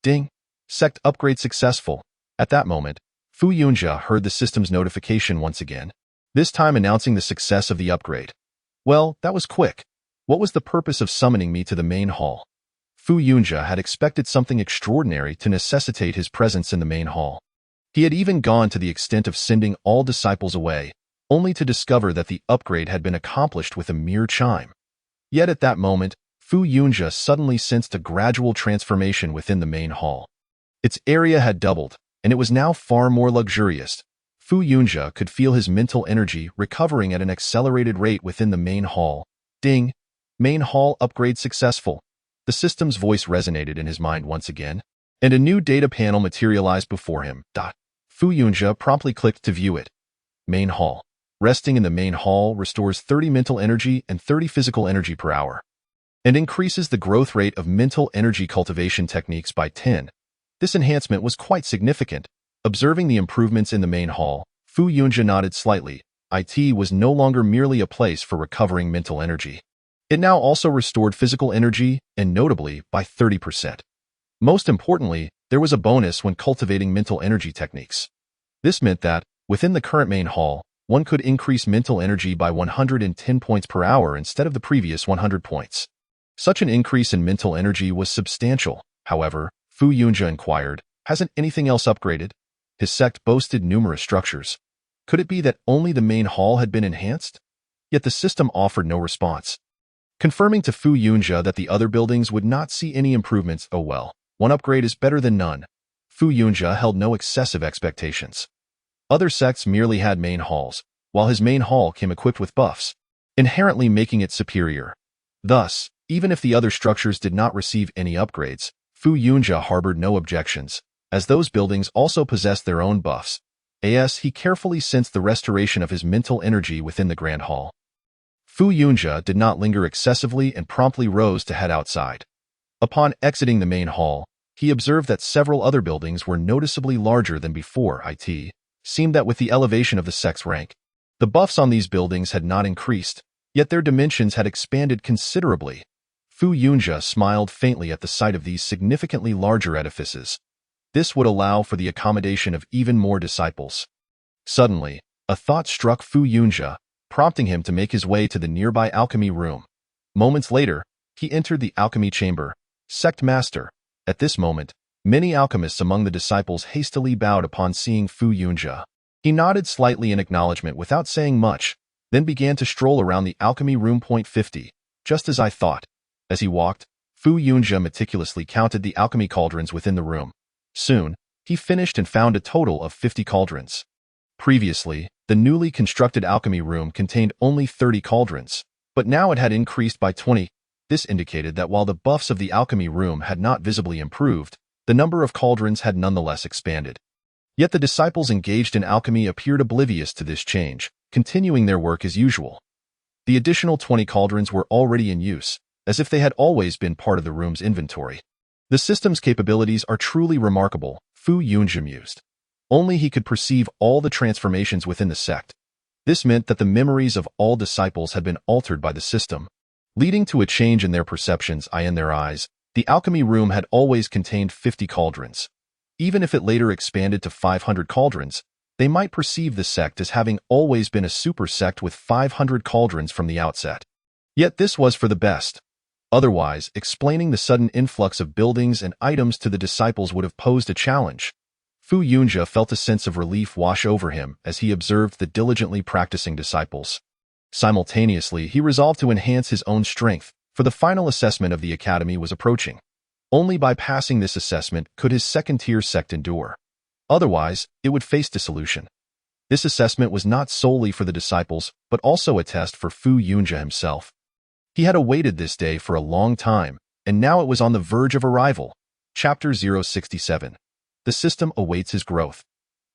Ding! Sect upgrade successful. At that moment, Fu Yunjia heard the system's notification once again, this time announcing the success of the upgrade. Well, that was quick. What was the purpose of summoning me to the main hall? Fu Yunjia had expected something extraordinary to necessitate his presence in the main hall. He had even gone to the extent of sending all disciples away, only to discover that the upgrade had been accomplished with a mere chime. Yet at that moment, Fu Yunjia suddenly sensed a gradual transformation within the main hall. Its area had doubled, and it was now far more luxurious. Fu Yunjia could feel his mental energy recovering at an accelerated rate within the main hall. Ding! Main hall upgrade successful. The system's voice resonated in his mind once again, and a new data panel materialized before him. Fu Yunjia promptly clicked to view it. Main hall. Resting in the main hall restores 30 mental energy and 30 physical energy per hour, and increases the growth rate of mental energy cultivation techniques by 10. This enhancement was quite significant. Observing the improvements in the main hall, Fu Yunjia nodded slightly. It was no longer merely a place for recovering mental energy. It now also restored physical energy, and notably, by 30%. Most importantly, there was a bonus when cultivating mental energy techniques. This meant that, within the current main hall, one could increase mental energy by 110 points per hour instead of the previous 100 points. Such an increase in mental energy was substantial. However, Fu Yunjia inquired, hasn't anything else upgraded? His sect boasted numerous structures. Could it be that only the main hall had been enhanced? Yet the system offered no response, confirming to Fu Yunjia that the other buildings would not see any improvements. Oh well, one upgrade is better than none. Fu Yunjia held no excessive expectations. Other sects merely had main halls, while his main hall came equipped with buffs, inherently making it superior. Thus, even if the other structures did not receive any upgrades, Fu Yunjia harbored no objections, as those buildings also possessed their own buffs. As he carefully sensed the restoration of his mental energy within the Grand Hall. Fu Yunjia did not linger excessively and promptly rose to head outside. Upon exiting the main hall, he observed that several other buildings were noticeably larger than before. It seemed that with the elevation of the sect's rank, the buffs on these buildings had not increased, yet their dimensions had expanded considerably. Fu Yunjia smiled faintly at the sight of these significantly larger edifices. This would allow for the accommodation of even more disciples. Suddenly, a thought struck Fu Yunjia, prompting him to make his way to the nearby alchemy room. Moments later, he entered the alchemy chamber. Sect Master. At this moment, many alchemists among the disciples hastily bowed upon seeing Fu Yunjia. He nodded slightly in acknowledgement without saying much, then began to stroll around the alchemy room. 50. Just as I thought. As he walked, Fu Yunjia meticulously counted the alchemy cauldrons within the room. Soon, he finished and found a total of 50 cauldrons. Previously, the newly constructed alchemy room contained only 30 cauldrons, but now it had increased by 20. This indicated that while the buffs of the alchemy room had not visibly improved, the number of cauldrons had nonetheless expanded. Yet the disciples engaged in alchemy appeared oblivious to this change, continuing their work as usual. The additional 20 cauldrons were already in use, as if they had always been part of the room's inventory. The system's capabilities are truly remarkable, Fu Yunjia mused. Only he could perceive all the transformations within the sect. This meant that the memories of all disciples had been altered by the system, leading to a change in their perceptions and in their eyes. The alchemy room had always contained 50 cauldrons. Even if it later expanded to 500 cauldrons, they might perceive the sect as having always been a super sect with 500 cauldrons from the outset. Yet this was for the best. Otherwise, explaining the sudden influx of buildings and items to the disciples would have posed a challenge. Fu Yunjia felt a sense of relief wash over him as he observed the diligently practicing disciples. Simultaneously, he resolved to enhance his own strength, for the final assessment of the academy was approaching. Only by passing this assessment could his second-tier sect endure. Otherwise, it would face dissolution. This assessment was not solely for the disciples, but also a test for Fu Yunjia himself. He had awaited this day for a long time, and now it was on the verge of arrival. Chapter 067. The system awaits his growth.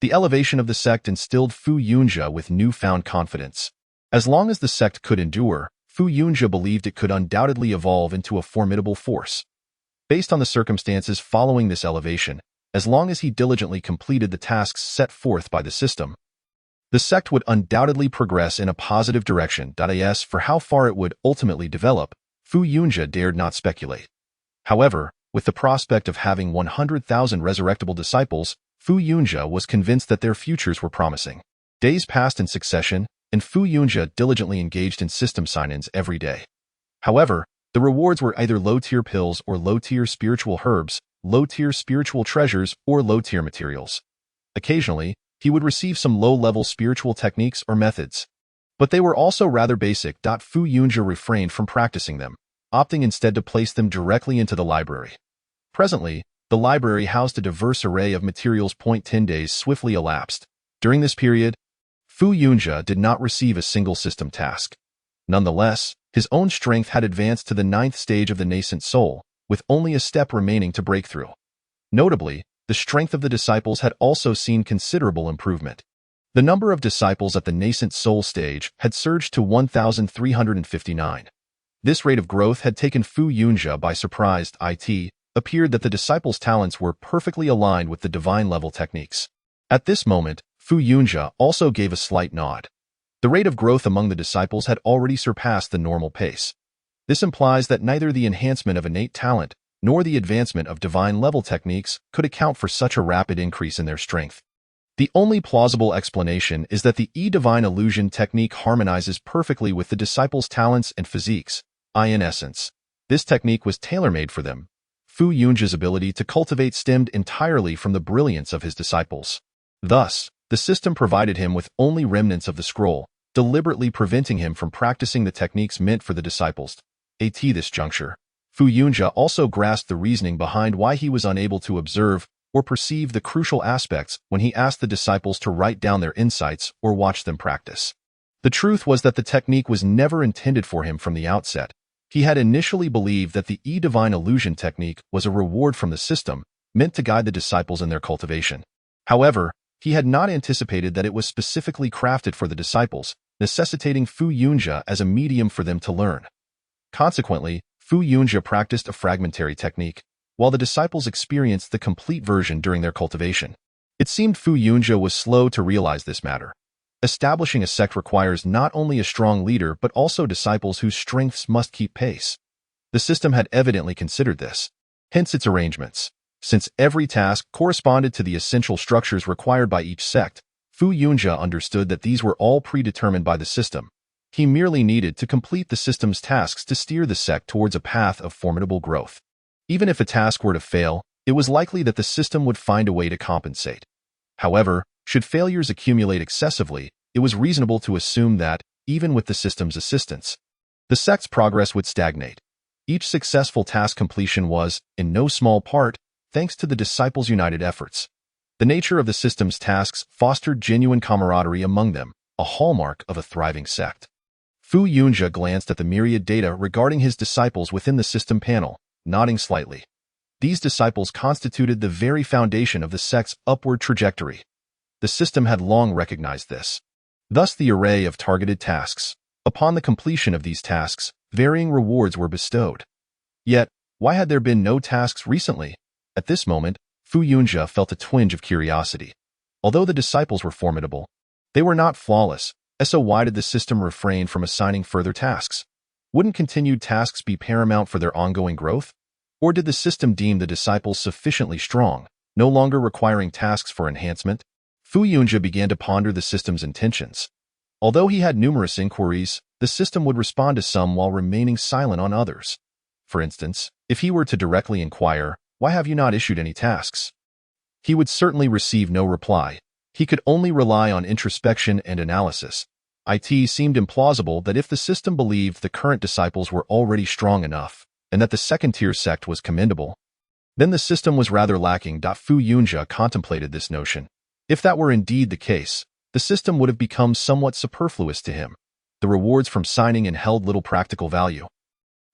The elevation of the sect instilled Fu Yunjia with newfound confidence. As long as the sect could endure, Fu Yunjia believed it could undoubtedly evolve into a formidable force. Based on the circumstances following this elevation, as long as he diligently completed the tasks set forth by the system, the sect would undoubtedly progress in a positive direction. As for how far it would ultimately develop, Fu Yunjia dared not speculate. However, with the prospect of having 100,000 resurrectable disciples, Fu Yunjia was convinced that their futures were promising. Days passed in succession, and Fu Yunjia diligently engaged in system sign-ins every day. However, the rewards were either low-tier pills or low-tier spiritual herbs, low-tier spiritual treasures, or low-tier materials. Occasionally, he would receive some low-level spiritual techniques or methods. But they were also rather basic. Fu Yunjia refrained from practicing them, opting instead to place them directly into the library. Presently, the library housed a diverse array of materials. 10 days swiftly elapsed. During this period, Fu Yunjia did not receive a single system task. Nonetheless, his own strength had advanced to the 9th stage of the nascent soul, with only a step remaining to break through. Notably, the strength of the disciples had also seen considerable improvement. The number of disciples at the nascent soul stage had surged to 1,359. This rate of growth had taken Fu Yunjia by surprise. It appeared that the disciples' talents were perfectly aligned with the divine-level techniques. At this moment, Fu Yunjia also gave a slight nod. The rate of growth among the disciples had already surpassed the normal pace. This implies that neither the enhancement of innate talent nor the advancement of divine-level techniques could account for such a rapid increase in their strength. The only plausible explanation is that the divine illusion technique harmonizes perfectly with the disciples' talents and physiques. In essence, this technique was tailor-made for them. Fu Yunjia's ability to cultivate stemmed entirely from the brilliance of his disciples. Thus, the system provided him with only remnants of the scroll, deliberately preventing him from practicing the techniques meant for the disciples. At this juncture, Fu Yunjia also grasped the reasoning behind why he was unable to observe or perceive the crucial aspects when he asked the disciples to write down their insights or watch them practice. The truth was that the technique was never intended for him from the outset. He had initially believed that the divine illusion technique was a reward from the system, meant to guide the disciples in their cultivation. However, he had not anticipated that it was specifically crafted for the disciples, necessitating Fu Yunjia as a medium for them to learn. Consequently, Fu Yunjia practiced a fragmentary technique, while the disciples experienced the complete version during their cultivation. It seemed Fu Yunjia was slow to realize this matter. Establishing a sect requires not only a strong leader but also disciples whose strengths must keep pace. The system had evidently considered this, hence its arrangements. Since every task corresponded to the essential structures required by each sect, Fu Yunjia understood that these were all predetermined by the system. He merely needed to complete the system's tasks to steer the sect towards a path of formidable growth. Even if a task were to fail, it was likely that the system would find a way to compensate. However, should failures accumulate excessively, it was reasonable to assume that, even with the system's assistance, the sect's progress would stagnate. Each successful task completion was, in no small part, thanks to the disciples' united efforts. The nature of the system's tasks fostered genuine camaraderie among them, a hallmark of a thriving sect. Fu Yunjia glanced at the myriad data regarding his disciples within the system panel, nodding slightly. These disciples constituted the very foundation of the sect's upward trajectory. The system had long recognized this. Thus the array of targeted tasks. Upon the completion of these tasks, varying rewards were bestowed. Yet, why had there been no tasks recently? At this moment, Fu Yunjie felt a twinge of curiosity. Although the disciples were formidable, they were not flawless, so why did the system refrain from assigning further tasks? Wouldn't continued tasks be paramount for their ongoing growth? Or did the system deem the disciples sufficiently strong, no longer requiring tasks for enhancement? Fu Yunjie began to ponder the system's intentions. Although he had numerous inquiries, the system would respond to some while remaining silent on others. For instance, if he were to directly inquire, "Why have you not issued any tasks?" he would certainly receive no reply. He could only rely on introspection and analysis. It seemed implausible that if the system believed the current disciples were already strong enough, and that the second-tier sect was commendable, then the system was rather lacking. Fu Yunjie contemplated this notion. If that were indeed the case, the system would have become somewhat superfluous to him. The rewards from signing in held little practical value.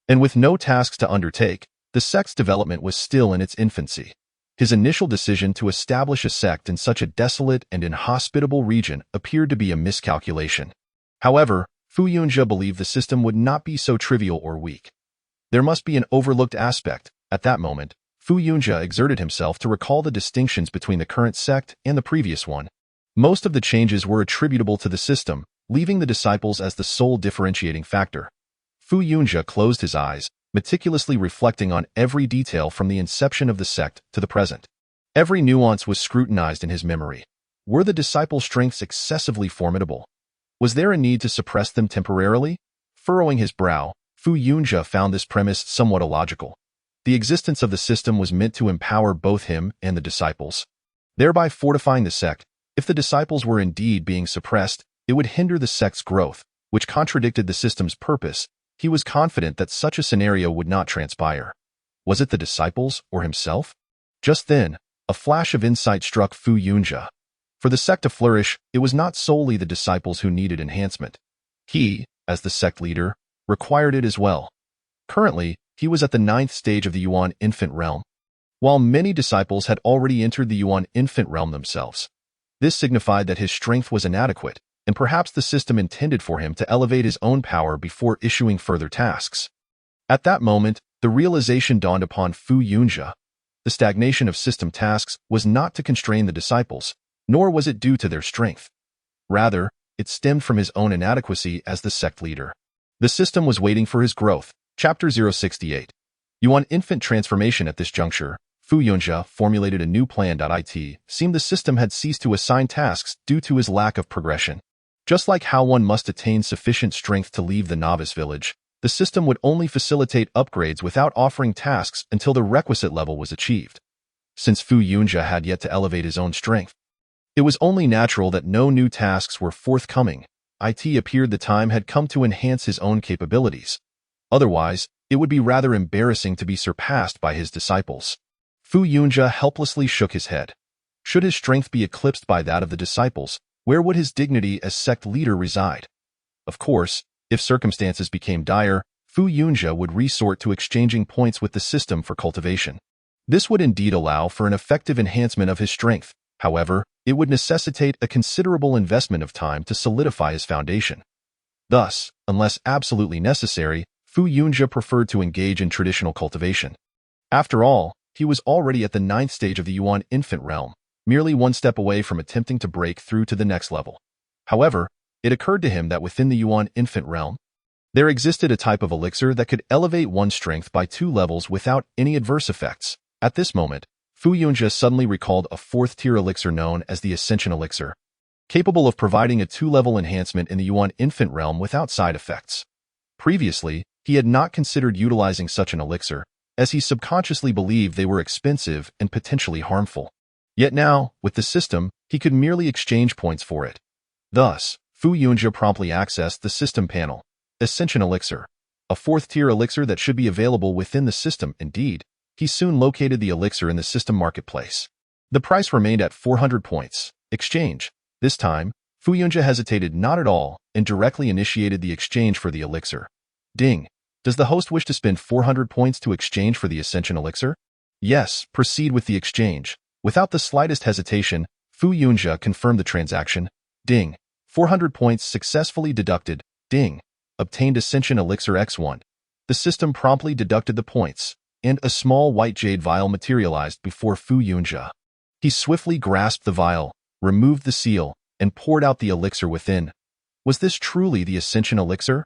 And with no tasks to undertake, the sect's development was still in its infancy. His initial decision to establish a sect in such a desolate and inhospitable region appeared to be a miscalculation. However, Fu Yunjie believed the system would not be so trivial or weak. There must be an overlooked aspect. At that moment, Fu Yunjie exerted himself to recall the distinctions between the current sect and the previous one. Most of the changes were attributable to the system, leaving the disciples as the sole differentiating factor. Fu Yunjie closed his eyes, meticulously reflecting on every detail from the inception of the sect to the present. Every nuance was scrutinized in his memory. Were the disciples' strengths excessively formidable? Was there a need to suppress them temporarily? Furrowing his brow, Fu Yunjie found this premise somewhat illogical. The existence of the system was meant to empower both him and the disciples, thereby fortifying the sect. If the disciples were indeed being suppressed, it would hinder the sect's growth, which contradicted the system's purpose. He was confident that such a scenario would not transpire. Was it the disciples or himself? Just then, a flash of insight struck Fu Yunjie. For the sect to flourish, it was not solely the disciples who needed enhancement. He, as the sect leader, required it as well. Currently, he was at the 9th stage of the Yuan infant realm, while many disciples had already entered the Yuan infant realm themselves. This signified that his strength was inadequate, and perhaps the system intended for him to elevate his own power before issuing further tasks. At that moment, the realization dawned upon Fu Yunjie. The stagnation of system tasks was not to constrain the disciples, nor was it due to their strength. Rather, it stemmed from his own inadequacy as the sect leader. The system was waiting for his growth. Chapter 068. Yuan infant transformation. At this juncture, Fu Yunjie formulated a new plan. It seemed the system had ceased to assign tasks due to his lack of progression. Just like how one must attain sufficient strength to leave the novice village, the system would only facilitate upgrades without offering tasks until the requisite level was achieved. Since Fu Yunjie had yet to elevate his own strength, it was only natural that no new tasks were forthcoming. It appeared the time had come to enhance his own capabilities. Otherwise, it would be rather embarrassing to be surpassed by his disciples. Fu Yunjie helplessly shook his head. Should his strength be eclipsed by that of the disciples, where would his dignity as sect leader reside? Of course, if circumstances became dire, Fu Yunjie would resort to exchanging points with the system for cultivation. This would indeed allow for an effective enhancement of his strength. However, it would necessitate a considerable investment of time to solidify his foundation. Thus, unless absolutely necessary, Fu Yunjie preferred to engage in traditional cultivation. After all, he was already at the 9th stage of the Yuan infant realm, merely one step away from attempting to break through to the next level. However, it occurred to him that within the Yuan infant realm, there existed a type of elixir that could elevate one's strength by 2 levels without any adverse effects. At this moment, Fu Yunjie suddenly recalled a 4th-tier elixir known as the Ascension Elixir, capable of providing a 2-level enhancement in the Yuan infant realm without side effects. Previously, he had not considered utilizing such an elixir, as he subconsciously believed they were expensive and potentially harmful. Yet now, with the system, he could merely exchange points for it. Thus, Fu Yunjie promptly accessed the system panel. Ascension Elixir, a 4th-tier elixir that should be available within the system. Indeed, he soon located the elixir in the system marketplace. The price remained at 400 points. Exchange. This time, Fu Yunjie hesitated not at all and directly initiated the exchange for the elixir. Ding. Does the host wish to spend 400 points to exchange for the Ascension Elixir? Yes, proceed with the exchange. Without the slightest hesitation, Fu Yunjia confirmed the transaction. Ding. 400 points successfully deducted. Ding. Obtained Ascension Elixir X1. The system promptly deducted the points, and a small white jade vial materialized before Fu Yunjia. He swiftly grasped the vial, removed the seal, and poured out the elixir within. Was this truly the Ascension Elixir?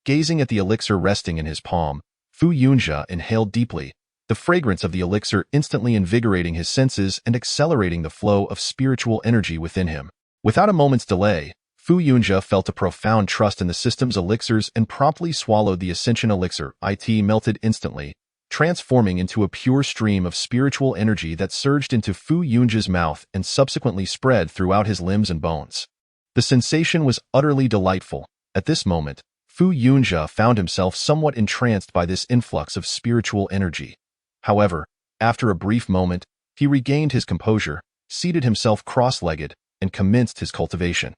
Gazing at the elixir resting in his palm, Fu Yunjia inhaled deeply, the fragrance of the elixir instantly invigorating his senses and accelerating the flow of spiritual energy within him. Without a moment's delay, Fu Yunjia felt a profound trust in the system's elixirs and promptly swallowed the Ascension Elixir. It melted instantly, transforming into a pure stream of spiritual energy that surged into Fu Yunjia's mouth and subsequently spread throughout his limbs and bones. The sensation was utterly delightful. At this moment, Fu Yunjia found himself somewhat entranced by this influx of spiritual energy. However, after a brief moment, he regained his composure, seated himself cross-legged, and commenced his cultivation.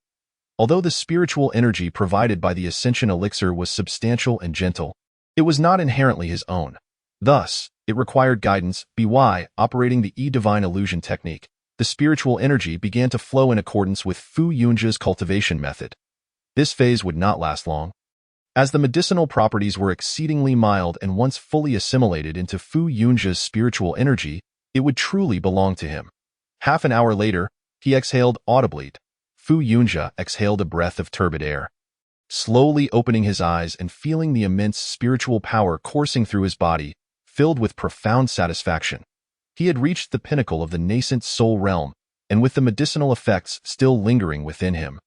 Although the spiritual energy provided by the Ascension Elixir was substantial and gentle, it was not inherently his own. Thus, it required guidance. By operating the Divine Illusion technique, the spiritual energy began to flow in accordance with Fu Yunjia's cultivation method. This phase would not last long. As the medicinal properties were exceedingly mild and once fully assimilated into Fu Yunjia's spiritual energy, it would truly belong to him. Half an hour later, he exhaled audibly. Fu Yunjia exhaled a breath of turbid air. Slowly opening his eyes and feeling the immense spiritual power coursing through his body, filled with profound satisfaction. He had reached the pinnacle of the nascent soul realm, and with the medicinal effects still lingering within him,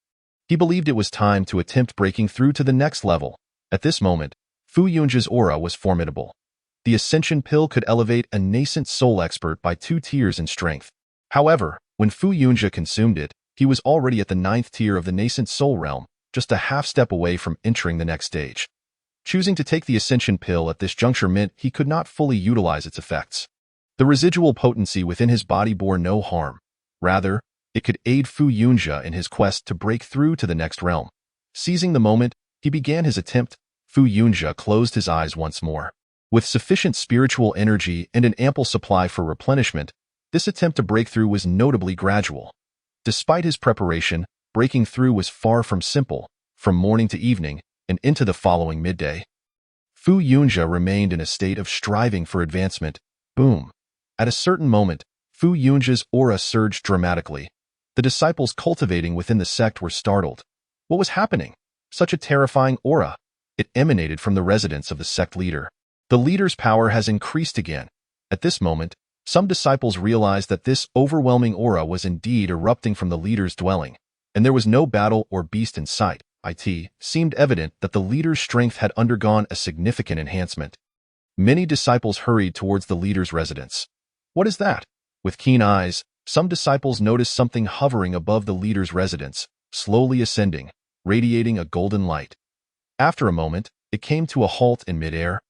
he believed it was time to attempt breaking through to the next level. At this moment, Fu Yunjia's aura was formidable. The Ascension Pill could elevate a nascent soul expert by 2 tiers in strength. However, when Fu Yunjia consumed it, he was already at the 9th tier of the nascent soul realm, just a half step away from entering the next stage. Choosing to take the Ascension Pill at this juncture meant he could not fully utilize its effects. The residual potency within his body bore no harm. Rather, it could aid Fu Yunjia in his quest to break through to the next realm. Seizing the moment, he began his attempt. Fu Yunjia closed his eyes once more. With sufficient spiritual energy and an ample supply for replenishment, this attempt to break through was notably gradual. Despite his preparation, breaking through was far from simple. From morning to evening, and into the following midday, Fu Yunjia remained in a state of striving for advancement. Boom. At a certain moment, Fu Yunjia's aura surged dramatically. The disciples cultivating within the sect were startled. What was happening? Such a terrifying aura. It emanated from the residence of the sect leader. The leader's power has increased again. At this moment, some disciples realized that this overwhelming aura was indeed erupting from the leader's dwelling, and there was no battle or beast in sight. It seemed evident that the leader's strength had undergone a significant enhancement. Many disciples hurried towards the leader's residence. What is that? With keen eyes, some disciples noticed something hovering above the leader's residence, slowly ascending, radiating a golden light. After a moment, it came to a halt in midair,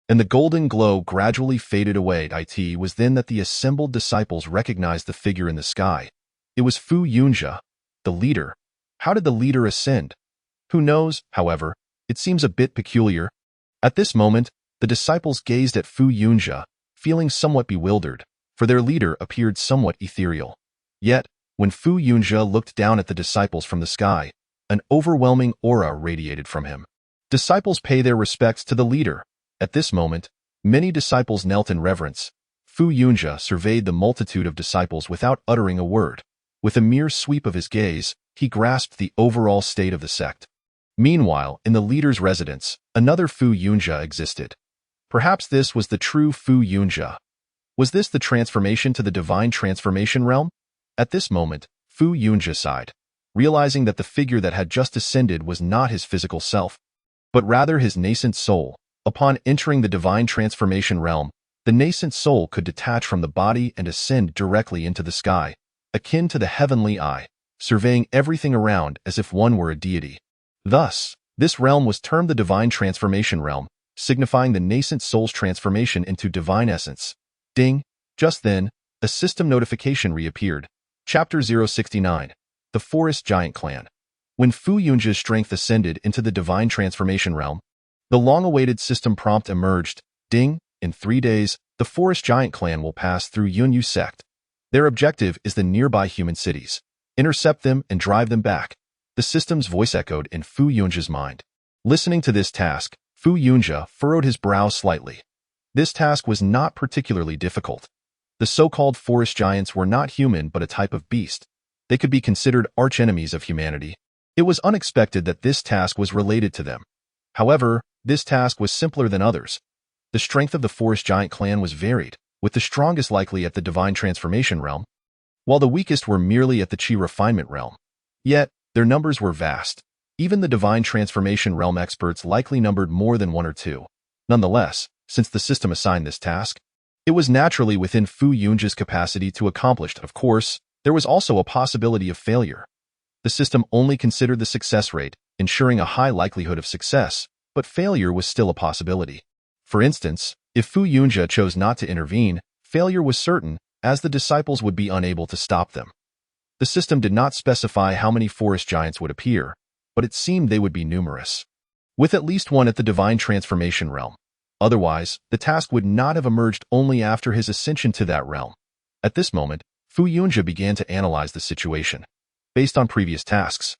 and the golden glow gradually faded away. It was then that the assembled disciples recognized the figure in the sky. It was Fu Yunjia, the leader. How did the leader ascend? Who knows, however, it seems a bit peculiar. At this moment, the disciples gazed at Fu Yunjia, feeling somewhat bewildered, for their leader appeared somewhat ethereal. Yet, when Fu Yunjia looked down at the disciples from the sky, an overwhelming aura radiated from him. Disciples pay their respects to the leader. At this moment, many disciples knelt in reverence. Fu Yunjia surveyed the multitude of disciples without uttering a word. With a mere sweep of his gaze, he grasped the overall state of the sect. Meanwhile, in the leader's residence, another Fu Yunjia existed. Perhaps this was the true Fu Yunjia. Was this the transformation to the divine transformation realm? At this moment, Fu Yunjia sighed, realizing that the figure that had just ascended was not his physical self, but rather his nascent soul. Upon entering the divine transformation realm, the nascent soul could detach from the body and ascend directly into the sky, akin to the heavenly eye, surveying everything around as if one were a deity. Thus, this realm was termed the divine transformation realm, signifying the nascent soul's transformation into divine essence. Ding! Just then, a system notification reappeared. Chapter 069. The Forest Giant Clan. When Fu Yunjia's strength ascended into the divine transformation realm, the long-awaited system prompt emerged. Ding! In 3 days, the Forest Giant clan will pass through Yunyu sect. Their objective is the nearby human cities. Intercept them and drive them back. The system's voice echoed in Fu Yunja's mind. Listening to this task, Fu Yunja furrowed his brow slightly. This task was not particularly difficult. The so-called forest giants were not human but a type of beast. They could be considered archenemies of humanity. It was unexpected that this task was related to them. However, this task was simpler than others. The strength of the forest giant clan was varied, with the strongest likely at the divine transformation realm, while the weakest were merely at the chi refinement realm. Yet, their numbers were vast. Even the divine transformation realm experts likely numbered more than one or two. Nonetheless, since the system assigned this task, it was naturally within Fu Yunja's capacity to accomplish. Of course, there was also a possibility of failure. The system only considered the success rate, ensuring a high likelihood of success, but failure was still a possibility. For instance, if Fu Yunja chose not to intervene, failure was certain, as the disciples would be unable to stop them. The system did not specify how many forest giants would appear, but it seemed they would be numerous, with at least one at the divine transformation realm. Otherwise, the task would not have emerged only after his ascension to that realm. At this moment, Fu Yunja began to analyze the situation. Based on previous tasks,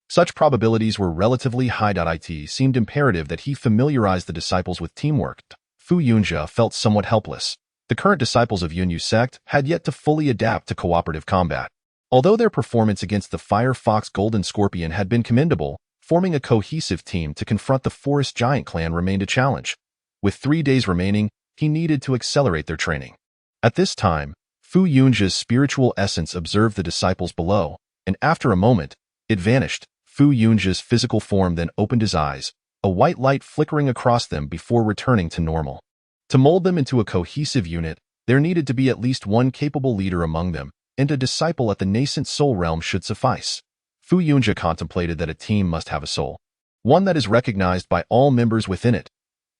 such probabilities were relatively high. It seemed imperative that he familiarize the disciples with teamwork. Fu Yunja felt somewhat helpless. The current disciples of Yunyu sect had yet to fully adapt to cooperative combat. Although their performance against the Fire Fox Golden Scorpion had been commendable, forming a cohesive team to confront the Forest Giant clan remained a challenge. With 3 days remaining, he needed to accelerate their training. At this time, Fu Yunja's spiritual essence observed the disciples below, and after a moment, it vanished. Fu Yunja's physical form then opened his eyes, a white light flickering across them before returning to normal. To mold them into a cohesive unit, there needed to be at least one capable leader among them, and a disciple at the nascent soul realm should suffice. Fu Yunja contemplated that a team must have a soul, one that is recognized by all members within it.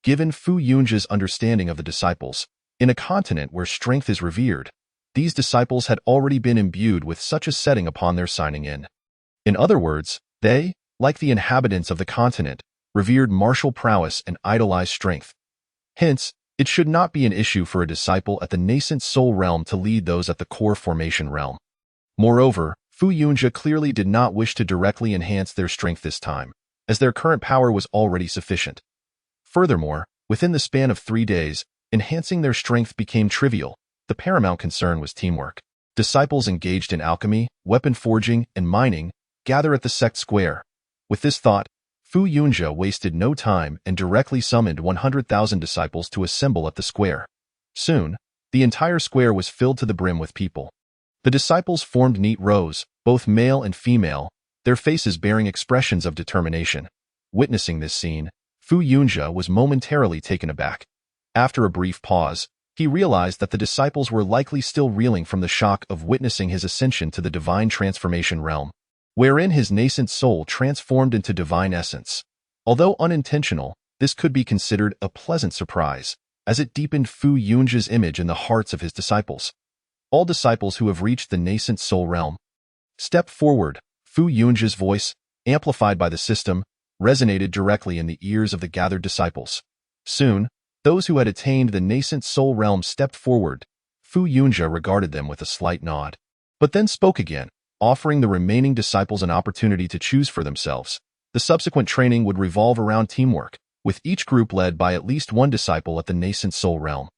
Given Fu Yunja's understanding of the disciples, in a continent where strength is revered, these disciples had already been imbued with such a setting upon their signing in. In other words, they, like the inhabitants of the continent, revered martial prowess and idolized strength. Hence, it should not be an issue for a disciple at the nascent soul realm to lead those at the core formation realm. Moreover, Fu Yunja clearly did not wish to directly enhance their strength this time, as their current power was already sufficient. Furthermore, within the span of 3 days, enhancing their strength became trivial. The paramount concern was teamwork. Disciples engaged in alchemy, weapon forging, and mining gather at the sect square. With this thought, Fu Yunja wasted no time and directly summoned 100,000 disciples to assemble at the square. Soon, the entire square was filled to the brim with people. The disciples formed neat rows, both male and female, their faces bearing expressions of determination. Witnessing this scene, Fu Yunja was momentarily taken aback. After a brief pause, he realized that the disciples were likely still reeling from the shock of witnessing his ascension to the divine transformation realm, wherein his nascent soul transformed into divine essence. Although unintentional, this could be considered a pleasant surprise, as it deepened Fu Yunja's image in the hearts of his disciples. All disciples who have reached the nascent soul realm, step forward. Fu Yunja's voice, amplified by the system, resonated directly in the ears of the gathered disciples. Soon, those who had attained the nascent soul realm stepped forward. Fu Yunja regarded them with a slight nod, but then spoke again, offering the remaining disciples an opportunity to choose for themselves. The subsequent training would revolve around teamwork, with each group led by at least one disciple at the nascent soul realm.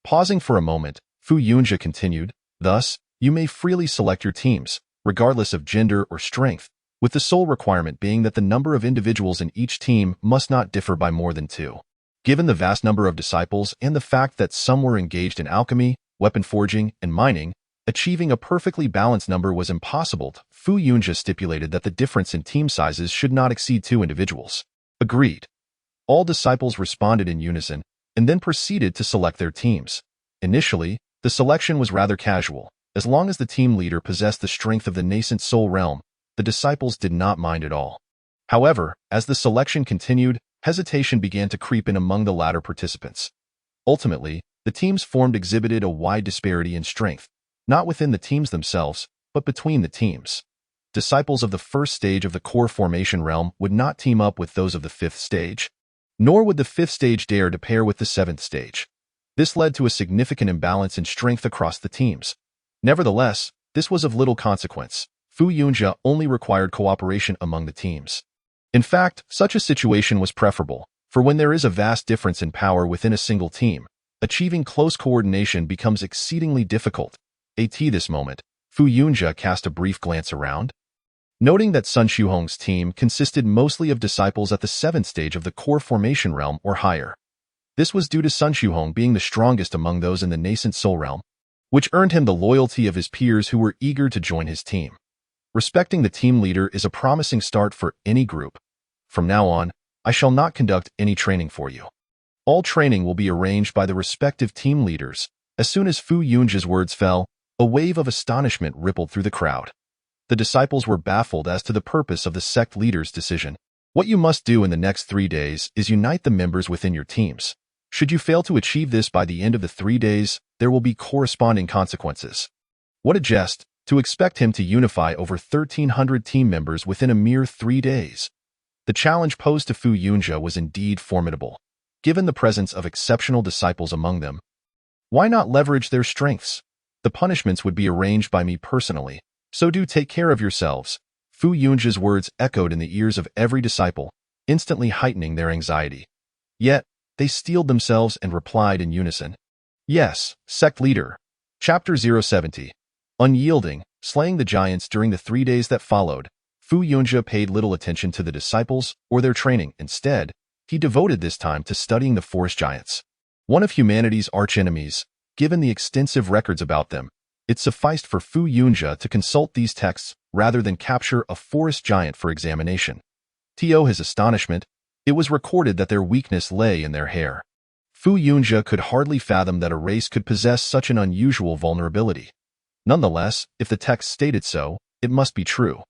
Pausing for a moment, Fu Yunja continued, "Thus, you may freely select your teams, regardless of gender or strength, with the sole requirement being that the number of individuals in each team must not differ by more than 2. Given the vast number of disciples and the fact that some were engaged in alchemy, weapon forging, and mining, achieving a perfectly balanced number was impossible. Fu Yunja stipulated that the difference in team sizes should not exceed 2 individuals. Agreed. All disciples responded in unison, and then proceeded to select their teams. Initially, the selection was rather casual. As long as the team leader possessed the strength of the nascent soul realm, the disciples did not mind at all. However, as the selection continued, hesitation began to creep in among the latter participants. Ultimately, the teams formed exhibited a wide disparity in strength, not within the teams themselves, but between the teams. Disciples of the first stage of the core formation realm would not team up with those of the 5th stage, nor would the 5th stage dare to pair with the 7th stage. This led to a significant imbalance in strength across the teams. Nevertheless, this was of little consequence. Fu Yunjia only required cooperation among the teams. In fact, such a situation was preferable, for when there is a vast difference in power within a single team, achieving close coordination becomes exceedingly difficult. At this moment, Fu Yunjia cast a brief glance around. Noting that Sun Shuhong's team consisted mostly of disciples at the 7th stage of the core formation realm or higher. This was due to Sun Shuhong being the strongest among those in the nascent soul realm, which earned him the loyalty of his peers who were eager to join his team. Respecting the team leader is a promising start for any group. From now on, I shall not conduct any training for you. All training will be arranged by the respective team leaders. As soon as Fu Yunjia's words fell, a wave of astonishment rippled through the crowd. The disciples were baffled as to the purpose of the sect leader's decision. What you must do in the next 3 days is unite the members within your teams. Should you fail to achieve this by the end of the 3 days, there will be corresponding consequences. What a jest, to expect him to unify over 1,300 team members within a mere 3 days. The challenge posed to Fu Yunjia was indeed formidable. Given the presence of exceptional disciples among them, why not leverage their strengths? The punishments would be arranged by me personally, so do take care of yourselves. Fu Yunjia's words echoed in the ears of every disciple, instantly heightening their anxiety. Yet, they steeled themselves and replied in unison. Yes, sect leader. Chapter 070. Unyielding, slaying the giants. During the 3 days that followed, Fu Yunjia paid little attention to the disciples or their training. Instead, he devoted this time to studying the forest giants. One of humanity's archenemies, given the extensive records about them, it sufficed for Fu Yunjia to consult these texts rather than capture a forest giant for examination. To his astonishment, it was recorded that their weakness lay in their hair. Fu Yunjia could hardly fathom that a race could possess such an unusual vulnerability. Nonetheless, if the text stated so, it must be true.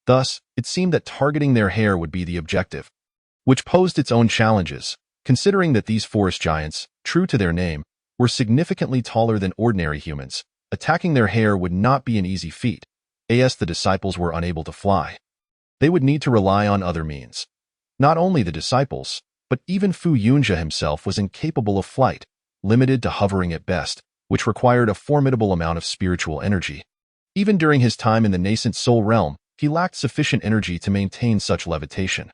Thus, it seemed that targeting their hair would be the objective, which posed its own challenges, considering that these forest giants, true to their name, were significantly taller than ordinary humans. Attacking their hair would not be an easy feat, as the disciples were unable to fly. They would need to rely on other means. Not only the disciples, but even Fu Yunjia himself was incapable of flight, limited to hovering at best, which required a formidable amount of spiritual energy. Even during his time in the nascent soul realm, he lacked sufficient energy to maintain such levitation.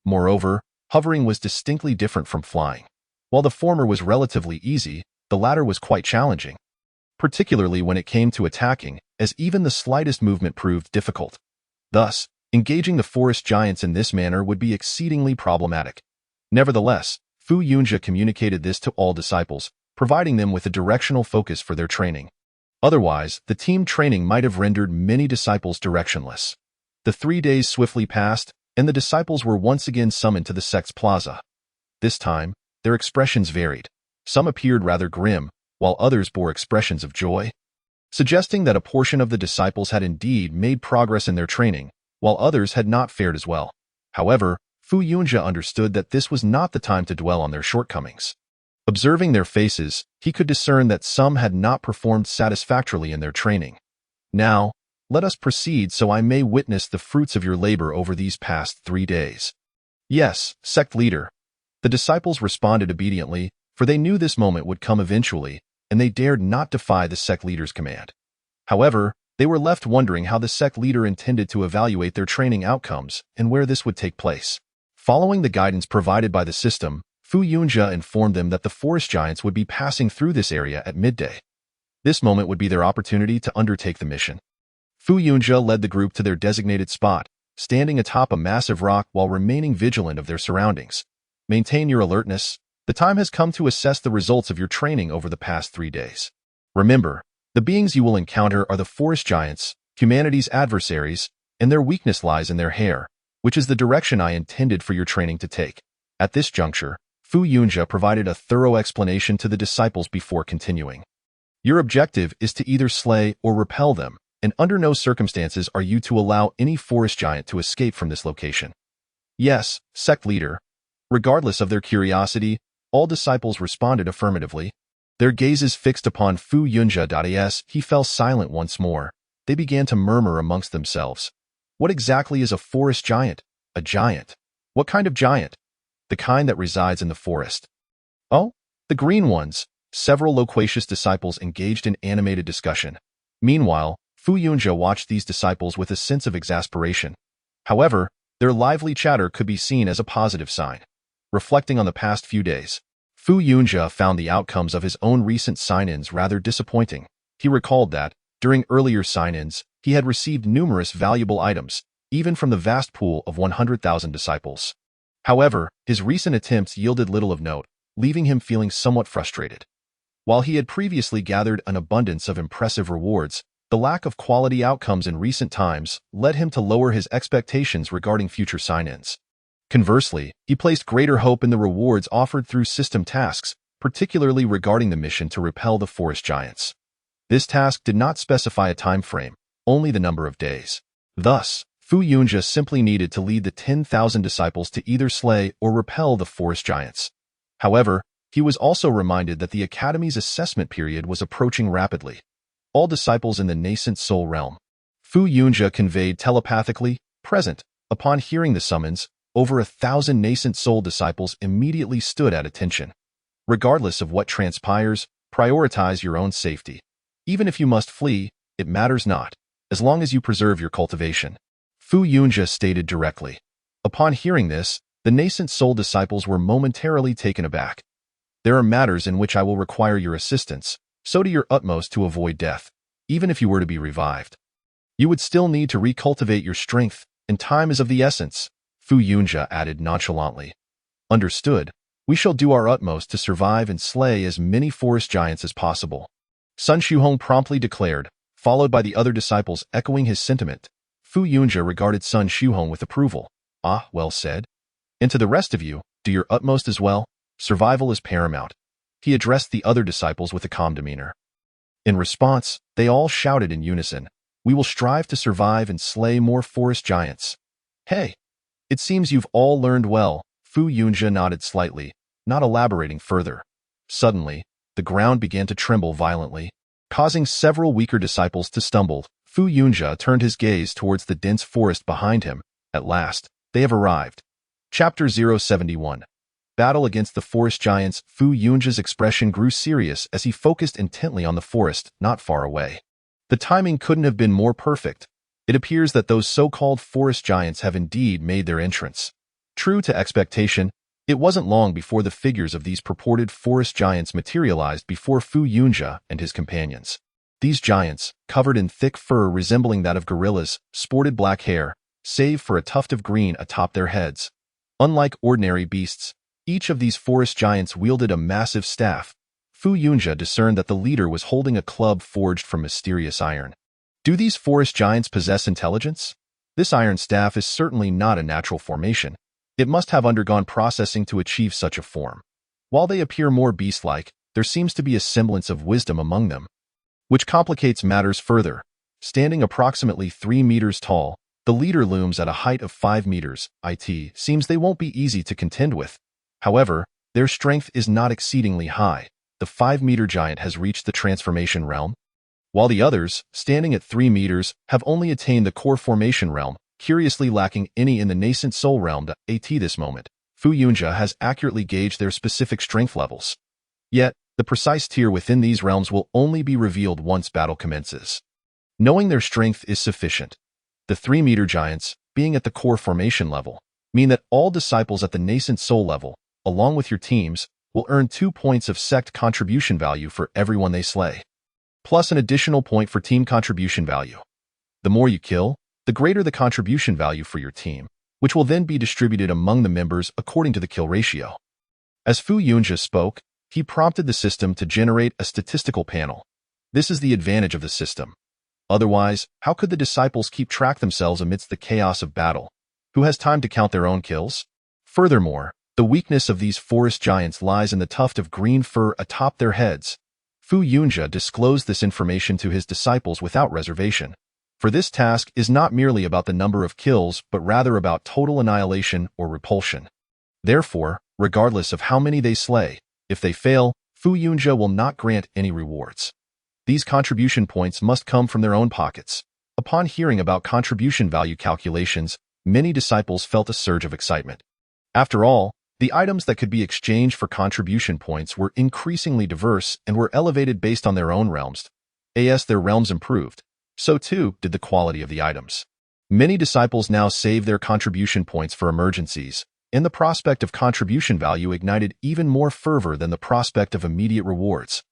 Moreover, hovering was distinctly different from flying. While the former was relatively easy, the latter was quite challenging, particularly when it came to attacking, as even the slightest movement proved difficult. Thus, engaging the forest giants in this manner would be exceedingly problematic. Nevertheless, Fu Yunjia communicated this to all disciples, providing them with a directional focus for their training. Otherwise, the team training might have rendered many disciples directionless. The 3 days swiftly passed, and the disciples were once again summoned to the sect's plaza. This time, their expressions varied. Some appeared rather grim, while others bore expressions of joy, suggesting that a portion of the disciples had indeed made progress in their training, while others had not fared as well. However, Fu Yunjia understood that this was not the time to dwell on their shortcomings. Observing their faces, he could discern that some had not performed satisfactorily in their training. Now, let us proceed so I may witness the fruits of your labor over these past 3 days. Yes, sect leader. The disciples responded obediently, for they knew this moment would come eventually, and they dared not defy the sect leader's command. However, they were left wondering how the sect leader intended to evaluate their training outcomes and where this would take place. Following the guidance provided by the system, Fu Yunjia informed them that the forest giants would be passing through this area at midday. This moment would be their opportunity to undertake the mission. Fu Yunjia led the group to their designated spot, standing atop a massive rock while remaining vigilant of their surroundings. Maintain your alertness. The time has come to assess the results of your training over the past 3 days. Remember, the beings you will encounter are the forest giants, humanity's adversaries, and their weakness lies in their hair, which is the direction I intended for your training to take. At this juncture, Fu Yunjia provided a thorough explanation to the disciples before continuing. Your objective is to either slay or repel them, and under no circumstances are you to allow any forest giant to escape from this location. Yes, sect leader. Regardless of their curiosity, all disciples responded affirmatively. Their gazes fixed upon Fu Yunjia. He fell silent once more. They began to murmur amongst themselves. What exactly is a forest giant? A giant. What kind of giant? The kind that resides in the forest. Oh, the green ones. Several loquacious disciples engaged in animated discussion. Meanwhile, Fu Yunjia watched these disciples with a sense of exasperation. However, their lively chatter could be seen as a positive sign. Reflecting on the past few days, Fu Yunjia found the outcomes of his own recent sign-ins rather disappointing. He recalled that, during earlier sign-ins, he had received numerous valuable items, even from the vast pool of 100,000 disciples. However, his recent attempts yielded little of note, leaving him feeling somewhat frustrated. While he had previously gathered an abundance of impressive rewards, the lack of quality outcomes in recent times led him to lower his expectations regarding future sign-ins. Conversely, he placed greater hope in the rewards offered through system tasks, particularly regarding the mission to repel the forest giants. This task did not specify a time frame, only the number of days. Thus, Fu Yunjia simply needed to lead the 10,000 disciples to either slay or repel the forest giants. However, he was also reminded that the Academy's assessment period was approaching rapidly. All disciples in the nascent soul realm. Fu Yunjia conveyed telepathically, present. Upon hearing the summons, over 1,000 nascent soul disciples immediately stood at attention. Regardless of what transpires, prioritize your own safety. Even if you must flee, it matters not, as long as you preserve your cultivation. Fu Yunjia stated directly. Upon hearing this, the nascent soul disciples were momentarily taken aback. There are matters in which I will require your assistance, so do your utmost to avoid death, even if you were to be revived. You would still need to recultivate your strength, and time is of the essence, Fu Yunjia added nonchalantly. Understood. We shall do our utmost to survive and slay as many forest giants as possible. Sun Shuhong promptly declared, followed by the other disciples echoing his sentiment. Fu Yunjia regarded Sun Shuhong with approval. Ah, well said. And to the rest of you, do your utmost as well. Survival is paramount. He addressed the other disciples with a calm demeanor. In response, they all shouted in unison, we will strive to survive and slay more forest giants. Hey! It seems you've all learned well. Fu Yunjia nodded slightly, not elaborating further. Suddenly, the ground began to tremble violently, causing several weaker disciples to stumble. Fu Yunjia turned his gaze towards the dense forest behind him. At last, they have arrived. Chapter 071. Battle against the forest giants. Fu Yunjia's expression grew serious as he focused intently on the forest not far away. The timing couldn't have been more perfect. It appears that those so-called forest giants have indeed made their entrance. True to expectation, it wasn't long before the figures of these purported forest giants materialized before Fu Yunjia and his companions. These giants, covered in thick fur resembling that of gorillas, sported black hair, save for a tuft of green atop their heads. Unlike ordinary beasts, each of these forest giants wielded a massive staff. Fu Yunjia discerned that the leader was holding a club forged from mysterious iron. Do these forest giants possess intelligence? This iron staff is certainly not a natural formation. It must have undergone processing to achieve such a form. While they appear more beast-like, there seems to be a semblance of wisdom among them, which complicates matters further. Standing approximately 3 meters tall, the leader looms at a height of 5 meters. It seems they won't be easy to contend with. However, their strength is not exceedingly high. The 5-meter giant has reached the transformation realm, while the others, standing at 3 meters, have only attained the core formation realm, curiously lacking any in the nascent soul realm. At this moment, Fu Yunjia has accurately gauged their specific strength levels. Yet, the precise tier within these realms will only be revealed once battle commences. Knowing their strength is sufficient. The 3-meter giants, being at the core formation level, mean that all disciples at the nascent soul level, along with your teams, will earn 2 points of sect contribution value for everyone they slay, plus an additional point for team contribution value. The more you kill, the greater the contribution value for your team, which will then be distributed among the members according to the kill ratio. As Fu Yunjia spoke, he prompted the system to generate a statistical panel. This is the advantage of the system. Otherwise, how could the disciples keep track themselves amidst the chaos of battle? Who has time to count their own kills? Furthermore, the weakness of these forest giants lies in the tuft of green fur atop their heads. Fu Yunjia disclosed this information to his disciples without reservation. For this task is not merely about the number of kills, but rather about total annihilation or repulsion. Therefore, regardless of how many they slay, if they fail, Fu Yunjia will not grant any rewards. These contribution points must come from their own pockets. Upon hearing about contribution value calculations, many disciples felt a surge of excitement. After all, The items that could be exchanged for contribution points were increasingly diverse and were elevated based on their own realms. As their realms improved, so too did the quality of the items. Many disciples now save their contribution points for emergencies, and the prospect of contribution value ignited even more fervor than the prospect of immediate rewards.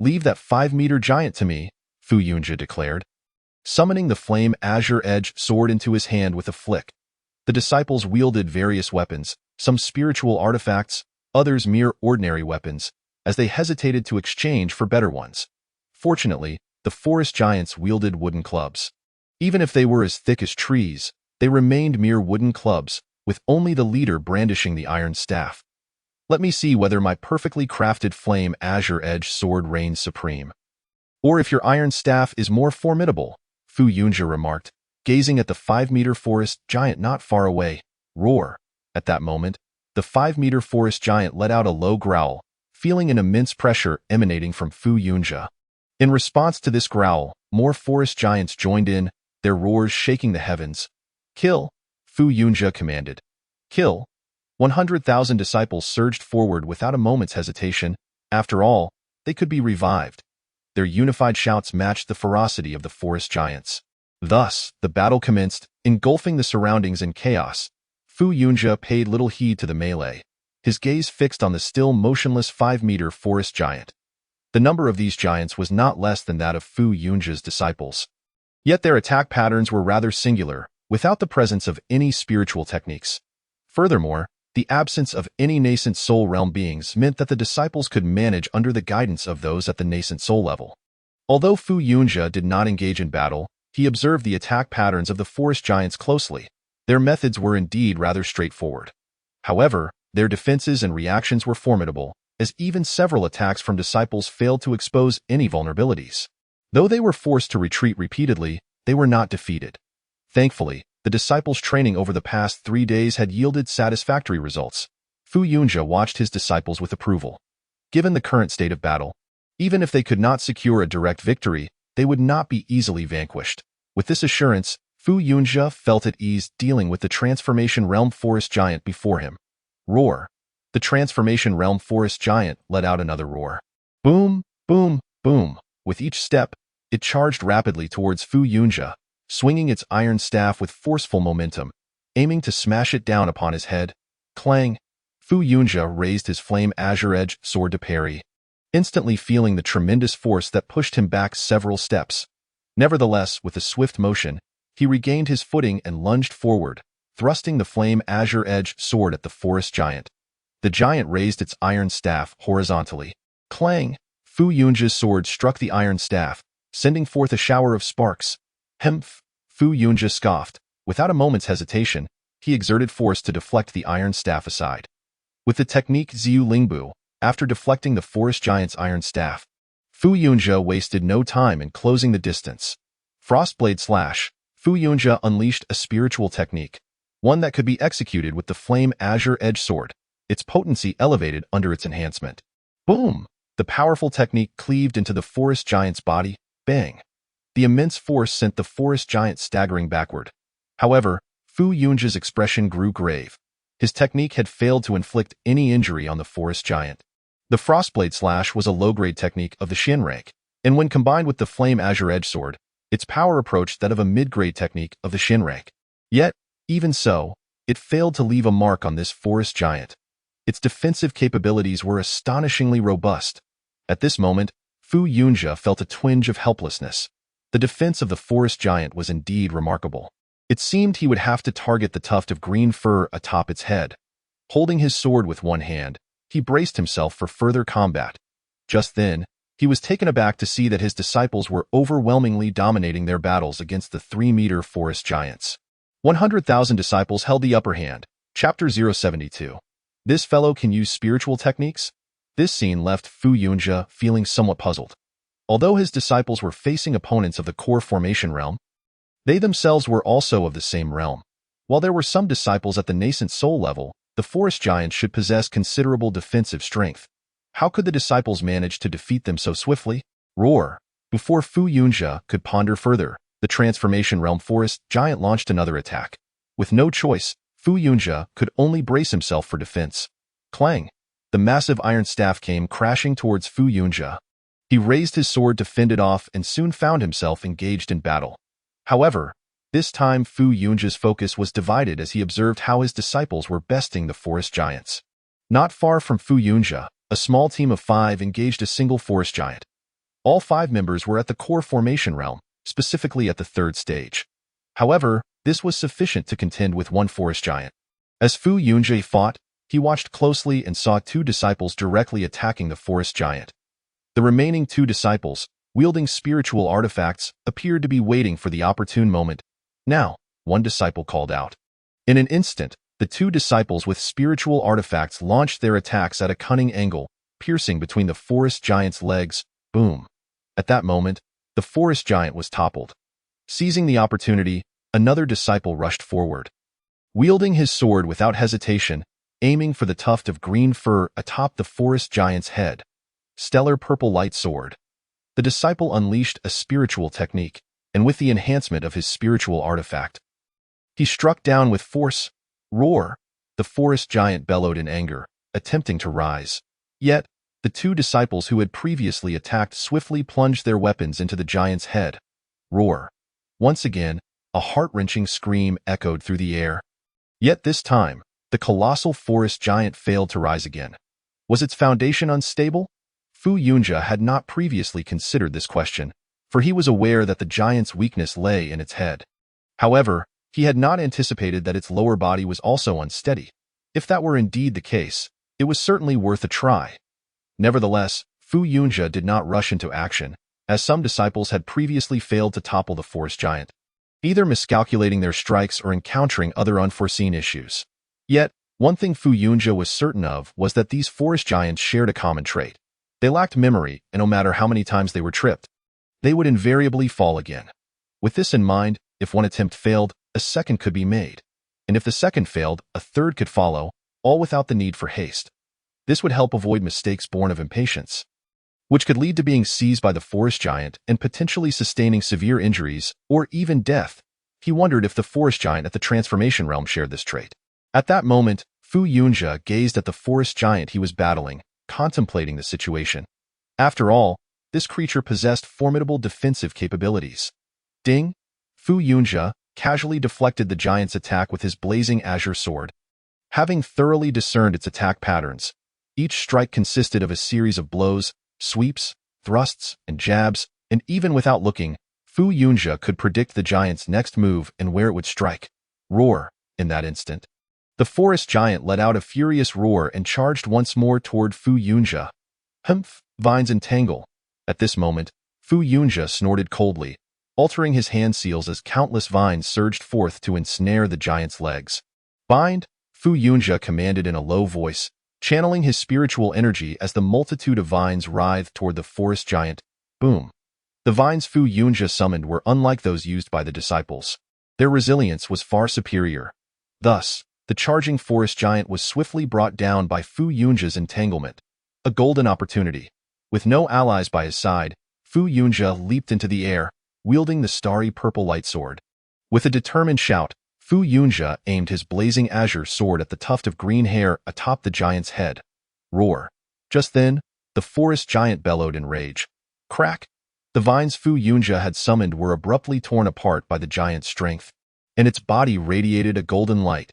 "Leave that 5-meter giant to me," Fu Yunjia declared, summoning the flame azure edge sword into his hand with a flick. The disciples wielded various weapons, some spiritual artifacts, others mere ordinary weapons, as they hesitated to exchange for better ones. Fortunately, the forest giants wielded wooden clubs. Even if they were as thick as trees, they remained mere wooden clubs, with only the leader brandishing the iron staff. "Let me see whether my perfectly crafted flame azure edge sword reigns supreme. Or if your iron staff is more formidable," Fu Yunjia remarked, gazing at the 5-meter forest giant not far away. Roar. At that moment, the 5-meter forest giant let out a low growl, feeling an immense pressure emanating from Fu Yunjia. In response to this growl, more forest giants joined in, their roars shaking the heavens. "Kill," Fu Yunjia commanded. "Kill." 100,000 disciples surged forward without a moment's hesitation. After all, they could be revived. Their unified shouts matched the ferocity of the forest giants. Thus, the battle commenced, engulfing the surroundings in chaos. Fu Yunjia paid little heed to the melee, his gaze fixed on the still motionless 5-meter forest giant. The number of these giants was not less than that of Fu Yunjia's disciples. Yet their attack patterns were rather singular, without the presence of any spiritual techniques. Furthermore, the absence of any nascent soul realm beings meant that the disciples could manage under the guidance of those at the nascent soul level. Although Fu Yunjia did not engage in battle, he observed the attack patterns of the forest giants closely. Their methods were indeed rather straightforward. However, their defenses and reactions were formidable, as even several attacks from disciples failed to expose any vulnerabilities. Though they were forced to retreat repeatedly, they were not defeated. Thankfully, the disciples' training over the past 3 days had yielded satisfactory results. Fu Yunjia watched his disciples with approval. Given the current state of battle, even if they could not secure a direct victory, they would not be easily vanquished. With this assurance, Fu Yunjia felt at ease dealing with the Transformation Realm Forest Giant before him. Roar. The Transformation Realm Forest Giant let out another roar. Boom, boom, boom. With each step, it charged rapidly towards Fu Yunjia, swinging its iron staff with forceful momentum, aiming to smash it down upon his head. Clang! Fu Yunjia raised his flame azure edge sword to parry, instantly feeling the tremendous force that pushed him back several steps. Nevertheless, with a swift motion, he regained his footing and lunged forward, thrusting the flame azure edge sword at the forest giant. The giant raised its iron staff horizontally. Clang! Fu Yunjia's sword struck the iron staff, sending forth a shower of sparks. Hemph! Fu Yunjia scoffed. Without a moment's hesitation, he exerted force to deflect the iron staff aside. With the technique Xiu Lingbu, after deflecting the forest giant's iron staff, Fu Yunjia wasted no time in closing the distance. Frostblade Slash. Fu Yunjia unleashed a spiritual technique, one that could be executed with the flame azure edge sword, its potency elevated under its enhancement. Boom! The powerful technique cleaved into the forest giant's body. Bang! The immense force sent the forest giant staggering backward. However, Fu Yunjia's expression grew grave. His technique had failed to inflict any injury on the forest giant. The Frostblade Slash was a low-grade technique of the Xin rank, and when combined with the Flame Azure Edge Sword, its power approached that of a mid-grade technique of the Xin rank. Yet, even so, it failed to leave a mark on this forest giant. Its defensive capabilities were astonishingly robust. At this moment, Fu Yunjia felt a twinge of helplessness. The defense of the forest giant was indeed remarkable. It seemed he would have to target the tuft of green fur atop its head. Holding his sword with one hand, he braced himself for further combat. Just then, he was taken aback to see that his disciples were overwhelmingly dominating their battles against the 3-meter forest giants. 100,000 disciples held the upper hand. Chapter 072. This fellow can use spiritual techniques? This scene left Fu Yunjia feeling somewhat puzzled. Although his disciples were facing opponents of the core formation realm, they themselves were also of the same realm. While there were some disciples at the nascent soul level, the forest giant should possess considerable defensive strength. How could the disciples manage to defeat them so swiftly? Roar! Before Fu Yunjia could ponder further, the Transformation Realm Forest Giant launched another attack. With no choice, Fu Yunjia could only brace himself for defense. Clang! The massive iron staff came crashing towards Fu Yunjia. He raised his sword to fend it off and soon found himself engaged in battle. However, this time Fu Yunjia's focus was divided as he observed how his disciples were besting the forest giants. Not far from Fu Yunjia, a small team of 5 engaged a single forest giant. All 5 members were at the core formation realm, specifically at the 3rd stage. However, this was sufficient to contend with one forest giant. As Fu Yunjia fought, he watched closely and saw 2 disciples directly attacking the forest giant. The remaining 2 disciples, wielding spiritual artifacts, appeared to be waiting for the opportune moment. Now, one disciple called out. In an instant, the 2 disciples with spiritual artifacts launched their attacks at a cunning angle, piercing between the forest giant's legs. Boom! At that moment, the forest giant was toppled. Seizing the opportunity, another disciple rushed forward. Wielding his sword without hesitation, aiming for the tuft of green fur atop the forest giant's head. Stellar Purple Light Sword. The disciple unleashed a spiritual technique, and with the enhancement of his spiritual artifact, he struck down with force. Roar! The forest giant bellowed in anger, attempting to rise. Yet, the 2 disciples who had previously attacked swiftly plunged their weapons into the giant's head. Roar! Once again, a heart-wrenching scream echoed through the air. Yet this time, the colossal forest giant failed to rise again. Was its foundation unstable? Fu Yunjia had not previously considered this question, for he was aware that the giant's weakness lay in its head. However, he had not anticipated that its lower body was also unsteady. If that were indeed the case, it was certainly worth a try. Nevertheless, Fu Yunjia did not rush into action, as some disciples had previously failed to topple the forest giant, either miscalculating their strikes or encountering other unforeseen issues. Yet, one thing Fu Yunjia was certain of was that these forest giants shared a common trait. They lacked memory, and no matter how many times they were tripped, they would invariably fall again. With this in mind, if one attempt failed, a second could be made. And if the second failed, a third could follow, all without the need for haste. This would help avoid mistakes born of impatience, which could lead to being seized by the forest giant and potentially sustaining severe injuries or even death. He wondered if the forest giant at the transformation realm shared this trait. At that moment, Fu Yunjia gazed at the forest giant he was battling, contemplating the situation. After all, this creature possessed formidable defensive capabilities. Ding! Fu Yunjia casually deflected the giant's attack with his blazing azure sword. Having thoroughly discerned its attack patterns, each strike consisted of a series of blows, sweeps, thrusts, and jabs, and even without looking, Fu Yunjia could predict the giant's next move and where it would strike. Roar! In that instant, the forest giant let out a furious roar and charged once more toward Fu Yunjia. Humph! Vines entangle. At this moment, Fu Yunjia snorted coldly, altering his hand seals as countless vines surged forth to ensnare the giant's legs. Bind! Fu Yunjia commanded in a low voice, channeling his spiritual energy as the multitude of vines writhed toward the forest giant. Boom! The vines Fu Yunjia summoned were unlike those used by the disciples. Their resilience was far superior. Thus, the charging forest giant was swiftly brought down by Fu Yunjia's entanglement. A golden opportunity. With no allies by his side, Fu Yunjia leaped into the air, wielding the starry purple light sword. With a determined shout, Fu Yunjia aimed his blazing azure sword at the tuft of green hair atop the giant's head. Roar! Just then, the forest giant bellowed in rage. Crack! The vines Fu Yunjia had summoned were abruptly torn apart by the giant's strength, and its body radiated a golden light.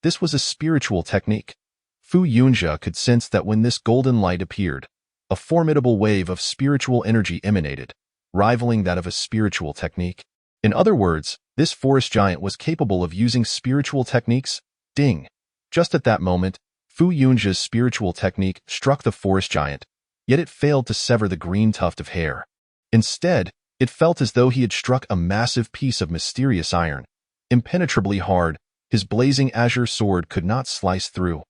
This was a spiritual technique. Fu Yunjia could sense that when this golden light appeared, a formidable wave of spiritual energy emanated, rivaling that of a spiritual technique. In other words, this forest giant was capable of using spiritual techniques. Ding! Just at that moment, Fu Yunjia's spiritual technique struck the forest giant, yet it failed to sever the green tuft of hair. Instead, it felt as though he had struck a massive piece of mysterious iron. Impenetrably hard, his blazing azure sword could not slice through.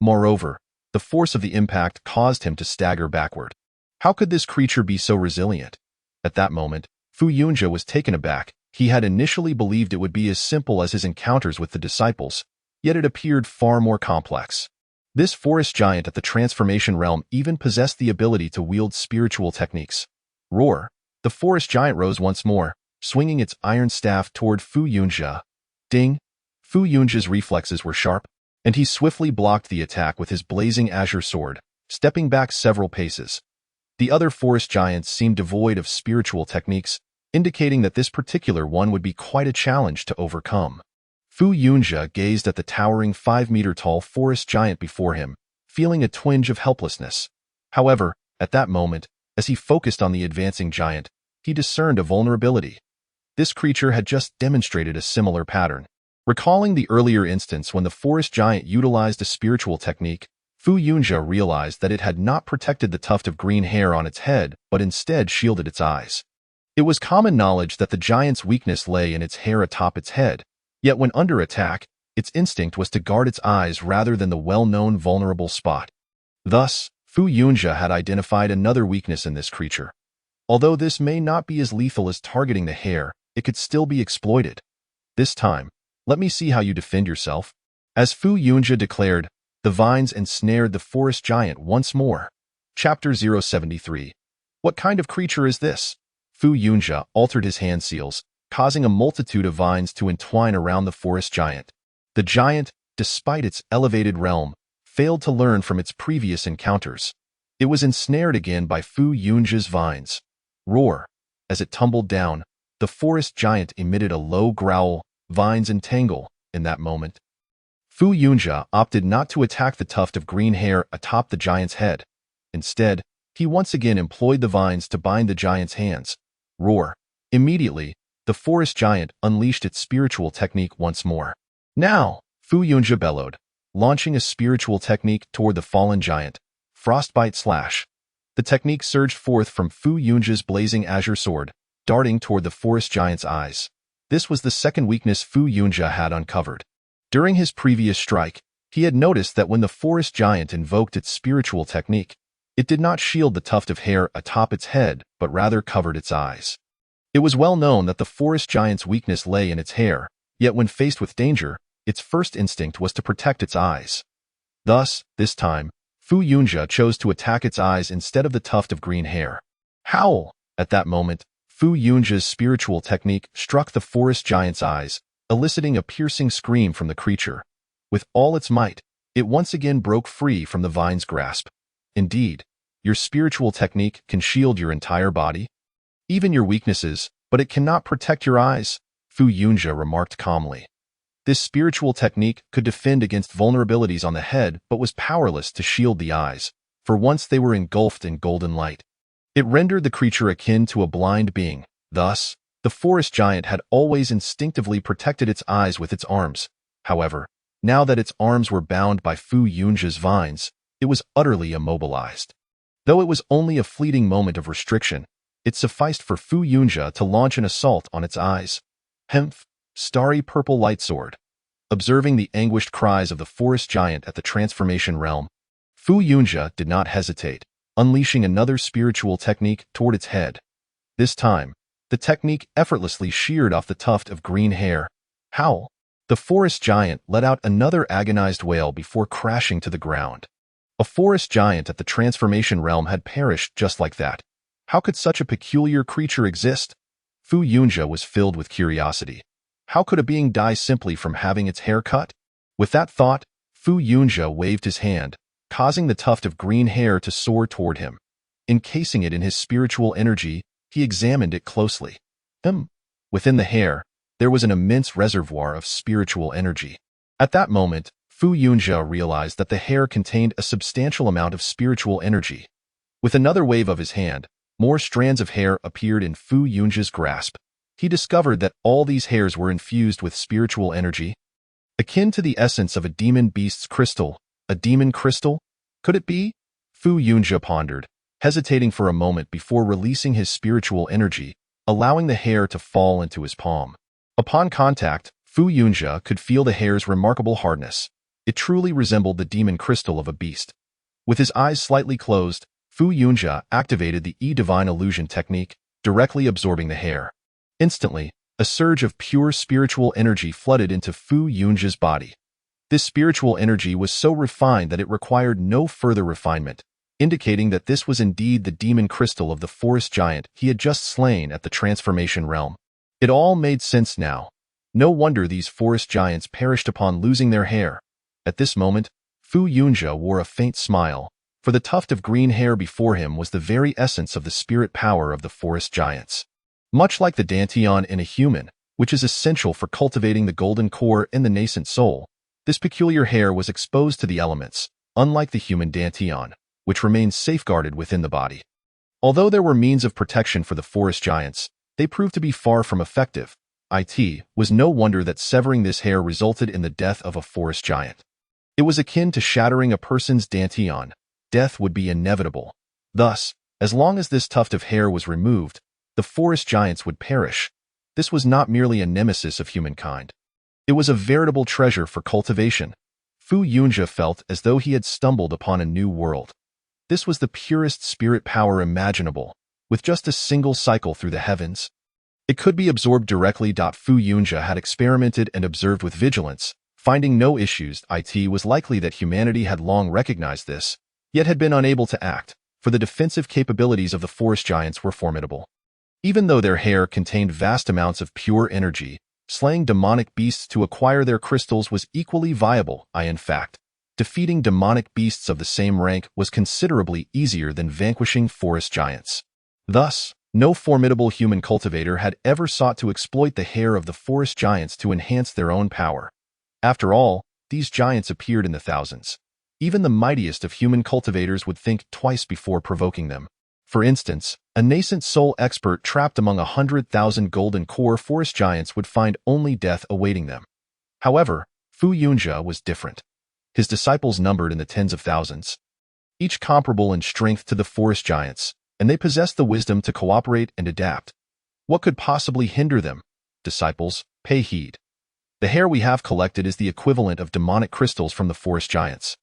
Moreover, the force of the impact caused him to stagger backward. How could this creature be so resilient? At that moment, Fu Yunjia was taken aback. He had initially believed it would be as simple as his encounters with the disciples, yet it appeared far more complex. This forest giant at the transformation realm even possessed the ability to wield spiritual techniques. Roar! The forest giant rose once more, swinging its iron staff toward Fu Yunjia. Ding! Fu Yunjia's reflexes were sharp. and he swiftly blocked the attack with his blazing azure sword, stepping back several paces. The other forest giants seemed devoid of spiritual techniques, indicating that this particular one would be quite a challenge to overcome. Fu Yunjie gazed at the towering 5-meter-tall forest giant before him, feeling a twinge of helplessness. However, at that moment, as he focused on the advancing giant, he discerned a vulnerability. This creature had just demonstrated a similar pattern. Recalling the earlier instance when the forest giant utilized a spiritual technique, Fu Yunjie realized that it had not protected the tuft of green hair on its head, but instead shielded its eyes. It was common knowledge that the giant's weakness lay in its hair atop its head, yet when under attack, its instinct was to guard its eyes rather than the well-known vulnerable spot. Thus, Fu Yunjie had identified another weakness in this creature. Although this may not be as lethal as targeting the hair, it could still be exploited. This time, let me see how you defend yourself. As Fu Yunjie declared, the vines ensnared the forest giant once more. Chapter 073. What kind of creature is this? Fu Yunjie altered his hand seals, causing a multitude of vines to entwine around the forest giant. The giant, despite its elevated realm, failed to learn from its previous encounters. It was ensnared again by Fu Yunjie's vines. Roar! As it tumbled down, the forest giant emitted a low growl. Vines entangle. In that moment, Fu Yunjie opted not to attack the tuft of green hair atop the giant's head. Instead, he once again employed the vines to bind the giant's hands. Roar! Immediately, the forest giant unleashed its spiritual technique once more. Now, Fu Yunjie bellowed, launching a spiritual technique toward the fallen giant. Frostbite Slash. The technique surged forth from Fu Yunjie's blazing azure sword, darting toward the forest giant's eyes. This was the second weakness Fu Yunjie had uncovered. During his previous strike, he had noticed that when the forest giant invoked its spiritual technique, it did not shield the tuft of hair atop its head, but rather covered its eyes. It was well known that the forest giant's weakness lay in its hair, yet when faced with danger, its first instinct was to protect its eyes. Thus, this time, Fu Yunjie chose to attack its eyes instead of the tuft of green hair. Howl! At that moment, Fu Yunjie's spiritual technique struck the forest giant's eyes, eliciting a piercing scream from the creature. With all its might, it once again broke free from the vine's grasp. Indeed, your spiritual technique can shield your entire body, even your weaknesses, but it cannot protect your eyes, Fu Yunjie remarked calmly. This spiritual technique could defend against vulnerabilities on the head but was powerless to shield the eyes, for once they were engulfed in golden light. It rendered the creature akin to a blind being. Thus, the forest giant had always instinctively protected its eyes with its arms. However, now that its arms were bound by Fu Yunjie's vines, it was utterly immobilized. Though it was only a fleeting moment of restriction, it sufficed for Fu Yunjie to launch an assault on its eyes. Hemph! Starry purple light sword. Observing the anguished cries of the forest giant at the transformation realm, Fu Yunjie did not hesitate, unleashing another spiritual technique toward its head. This time, the technique effortlessly sheared off the tuft of green hair. Howl! The forest giant let out another agonized wail before crashing to the ground. A forest giant at the transformation realm had perished just like that. How could such a peculiar creature exist? Fu Yunjie was filled with curiosity. How could a being die simply from having its hair cut? With that thought, Fu Yunjie waved his hand, causing the tuft of green hair to soar toward him. Encasing it in his spiritual energy, he examined it closely. Within the hair, there was an immense reservoir of spiritual energy. At that moment, Fu Yunjie realized that the hair contained a substantial amount of spiritual energy. With another wave of his hand, more strands of hair appeared in Fu Yunjie's grasp. He discovered that all these hairs were infused with spiritual energy, akin to the essence of a demon beast's crystal. A demon crystal? Could it be? Fu Yunjie pondered, hesitating for a moment before releasing his spiritual energy, allowing the hair to fall into his palm. Upon contact, Fu Yunjie could feel the hair's remarkable hardness. It truly resembled the demon crystal of a beast. With his eyes slightly closed, Fu Yunjie activated the E-Divine Illusion technique, directly absorbing the hair. Instantly, a surge of pure spiritual energy flooded into Fu Yunjie's body. This spiritual energy was so refined that it required no further refinement, indicating that this was indeed the demon crystal of the forest giant he had just slain at the transformation realm. It all made sense now. No wonder these forest giants perished upon losing their hair. At this moment, Fu Yunjia wore a faint smile, for the tuft of green hair before him was the very essence of the spirit power of the forest giants. Much like the dantian in a human, which is essential for cultivating the golden core in the nascent soul, this peculiar hair was exposed to the elements, unlike the human dantian, which remains safeguarded within the body. Although there were means of protection for the forest giants, they proved to be far from effective. It was no wonder that severing this hair resulted in the death of a forest giant. It was akin to shattering a person's dantian. Death would be inevitable. Thus, as long as this tuft of hair was removed, the forest giants would perish. This was not merely a nemesis of humankind. It was a veritable treasure for cultivation. Fu Yunjia felt as though he had stumbled upon a new world. This was the purest spirit power imaginable, with just a single cycle through the heavens. It could be absorbed directly. Fu Yunjia had experimented and observed with vigilance, finding no issues. It was likely that humanity had long recognized this, yet had been unable to act, for the defensive capabilities of the forest giants were formidable. Even though their hair contained vast amounts of pure energy, slaying demonic beasts to acquire their crystals was equally viable. In fact, defeating demonic beasts of the same rank was considerably easier than vanquishing forest giants. Thus, no formidable human cultivator had ever sought to exploit the hair of the forest giants to enhance their own power. After all, these giants appeared in the thousands. Even the mightiest of human cultivators would think twice before provoking them. For instance, a nascent soul expert trapped among 100,000 golden core forest giants would find only death awaiting them. However, Fu Yunjia was different. His disciples numbered in the tens of thousands, each comparable in strength to the forest giants, and they possessed the wisdom to cooperate and adapt. What could possibly hinder them? Disciples, pay heed. The hair we have collected is the equivalent of demonic crystals from the forest giants.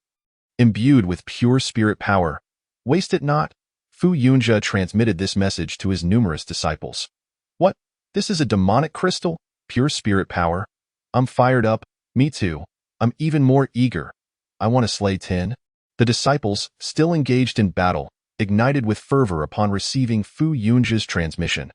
Imbued with pure spirit power, waste it not. Fu Yunjia transmitted this message to his numerous disciples. What? This is a demonic crystal? Pure spirit power? I'm fired up. Me too. I'm even more eager. I want to slay 10. The disciples, still engaged in battle, ignited with fervor upon receiving Fu Yunjia's transmission.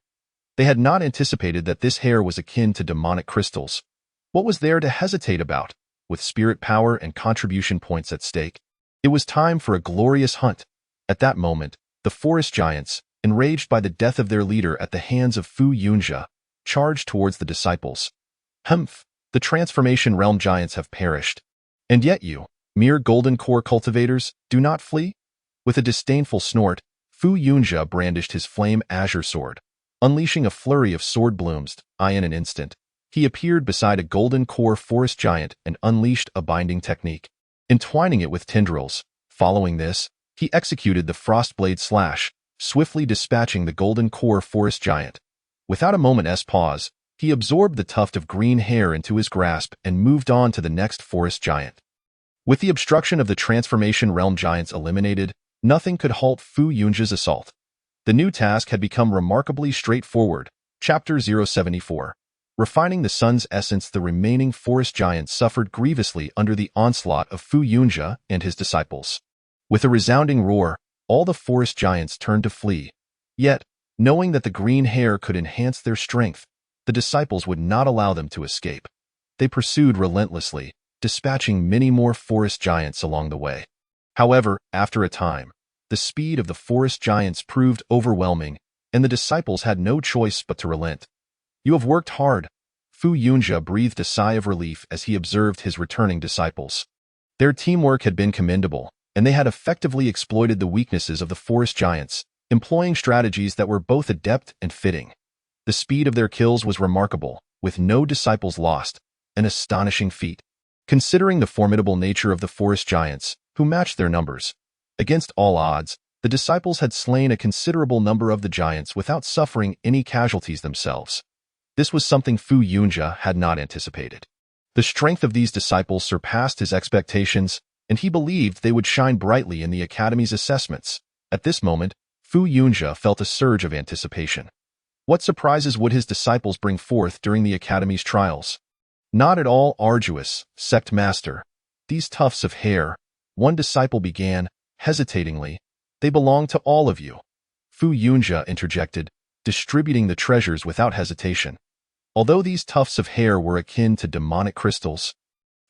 They had not anticipated that this hair was akin to demonic crystals. What was there to hesitate about? With spirit power and contribution points at stake, it was time for a glorious hunt. At that moment, the forest giants, enraged by the death of their leader at the hands of Fu Yunjia, charged towards the disciples. Humph! The transformation realm giants have perished. And yet you, mere golden core cultivators, do not flee? With a disdainful snort, Fu Yunjia brandished his flame azure sword. Unleashing a flurry of sword blooms, in an instant, he appeared beside a golden core forest giant and unleashed a binding technique, entwining it with tendrils. Following this, he executed the Frostblade Slash, swiftly dispatching the golden core forest giant. Without a moment's pause, he absorbed the tuft of green hair into his grasp and moved on to the next forest giant. With the obstruction of the transformation realm giants eliminated, nothing could halt Fu Yunjia's assault. The new task had become remarkably straightforward. Chapter 074. Refining the sun's essence. The remaining forest giants suffered grievously under the onslaught of Fu Yunjia and his disciples. With a resounding roar, all the forest giants turned to flee. Yet, knowing that the green hair could enhance their strength, the disciples would not allow them to escape. They pursued relentlessly, dispatching many more forest giants along the way. However, after a time, the speed of the forest giants proved overwhelming, and the disciples had no choice but to relent. You have worked hard. Fu Yunjia breathed a sigh of relief as he observed his returning disciples. Their teamwork had been commendable, and they had effectively exploited the weaknesses of the forest giants, employing strategies that were both adept and fitting. The speed of their kills was remarkable, with no disciples lost, an astonishing feat, considering the formidable nature of the forest giants, who matched their numbers. Against all odds, the disciples had slain a considerable number of the giants without suffering any casualties themselves. This was something Fu Yunjia had not anticipated. The strength of these disciples surpassed his expectations, and he believed they would shine brightly in the Academy's assessments. At this moment, Fu Yunjia felt a surge of anticipation. What surprises would his disciples bring forth during the Academy's trials? Not at all arduous, sect master. These tufts of hair, one disciple began, hesitatingly, they belong to all of you. Fu Yunjia interjected, distributing the treasures without hesitation. Although these tufts of hair were akin to demonic crystals,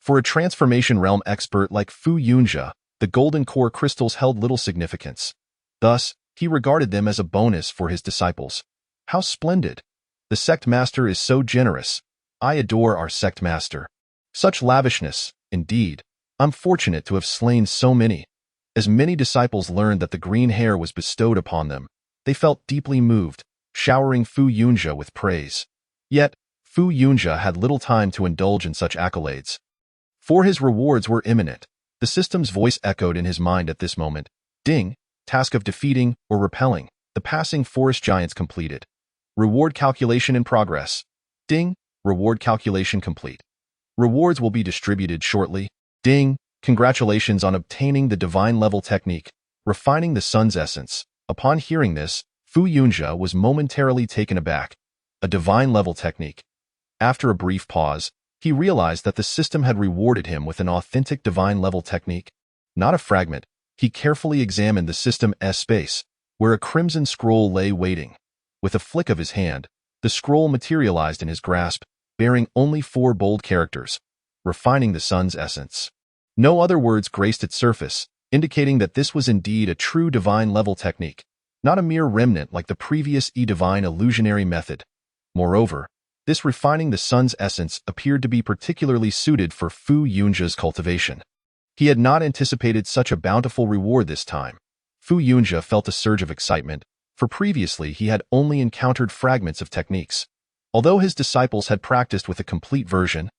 For a transformation realm expert like Fu Yunjia, the golden core crystals held little significance. Thus, he regarded them as a bonus for his disciples. How splendid! The sect master is so generous. I adore our sect master. Such lavishness, indeed. I'm fortunate to have slain so many. As many disciples learned that the green hair was bestowed upon them, they felt deeply moved, showering Fu Yunjia with praise. Yet, Fu Yunjia had little time to indulge in such accolades. For his rewards were imminent. The system's voice echoed in his mind at this moment. Ding! Task of defeating or repelling the passing forest giants completed. Reward calculation in progress. Ding! Reward calculation complete. Rewards will be distributed shortly. Ding! Congratulations on obtaining the divine level technique, refining the sun's essence. Upon hearing this, Fu Yunjia was momentarily taken aback. A divine level technique. After a brief pause, he realized that the system had rewarded him with an authentic divine level technique. Not a fragment. He carefully examined the system's space, where a crimson scroll lay waiting. With a flick of his hand, the scroll materialized in his grasp, bearing only 4 bold characters, refining the sun's essence. No other words graced its surface, indicating that this was indeed a true divine level technique, not a mere remnant like the previous divine illusionary method. Moreover, this refining the sun's essence appeared to be particularly suited for Fu Yunjia's cultivation. He had not anticipated such a bountiful reward this time. Fu Yunjia felt a surge of excitement, for previously he had only encountered fragments of techniques. Although his disciples had practiced with a complete version,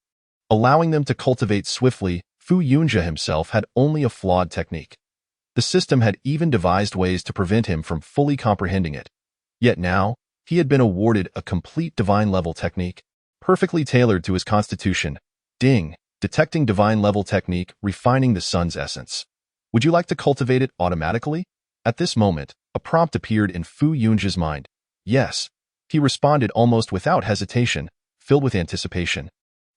allowing them to cultivate swiftly, Fu Yunjia himself had only a flawed technique. The system had even devised ways to prevent him from fully comprehending it. Yet now, he had been awarded a complete divine level technique, perfectly tailored to his constitution. Ding! Detecting divine level technique, refining the sun's essence. Would you like to cultivate it automatically? At this moment, a prompt appeared in Fu Yunjia's mind. Yes. He responded almost without hesitation, filled with anticipation.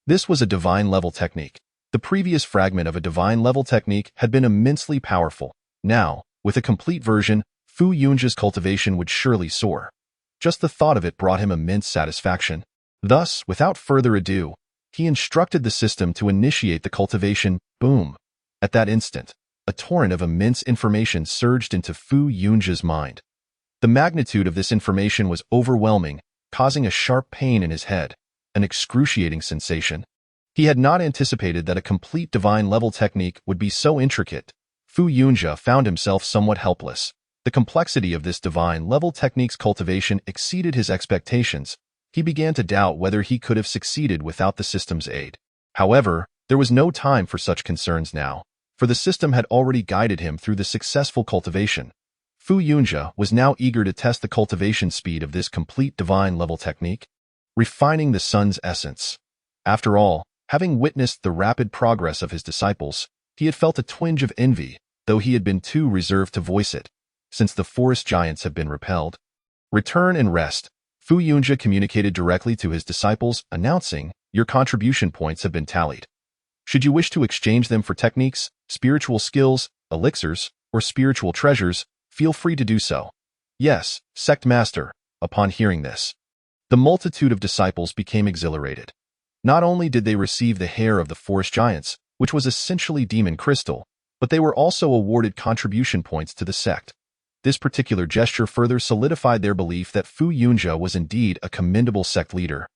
This was a divine level technique. The previous fragment of a divine level technique had been immensely powerful. Now, with a complete version, Fu Yunjia's cultivation would surely soar. Just the thought of it brought him immense satisfaction. Thus, without further ado, he instructed the system to initiate the cultivation. Boom! At that instant, a torrent of immense information surged into Fu Yunjia's mind. The magnitude of this information was overwhelming, causing a sharp pain in his head, an excruciating sensation. He had not anticipated that a complete divine level technique would be so intricate. Fu Yunjia found himself somewhat helpless. The complexity of this divine level technique's cultivation exceeded his expectations. He began to doubt whether he could have succeeded without the system's aid. However, there was no time for such concerns now, for the system had already guided him through the successful cultivation. Fu Yunjia was now eager to test the cultivation speed of this complete divine level technique, refining the sun's essence. After all, having witnessed the rapid progress of his disciples, he had felt a twinge of envy, though he had been too reserved to voice it, since the forest giants had been repelled. Return and rest. Fu Yunjia communicated directly to his disciples, announcing, "Your contribution points have been tallied. Should you wish to exchange them for techniques, spiritual skills, elixirs, or spiritual treasures, feel free to do so." Yes, sect master. Upon hearing this, the multitude of disciples became exhilarated. Not only did they receive the hair of the forest giants, which was essentially demon crystal, but they were also awarded contribution points to the sect. This particular gesture further solidified their belief that Fu Yunjia was indeed a commendable sect leader.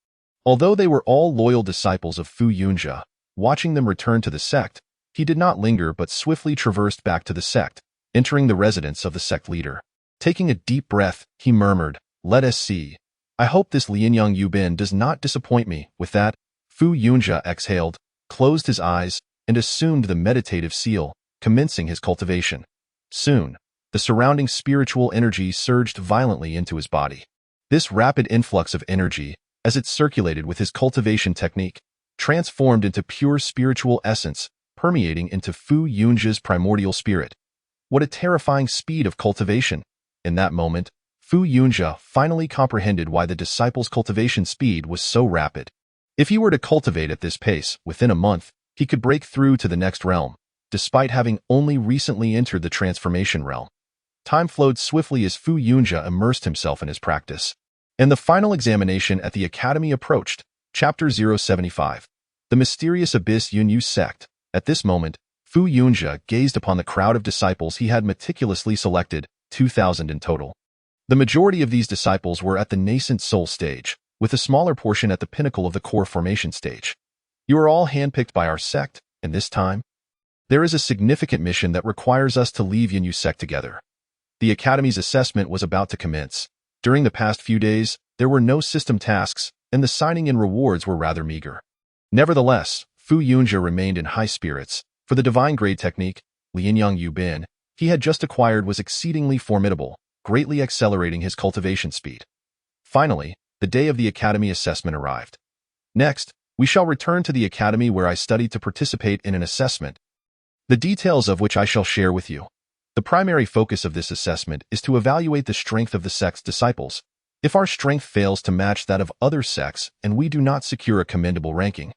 Although they were all loyal disciples of Fu Yunjia, watching them return to the sect, he did not linger but swiftly traversed back to the sect, entering the residence of the sect leader. Taking a deep breath, he murmured, "Let us see. I hope this Lianyang Yubin does not disappoint me." With that, Fu Yunjia exhaled, closed his eyes, and assumed the meditative seal, commencing his cultivation. Soon, the surrounding spiritual energy surged violently into his body. This rapid influx of energy, as it circulated with his cultivation technique, transformed into pure spiritual essence, permeating into Fu Yunjia's primordial spirit. What a terrifying speed of cultivation! In that moment, Fu Yunjia finally comprehended why the disciples' cultivation speed was so rapid. If he were to cultivate at this pace, within a month, he could break through to the next realm, despite having only recently entered the transformation realm. Time flowed swiftly as Fu Yunjia immersed himself in his practice. And the final examination at the academy approached. Chapter 075. The mysterious Abyss Yunyu sect. At this moment, Fu Yunjia gazed upon the crowd of disciples he had meticulously selected, 2,000 in total. The majority of these disciples were at the nascent soul stage, with a smaller portion at the pinnacle of the core formation stage. You are all handpicked by our sect, and this time, there is a significant mission that requires us to leave Yunyu sect together. The Academy's assessment was about to commence. During the past few days, there were no system tasks, and the signing in rewards were rather meager. Nevertheless, Fu Yunjia remained in high spirits, for the divine grade technique, Lianyang Yubin, he had just acquired was exceedingly formidable, greatly accelerating his cultivation speed. Finally, the day of the Academy assessment arrived. Next, we shall return to the Academy where I studied to participate in an assessment, the details of which I shall share with you. The primary focus of this assessment is to evaluate the strength of the sect's disciples. If our strength fails to match that of other sects and we do not secure a commendable ranking,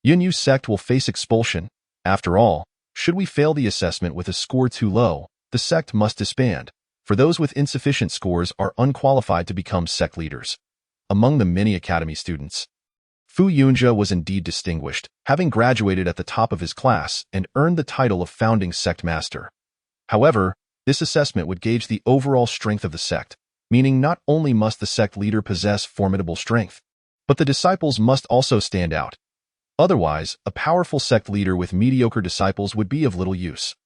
Yunyu sect will face expulsion. After all, should we fail the assessment with a score too low, the sect must disband, for those with insufficient scores are unqualified to become sect leaders. Among the many Academy students, Fu Yunjia was indeed distinguished, having graduated at the top of his class and earned the title of founding sect master. However, this assessment would gauge the overall strength of the sect, meaning not only must the sect leader possess formidable strength, but the disciples must also stand out. Otherwise, a powerful sect leader with mediocre disciples would be of little use.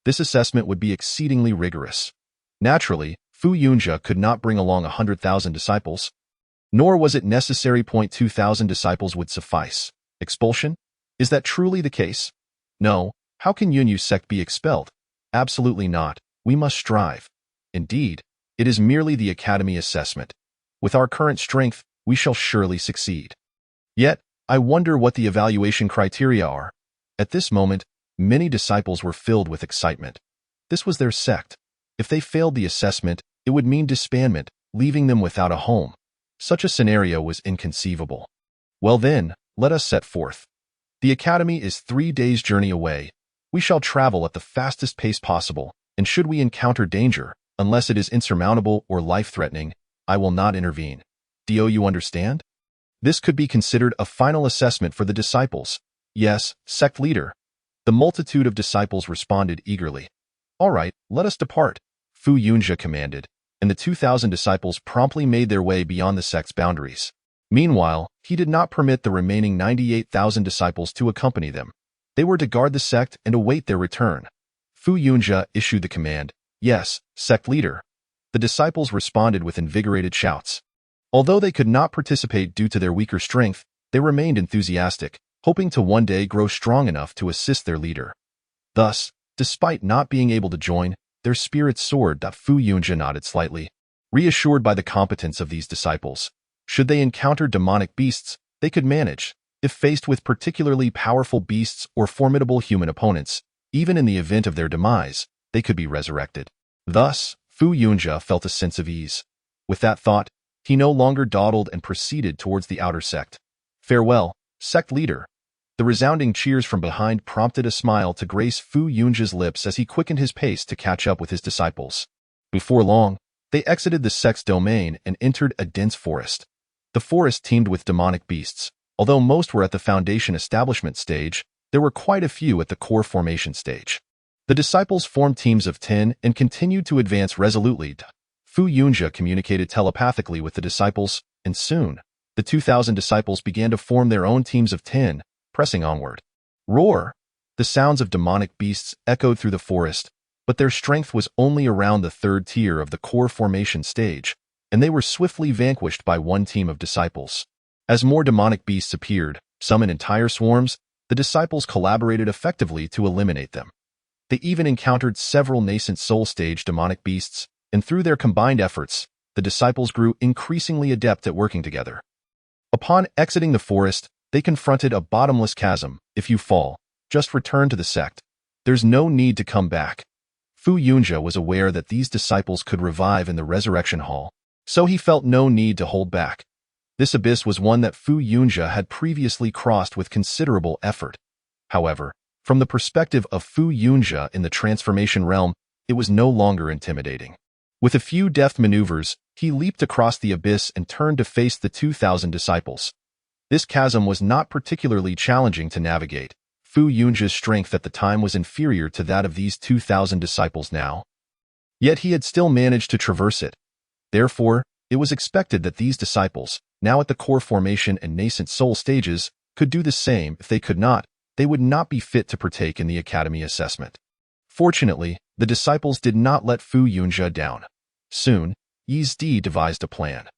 This assessment would be exceedingly rigorous. Naturally, Fu Yunjia could not bring along 100,000 disciples, nor was it necessary. 2,000 disciples would suffice. Expulsion? Is that truly the case? No. How can Yunyu sect be expelled? Absolutely not. We must strive. Indeed, it is merely the Academy assessment. With our current strength, we shall surely succeed. Yet, I wonder what the evaluation criteria are. At this moment, many disciples were filled with excitement. This was their sect. If they failed the assessment, it would mean disbandment, leaving them without a home. Such a scenario was inconceivable. Well then, let us set forth. The Academy is 3 days' journey away. We shall travel at the fastest pace possible, and should we encounter danger, unless it is insurmountable or life-threatening, I will not intervene. Do you understand? This could be considered a final assessment for the disciples. Yes, sect leader. The multitude of disciples responded eagerly. All right, let us depart, Fu Yunjia commanded, and the 2,000 disciples promptly made their way beyond the sect's boundaries. Meanwhile, he did not permit the remaining 98,000 disciples to accompany them. They were to guard the sect and await their return. Fu Yunjia issued the command, "Yes, sect leader." The disciples responded with invigorated shouts. Although they could not participate due to their weaker strength, they remained enthusiastic, hoping to one day grow strong enough to assist their leader. Thus, despite not being able to join, their spirits soared. Fu Yunjia nodded slightly, reassured by the competence of these disciples. Should they encounter demonic beasts, they could manage. If faced with particularly powerful beasts or formidable human opponents, even in the event of their demise, they could be resurrected. Thus, Fu Yunjia felt a sense of ease. With that thought, he no longer dawdled and proceeded towards the outer sect. Farewell, sect leader. The resounding cheers from behind prompted a smile to grace Fu Yunjia's lips as he quickened his pace to catch up with his disciples. Before long, they exited the sect's domain and entered a dense forest. The forest teemed with demonic beasts. Although most were at the foundation establishment stage, there were quite a few at the core formation stage. The disciples formed teams of 10 and continued to advance resolutely. Fu Yunjia communicated telepathically with the disciples, and soon, the 2,000 disciples began to form their own teams of 10, pressing onward. Roar! The sounds of demonic beasts echoed through the forest, but their strength was only around the 3rd tier of the core formation stage, and they were swiftly vanquished by one team of disciples. As more demonic beasts appeared, some in entire swarms, the disciples collaborated effectively to eliminate them. They even encountered several nascent soul stage demonic beasts, and through their combined efforts, the disciples grew increasingly adept at working together. Upon exiting the forest, they confronted a bottomless chasm. If you fall, just return to the sect. There's no need to come back. Fu Yunjia was aware that these disciples could revive in the resurrection hall, so he felt no need to hold back. This abyss was one that Fu Yunjia had previously crossed with considerable effort. However, from the perspective of Fu Yunjia in the transformation realm, it was no longer intimidating. With a few deft maneuvers, he leaped across the abyss and turned to face the 2,000 disciples. This chasm was not particularly challenging to navigate. Fu Yunja's strength at the time was inferior to that of these 2,000 disciples now. Yet he had still managed to traverse it. Therefore, it was expected that these disciples, now at the core formation and nascent soul stages, could do the same. If they could not, they would not be fit to partake in the academy assessment. Fortunately, the disciples did not let Fu Yunja down. Soon, Yizdi devised a plan.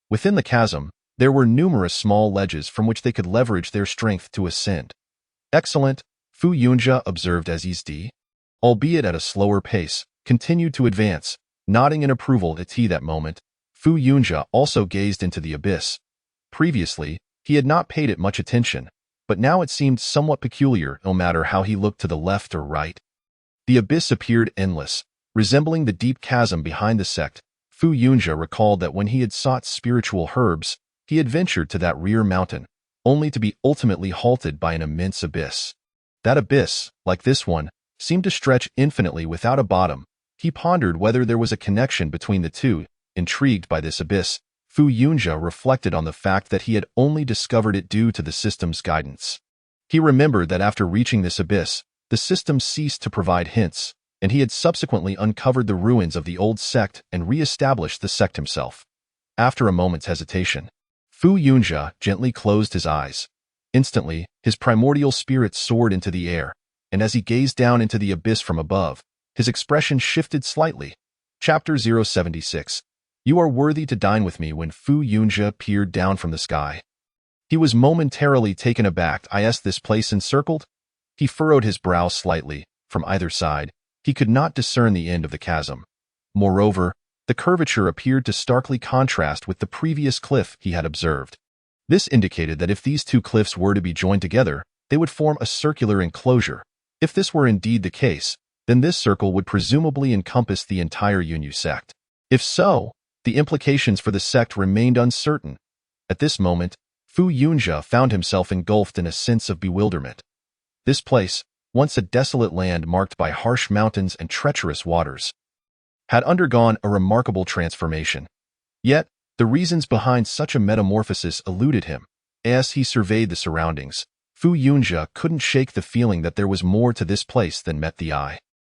Within the chasm, there were numerous small ledges from which they could leverage their strength to ascend. Excellent, Fu Yunja observed as Yizdi, albeit at a slower pace, continued to advance, nodding in approval at that moment. Fu Yunja also gazed into the abyss. Previously, he had not paid it much attention, but now it seemed somewhat peculiar no matter how he looked to the left or right. The abyss appeared endless, resembling the deep chasm behind the sect. Fu Yunja recalled that when he had sought spiritual herbs, he had ventured to that rear mountain, only to be ultimately halted by an immense abyss. That abyss, like this one, seemed to stretch infinitely without a bottom. He pondered whether there was a connection between the two. Intrigued by this abyss, Fu Yunja reflected on the fact that he had only discovered it due to the system's guidance. He remembered that after reaching this abyss, the system ceased to provide hints, and he had subsequently uncovered the ruins of the old sect and re-established the sect himself. After a moment's hesitation, Fu Yunja gently closed his eyes. Instantly, his primordial spirit soared into the air, and as he gazed down into the abyss from above, his expression shifted slightly. Chapter 076. You are worthy to dine with me. When Fu Yunja peered down from the sky, he was momentarily taken aback. Is this place encircled? He furrowed his brow slightly. From either side, he could not discern the end of the chasm. Moreover, the curvature appeared to starkly contrast with the previous cliff he had observed. This indicated that if these two cliffs were to be joined together, they would form a circular enclosure. If this were indeed the case, then this circle would presumably encompass the entire Yunyu sect. If so, the implications for the sect remained uncertain. At this moment, Fu Yunja found himself engulfed in a sense of bewilderment. This place, once a desolate land marked by harsh mountains and treacherous waters, had undergone a remarkable transformation. Yet, the reasons behind such a metamorphosis eluded him. As he surveyed the surroundings, Fu Yunja couldn't shake the feeling that there was more to this place than met the eye.